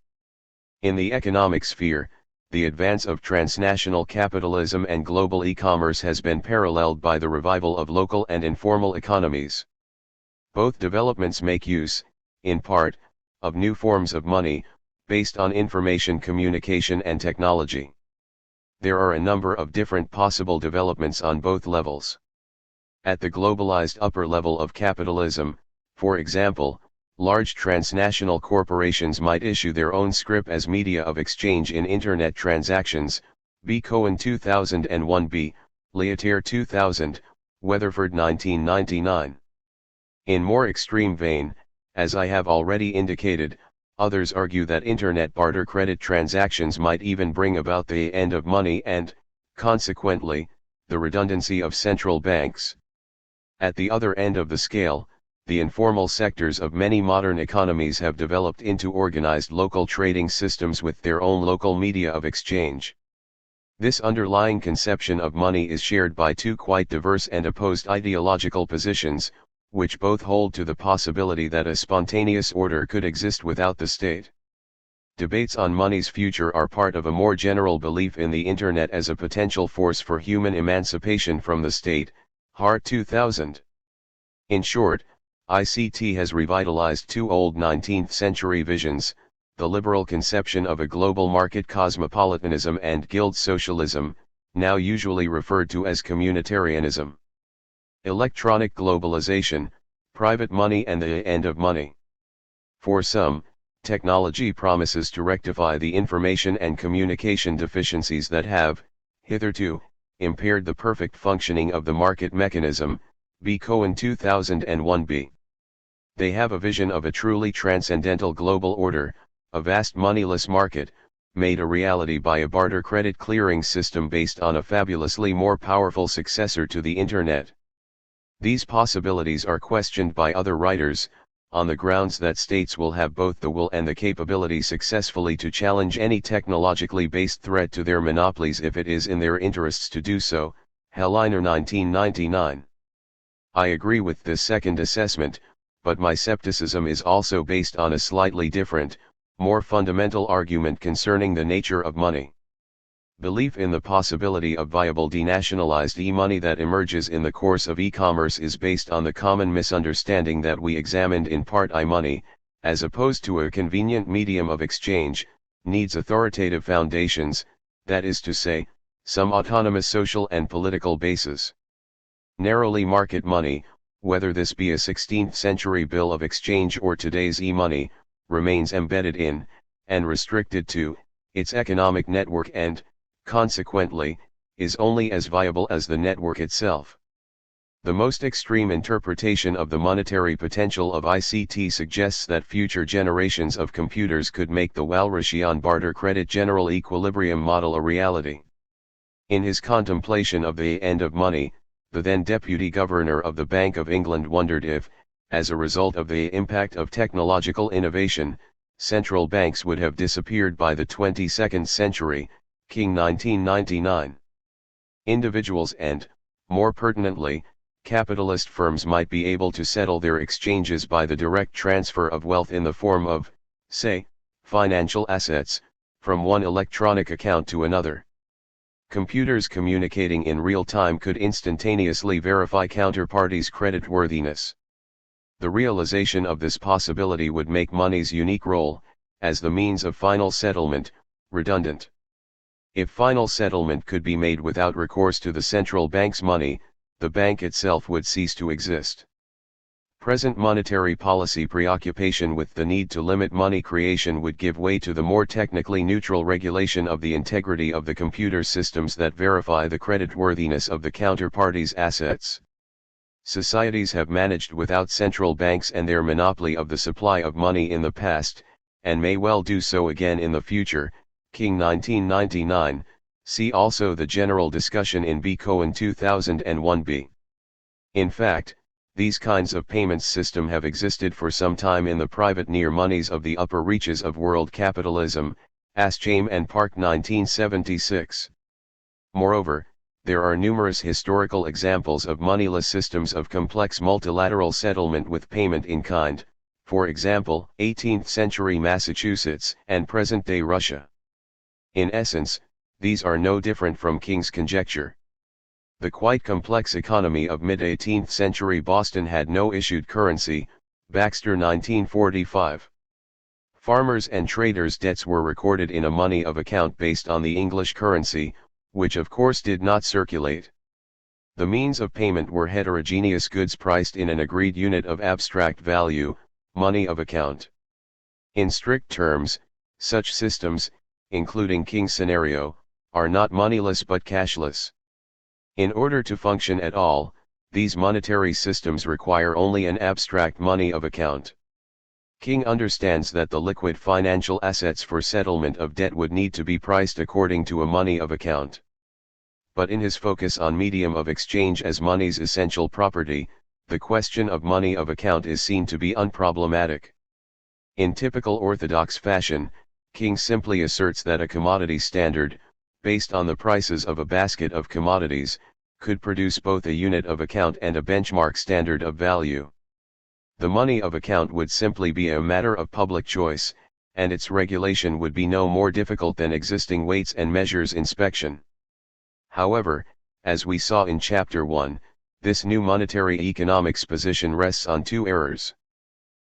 In the economic sphere, the advance of transnational capitalism and global e-commerce has been paralleled by the revival of local and informal economies. Both developments make use, in part, of new forms of money, based on information communication and technology. There are a number of different possible developments on both levels. At the globalized upper level of capitalism, for example, large transnational corporations might issue their own scrip as media of exchange in Internet transactions, B. Cohen 2001b, Leotier 2000, Weatherford 1999. In more extreme vein, as I have already indicated, others argue that Internet barter credit transactions might even bring about the end of money and, consequently, the redundancy of central banks. At the other end of the scale, the informal sectors of many modern economies have developed into organized local trading systems with their own local media of exchange. This underlying conception of money is shared by two quite diverse and opposed ideological positions, which both hold to the possibility that a spontaneous order could exist without the state. Debates on money's future are part of a more general belief in the Internet as a potential force for human emancipation from the state, Hart 2000. In short, ICT has revitalized two old 19th century visions, the liberal conception of a global market cosmopolitanism and guild socialism, now usually referred to as communitarianism. Electronic globalization, private money and the end of money. For some, technology promises to rectify the information and communication deficiencies that have, hitherto, impaired the perfect functioning of the market mechanism, B. Cohen 2001b. They have a vision of a truly transcendental global order, a vast moneyless market, made a reality by a barter credit clearing system based on a fabulously more powerful successor to the Internet. These possibilities are questioned by other writers, on the grounds that states will have both the will and the capability successfully to challenge any technologically based threat to their monopolies if it is in their interests to do so, Helleiner 1999. I agree with this second assessment, but my skepticism is also based on a slightly different, more fundamental argument concerning the nature of money. Belief in the possibility of viable denationalized e-money that emerges in the course of e-commerce is based on the common misunderstanding that we examined in Part I. Money, as opposed to a convenient medium of exchange, needs authoritative foundations, that is to say, some autonomous social and political basis. Narrowly market money, whether this be a 16th century bill of exchange or today's e-money, remains embedded in, and restricted to, its economic network and, consequently, is only as viable as the network itself. The most extreme interpretation of the monetary potential of ICT suggests that future generations of computers could make the Walrasian barter credit general equilibrium model a reality. In his contemplation of the end of money, the then Deputy Governor of the Bank of England wondered if, as a result of the impact of technological innovation, central banks would have disappeared by the 22nd century, King 1999. Individuals and, more pertinently, capitalist firms might be able to settle their exchanges by the direct transfer of wealth in the form of, say, financial assets, from one electronic account to another. Computers communicating in real time could instantaneously verify counterparties' creditworthiness. The realization of this possibility would make money's unique role, as the means of final settlement, redundant. If final settlement could be made without recourse to the central bank's money, the bank itself would cease to exist. Present monetary policy preoccupation with the need to limit money creation would give way to the more technically neutral regulation of the integrity of the computer systems that verify the creditworthiness of the counterparty's assets. Societies have managed without central banks and their monopoly of the supply of money in the past, and may well do so again in the future, King 1999, see also the general discussion in B. Cohen 2001b. In fact, these kinds of payments system have existed for some time in the private near monies of the upper reaches of world capitalism, Ascham and Park 1976. Moreover, there are numerous historical examples of moneyless systems of complex multilateral settlement with payment in kind, for example, 18th century Massachusetts and present-day Russia. In essence, these are no different from King's conjecture. The quite complex economy of mid-18th century Boston had no issued currency, Baxter 1945. Farmers' and traders' debts were recorded in a money of account based on the English currency, which of course did not circulate. The means of payment were heterogeneous goods priced in an agreed unit of abstract value, money of account. In strict terms, such systems, including King's scenario, are not moneyless but cashless. In order to function at all, these monetary systems require only an abstract money of account. King understands that the liquid financial assets for settlement of debt would need to be priced according to a money of account. But in his focus on medium of exchange as money's essential property, the question of money of account is seen to be unproblematic. In typical orthodox fashion, King simply asserts that a commodity standard, based on the prices of a basket of commodities, could produce both a unit of account and a benchmark standard of value. The money of account would simply be a matter of public choice, and its regulation would be no more difficult than existing weights and measures inspection. However, as we saw in Chapter 1, this new monetary economics position rests on two errors.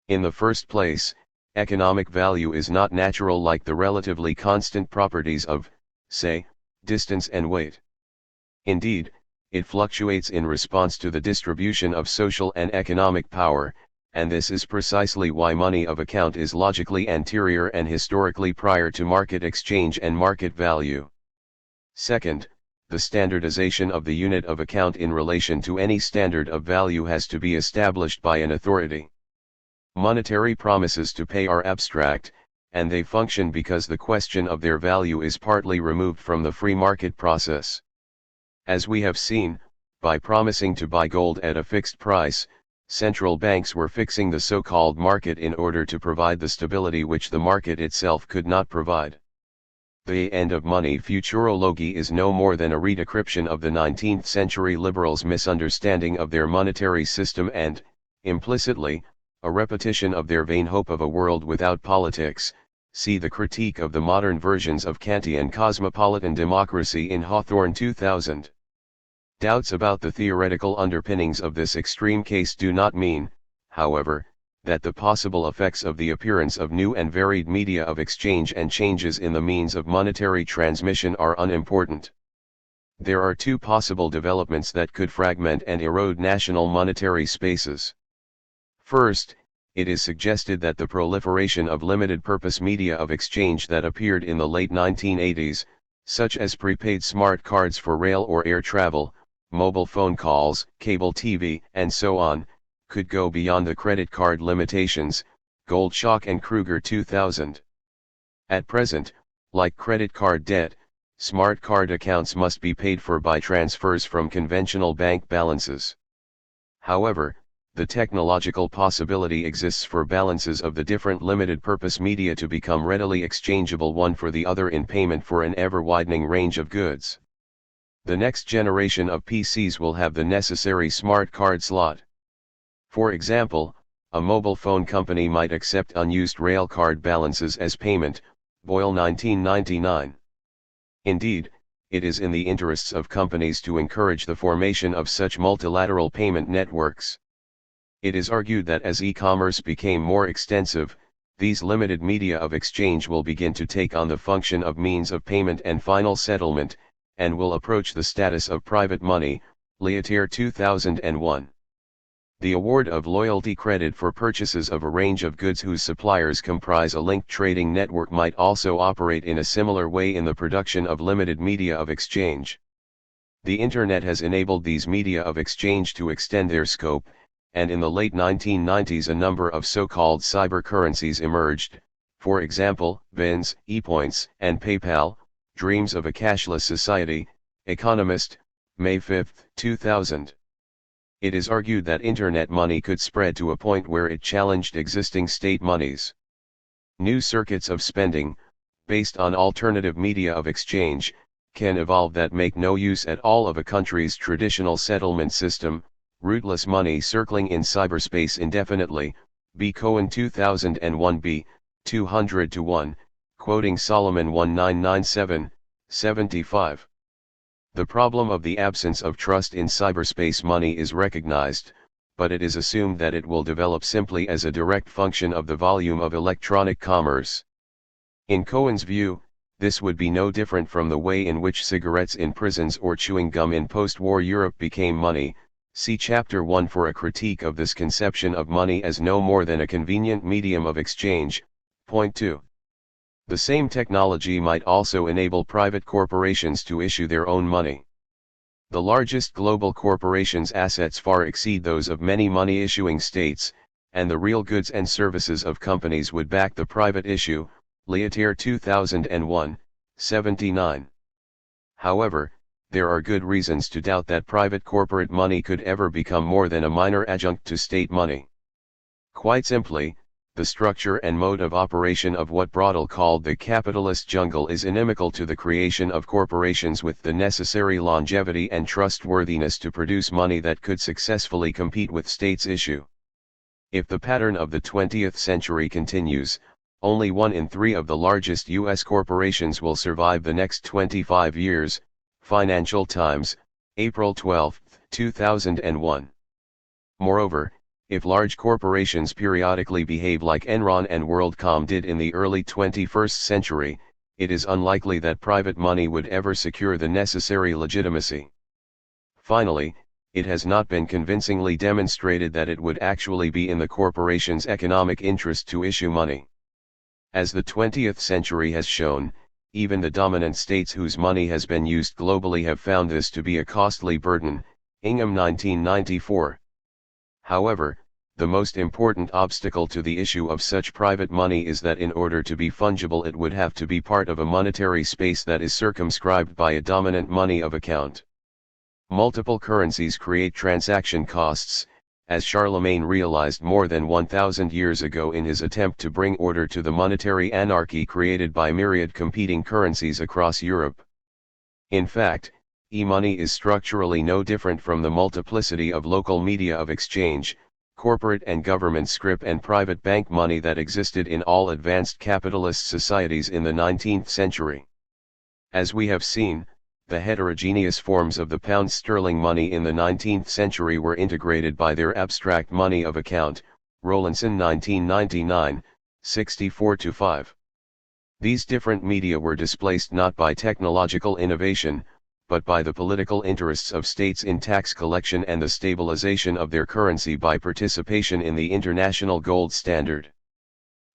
In the first place, economic value is not natural like the relatively constant properties of, say, distance and weight. Indeed, it fluctuates in response to the distribution of social and economic power, and this is precisely why money of account is logically anterior and historically prior to market exchange and market value. Second, the standardization of the unit of account in relation to any standard of value has to be established by an authority. Monetary promises to pay are abstract, and they function because the question of their value is partly removed from the free market process. As we have seen, by promising to buy gold at a fixed price, Central banks were fixing the so-called market in order to provide the stability which the market itself could not provide. The end of money futurology is no more than a redecryption of the 19th century liberals' misunderstanding of their monetary system and, implicitly, a repetition of their vain hope of a world without politics. See the critique of the modern versions of Kantian cosmopolitan democracy in Hawthorne 2000. Doubts about the theoretical underpinnings of this extreme case do not mean, however, that the possible effects of the appearance of new and varied media of exchange and changes in the means of monetary transmission are unimportant. There are two possible developments that could fragment and erode national monetary spaces. First, it is suggested that the proliferation of limited-purpose media of exchange that appeared in the late 1980s, such as prepaid smart cards for rail or air travel, mobile phone calls, cable TV, and so on, could go beyond the credit card limitations, Goldshock and Kruger 2000. At present, like credit card debt, smart card accounts must be paid for by transfers from conventional bank balances. However, the technological possibility exists for balances of the different limited-purpose media to become readily exchangeable one for the other in payment for an ever-widening range of goods. The next generation of PCs will have the necessary smart card slot. For example, a mobile phone company might accept unused rail card balances as payment, Boyle 1999. Indeed, it is in the interests of companies to encourage the formation of such multilateral payment networks. It is argued that as e-commerce became more extensive, these limited media of exchange will begin to take on the function of means of payment and final settlement, and will approach the status of private money, Leotier 2001. The award of loyalty credit for purchases of a range of goods whose suppliers comprise a linked trading network might also operate in a similar way in the production of limited media of exchange. The Internet has enabled these media of exchange to extend their scope, and in the late 1990s a number of so-called cyber currencies emerged, for example, BINs, ePoints, and PayPal, Dreams of a Cashless Society, Economist, May 5, 2000. It is argued that Internet money could spread to a point where it challenged existing state monies. New circuits of spending, based on alternative media of exchange, can evolve that make no use at all of a country's traditional settlement system, rootless money circling in cyberspace indefinitely, B. Cohen 2001 B. 200-1, quoting Solomon 1997, 75. The problem of the absence of trust in cyberspace money is recognized, but it is assumed that it will develop simply as a direct function of the volume of electronic commerce. In Cohen's view, this would be no different from the way in which cigarettes in prisons or chewing gum in post-war Europe became money. See Chapter 1 for a critique of this conception of money as no more than a convenient medium of exchange. Point 2. The same technology might also enable private corporations to issue their own money. The largest global corporations' assets far exceed those of many money-issuing states, and the real goods and services of companies would back the private issue, Leotier 2001, 79. However, there are good reasons to doubt that private corporate money could ever become more than a minor adjunct to state money. Quite simply, the structure and mode of operation of what Brodel called the capitalist jungle is inimical to the creation of corporations with the necessary longevity and trustworthiness to produce money that could successfully compete with states' issue. If the pattern of the 20th century continues, only 1 in 3 of the largest U.S. corporations will survive the next 25 years, Financial Times, April 12, 2001. Moreover, if large corporations periodically behave like Enron and WorldCom did in the early 21st century, it is unlikely that private money would ever secure the necessary legitimacy. Finally, it has not been convincingly demonstrated that it would actually be in the corporation's economic interest to issue money. As the 20th century has shown, even the dominant states whose money has been used globally have found this to be a costly burden, Ingham 1994. However, the most important obstacle to the issue of such private money is that in order to be fungible it would have to be part of a monetary space that is circumscribed by a dominant money of account. Multiple currencies create transaction costs, as Charlemagne realized more than 1,000 years ago in his attempt to bring order to the monetary anarchy created by myriad competing currencies across Europe. In fact, e-money is structurally no different from the multiplicity of local media of exchange, corporate and government scrip and private bank money that existed in all advanced capitalist societies in the 19th century. As we have seen, the heterogeneous forms of the pound sterling money in the 19th century were integrated by their abstract money of account, Rowlandson 1999, 64-5. These different media were displaced not by technological innovation, but by the political interests of states in tax collection and the stabilization of their currency by participation in the international gold standard.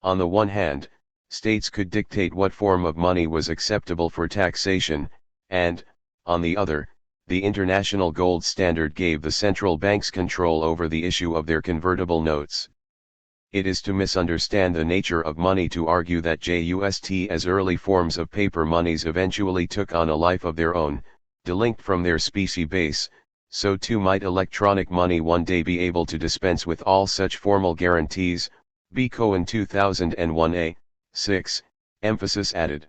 On the one hand, states could dictate what form of money was acceptable for taxation, and, on the other, the international gold standard gave the central banks control over the issue of their convertible notes. It is to misunderstand the nature of money to argue that just as early forms of paper monies eventually took on a life of their own, delinked from their specie base, so too might electronic money one day be able to dispense with all such formal guarantees. B. Cohen 2001a, 6, emphasis added.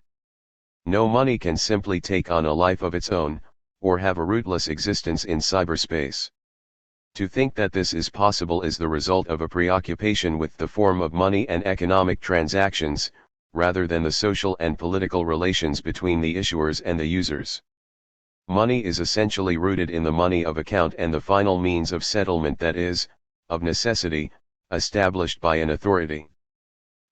No money can simply take on a life of its own, or have a rootless existence in cyberspace. To think that this is possible is the result of a preoccupation with the form of money and economic transactions, rather than the social and political relations between the issuers and the users. Money is essentially rooted in the money of account and the final means of settlement that is, of necessity, established by an authority.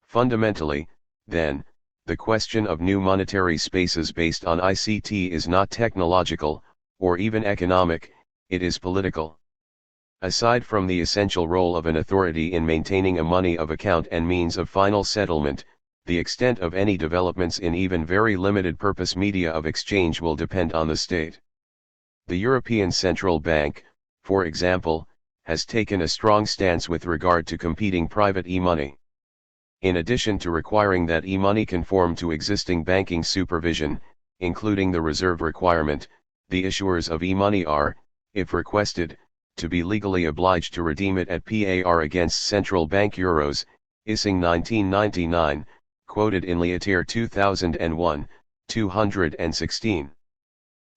Fundamentally, then, the question of new monetary spaces based on ICT is not technological, or even economic, it is political. Aside from the essential role of an authority in maintaining a money of account and means of final settlement, the extent of any developments in even very limited purpose media of exchange will depend on the state. The European Central Bank, for example, has taken a strong stance with regard to competing private e-money. In addition to requiring that e-money conform to existing banking supervision, including the reserve requirement, the issuers of e-money are, if requested, to be legally obliged to redeem it at par against central bank euros, Ising 1999, quoted in Leatir 2001, 216.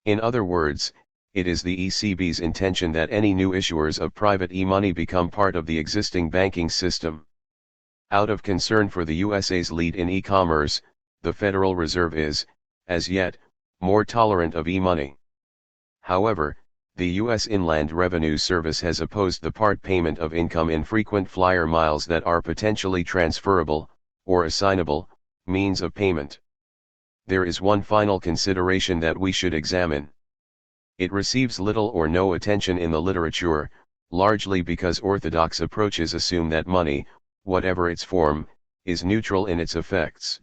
In other words, it is the ECB's intention that any new issuers of private e-money become part of the existing banking system. Out of concern for the USA's lead in e-commerce, the Federal Reserve is, as yet, more tolerant of e-money. However, the U.S. Inland Revenue Service has opposed the part payment of income in frequent flyer miles that are potentially transferable, or assignable, means of payment. There is one final consideration that we should examine. It receives little or no attention in the literature, largely because orthodox approaches assume that money, whatever its form, is neutral in its effects.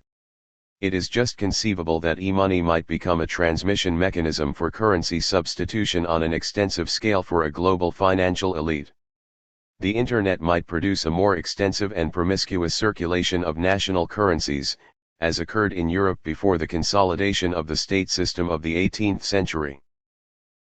It is just conceivable that e-money might become a transmission mechanism for currency substitution on an extensive scale for a global financial elite. The Internet might produce a more extensive and promiscuous circulation of national currencies, as occurred in Europe before the consolidation of the state system of the 18th century.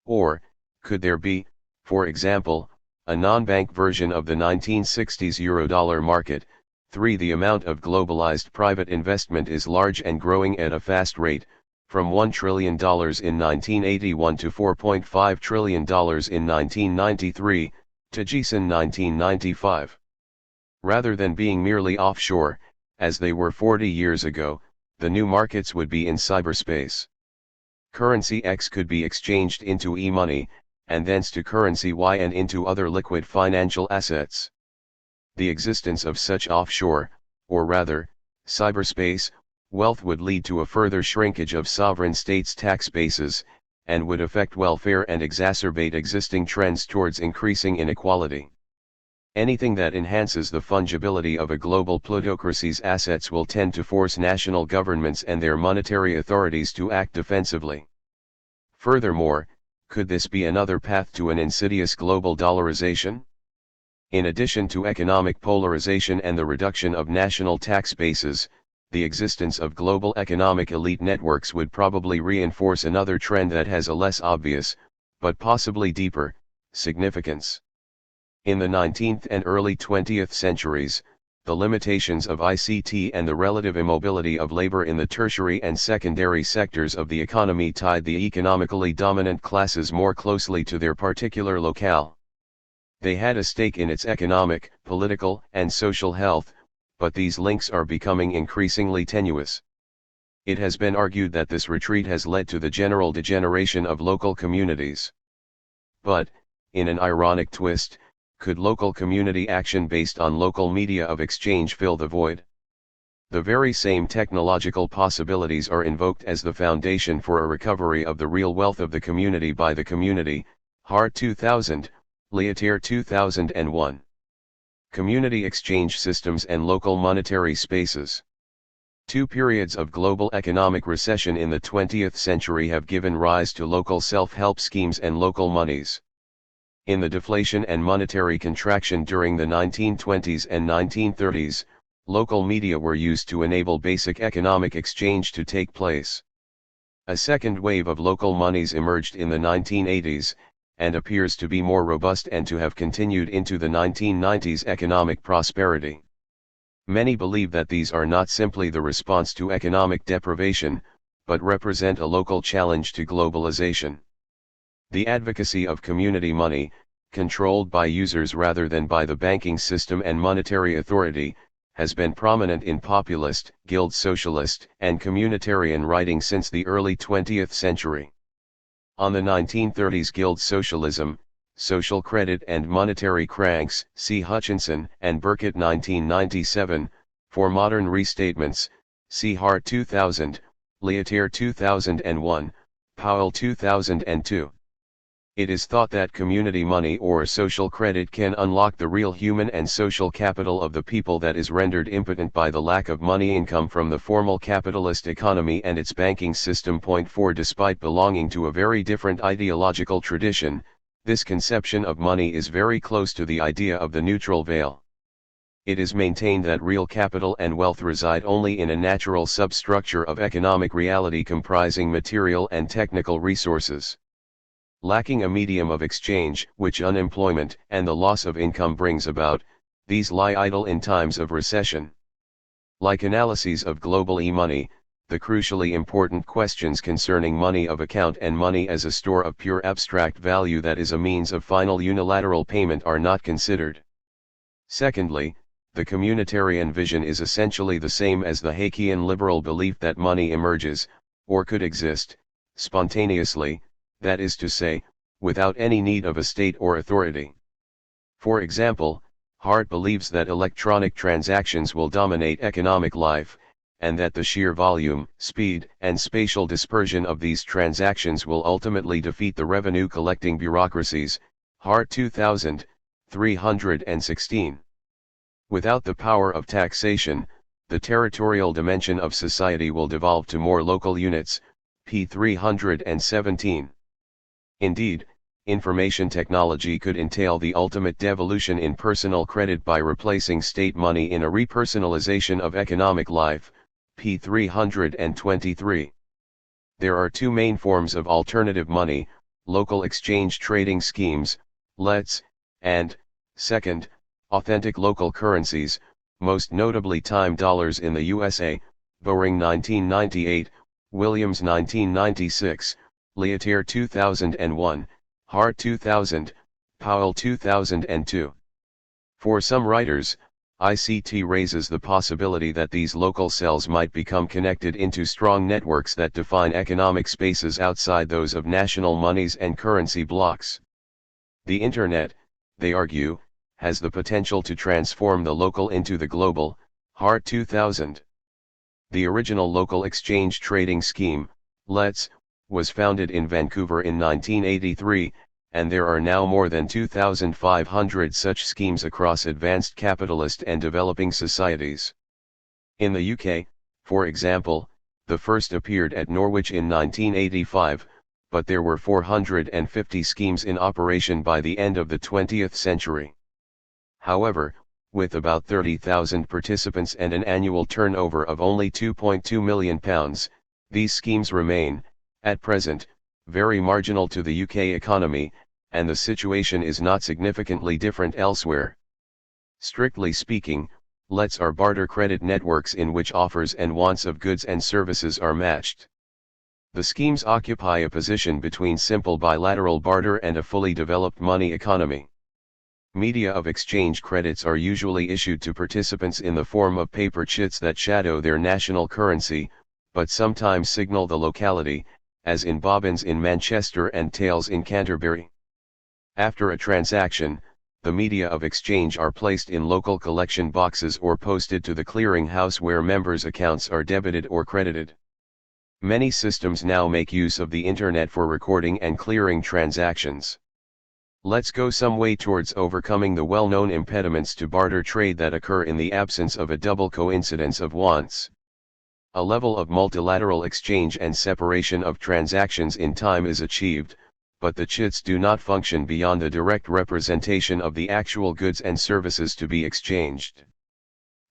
Or, could there be, for example, a non-bank version of the 1960s Eurodollar market? 3. The amount of globalized private investment is large and growing at a fast rate, from $1 trillion in 1981 to $4.5 trillion in 1993, to Giessen 1995. Rather than being merely offshore, as they were 40 years ago, the new markets would be in cyberspace. Currency X could be exchanged into e-money, and thence to currency Y and into other liquid financial assets. The existence of such offshore, or rather, cyberspace, wealth would lead to a further shrinkage of sovereign states' tax bases, and would affect welfare and exacerbate existing trends towards increasing inequality. Anything that enhances the fungibility of a global plutocracy's assets will tend to force national governments and their monetary authorities to act defensively. Furthermore, could this be another path to an insidious global dollarization? In addition to economic polarization and the reduction of national tax bases, the existence of global economic elite networks would probably reinforce another trend that has a less obvious, but possibly deeper, significance. In the 19th and early 20th centuries, the limitations of ICT and the relative immobility of labor in the tertiary and secondary sectors of the economy tied the economically dominant classes more closely to their particular locale. They had a stake in its economic, political, and social health, but these links are becoming increasingly tenuous. It has been argued that this retreat has led to the general degeneration of local communities. But, in an ironic twist, could local community action based on local media of exchange fill the void? The very same technological possibilities are invoked as the foundation for a recovery of the real wealth of the community by the community. Hart 2000, Leatir 2001. Community exchange systems and local monetary spaces. Two periods of global economic recession in the 20th century have given rise to local self-help schemes and local monies. In the deflation and monetary contraction during the 1920s and 1930s, local media were used to enable basic economic exchange to take place. A second wave of local monies emerged in the 1980s, and appears to be more robust and to have continued into the 1990s economic prosperity. Many believe that these are not simply the response to economic deprivation, but represent a local challenge to globalization. The advocacy of community money, controlled by users rather than by the banking system and monetary authority, has been prominent in populist, guild socialist, and communitarian writing since the early 20th century. On the 1930s guild socialism, social credit and monetary cranks, see Hutchinson and Burkett 1997, for modern restatements, see Hart 2000, Leatir 2001, Powell 2002. It is thought that community money or social credit can unlock the real human and social capital of the people that is rendered impotent by the lack of money income from the formal capitalist economy and its banking system. Point 4. Despite belonging to a very different ideological tradition, this conception of money is very close to the idea of the neutral veil. It is maintained that real capital and wealth reside only in a natural substructure of economic reality comprising material and technical resources. Lacking a medium of exchange, which unemployment and the loss of income brings about, these lie idle in times of recession. Like analyses of global e-money, the crucially important questions concerning money of account and money as a store of pure abstract value that is a means of final unilateral payment are not considered. Secondly, the communitarian vision is essentially the same as the Hayekian liberal belief that money emerges, or could exist, spontaneously, that is to say, without any need of a state or authority. For example, Hart believes that electronic transactions will dominate economic life, and that the sheer volume, speed, and spatial dispersion of these transactions will ultimately defeat the revenue-collecting bureaucracies. Hart 2000, 316. Without the power of taxation, the territorial dimension of society will devolve to more local units. P. 317. Indeed, information technology could entail the ultimate devolution in personal credit by replacing state money in a repersonalization of economic life. P. 323. There are two main forms of alternative money: local exchange trading schemes, LETS, and, second, authentic local currencies, most notably time dollars in the USA, Boring 1998, Williams 1996, Leatir 2001, Hart 2000, Powell 2002. For some writers, ICT raises the possibility that these local cells might become connected into strong networks that define economic spaces outside those of national monies and currency blocks. The Internet, they argue, has the potential to transform the local into the global. Hart 2000. The original local exchange trading scheme, LETS, was founded in Vancouver in 1983, and there are now more than 2,500 such schemes across advanced capitalist and developing societies. In the UK, for example, the first appeared at Norwich in 1985, but there were 450 schemes in operation by the end of the 20th century. However, with about 30,000 participants and an annual turnover of only £2.2 million, these schemes remain, at present, very marginal to the UK economy, and the situation is not significantly different elsewhere. Strictly speaking, lets are barter credit networks in which offers and wants of goods and services are matched. The schemes occupy a position between simple bilateral barter and a fully developed money economy. Media of exchange credits are usually issued to participants in the form of paper chits that shadow their national currency, but sometimes signal the locality, as in bobbins in Manchester and tails in Canterbury. After a transaction, the media of exchange are placed in local collection boxes or posted to the clearing house where members' accounts are debited or credited. Many systems now make use of the internet for recording and clearing transactions. Let's go some way towards overcoming the well-known impediments to barter trade that occur in the absence of a double coincidence of wants. A level of multilateral exchange and separation of transactions in time is achieved, but the chits do not function beyond a direct representation of the actual goods and services to be exchanged.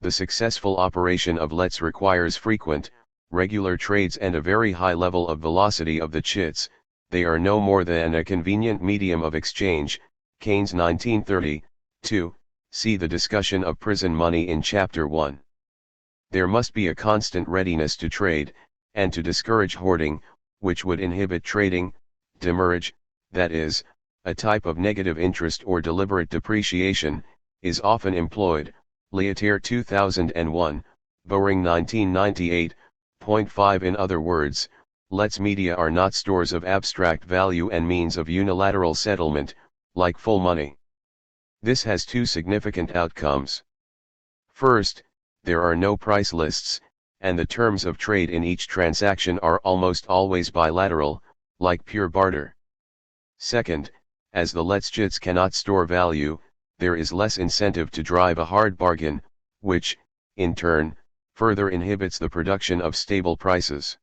The successful operation of lets requires frequent, regular trades and a very high level of velocity of the chits. They are no more than a convenient medium of exchange. Keynes 1930, 2, see the discussion of prison money in Chapter 1. There must be a constant readiness to trade, and to discourage hoarding, which would inhibit trading. Demurrage, that is, a type of negative interest or deliberate depreciation, is often employed. Leater 2001, Boring 1998, point 5. In other words, lets media are not stores of abstract value and means of unilateral settlement, like full money. This has two significant outcomes. First, there are no price lists, and the terms of trade in each transaction are almost always bilateral, like pure barter. Second, as the lets chits cannot store value, there is less incentive to drive a hard bargain, which, in turn, further inhibits the production of stable prices.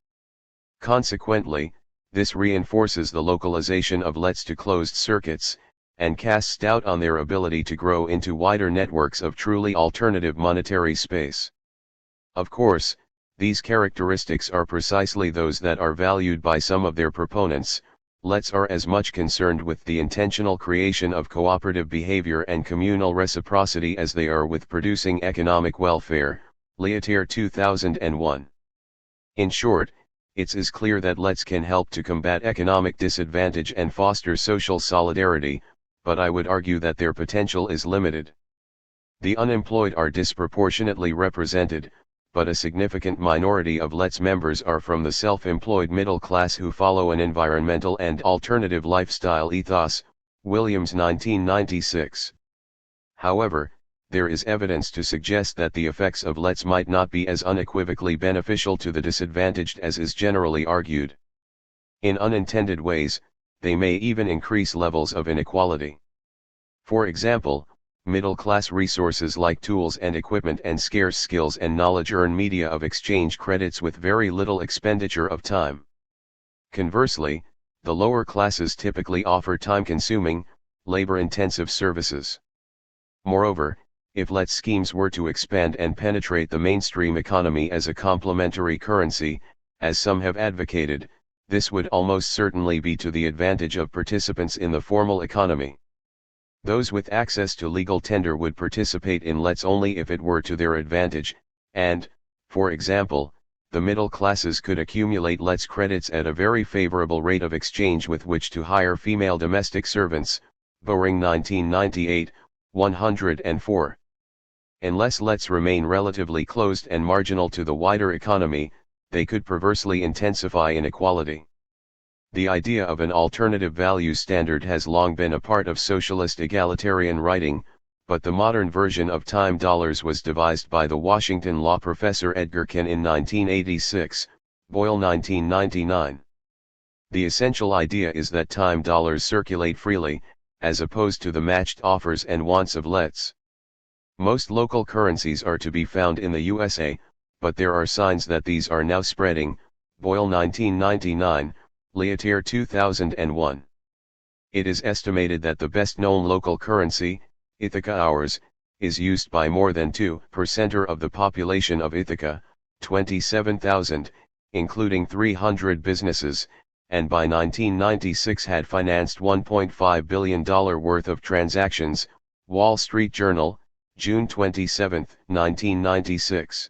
Consequently, this reinforces the localization of lets to closed circuits, and casts doubt on their ability to grow into wider networks of truly alternative monetary space. Of course, these characteristics are precisely those that are valued by some of their proponents. Lets are as much concerned with the intentional creation of cooperative behavior and communal reciprocity as they are with producing economic welfare. Leater 2001. In short, it is clear that lets can help to combat economic disadvantage and foster social solidarity, but I would argue that their potential is limited. The unemployed are disproportionately represented, but a significant minority of lets members are from the self-employed middle class who follow an environmental and alternative lifestyle ethos. Williams 1996. However, there is evidence to suggest that the effects of lets might not be as unequivocally beneficial to the disadvantaged as is generally argued. In unintended ways, they may even increase levels of inequality. For example, middle-class resources like tools and equipment and scarce skills and knowledge earn media of exchange credits with very little expenditure of time. Conversely, the lower classes typically offer time-consuming, labor-intensive services. Moreover, if let schemes were to expand and penetrate the mainstream economy as a complementary currency, as some have advocated, this would almost certainly be to the advantage of participants in the formal economy. Those with access to legal tender would participate in lets only if it were to their advantage, and, for example, the middle classes could accumulate lets credits at a very favorable rate of exchange with which to hire female domestic servants. Boring 1998, 104. Unless lets remain relatively closed and marginal to the wider economy, they could perversely intensify inequality. The idea of an alternative value standard has long been a part of socialist egalitarian writing, but the modern version of time dollars was devised by the Washington law professor Edgar Ken in 1986, Boyle 1999. The essential idea is that time dollars circulate freely, as opposed to the matched offers and wants of lets. Most local currencies are to be found in the USA, but there are signs that these are now spreading. Boyle 1999, Leater 2001. It is estimated that the best-known local currency, Ithaca ours, is used by more than 2% of the population of Ithaca, 27,000, including 300 businesses, and by 1996 had financed $1.5 billion worth of transactions. Wall Street Journal, June 27, 1996.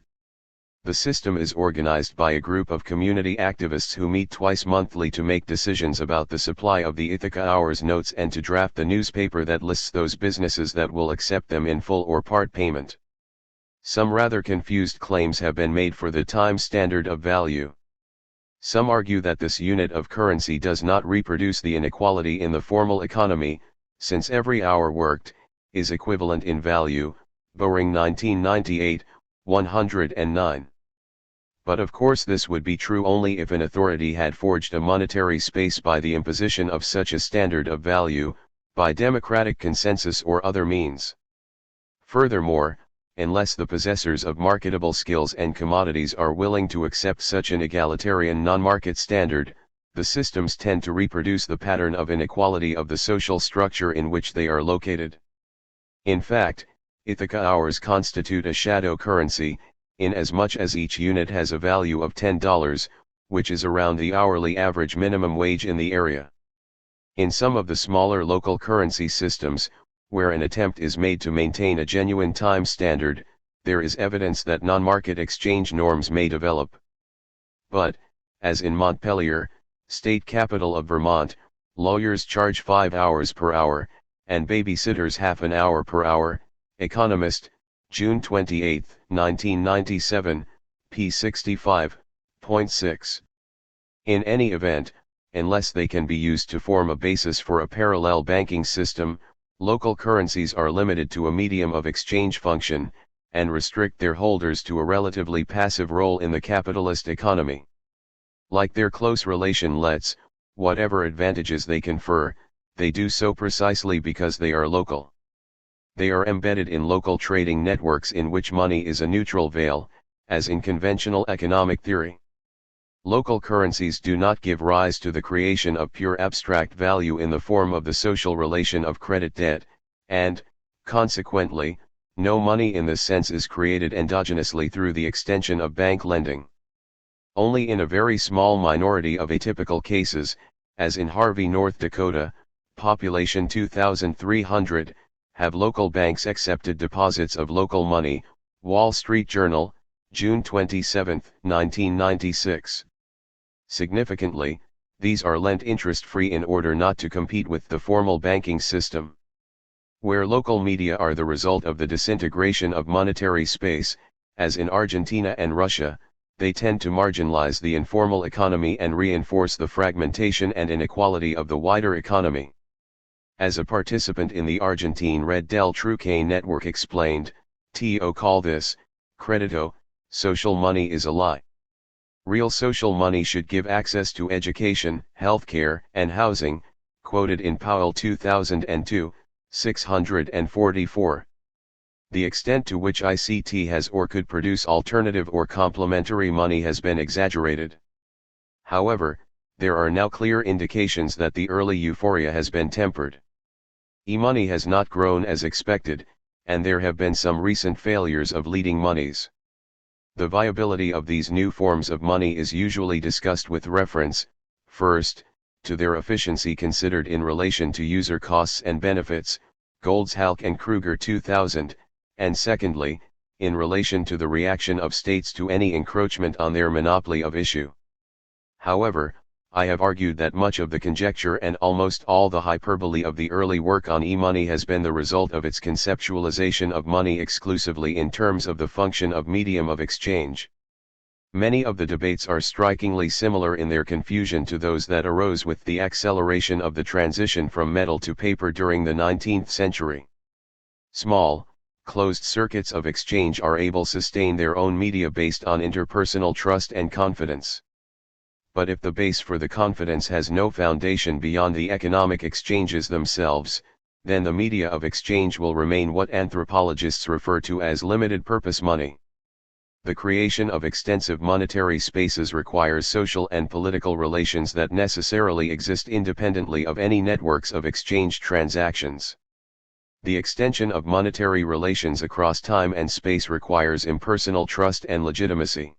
The system is organized by a group of community activists who meet twice monthly to make decisions about the supply of the Ithaca Hours notes and to draft the newspaper that lists those businesses that will accept them in full or part payment. Some rather confused claims have been made for the time standard of value. Some argue that this unit of currency does not reproduce the inequality in the formal economy, since every hour worked is equivalent in value. Boring 1998, 109. But of course this would be true only if an authority had forged a monetary space by the imposition of such a standard of value, by democratic consensus or other means. Furthermore, unless the possessors of marketable skills and commodities are willing to accept such an egalitarian non-market standard, the systems tend to reproduce the pattern of inequality of the social structure in which they are located. In fact, Ithaca Hours constitute a shadow currency, in as much as each unit has a value of $10, which is around the hourly average minimum wage in the area. In some of the smaller local currency systems, where an attempt is made to maintain a genuine time standard, there is evidence that non-market exchange norms may develop. But, as in Montpelier, state capital of Vermont, lawyers charge 5 hours per hour, and babysitters half an hour per hour. Economist, June 28, 1997, p. 65.6. In any event, unless they can be used to form a basis for a parallel banking system, local currencies are limited to a medium of exchange function, and restrict their holders to a relatively passive role in the capitalist economy. Like their close relation lets, whatever advantages they confer, they do so precisely because they are local. They are embedded in local trading networks in which money is a neutral veil, as in conventional economic theory. Local currencies do not give rise to the creation of pure abstract value in the form of the social relation of credit debt, and, consequently, no money in this sense is created endogenously through the extension of bank lending. Only in a very small minority of atypical cases, as in Harvey, North Dakota, population 2,300, have local banks accepted deposits of local money. Wall Street Journal, June 27, 1996. Significantly, these are lent interest-free in order not to compete with the formal banking system. Where local media are the result of the disintegration of monetary space, as in Argentina and Russia, they tend to marginalize the informal economy and reinforce the fragmentation and inequality of the wider economy. As a participant in the Argentine Red Del Truque network explained, to call this, credito, social money is a lie. Real social money should give access to education, healthcare, and housing, quoted in Powell 2002, 644. The extent to which ICT has or could produce alternative or complementary money has been exaggerated. However, there are now clear indications that the early euphoria has been tempered. E-money has not grown as expected, and there have been some recent failures of leading monies. The viability of these new forms of money is usually discussed with reference, first, to their efficiency considered in relation to user costs and benefits, Goldshalk and Kruger 2000, and secondly, in relation to the reaction of states to any encroachment on their monopoly of issue. However, I have argued that much of the conjecture and almost all the hyperbole of the early work on e-money has been the result of its conceptualization of money exclusively in terms of the function of medium of exchange. Many of the debates are strikingly similar in their confusion to those that arose with the acceleration of the transition from metal to paper during the 19th century. Small, closed circuits of exchange are able to sustain their own media based on interpersonal trust and confidence. But if the base for the confidence has no foundation beyond the economic exchanges themselves, then the media of exchange will remain what anthropologists refer to as limited-purpose money. The creation of extensive monetary spaces requires social and political relations that necessarily exist independently of any networks of exchange transactions. The extension of monetary relations across time and space requires impersonal trust and legitimacy.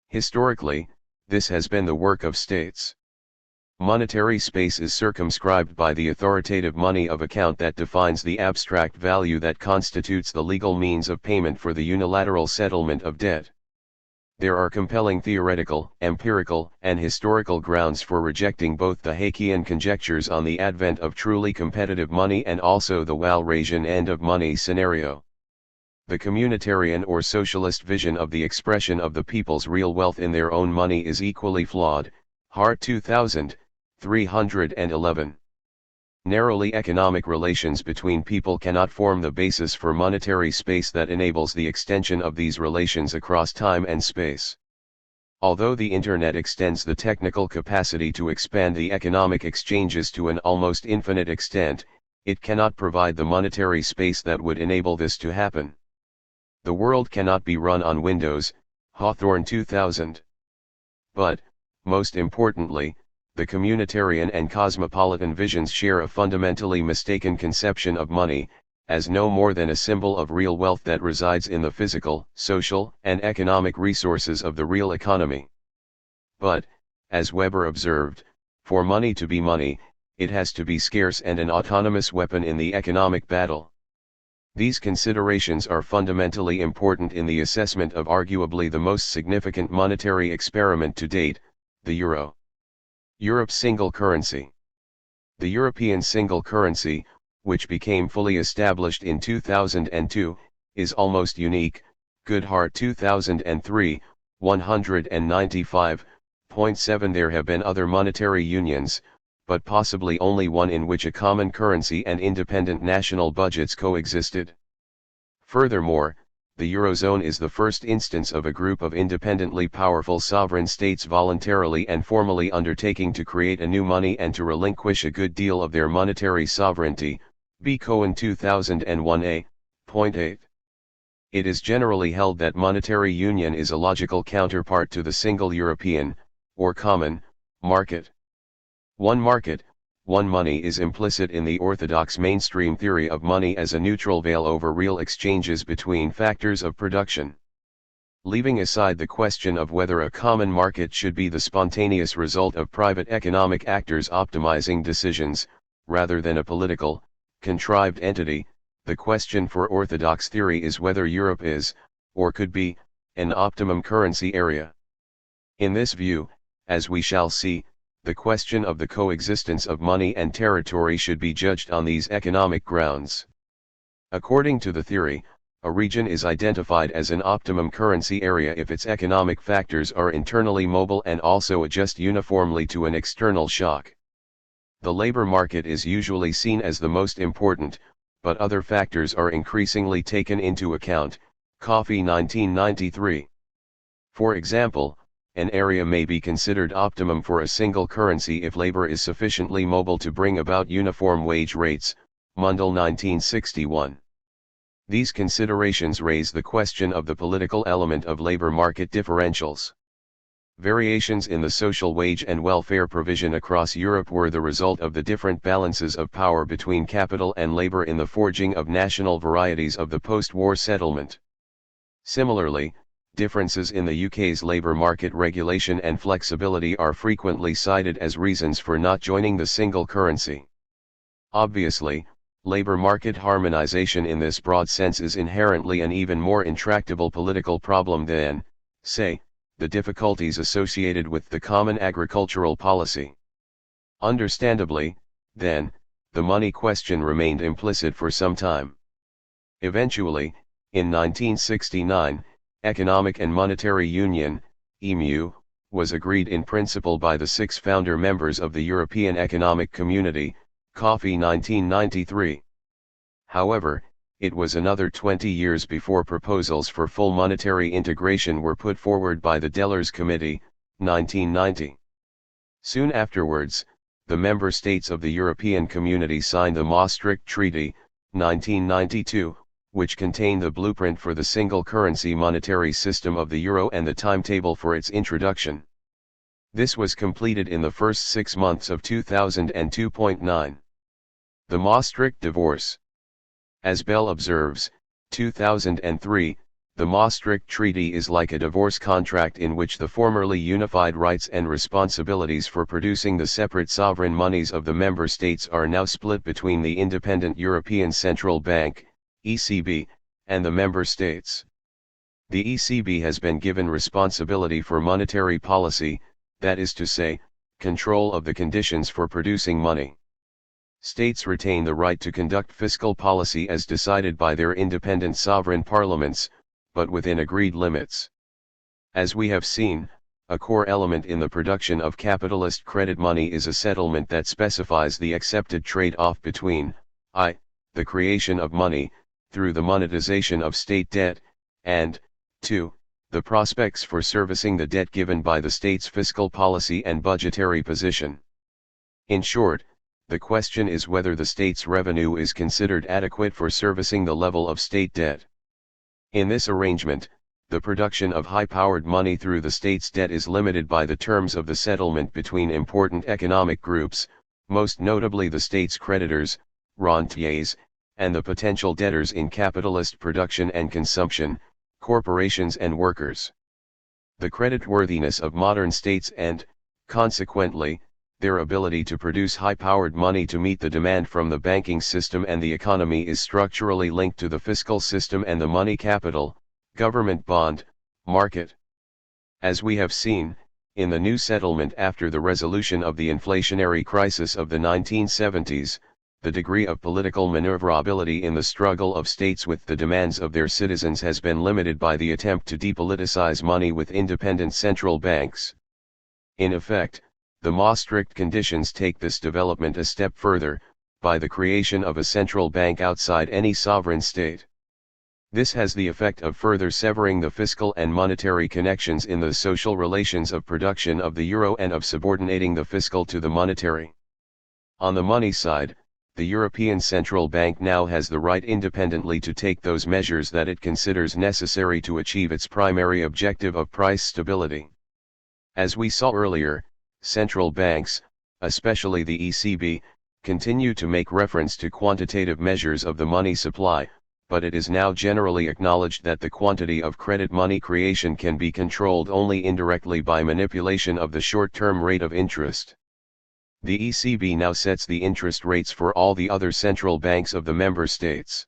Historically, this has been the work of states. Monetary space is circumscribed by the authoritative money of account that defines the abstract value that constitutes the legal means of payment for the unilateral settlement of debt. There are compelling theoretical, empirical, and historical grounds for rejecting both the Hayekian conjectures on the advent of truly competitive money and also the Walrasian end of money scenario. The communitarian or socialist vision of the expression of the people's real wealth in their own money is equally flawed. Hart 2311. Narrowly economic relations between people cannot form the basis for monetary space that enables the extension of these relations across time and space. Although the Internet extends the technical capacity to expand the economic exchanges to an almost infinite extent, it cannot provide the monetary space that would enable this to happen. The world cannot be run on Windows, Hawthorne 2000. But, most importantly, the communitarian and cosmopolitan visions share a fundamentally mistaken conception of money, as no more than a symbol of real wealth that resides in the physical, social, and economic resources of the real economy. But, as Weber observed, for money to be money, it has to be scarce and an autonomous weapon in the economic battle. These considerations are fundamentally important in the assessment of arguably the most significant monetary experiment to date, the euro. Europe's single currency. The European single currency, which became fully established in 2002, is almost unique. Goodhart 2003, 195.7. There have been other monetary unions, but possibly only one in which a common currency and independent national budgets coexisted. Furthermore, the Eurozone is the first instance of a group of independently powerful sovereign states voluntarily and formally undertaking to create a new money and to relinquish a good deal of their monetary sovereignty. B. Cohen 2001a.8. It is generally held that monetary union is a logical counterpart to the single European, or common, market. One market, one money is implicit in the orthodox mainstream theory of money as a neutral veil over real exchanges between factors of production. Leaving aside the question of whether a common market should be the spontaneous result of private economic actors optimizing decisions, rather than a political, contrived entity, the question for orthodox theory is whether Europe is, or could be, an optimum currency area. In this view, as we shall see, the question of the coexistence of money and territory should be judged on these economic grounds. According to the theory, a region is identified as an optimum currency area if its economic factors are internally mobile and also adjust uniformly to an external shock. The labor market is usually seen as the most important, but other factors are increasingly taken into account. Coffey 1993. For example, an area may be considered optimum for a single currency if labor is sufficiently mobile to bring about uniform wage rates. Mundell 1961. These considerations raise the question of the political element of labor market differentials. Variations in the social wage and welfare provision across Europe were the result of the different balances of power between capital and labor in the forging of national varieties of the post-war settlement. Similarly, differences in the UK's labour market regulation and flexibility are frequently cited as reasons for not joining the single currency. Obviously, labour market harmonisation in this broad sense is inherently an even more intractable political problem than, say, the difficulties associated with the common agricultural policy. Understandably, then, the money question remained implicit for some time. Eventually, in 1969, Economic and Monetary Union, EMU, was agreed in principle by the 6 founder members of the European Economic Community, Coffey 1993. However, it was another 20 years before proposals for full monetary integration were put forward by the Dellers Committee, 1990. Soon afterwards, the member states of the European Community signed the Maastricht Treaty, 1992, which contained the blueprint for the single currency monetary system of the euro and the timetable for its introduction. This was completed in the first 6 months of 2002.9. The Maastricht Divorce. As Bell observes, 2003, The Maastricht Treaty is like a divorce contract in which the formerly unified rights and responsibilities for producing the separate sovereign monies of the member states are now split between the independent European Central Bank, ECB, and the member states. The ECB has been given responsibility for monetary policy, that is to say, control of the conditions for producing money. States retain the right to conduct fiscal policy as decided by their independent sovereign parliaments, but within agreed limits. As we have seen, a core element in the production of capitalist credit money is a settlement that specifies the accepted trade-off between, I, the creation of money, through the monetization of state debt, and, 2, the prospects for servicing the debt given by the state's fiscal policy and budgetary position. In short, the question is whether the state's revenue is considered adequate for servicing the level of state debt. In this arrangement, the production of high-powered money through the state's debt is limited by the terms of the settlement between important economic groups, most notably the state's creditors, rentiers, and the potential debtors in capitalist production and consumption, corporations and workers. The creditworthiness of modern states and, consequently, their ability to produce high-powered money to meet the demand from the banking system and the economy is structurally linked to the fiscal system and the money capital, government bond, market. As we have seen, in the new settlement after the resolution of the inflationary crisis of the 1970s, the degree of political maneuverability in the struggle of states with the demands of their citizens has been limited by the attempt to depoliticize money with independent central banks. In effect, the Maastricht conditions take this development a step further, by the creation of a central bank outside any sovereign state. This has the effect of further severing the fiscal and monetary connections in the social relations of production of the euro and of subordinating the fiscal to the monetary. On the money side, the European Central Bank now has the right independently to take those measures that it considers necessary to achieve its primary objective of price stability. As we saw earlier, central banks, especially the ECB, continue to make reference to quantitative measures of the money supply, but it is now generally acknowledged that the quantity of credit money creation can be controlled only indirectly by manipulation of the short-term rate of interest. The ECB now sets the interest rates for all the other central banks of the member states.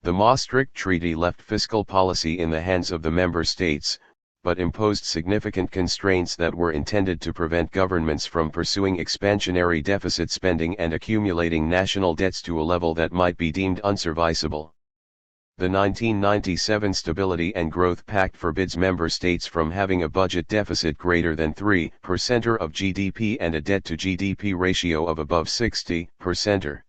The Maastricht Treaty left fiscal policy in the hands of the member states, but imposed significant constraints that were intended to prevent governments from pursuing expansionary deficit spending and accumulating national debts to a level that might be deemed unserviceable. The 1997 Stability and Growth Pact forbids member states from having a budget deficit greater than 3% of GDP and a debt-to-GDP ratio of above 60%.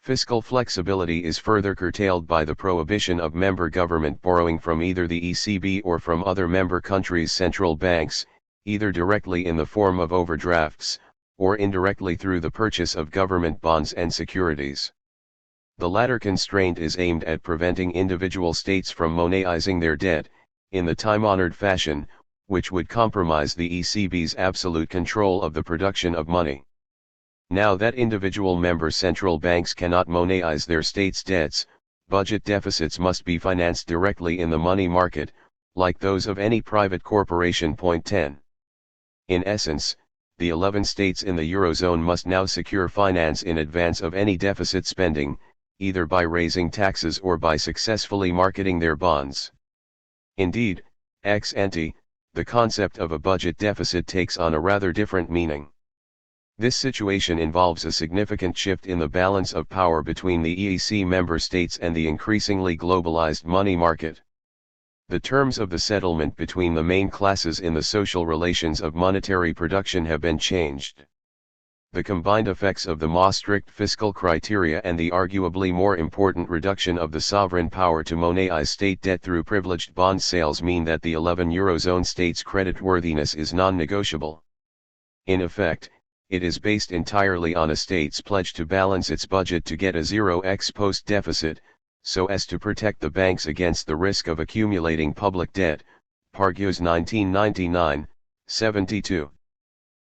Fiscal flexibility is further curtailed by the prohibition of member government borrowing from either the ECB or from other member countries' central banks, either directly in the form of overdrafts, or indirectly through the purchase of government bonds and securities. The latter constraint is aimed at preventing individual states from monetizing their debt, in the time-honored fashion, which would compromise the ECB's absolute control of the production of money. Now that individual member central banks cannot monetize their states' debts, budget deficits must be financed directly in the money market, like those of any private corporation. 10. In essence, the 11 states in the Eurozone must now secure finance in advance of any deficit spending, either by raising taxes or by successfully marketing their bonds. Indeed, ex ante, the concept of a budget deficit takes on a rather different meaning. This situation involves a significant shift in the balance of power between the EEC member states and the increasingly globalized money market. The terms of the settlement between the main classes in the social relations of monetary production have been changed. The combined effects of the Maastricht fiscal criteria and the arguably more important reduction of the sovereign power to monetize state debt through privileged bond sales mean that the 11 Eurozone states' creditworthiness is non-negotiable. In effect, it is based entirely on a state's pledge to balance its budget to get a zero ex post deficit, so as to protect the banks against the risk of accumulating public debt, Pargues 1999, 72.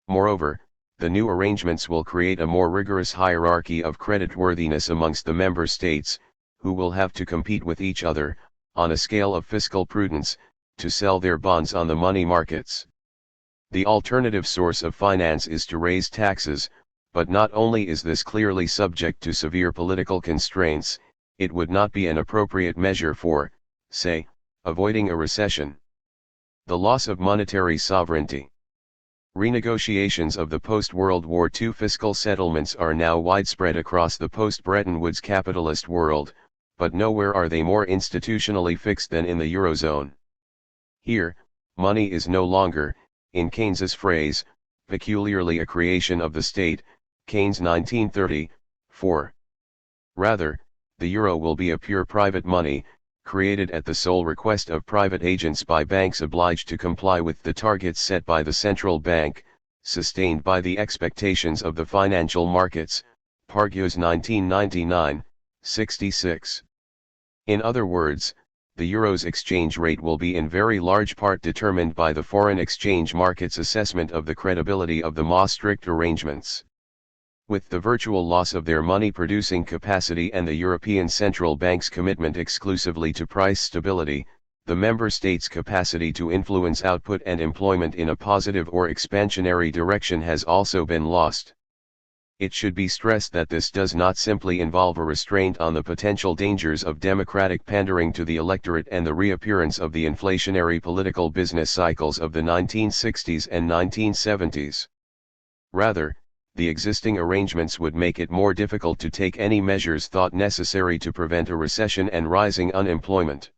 Moreover, the new arrangements will create a more rigorous hierarchy of creditworthiness amongst the member states, who will have to compete with each other, on a scale of fiscal prudence, to sell their bonds on the money markets. The alternative source of finance is to raise taxes, but not only is this clearly subject to severe political constraints, it would not be an appropriate measure for, say, avoiding a recession. The loss of monetary sovereignty. Renegotiations of the post-World War II fiscal settlements are now widespread across the post-Bretton Woods capitalist world, but nowhere are they more institutionally fixed than in the Eurozone. Here, money is no longer, in Keynes's phrase, peculiarly a creation of the state, Keynes 1930, 4. Rather, the euro will be a pure private money, created at the sole request of private agents by banks obliged to comply with the targets set by the central bank, sustained by the expectations of the financial markets, Pargues 1999, 66. In other words, the euro's exchange rate will be in very large part determined by the foreign exchange market's assessment of the credibility of the Maastricht arrangements. With the virtual loss of their money-producing capacity and the European Central Bank's commitment exclusively to price stability, the member states' capacity to influence output and employment in a positive or expansionary direction has also been lost. It should be stressed that this does not simply involve a restraint on the potential dangers of democratic pandering to the electorate and the reappearance of the inflationary political business cycles of the 1960s and 1970s. Rather, the existing arrangements would make it more difficult to take any measures thought necessary to prevent a recession and rising unemployment.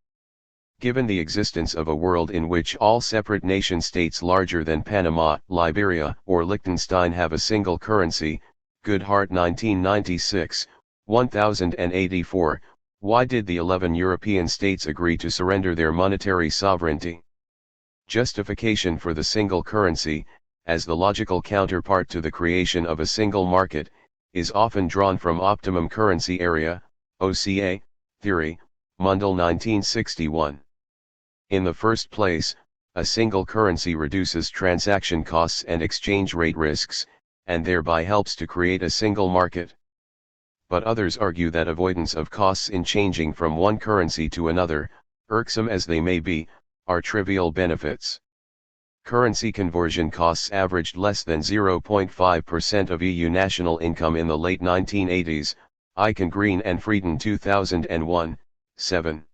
Given the existence of a world in which all separate nation-states larger than Panama, Liberia, or Liechtenstein have a single currency, Goodhart 1996, 1084, why did the 11 European states agree to surrender their monetary sovereignty? Justification for the single currency, as the logical counterpart to the creation of a single market, is often drawn from optimum currency area, OCA, theory, Mundell 1961. In the first place, a single currency reduces transaction costs and exchange rate risks, and thereby helps to create a single market. But others argue that avoidance of costs in changing from one currency to another, irksome as they may be, are trivial benefits. Currency conversion costs averaged less than 0.5% of EU national income in the late 1980s, Eichengreen and Frieden 2001, 7.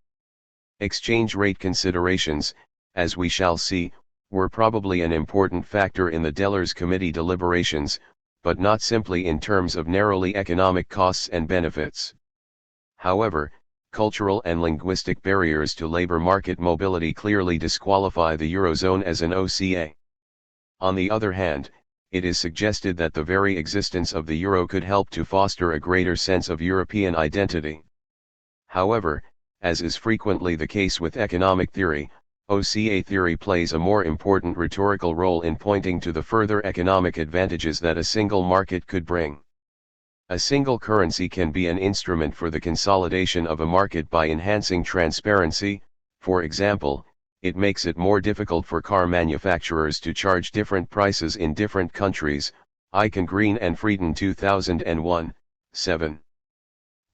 Exchange rate considerations, as we shall see, were probably an important factor in the Dellers Committee deliberations, but not simply in terms of narrowly economic costs and benefits. However, cultural and linguistic barriers to labor market mobility clearly disqualify the Eurozone as an OCA. On the other hand, it is suggested that the very existence of the euro could help to foster a greater sense of European identity. However, as is frequently the case with economic theory, OCA theory plays a more important rhetorical role in pointing to the further economic advantages that a single market could bring. A single currency can be an instrument for the consolidation of a market by enhancing transparency. For example, it makes it more difficult for car manufacturers to charge different prices in different countries, Eichengreen and Frieden 2001, 7.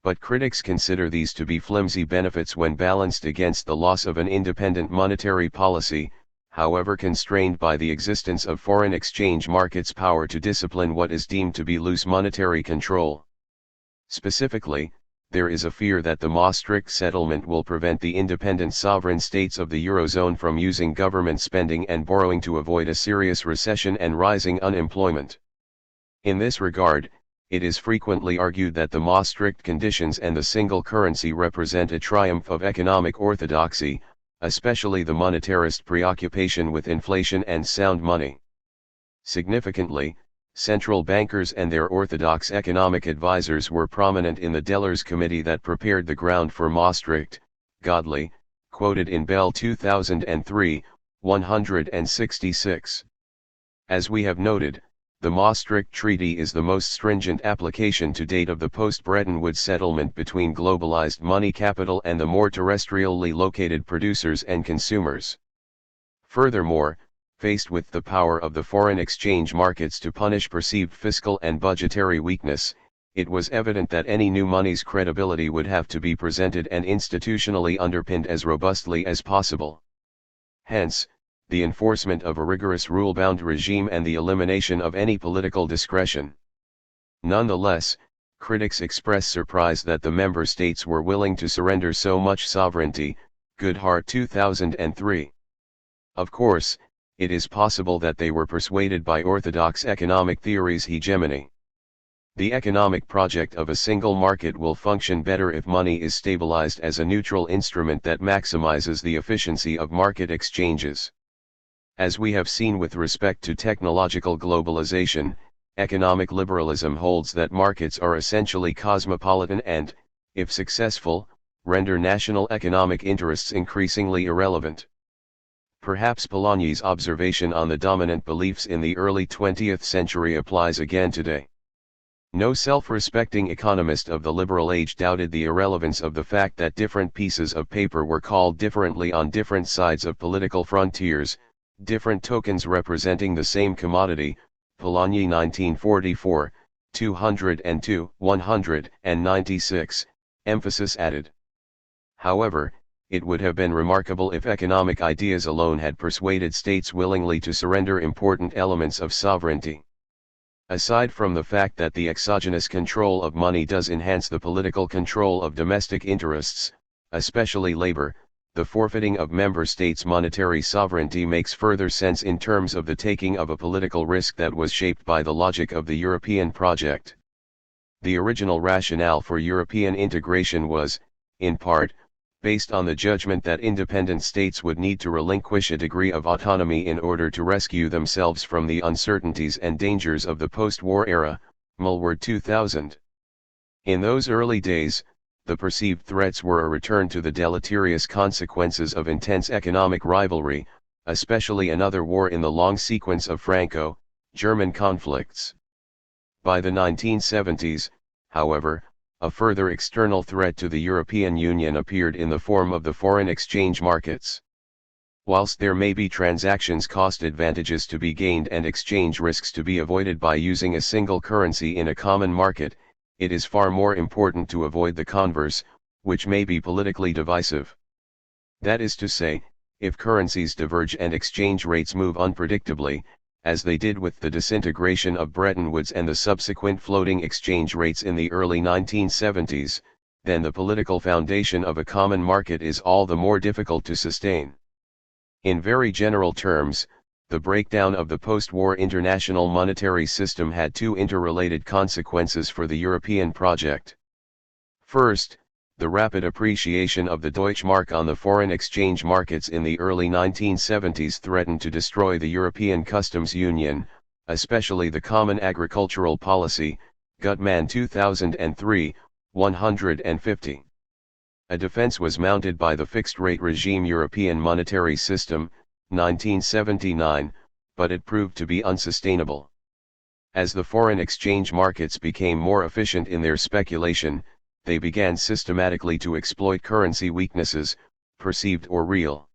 But critics consider these to be flimsy benefits when balanced against the loss of an independent monetary policy, however constrained by the existence of foreign exchange markets' power to discipline what is deemed to be loose monetary control. Specifically, there is a fear that the Maastricht settlement will prevent the independent sovereign states of the Eurozone from using government spending and borrowing to avoid a serious recession and rising unemployment. In this regard, it is frequently argued that the Maastricht conditions and the single currency represent a triumph of economic orthodoxy, especially the monetarist preoccupation with inflation and sound money. Significantly, central bankers and their orthodox economic advisors were prominent in the Dellers Committee that prepared the ground for Maastricht. Godley, quoted in Bell 2003, 166. As we have noted, the Maastricht Treaty is the most stringent application to date of the post-Bretton Woods settlement between globalized money capital and the more terrestrially located producers and consumers. Furthermore, faced with the power of the foreign exchange markets to punish perceived fiscal and budgetary weakness, it was evident that any new money's credibility would have to be presented and institutionally underpinned as robustly as possible. Hence, the enforcement of a rigorous rule-bound regime and the elimination of any political discretion. Nonetheless, critics express surprise that the member states were willing to surrender so much sovereignty. Goodhart 2003. Of course, it is possible that they were persuaded by orthodox economic theory's hegemony. The economic project of a single market will function better if money is stabilized as a neutral instrument that maximizes the efficiency of market exchanges. As we have seen with respect to technological globalization, economic liberalism holds that markets are essentially cosmopolitan and, if successful, render national economic interests increasingly irrelevant. Perhaps Polanyi's observation on the dominant beliefs in the early 20th century applies again today. No self-respecting economist of the liberal age doubted the irrelevance of the fact that different pieces of paper were called differently on different sides of political frontiers, different tokens representing the same commodity. Polanyi 1944, 202, 196, emphasis added. However, it would have been remarkable if economic ideas alone had persuaded states willingly to surrender important elements of sovereignty. Aside from the fact that the exogenous control of money does enhance the political control of domestic interests, especially labor, the forfeiting of member states' monetary sovereignty makes further sense in terms of the taking of a political risk that was shaped by the logic of the European project. The original rationale for European integration was, in part, based on the judgment that independent states would need to relinquish a degree of autonomy in order to rescue themselves from the uncertainties and dangers of the post-war era. Mulward 2000. In those early days, the perceived threats were a return to the deleterious consequences of intense economic rivalry, especially another war in the long sequence of Franco-German conflicts. By the 1970s, however, a further external threat to the European Union appeared in the form of the foreign exchange markets. Whilst there may be transactions cost advantages to be gained and exchange risks to be avoided by using a single currency in a common market, it is far more important to avoid the converse, which may be politically divisive. That is to say, if currencies diverge and exchange rates move unpredictably, as they did with the disintegration of Bretton Woods and the subsequent floating exchange rates in the early 1970s, then the political foundation of a common market is all the more difficult to sustain. In very general terms, the breakdown of the post-war international monetary system had two interrelated consequences for the European project. First, the rapid appreciation of the Deutschmark on the foreign exchange markets in the early 1970s threatened to destroy the European customs union, especially the Common Agricultural Policy, Gutmann 2003, 150. A defense was mounted by the fixed-rate regime European monetary system, 1979, but it proved to be unsustainable. As the foreign exchange markets became more efficient in their speculation, they began systematically to exploit currency weaknesses, perceived or real.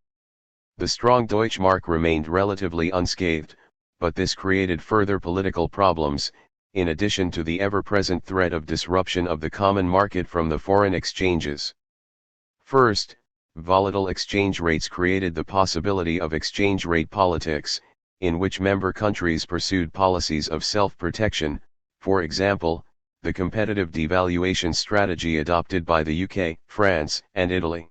The strong Deutschmark remained relatively unscathed, but this created further political problems, in addition to the ever-present threat of disruption of the common market from the foreign exchanges. First, volatile exchange rates created the possibility of exchange rate politics, in which member countries pursued policies of self-protection, for example, the competitive devaluation strategy adopted by the UK, France, and Italy.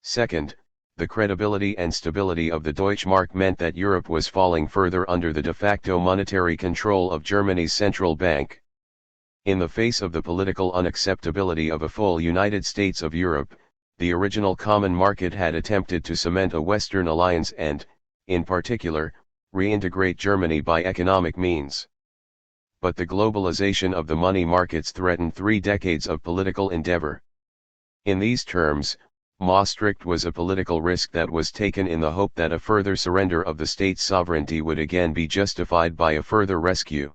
Second, the credibility and stability of the Deutschmark meant that Europe was falling further under the de facto monetary control of Germany's central bank. In the face of the political unacceptability of a full United States of Europe, the original common market had attempted to cement a Western alliance and, in particular, reintegrate Germany by economic means. But the globalization of the money markets threatened 3 decades of political endeavor. In these terms, Maastricht was a political risk that was taken in the hope that a further surrender of the state's sovereignty would again be justified by a further rescue.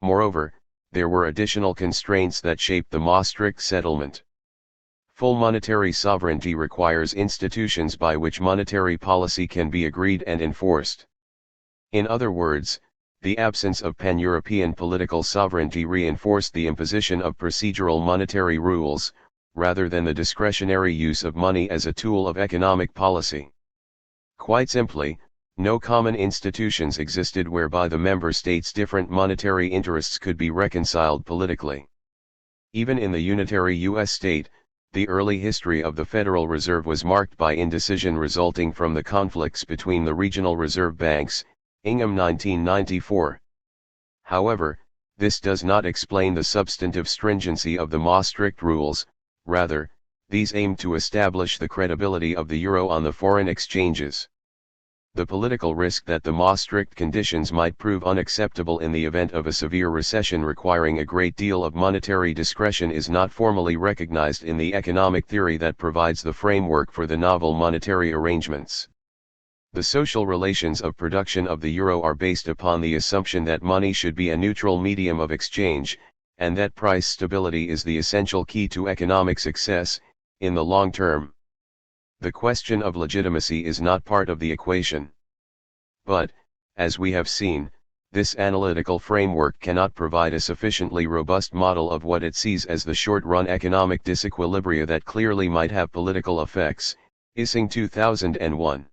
Moreover, there were additional constraints that shaped the Maastricht settlement. Full monetary sovereignty requires institutions by which monetary policy can be agreed and enforced. In other words, the absence of pan-European political sovereignty reinforced the imposition of procedural monetary rules, rather than the discretionary use of money as a tool of economic policy. Quite simply, no common institutions existed whereby the member states' different monetary interests could be reconciled politically. Even in the unitary U.S. state, the early history of the Federal Reserve was marked by indecision resulting from the conflicts between the regional reserve banks. Ingham 1994. However, this does not explain the substantive stringency of the Maastricht rules, rather, these aim to establish the credibility of the euro on the foreign exchanges. The political risk that the Maastricht conditions might prove unacceptable in the event of a severe recession requiring a great deal of monetary discretion is not formally recognized in the economic theory that provides the framework for the novel monetary arrangements. The social relations of production of the euro are based upon the assumption that money should be a neutral medium of exchange, and that price stability is the essential key to economic success, in the long term. The question of legitimacy is not part of the equation. But, as we have seen, this analytical framework cannot provide a sufficiently robust model of what it sees as the short-run economic disequilibria that clearly might have political effects. Ising 2001.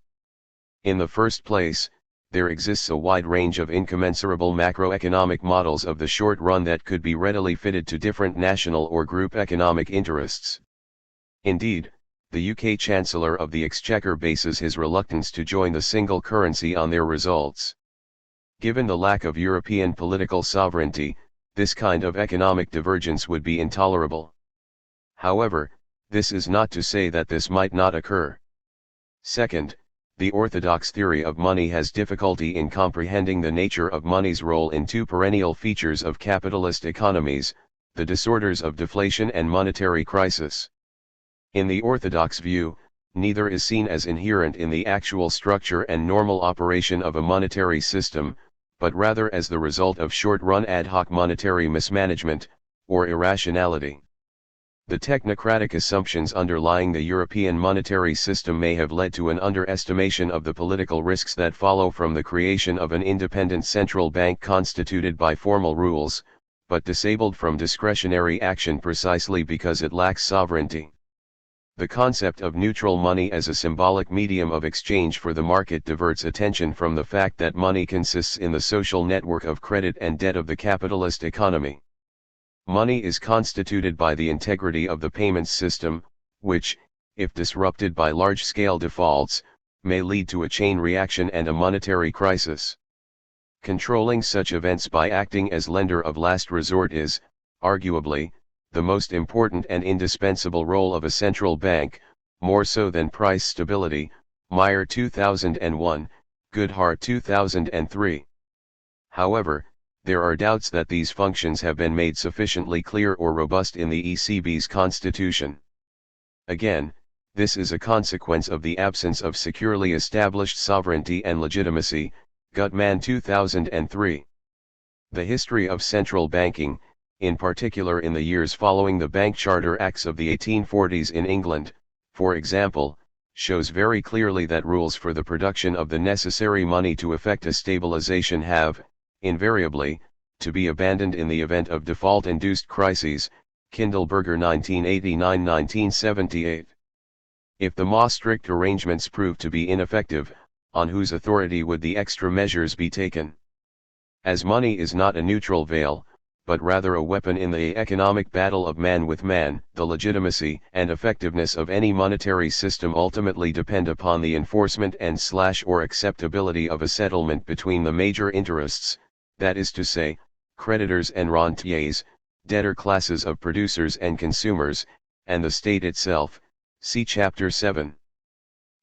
In the first place, there exists a wide range of incommensurable macroeconomic models of the short run that could be readily fitted to different national or group economic interests. Indeed, the UK Chancellor of the Exchequer bases his reluctance to join the single currency on their results. Given the lack of European political sovereignty, this kind of economic divergence would be intolerable. However, this is not to say that this might not occur. Second, the orthodox theory of money has difficulty in comprehending the nature of money's role in two perennial features of capitalist economies, the disorders of deflation and monetary crisis. In the orthodox view, neither is seen as inherent in the actual structure and normal operation of a monetary system, but rather as the result of short-run ad hoc monetary mismanagement, or irrationality. The technocratic assumptions underlying the European monetary system may have led to an underestimation of the political risks that follow from the creation of an independent central bank constituted by formal rules, but disabled from discretionary action precisely because it lacks sovereignty. The concept of neutral money as a symbolic medium of exchange for the market diverts attention from the fact that money consists in the social network of credit and debt of the capitalist economy. Money is constituted by the integrity of the payments system, which, if disrupted by large-scale defaults, may lead to a chain reaction and a monetary crisis. Controlling such events by acting as lender of last resort is, arguably, the most important and indispensable role of a central bank, more so than price stability. Meyer 2001, Goodhart 2003. However, there are doubts that these functions have been made sufficiently clear or robust in the ECB's constitution. Again, this is a consequence of the absence of securely established sovereignty and legitimacy. Gutman 2003. The history of central banking, in particular in the years following the Bank Charter Acts of the 1840s in England, for example, shows very clearly that rules for the production of the necessary money to effect a stabilization have, invariably, to be abandoned in the event of default-induced crises. Kindleberger 1989-1978. If the Maastricht arrangements prove to be ineffective, on whose authority would the extra measures be taken? As money is not a neutral veil, but rather a weapon in the economic battle of man with man, the legitimacy and effectiveness of any monetary system ultimately depend upon the enforcement and/or acceptability of a settlement between the major interests, that is to say, creditors and rentiers, debtor classes of producers and consumers, and the state itself. See Chapter 7.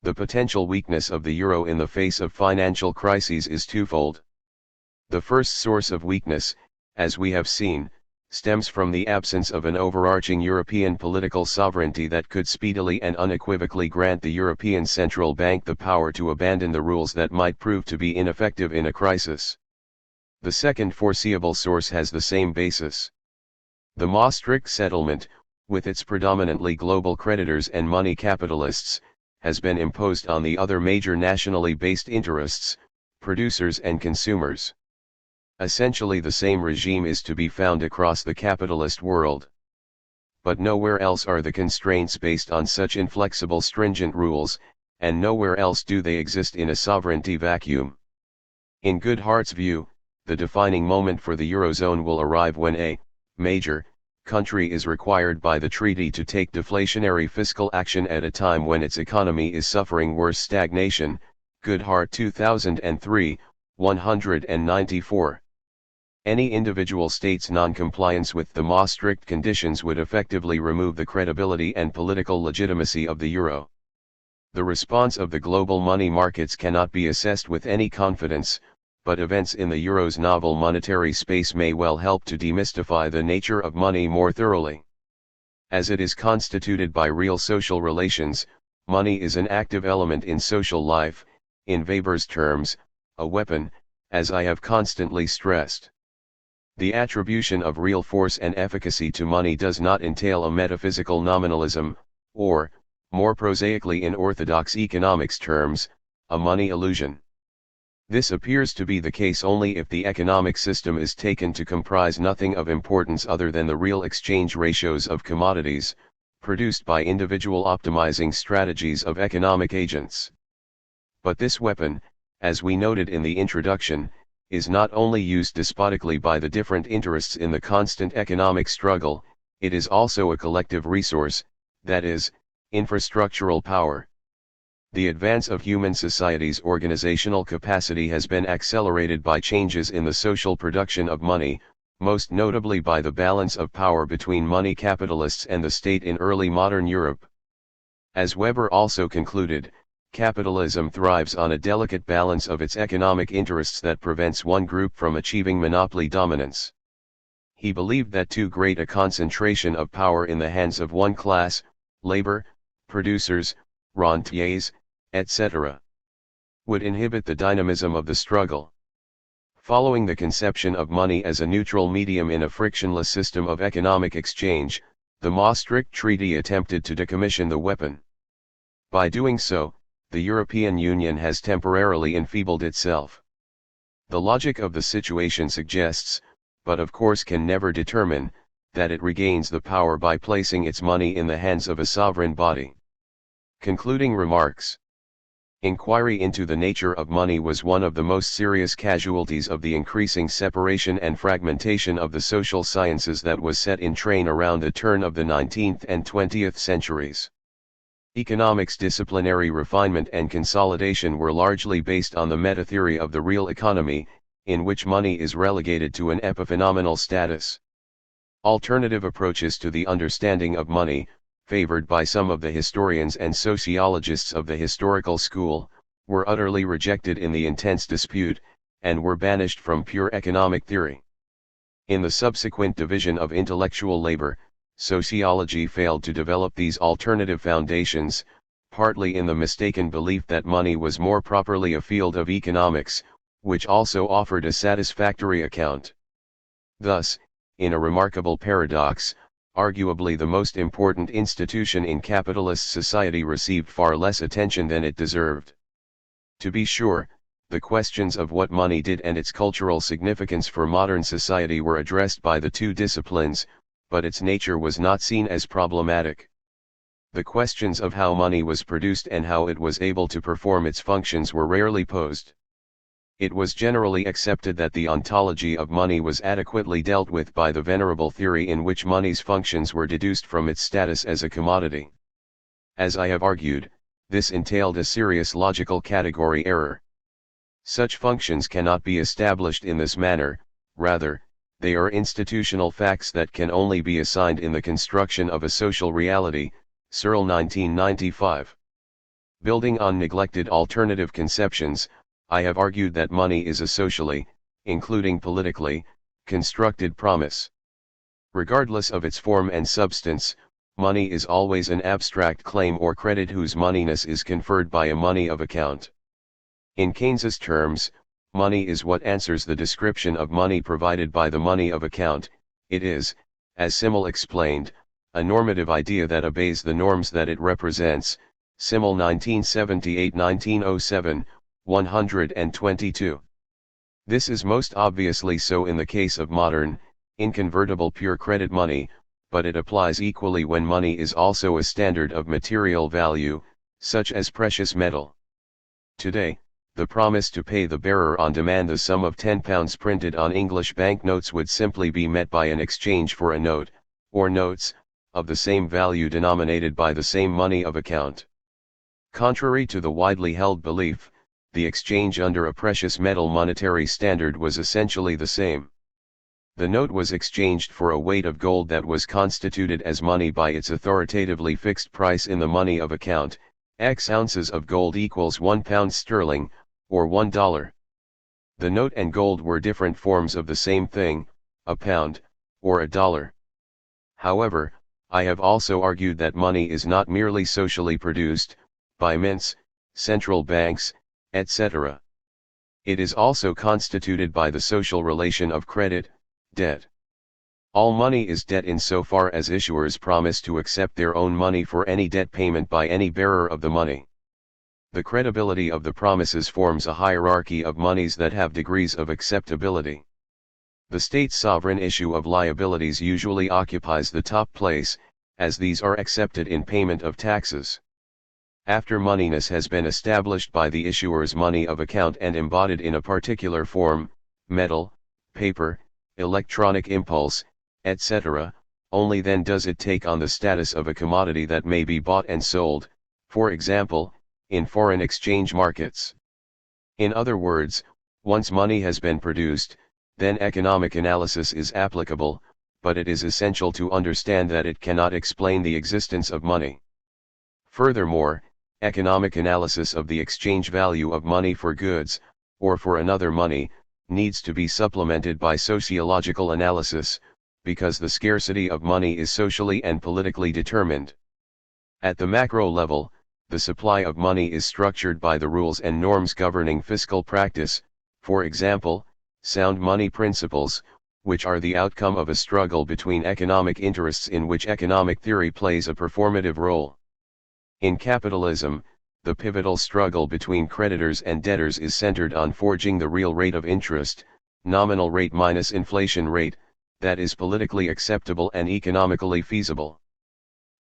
The potential weakness of the euro in the face of financial crises is twofold. The first source of weakness, as we have seen, stems from the absence of an overarching European political sovereignty that could speedily and unequivocally grant the European Central Bank the power to abandon the rules that might prove to be ineffective in a crisis. The second foreseeable source has the same basis. The Maastricht settlement, with its predominantly global creditors and money capitalists, has been imposed on the other major nationally based interests, producers and consumers. Essentially the same regime is to be found across the capitalist world. But nowhere else are the constraints based on such inflexible stringent rules, and nowhere else do they exist in a sovereignty vacuum. In Goodhart's view, the defining moment for the Eurozone will arrive when a major country is required by the treaty to take deflationary fiscal action at a time when its economy is suffering worse stagnation. Goodhart 2003, 194. Any individual state's non-compliance with the Maastricht conditions would effectively remove the credibility and political legitimacy of the euro. The response of the global money markets cannot be assessed with any confidence, but events in the euro's novel monetary space may well help to demystify the nature of money more thoroughly. As it is constituted by real social relations, money is an active element in social life, in Weber's terms, a weapon, as I have constantly stressed. The attribution of real force and efficacy to money does not entail a metaphysical nominalism, or, more prosaically in orthodox economics terms, a money illusion. This appears to be the case only if the economic system is taken to comprise nothing of importance other than the real exchange ratios of commodities, produced by individual optimizing strategies of economic agents. But this weapon, as we noted in the introduction, is not only used despotically by the different interests in the constant economic struggle, it is also a collective resource, that is, infrastructural power. The advance of human society's organizational capacity has been accelerated by changes in the social production of money, most notably by the balance of power between money capitalists and the state in early modern Europe. As Weber also concluded, capitalism thrives on a delicate balance of its economic interests that prevents one group from achieving monopoly dominance. He believed that too great a concentration of power in the hands of one class, labor, producers, rentiers, etc., would inhibit the dynamism of the struggle. Following the conception of money as a neutral medium in a frictionless system of economic exchange, the Maastricht Treaty attempted to decommission the weapon. By doing so, the European Union has temporarily enfeebled itself. The logic of the situation suggests, but of course can never determine, that it regains the power by placing its money in the hands of a sovereign body. Concluding remarks. Inquiry into the nature of money was one of the most serious casualties of the increasing separation and fragmentation of the social sciences that was set in train around the turn of the 19th and 20th centuries. Economics' disciplinary refinement and consolidation were largely based on the meta-theory of the real economy, in which money is relegated to an epiphenomenal status. Alternative approaches to the understanding of money, favored by some of the historians and sociologists of the historical school, were utterly rejected in the intense dispute, and were banished from pure economic theory. In the subsequent division of intellectual labor, sociology failed to develop these alternative foundations, partly in the mistaken belief that money was more properly a field of economics, which also offered a satisfactory account. Thus, in a remarkable paradox, arguably the most important institution in capitalist society received far less attention than it deserved. To be sure, the questions of what money did and its cultural significance for modern society were addressed by the two disciplines, but its nature was not seen as problematic. The questions of how money was produced and how it was able to perform its functions were rarely posed. It was generally accepted that the ontology of money was adequately dealt with by the venerable theory in which money's functions were deduced from its status as a commodity. As I have argued, this entailed a serious logical category error. Such functions cannot be established in this manner, rather, they are institutional facts that can only be assigned in the construction of a social reality. Searle 1995. Building on neglected alternative conceptions, I have argued that money is a socially, including politically, constructed promise. Regardless of its form and substance, money is always an abstract claim or credit whose moneyness is conferred by a money of account. In Keynes's terms, money is what answers the description of money provided by the money of account. It is, as Simmel explained, a normative idea that obeys the norms that it represents. Simmel 1978-1907, 122. This is most obviously so in the case of modern, inconvertible pure credit money, but it applies equally when money is also a standard of material value, such as precious metal. Today, the promise to pay the bearer on demand the sum of £10 printed on English banknotes would simply be met by an exchange for a note, or notes, of the same value denominated by the same money of account. Contrary to the widely held belief, the exchange under a precious metal monetary standard was essentially the same. The note was exchanged for a weight of gold that was constituted as money by its authoritatively fixed price in the money of account. X ounces of gold equals £1 sterling, or $1. The note and gold were different forms of the same thing, a pound, or a dollar. However, I have also argued that money is not merely socially produced, by mints, central banks, etc. It is also constituted by the social relation of credit, debt. All money is debt insofar as issuers promise to accept their own money for any debt payment by any bearer of the money. The credibility of the promises forms a hierarchy of monies that have degrees of acceptability. The state's sovereign issue of liabilities usually occupies the top place, as these are accepted in payment of taxes. After moneyness has been established by the issuer's money of account and embodied in a particular form, metal, paper, electronic impulse, etc., only then does it take on the status of a commodity that may be bought and sold, for example, in foreign exchange markets. In other words, once money has been produced, then economic analysis is applicable, but it is essential to understand that it cannot explain the existence of money. Furthermore, economic analysis of the exchange value of money for goods, or for another money, needs to be supplemented by sociological analysis, because the scarcity of money is socially and politically determined. At the macro level, the supply of money is structured by the rules and norms governing fiscal practice, for example, sound money principles, which are the outcome of a struggle between economic interests in which economic theory plays a performative role. In capitalism, the pivotal struggle between creditors and debtors is centered on forging the real rate of interest, nominal rate minus inflation rate, that is politically acceptable and economically feasible.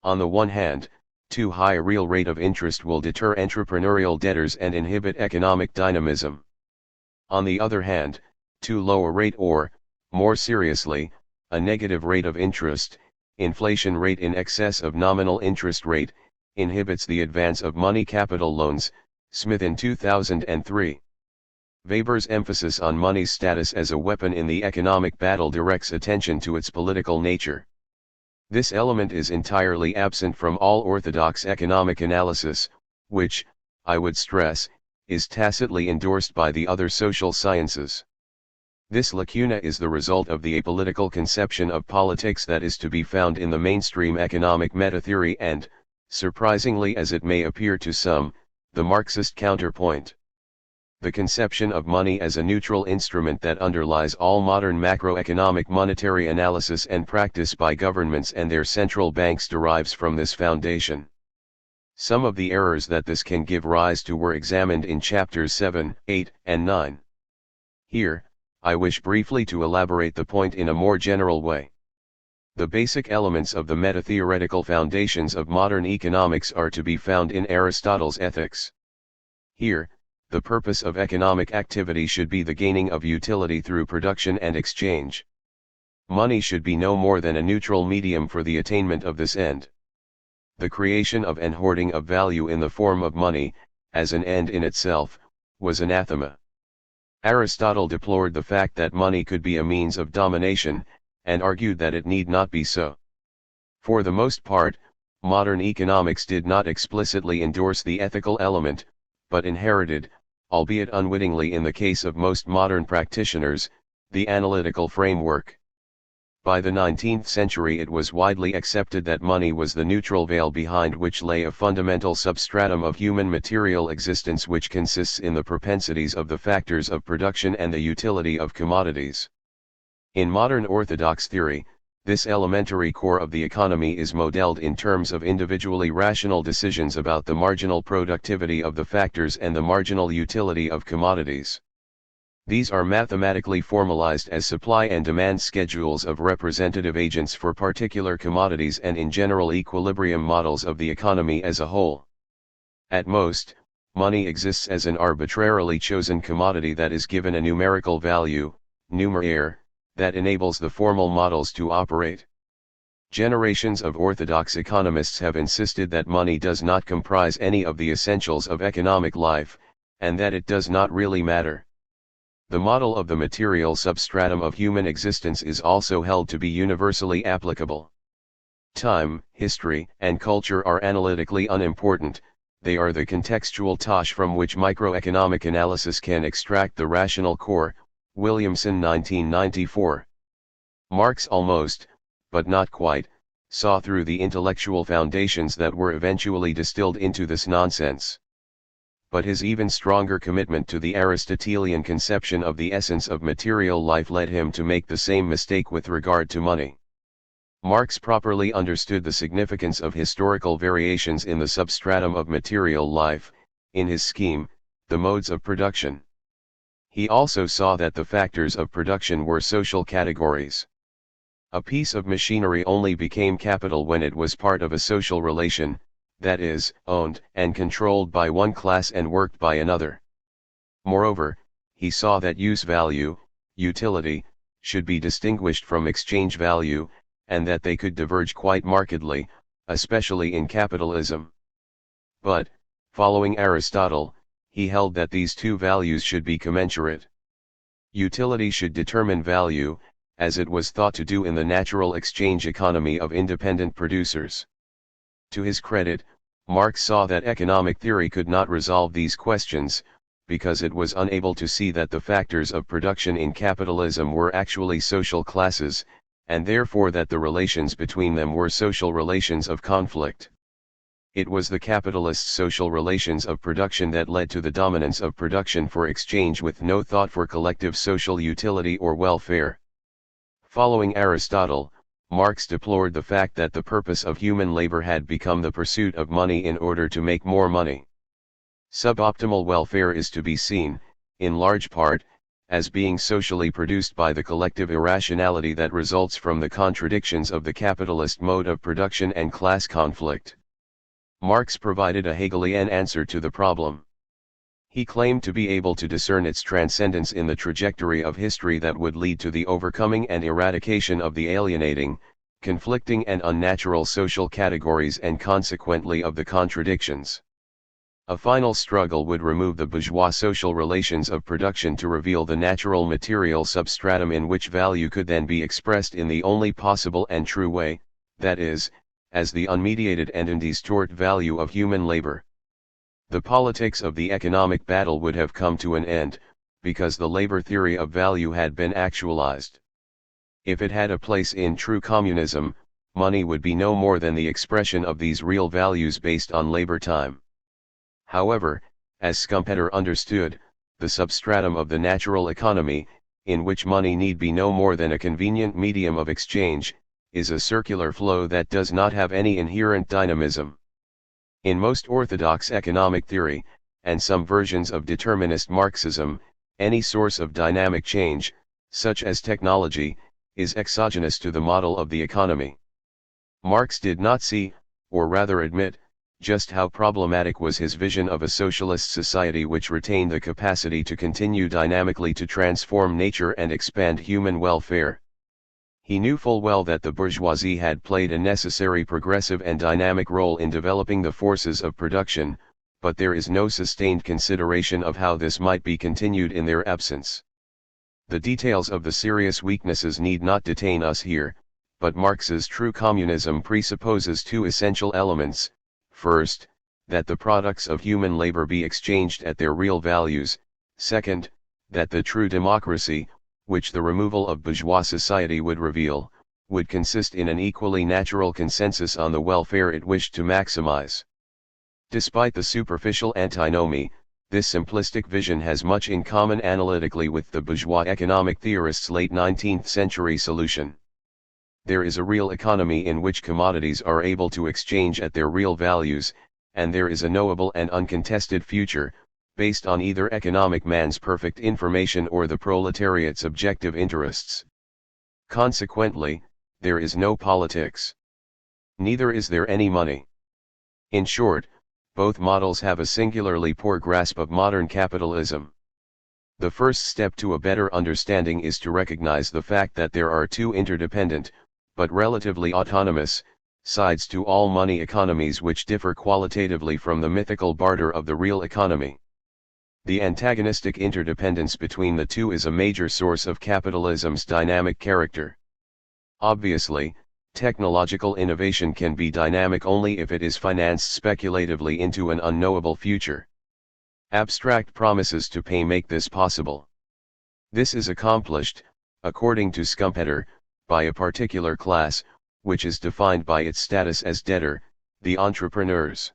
On the one hand, too high a real rate of interest will deter entrepreneurial debtors and inhibit economic dynamism. On the other hand, too low a rate or, more seriously, a negative rate of interest, inflation rate in excess of nominal interest rate, inhibits the advance of money capital loans, Smith in 2003. Weber's emphasis on money's status as a weapon in the economic battle directs attention to its political nature. This element is entirely absent from all orthodox economic analysis, which, I would stress, is tacitly endorsed by the other social sciences. This lacuna is the result of the apolitical conception of politics that is to be found in the mainstream economic metatheory and, surprisingly as it may appear to some, the Marxist counterpoint. The conception of money as a neutral instrument that underlies all modern macroeconomic monetary analysis and practice by governments and their central banks derives from this foundation. Some of the errors that this can give rise to were examined in chapters 7, 8, and 9. Here, I wish briefly to elaborate the point in a more general way. The basic elements of the meta-theoretical foundations of modern economics are to be found in Aristotle's Ethics. Here, the purpose of economic activity should be the gaining of utility through production and exchange. Money should be no more than a neutral medium for the attainment of this end. The creation of and hoarding of value in the form of money, as an end in itself, was anathema. Aristotle deplored the fact that money could be a means of domination, and argued that it need not be so. For the most part, modern economics did not explicitly endorse the ethical element, but inherited, albeit unwittingly in the case of most modern practitioners, the analytical framework. By the 19th century it was widely accepted that money was the neutral veil behind which lay a fundamental substratum of human material existence which consists in the propensities of the factors of production and the utility of commodities. In modern orthodox theory, this elementary core of the economy is modeled in terms of individually rational decisions about the marginal productivity of the factors and the marginal utility of commodities. These are mathematically formalized as supply and demand schedules of representative agents for particular commodities and in general equilibrium models of the economy as a whole. At most, money exists as an arbitrarily chosen commodity that is given a numerical value, numeraire, that enables the formal models to operate. Generations of orthodox economists have insisted that money does not comprise any of the essentials of economic life, and that it does not really matter. The model of the material substratum of human existence is also held to be universally applicable. Time, history, and culture are analytically unimportant, they are the contextual tosh from which microeconomic analysis can extract the rational core. Williamson 1994. Marx almost, but not quite, saw through the intellectual foundations that were eventually distilled into this nonsense. But his even stronger commitment to the Aristotelian conception of the essence of material life led him to make the same mistake with regard to money. Marx properly understood the significance of historical variations in the substratum of material life, in his scheme, the modes of production. He also saw that the factors of production were social categories. A piece of machinery only became capital when it was part of a social relation, that is, owned and controlled by one class and worked by another. Moreover, he saw that use value, utility, should be distinguished from exchange value, and that they could diverge quite markedly, especially in capitalism. But, following Aristotle, he held that these two values should be commensurate. Utility should determine value, as it was thought to do in the natural exchange economy of independent producers. To his credit, Marx saw that economic theory could not resolve these questions, because it was unable to see that the factors of production in capitalism were actually social classes, and therefore that the relations between them were social relations of conflict. It was the capitalist social relations of production that led to the dominance of production for exchange with no thought for collective social utility or welfare. Following Aristotle, Marx deplored the fact that the purpose of human labor had become the pursuit of money in order to make more money. Suboptimal welfare is to be seen, in large part, as being socially produced by the collective irrationality that results from the contradictions of the capitalist mode of production and class conflict. Marx provided a Hegelian answer to the problem. He claimed to be able to discern its transcendence in the trajectory of history that would lead to the overcoming and eradication of the alienating, conflicting and unnatural social categories and consequently of the contradictions. A final struggle would remove the bourgeois social relations of production to reveal the natural material substratum in which value could then be expressed in the only possible and true way, that is, as the unmediated and undistort value of human labor. The politics of the economic battle would have come to an end, because the labor theory of value had been actualized. If it had a place in true communism, money would be no more than the expression of these real values based on labor time. However, as Schumpeter understood, the substratum of the natural economy, in which money need be no more than a convenient medium of exchange, is a circular flow that does not have any inherent dynamism. In most orthodox economic theory, and some versions of determinist Marxism, any source of dynamic change, such as technology, is exogenous to the model of the economy. Marx did not see, or rather admit, just how problematic was his vision of a socialist society which retained the capacity to continue dynamically to transform nature and expand human welfare. He knew full well that the bourgeoisie had played a necessary progressive and dynamic role in developing the forces of production, but there is no sustained consideration of how this might be continued in their absence. The details of the serious weaknesses need not detain us here, but Marx's true communism presupposes two essential elements: first, that the products of human labor be exchanged at their real values; second, that the true democracy, which the removal of bourgeois society would reveal, would consist in an equally natural consensus on the welfare it wished to maximize. Despite the superficial antinomy, this simplistic vision has much in common analytically with the bourgeois economic theorists' late 19th century solution. There is a real economy in which commodities are able to exchange at their real values, and there is a knowable and uncontested future, based on either economic man's perfect information or the proletariat's objective interests. Consequently, there is no politics. Neither is there any money. In short, both models have a singularly poor grasp of modern capitalism. The first step to a better understanding is to recognize the fact that there are two interdependent, but relatively autonomous, sides to all money economies which differ qualitatively from the mythical barter of the real economy. The antagonistic interdependence between the two is a major source of capitalism's dynamic character. Obviously, technological innovation can be dynamic only if it is financed speculatively into an unknowable future. Abstract promises to pay make this possible. This is accomplished, according to Schumpeter, by a particular class, which is defined by its status as debtor, the entrepreneurs.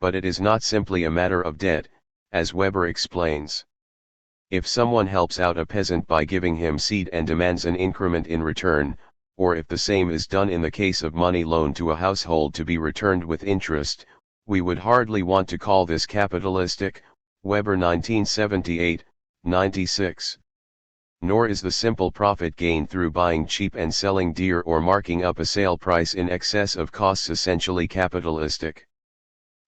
But it is not simply a matter of debt, as Weber explains. If someone helps out a peasant by giving him seed and demands an increment in return, or if the same is done in the case of money loan to a household to be returned with interest, we would hardly want to call this capitalistic, Weber 1978, 96. Nor is the simple profit gained through buying cheap and selling dear or marking up a sale price in excess of costs essentially capitalistic.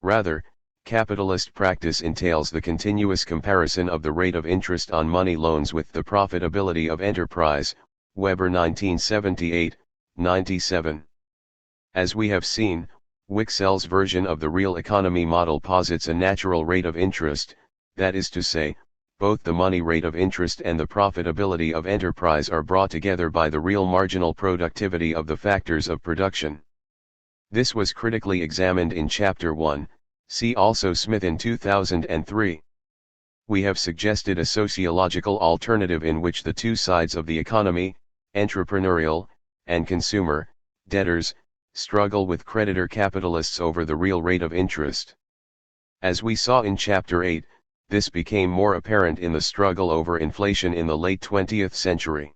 Rather, capitalist practice entails the continuous comparison of the rate of interest on money loans with the profitability of enterprise, Weber 1978, 97. As we have seen, Wicksel's version of the real economy model posits a natural rate of interest, that is to say, both the money rate of interest and the profitability of enterprise are brought together by the real marginal productivity of the factors of production. This was critically examined in Chapter 1, see also Smith in 2003. We have suggested a sociological alternative in which the two sides of the economy, entrepreneurial, and consumer, debtors, struggle with creditor capitalists over the real rate of interest. As we saw in Chapter 8, this became more apparent in the struggle over inflation in the late 20th century.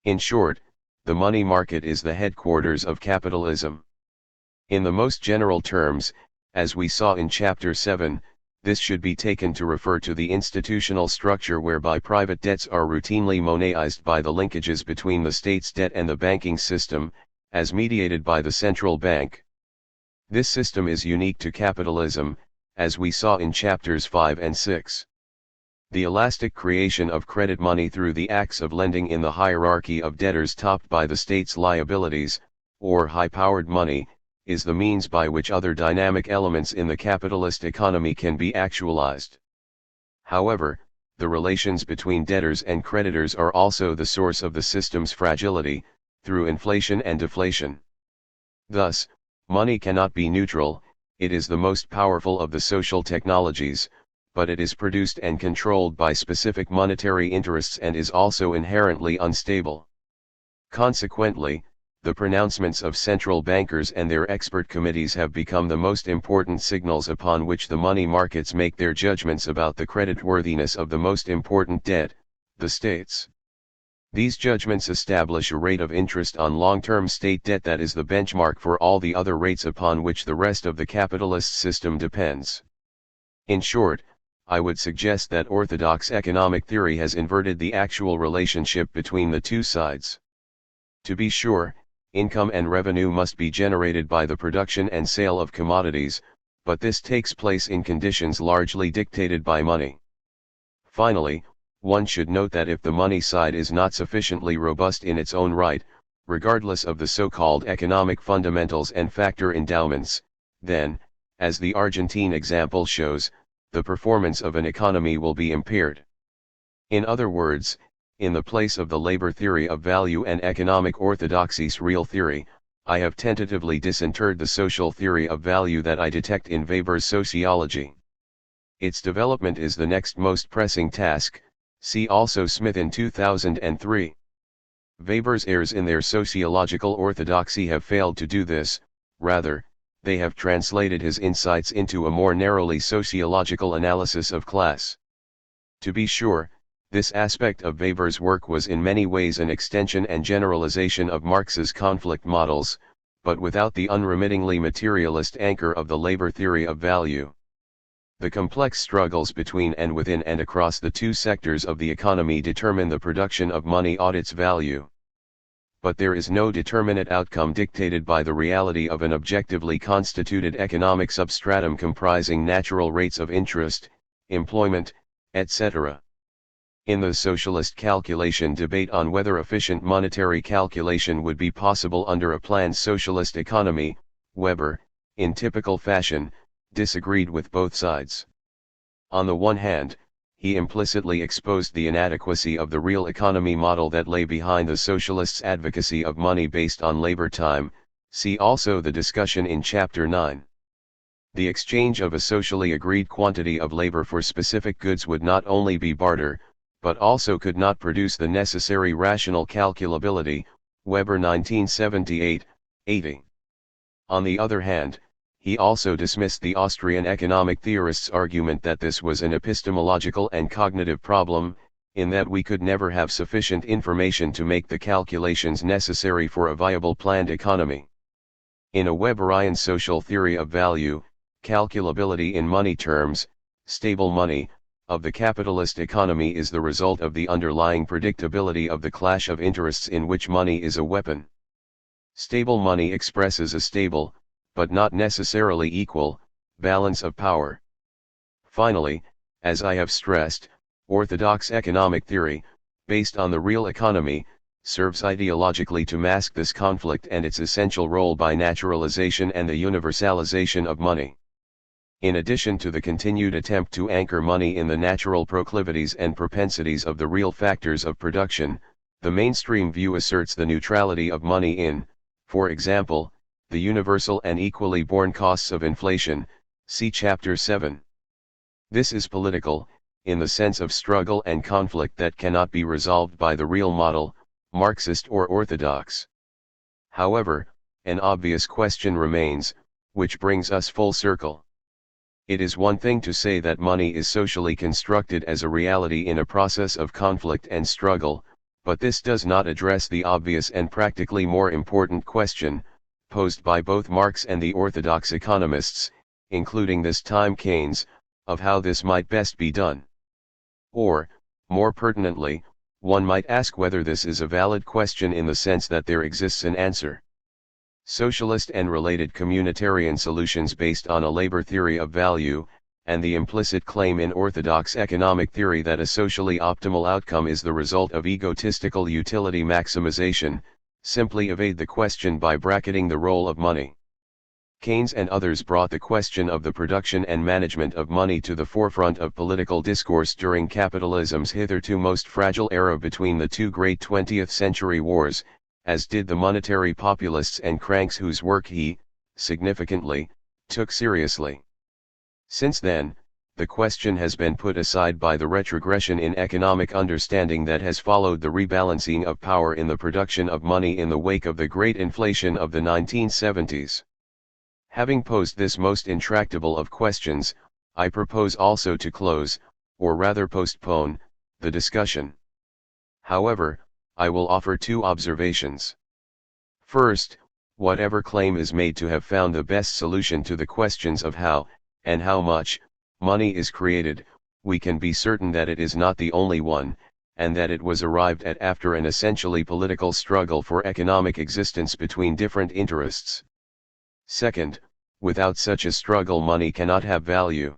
In short, the money market is the headquarters of capitalism. In the most general terms, as we saw in Chapter 7, this should be taken to refer to the institutional structure whereby private debts are routinely monetized by the linkages between the state's debt and the banking system, as mediated by the central bank. This system is unique to capitalism, as we saw in Chapters 5 and 6. The elastic creation of credit money through the acts of lending in the hierarchy of debtors topped by the state's liabilities, or high-powered money, is the means by which other dynamic elements in the capitalist economy can be actualized. However, the relations between debtors and creditors are also the source of the system's fragility, through inflation and deflation. Thus, money cannot be neutral, it is the most powerful of the social technologies, but it is produced and controlled by specific monetary interests and is also inherently unstable. Consequently, the pronouncements of central bankers and their expert committees have become the most important signals upon which the money markets make their judgments about the creditworthiness of the most important debt, the states. These judgments establish a rate of interest on long-term state debt that is the benchmark for all the other rates upon which the rest of the capitalist system depends. In short, I would suggest that orthodox economic theory has inverted the actual relationship between the two sides. To be sure, income and revenue must be generated by the production and sale of commodities, but this takes place in conditions largely dictated by money. Finally, one should note that if the money side is not sufficiently robust in its own right, regardless of the so-called economic fundamentals and factor endowments, then, as the Argentine example shows, the performance of an economy will be impaired. In other words, in the place of the labor theory of value and economic orthodoxy's real theory, I have tentatively disinterred the social theory of value that I detect in Weber's sociology. Its development is the next most pressing task, see also Smith in 2003. Weber's heirs in their sociological orthodoxy have failed to do this, rather, they have translated his insights into a more narrowly sociological analysis of class. To be sure, this aspect of Weber's work was in many ways an extension and generalization of Marx's conflict models, but without the unremittingly materialist anchor of the labor theory of value. The complex struggles between and within and across the two sectors of the economy determine the production of money or its value. But there is no determinate outcome dictated by the reality of an objectively constituted economic substratum comprising natural rates of interest, employment, etc. In the socialist calculation debate on whether efficient monetary calculation would be possible under a planned socialist economy, Weber, in typical fashion, disagreed with both sides. On the one hand, he implicitly exposed the inadequacy of the real economy model that lay behind the socialists' advocacy of money based on labor time. See also the discussion in Chapter 9. The exchange of a socially agreed quantity of labor for specific goods would not only be barter, but also could not produce the necessary rational calculability, Weber 1978, 80. On the other hand, he also dismissed the Austrian economic theorists' argument that this was an epistemological and cognitive problem, in that we could never have sufficient information to make the calculations necessary for a viable planned economy. In a Weberian social theory of value, calculability in money terms, stable money, of the capitalist economy is the result of the underlying predictability of the clash of interests in which money is a weapon. Stable money expresses a stable, but not necessarily equal, balance of power. Finally, as I have stressed, orthodox economic theory, based on the real economy, serves ideologically to mask this conflict and its essential role by naturalization and the universalization of money. In addition to the continued attempt to anchor money in the natural proclivities and propensities of the real factors of production, the mainstream view asserts the neutrality of money in, for example, the universal and equally borne costs of inflation, see Chapter 7. This is political, in the sense of struggle and conflict that cannot be resolved by the real model, Marxist or orthodox. However, an obvious question remains, which brings us full circle. It is one thing to say that money is socially constructed as a reality in a process of conflict and struggle, but this does not address the obvious and practically more important question, posed by both Marx and the orthodox economists, including this time Keynes, of how this might best be done. Or, more pertinently, one might ask whether this is a valid question in the sense that there exists an answer. Socialist and related communitarian solutions based on a labor theory of value, and the implicit claim in orthodox economic theory that a socially optimal outcome is the result of egotistical utility maximization, simply evade the question by bracketing the role of money. Keynes and others brought the question of the production and management of money to the forefront of political discourse during capitalism's hitherto most fragile era between the two great 20th century wars, as did the monetary populists and cranks whose work he, significantly, took seriously. Since then, the question has been put aside by the retrogression in economic understanding that has followed the rebalancing of power in the production of money in the wake of the great inflation of the 1970s. Having posed this most intractable of questions, I propose also to close, or rather postpone, the discussion. However, I will offer two observations. First, whatever claim is made to have found the best solution to the questions of how, and how much, money is created, we can be certain that it is not the only one, and that it was arrived at after an essentially political struggle for economic existence between different interests. Second, without such a struggle money cannot have value.